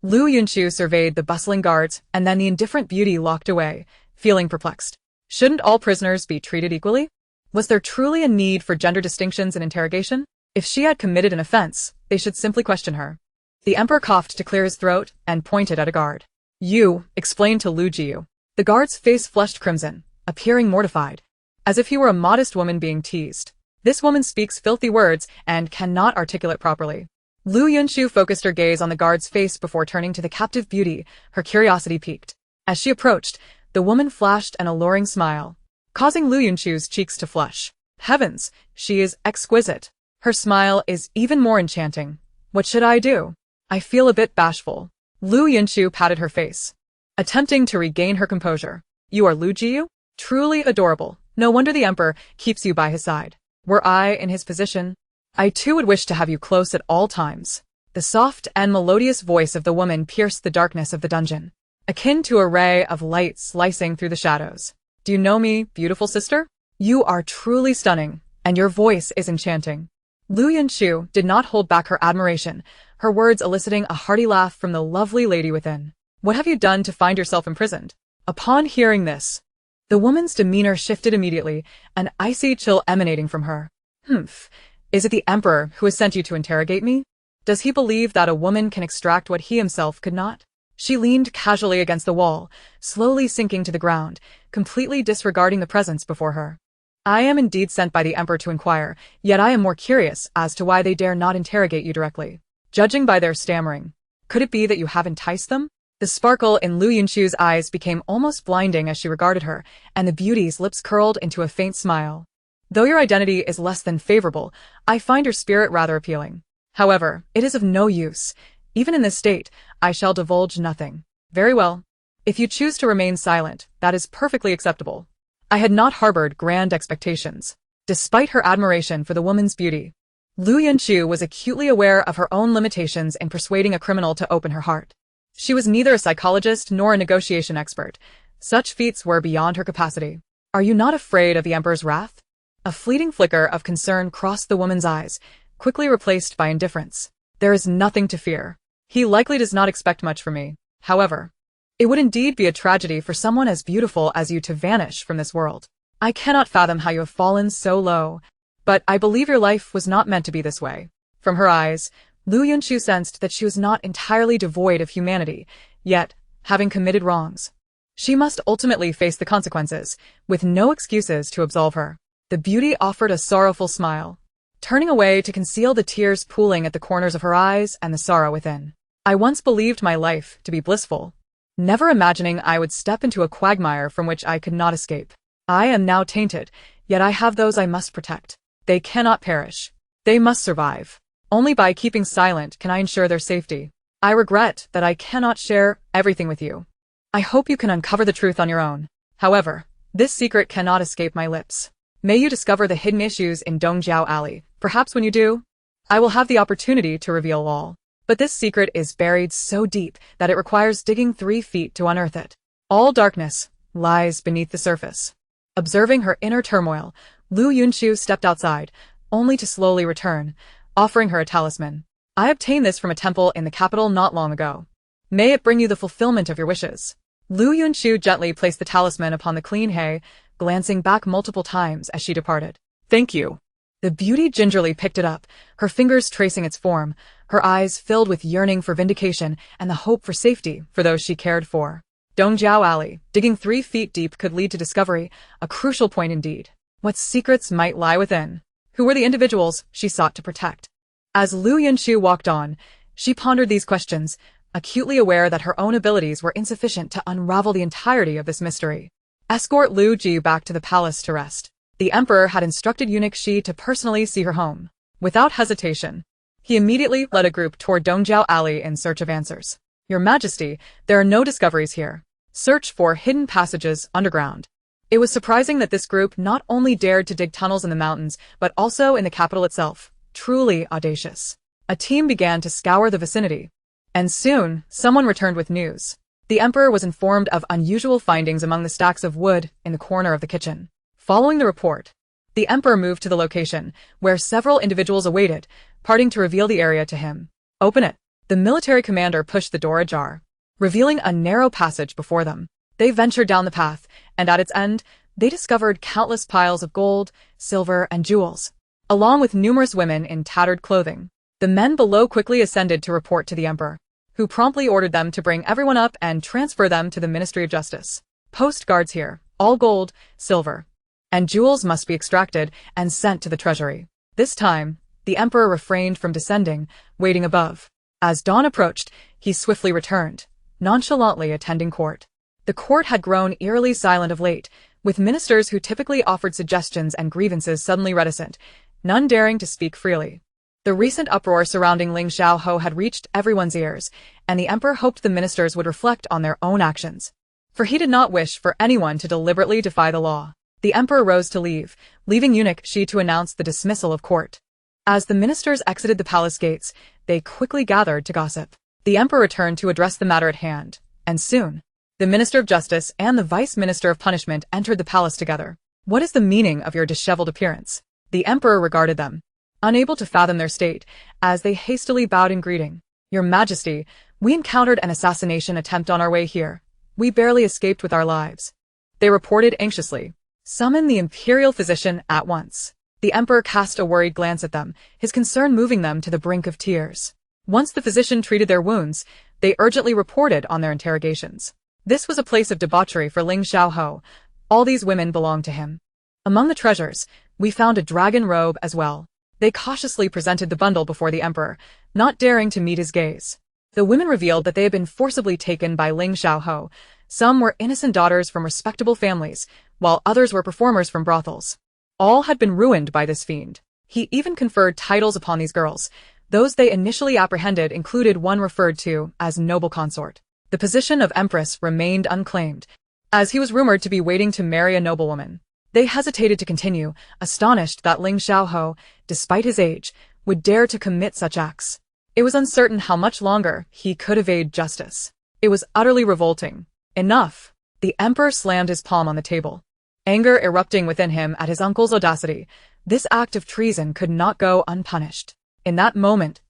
Liu Yunchu surveyed the bustling guards, and then the indifferent beauty locked away, feeling perplexed. Shouldn't all prisoners be treated equally? Was there truly a need for gender distinctions in interrogation? If she had committed an offense, they should simply question her. The emperor coughed to clear his throat and pointed at a guard. You, explained to Liu Jiu. The guard's face flushed crimson, appearing mortified, as if he were a modest woman being teased. This woman speaks filthy words and cannot articulate properly. Liu Yunchu focused her gaze on the guard's face before turning to the captive beauty, her curiosity piqued. As she approached, the woman flashed an alluring smile, causing Liu Yunchu's cheeks to flush. Heavens, she is exquisite. Her smile is even more enchanting. What should I do? I feel a bit bashful. Liu Yunchu patted her face, attempting to regain her composure. You are Liu Jiu? Truly adorable. No wonder the emperor keeps you by his side. Were I in his position, I too would wish to have you close at all times. The soft and melodious voice of the woman pierced the darkness of the dungeon, akin to a ray of light slicing through the shadows. Do you know me, beautiful sister? You are truly stunning, and your voice is enchanting. Liu Yunchu did not hold back her admiration, her words eliciting a hearty laugh from the lovely lady within. What have you done to find yourself imprisoned? Upon hearing this, the woman's demeanor shifted immediately, an icy chill emanating from her. Is it the emperor who has sent you to interrogate me? Does he believe that a woman can extract what he himself could not? She leaned casually against the wall, slowly sinking to the ground, completely disregarding the presence before her. I am indeed sent by the emperor to inquire, yet I am more curious as to why they dare not interrogate you directly. Judging by their stammering, could it be that you have enticed them? The sparkle in Liu Yunchu's eyes became almost blinding as she regarded her, and the beauty's lips curled into a faint smile. Though your identity is less than favorable, I find your spirit rather appealing. However, it is of no use. Even in this state, I shall divulge nothing. Very well. If you choose to remain silent, that is perfectly acceptable. I had not harbored grand expectations. Despite her admiration for the woman's beauty, Liu Yunchu was acutely aware of her own limitations in persuading a criminal to open her heart. She was neither a psychologist nor a negotiation expert. Such feats were beyond her capacity. Are you not afraid of the emperor's wrath? A fleeting flicker of concern crossed the woman's eyes, quickly replaced by indifference. There is nothing to fear. He likely does not expect much from me. However, it would indeed be a tragedy for someone as beautiful as you to vanish from this world. I cannot fathom how you have fallen so low. But I believe your life was not meant to be this way. From her eyes, Liu Yunchu sensed that she was not entirely devoid of humanity, yet, having committed wrongs, she must ultimately face the consequences, with no excuses to absolve her. The beauty offered a sorrowful smile, turning away to conceal the tears pooling at the corners of her eyes and the sorrow within. I once believed my life to be blissful, never imagining I would step into a quagmire from which I could not escape. I am now tainted, yet I have those I must protect. They cannot perish. They must survive. Only by keeping silent can I ensure their safety. I regret that I cannot share everything with you. I hope you can uncover the truth on your own. However, this secret cannot escape my lips. May you discover the hidden issues in Dongjiao Alley. Perhaps when you do, I will have the opportunity to reveal all. But this secret is buried so deep that it requires digging 3 feet to unearth it. All darkness lies beneath the surface. Observing her inner turmoil, Liu Yunchu stepped outside, only to slowly return, offering her a talisman. I obtained this from a temple in the capital not long ago. May it bring you the fulfillment of your wishes. Liu Yunchu gently placed the talisman upon the clean hay, glancing back multiple times as she departed. Thank you. The beauty gingerly picked it up, her fingers tracing its form, her eyes filled with yearning for vindication and the hope for safety for those she cared for. Dongjiao Alley, digging 3 feet deep could lead to discovery, a crucial point indeed. What secrets might lie within? Who were the individuals she sought to protect? As Liu Yunchu walked on, she pondered these questions, acutely aware that her own abilities were insufficient to unravel the entirety of this mystery. Escort Liu Ji back to the palace to rest. The emperor had instructed eunuch Shi to personally see her home. Without hesitation, he immediately led a group toward Dongjiao Alley in search of answers. Your Majesty, there are no discoveries here. Search for hidden passages underground. It was surprising that this group not only dared to dig tunnels in the mountains, but also in the capital itself. Truly audacious. A team began to scour the vicinity. And soon, someone returned with news. The emperor was informed of unusual findings among the stacks of wood in the corner of the kitchen. Following the report, the emperor moved to the location, where several individuals awaited, parting to reveal the area to him. Open it. The military commander pushed the door ajar, revealing a narrow passage before them. They ventured down the path, and at its end, they discovered countless piles of gold, silver, and jewels, along with numerous women in tattered clothing. The men below quickly ascended to report to the emperor, who promptly ordered them to bring everyone up and transfer them to the Ministry of Justice. Post guards here. All gold, silver, and jewels must be extracted and sent to the treasury. This time, the emperor refrained from descending, waiting above. As dawn approached, he swiftly returned, nonchalantly attending court. The court had grown eerily silent of late, with ministers who typically offered suggestions and grievances suddenly reticent, none daring to speak freely. The recent uproar surrounding Ling Xiaoho had reached everyone's ears, and the emperor hoped the ministers would reflect on their own actions. For he did not wish for anyone to deliberately defy the law. The emperor rose to leave, leaving eunuch Shi to announce the dismissal of court. As the ministers exited the palace gates, they quickly gathered to gossip. The emperor returned to address the matter at hand, and soon, the Minister of Justice and the Vice Minister of Punishment entered the palace together. What is the meaning of your disheveled appearance? The emperor regarded them, unable to fathom their state, as they hastily bowed in greeting. Your Majesty, we encountered an assassination attempt on our way here. We barely escaped with our lives. They reported anxiously. Summon the imperial physician at once. The emperor cast a worried glance at them, his concern moving them to the brink of tears. Once the physician treated their wounds, they urgently reported on their interrogations. This was a place of debauchery for Ling Xiaoho. All these women belonged to him. Among the treasures, we found a dragon robe as well. They cautiously presented the bundle before the emperor, not daring to meet his gaze. The women revealed that they had been forcibly taken by Ling Xiaoho. Some were innocent daughters from respectable families, while others were performers from brothels. All had been ruined by this fiend. He even conferred titles upon these girls. Those they initially apprehended included one referred to as noble consort. The position of Empress remained unclaimed, as he was rumored to be waiting to marry a noblewoman. They hesitated to continue, astonished that Ling Xiaoho, despite his age, would dare to commit such acts. It was uncertain how much longer he could evade justice. It was utterly revolting. Enough! The emperor slammed his palm on the table, anger erupting within him at his uncle's audacity. This act of treason could not go unpunished. In that moment,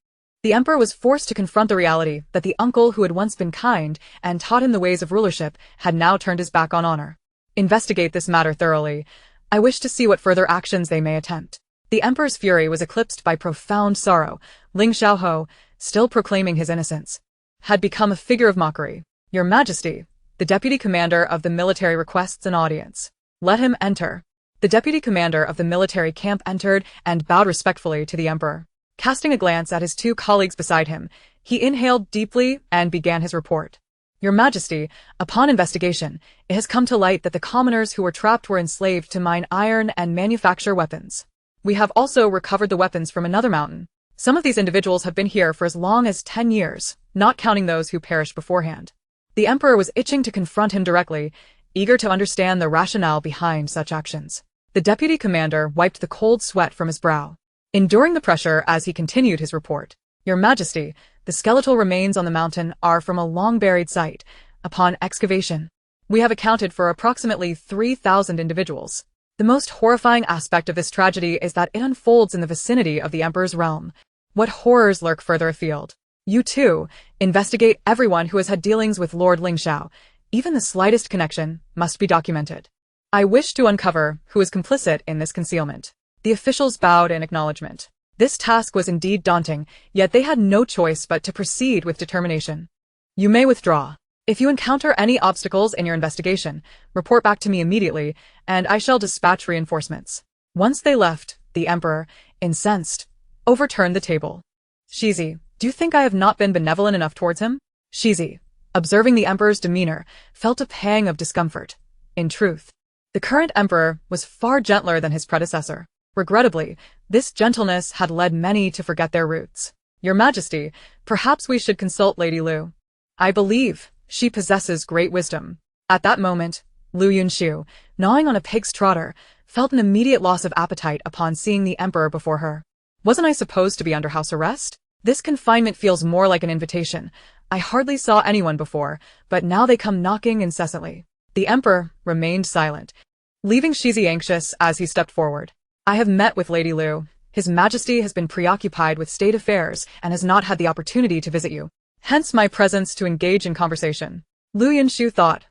the emperor was forced to confront the reality that the uncle who had once been kind and taught him the ways of rulership had now turned his back on honor. Investigate this matter thoroughly. I wish to see what further actions they may attempt. The emperor's fury was eclipsed by profound sorrow. Ling Xiaoho, still proclaiming his innocence, had become a figure of mockery. Your Majesty, the deputy commander of the military requests an audience. Let him enter. The deputy commander of the military camp entered and bowed respectfully to the emperor. Casting a glance at his two colleagues beside him, he inhaled deeply and began his report. Your Majesty, upon investigation, it has come to light that the commoners who were trapped were enslaved to mine iron and manufacture weapons. We have also recovered the weapons from another mountain. Some of these individuals have been here for as long as 10 years, not counting those who perished beforehand. The emperor was itching to confront him directly, eager to understand the rationale behind such actions. The deputy commander wiped the cold sweat from his brow, enduring the pressure as he continued his report. Your Majesty, the skeletal remains on the mountain are from a long-buried site. Upon excavation, we have accounted for approximately 3,000 individuals. The most horrifying aspect of this tragedy is that it unfolds in the vicinity of the emperor's realm. What horrors lurk further afield? You too, investigate everyone who has had dealings with Lord Lingxiao. Even the slightest connection must be documented. I wish to uncover who is complicit in this concealment. The officials bowed in acknowledgement. This task was indeed daunting, yet they had no choice but to proceed with determination. You may withdraw. If you encounter any obstacles in your investigation, report back to me immediately, and I shall dispatch reinforcements. Once they left, the emperor, incensed, overturned the table. Shizi, do you think I have not been benevolent enough towards him? Shizi, observing the emperor's demeanor, felt a pang of discomfort. In truth, the current emperor was far gentler than his predecessor. Regrettably, this gentleness had led many to forget their roots. Your Majesty, perhaps we should consult Lady Liu. I believe she possesses great wisdom. At that moment, Liu Yunchu, gnawing on a pig's trotter, felt an immediate loss of appetite upon seeing the emperor before her. Wasn't I supposed to be under house arrest? This confinement feels more like an invitation. I hardly saw anyone before, but now they come knocking incessantly. The emperor remained silent, leaving Shizi anxious as he stepped forward. I have met with Lady Liu. His Majesty has been preoccupied with state affairs and has not had the opportunity to visit you. Hence my presence to engage in conversation. Liu Yunchu thought.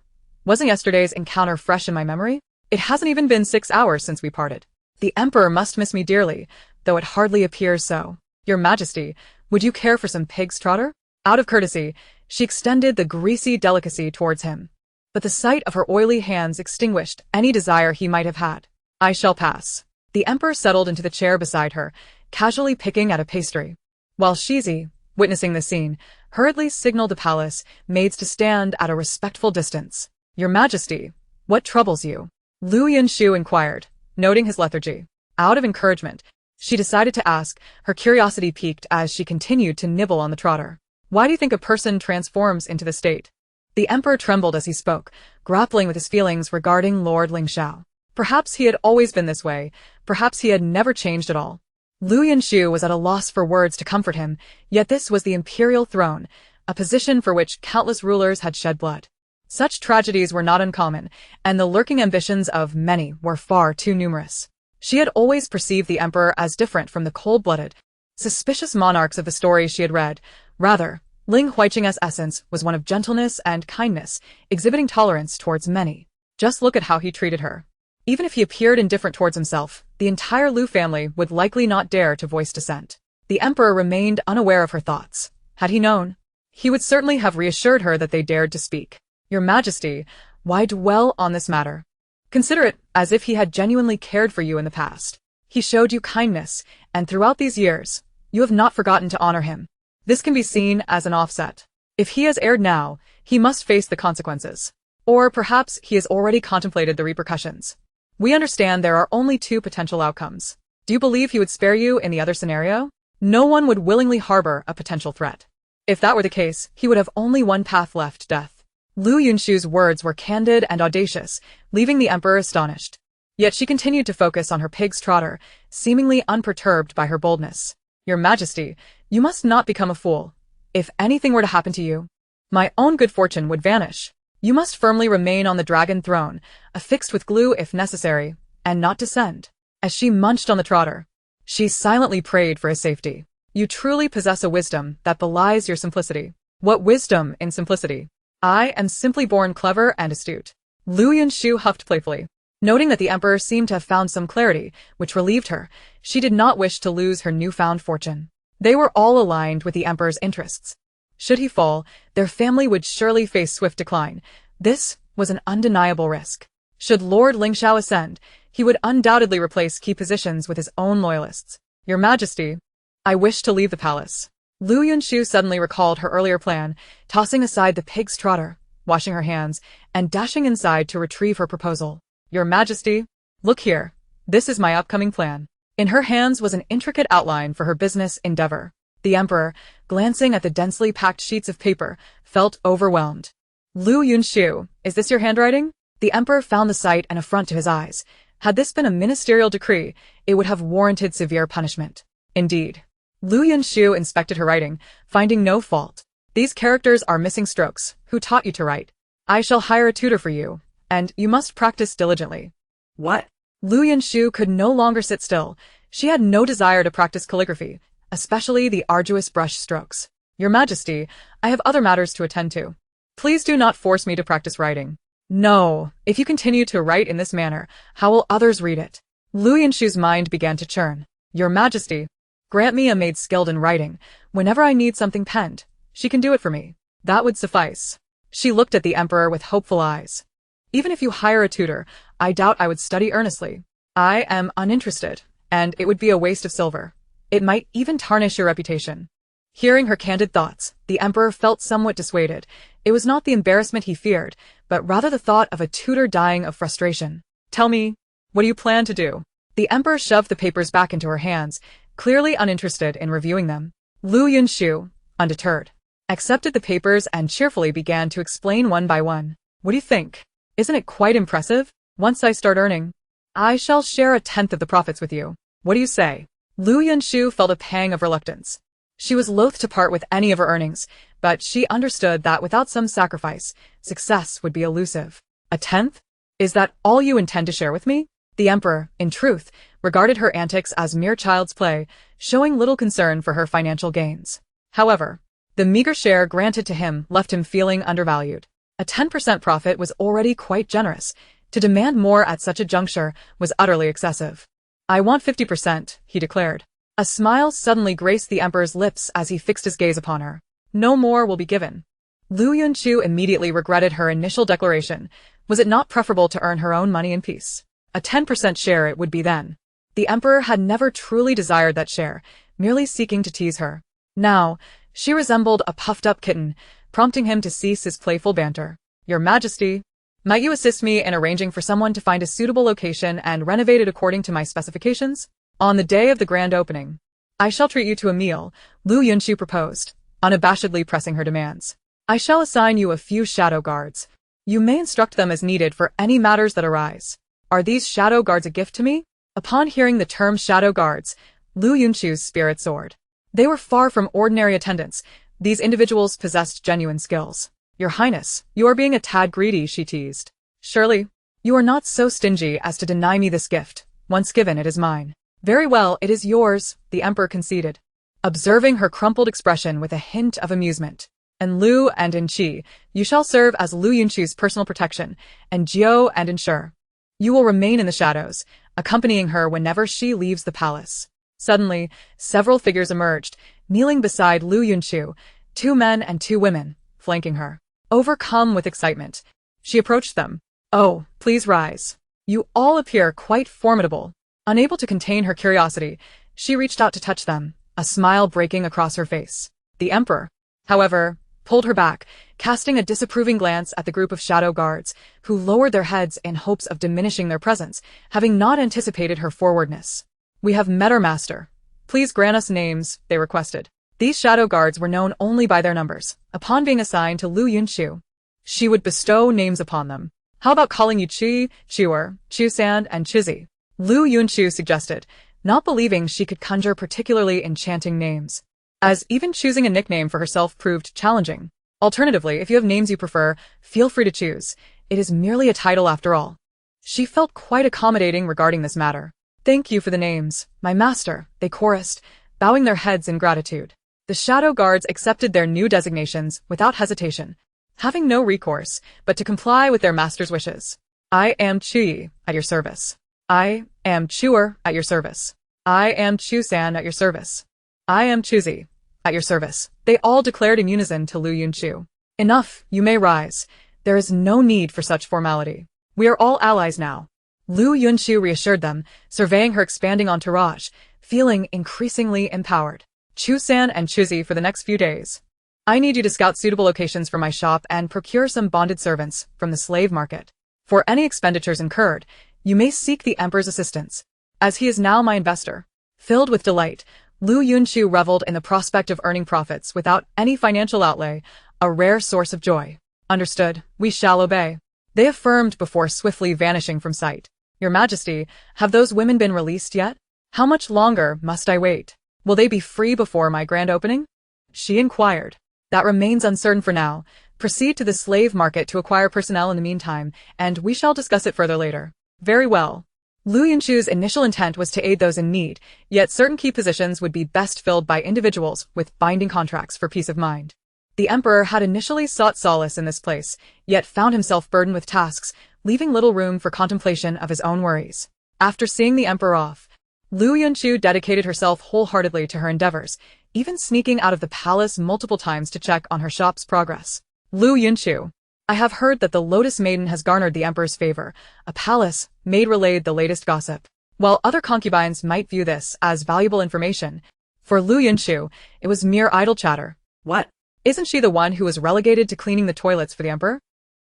Wasn't yesterday's encounter fresh in my memory? It hasn't even been 6 hours since we parted. The emperor must miss me dearly, though it hardly appears so. Your Majesty, would you care for some pig's trotter? Out of courtesy, she extended the greasy delicacy towards him. But the sight of her oily hands extinguished any desire he might have had. I shall pass. The emperor settled into the chair beside her, casually picking at a pastry. While Shizi, witnessing the scene, hurriedly signaled the palace maids to stand at a respectful distance. Your Majesty, what troubles you? Liu Yunchu inquired, noting his lethargy. Out of encouragement, she decided to ask, her curiosity piqued as she continued to nibble on the trotter. Why do you think a person transforms into the state? The emperor trembled as he spoke, grappling with his feelings regarding Lord Lingxiao. Perhaps he had always been this way, perhaps he had never changed at all. Liu Yunchu was at a loss for words to comfort him, yet this was the imperial throne, a position for which countless rulers had shed blood. Such tragedies were not uncommon, and the lurking ambitions of many were far too numerous. She had always perceived the emperor as different from the cold-blooded, suspicious monarchs of the stories she had read. Rather, Ling Huiqing's essence was one of gentleness and kindness, exhibiting tolerance towards many. Just look at how he treated her. Even if he appeared indifferent towards himself, the entire Liu family would likely not dare to voice dissent. The emperor remained unaware of her thoughts. Had he known, he would certainly have reassured her that they dared to speak. Your Majesty, why dwell on this matter? Consider it as if he had genuinely cared for you in the past. He showed you kindness, and throughout these years, you have not forgotten to honor him. This can be seen as an offset. If he has erred now, he must face the consequences. Or perhaps he has already contemplated the repercussions. We understand there are only two potential outcomes. Do you believe he would spare you in the other scenario? No one would willingly harbor a potential threat. If that were the case, he would have only one path left, death. Liu Yunchu's words were candid and audacious, leaving the emperor astonished. Yet she continued to focus on her pig's trotter, seemingly unperturbed by her boldness. Your Majesty, you must not become a fool. If anything were to happen to you, my own good fortune would vanish. You must firmly remain on the dragon throne, affixed with glue if necessary, and not descend. As she munched on the trotter, she silently prayed for his safety. You truly possess a wisdom that belies your simplicity. What wisdom in simplicity? I am simply born clever and astute. Liu Yunchu huffed playfully. Noting that the emperor seemed to have found some clarity, which relieved her, she did not wish to lose her newfound fortune. They were all aligned with the emperor's interests. Should he fall, their family would surely face swift decline. This was an undeniable risk. Should Lord Lingxiao ascend, he would undoubtedly replace key positions with his own loyalists. Your Majesty, I wish to leave the palace. Liu Yunchu suddenly recalled her earlier plan, tossing aside the pig's trotter, washing her hands, and dashing inside to retrieve her proposal. Your Majesty, look here. This is my upcoming plan. In her hands was an intricate outline for her business endeavor. The emperor, glancing at the densely packed sheets of paper, felt overwhelmed. Liu Yunchu, is this your handwriting? The emperor found the sight an affront to his eyes. Had this been a ministerial decree, it would have warranted severe punishment. Indeed. Liu Yunchu inspected her writing, finding no fault. These characters are missing strokes. Who taught you to write? I shall hire a tutor for you, and you must practice diligently. What? Liu Yunchu could no longer sit still. She had no desire to practice calligraphy, especially the arduous brush strokes. Your Majesty, I have other matters to attend to. Please do not force me to practice writing. No, if you continue to write in this manner, how will others read it? Liu Yunchu's mind began to churn. Your Majesty, grant me a maid skilled in writing. Whenever I need something penned, she can do it for me. That would suffice. She looked at the emperor with hopeful eyes. Even if you hire a tutor, I doubt I would study earnestly. I am uninterested, and it would be a waste of silver. It might even tarnish your reputation. Hearing her candid thoughts, the emperor felt somewhat dissuaded. It was not the embarrassment he feared, but rather the thought of a tutor dying of frustration. Tell me, what do you plan to do? The emperor shoved the papers back into her hands, clearly uninterested in reviewing them. Liu Yunchu, undeterred, accepted the papers and cheerfully began to explain one by one. What do you think? Isn't it quite impressive? Once I start earning, I shall share 1/10 of the profits with you. What do you say? Liu Yunchu felt a pang of reluctance. She was loath to part with any of her earnings, but she understood that without some sacrifice, success would be elusive. 1/10? Is that all you intend to share with me? The emperor, in truth, regarded her antics as mere child's play, showing little concern for her financial gains. However, the meager share granted to him left him feeling undervalued. A 10% profit was already quite generous. To demand more at such a juncture was utterly excessive. I want 50%, he declared. A smile suddenly graced the emperor's lips as he fixed his gaze upon her. No more will be given. Liu Yunchu immediately regretted her initial declaration. Was it not preferable to earn her own money in peace? A 10% share it would be then. The emperor had never truly desired that share, merely seeking to tease her. Now, she resembled a puffed-up kitten, prompting him to cease his playful banter. Your Majesty, might you assist me in arranging for someone to find a suitable location and renovate it according to my specifications? On the day of the grand opening, I shall treat you to a meal, Liu Yunchu proposed, unabashedly pressing her demands. I shall assign you a few shadow guards. You may instruct them as needed for any matters that arise. Are these shadow guards a gift to me? Upon hearing the term shadow guards, Liu Yunchu's spirit soared. They were far from ordinary attendants. These individuals possessed genuine skills. Your Highness, you are being a tad greedy, she teased. Surely, you are not so stingy as to deny me this gift. Once given, it is mine. Very well, it is yours, the emperor conceded, observing her crumpled expression with a hint of amusement. And Liu and Inchi, you shall serve as Liu Yunchu's personal protection, and Jiao and ensure. You will remain in the shadows, accompanying her whenever she leaves the palace. Suddenly, several figures emerged, kneeling beside Liu Yunchu, 2 men and 2 women, flanking her. Overcome with excitement, she approached them. Oh, please rise. You all appear quite formidable. Unable to contain her curiosity, she reached out to touch them, a smile breaking across her face. The emperor, however, pulled her back, casting a disapproving glance at the group of shadow guards, who lowered their heads in hopes of diminishing their presence, having not anticipated her forwardness. We have met our master. Please grant us names, they requested. These shadow guards were known only by their numbers. Upon being assigned to Liu Yunchu, she would bestow names upon them. How about calling you Chi, Chiwer, Chusand, and Chizi? Liu Yunchu suggested, not believing she could conjure particularly enchanting names, as even choosing a nickname for herself proved challenging. Alternatively, if you have names you prefer, feel free to choose. It is merely a title after all. She felt quite accommodating regarding this matter. Thank you for the names, my master, they chorused, bowing their heads in gratitude. The shadow guards accepted their new designations without hesitation, having no recourse but to comply with their master's wishes. I am Chuyi, at your service. I am Chuer, at your service. I am Chu-san, at your service. I am Chuzi, at your service. They all declared in unison to Liu Yunchu. Enough, you may rise. There is no need for such formality. We are all allies now. Liu Yunchu reassured them, surveying her expanding entourage, feeling increasingly empowered. Chu-san and Chuzi for the next few days. I need you to scout suitable locations for my shop and procure some bonded servants from the slave market. For any expenditures incurred, you may seek the Emperor's assistance, as he is now my investor. Filled with delight, Liu Yunchu reveled in the prospect of earning profits without any financial outlay, a rare source of joy. Understood, we shall obey. They affirmed before swiftly vanishing from sight. Your Majesty, have those women been released yet? How much longer must I wait? Will they be free before my grand opening? She inquired. That remains uncertain for now. Proceed to the slave market to acquire personnel in the meantime, and we shall discuss it further later. Very well. Liu Yunchu's initial intent was to aid those in need, yet certain key positions would be best filled by individuals with binding contracts for peace of mind. The Emperor had initially sought solace in this place, yet found himself burdened with tasks, leaving little room for contemplation of his own worries. After seeing the Emperor off, Liu Yunchu dedicated herself wholeheartedly to her endeavors, even sneaking out of the palace multiple times to check on her shop's progress. Liu Yunchu, I have heard that the Lotus Maiden has garnered the Emperor's favor. A palace maid relayed the latest gossip. While other concubines might view this as valuable information, for Liu Yunchu, it was mere idle chatter. What? Isn't she the one who was relegated to cleaning the toilets for the Emperor?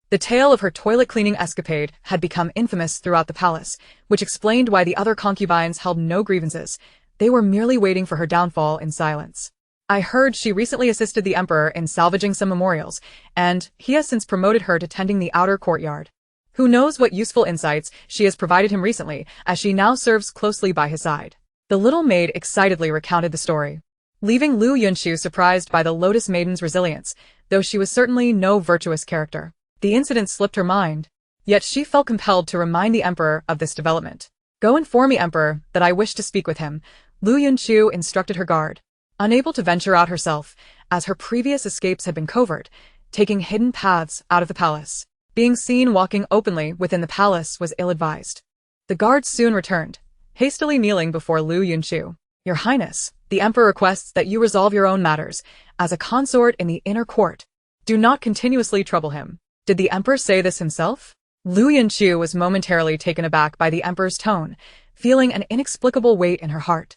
The tale of her toilet cleaning escapade had become infamous throughout the palace, which explained why the other concubines held no grievances. They were merely waiting for her downfall in silence. I heard she recently assisted the Emperor in salvaging some memorials, and he has since promoted her to tending the outer courtyard. Who knows what useful insights she has provided him recently, as she now serves closely by his side. The little maid excitedly recounted the story, leaving Liu Yunchu surprised by the Lotus Maiden's resilience, though she was certainly no virtuous character. The incident slipped her mind, yet she felt compelled to remind the Emperor of this development. Go inform the Emperor that I wish to speak with him, Liu Yunchu instructed her guard. Unable to venture out herself, as her previous escapes had been covert, taking hidden paths out of the palace. Being seen walking openly within the palace was ill-advised. The guards soon returned, hastily kneeling before Liu Yunchu. Your Highness, the Emperor requests that you resolve your own matters, as a consort in the inner court. Do not continuously trouble him. Did the Emperor say this himself? Liu Yunchu was momentarily taken aback by the Emperor's tone, feeling an inexplicable weight in her heart.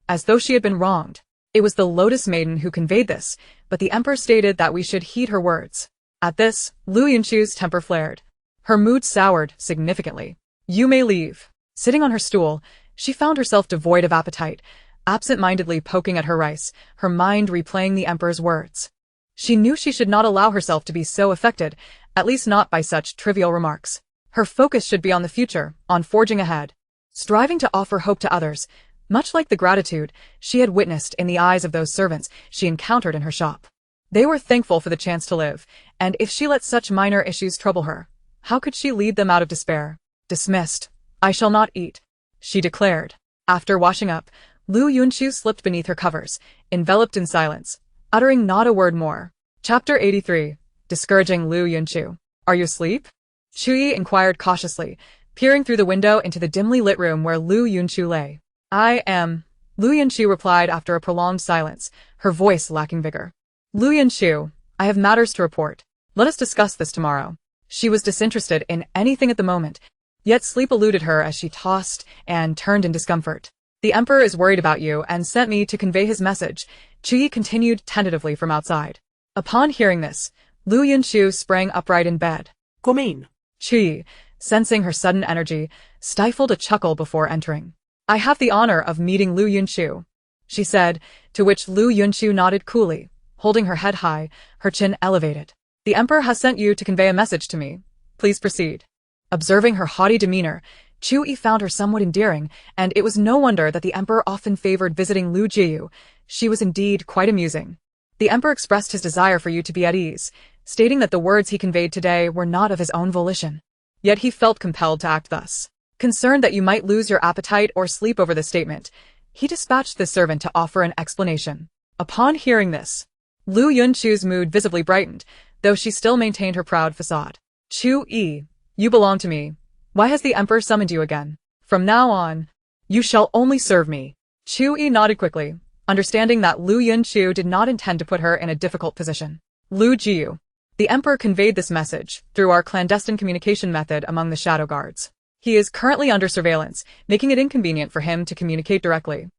As though she had been wronged. It was the Lotus Maiden who conveyed this, but the Emperor stated that we should heed her words. At this, Liu Yunchu's temper flared. Her mood soured significantly. You may leave. Sitting on her stool, she found herself devoid of appetite, absent-mindedly poking at her rice, her mind replaying the Emperor's words. She knew she should not allow herself to be so affected, at least not by such trivial remarks. Her focus should be on the future, on forging ahead, striving to offer hope to others, much like the gratitude she had witnessed in the eyes of those servants she encountered in her shop. They were thankful for the chance to live, and if she let such minor issues trouble her, how could she lead them out of despair? Dismissed. I shall not eat, she declared. After washing up, Liu Yunchu slipped beneath her covers, enveloped in silence, uttering not a word more. Chapter 83. Discouraging Liu Yunchu. Are you asleep? Chuyi inquired cautiously, peering through the window into the dimly lit room where Liu Yunchu lay. I am, Liu Yunchu replied after a prolonged silence, her voice lacking vigor. Liu Yunchu, I have matters to report. Let us discuss this tomorrow. She was disinterested in anything at the moment, yet sleep eluded her as she tossed and turned in discomfort. The Emperor is worried about you and sent me to convey his message, Chuyi continued tentatively from outside. Upon hearing this, Liu Yunchu sprang upright in bed. Come in. Chuyi, sensing her sudden energy, stifled a chuckle before entering. I have the honor of meeting Liu Yunchu, she said, to which Liu Yunchu nodded coolly, holding her head high, her chin elevated. The Emperor has sent you to convey a message to me. Please proceed. Observing her haughty demeanor, Chuyi found her somewhat endearing, and it was no wonder that the Emperor often favored visiting Liu Jiyu. She was indeed quite amusing. The Emperor expressed his desire for you to be at ease, stating that the words he conveyed today were not of his own volition. Yet he felt compelled to act thus. Concerned that you might lose your appetite or sleep over the statement, he dispatched the servant to offer an explanation. Upon hearing this, Liu Yunchu's mood visibly brightened, though she still maintained her proud facade. Chu-yi, you belong to me. Why has the emperor summoned you again? From now on, you shall only serve me. Chu Yi nodded quickly, understanding that Liu Yunchu did not intend to put her in a difficult position. Liu Jiu. The emperor conveyed this message through our clandestine communication method among the shadow guards. He is currently under surveillance, making it inconvenient for him to communicate directly.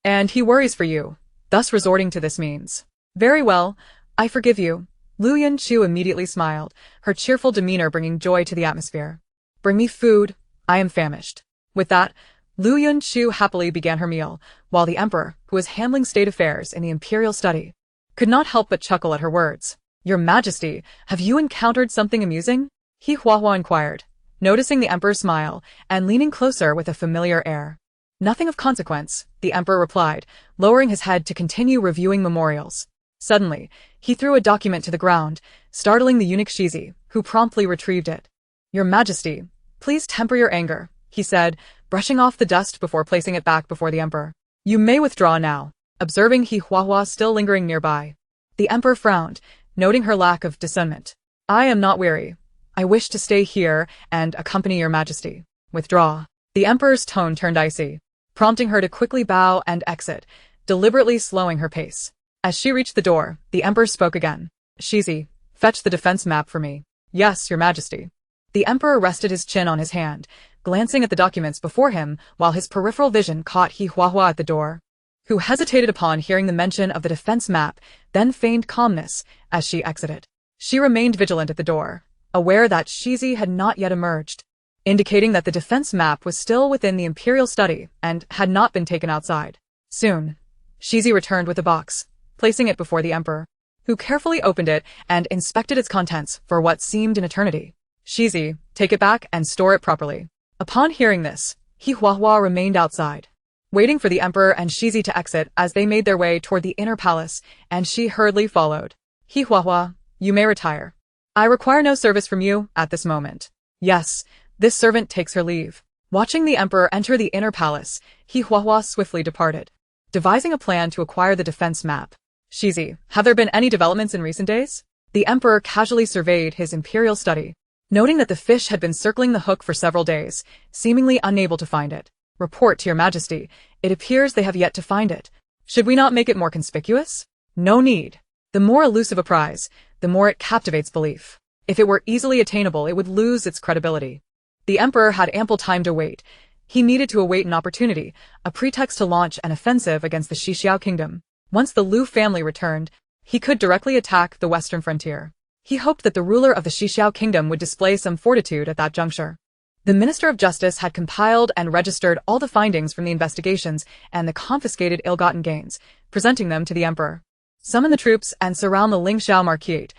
And he worries for you, thus resorting to this means. Very well, I forgive you. Liu Yunchu immediately smiled, her cheerful demeanor bringing joy to the atmosphere. Bring me food, I am famished. With that, Liu Yunchu happily began her meal, while the emperor, who was handling state affairs in the imperial study, could not help but chuckle at her words. Your Majesty, have you encountered something amusing? He Huahua inquired, noticing the emperor's smile and leaning closer with a familiar air. Nothing of consequence, the emperor replied, lowering his head to continue reviewing memorials. Suddenly, he threw a document to the ground, startling the eunuch Shizi, who promptly retrieved it. Your Majesty, please temper your anger, he said, brushing off the dust before placing it back before the emperor. You may withdraw now, observing He Huahua still lingering nearby. The emperor frowned, noting her lack of discernment. I am not weary. I wish to stay here and accompany your Majesty. Withdraw. The emperor's tone turned icy, prompting her to quickly bow and exit, deliberately slowing her pace. As she reached the door, the emperor spoke again. Shizi, fetch the defense map for me. Yes, your Majesty. The emperor rested his chin on his hand, glancing at the documents before him while his peripheral vision caught He Huahua at the door, who hesitated upon hearing the mention of the defense map, then feigned calmness as she exited. She remained vigilant at the door, aware that Shizi had not yet emerged, indicating that the defense map was still within the imperial study and had not been taken outside. Soon, Shizi returned with a box, placing it before the emperor, who carefully opened it and inspected its contents for what seemed an eternity. Shizi, take it back and store it properly. Upon hearing this, He Huahua remained outside, waiting for the emperor and Shizi to exit as they made their way toward the inner palace, and she hurriedly followed. He Huahua, you may retire. I require no service from you at this moment. Yes, this servant takes her leave. Watching the emperor enter the inner palace, He Huahua swiftly departed, devising a plan to acquire the defense map. Shizi, have there been any developments in recent days? The emperor casually surveyed his imperial study, noting that the fish had been circling the hook for several days, seemingly unable to find it. Report to your Majesty, it appears they have yet to find it. Should we not make it more conspicuous? No need. The more elusive a prize, the more it captivates belief. If it were easily attainable, it would lose its credibility. The emperor had ample time to wait. He needed to await an opportunity, a pretext to launch an offensive against the Xixiao kingdom. Once the Liu family returned, he could directly attack the western frontier. He hoped that the ruler of the Xixiao kingdom would display some fortitude at that juncture. The Minister of Justice had compiled and registered all the findings from the investigations and the confiscated ill-gotten gains, presenting them to the emperor. Summon the troops and surround the Lingxiao Marquise.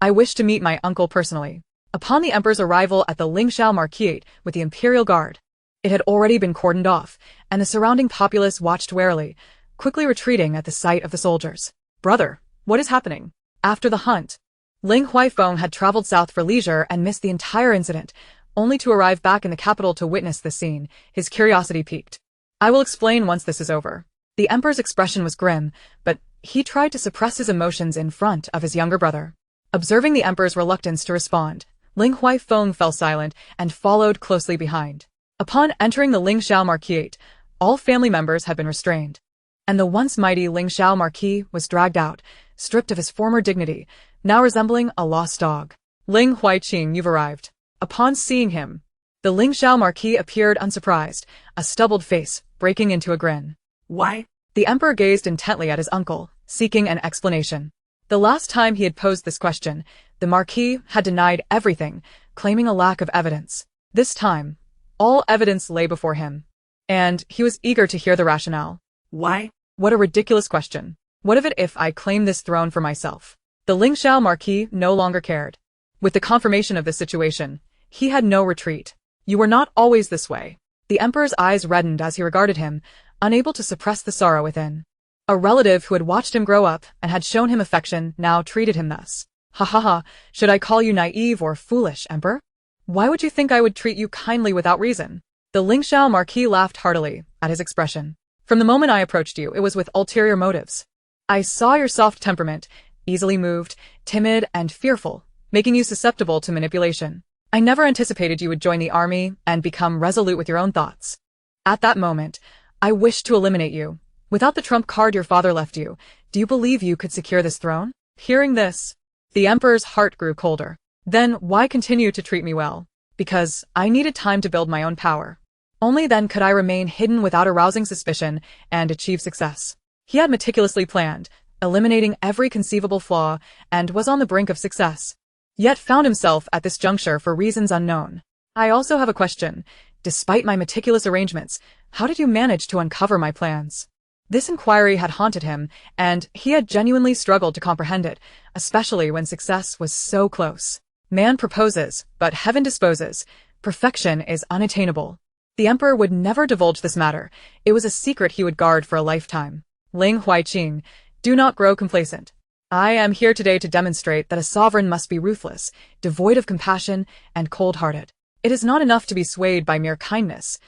I wish to meet my uncle personally. Upon the emperor's arrival at the Lingxiao Marquise with the imperial guard, it had already been cordoned off, and the surrounding populace watched warily, quickly retreating at the sight of the soldiers. Brother, what is happening? After the hunt, Ling Huaifeng had traveled south for leisure and missed the entire incident, only to arrive back in the capital to witness the scene. His curiosity piqued. I will explain once this is over. The emperor's expression was grim, but he tried to suppress his emotions in front of his younger brother. Observing the emperor's reluctance to respond, Ling Huaifeng fell silent and followed closely behind. Upon entering the Lingxiao Marquise, all family members had been restrained, and the once mighty Lingxiao Marquis was dragged out, stripped of his former dignity, now resembling a lost dog. Ling Huaiqing, you've arrived. Upon seeing him, the Lingxiao Marquis appeared unsurprised, a stubbled face breaking into a grin. Why? The emperor gazed intently at his uncle, seeking an explanation. The last time he had posed this question, the Marquis had denied everything, claiming a lack of evidence. This time, all evidence lay before him, and he was eager to hear the rationale. Why? What a ridiculous question. What of it if I claim this throne for myself? The Lingxiao Marquis no longer cared. With the confirmation of the situation, he had no retreat. You were not always this way. The emperor's eyes reddened as he regarded him, unable to suppress the sorrow within. A relative who had watched him grow up and had shown him affection now treated him thus. Ha ha ha, should I call you naive or foolish, Emperor? Why would you think I would treat you kindly without reason? The Lingxiao Marquis laughed heartily at his expression. From the moment I approached you, it was with ulterior motives. I saw your soft temperament, easily moved, timid, and fearful, making you susceptible to manipulation. I never anticipated you would join the army and become resolute with your own thoughts. At that moment, I wished to eliminate you. Without the trump card your father left you, do you believe you could secure this throne? Hearing this, the emperor's heart grew colder. Then why continue to treat me well? Because I needed time to build my own power. Only then could I remain hidden without arousing suspicion and achieve success. He had meticulously planned, eliminating every conceivable flaw, and was on the brink of success. Yet found himself at this juncture for reasons unknown. I also have a question. Despite my meticulous arrangements, how did you manage to uncover my plans? This inquiry had haunted him, and he had genuinely struggled to comprehend it, especially when success was so close. Man proposes, but heaven disposes. Perfection is unattainable. The emperor would never divulge this matter. It was a secret he would guard for a lifetime. Ling Huaiqing, do not grow complacent. I am here today to demonstrate that a sovereign must be ruthless, devoid of compassion, and cold-hearted. It is not enough to be swayed by mere kindness.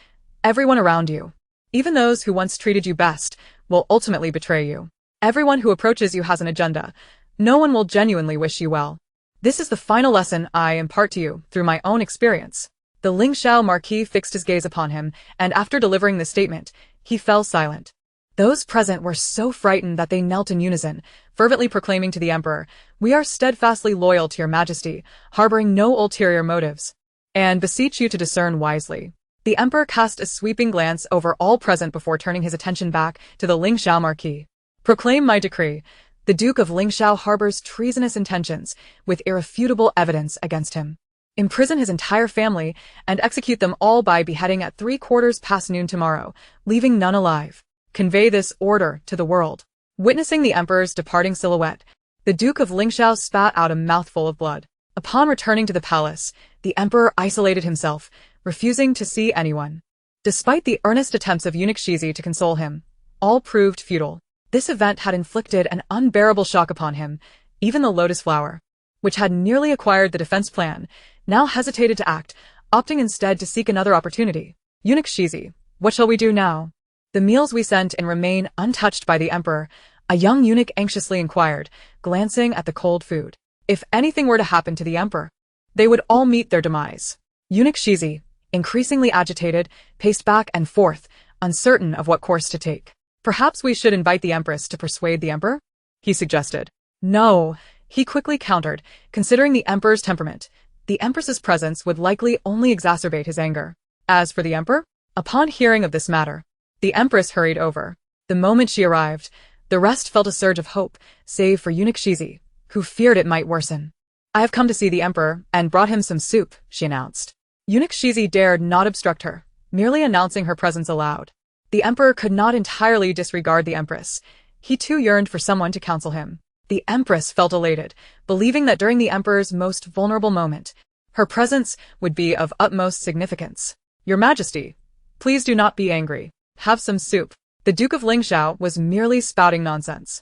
Everyone around you, even those who once treated you best, will ultimately betray you. Everyone who approaches you has an agenda. No one will genuinely wish you well. This is the final lesson I impart to you through my own experience. The Lingxiao Marquis fixed his gaze upon him, and after delivering this statement, he fell silent. Those present were so frightened that they knelt in unison, fervently proclaiming to the emperor, "We are steadfastly loyal to your majesty, harboring no ulterior motives, and beseech you to discern wisely." The emperor cast a sweeping glance over all present before turning his attention back to the Lingxiao Marquis. "Proclaim my decree. The Duke of Lingxiao harbors treasonous intentions, with irrefutable evidence against him. Imprison his entire family, and execute them all by beheading at 3/4 past noon tomorrow, leaving none alive. Convey this order to the world." Witnessing the emperor's departing silhouette, the Duke of Lingxiao spat out a mouthful of blood. Upon returning to the palace, the emperor isolated himself, refusing to see anyone. Despite the earnest attempts of eunuch Shizi to console him, all proved futile. This event had inflicted an unbearable shock upon him. Even the lotus flower, which had nearly acquired the defense plan, now hesitated to act, opting instead to seek another opportunity. "Eunuch Shizi, what shall we do now?" "The meals we sent in remain untouched by the emperor," a young eunuch anxiously inquired, glancing at the cold food. "If anything were to happen to the emperor, they would all meet their demise." Eunuch Shizi, increasingly agitated, paced back and forth, uncertain of what course to take. "Perhaps we should invite the Empress to persuade the emperor?" he suggested. "No," he quickly countered, considering the emperor's temperament. The empress's presence would likely only exacerbate his anger. As for the emperor, upon hearing of this matter, the empress hurried over. The moment she arrived, the rest felt a surge of hope, save for eunuch Shizi, who feared it might worsen. "I have come to see the emperor, and brought him some soup," she announced. Eunuch Shizi dared not obstruct her, merely announcing her presence aloud. The emperor could not entirely disregard the empress. He too yearned for someone to counsel him. The empress felt elated, believing that during the emperor's most vulnerable moment, her presence would be of utmost significance. "Your Majesty, please do not be angry. Have some soup." The Duke of Lingxiao was merely spouting nonsense.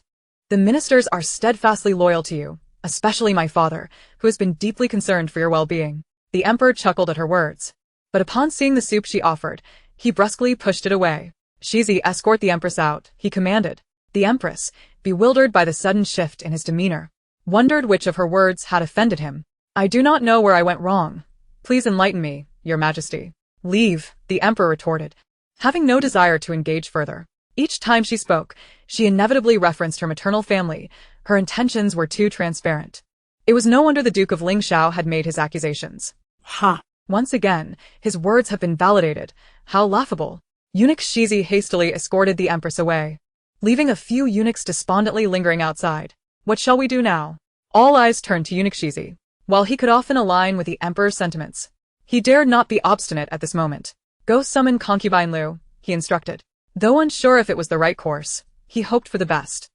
"The ministers are steadfastly loyal to you, especially my father, who has been deeply concerned for your well-being." The emperor chuckled at her words. But upon seeing the soup she offered, he brusquely pushed it away. "Shizi, escort the empress out," he commanded. The empress, bewildered by the sudden shift in his demeanor, wondered which of her words had offended him. "I do not know where I went wrong. Please enlighten me, your majesty." "Leave," the emperor retorted, having no desire to engage further. Each time she spoke, she inevitably referenced her maternal family. Her intentions were too transparent. It was no wonder the Duke of Lingxiao had made his accusations. Ha! Once again, his words have been validated. How laughable. Eunuch Shizi hastily escorted the empress away, leaving a few eunuchs despondently lingering outside. "What shall we do now?" All eyes turned to eunuch Shizi. While he could often align with the emperor's sentiments, he dared not be obstinate at this moment. "Go summon concubine Liu," he instructed. Though unsure if it was the right course, he hoped for the best.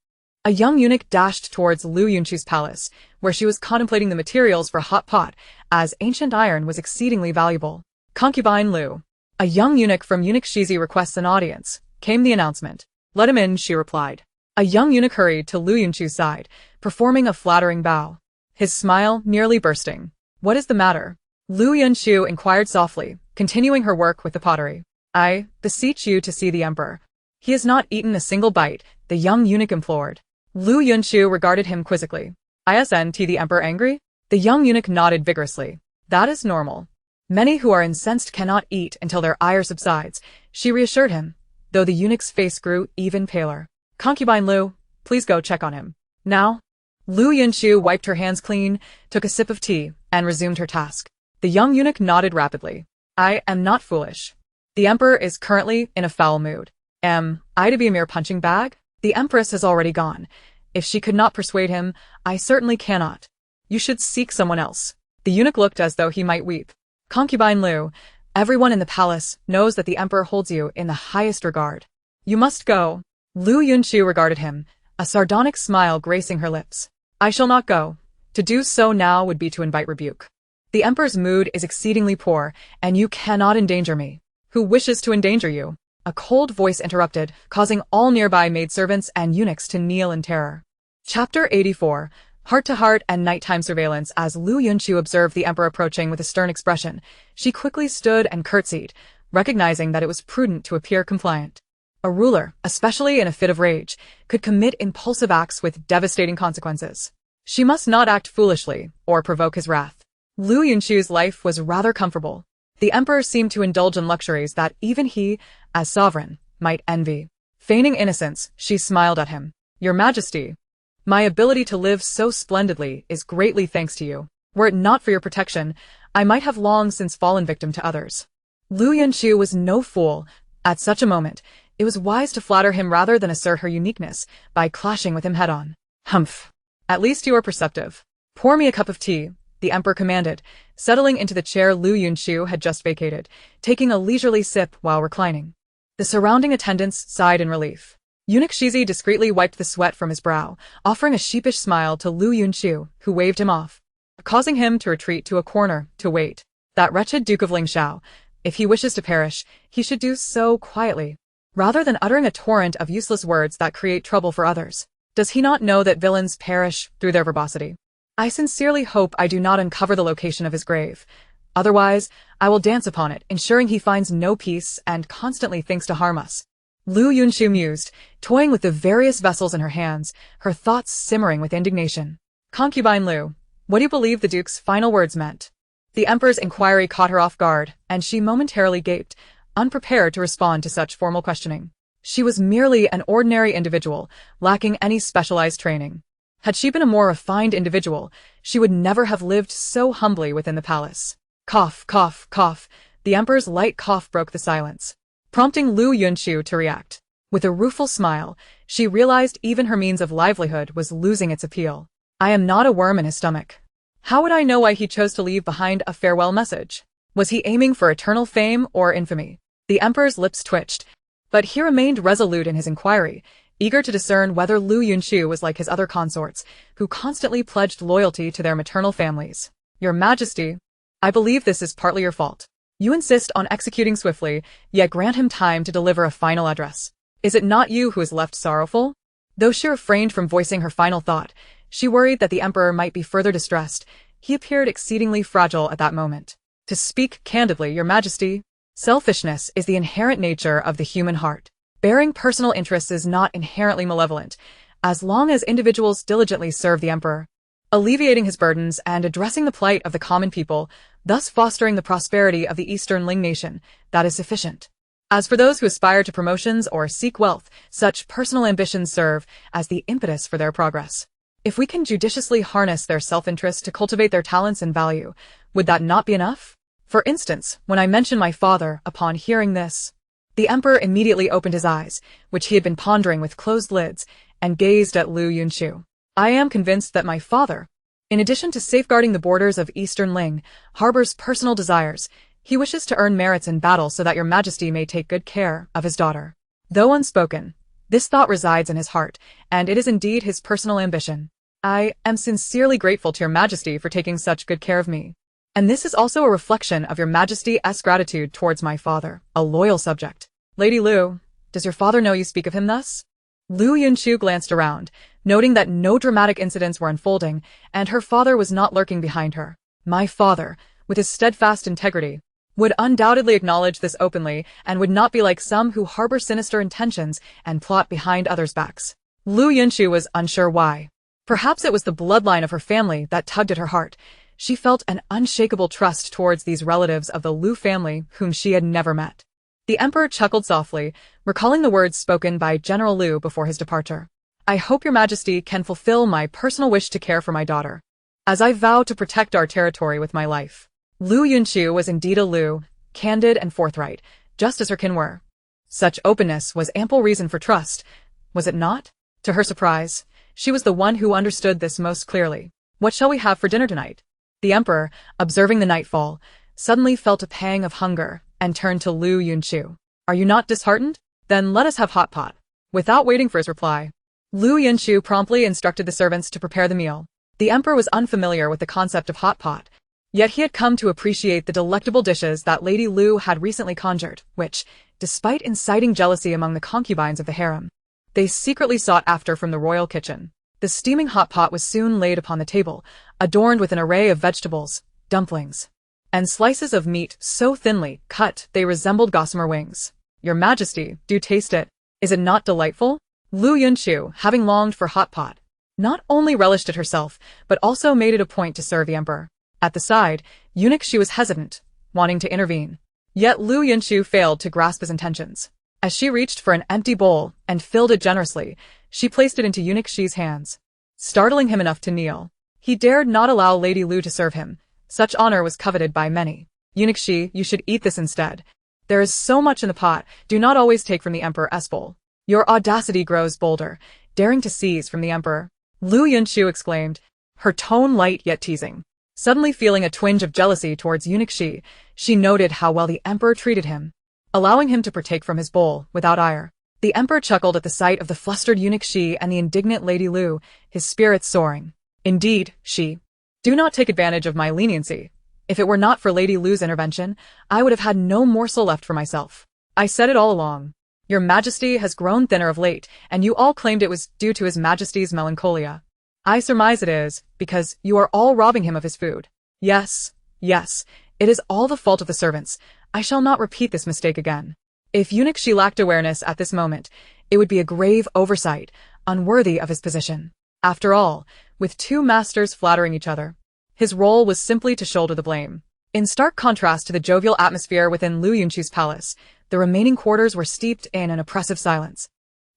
A young eunuch dashed towards Liu Yunchu's palace, where she was contemplating the materials for a hot pot, as ancient iron was exceedingly valuable. "Concubine Liu, a young eunuch from eunuch Shizi requests an audience," came the announcement. "Let him in," she replied. A young eunuch hurried to Liu Yunchu's side, performing a flattering bow, his smile nearly bursting. "What is the matter?" Liu Yunchu inquired softly, continuing her work with the pottery. "I beseech you to see the emperor. He has not eaten a single bite," the young eunuch implored. Liu Yunchu regarded him quizzically. "Isn't the emperor angry?" The young eunuch nodded vigorously. That is normal. Many who are incensed cannot eat until their ire subsides, she reassured him, though the eunuch's face grew even paler. Concubine Liu, please go check on him. Now? Liu Yunchu wiped her hands clean, took a sip of tea, and resumed her task. The young eunuch nodded rapidly. I am not foolish. The emperor is currently in a foul mood. Am I to be a mere punching bag? The Empress has already gone. If she could not persuade him, I certainly cannot. You should seek someone else. The eunuch looked as though he might weep. Concubine Liu, everyone in the palace knows that the emperor holds you in the highest regard. You must go. Liu Yunchu regarded him, a sardonic smile gracing her lips. I shall not go. To do so now would be to invite rebuke. The emperor's mood is exceedingly poor, and you cannot endanger me. Who wishes to endanger you? A cold voice interrupted, causing all nearby maidservants and eunuchs to kneel in terror. Chapter 84. Heart-to-heart and nighttime surveillance. As Liu Yunchu observed the emperor approaching with a stern expression, she quickly stood and curtsied, recognizing that it was prudent to appear compliant. A ruler, especially in a fit of rage, could commit impulsive acts with devastating consequences. She must not act foolishly or provoke his wrath. Liu Yunchu's life was rather comfortable. The emperor seemed to indulge in luxuries that even he, as sovereign, might envy. Feigning innocence, she smiled at him. Your Majesty, my ability to live so splendidly is greatly thanks to you. Were it not for your protection, I might have long since fallen victim to others. Liu Yunchu was no fool. At such a moment, it was wise to flatter him rather than assert her uniqueness by clashing with him head-on. Humph. At least you are perceptive. Pour me a cup of tea, the emperor commanded, settling into the chair Liu Yunchu had just vacated, taking a leisurely sip while reclining. The surrounding attendants sighed in relief. Eunuch Shizi discreetly wiped the sweat from his brow, offering a sheepish smile to Liu Yunchu, who waved him off, causing him to retreat to a corner to wait. That wretched Duke of Lingxiao, if he wishes to perish, he should do so quietly, rather than uttering a torrent of useless words that create trouble for others. Does he not know that villains perish through their verbosity? I sincerely hope I do not uncover the location of his grave. Otherwise, I will dance upon it, ensuring he finds no peace and constantly thinks to harm us. Liu Yunchu mused, toying with the various vessels in her hands, her thoughts simmering with indignation. Concubine Liu, what do you believe the Duke's final words meant? The Emperor's inquiry caught her off guard, and she momentarily gaped, unprepared to respond to such formal questioning. She was merely an ordinary individual, lacking any specialized training. Had she been a more refined individual, she would never have lived so humbly within the palace. Cough, cough, cough. The Emperor's light cough broke the silence, prompting Liu Yunchu to react. With a rueful smile, she realized even her means of livelihood was losing its appeal. I am not a worm in his stomach. How would I know why he chose to leave behind a farewell message? Was he aiming for eternal fame or infamy? The Emperor's lips twitched, but he remained resolute in his inquiry, eager to discern whether Liu Yunchu was like his other consorts, who constantly pledged loyalty to their maternal families. Your Majesty, I believe this is partly your fault. You insist on executing swiftly, yet grant him time to deliver a final address. Is it not you who is left sorrowful? Though she refrained from voicing her final thought, she worried that the Emperor might be further distressed. He appeared exceedingly fragile at that moment. To speak candidly, Your Majesty, selfishness is the inherent nature of the human heart. Bearing personal interests is not inherently malevolent, as long as individuals diligently serve the Emperor, alleviating his burdens and addressing the plight of the common people, thus fostering the prosperity of the Eastern Ling nation, that is sufficient. As for those who aspire to promotions or seek wealth, such personal ambitions serve as the impetus for their progress. If we can judiciously harness their self-interest to cultivate their talents and value, would that not be enough? For instance, when I mention my father, upon hearing this, the Emperor immediately opened his eyes, which he had been pondering with closed lids, and gazed at Liu Yunchu. I am convinced that my father, in addition to safeguarding the borders of Eastern Ling, harbors personal desires. He wishes to earn merits in battle so that Your Majesty may take good care of his daughter. Though unspoken, this thought resides in his heart, and it is indeed his personal ambition. I am sincerely grateful to Your Majesty for taking such good care of me. And this is also a reflection of Your Majesty's gratitude towards my father, a loyal subject. Lady Liu, does your father know you speak of him thus? Liu Yunchu glanced around, noting that no dramatic incidents were unfolding, and her father was not lurking behind her. My father, with his steadfast integrity, would undoubtedly acknowledge this openly and would not be like some who harbor sinister intentions and plot behind others' backs. Liu Yunchu was unsure why. Perhaps it was the bloodline of her family that tugged at her heart. she felt an unshakable trust towards these relatives of the Liu family whom she had never met. The emperor chuckled softly, recalling the words spoken by General Liu before his departure. I hope your majesty can fulfill my personal wish to care for my daughter, as I vow to protect our territory with my life. Liu Yunchu was indeed a Liu, candid and forthright, just as her kin were. Such openness was ample reason for trust, was it not? To her surprise, she was the one who understood this most clearly. What shall we have for dinner tonight? The emperor, observing the nightfall, suddenly felt a pang of hunger and turned to Liu Yunchu. Are you not disheartened? Then let us have hot pot. Without waiting for his reply, Liu Yunchu promptly instructed the servants to prepare the meal. The emperor was unfamiliar with the concept of hot pot, yet he had come to appreciate the delectable dishes that Lady Liu had recently conjured, which, despite inciting jealousy among the concubines of the harem, they secretly sought after from the royal kitchen. The steaming hot pot was soon laid upon the table, adorned with an array of vegetables, dumplings, and slices of meat so thinly cut they resembled gossamer wings. Your Majesty, do taste it. Is it not delightful? Liu Yunchu, having longed for hot pot, not only relished it herself, but also made it a point to serve the emperor. At the side, eunuch she was hesitant, wanting to intervene. Yet Liu Yunchu failed to grasp his intentions. As she reached for an empty bowl and filled it generously, she placed it into eunuch Shi's hands, startling him enough to kneel. He dared not allow Lady Liu to serve him. Such honor was coveted by many. Eunuch Shi, you should eat this instead. There is so much in the pot, do not always take from the emperor's bowl. Your audacity grows bolder, daring to seize from the emperor. Liu Yunchu exclaimed, her tone light yet teasing. Suddenly feeling a twinge of jealousy towards eunuch Shi, she noted how well the emperor treated him, allowing him to partake from his bowl without ire. The emperor chuckled at the sight of the flustered eunuch Shi and the indignant Lady Liu, his spirits soaring. Indeed, Shi, do not take advantage of my leniency. If it were not for Lady Liu's intervention, I would have had no morsel left for myself. I said it all along. Your Majesty has grown thinner of late, and you all claimed it was due to his Majesty's melancholia. I surmise it is, because you are all robbing him of his food. Yes, yes, it is all the fault of the servants. I shall not repeat this mistake again. If eunuch Shi lacked awareness at this moment, it would be a grave oversight, unworthy of his position. After all, with two masters flattering each other, his role was simply to shoulder the blame. In stark contrast to the jovial atmosphere within Liu Yunchu's palace, the remaining quarters were steeped in an oppressive silence,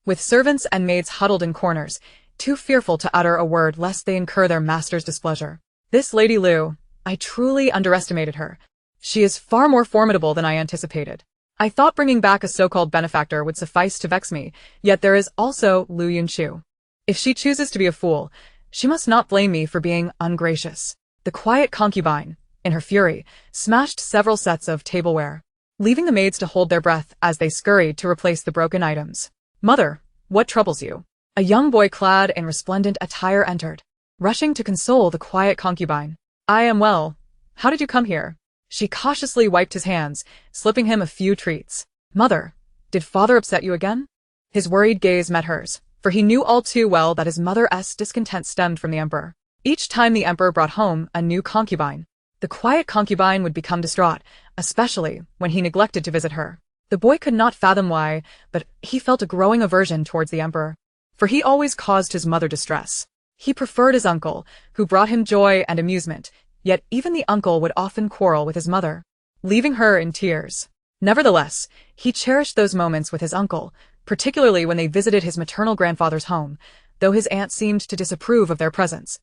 with servants and maids huddled in corners, too fearful to utter a word lest they incur their master's displeasure. This Lady Liu, I truly underestimated her. She is far more formidable than I anticipated. I thought bringing back a so-called benefactor would suffice to vex me, yet there is also Liu Yunchu. If she chooses to be a fool, she must not blame me for being ungracious. The quiet concubine, in her fury, smashed several sets of tableware, leaving the maids to hold their breath as they scurried to replace the broken items. Mother, what troubles you? A young boy clad in resplendent attire entered, rushing to console the quiet concubine. I am well. How did you come here? She cautiously wiped his hands, slipping him a few treats. Mother, did father upset you again? His worried gaze met hers, for he knew all too well that his mother's discontent stemmed from the emperor. Each time the emperor brought home a new concubine, the quiet concubine would become distraught, especially when he neglected to visit her. The boy could not fathom why, but he felt a growing aversion towards the emperor, for he always caused his mother distress. He preferred his uncle, who brought him joy and amusement, yet even the uncle would often quarrel with his mother, leaving her in tears. Nevertheless, he cherished those moments with his uncle, particularly when they visited his maternal grandfather's home, though his aunt seemed to disapprove of their presence,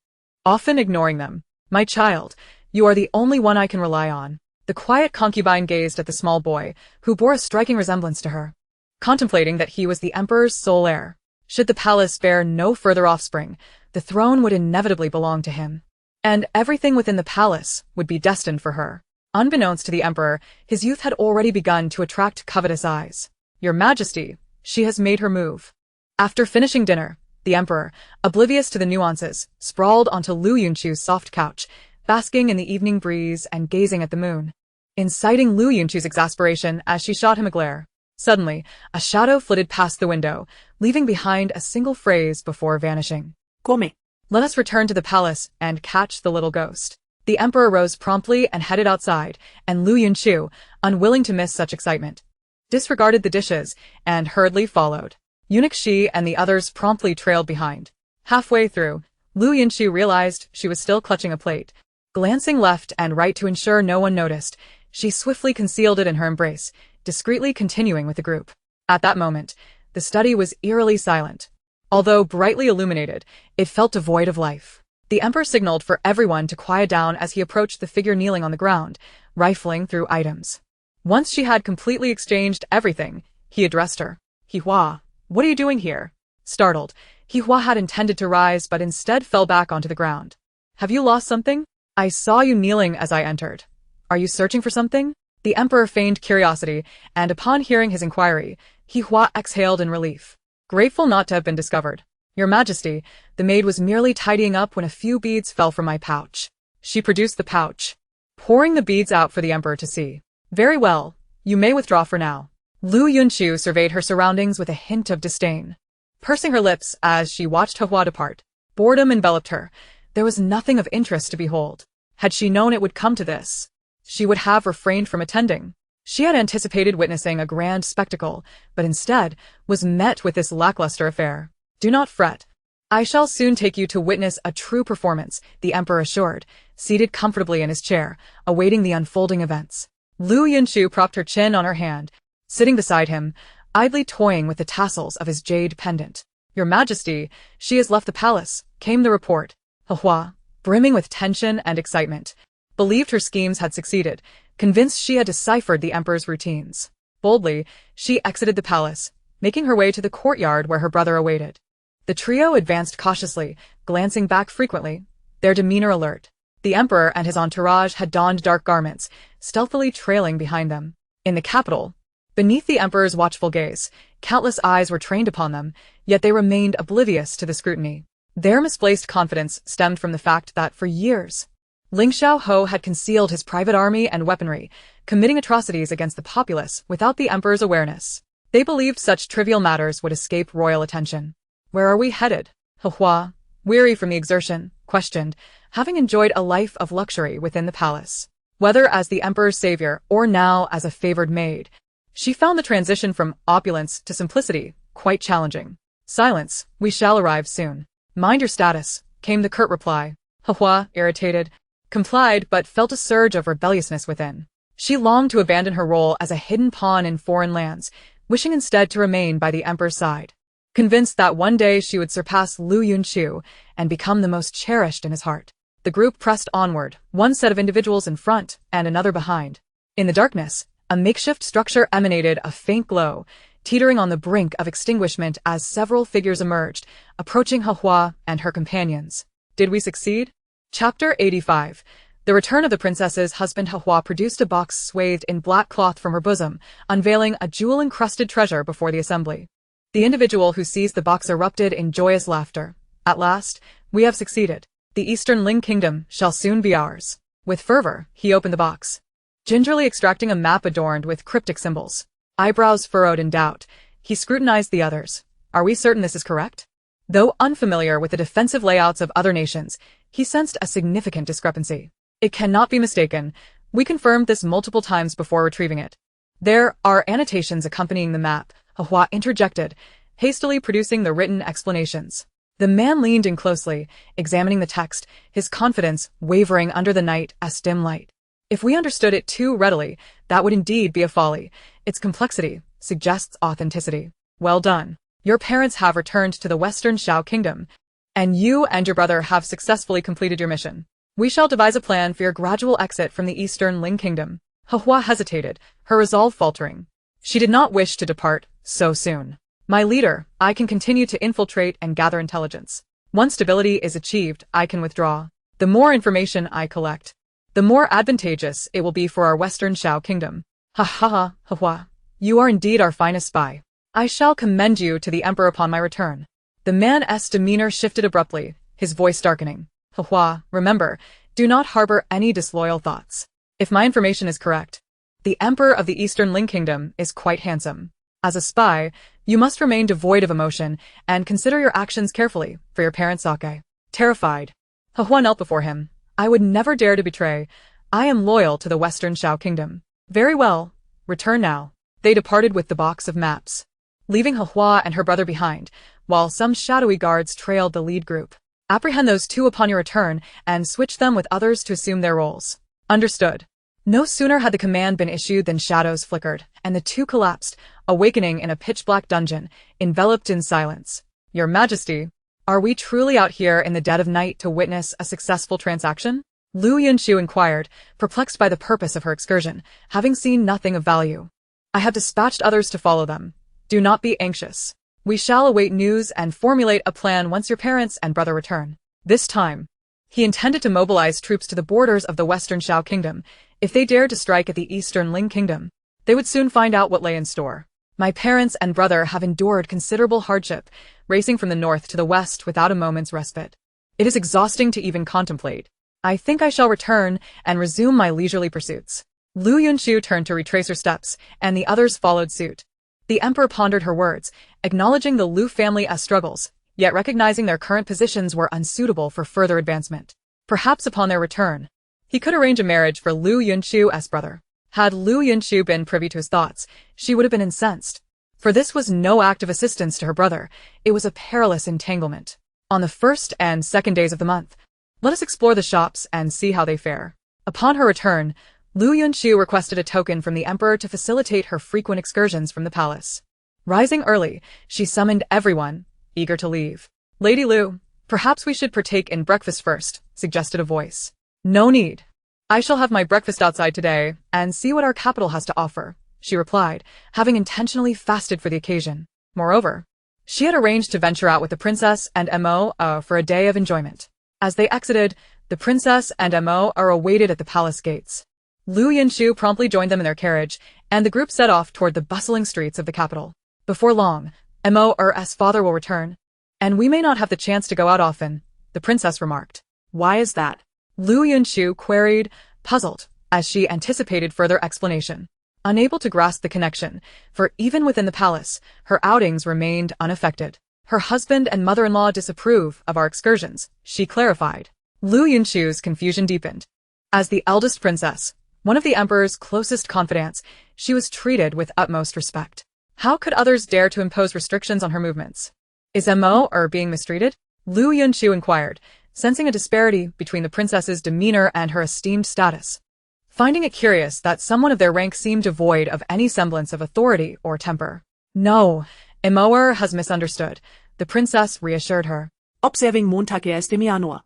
often ignoring them. My child, you are the only one I can rely on. The quiet concubine gazed at the small boy, who bore a striking resemblance to her, contemplating that he was the emperor's sole heir. Should the palace bear no further offspring, the throne would inevitably belong to him, and everything within the palace would be destined for her. Unbeknownst to the emperor, his youth had already begun to attract covetous eyes. Your Majesty, she has made her move. After finishing dinner, the emperor, oblivious to the nuances, sprawled onto Liu Yunchu's soft couch, basking in the evening breeze and gazing at the moon, inciting Liu Yunchu's exasperation as she shot him a glare. Suddenly, a shadow flitted past the window, leaving behind a single phrase before vanishing. Come. Let us return to the palace and catch the little ghost. The emperor rose promptly and headed outside, and Liu Yunchu, unwilling to miss such excitement, disregarded the dishes and hurriedly followed. Eunuch Shi and the others promptly trailed behind. Halfway through, Liu Yunchu realized she was still clutching a plate, Glancing left and right to ensure no one noticed, she swiftly concealed it in her embrace, discreetly continuing with the group. At that moment, the study was eerily silent. Although brightly illuminated, it felt devoid of life. The Emperor signaled for everyone to quiet down as he approached the figure kneeling on the ground, rifling through items. Once she had completely exchanged everything, he addressed her. "Hihua, what are you doing here?" Startled, Hihua had intended to rise but instead fell back onto the ground. "Have you lost something? I saw you kneeling as I entered. Are you searching for something?" The Emperor feigned curiosity, and upon hearing his inquiry, Hihua exhaled in relief, grateful not to have been discovered. "Your Majesty, the maid was merely tidying up when a few beads fell from my pouch." She produced the pouch, pouring the beads out for the Emperor to see. "Very well, you may withdraw for now." Liu Yunchu surveyed her surroundings with a hint of disdain. Pursing her lips as she watched Hihua depart, boredom enveloped her. There was nothing of interest to behold. Had she known it would come to this, she would have refrained from attending. She had anticipated witnessing a grand spectacle, but instead was met with this lackluster affair. "Do not fret. I shall soon take you to witness a true performance," the Emperor assured, seated comfortably in his chair, awaiting the unfolding events. Liu Yunchu propped her chin on her hand, sitting beside him, idly toying with the tassels of his jade pendant. "Your Majesty, she has left the palace," came the report. Hihua, brimming with tension and excitement, believed her schemes had succeeded, convinced she had deciphered the Emperor's routines. Boldly, she exited the palace, making her way to the courtyard where her brother awaited. The trio advanced cautiously, glancing back frequently, their demeanor alert. The Emperor and his entourage had donned dark garments, stealthily trailing behind them. In the capital, beneath the Emperor's watchful gaze, countless eyes were trained upon them, yet they remained oblivious to the scrutiny. Their misplaced confidence stemmed from the fact that, for years, Ling Xiaoho had concealed his private army and weaponry, committing atrocities against the populace without the Emperor's awareness. They believed such trivial matters would escape royal attention. "Where are we headed?" Hihua, weary from the exertion, questioned, having enjoyed a life of luxury within the palace. Whether as the Emperor's savior or now as a favored maid, she found the transition from opulence to simplicity quite challenging. "Silence, we shall arrive soon. Mind your status," came the curt reply. Hihua, irritated, complied but felt a surge of rebelliousness within. She longed to abandon her role as a hidden pawn in foreign lands, wishing instead to remain by the Emperor's side. Convinced that one day she would surpass Liu Yunchu and become the most cherished in his heart, the group pressed onward, one set of individuals in front and another behind. In the darkness, a makeshift structure emanated a faint glow, teetering on the brink of extinguishment as several figures emerged, approaching Hihua and her companions. Did we succeed? Chapter 85. The return of the princess's husband. Hihua produced a box swathed in black cloth from her bosom, unveiling a jewel-encrusted treasure before the assembly. The individual who seized the box erupted in joyous laughter. "At last, we have succeeded. The Eastern Ling Kingdom shall soon be ours." With fervor, he opened the box, gingerly extracting a map adorned with cryptic symbols. Eyebrows furrowed in doubt, he scrutinized the others. "Are we certain this is correct?" Though unfamiliar with the defensive layouts of other nations, he sensed a significant discrepancy. "It cannot be mistaken. We confirmed this multiple times before retrieving it." "There are annotations accompanying the map," Hihua interjected, hastily producing the written explanations. The man leaned in closely, examining the text, his confidence wavering under the night as dim light. "If we understood it too readily, that would indeed be a folly. Its complexity suggests authenticity." "Well done. Your parents have returned to the Western Shao Kingdom, and you and your brother have successfully completed your mission. We shall devise a plan for your gradual exit from the Eastern Ling Kingdom." Hihua hesitated, her resolve faltering. She did not wish to depart so soon. "My leader, I can continue to infiltrate and gather intelligence. Once stability is achieved, I can withdraw. The more information I collect, the more advantageous it will be for our Western Shao Kingdom." "Ha ha ha, Hihua, you are indeed our finest spy. I shall commend you to the Emperor upon my return." The man's demeanor shifted abruptly, his voice darkening. "Hihua, remember, do not harbor any disloyal thoughts. If my information is correct, the Emperor of the Eastern Ling Kingdom is quite handsome. As a spy, you must remain devoid of emotion and consider your actions carefully for your parent's sake." Terrified, Hihua knelt before him. "I would never dare to betray. I am loyal to the Western Shao Kingdom." "Very well. Return now." They departed with the box of maps, leaving Hihua and her brother behind, while some shadowy guards trailed the lead group. Apprehend those two upon your return and switch them with others to assume their roles. Understood. No sooner had the command been issued than shadows flickered, and the two collapsed, awakening in a pitch-black dungeon, enveloped in silence. Your Majesty, are we truly out here in the dead of night to witness a successful transaction? Liu Yunchu inquired, perplexed by the purpose of her excursion, having seen nothing of value. I have dispatched others to follow them. Do not be anxious. We shall await news and formulate a plan once your parents and brother return. This time, he intended to mobilize troops to the borders of the western Shao Kingdom. If they dared to strike at the eastern Ling Kingdom, they would soon find out what lay in store. My parents and brother have endured considerable hardship, racing from the north to the west without a moment's respite. It is exhausting to even contemplate. I think I shall return and resume my leisurely pursuits. Liu Yunchu turned to retrace her steps, and the others followed suit. The emperor pondered her words, acknowledging the Liu family's struggles, yet recognizing their current positions were unsuitable for further advancement. Perhaps upon their return, he could arrange a marriage for Liu Yunchu's brother. Had Liu Yunchu been privy to his thoughts, she would have been incensed. For this was no act of assistance to her brother, it was a perilous entanglement. On the first and second days of the month, let us explore the shops and see how they fare. Upon her return, Liu Yunchu requested a token from the emperor to facilitate her frequent excursions from the palace. Rising early, she summoned everyone, eager to leave. Lady Liu, perhaps we should partake in breakfast first, suggested a voice. No need. I shall have my breakfast outside today and see what our capital has to offer, she replied, having intentionally fasted for the occasion. Moreover, she had arranged to venture out with the princess and Mo for a day of enjoyment. As they exited, the princess and Mo awaited at the palace gates. Liu Yunchu promptly joined them in their carriage, and the group set off toward the bustling streets of the capital. Before long, Mo's father will return, and we may not have the chance to go out often, the princess remarked. Why is that? Liu Yunchu queried, puzzled, as she anticipated further explanation. Unable to grasp the connection, for even within the palace, her outings remained unaffected. Her husband and mother-in-law disapprove of our excursions, she clarified. Liu Yunchu's confusion deepened. As the eldest princess, one of the emperor's closest confidants, she was treated with utmost respect. How could others dare to impose restrictions on her movements? Is Mo being mistreated? Liu Yunchu inquired, sensing a disparity between the princess's demeanor and her esteemed status. Finding it curious that someone of their rank seemed devoid of any semblance of authority or temper. No, Mo has misunderstood, the princess reassured her. Observing Montag este mi anua.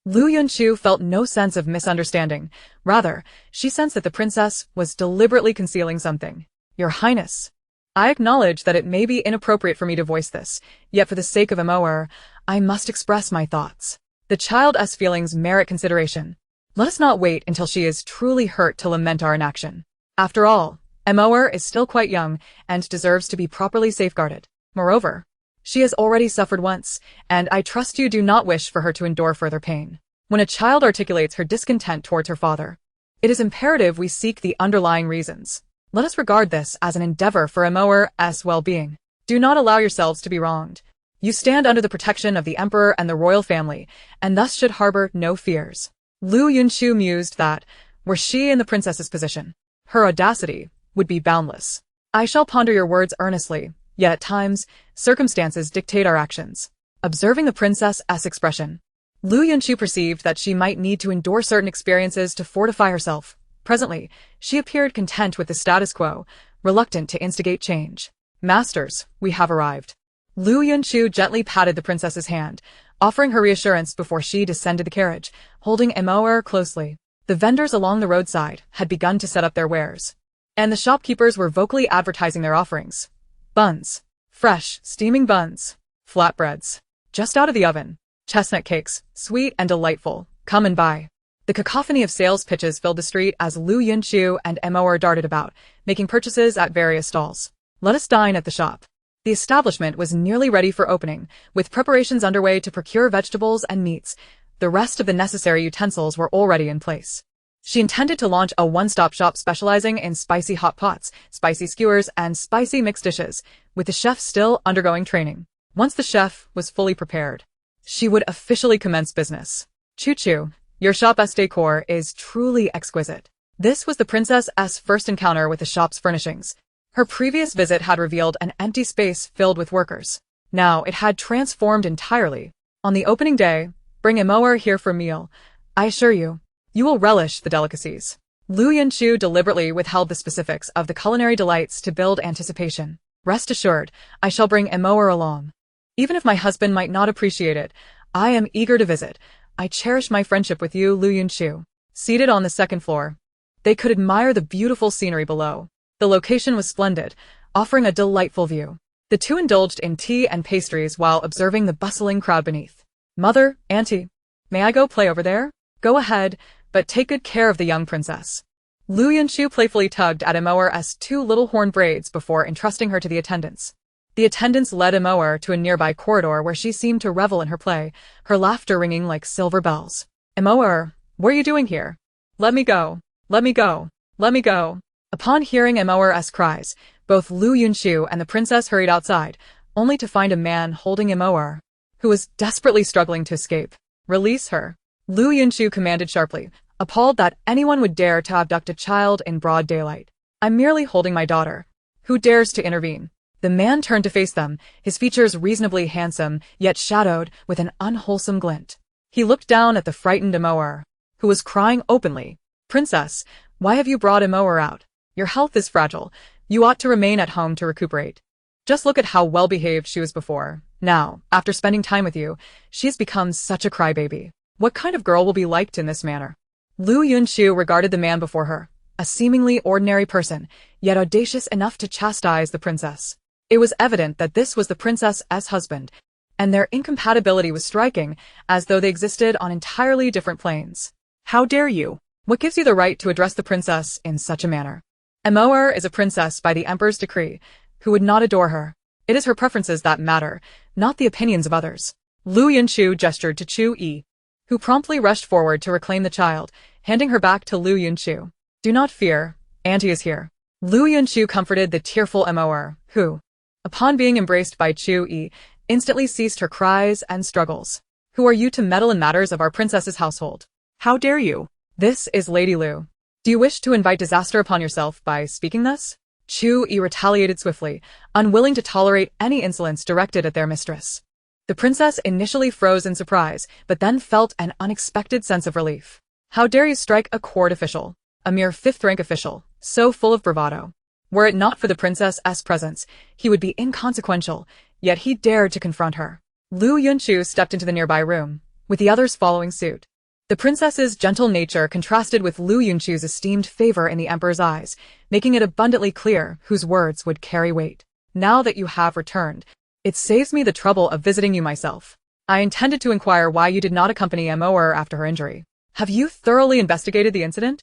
Liu Yunchu felt no sense of misunderstanding. Rather, she sensed that the princess was deliberately concealing something. Your Highness, I acknowledge that it may be inappropriate for me to voice this, yet for the sake of Mo, I must express my thoughts. The child's feelings merit consideration. Let us not wait until she is truly hurt to lament our inaction. After all, Mo is still quite young and deserves to be properly safeguarded. Moreover, she has already suffered once, and I trust you do not wish for her to endure further pain. When a child articulates her discontent towards her father, it is imperative we seek the underlying reasons. Let us regard this as an endeavor for Mo's well-being. Do not allow yourselves to be wronged. You stand under the protection of the emperor and the royal family, and thus should harbor no fears. Liu Yunchu mused that, were she in the princess's position, her audacity would be boundless. I shall ponder your words earnestly, yet at times, circumstances dictate our actions. Observing the princess's expression, Liu Yunchu perceived that she might need to endure certain experiences to fortify herself. Presently, she appeared content with the status quo, reluctant to instigate change. Masters, we have arrived. Liu Yunchu gently patted the princess's hand, offering her reassurance before she descended the carriage, holding Mo closely. The vendors along the roadside had begun to set up their wares, and the shopkeepers were vocally advertising their offerings. Buns. Fresh, steaming buns. Flatbreads. Just out of the oven. Chestnut cakes, sweet and delightful. Come and buy. The cacophony of sales pitches filled the street as Liu Yunchu and Mo darted about, making purchases at various stalls. Let us dine at the shop. The establishment was nearly ready for opening, with preparations underway to procure vegetables and meats. The rest of the necessary utensils were already in place. She intended to launch a one-stop shop specializing in spicy hot pots, spicy skewers, and spicy mixed dishes, with the chef still undergoing training. Once the chef was fully prepared, she would officially commence business. Choo-choo, your shop's decor is truly exquisite. This was the princess's first encounter with the shop's furnishings. Her previous visit had revealed an empty space filled with workers. Now it had transformed entirely. On the opening day, Bring Emoer here for meal. I assure you, you will relish the delicacies. Liu Yunchu deliberately withheld the specifics of the culinary delights to build anticipation. Rest assured, I shall bring Emoer along. Even if my husband might not appreciate it, I am eager to visit. I cherish my friendship with you, Liu Yunchu. Seated on the second floor, they could admire the beautiful scenery below. The location was splendid, offering a delightful view. The two indulged in tea and pastries while observing the bustling crowd beneath. Mother, auntie, may I go play over there? Go ahead, but take good care of the young princess. Liu Yunchu playfully tugged at Emoer's two little horn braids before entrusting her to the attendants. The attendants led Emoer to a nearby corridor where she seemed to revel in her play, her laughter ringing like silver bells. Emoer, what are you doing here? Let me go. Let me go. Let me go. Upon hearing Emoer's cries, both Liu Yunchu and the princess hurried outside, only to find a man holding Emoer, who was desperately struggling to escape. Release her. Liu Yunchu commanded sharply, appalled that anyone would dare to abduct a child in broad daylight. I'm merely holding my daughter. Who dares to intervene? The man turned to face them, his features reasonably handsome, yet shadowed with an unwholesome glint. He looked down at the frightened Emoer, who was crying openly. Princess, why have you brought Emoer out? Your health is fragile. You ought to remain at home to recuperate. Just look at how well-behaved she was before. Now, after spending time with you, she has become such a crybaby. What kind of girl will be liked in this manner? Liu Yunchu regarded the man before her, a seemingly ordinary person, yet audacious enough to chastise the princess. It was evident that this was the princess's husband, and their incompatibility was striking, as though they existed on entirely different planes. How dare you? What gives you the right to address the princess in such a manner? Emoer is a princess by the emperor's decree. Who would not adore her? It is her preferences that matter, not the opinions of others. Liu Yunchu gestured to Chu Yi, who promptly rushed forward to reclaim the child, handing her back to Liu Yunchu. Do not fear, auntie is here. Liu Yunchu comforted the tearful Emoer, who, upon being embraced by Chu Yi, instantly ceased her cries and struggles. Who are you to meddle in matters of our princess's household? How dare you? This is Lady Liu. Do you wish to invite disaster upon yourself by speaking thus? Chu Yi retaliated swiftly, unwilling to tolerate any insolence directed at their mistress. The princess initially froze in surprise, but then felt an unexpected sense of relief. How dare you strike a court official, a mere fifth-rank official, so full of bravado? Were it not for the princess's presence, he would be inconsequential, yet he dared to confront her. Liu Yunchu stepped into the nearby room, with the others following suit. The princess's gentle nature contrasted with Liu Yunchu's esteemed favor in the emperor's eyes, making it abundantly clear whose words would carry weight. Now that you have returned, it saves me the trouble of visiting you myself. I intended to inquire why you did not accompany Emoer after her injury. Have you thoroughly investigated the incident?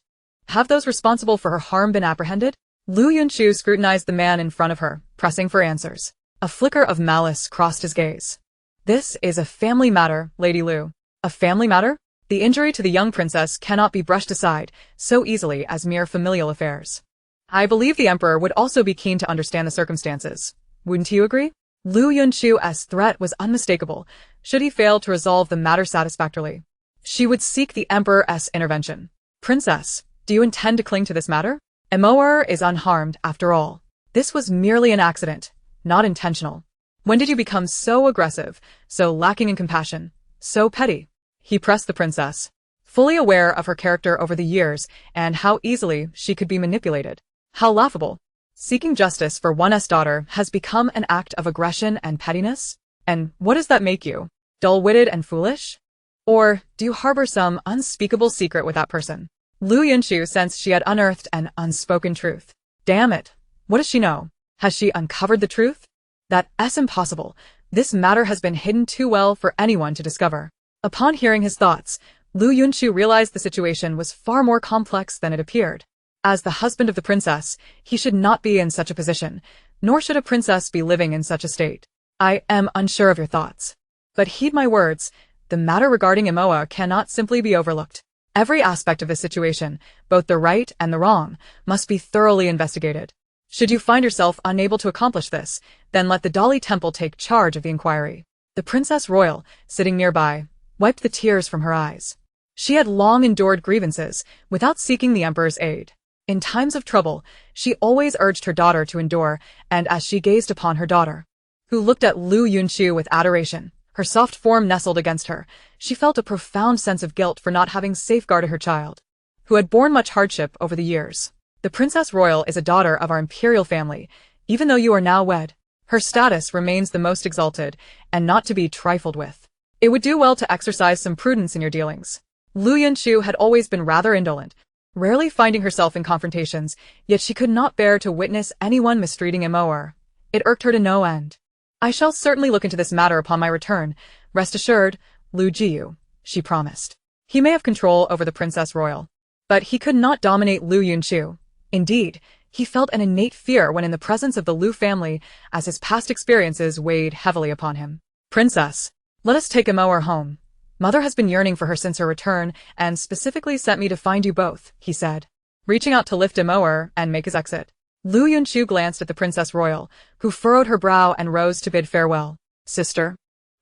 Have those responsible for her harm been apprehended? Liu Yunchu scrutinized the man in front of her, pressing for answers. A flicker of malice crossed his gaze. This is a family matter, Lady Liu. A family matter? The injury to the young princess cannot be brushed aside so easily as mere familial affairs. I believe the emperor would also be keen to understand the circumstances. Wouldn't you agree? Liu Yunchu's threat was unmistakable. Should he fail to resolve the matter satisfactorily, she would seek the emperor's intervention. Princess, do you intend to cling to this matter? Emoer is unharmed, after all. This was merely an accident, not intentional. When did you become so aggressive, so lacking in compassion, so petty? He pressed the princess, fully aware of her character over the years and how easily she could be manipulated. How laughable. Seeking justice for one's daughter has become an act of aggression and pettiness? And what does that make you? Dull-witted and foolish? Or do you harbor some unspeakable secret with that person? Liu Yunchu sensed she had unearthed an unspoken truth. Damn it. What does she know? Has she uncovered the truth? That's impossible. This matter has been hidden too well for anyone to discover. Upon hearing his thoughts, Liu Yunchu realized the situation was far more complex than it appeared. As the husband of the princess, he should not be in such a position, nor should a princess be living in such a state. I am unsure of your thoughts. But heed my words, the matter regarding Emoa cannot simply be overlooked. Every aspect of this situation, both the right and the wrong, must be thoroughly investigated. Should you find yourself unable to accomplish this, then let the Dali Temple take charge of the inquiry. The Princess Royal, sitting nearby, wiped the tears from her eyes. She had long endured grievances without seeking the emperor's aid. In times of trouble, she always urged her daughter to endure, and as she gazed upon her daughter, who looked at Liu Yunchu with adoration, Her soft form nestled against her. She felt a profound sense of guilt for not having safeguarded her child, who had borne much hardship over the years. The Princess Royal is a daughter of our imperial family, even though you are now wed. Her status remains the most exalted, and not to be trifled with. It would do well to exercise some prudence in your dealings. Liu Yunchu had always been rather indolent, rarely finding herself in confrontations, yet she could not bear to witness anyone mistreating Emoer. It irked her to no end. I shall certainly look into this matter upon my return. Rest assured, Liu Jiu, she promised. He may have control over the Princess Royal, but he could not dominate Liu Yunchu. Indeed, he felt an innate fear when in the presence of the Liu family, as his past experiences weighed heavily upon him. Princess, let us take Emoer home. Mother has been yearning for her since her return, and specifically sent me to find you both, he said, reaching out to lift Emoer and make his exit. Liu Yunchu glanced at the Princess Royal, who furrowed her brow and rose to bid farewell. Sister,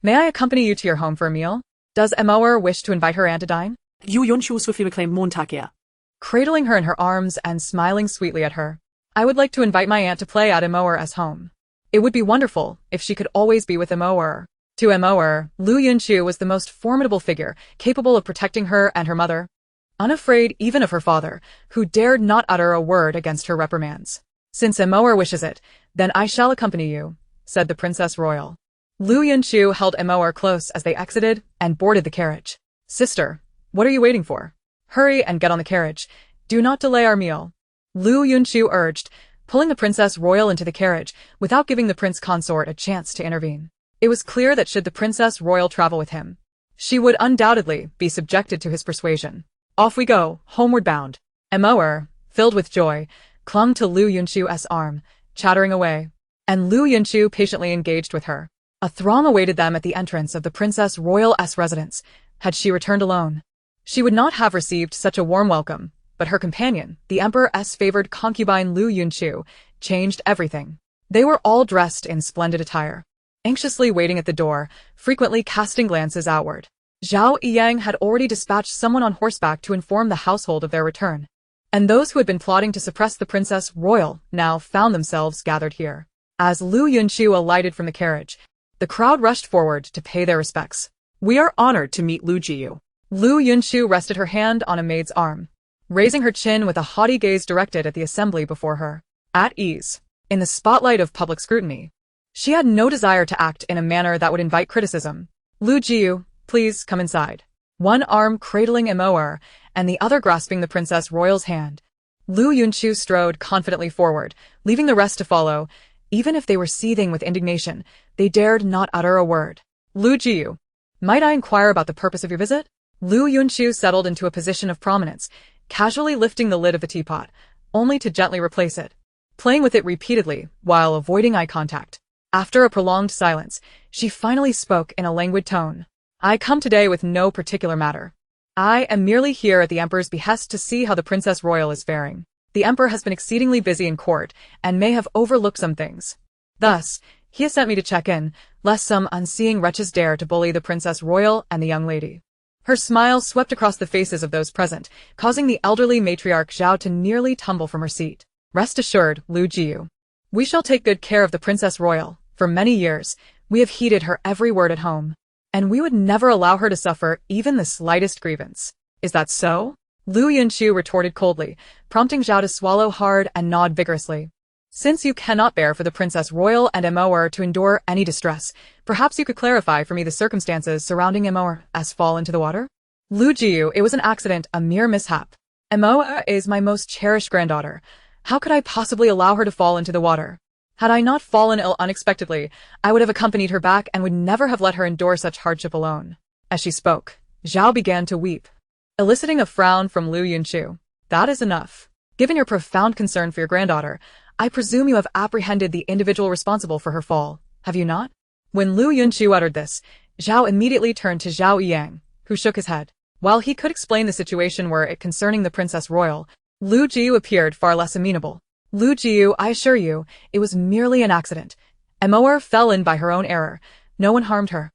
may I accompany you to your home for a meal? Does Emoer wish to invite her aunt to dine? Liu Yunchu swiftly reclaimed Montakia. Cradling her in her arms and smiling sweetly at her. I would like to invite my aunt to play at Emoer as home. It would be wonderful if she could always be with Emoer. To Emoer, Liu Yunchu was the most formidable figure, capable of protecting her and her mother, unafraid even of her father, who dared not utter a word against her reprimands. Since Emoer wishes it, then I shall accompany you, said the Princess Royal. Liu Yunchu held Emoer close as they exited and boarded the carriage. Sister, what are you waiting for? Hurry and get on the carriage. Do not delay our meal. Liu Yunchu urged, pulling the Princess Royal into the carriage without giving the Prince Consort a chance to intervene. It was clear that should the Princess Royal travel with him, she would undoubtedly be subjected to his persuasion. Off we go, homeward bound. Emoer, filled with joy, clung to Liu Yunchu's arm, chattering away, and Liu Yunchu patiently engaged with her. A throng awaited them at the entrance of the Princess Royal's residence. Had she returned alone, she would not have received such a warm welcome, but her companion, the Emperor's favored concubine Liu Yunchu, changed everything. They were all dressed in splendid attire, anxiously waiting at the door, frequently casting glances outward. Zhao Yang had already dispatched someone on horseback to inform the household of their return, and those who had been plotting to suppress the Princess Royal now found themselves gathered here. As Liu Yunchu alighted from the carriage, the crowd rushed forward to pay their respects. We are honored to meet Liu Jiu. Liu Yunchu rested her hand on a maid's arm, raising her chin with a haughty gaze directed at the assembly before her. At ease, in the spotlight of public scrutiny, she had no desire to act in a manner that would invite criticism. Liu Jiu, please come inside. One arm cradling Emoer, and the other grasping the Princess Royal's hand, Liu Yunchu strode confidently forward, leaving the rest to follow. Even if they were seething with indignation, they dared not utter a word. Liu Jiu, might I inquire about the purpose of your visit? Liu Yunchu settled into a position of prominence, casually lifting the lid of the teapot, only to gently replace it, playing with it repeatedly while avoiding eye contact. After a prolonged silence, she finally spoke in a languid tone. I come today with no particular matter. I am merely here at the Emperor's behest to see how the Princess Royal is faring. The Emperor has been exceedingly busy in court and may have overlooked some things. Thus, he has sent me to check in, lest some unseeing wretches dare to bully the Princess Royal and the young lady. Her smile swept across the faces of those present, causing the elderly matriarch Zhao to nearly tumble from her seat. Rest assured, Liu Jiu, we shall take good care of the Princess Royal. For many years, we have heeded her every word at home, and we would never allow her to suffer even the slightest grievance. Is that so? Liu Yunchu retorted coldly, prompting Zhao to swallow hard and nod vigorously. Since you cannot bear for the Princess Royal and Emoer to endure any distress, perhaps you could clarify for me the circumstances surrounding Emoer's fall into the water? Liu Jiu, it was an accident, a mere mishap. Emoer is my most cherished granddaughter. How could I possibly allow her to fall into the water? Had I not fallen ill unexpectedly, I would have accompanied her back and would never have let her endure such hardship alone. As she spoke, Zhao began to weep, eliciting a frown from Liu Yunchu. That is enough. Given your profound concern for your granddaughter, I presume you have apprehended the individual responsible for her fall, have you not? When Liu Yunchu uttered this, Zhao immediately turned to Zhao Yang, who shook his head. While he could explain the situation were it concerning the Princess Royal, Liu Jiu appeared far less amenable. Liu Jiu, I assure you, it was merely an accident. Emoer fell in by her own error. No one harmed her.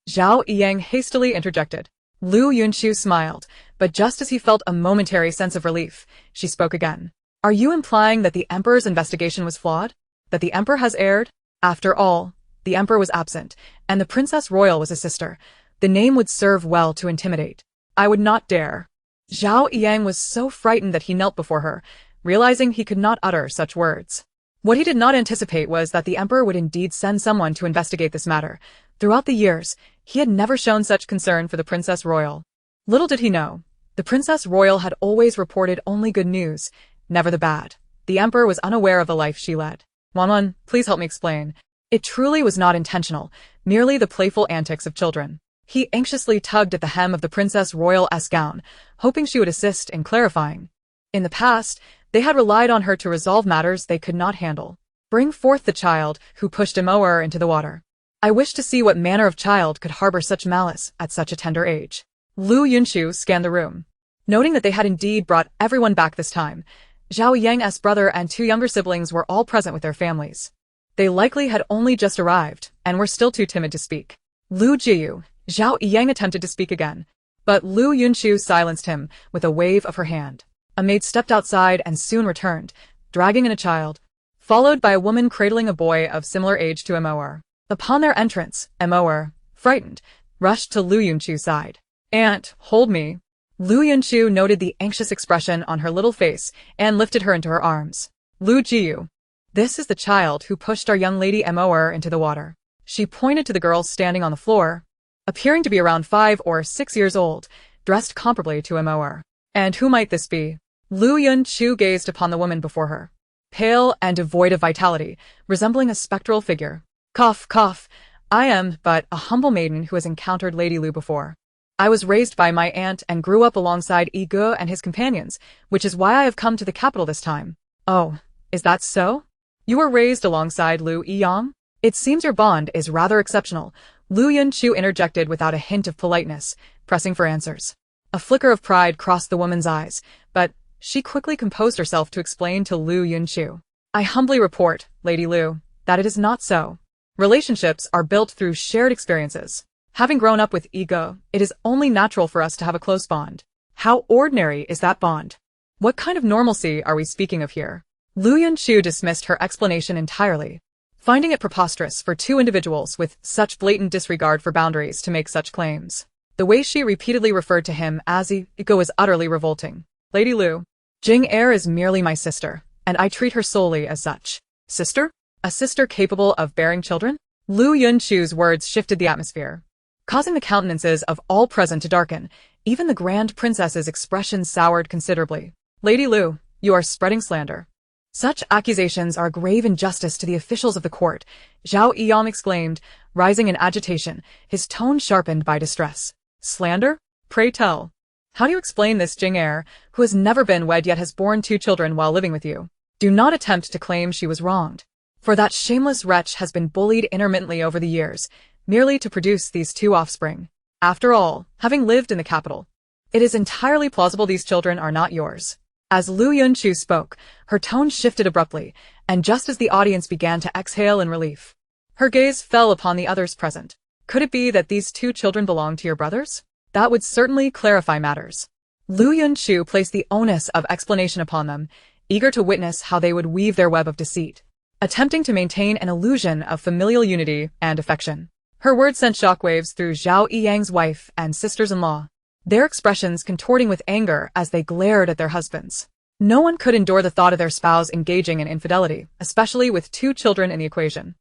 Zhao Yang hastily interjected. Liu Yunchu smiled, but just as he felt a momentary sense of relief, she spoke again. Are you implying that the Emperor's investigation was flawed? That the Emperor has erred? After all, The emperor was absent, and the princess royal was a sister. The name would serve well to intimidate. I would not dare. Zhao Yang was so frightened that he knelt before her, realizing he could not utter such words. What he did not anticipate was that the emperor would indeed send someone to investigate this matter. Throughout the years, he had never shown such concern for the princess royal. Little did he know, the princess royal had always reported only good news, never the bad. The emperor was unaware of the life she led. Wanwan, please help me explain. It truly was not intentional, merely the playful antics of children. He anxiously tugged at the hem of the princess royal's gown, hoping she would assist in clarifying. In the past, they had relied on her to resolve matters they could not handle. Bring forth the child who pushed Emoer into the water. I wish to see what manner of child could harbor such malice at such a tender age. Liu Yunchu scanned the room. Noting that they had indeed brought everyone back this time, Zhao Yang's brother and 2 younger siblings were all present with their families. They likely had only just arrived, and were still too timid to speak. Lu Jiyu, Zhao Yang attempted to speak again, but Liu Yunchu silenced him with a wave of her hand. A maid stepped outside and soon returned, dragging in a child, followed by a woman cradling a boy of similar age to Emoer. Upon their entrance, Emoer, frightened, rushed to Liu Yunchu's side. Aunt, hold me. Liu Yunchu noted the anxious expression on her little face and lifted her into her arms. Lu Jiyu. This is the child who pushed our young lady Emoer into the water. She pointed to the girl standing on the floor, appearing to be around 5 or 6 years old, dressed comparably to Emoer. And who might this be? Liu Yunchu gazed upon the woman before her, pale and devoid of vitality, resembling a spectral figure. Cough, cough. I am but a humble maiden who has encountered Lady Liu before. I was raised by my aunt and grew up alongside Yi Ge and his companions, which is why I have come to the capital this time. Oh, is that so? You were raised alongside Liu Yiyang? It seems your bond is rather exceptional, Liu Yunchu interjected without a hint of politeness, pressing for answers. A flicker of pride crossed the woman's eyes, but she quickly composed herself to explain to Liu Yunchu. I humbly report, Lady Liu, that it is not so. Relationships are built through shared experiences. Having grown up with ego, it is only natural for us to have a close bond. How ordinary is that bond? What kind of normalcy are we speaking of here? Liu Yunchu dismissed her explanation entirely, finding it preposterous for 2 individuals with such blatant disregard for boundaries to make such claims. The way she repeatedly referred to him as ego was utterly revolting. Lady Liu, Jing Er is merely my sister, and I treat her solely as such. Sister? A sister capable of bearing children? Liu Yunchu's words shifted the atmosphere, causing the countenances of all present to darken. Even the Grand Princess's expression soured considerably. Lady Liu, you are spreading slander. Such accusations are a grave injustice to the officials of the court, Zhao Yiyang exclaimed, rising in agitation, his tone sharpened by distress. Slander? Pray tell. How do you explain this Jing Er, who has never been wed yet has borne 2 children while living with you? Do not attempt to claim she was wronged, for that shameless wretch has been bullied intermittently over the years, merely to produce these 2 offspring. After all, having lived in the capital, it is entirely plausible these children are not yours. As Liu Yunchu spoke, her tone shifted abruptly, and just as the audience began to exhale in relief, her gaze fell upon the others present. Could it be that these 2 children belong to your brothers? That would certainly clarify matters. Liu Yunchu placed the onus of explanation upon them, eager to witness how they would weave their web of deceit, attempting to maintain an illusion of familial unity and affection. Her words sent shockwaves through Zhao Yiyang's wife and sisters-in-law, their expressions contorting with anger as they glared at their husbands. No one could endure the thought of their spouse engaging in infidelity, especially with 2 children in the equation.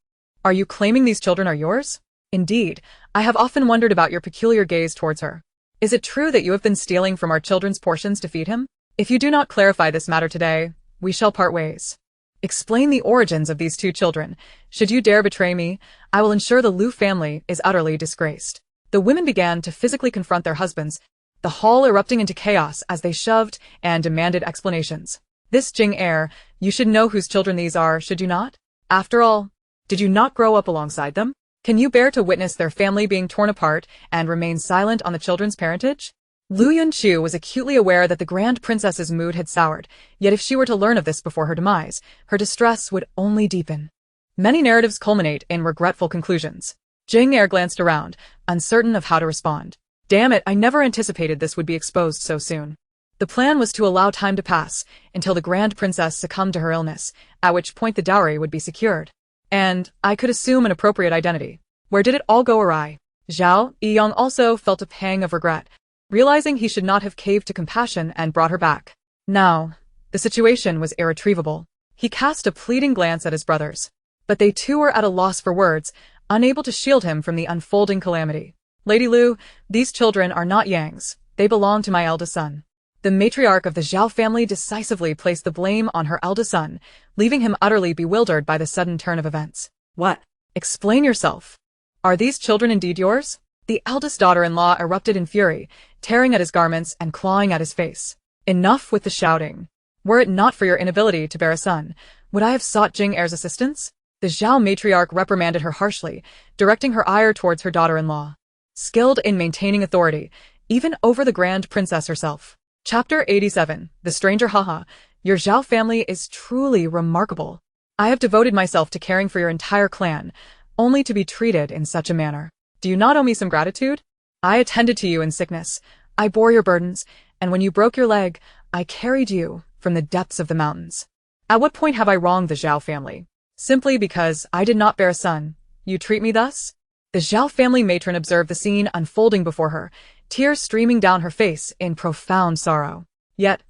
Are you claiming these children are yours? Indeed, I have often wondered about your peculiar gaze towards her. Is it true that you have been stealing from our children's portions to feed him? If you do not clarify this matter today, we shall part ways. Explain the origins of these 2 children. Should you dare betray me, I will ensure the Liu family is utterly disgraced. The women began to physically confront their husbands, the hall erupting into chaos as they shoved and demanded explanations. This Jing Er, you should know whose children these are, should you not? After all, did you not grow up alongside them? Can you bear to witness their family being torn apart and remain silent on the children's parentage? Liu Yunchu was acutely aware that the Grand Princess's mood had soured, yet if she were to learn of this before her demise, her distress would only deepen. Many narratives culminate in regretful conclusions. Jing Er glanced around, uncertain of how to respond. Damn it, I never anticipated this would be exposed so soon. The plan was to allow time to pass, until the Grand Princess succumbed to her illness, at which point the dowry would be secured. And I could assume an appropriate identity. Where did it all go awry? Zhao Yiyang also felt a pang of regret, realizing he should not have caved to compassion and brought her back. Now, the situation was irretrievable. He cast a pleading glance at his brothers, but they too were at a loss for words, unable to shield him from the unfolding calamity. Lady Liu, these children are not Yang's. They belong to my eldest son. The matriarch of the Zhao family decisively placed the blame on her eldest son, leaving him utterly bewildered by the sudden turn of events. What? Explain yourself. Are these children indeed yours? The eldest daughter-in-law erupted in fury, tearing at his garments and clawing at his face. Enough with the shouting. Were it not for your inability to bear a son, would I have sought Jing Er's assistance? The Zhao matriarch reprimanded her harshly, directing her ire towards her daughter-in-law. Skilled in maintaining authority, even over the grand princess herself. Chapter 87. The Stranger. Haha, your Zhao family is truly remarkable. I have devoted myself to caring for your entire clan, only to be treated in such a manner. Do you not owe me some gratitude? I attended to you in sickness, I bore your burdens, and when you broke your leg, I carried you from the depths of the mountains. At what point have I wronged the Zhao family? Simply because I did not bear a son, you treat me thus? The Zhao family matron observed the scene unfolding before her, tears streaming down her face in profound sorrow. Yet,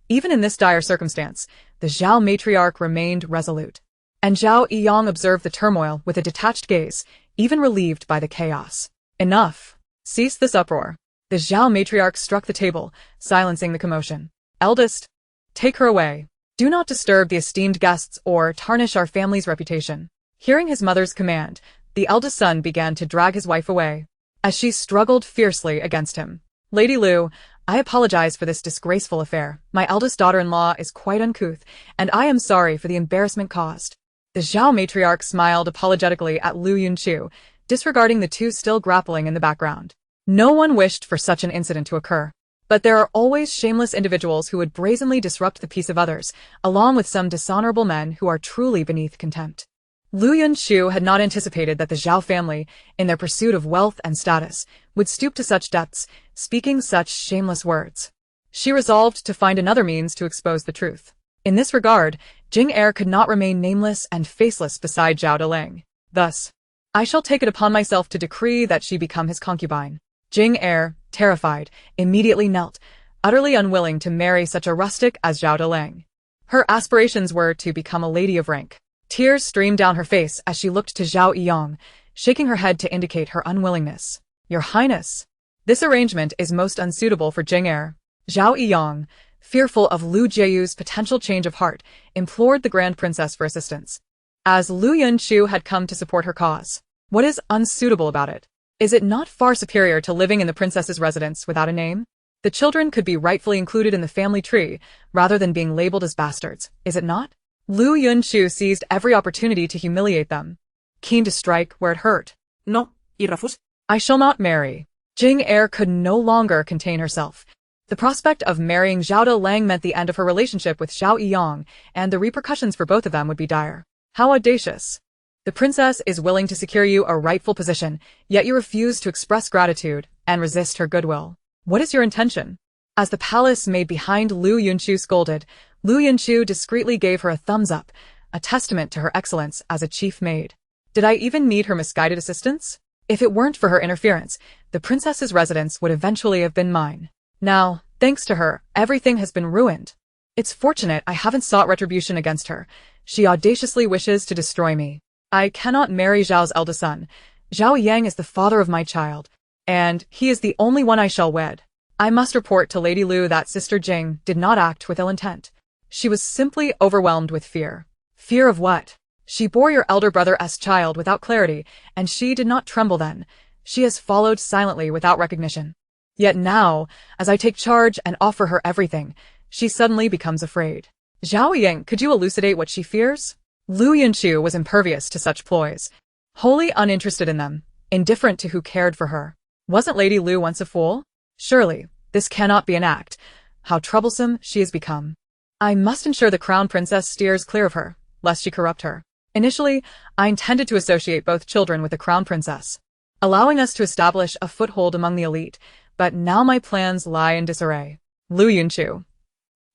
even in this dire circumstance, the Zhao matriarch remained resolute. And Zhao Yiyang observed the turmoil with a detached gaze, even relieved by the chaos. Enough. Cease this uproar. The Zhao matriarch struck the table, silencing the commotion. Eldest, take her away. Do not disturb the esteemed guests or tarnish our family's reputation. Hearing his mother's command, the eldest son began to drag his wife away, as she struggled fiercely against him. Lady Liu, I apologize for this disgraceful affair. My eldest daughter-in-law is quite uncouth, and I am sorry for the embarrassment caused. The Zhao matriarch smiled apologetically at Liu Yunchu, disregarding the two still grappling in the background. No one wished for such an incident to occur. But there are always shameless individuals who would brazenly disrupt the peace of others, along with some dishonorable men who are truly beneath contempt. Liu Yunchu had not anticipated that the Zhao family, in their pursuit of wealth and status, would stoop to such depths, speaking such shameless words. She resolved to find another means to expose the truth. In this regard, Jing Er could not remain nameless and faceless beside Zhao Delang. Thus, I shall take it upon myself to decree that she become his concubine. Jing Er, terrified, immediately knelt, utterly unwilling to marry such a rustic as Zhao Delang. Her aspirations were to become a lady of rank. Tears streamed down her face as she looked to Zhao Yiyang, shaking her head to indicate her unwillingness. Your Highness, this arrangement is most unsuitable for Jing Er. Zhao Yiyang, fearful of Liu Jieyu's potential change of heart, implored the Grand Princess for assistance. As Liu Yunchu had come to support her cause, what is unsuitable about it? Is it not far superior to living in the princess's residence without a name? The children could be rightfully included in the family tree, rather than being labeled as bastards, is it not? Liu Yunchu seized every opportunity to humiliate them, keen to strike where it hurt. No, Irafus. I shall not marry. Jing Er could no longer contain herself. The prospect of marrying Zhao Delang meant the end of her relationship with Zhao Yiyang, and the repercussions for both of them would be dire. How audacious. The princess is willing to secure you a rightful position, yet you refuse to express gratitude and resist her goodwill. What is your intention? As the palace maid behind Liu Yunchu scolded, Liu Yunchu discreetly gave her a thumbs up, a testament to her excellence as a chief maid. Did I even need her misguided assistance? If it weren't for her interference, the princess's residence would eventually have been mine. Now, thanks to her, everything has been ruined. It's fortunate I haven't sought retribution against her. She audaciously wishes to destroy me. I cannot marry Zhao's eldest son. Zhao Yang is the father of my child, and he is the only one I shall wed. I must report to Lady Liu that Sister Jing did not act with ill intent. She was simply overwhelmed with fear. Fear of what? She bore your elder brother as child without clarity, and she did not tremble then. She has followed silently without recognition. Yet now, as I take charge and offer her everything, she suddenly becomes afraid. Zhao Ying, could you elucidate what she fears? Liu Yunchu was impervious to such ploys, wholly uninterested in them, indifferent to who cared for her. Wasn't Lady Liu once a fool? Surely, this cannot be an act. How troublesome she has become. I must ensure the crown princess steers clear of her, lest she corrupt her. Initially, I intended to associate both children with the crown princess, allowing us to establish a foothold among the elite, but now my plans lie in disarray. Liu Yunchu,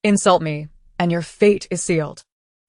insult me, and your fate is sealed.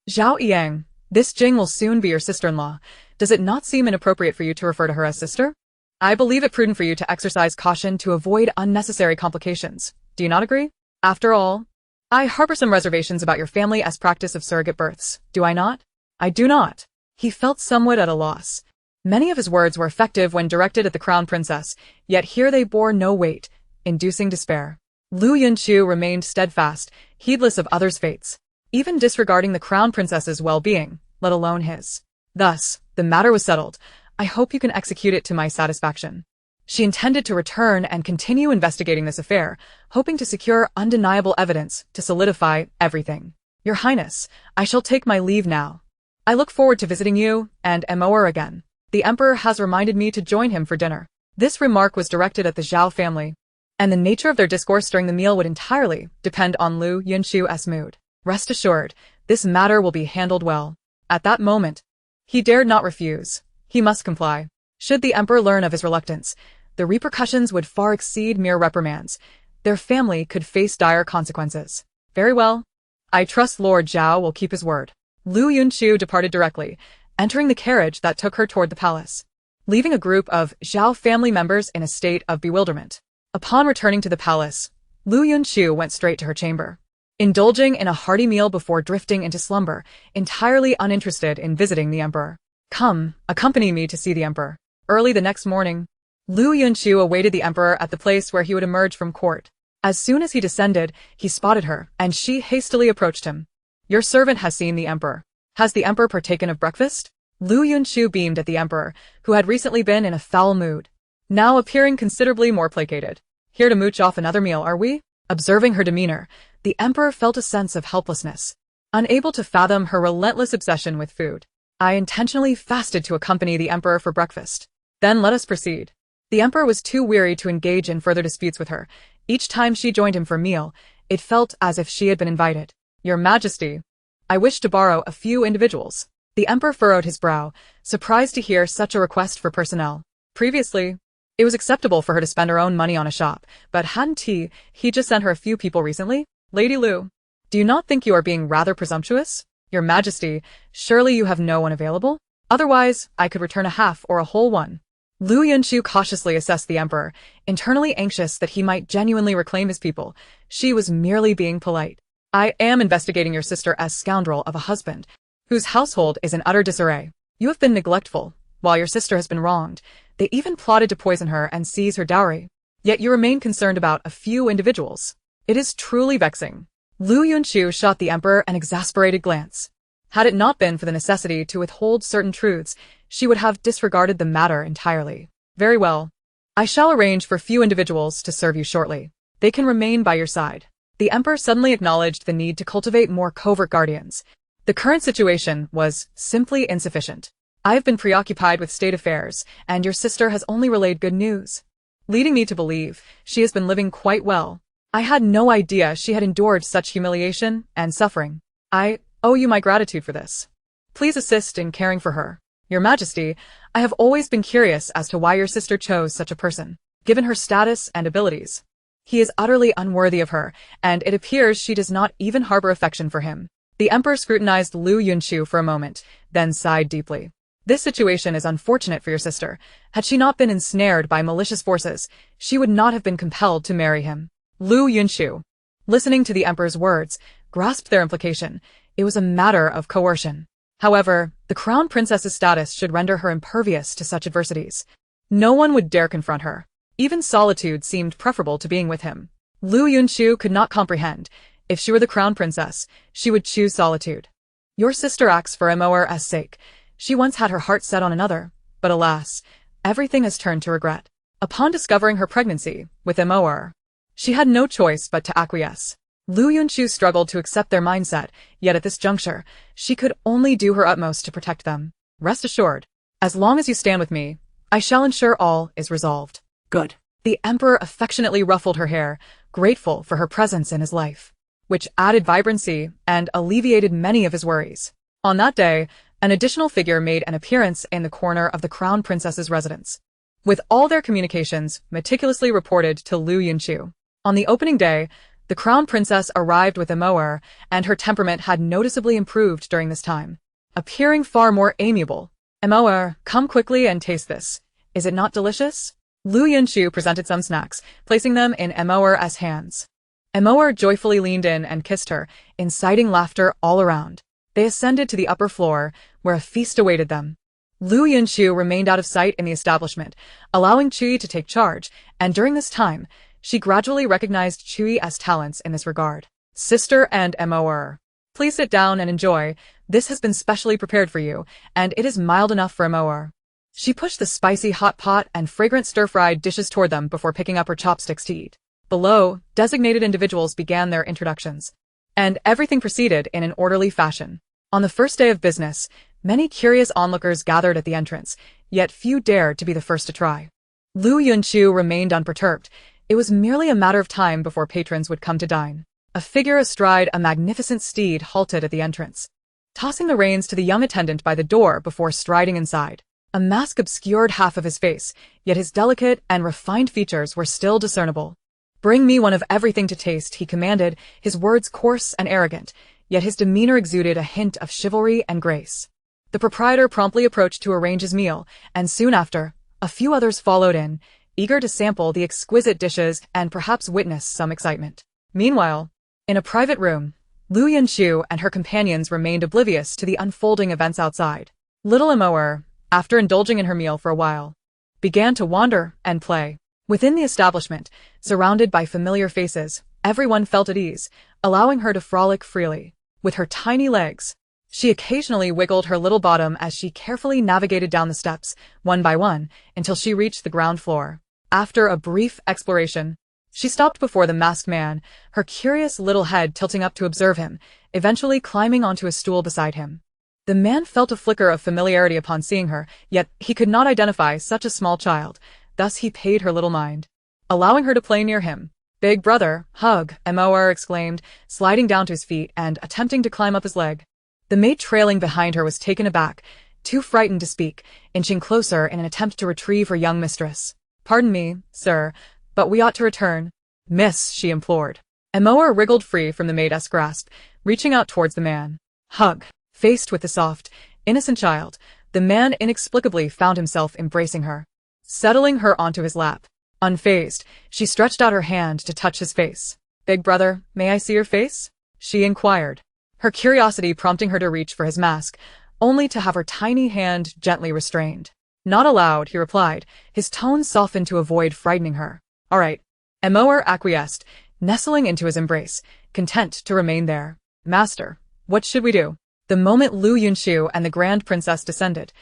Zhao Yang, This Jing will soon be your sister-in-law. Does it not seem inappropriate for you to refer to her as sister? I believe it prudent for you to exercise caution to avoid unnecessary complications. Do you not agree? After all, I harbor some reservations about your family as practice of surrogate births, do I not? I do not. He felt somewhat at a loss. Many of his words were effective when directed at the crown princess, yet here they bore no weight, inducing despair. Liu Yunchu remained steadfast, heedless of others' fates, even disregarding the crown princess's well-being, let alone his. Thus, the matter was settled. I hope you can execute it to my satisfaction. She intended to return and continue investigating this affair, hoping to secure undeniable evidence to solidify everything. Your Highness, I shall take my leave now. I look forward to visiting you and Empress again. The Emperor has reminded me to join him for dinner. This remark was directed at the Zhao family, and the nature of their discourse during the meal would entirely depend on Liu Yunchu's mood. Rest assured, this matter will be handled well. At that moment, he dared not refuse. He must comply. Should the Emperor learn of his reluctance, the repercussions would far exceed mere reprimands. Their family could face dire consequences. Very well. I trust Lord Zhao will keep his word. Liu Yunchu departed directly, entering the carriage that took her toward the palace, leaving a group of Zhao family members in a state of bewilderment. Upon returning to the palace, Liu Yunchu went straight to her chamber, indulging in a hearty meal before drifting into slumber, entirely uninterested in visiting the Emperor. Come, accompany me to see the Emperor. Early the next morning, Liu Yunchu awaited the Emperor at the place where he would emerge from court. As soon as he descended, he spotted her, and she hastily approached him. Your servant has seen the Emperor. Has the Emperor partaken of breakfast? Liu Yunchu beamed at the Emperor, who had recently been in a foul mood, now appearing considerably more placated. Here to mooch off another meal, are we? Observing her demeanor, the Emperor felt a sense of helplessness, unable to fathom her relentless obsession with food. I intentionally fasted to accompany the Emperor for breakfast. Then let us proceed. The Emperor was too weary to engage in further disputes with her. Each time she joined him for meal, it felt as if she had been invited. Your Majesty, I wish to borrow a few individuals. The Emperor furrowed his brow, surprised to hear such a request for personnel. Previously, it was acceptable for her to spend her own money on a shop, but hadn't he just sent her a few people recently? Lady Liu, do you not think you are being rather presumptuous? Your Majesty, surely you have no one available? Otherwise, I could return a half or a whole one. Liu Yunchu cautiously assessed the Emperor, internally anxious that he might genuinely reclaim his people. She was merely being polite. I am investigating your sister as scoundrel of a husband, whose household is in utter disarray. You have been neglectful, while your sister has been wronged. They even plotted to poison her and seize her dowry. Yet you remain concerned about a few individuals. It is truly vexing. Liu Yunchu shot the Emperor an exasperated glance. Had it not been for the necessity to withhold certain truths, she would have disregarded the matter entirely. Very well. I shall arrange for few individuals to serve you shortly. They can remain by your side. The Emperor suddenly acknowledged the need to cultivate more covert guardians. The current situation was simply insufficient. I have been preoccupied with state affairs, and your sister has only relayed good news, leading me to believe she has been living quite well. I had no idea she had endured such humiliation and suffering. I owe you my gratitude for this. Please assist in caring for her. Your Majesty, I have always been curious as to why your sister chose such a person, given her status and abilities. He is utterly unworthy of her, and it appears she does not even harbor affection for him. The Emperor scrutinized Liu Yunchu for a moment, then sighed deeply. This situation is unfortunate for your sister. Had she not been ensnared by malicious forces, she would not have been compelled to marry him. Liu Yunchu, listening to the Emperor's words, grasped their implication. It was a matter of coercion. However, the crown princess's status should render her impervious to such adversities. No one would dare confront her. Even solitude seemed preferable to being with him. Liu Yunchu could not comprehend. If she were the crown princess, she would choose solitude. Your sister acts for Empress' sake. She once had her heart set on another, but alas, everything has turned to regret. Upon discovering her pregnancy with Empress, she had no choice but to acquiesce. Liu Yunchu struggled to accept their mindset, yet at this juncture, she could only do her utmost to protect them. Rest assured, as long as you stand with me, I shall ensure all is resolved. Good. The Emperor affectionately ruffled her hair, grateful for her presence in his life, which added vibrancy and alleviated many of his worries. On that day, an additional figure made an appearance in the corner of the crown princess's residence, with all their communications meticulously reported to Liu Yunchu. On the opening day, the crown princess arrived with Empress, and her temperament had noticeably improved during this time. appearing far more amiable. Emoer, come quickly and taste this. Is it not delicious? Liu Yunchu presented some snacks, placing them in Emoer's hands. Emoer joyfully leaned in and kissed her, inciting laughter all around. They ascended to the upper floor, where a feast awaited them. Liu Yunchu remained out of sight in the establishment, allowing Chui to take charge, and during this time, she gradually recognized Chui as talents in this regard. Sister and Emoer. Please sit down and enjoy. This has been specially prepared for you, and it is mild enough for Emoer. She pushed the spicy hot pot and fragrant stir-fried dishes toward them before picking up her chopsticks to eat. Below, designated individuals began their introductions, and everything proceeded in an orderly fashion. On the first day of business, many curious onlookers gathered at the entrance, yet few dared to be the first to try. Liu Yunchu remained unperturbed. It was merely a matter of time before patrons would come to dine. A figure astride a magnificent steed halted at the entrance, tossing the reins to the young attendant by the door before striding inside. A mask obscured half of his face, yet his delicate and refined features were still discernible. Bring me one of everything to taste, he commanded, his words coarse and arrogant, yet his demeanor exuded a hint of chivalry and grace. The proprietor promptly approached to arrange his meal, and soon after, a few others followed in, eager to sample the exquisite dishes and perhaps witness some excitement. Meanwhile, in a private room, Liu Yunchu and her companions remained oblivious to the unfolding events outside. Little Emoer, after indulging in her meal for a while, began to wander and play. Within the establishment, surrounded by familiar faces, everyone felt at ease, allowing her to frolic freely. With her tiny legs, she occasionally wiggled her little bottom as she carefully navigated down the steps, one by one, until she reached the ground floor. After a brief exploration, she stopped before the masked man, her curious little head tilting up to observe him, eventually climbing onto a stool beside him. The man felt a flicker of familiarity upon seeing her, yet he could not identify such a small child, thus he paid her little mind, allowing her to play near him. Big brother, hug, Emoer exclaimed, sliding down to his feet and attempting to climb up his leg. The maid trailing behind her was taken aback, too frightened to speak, inching closer in an attempt to retrieve her young mistress. Pardon me, sir, but we ought to return. Miss, she implored. Emoer wriggled free from the maid's grasp, reaching out towards the man. Hug. Faced with the soft, innocent child, the man inexplicably found himself embracing her, settling her onto his lap. Unfazed, she stretched out her hand to touch his face. Big brother, may I see your face? She inquired, her curiosity prompting her to reach for his mask, only to have her tiny hand gently restrained. Not allowed, he replied, his tone softened to avoid frightening her. All right. Emoer acquiesced, nestling into his embrace, content to remain there. Master, what should we do? The moment Liu Yunchu and the Grand Princess descended,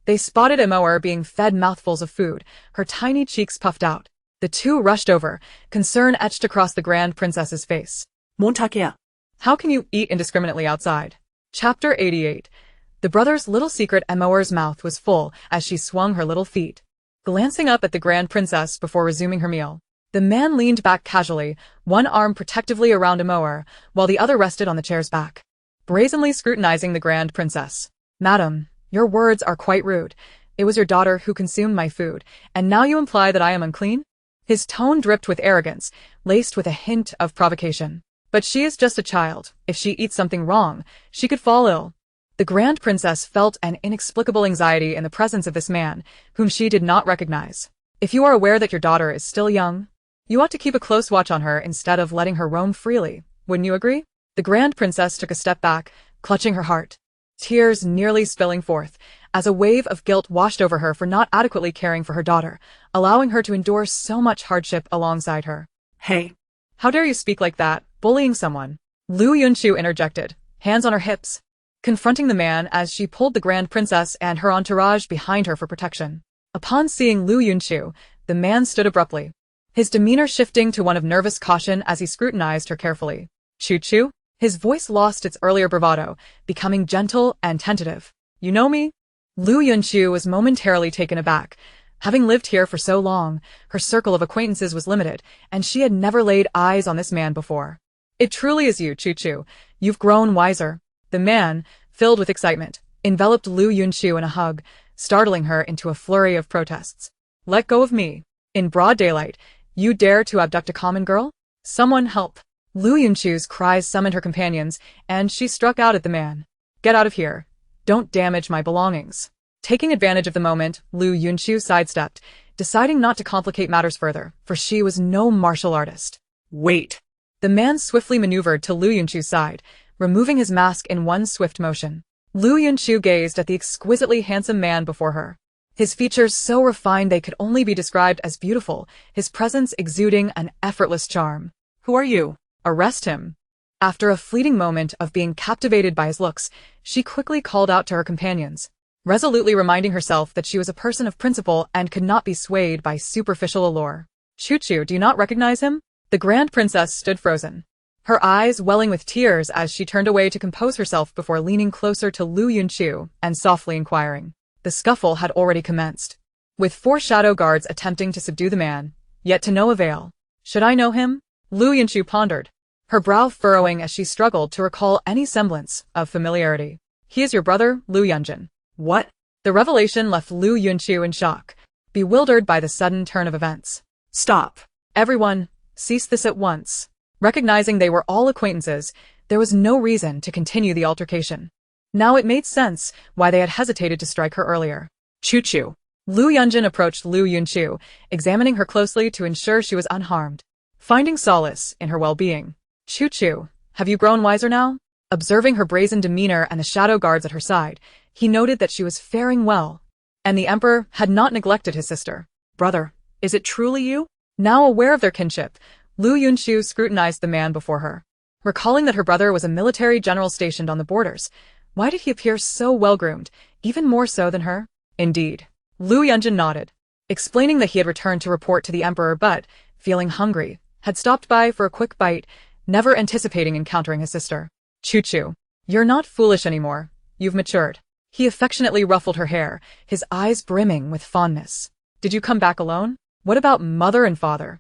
they spotted Emoer being fed mouthfuls of food, her tiny cheeks puffed out. The two rushed over, concern etched across the Grand Princess's face. Montakia. How can you eat indiscriminately outside? Chapter 88. The brother's little secret. Emoer's mouth was full as she swung her little feet, glancing up at the Grand Princess before resuming her meal. The man leaned back casually, one arm protectively around Emoer, while the other rested on the chair's back, brazenly scrutinizing the Grand Princess. Madam, your words are quite rude. It was your daughter who consumed my food, and now you imply that I am unclean? His tone dripped with arrogance, laced with a hint of provocation. But she is just a child. If she eats something wrong, she could fall ill. The Grand Princess felt an inexplicable anxiety in the presence of this man, whom she did not recognize. If you are aware that your daughter is still young, you ought to keep a close watch on her instead of letting her roam freely. Wouldn't you agree? The Grand Princess took a step back, clutching her heart, tears nearly spilling forth, as a wave of guilt washed over her for not adequately caring for her daughter, allowing her to endure so much hardship alongside her. Hey. How dare you speak like that, bullying someone? Liu Yunchu interjected, hands on her hips, confronting the man as she pulled the Grand Princess and her entourage behind her for protection. Upon seeing Liu Yunchu, the man stood abruptly, his demeanor shifting to one of nervous caution as he scrutinized her carefully. Choo-choo? His voice lost its earlier bravado, becoming gentle and tentative. You know me? Liu Yunchu was momentarily taken aback. Having lived here for so long, her circle of acquaintances was limited, and she had never laid eyes on this man before. It truly is you, Choo-choo. You've grown wiser. The man, filled with excitement, enveloped Liu Yunchu in a hug, startling her into a flurry of protests. Let go of me. In broad daylight, you dare to abduct a common girl? Someone help. Liu Yunchu's cries summoned her companions, and she struck out at the man. Get out of here. Don't damage my belongings. Taking advantage of the moment, Liu Yunchu sidestepped, deciding not to complicate matters further, for she was no martial artist. Wait. The man swiftly maneuvered to Liu Yunchu's side, removing his mask in one swift motion. Liu Yunchu gazed at the exquisitely handsome man before her. His features so refined they could only be described as beautiful, his presence exuding an effortless charm. Who are you? Arrest him. After a fleeting moment of being captivated by his looks, she quickly called out to her companions, resolutely reminding herself that she was a person of principle and could not be swayed by superficial allure. Chuchu, do you not recognize him? The Grand Princess stood frozen, her eyes welling with tears as she turned away to compose herself before leaning closer to Liu Yunchu and softly inquiring. The scuffle had already commenced, with 4 shadow guards attempting to subdue the man, yet to no avail. Should I know him? Liu Yunchu pondered, her brow furrowing as she struggled to recall any semblance of familiarity. He is your brother, Liu Yunjin. What? The revelation left Liu Yunchu in shock, bewildered by the sudden turn of events. Stop. Everyone, cease this at once. Recognizing they were all acquaintances, there was no reason to continue the altercation. Now it made sense why they had hesitated to strike her earlier. Chuchu. Liu Yunjin approached Liu Yunchu, examining her closely to ensure she was unharmed, finding solace in her well-being. Chuchu, have you grown wiser now? Observing her brazen demeanor and the shadow guards at her side, he noted that she was faring well, and the emperor had not neglected his sister. Brother, is it truly you? Now aware of their kinship, Liu Yunchu scrutinized the man before her. Recalling that her brother was a military general stationed on the borders, why did he appear so well-groomed, even more so than her? Indeed. Liu Yunjin nodded, explaining that he had returned to report to the emperor but, feeling hungry, had stopped by for a quick bite, never anticipating encountering his sister. Chuchu, you're not foolish anymore. You've matured. He affectionately ruffled her hair, his eyes brimming with fondness. Did you come back alone? What about mother and father?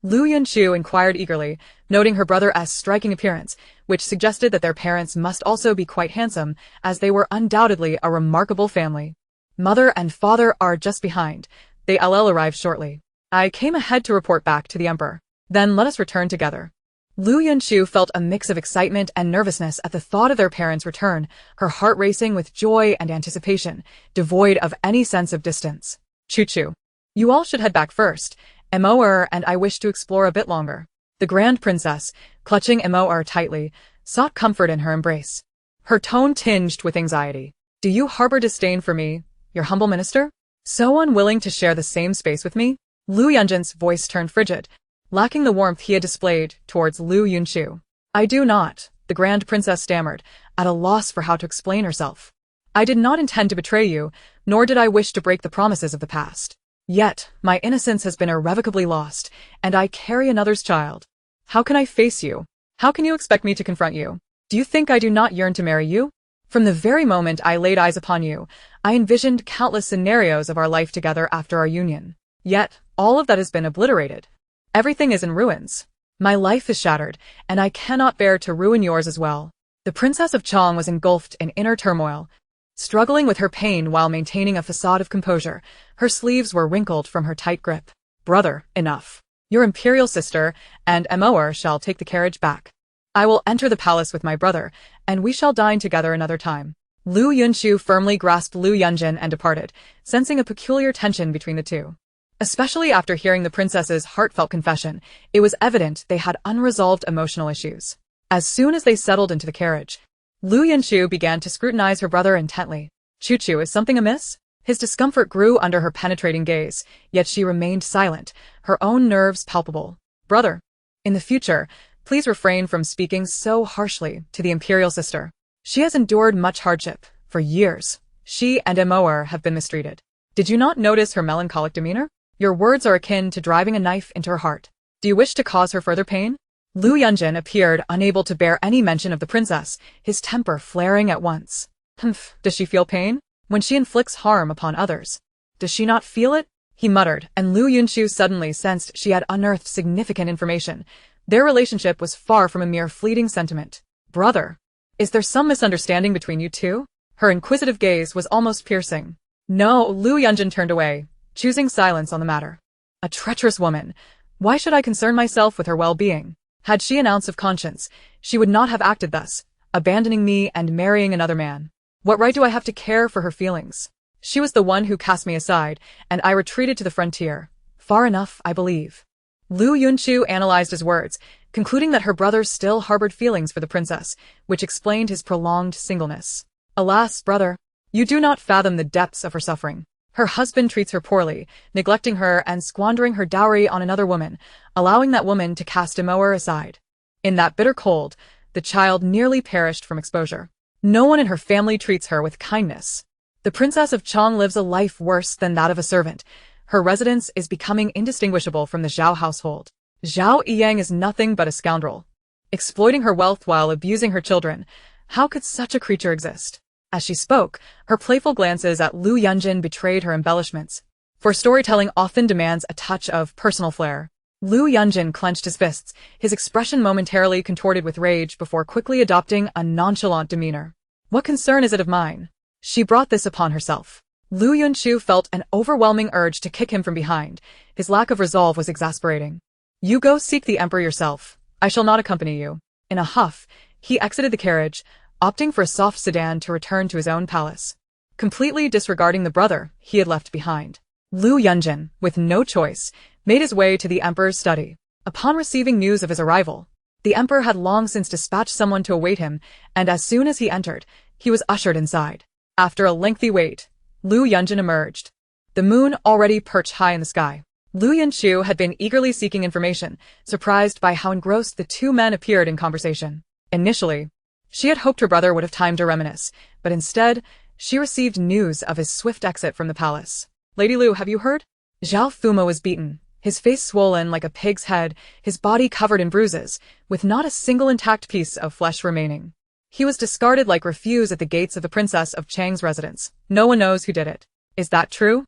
Liu Yunchu inquired eagerly, noting her brother's striking appearance, which suggested that their parents must also be quite handsome, as they were undoubtedly a remarkable family. Mother and father are just behind. They'll arrive shortly. I came ahead to report back to the emperor. Then let us return together. Liu Yunchu felt a mix of excitement and nervousness at the thought of their parents' return, her heart racing with joy and anticipation, devoid of any sense of distance. Chuchu, you all should head back first. Emor and I wish to explore a bit longer. The Grand Princess, clutching Emor tightly, sought comfort in her embrace, her tone tinged with anxiety. Do you harbor disdain for me, your humble minister? So unwilling to share the same space with me? Liu Yunjin's voice turned frigid, lacking the warmth he had displayed towards Liu Yunchu. I do not, the Grand Princess stammered, at a loss for how to explain herself. I did not intend to betray you, nor did I wish to break the promises of the past. Yet, my innocence has been irrevocably lost, and I carry another's child. How can I face you? How can you expect me to confront you? Do you think I do not yearn to marry you? From the very moment I laid eyes upon you, I envisioned countless scenarios of our life together after our union. Yet, all of that has been obliterated. Everything is in ruins. My life is shattered, and I cannot bear to ruin yours as well. The Princess of Chong was engulfed in inner turmoil, struggling with her pain while maintaining a facade of composure. Her sleeves were wrinkled from her tight grip. Brother, enough. Your imperial sister and Emor shall take the carriage back. I will enter the palace with my brother, and we shall dine together another time. Liu Yunchu firmly grasped Liu Yunjin and departed, sensing a peculiar tension between the two. Especially after hearing the princess's heartfelt confession, it was evident they had unresolved emotional issues. As soon as they settled into the carriage, Liu Yunchu began to scrutinize her brother intently. Chuchu, is something amiss? His discomfort grew under her penetrating gaze, yet she remained silent, her own nerves palpable. Brother, in the future, please refrain from speaking so harshly to the imperial sister. She has endured much hardship. For years, she and Emor have been mistreated. Did you not notice her melancholic demeanor? Your words are akin to driving a knife into her heart. Do you wish to cause her further pain? Liu Yunjin appeared unable to bear any mention of the princess, his temper flaring at once. Humph, does she feel pain? When she inflicts harm upon others, does she not feel it? He muttered, and Liu Yunchu suddenly sensed she had unearthed significant information. Their relationship was far from a mere fleeting sentiment. Brother, is there some misunderstanding between you two? Her inquisitive gaze was almost piercing. No, Liu Yunjin turned away, choosing silence on the matter. A treacherous woman. Why should I concern myself with her well-being? Had she an ounce of conscience, she would not have acted thus, abandoning me and marrying another man. What right do I have to care for her feelings? She was the one who cast me aside, and I retreated to the frontier. Far enough, I believe. Liu Yunchu analyzed his words, concluding that her brother still harbored feelings for the princess, which explained his prolonged singleness. Alas, brother, you do not fathom the depths of her suffering. Her husband treats her poorly, neglecting her and squandering her dowry on another woman, allowing that woman to cast a mower aside. In that bitter cold, the child nearly perished from exposure. No one in her family treats her with kindness. The Princess of Chong lives a life worse than that of a servant. Her residence is becoming indistinguishable from the Zhao household. Zhao Yang is nothing but a scoundrel, exploiting her wealth while abusing her children. How could such a creature exist? As she spoke, her playful glances at Liu Yunjin betrayed her embellishments. For storytelling often demands a touch of personal flair. Liu Yunjin clenched his fists, his expression momentarily contorted with rage before quickly adopting a nonchalant demeanor. What concern is it of mine? She brought this upon herself. Liu Yunchu felt an overwhelming urge to kick him from behind. His lack of resolve was exasperating. You go seek the emperor yourself. I shall not accompany you. In a huff, he exited the carriage, opting for a soft sedan to return to his own palace, completely disregarding the brother he had left behind. Liu Yunjin, with no choice, made his way to the emperor's study. Upon receiving news of his arrival, the emperor had long since dispatched someone to await him, and as soon as he entered, he was ushered inside. After a lengthy wait, Liu Yunjin emerged, the moon already perched high in the sky. Liu Yunchu had been eagerly seeking information, surprised by how engrossed the two men appeared in conversation. Initially, she had hoped her brother would have time to reminisce, but instead, she received news of his swift exit from the palace. Lady Liu, have you heard? Zhao Fuma was beaten, his face swollen like a pig's head, his body covered in bruises, with not a single intact piece of flesh remaining. He was discarded like refuse at the gates of the Princess of Chang's residence. No one knows who did it. Is that true?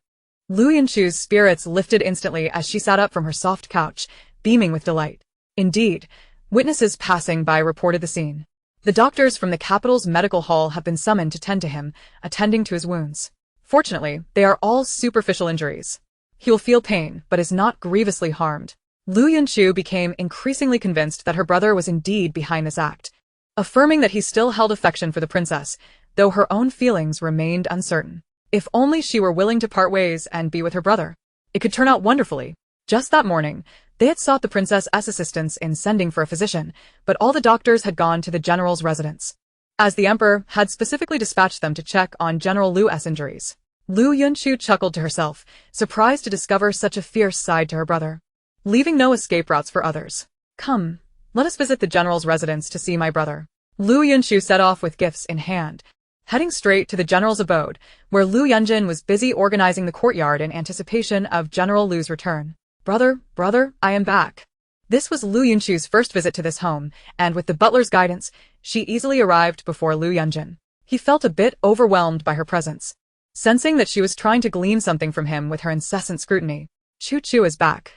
Liu Yunchu's spirits lifted instantly as she sat up from her soft couch, beaming with delight. Indeed, witnesses passing by reported the scene. The doctors from the capital's medical hall have been summoned to tend to him, attending to his wounds. Fortunately, they are all superficial injuries. He will feel pain, but is not grievously harmed. Liu Yunchu became increasingly convinced that her brother was indeed behind this act, affirming that he still held affection for the princess, though her own feelings remained uncertain. If only she were willing to part ways and be with her brother, it could turn out wonderfully. Just that morning, they had sought the princess's assistance in sending for a physician, but all the doctors had gone to the general's residence, as the emperor had specifically dispatched them to check on General Liu's injuries. Liu Yunchu chuckled to herself, surprised to discover such a fierce side to her brother, leaving no escape routes for others. Come, let us visit the general's residence to see my brother. Liu Yunchu set off with gifts in hand, heading straight to the general's abode, where Liu Yunjin was busy organizing the courtyard in anticipation of General Liu's return. Brother, I am back. This was Liu Yunchu's first visit to this home, and with the butler's guidance, she easily arrived before Liu Yunjin. He felt a bit overwhelmed by her presence, sensing that she was trying to glean something from him with her incessant scrutiny. Chu is back.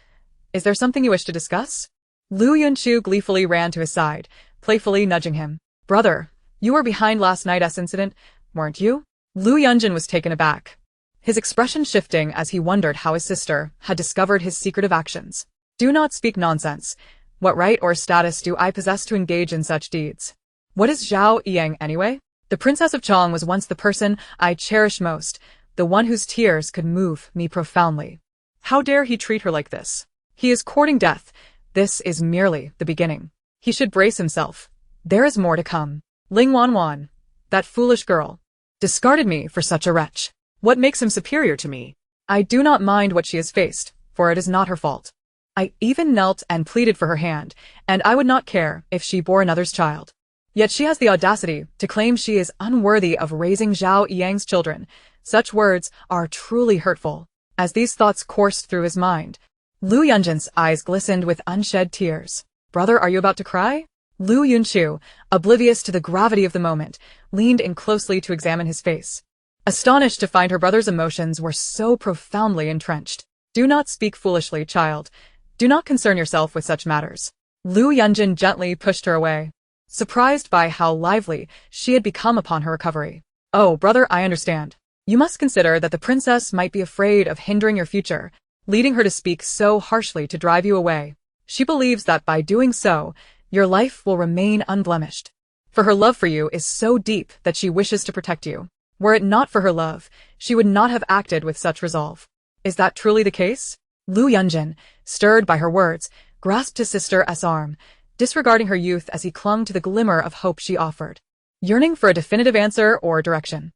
Is there something you wish to discuss? Liu Yunchu gleefully ran to his side, playfully nudging him. Brother, you were behind last night's incident, weren't you? Liu Yunjin was taken aback, his expression shifting as he wondered how his sister had discovered his secretive actions. Do not speak nonsense. What right or status do I possess to engage in such deeds? What is Zhao Yang anyway? The Princess of Chong was once the person I cherished most, the one whose tears could move me profoundly. How dare he treat her like this? He is courting death. This is merely the beginning. He should brace himself. There is more to come. Ling Wanwan, that foolish girl, discarded me for such a wretch. What makes him superior to me? I do not mind what she has faced, for it is not her fault. I even knelt and pleaded for her hand, and I would not care if she bore another's child. Yet she has the audacity to claim she is unworthy of raising Zhao Yang's children. Such words are truly hurtful. As these thoughts coursed through his mind, Liu Yunjin's eyes glistened with unshed tears. Brother, are you about to cry? Liu Yunchu, oblivious to the gravity of the moment, leaned in closely to examine his face, astonished to find her brother's emotions were so profoundly entrenched. Do not speak foolishly, child. Do not concern yourself with such matters. Liu Yunjin gently pushed her away, surprised by how lively she had become upon her recovery. Oh, brother, I understand. You must consider that the princess might be afraid of hindering your future, leading her to speak so harshly to drive you away. She believes that by doing so, your life will remain unblemished. For her love for you is so deep that she wishes to protect you. Were it not for her love, she would not have acted with such resolve. Is that truly the case? Liu Yunchu, stirred by her words, grasped his sister's arm, disregarding her youth as he clung to the glimmer of hope she offered. Yearning for a definitive answer or direction,